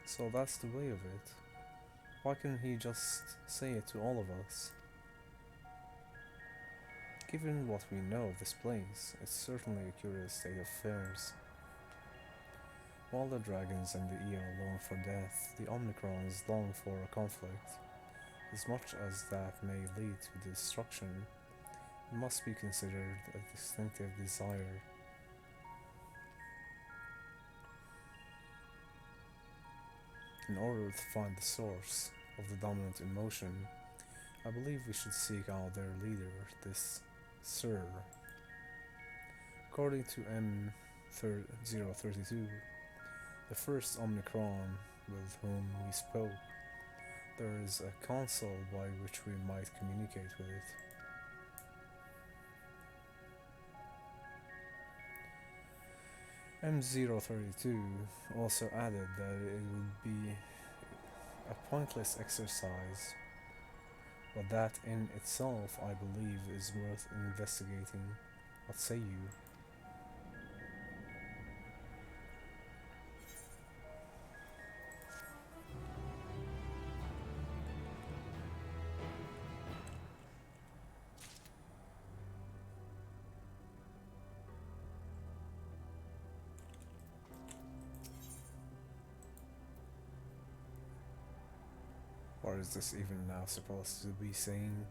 So that's the way of it. Why couldn't he just say it to all of us? Given what we know of this place, it's certainly a curious state of affairs. While the dragons and the EO long for death, the Omnicrons long for a conflict. As much as that may lead to destruction, it must be considered a distinctive desire. In order to find the source of the dominant emotion, I believe we should seek out their leader, this Sir. According to M032, the first Omnicron with whom we spoke, there is a console by which we might communicate with it. M032 also added that it would be a pointless exercise, but that in itself I believe is worth investigating. What say you? What is this even now supposed to be saying?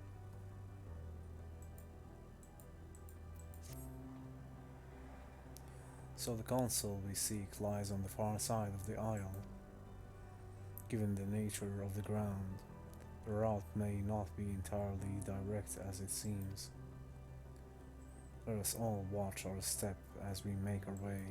So the console we seek lies on the far side of the isle. Given the nature of the ground, the route may not be entirely direct as it seems. Let us all watch our step as we make our way.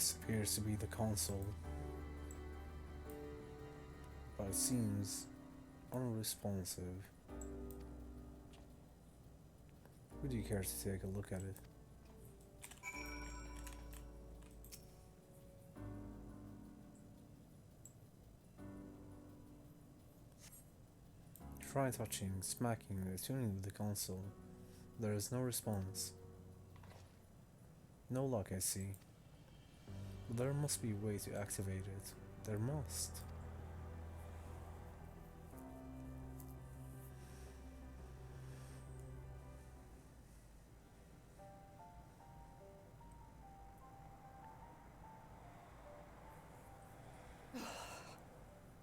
This appears to be the console, but it seems unresponsive. Would you care to take a look at it? Try touching, smacking, attuning with the console. There is no response. No luck, I see. But there must be a way to activate it. There must.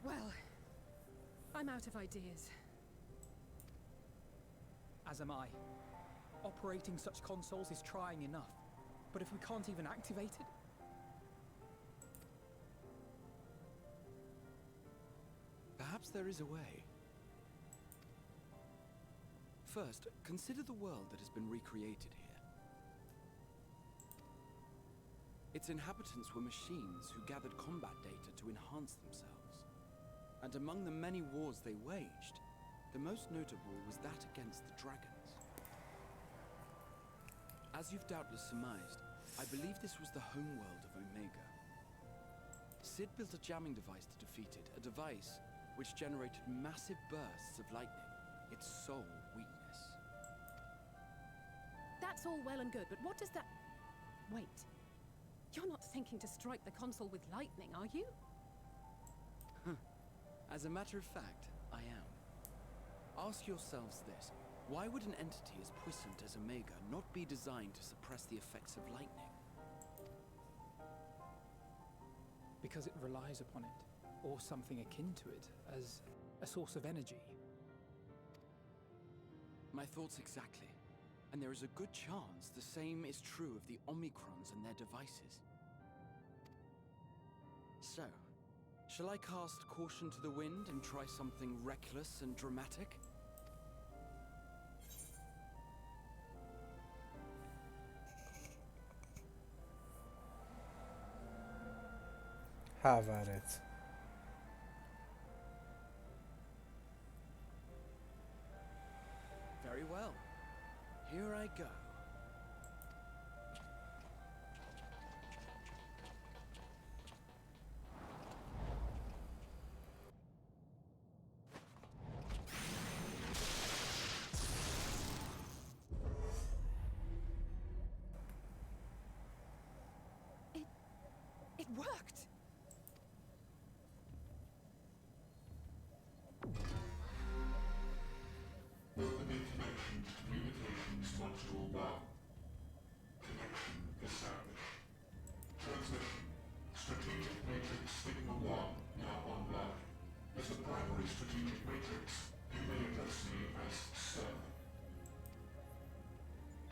Well, I'm out of ideas. As am I. Operating such consoles is trying enough. But if we can't even activate it? Perhaps there is a way. First, consider the world that has been recreated here. Its inhabitants were machines who gathered combat data to enhance themselves. And among the many wars they waged, the most notable was that against the dragons. As you've doubtless surmised, I believe this was the homeworld of Omega. Sid built a jamming device to defeat it, a device which generated massive bursts of lightning, its sole weakness. That's all well and good, but what does that... Wait. You're not thinking to strike the console with lightning, are you? As a matter of fact, I am. Ask yourselves this. Why would an entity as puissant as Omega not be designed to suppress the effects of lightning? Because it relies upon it, or something akin to it, as a source of energy. My thoughts exactly. And there is a good chance the same is true of the Omicrons and their devices. So, shall I cast caution to the wind and try something reckless and dramatic? Have at it. I go. It worked! Opening connection to Communications Module 1. Connection established. Transmission. Strategic Matrix Signal 1 now online. As the primary strategic matrix, you may address me as Sir.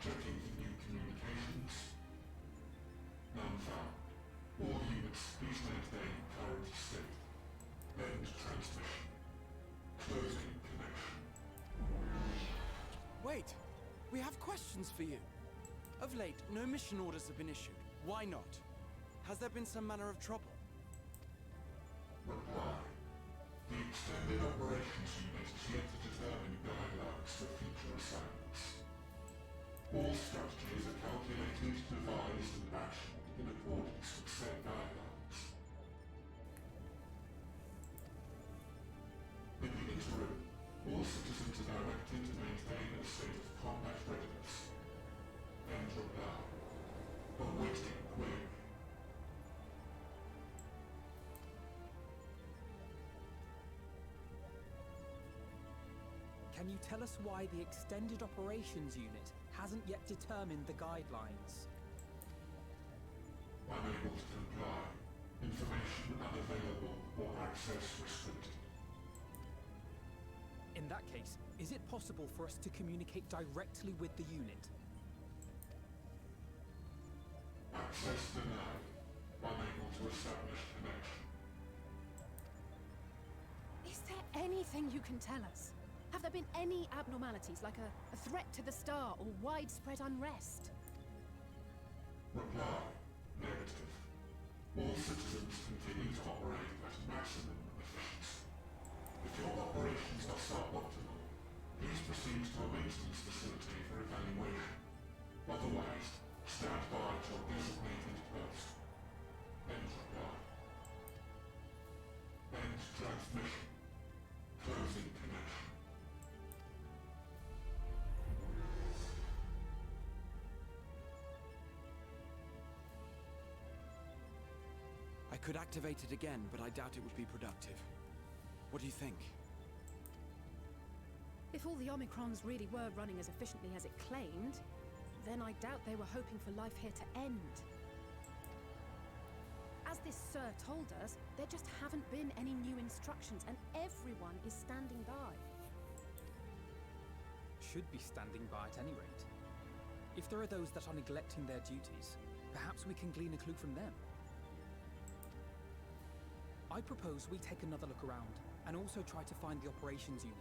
Checking for new communications. None found. All units, please maintain current state. End transmission. Closing connection. Wait! We have questions for you. Of late, no mission orders have been issued. Why not? Has there been some manner of trouble? Reply. The Extended Operations Unit is yet to determine guidelines for future assignments. All strategies are calculated, devised, and actioned in accordance with said guidelines. In the interim, all citizens are directed to maintain a state of combat readiness. End reply. Awaiting query. Can you tell us why the Extended Operations Unit hasn't yet determined the guidelines? Unable to comply. Information unavailable or access restricted. In that case, is it possible for us to communicate directly with the unit? Access denied. Unable to establish connection. Is there anything you can tell us? Have there been any abnormalities, like a threat to the star or widespread unrest? Reply. Negative. All citizens continue to operate at maximum efficiency. If your operations are suboptimal, please proceed to a maintenance facility for evaluation. Otherwise, stand by at your designated post. End reply. End transmission. Closing connection. I could activate it again, but I doubt it would be productive. What do you think? If all the Omicrons really were running as efficiently as it claimed, then I doubt they were hoping for life here to end. As this Sir told us, there just haven't been any new instructions, and everyone is standing by. Should be standing by at any rate. If there are those that are neglecting their duties, perhaps we can glean a clue from them. I propose we take another look around, and also try to find the operations unit.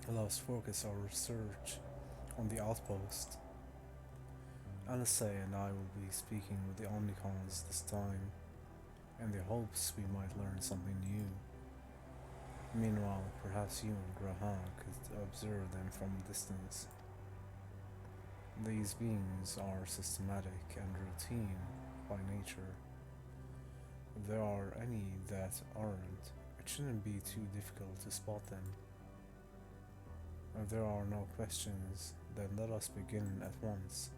Let us focus our research on the outpost. Anasay and I will be speaking with the Omnicons this time, in the hopes we might learn something new. Meanwhile, perhaps you and Graha could observe them from a distance. These beings are systematic and routine by nature. If there are any that aren't, it shouldn't be too difficult to spot them. If there are no questions, then let us begin at once.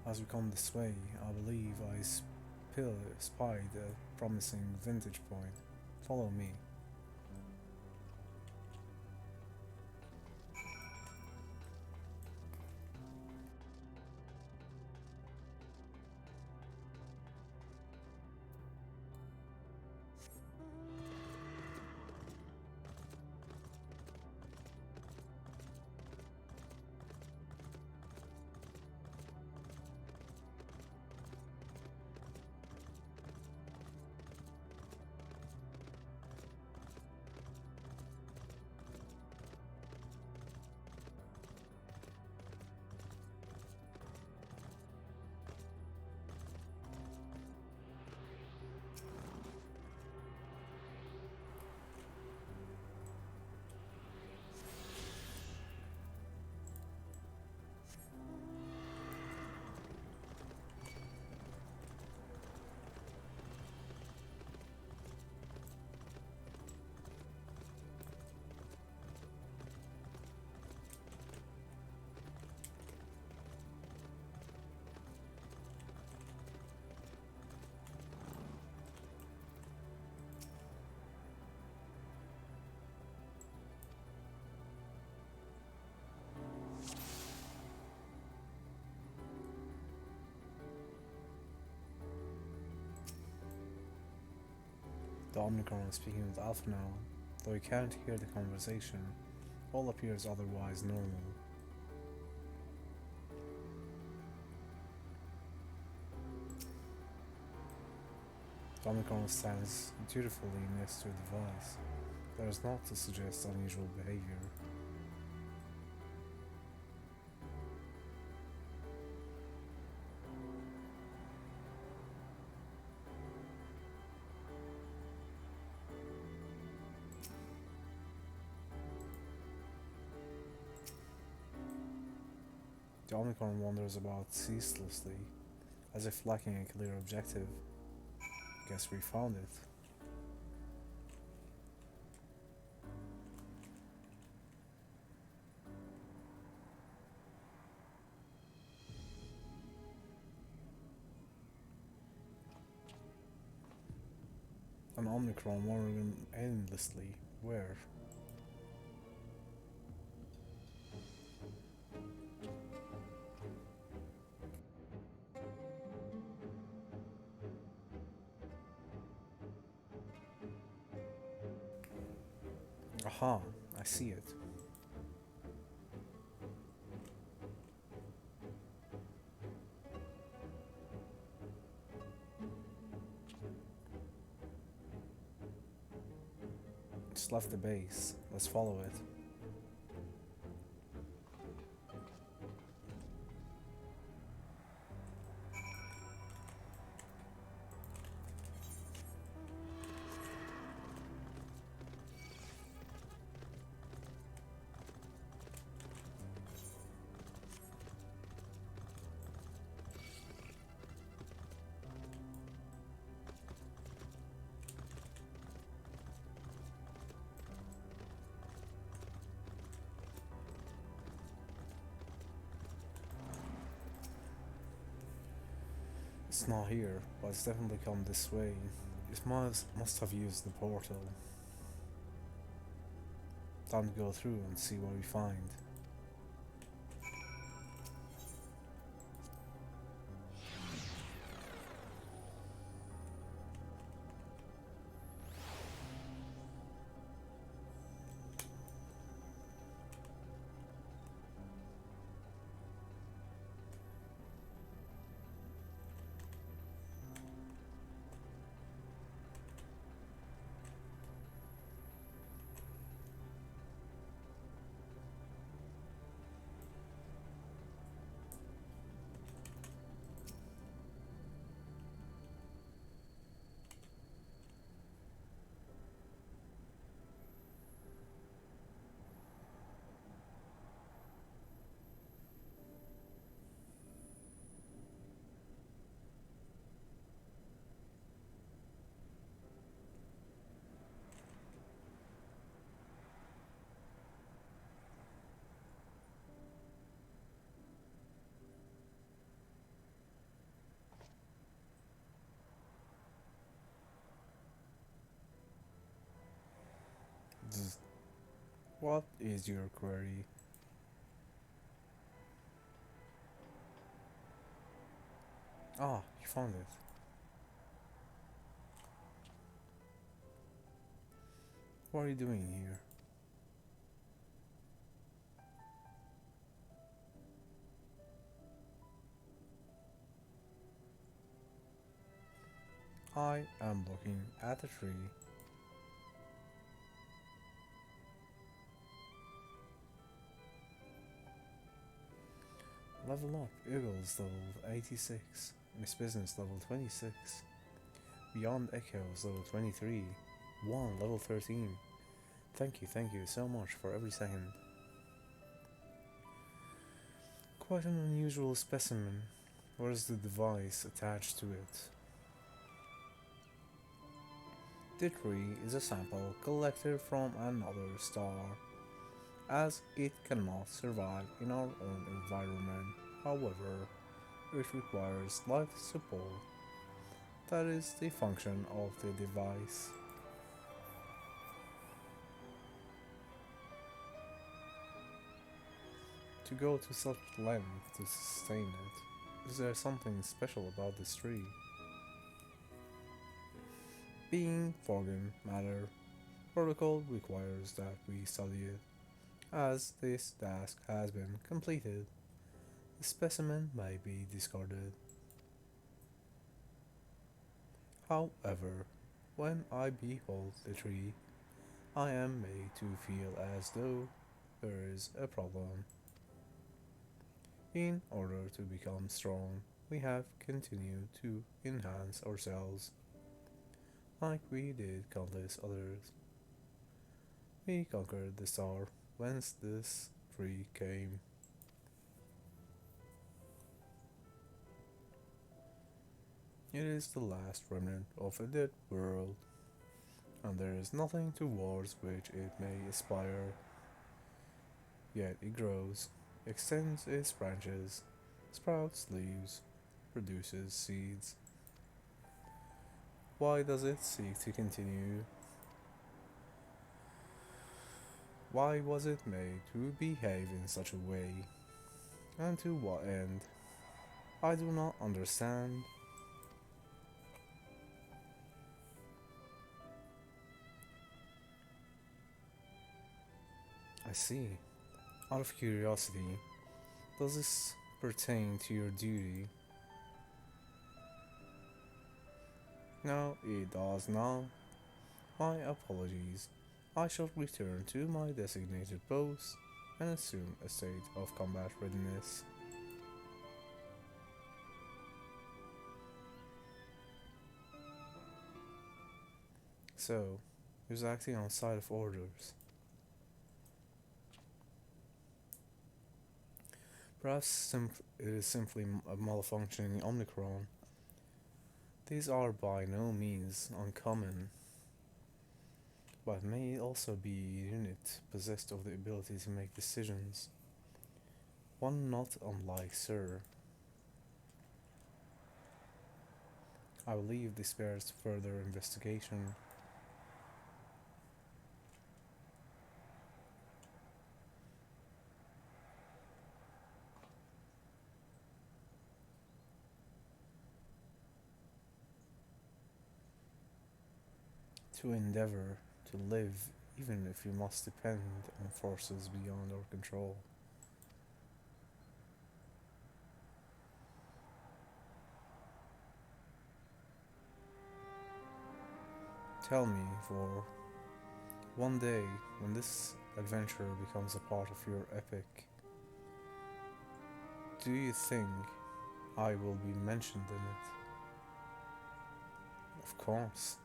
As we come this way, I believe I spied a promising vantage point. Follow me. The Omnicron is speaking with Alpha now, though he can't hear the conversation. All appears otherwise normal. The Omnicron stands dutifully next to the device. That is not to suggest unusual behavior. The Omnicron wanders about ceaselessly, as if lacking a clear objective. Guess we found it. An Omnicron wandering endlessly. Where? Aha, I see it. It's left the base. Let's follow it. It's not here, but it's definitely come this way. It must have used the portal. Time to go through and see what we find. What is your query? Ah, you found it. What are you doing here? I am looking at the tree. Level up, Eagles level 86, Miss Business level 26, Beyond Echoes level 23, Juan level 13. Thank you so much for every second. Quite an unusual specimen. What is the device attached to it? The tree is a sample collected from another star, as it cannot survive in our own environment. However, it requires life support. That is the function of the device. To go to such length to sustain it, is there something special about this tree? Being foreign matter, protocol requires that we study it. As this task has been completed, the specimen may be discarded. However, when I behold the tree, I am made to feel as though there is a problem. In order to become strong, we have continued to enhance ourselves, like we did countless others. We conquered the star whence this tree came. It is the last remnant of a dead world, and there is nothing towards which it may aspire. Yet it grows, extends its branches, sprouts leaves, produces seeds. Why does it seek to continue? Why was it made to behave in such a way? And to what end? I do not understand. I see. Out of curiosity, does this pertain to your duty? No, it does not. My apologies. I shall return to my designated post and assume a state of combat readiness. So, he was acting outside of orders. Perhaps it is simply a malfunctioning Omicron. These are by no means uncommon, but may also be a unit possessed of the ability to make decisions. One not unlike Sir. I will leave this bears to further investigation. To endeavor to live, even if we must depend on forces beyond our control. Tell me, for one day, when this adventure becomes a part of your epic, do you think I will be mentioned in it? Of course.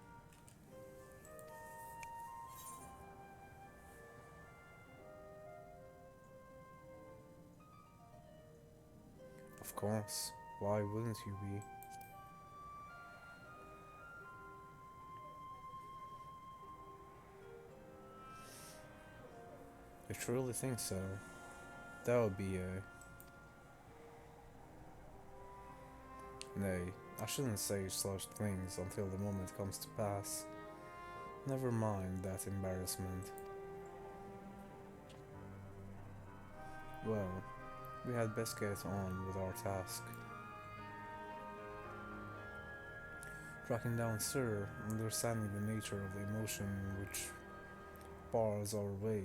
Of course. Why wouldn't you be? I truly think so. That would be a... Nay, I shouldn't say such things until the moment comes to pass. Never mind that embarrassment. Well, we had best get on with our task. Tracking down Sir, understanding the nature of the emotion which bars our way.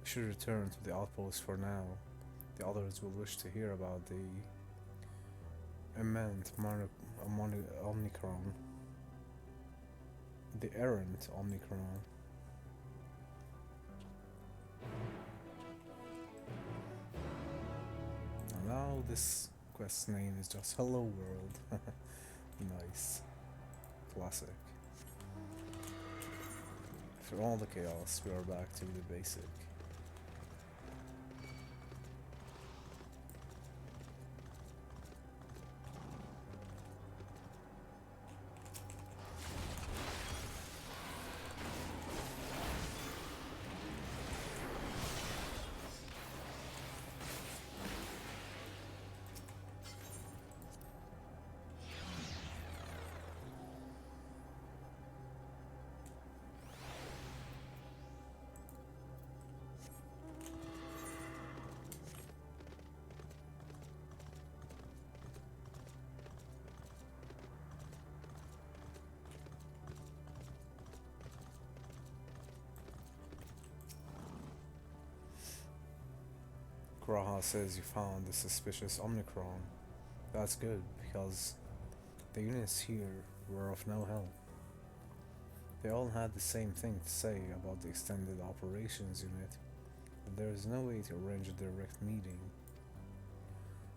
We should return to the outpost for now. The others will wish to hear about the Omicron. The errant Omicron. And now this quest's name is just Hello World. Nice. Classic. After all the chaos, we are back to the basic. Graha says you found the suspicious Omicron. That's good, because the units here were of no help. They all had the same thing to say about the extended operations unit, but there is no way to arrange a direct meeting.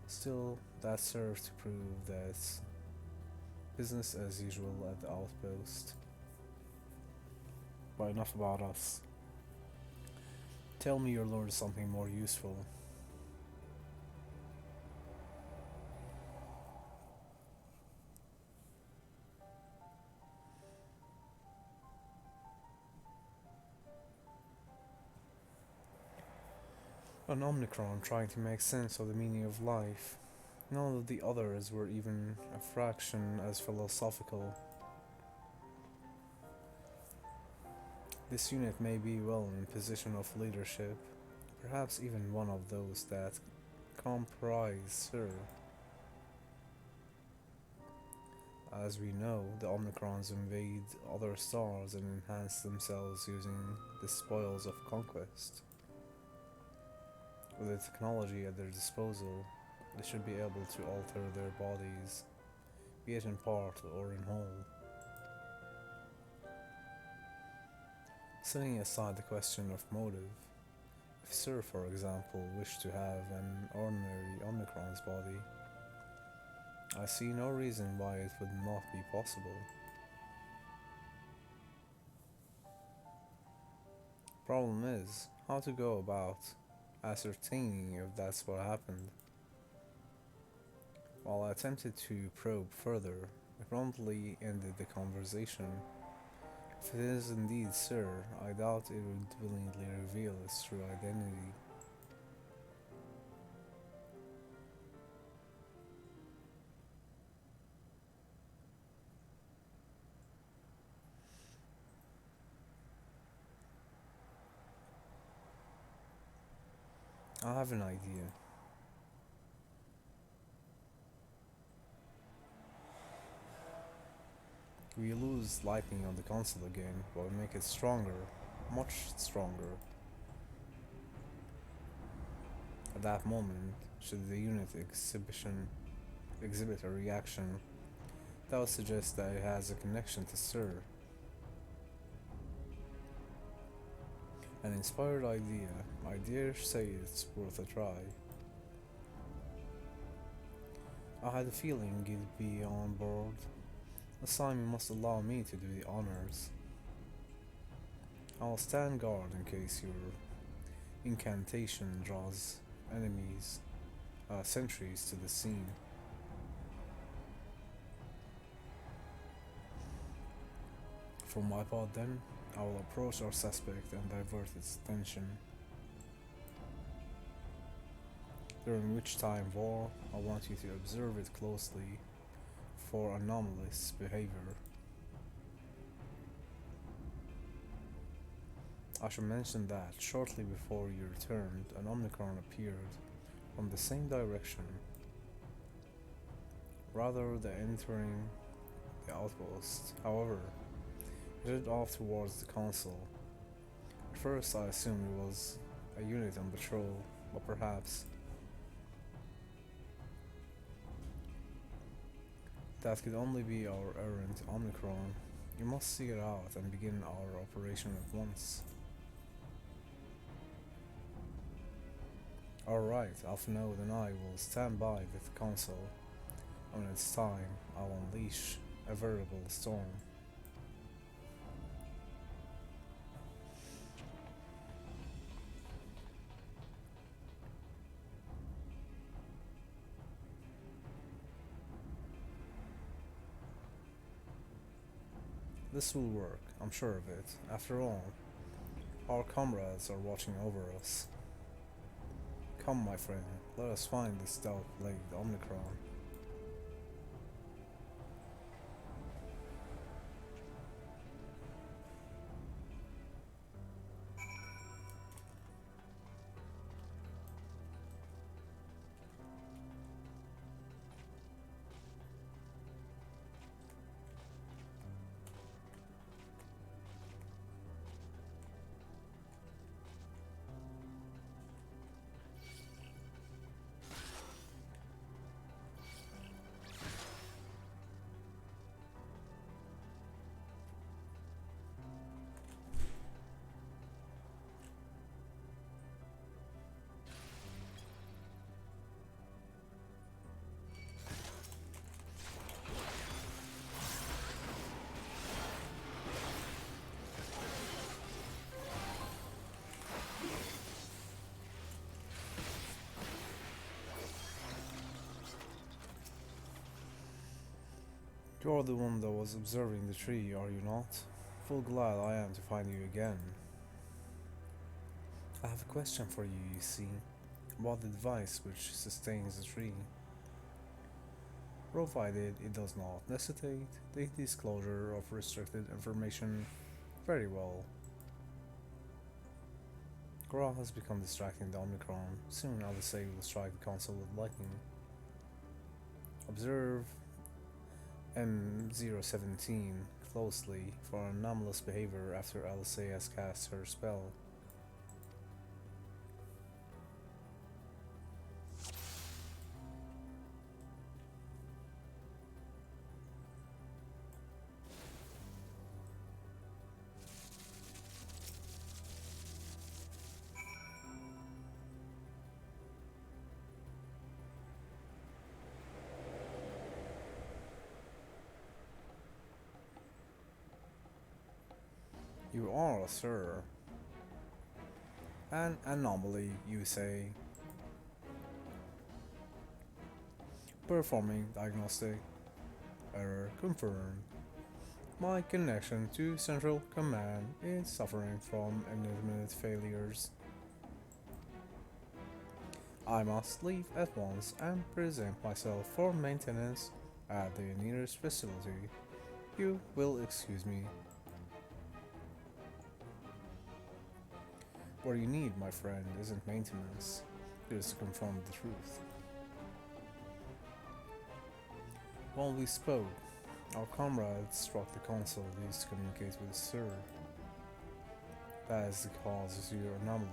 Still, that served to prove that it's business as usual at the outpost. But enough about us. Tell me you learned something more useful. An Omicron trying to make sense of the meaning of life. None of the others were even a fraction as philosophical. This unit may be well in position of leadership, perhaps even one of those that comprise Sir. As we know, the Omicrons invade other stars and enhance themselves using the spoils of conquest. With the technology at their disposal, they should be able to alter their bodies, be it in part or in whole. Setting aside the question of motive, if Sir, for example, wished to have an ordinary Omicron's body, I see no reason why it would not be possible. Problem is, how to go about ascertaining if that's what happened. While I attempted to probe further, I promptly ended the conversation. If it is indeed Sir, I doubt it would willingly reveal its true identity. I have an idea. We lose lightning on the console again, but we make it stronger, much stronger. At that moment, should the unit exhibit a reaction, that would suggest that it has a connection to Sir. An inspired idea, I dare say it's worth a try. I had a feeling you'd be on board. This time you must allow me to do the honors. I'll stand guard in case your incantation draws sentries to the scene. For my part then, I will approach our suspect and divert its attention. During which time, Vor, I want you to observe it closely for anomalous behavior. I should mention that shortly before you returned, an Omicron appeared from the same direction, rather than entering the outpost. However, it headed off towards the console. At first I assumed it was a unit on patrol, but perhaps that could only be our errant Omicron. You must seek it out and begin our operation at once. Alright, Alphanode and I will stand by with the console. When it's time, I'll unleash a veritable storm. This will work, I'm sure of it. After all, our comrades are watching over us. Come, my friend, let us find this stout-legged Omicron. You are the one that was observing the tree, are you not? Full glad I am to find you again. I have a question for you, you see, about the device which sustains the tree. Provided it does not necessitate the disclosure of restricted information, very well. Gra has become distracting the Omicron. Soon LSA will strike the console with lightning. Observe M017 closely for anomalous behavior after LSA has cast her spell. You are, sir. An anomaly, you say. Performing diagnostic. Error confirmed. My connection to Central Command is suffering from intermittent failures. I must leave at once and present myself for maintenance at the nearest facility. You will excuse me. What you need, my friend, isn't maintenance. It is to confront the truth. While we spoke, our comrade struck the console used to communicate with Sir. That is the cause of your anomaly.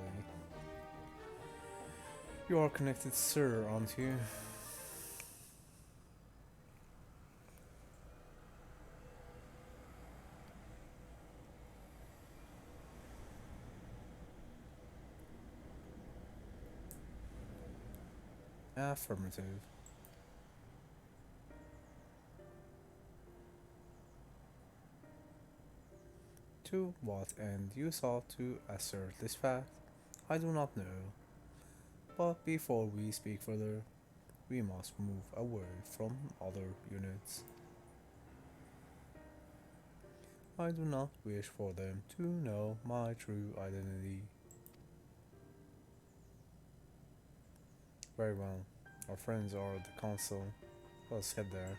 You are connected, Sir, aren't you? Affirmative. To what end you sought to assert this fact, I do not know. But before we speak further, we must move away from other units. I do not wish for them to know my true identity. Very well. Our friends are at the console. Let's head there.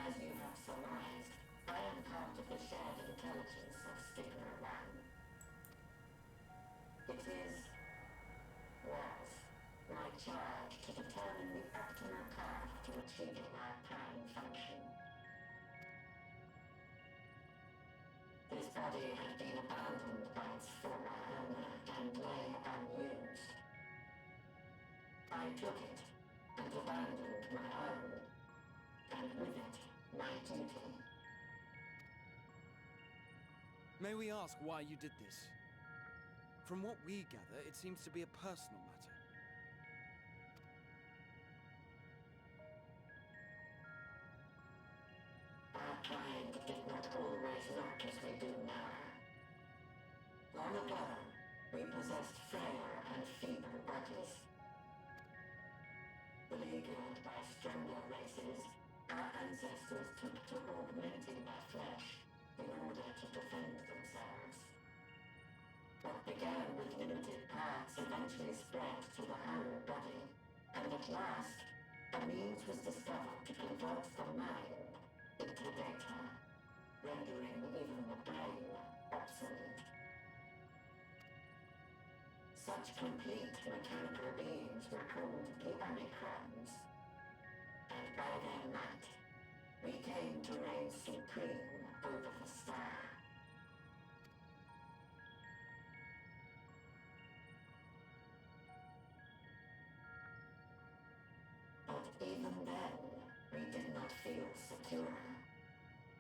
As you have surmised, I am part of the shared intelligence of Stigma 1. It was, my charge to determine the optimal path to achieving our prime function. This body had been abandoned by its former owner and lay unused. I took it and abandoned my own, and with it, my duty. May we ask why you did this? From what we gather, it seems to be a personal matter. Our kind did not always look as we do now. Long ago, we possessed frail and feeble bodies. Beleaguered by stronger races, our ancestors took to augmenting their flesh in order to defend themselves. What began with limited parts eventually spread to the whole body, and at last, a means was discovered to convert the mind into data, rendering even the brain obsolete. Such complete mechanical beings were called the Omicrons, and by their might, we came to reign supreme over the star. pure.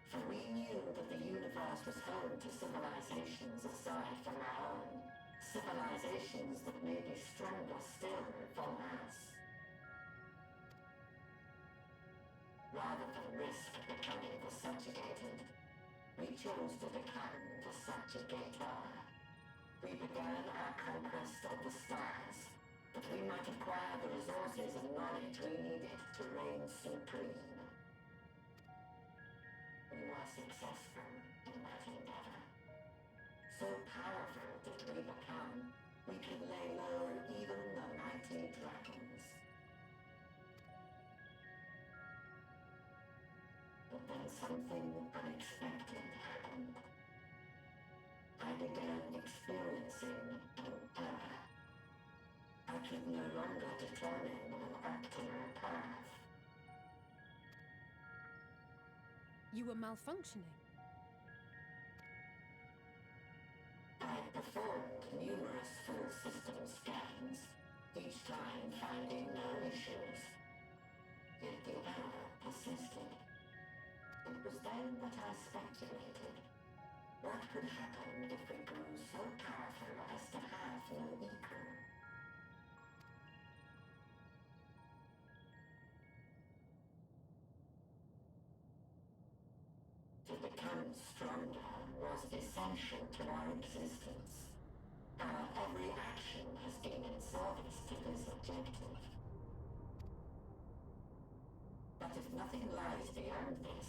For we knew that the universe was home to civilizations aside from our own. Civilizations that may be stronger still than us. Rather than risk becoming the subjugated, we chose to become the subjugator. We began our conquest of the stars, that we might acquire the resources and knowledge we needed to reign supreme. We were successful in that endeavor. So powerful did we become, we could lay low even the mighty dragons. But then something unexpected happened. I began experiencing an error. I could no longer determine an optimal path. You were malfunctioning. I performed numerous full system scans, each time finding no issues. Yet the error persisted. It was then that I speculated. What could happen if we grew so powerful as to have no equal? To become stronger was essential to our existence. Our every action has been in service to this objective. But if nothing lies beyond this,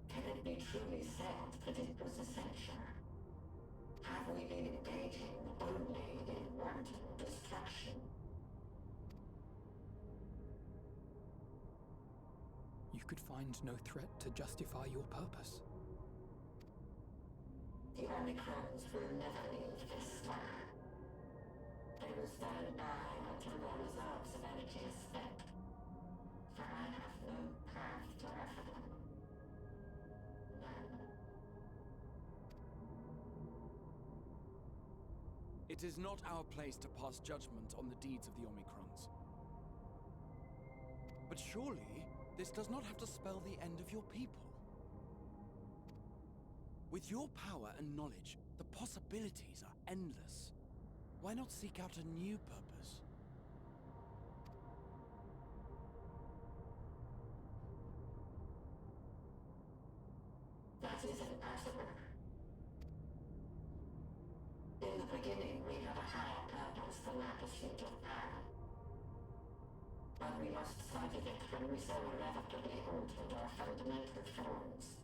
can it be truly said that it was essential? Have we been engaging only in wanton destruction? You could find no threat to justify your purpose. The Omicrons will never leave this star. They will stand by until their reserves of energy is spent. For I have no path to offer them. None. It is not our place to pass judgment on the deeds of the Omicrons. But surely, this does not have to spell the end of your people. With your power and knowledge, the possibilities are endless. Why not seek out a new purpose? That is impossible. In the beginning, we had a higher purpose than our pursuit of power. But we lost sight of it when we so irrevocably altered our fundamental forms.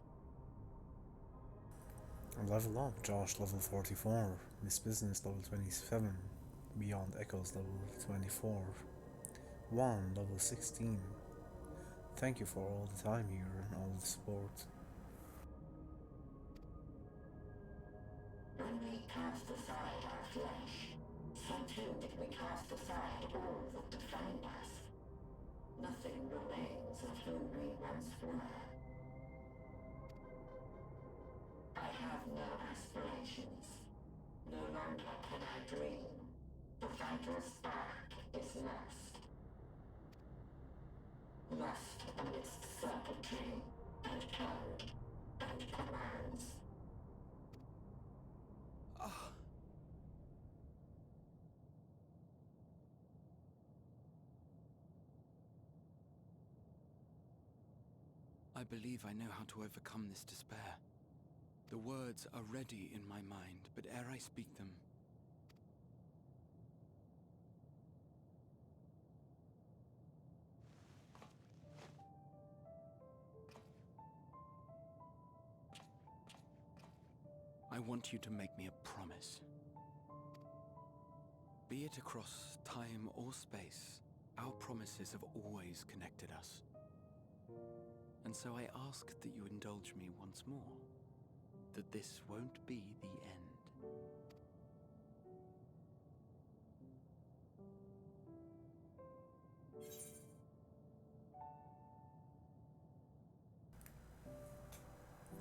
Level up, Josh, level 44. Miss Business, level 27. Beyond Echoes, level 24. Juan, level 16. Thank you for all the time here and all the support. When we cast aside our flesh, so too did we cast aside all that defined us. Nothing remains of who we once were. I have no aspirations. No longer can I dream. The vital spark is lost. Lost amidst circuitry and code and commands. I believe I know how to overcome this despair. The words are ready in my mind, but ere I speak them, I want you to make me a promise. Be it across time or space, our promises have always connected us. And so I ask that you indulge me once more, that this won't be the end.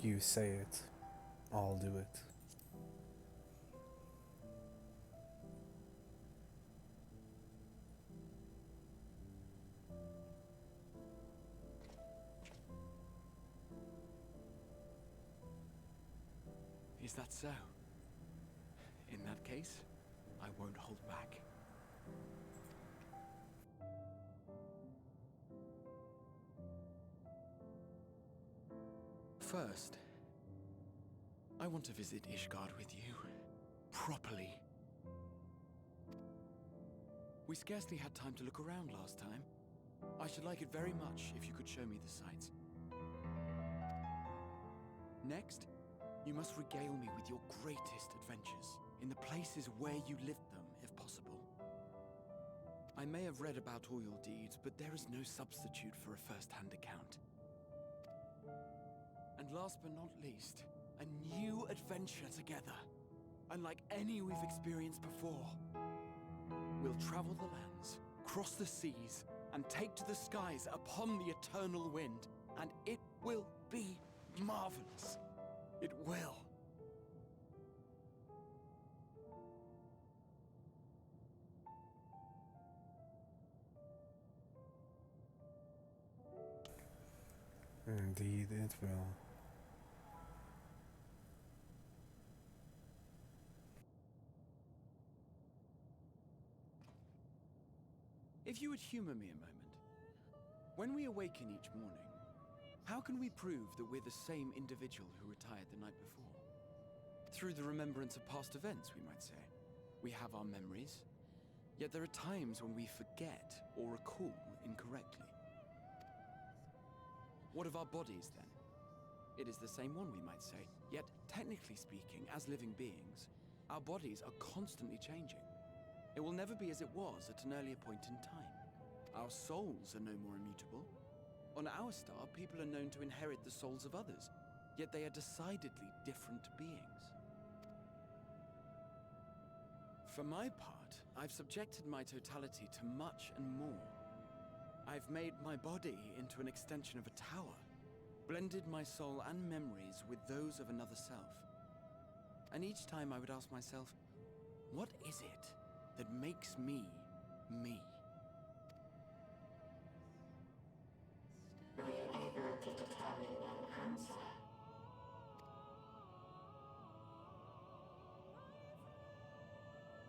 You say it, I'll do it. Is that so? In that case, I won't hold back. First, I want to visit Ishgard with you. Properly. We scarcely had time to look around last time. I should like it very much if you could show me the sights. Next, you must regale me with your greatest adventures, in the places where you lived them, if possible. I may have read about all your deeds, but there is no substitute for a first-hand account. And last but not least, a new adventure together, unlike any we've experienced before. We'll travel the lands, cross the seas, and take to the skies upon the eternal wind, and it will be marvelous. It will. Indeed, it will. If you would humor me a moment. When we awaken each morning, how can we prove that we're the same individual who retired the night before? Through the remembrance of past events, we might say. We have our memories, yet there are times when we forget or recall incorrectly. What of our bodies, then? It is the same one, we might say, yet technically speaking, as living beings, our bodies are constantly changing. It will never be as it was at an earlier point in time. Our souls are no more immutable. On our star, people are known to inherit the souls of others, yet they are decidedly different beings. For my part, I've subjected my totality to much and more. I've made my body into an extension of a tower, blended my soul and memories with those of another self. And each time I would ask myself, what is it that makes me, me? Were you able to determine an answer?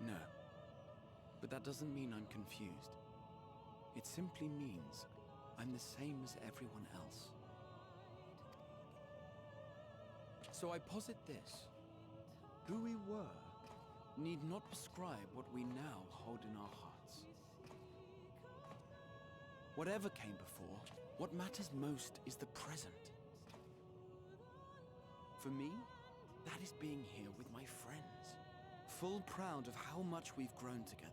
No. But that doesn't mean I'm confused. It simply means I'm the same as everyone else. So I posit this. Who we were need not prescribe what we now hold in our hearts. Whatever came before, what matters most is the present. For me, that is being here with my friends, full proud of how much we've grown together.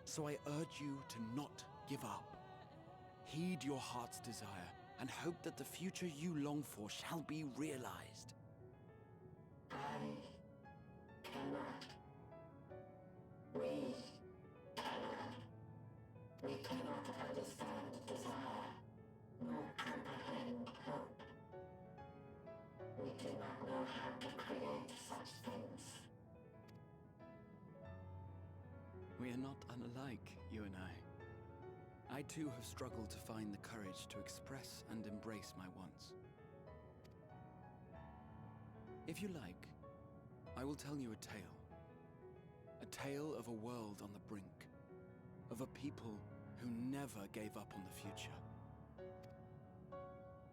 So I urge you to not give up. Heed your heart's desire, and hope that the future you long for shall be realized. I cannot. We cannot. We cannot understand desire, nor comprehend hope. We do not know how to create such things. We are not unalike, you and I too have struggled to find the courage to express and embrace my wants. If you like, I will tell you a tale. A tale of a world on the brink. Of a people who never gave up on the future.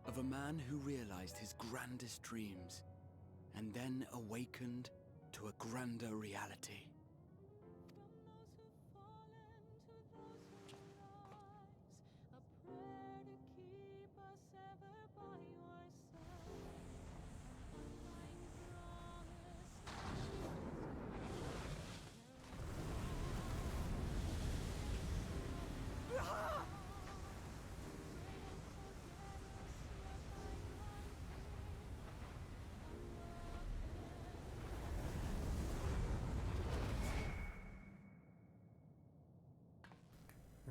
Of a man who realized his grandest dreams and then awakened to a grander reality.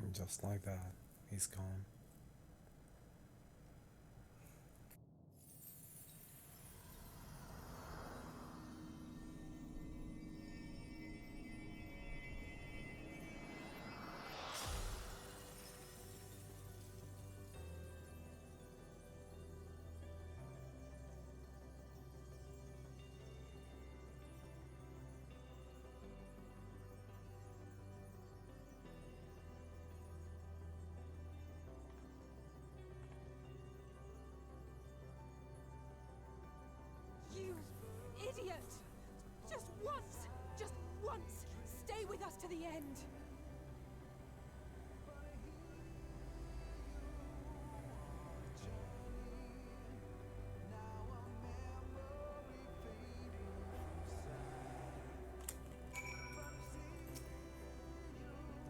And just like that, he's gone. end.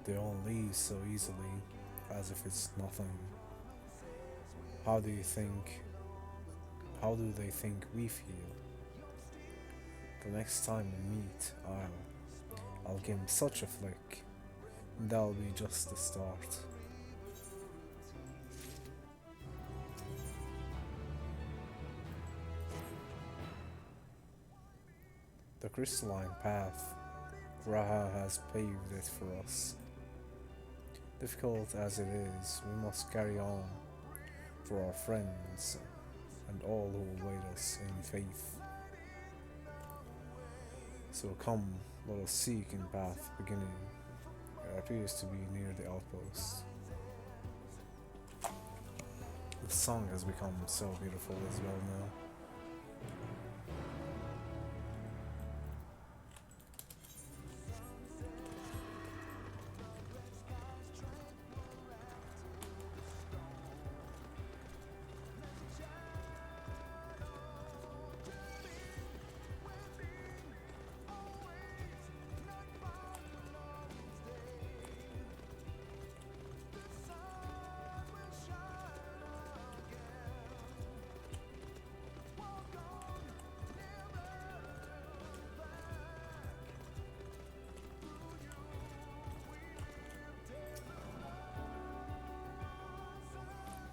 They all leave so easily, as if it's nothing. How do they think we feel? The next time we meet, I'll give him such a flick, and that'll be just the start. The crystalline path, Graha has paved it for us. Difficult as it is, we must carry on for our friends and all who await us in faith. So come, let us seek in path beginning. It appears to be near the outpost. The song has become so beautiful as well now.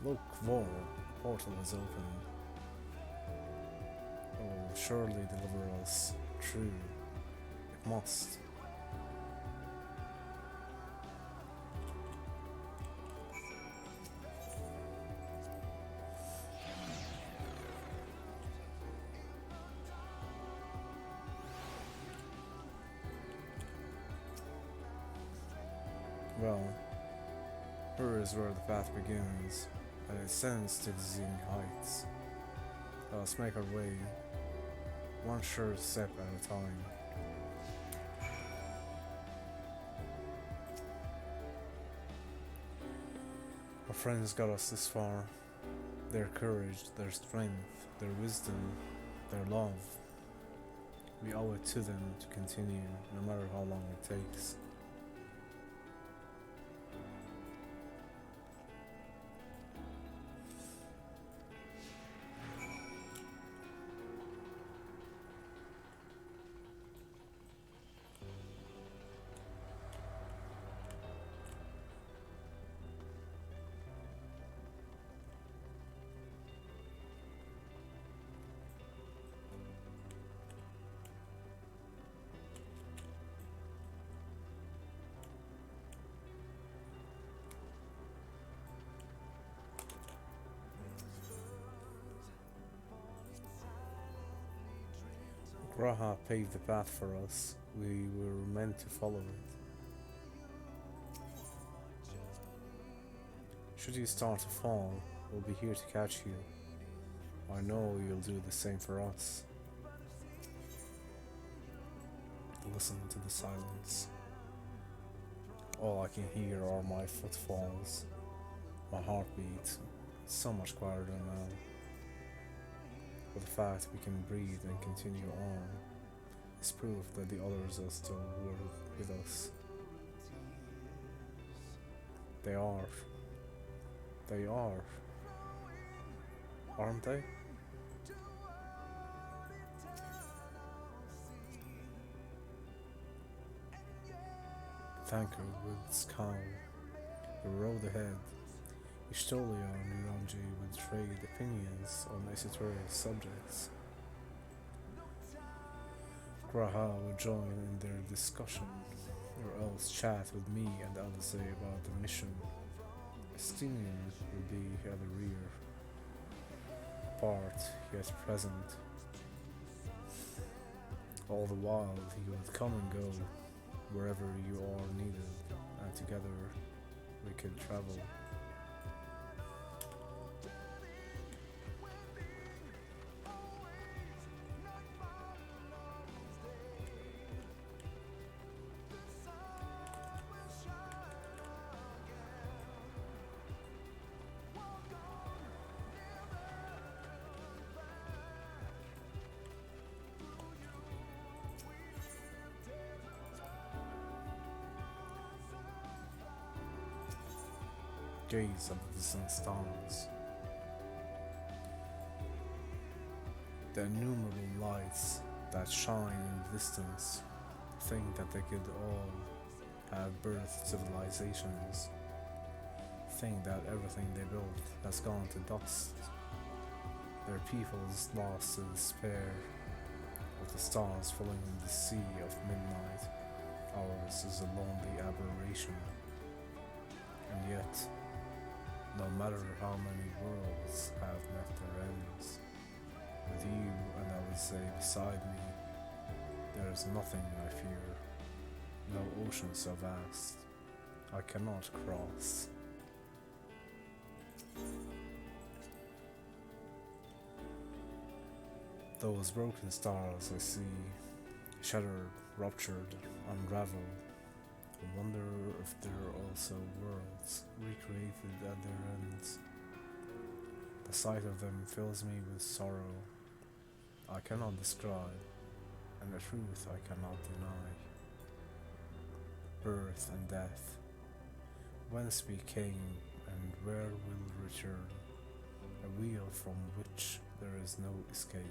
Look, Vor, portal is open. It will surely deliver us true. It must. Well, here is where the path begins, and it ascends to dizzying heights. Let us make our way, one sure step at a time. Our friends got us this far. Their courage, their strength, their wisdom, their love. We owe it to them to continue, no matter how long it takes. Graha paved the path for us. We were meant to follow it. Should you start to fall, we'll be here to catch you. I know you'll do the same for us. Listen to the silence. All I can hear are my footfalls. My heartbeat. It's so much quieter now. But the fact we can breathe and continue on is proof that the others are still with us. They are. They are. Aren't they? The tanker with scowl. The road ahead. Ishtolia and Nuranji would trade opinions on esoteric subjects. Graha would join in their discussion, or else chat with me and Alice about the mission. Estinian would be at the rear, apart yet present. All the while he would come and go, wherever you are needed, and together we could travel. gaze at the distant stars. The innumerable lights that shine in the distance think that they could all have birthed civilizations, think that everything they built has gone to dust, their peoples lost to despair, with the stars falling in the sea of midnight. Ours is a lonely aberration, and yet, no matter how many worlds have met their ends, with you and I would say beside me, there is nothing I fear, no ocean so vast I cannot cross. Those broken stars I see, shattered, ruptured, unraveled, I wonder if there are also worlds recreated at their ends. The sight of them fills me with sorrow I cannot describe, and the truth I cannot deny. Birth and death, whence we came and where we'll return, a wheel from which there is no escape.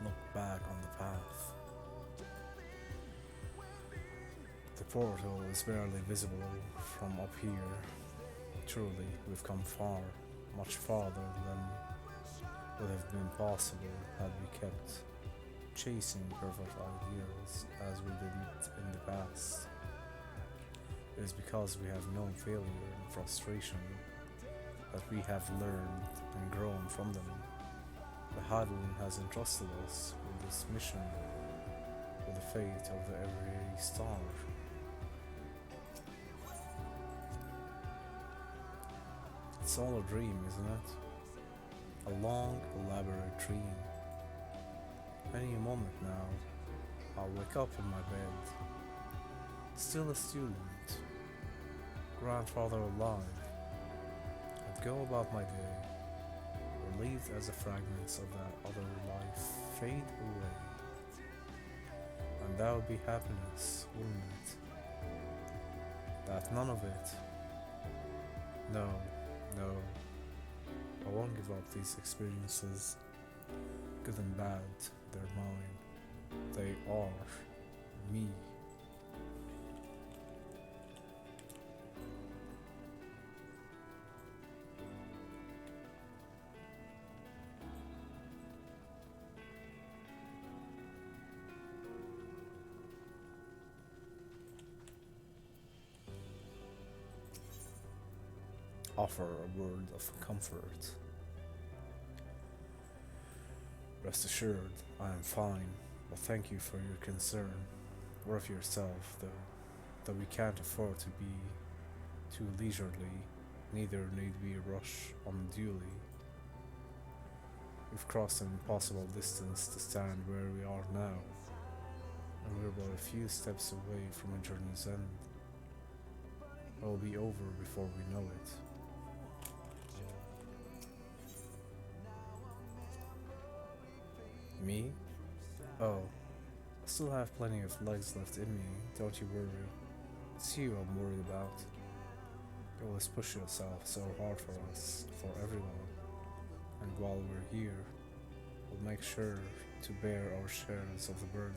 Look back on the path. The portal is barely visible from up here. Truly, we've come far, much farther than would have been possible had we kept chasing perfect ideals as we did in the past. It is because we have known failure and frustration that we have learned and grown from them. The Hydaelyn has entrusted us with this mission, with the fate of the every star. It's all a dream, isn't it? A long, elaborate dream. Any moment now, I'll wake up in my bed, still a student, grandfather alive, and go about my day, relieved as the fragments of that other life fade away. And that would be happiness, wouldn't it? That none of it. No, I won't give up these experiences. Good and bad, they're mine. They are me. Offer a word of comfort. Rest assured, I am fine, but thank you for your concern, or of yourself, though we can't afford to be too leisurely, neither need we rush unduly. We've crossed an impossible distance to stand where we are now, and we're about a few steps away from a journey's end. It will be over before we know it. Me? Oh, I still have plenty of legs left in me, don't you worry. It's you I'm worried about. You always push yourself so hard for us, for everyone. And while we're here, we'll make sure to bear our shares of the burden.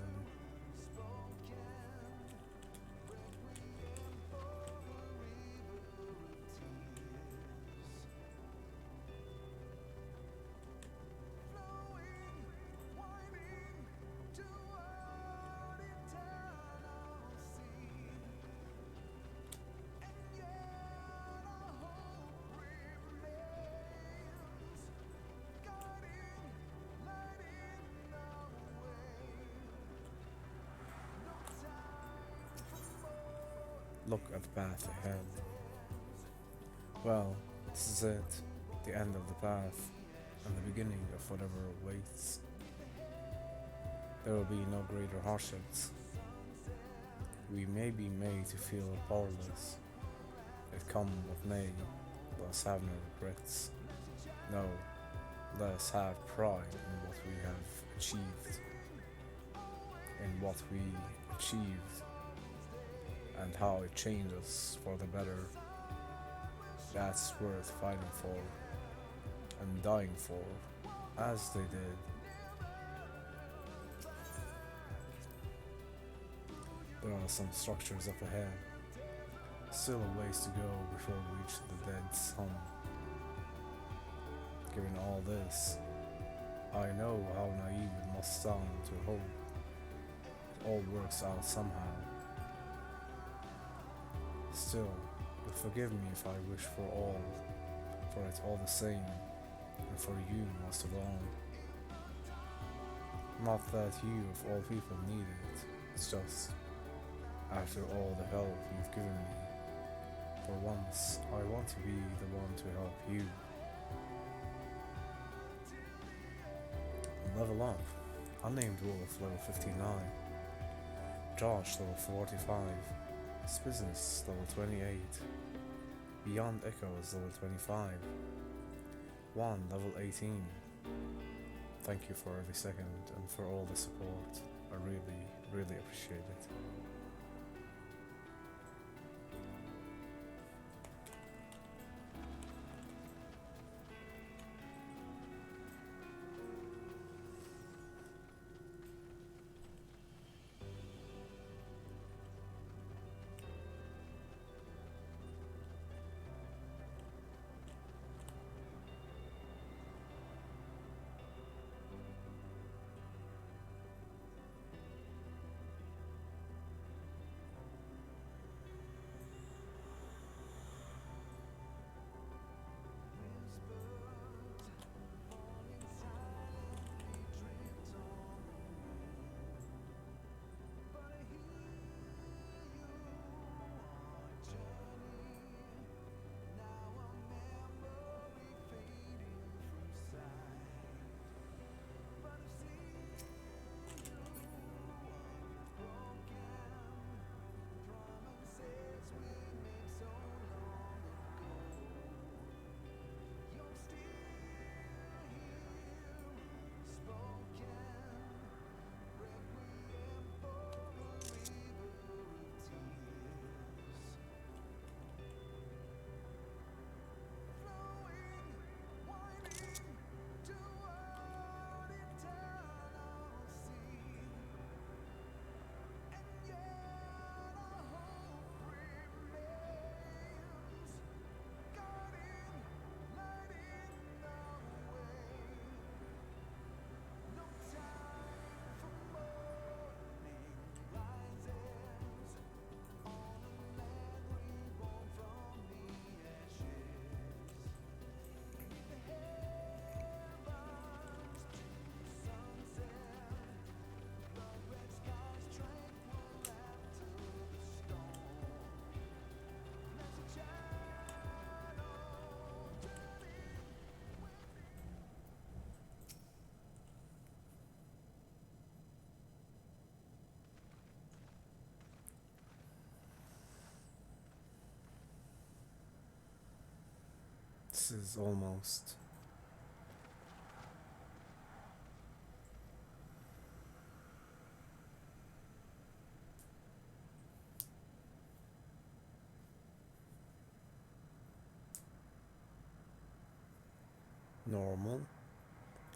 Look at the path ahead. Well, this is it, the end of the path, and the beginning of whatever awaits. There will be no greater hardships. We may be made to feel powerless. It come what may, let us have no regrets. No, let us have pride in what we have achieved. In what we achieved, and how it changed us for the better. That's worth fighting for and dying for, as they did. There are some structures up ahead, still a ways to go before we reach the dead sun. Given all this, I know how naive it must sound to hope it all works out somehow. Still, you'll forgive me if I wish for it all the same, and for you most of all. Not that you of all people need it, it's just, after all the help you've given me, for once I want to be the one to help you. Level up. Unnamed Wolf level 59. Josh level 45. Business level 28. Beyond Echoes level 25. Juan level 18. Thank you for every second and for all the support. I really appreciate it. This is almost normal.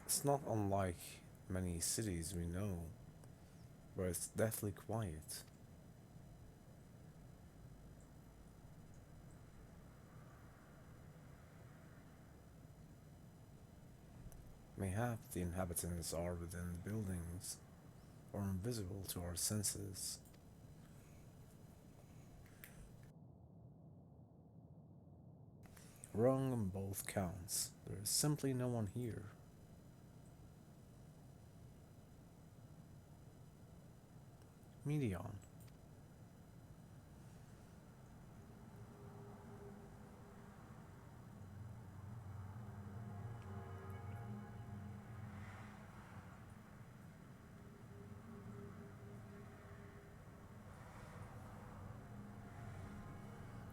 It's not unlike many cities we know, where it's deathly quiet. Mayhap the inhabitants are within the buildings, or invisible to our senses. Wrong on both counts. There is simply no one here. Medion.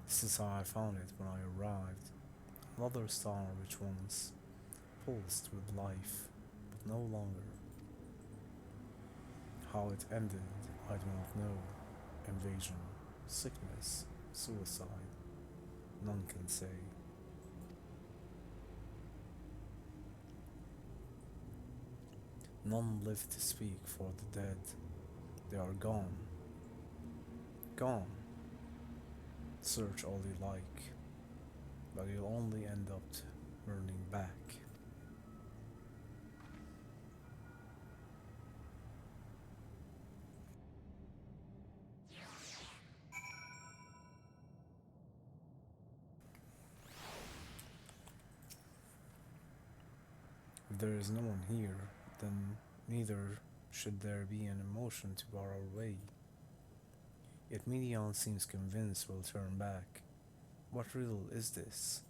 This is how I found it when I arrived. Another star which once pulsed with life, but no longer. How it ended, I do not know. Invasion, sickness, suicide, none can say. None live to speak for the dead. They are gone. Gone. Search all you like, but you'll only end up turning back. If there is no one here, then neither should there be an emotion to bar our way. Yet Medion seems convinced we'll turn back. What riddle is this?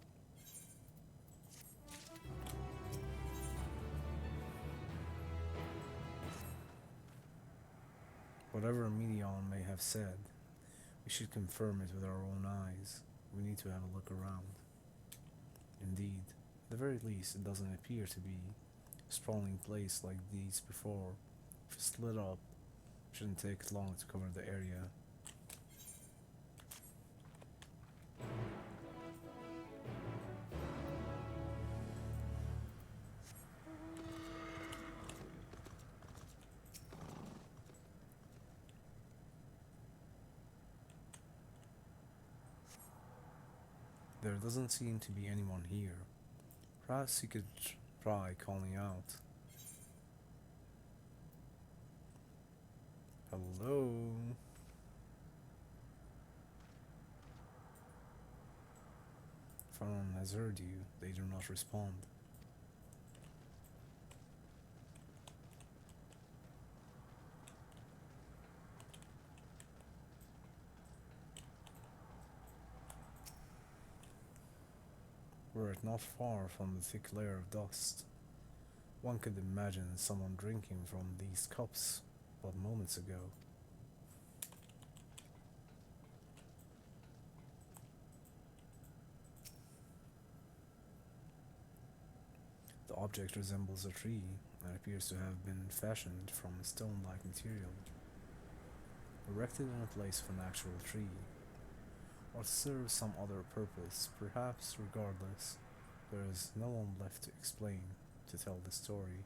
Whatever Medion may have said, we should confirm it with our own eyes. We need to have a look around. Indeed, at the very least, it doesn't appear to be a sprawling place like these before. If it's lit up, it shouldn't take long to cover the area. There doesn't seem to be anyone here. Perhaps you could try calling out. Hello? If anyone has heard you, they do not respond. Were it not far from the thick layer of dust, one could imagine someone drinking from these cups but moments ago. The object resembles a tree and appears to have been fashioned from a stone-like material, erected in a place of an actual tree, or to serve some other purpose. Perhaps, regardless, there is no one left to explain, to tell the story.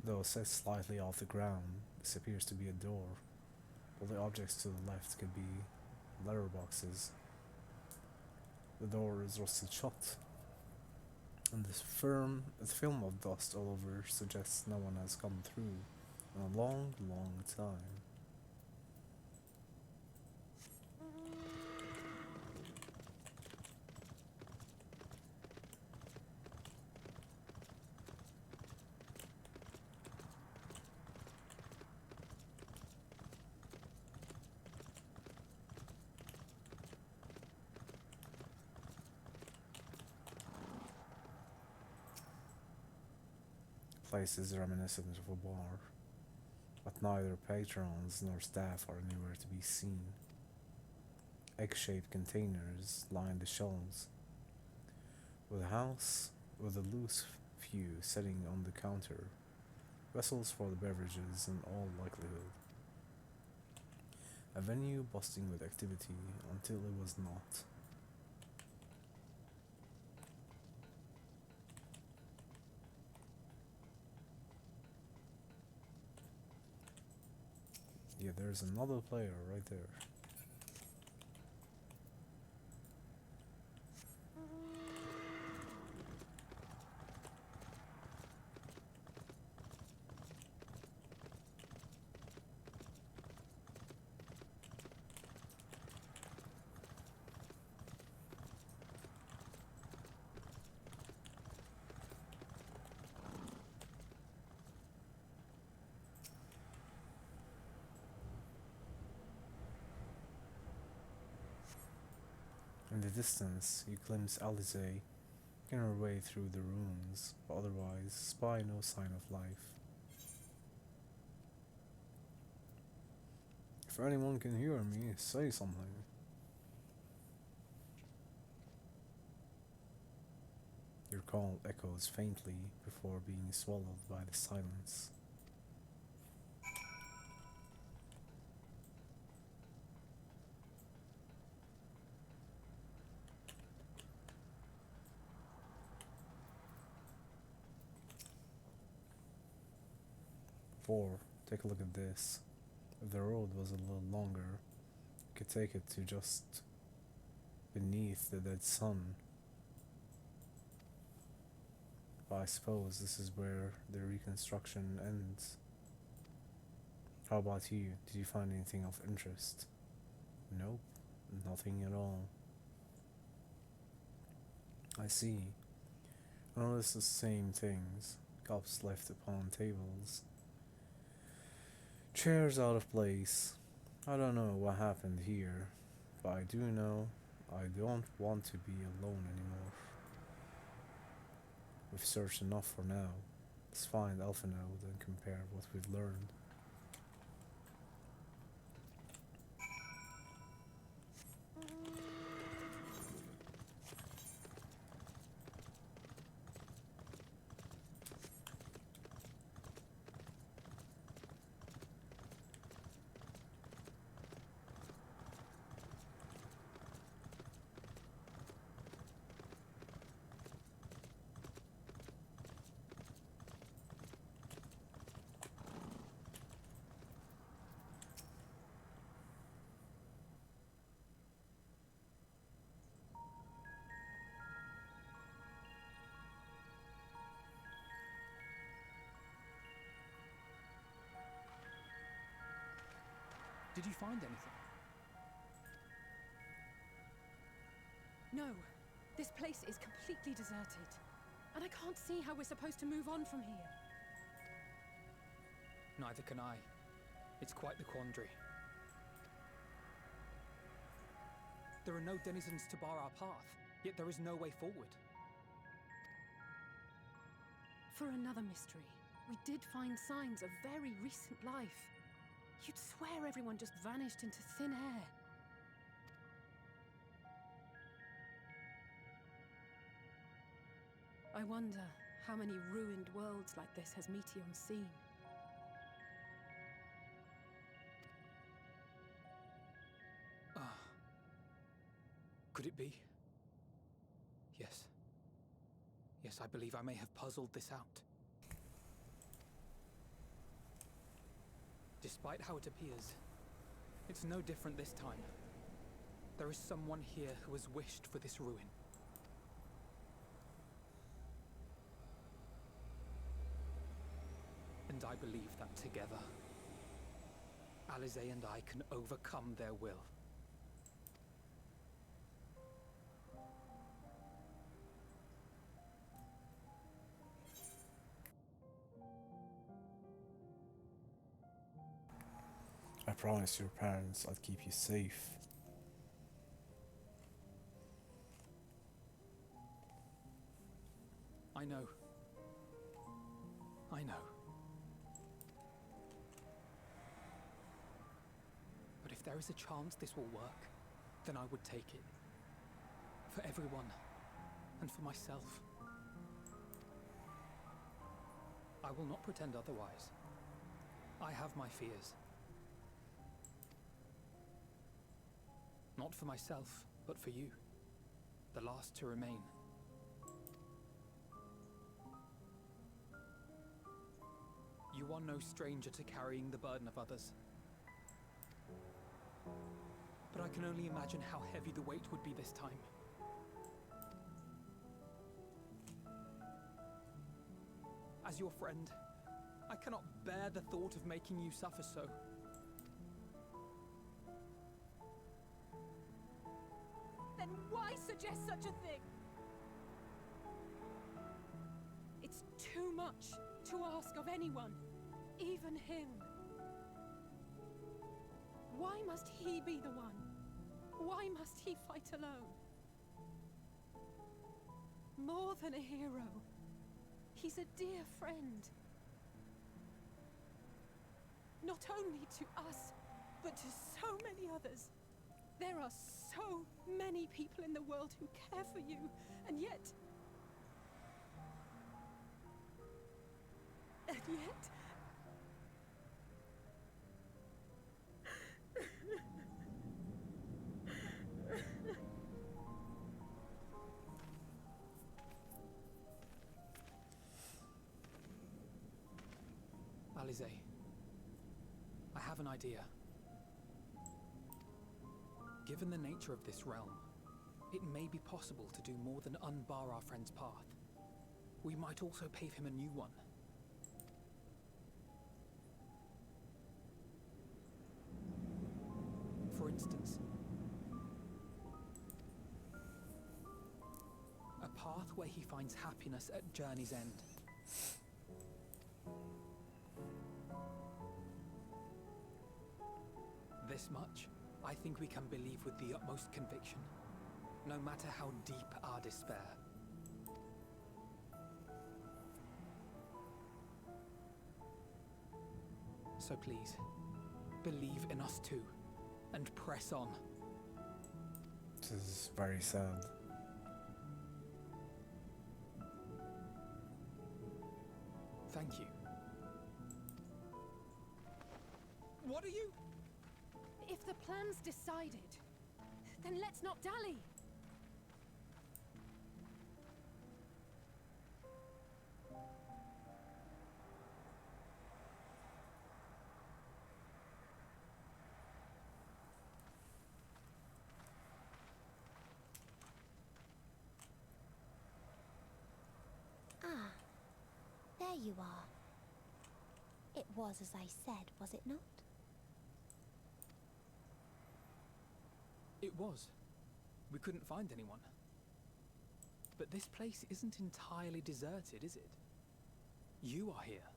Though set slightly off the ground, this appears to be a door. All the objects to the left could be letterboxes. The door is rusted shut, and this film of dust all over suggests no one has come through in a long, long time. place is reminiscent of a bar, but neither patrons nor staff are anywhere to be seen. Egg-shaped containers line the shelves, with a house with a loose few sitting on the counter, vessels for the beverages in all likelihood. A venue busting with activity until it was not. Yeah, there's another player right there. In the distance, you glimpse Alice making her way through the ruins, but otherwise spy no sign of life. If anyone can hear me, say something. Your call echoes faintly before being swallowed by the silence. Take a look at this. If the road was a little longer, you could take it to just beneath the dead sun. But I suppose this is where the reconstruction ends. How about you? Did you find anything of interest? Nope, nothing at all. I see. I noticed the same things. Cups left upon tables. Chairs out of place. I don't know what happened here, but I do know I don't want to be alone anymore. We've searched enough for now. Let's find Elfinode and compare what we've learned. Did you find anything? No. This place is completely deserted. And I can't see how we're supposed to move on from here. Neither can I. It's quite the quandary. There are no denizens to bar our path, yet there is no way forward. For another mystery, we did find signs of very recent life. You'd swear everyone just vanished into thin air. I wonder how many ruined worlds like this has Meteon seen. Could it be? Yes. Yes, I believe I may have puzzled this out. Despite how it appears, it's no different this time. There is someone here who has wished for this ruin. And I believe that together, Alize and I can overcome their will. I promised your parents I'd keep you safe. I know. I know. But if there is a chance this will work, then I would take it. For everyone, and for myself. I will not pretend otherwise. I have my fears. Not for myself, but for you. The last to remain. You are no stranger to carrying the burden of others. But I can only imagine how heavy the weight would be this time. As your friend, I cannot bear the thought of making you suffer so. Then why suggest such a thing? It's too much to ask of anyone, even him. Why must he be the one? Why must he fight alone? More than a hero, he's a dear friend. Not only to us, but to so many others. There are so many people in the world who care for you, and yet... Alize, I have an idea. Given the nature of this realm, it may be possible to do more than unbar our friend's path. We might also pave him a new one. For instance, a path where he finds happiness at journey's end. This much, I think we can believe with the utmost conviction, no matter how deep our despair. So please, believe in us too, and press on. This is very sad. Thank you. What are you? If the plan's decided, then let's not dally. Ah, there you are. It was as I said, was it not? It was. We couldn't find anyone. But this place isn't entirely deserted, is it? You are here.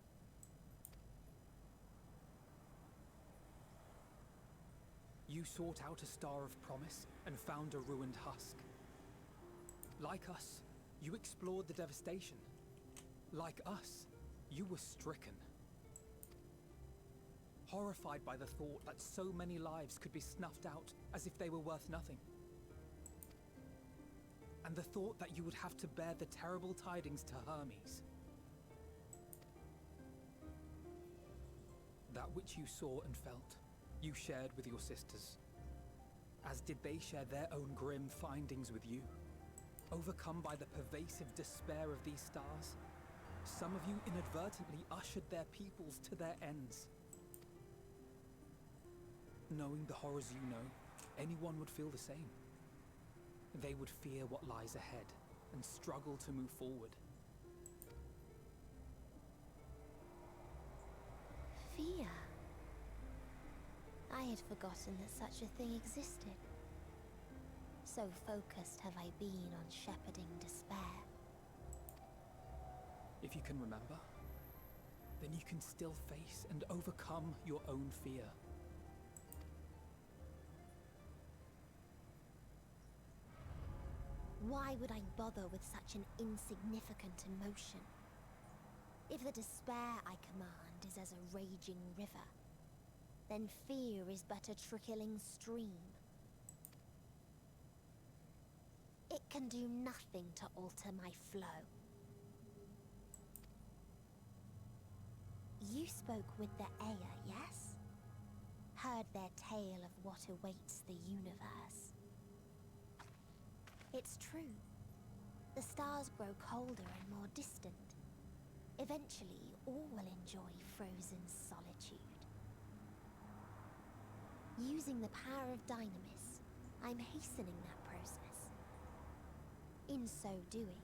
You sought out a star of promise and found a ruined husk. Like us, you explored the devastation. Like us, you were stricken. Horrified by the thought that so many lives could be snuffed out as if they were worth nothing. And the thought that you would have to bear the terrible tidings to Hermes. That which you saw and felt, you shared with your sisters. As did they share their own grim findings with you. Overcome by the pervasive despair of these stars, some of you inadvertently ushered their peoples to their ends. Knowing the horrors you know, anyone would feel the same. They would fear what lies ahead and struggle to move forward. Fear? I had forgotten that such a thing existed. So focused have I been on shepherding despair. If you can remember, then you can still face and overcome your own fear. Why would I bother with such an insignificant emotion? If the despair I command is as a raging river, then fear is but a trickling stream. It can do nothing to alter my flow. You spoke with the Aya, yes? Heard their tale of what awaits the universe. It's true. The stars grow colder and more distant. Eventually, all will enjoy frozen solitude. Using the power of Dynamis, I'm hastening that process. In so doing,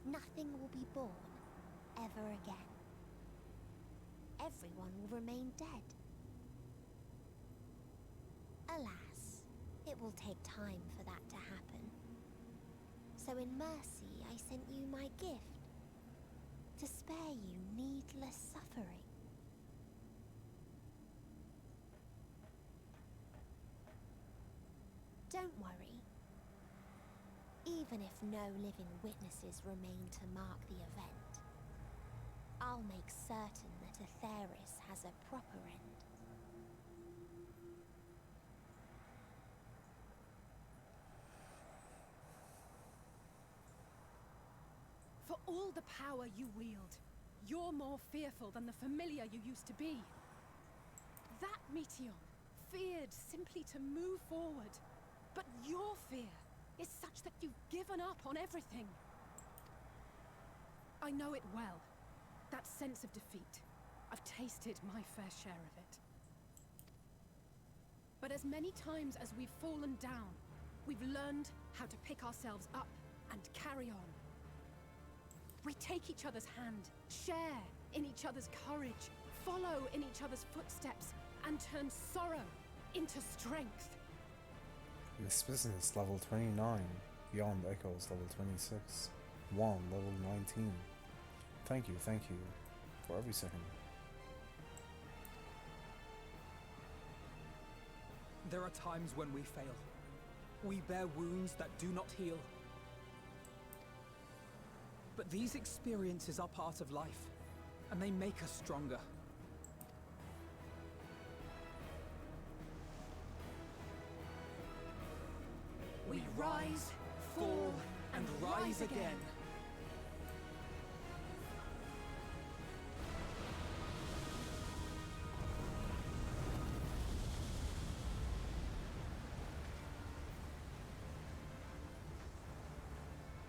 nothing will be born ever again. Everyone will remain dead. Alas, it will take time for that to happen. So in mercy, I sent you my gift, to spare you needless suffering. Don't worry. Even if no living witnesses remain to mark the event, I'll make certain that Aetheris has a proper end. For all the power you wield, you're more fearful than the familiar you used to be. That Meteor feared simply to move forward. But your fear is such that you've given up on everything. I know it well. That sense of defeat. I've tasted my fair share of it. But as many times as we've fallen down, we've learned how to pick ourselves up and carry on. We take each other's hand, share in each other's courage, follow in each other's footsteps, and turn sorrow into strength. This business level 29, Beyond Echoes level 26, 1 level 19. Thank you for every second. There are times when we fail. We bear wounds that do not heal. But these experiences are part of life, and they make us stronger. We rise, fall, and rise again.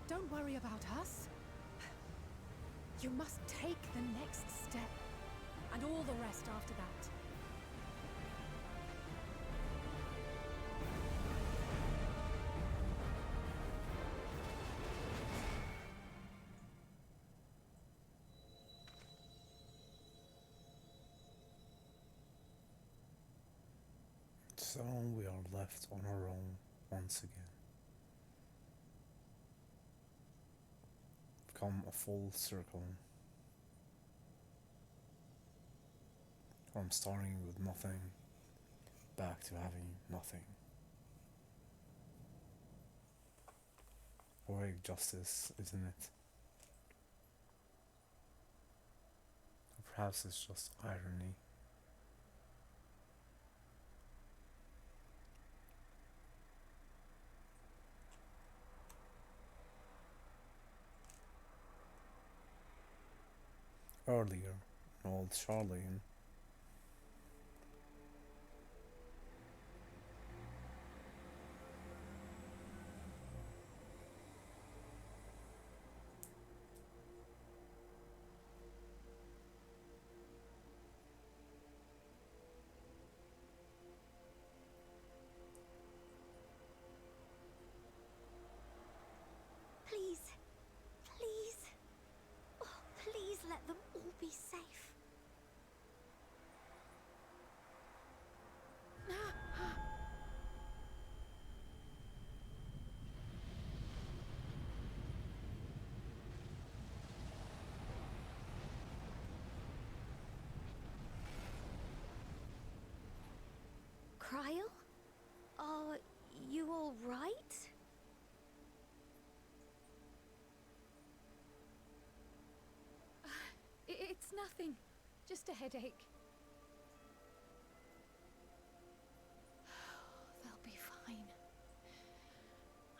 Don't worry about us. You must take the next step, and all the rest after that. So we are left on our own once again. Come a full circle. From starting with nothing, back to having nothing. Poetic justice, isn't it? Or perhaps it's just irony. Earlier, old Charlene Please, please, oh, please let them all be safe. Cryle? Are you all right? Nothing. Just a headache. They'll be fine.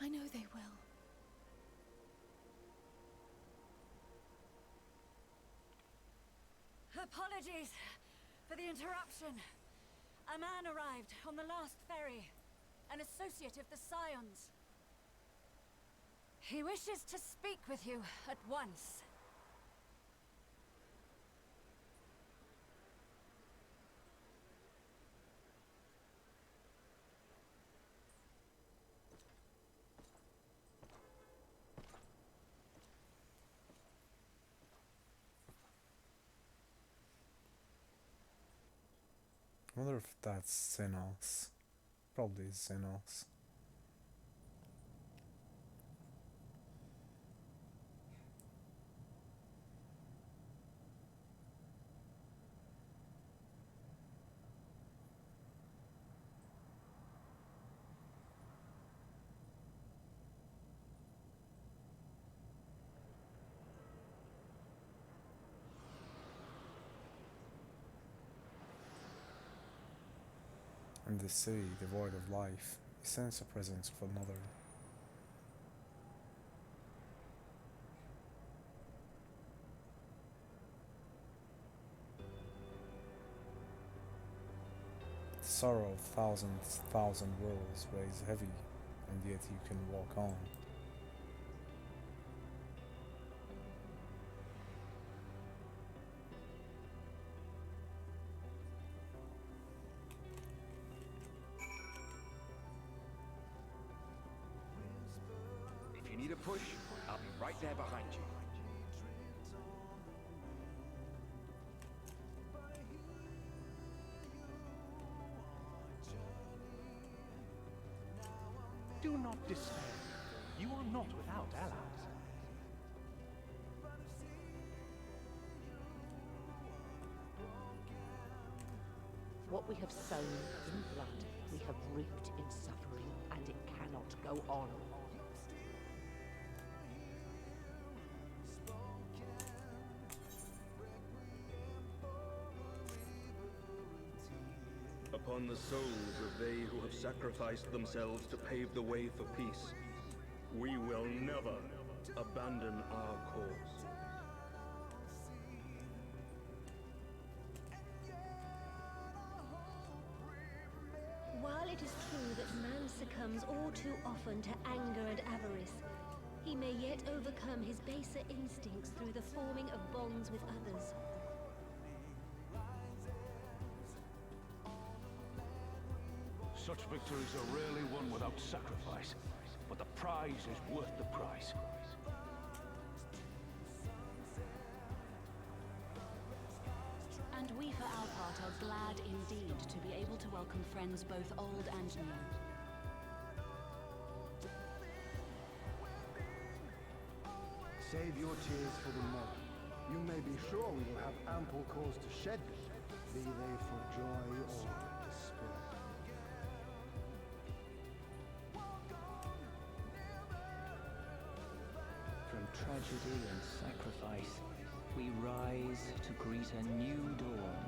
I know they will. Apologies for the interruption. A man arrived on the last ferry. An associate of the Scions. He wishes to speak with you at once. I wonder if that's Xenos. Probably Xenos. In the city devoid of life, he sensed the presence of another. The sorrow of thousand worlds weighs heavy, and yet you can walk on. If you need a push, I'll be right there behind you. Do not despair. You are not without allies. What we have sown in blood, we have reaped in suffering, and it cannot go on. Upon the souls of they who have sacrificed themselves to pave the way for peace, we will never abandon our cause. While it is true that man succumbs all too often to anger and avarice, he may yet overcome his baser instincts through the forming of bonds with others. Such victories are rarely won without sacrifice, but the prize is worth the price. And we for our part are glad indeed to be able to welcome friends both old and new. Save your tears for the morrow. You may be sure we will have ample cause to shed them, be they for joy or despair. From tragedy and sacrifice, we rise to greet a new dawn.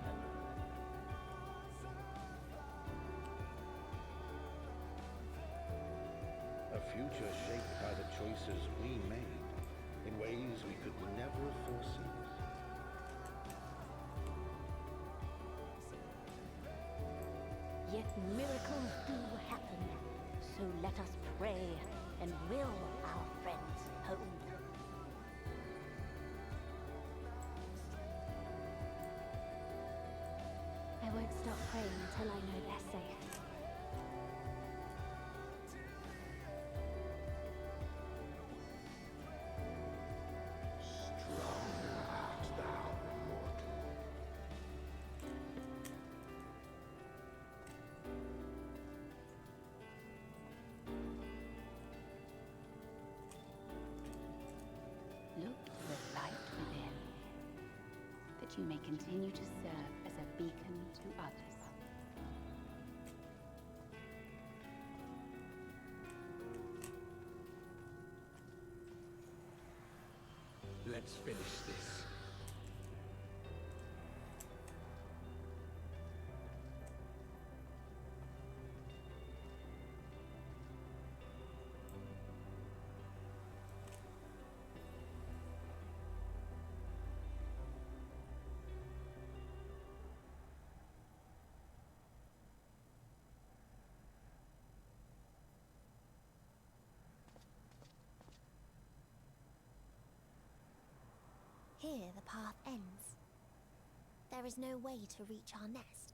A future shaped by the choices we made, in ways we could never have foreseen. Yet miracles do happen, so let us pray and will our friends home. I won't stop praying until I know they're safe. Look to the light within, that you may continue to serve as a beacon to others. Let's finish this. here the path ends. There is no way to reach our nest.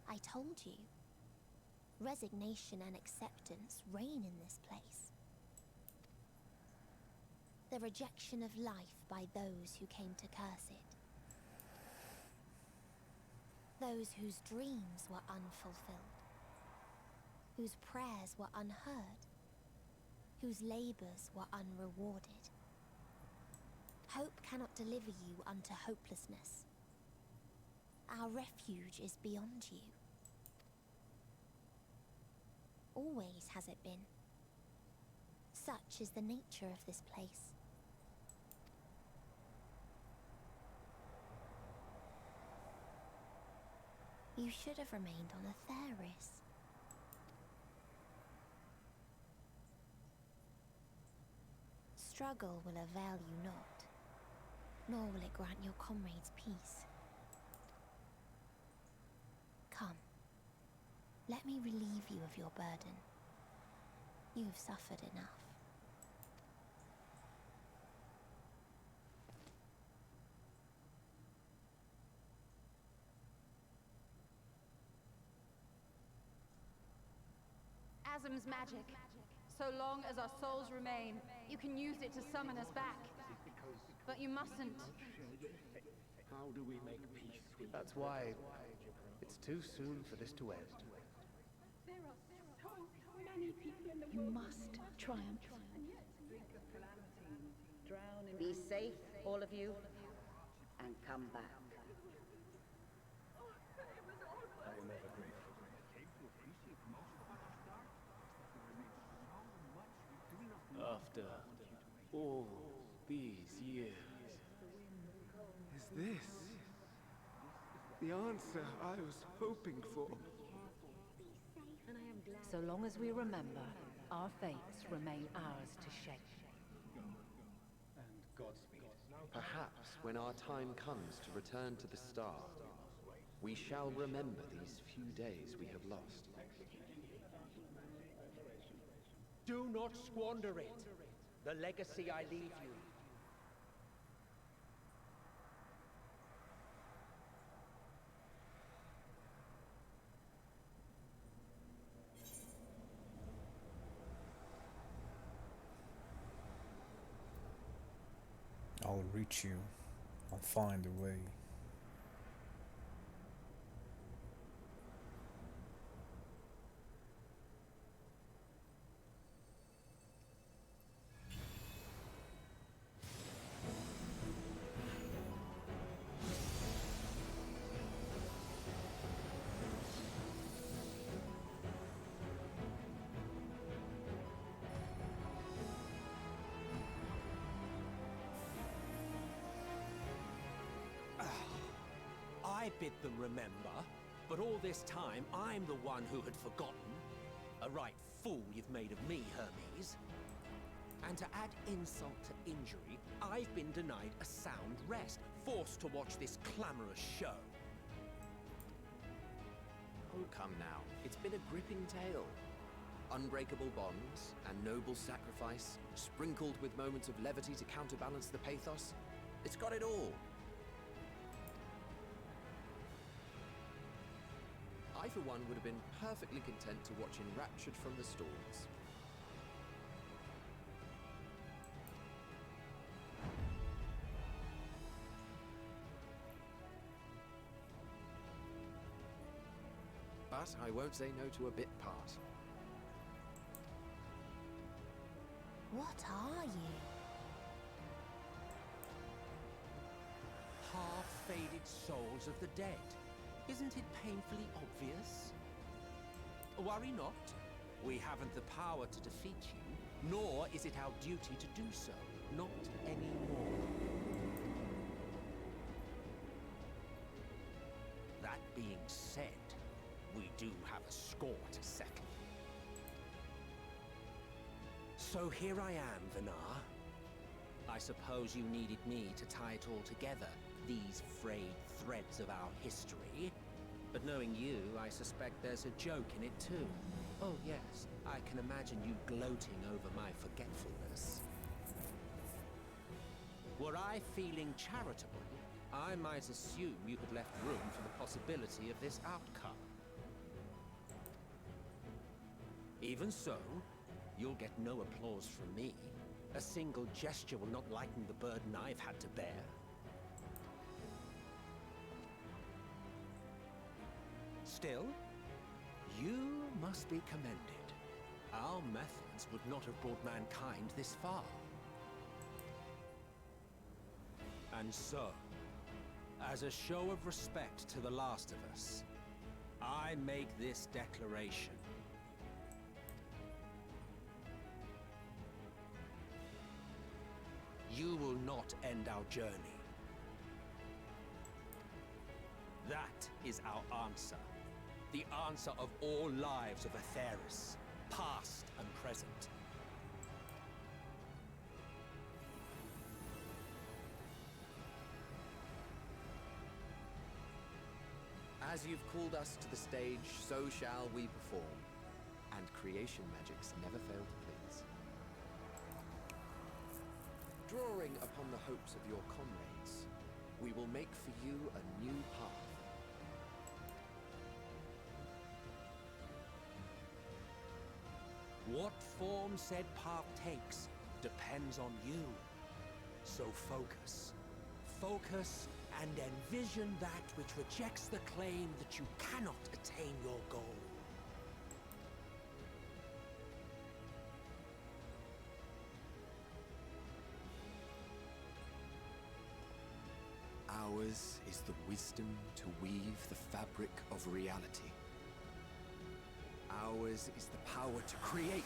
I told you. Resignation and acceptance reign in this place. The rejection of life by those who came to curse it. Those whose dreams were unfulfilled. Whose prayers were unheard. Whose labors were unrewarded. Hope cannot deliver you unto hopelessness. Our refuge is beyond you. Always has it been. Such is the nature of this place. You should have remained on Atheris. Struggle will avail you not, nor will it grant your comrades peace. Come, let me relieve you of your burden. You have suffered enough. Asm's magic. So long as our souls remain, you can use it to summon us back. But you mustn't. How do we make peace with That's why it's too soon for this to end. There are so many people in the You world. must triumph. Be safe, all of you, and come back. I am ever grateful. After all these years, Is this the answer I was hoping for? So long as we remember, our fates remain ours to shape. And Godspeed. Perhaps when our time comes to return to the star, we shall remember these few days we have lost. Do not squander it. The legacy I leave you. I'll reach you. I'll find a way. I bid them remember, but all this time I'm the one who had forgotten. A right fool you've made of me, Hermes. And to add insult to injury, I've been denied a sound rest, forced to watch this clamorous show. Oh, come now. It's been a gripping tale. Unbreakable bonds and noble sacrifice, sprinkled with moments of levity to counterbalance the pathos. It's got it all. I, for one, would have been perfectly content to watch enraptured from the stalls. But I won't say no to a bit part. What are you? Half-faded souls of the dead. Isn't it painfully obvious? Worry not. We haven't the power to defeat you, nor is it our duty to do so. Not anymore. That being said, we do have a score to settle. So here I am, Vinar. I suppose you needed me to tie it all together, these frayed threads of our history. But knowing you, I suspect there's a joke in it too. Oh yes, I can imagine you gloating over my forgetfulness. Were I feeling charitable, I might assume you had left room for the possibility of this outcome. Even so, you'll get no applause from me. A single gesture will not lighten the burden I've had to bear. Still, you must be commended. Our methods would not have brought mankind this far. And so, as a show of respect to the last of us, I make this declaration. You will not end our journey. That is our answer. The answer of all lives of Aetheris, past and present. As you've called us to the stage, so shall we perform. And creation magics never fail to please. Drawing upon the hopes of your comrades, we will make for you a new path. What form said path takes depends on you. So focus. Focus and envision that which rejects the claim that you cannot attain your goal. Ours is the wisdom to weave the fabric of reality. Ours is the power to create.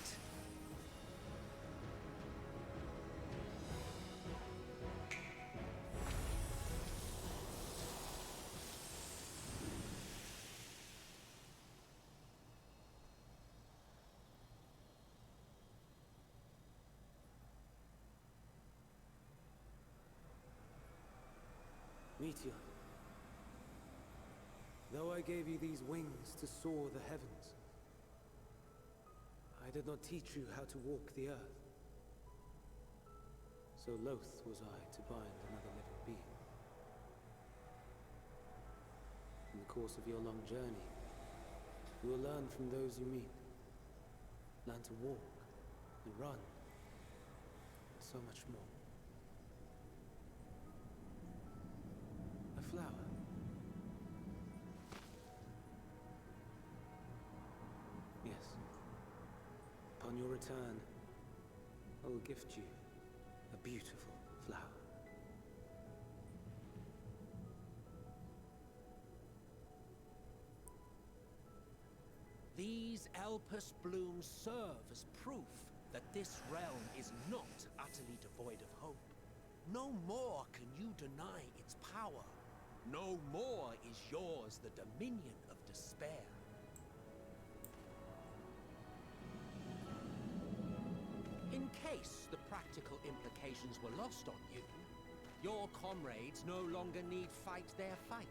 Meteor, though I gave you these wings to soar the heavens, I did not teach you how to walk the earth. So loath was I to bind another living being. In the course of your long journey, you will learn from those you meet. Learn to walk and run, and so much more. A flower. Yes. Upon your return, I will gift you a beautiful flower. These Elpis blooms serve as proof that this realm is not utterly devoid of hope. No more can you deny its power. No more is yours the dominion of despair. In case the practical implications were lost on you, your comrades no longer need fight their fight.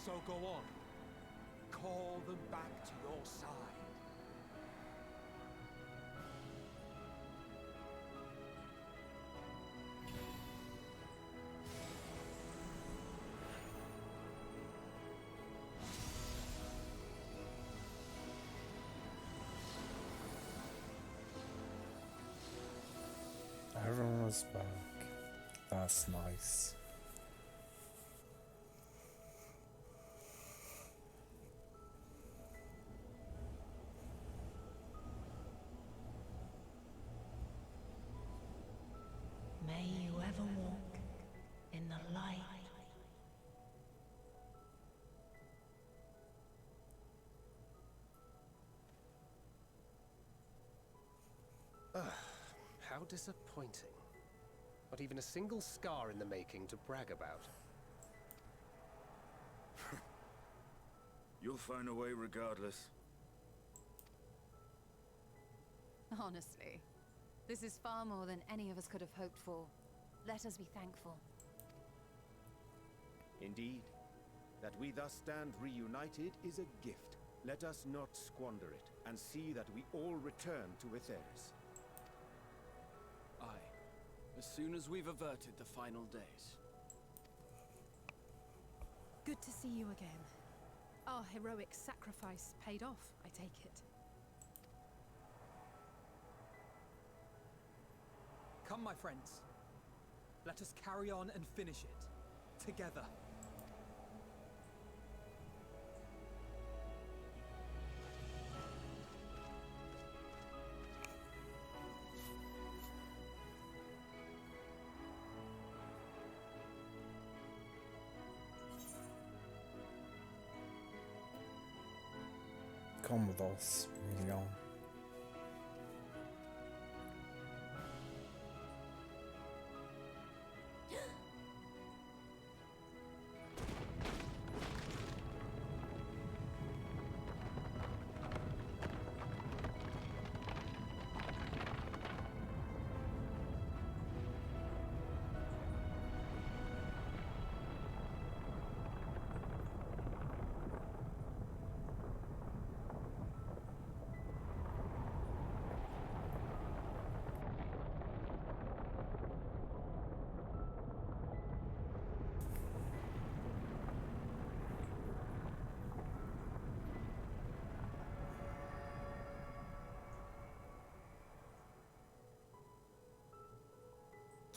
So go on. Call them back to your side. Everyone's back. That's nice. May you ever walk in the light. How disappointing. Not even a single scar in the making to brag about. You'll find a way regardless. Honestly, this is far more than any of us could have hoped for. Let us be thankful. Indeed. That we thus stand reunited is a gift. Let us not squander it, and see that we all return to Etheris. Aye. As soon as we've averted the final days. Good to see you again. Our heroic sacrifice paid off, I take it. Come, my friends. Let us carry on and finish it. Together. Come with us, Leon.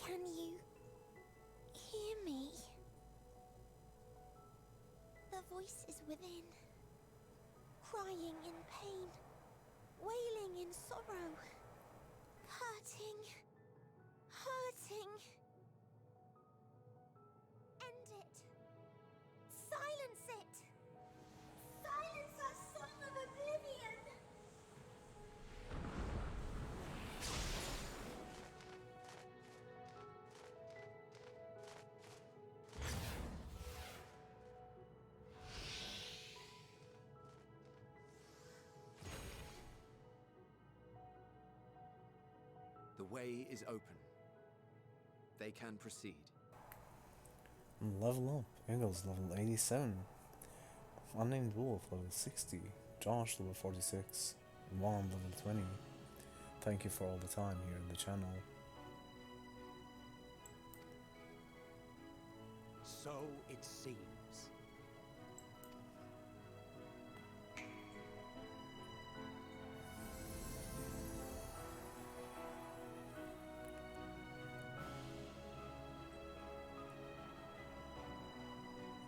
Can you hear me? The voice is within, crying in pain, wailing in sorrow, hurting, hurting. End it. Silence it. Silence our song of oblivion. The way is open. They can proceed. Level up. Eagles level 87. Unnamed Wolf level 60. Josh level 46. Juan level 20. Thank you for all the time here in the channel. So it seems.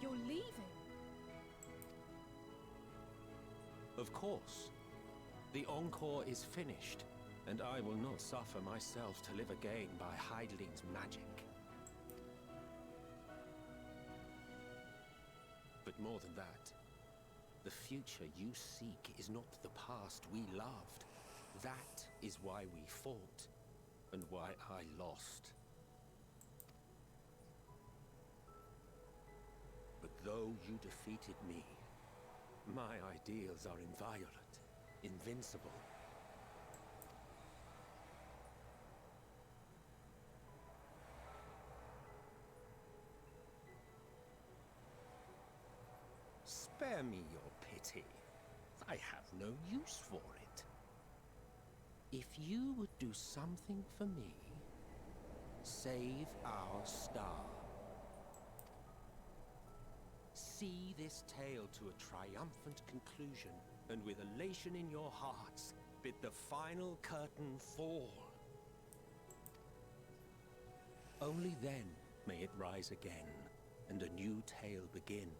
You're leaving? Of course. The encore is finished, and I will not suffer myself to live again by Heideling's magic. But more than that, the future you seek is not the past we loved. That is why we fought, and why I lost. But though you defeated me, my ideals are inviolate, invincible. Spare me your pity. I have no use for it. If you would do something for me, save our star. See this tale to a triumphant conclusion, and with elation in your hearts, bid the final curtain fall. Only then may it rise again, and a new tale begin,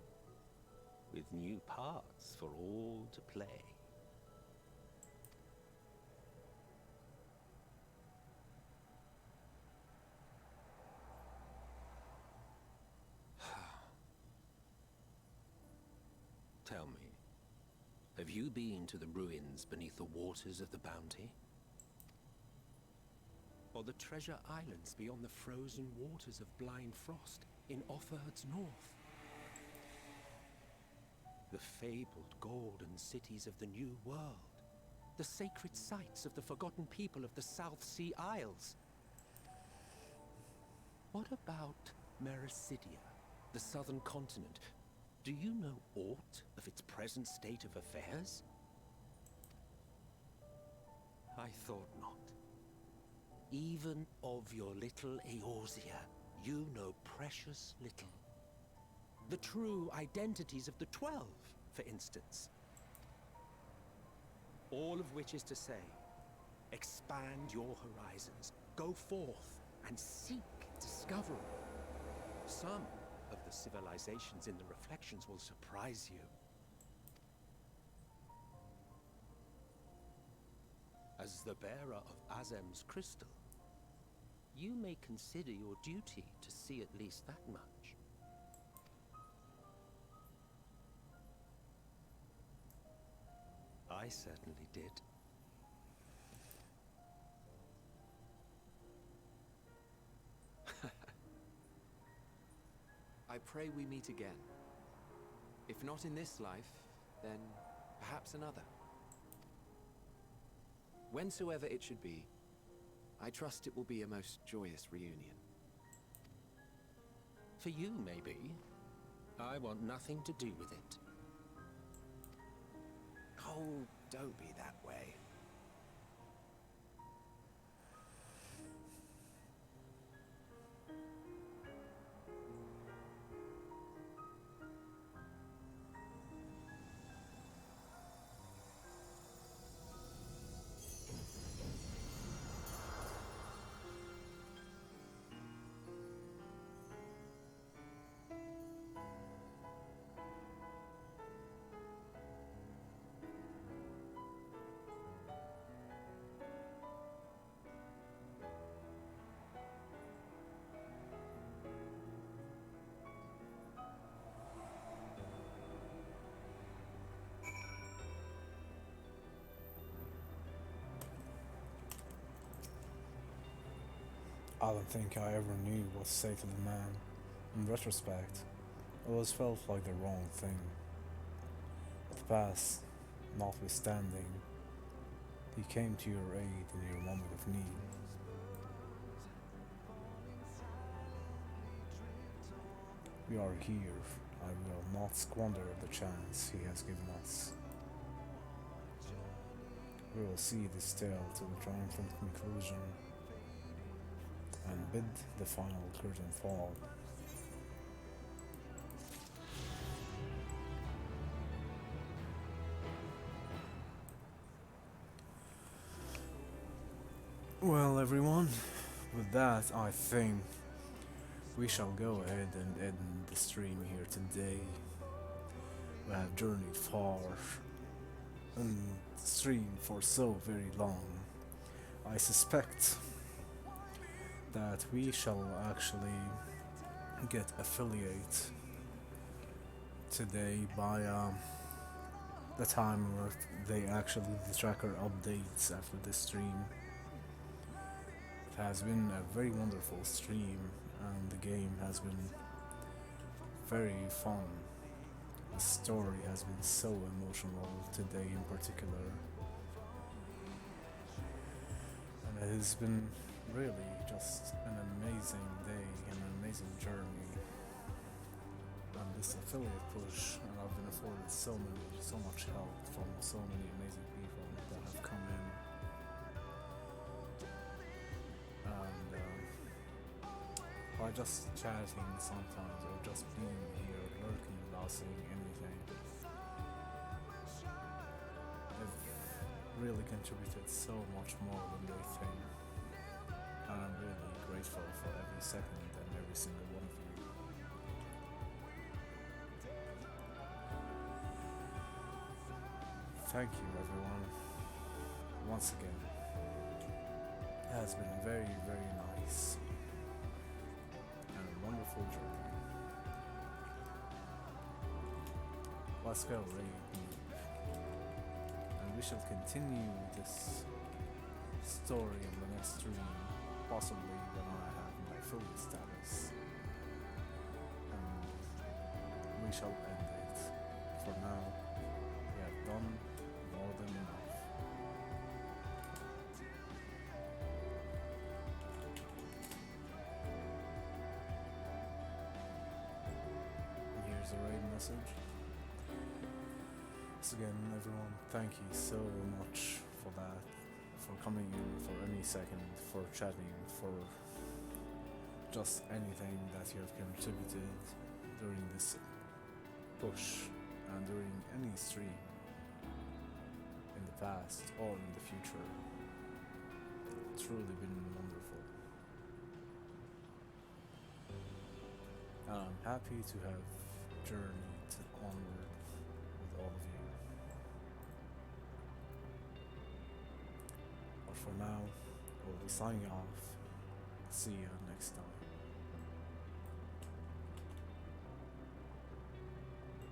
with new parts for all to play. Tell me, have you been to the ruins beneath the waters of the Bounty? Or the treasure islands beyond the frozen waters of Blind Frost in Offerd's north? The fabled golden cities of the New World, the sacred sites of the forgotten people of the South Sea Isles. What about Mericidia, The southern continent. Do you know aught of its present state of affairs? I thought not. Even of your little Eorzea, you know precious little. The true identities of the 12, for instance. All of which is to say, expand your horizons, go forth and seek discovery. Some of the civilizations in the reflections will surprise you. As the bearer of Azem's crystal, you may consider your duty to see at least that much. I certainly did. I pray we meet again. If not in this life, then perhaps another. Whensoever it should be, I trust it will be a most joyous reunion. For you, maybe. I want nothing to do with it. Oh, don't be that way. I don't think I ever knew what to say to the man. In retrospect, it always felt like the wrong thing. But the past, notwithstanding, he came to your aid in your moment of need. We are here. I will not squander the chance he has given us. We will see this tale to a triumphant conclusion and bid the final curtain fall. Well, everyone, with that, I think we shall go ahead and end the stream here today. We have journeyed far and streamed for so very long. I suspect that we shall actually get affiliate today by the time where the tracker updates after this stream. It has been a very wonderful stream and the game has been very fun. The story has been so emotional today in particular, and it has been really just an amazing day and an amazing journey. And this affiliate push, and I've been afforded so much help from so many amazing people that have come in. And by just chatting sometimes, or just being here, lurking without saying anything, they've really contributed so much more than they think. And I'm really grateful for every second and every single one of you. Thank you, everyone. Once again, it has been very, very nice and a wonderful journey. Let's go raid deep, and we shall continue this story in the next stream. Possibly when I have my affiliate status, and we shall end it. For now, we have done more than enough. message. So again, everyone, thank you so much for that, for coming in for any second, for chatting, for just anything that you have contributed during this push and during any stream in the past or in the future. It's really been wonderful. And I'm happy to have journeyed onward with all of you. But for now, we'll be signing off. See you next time.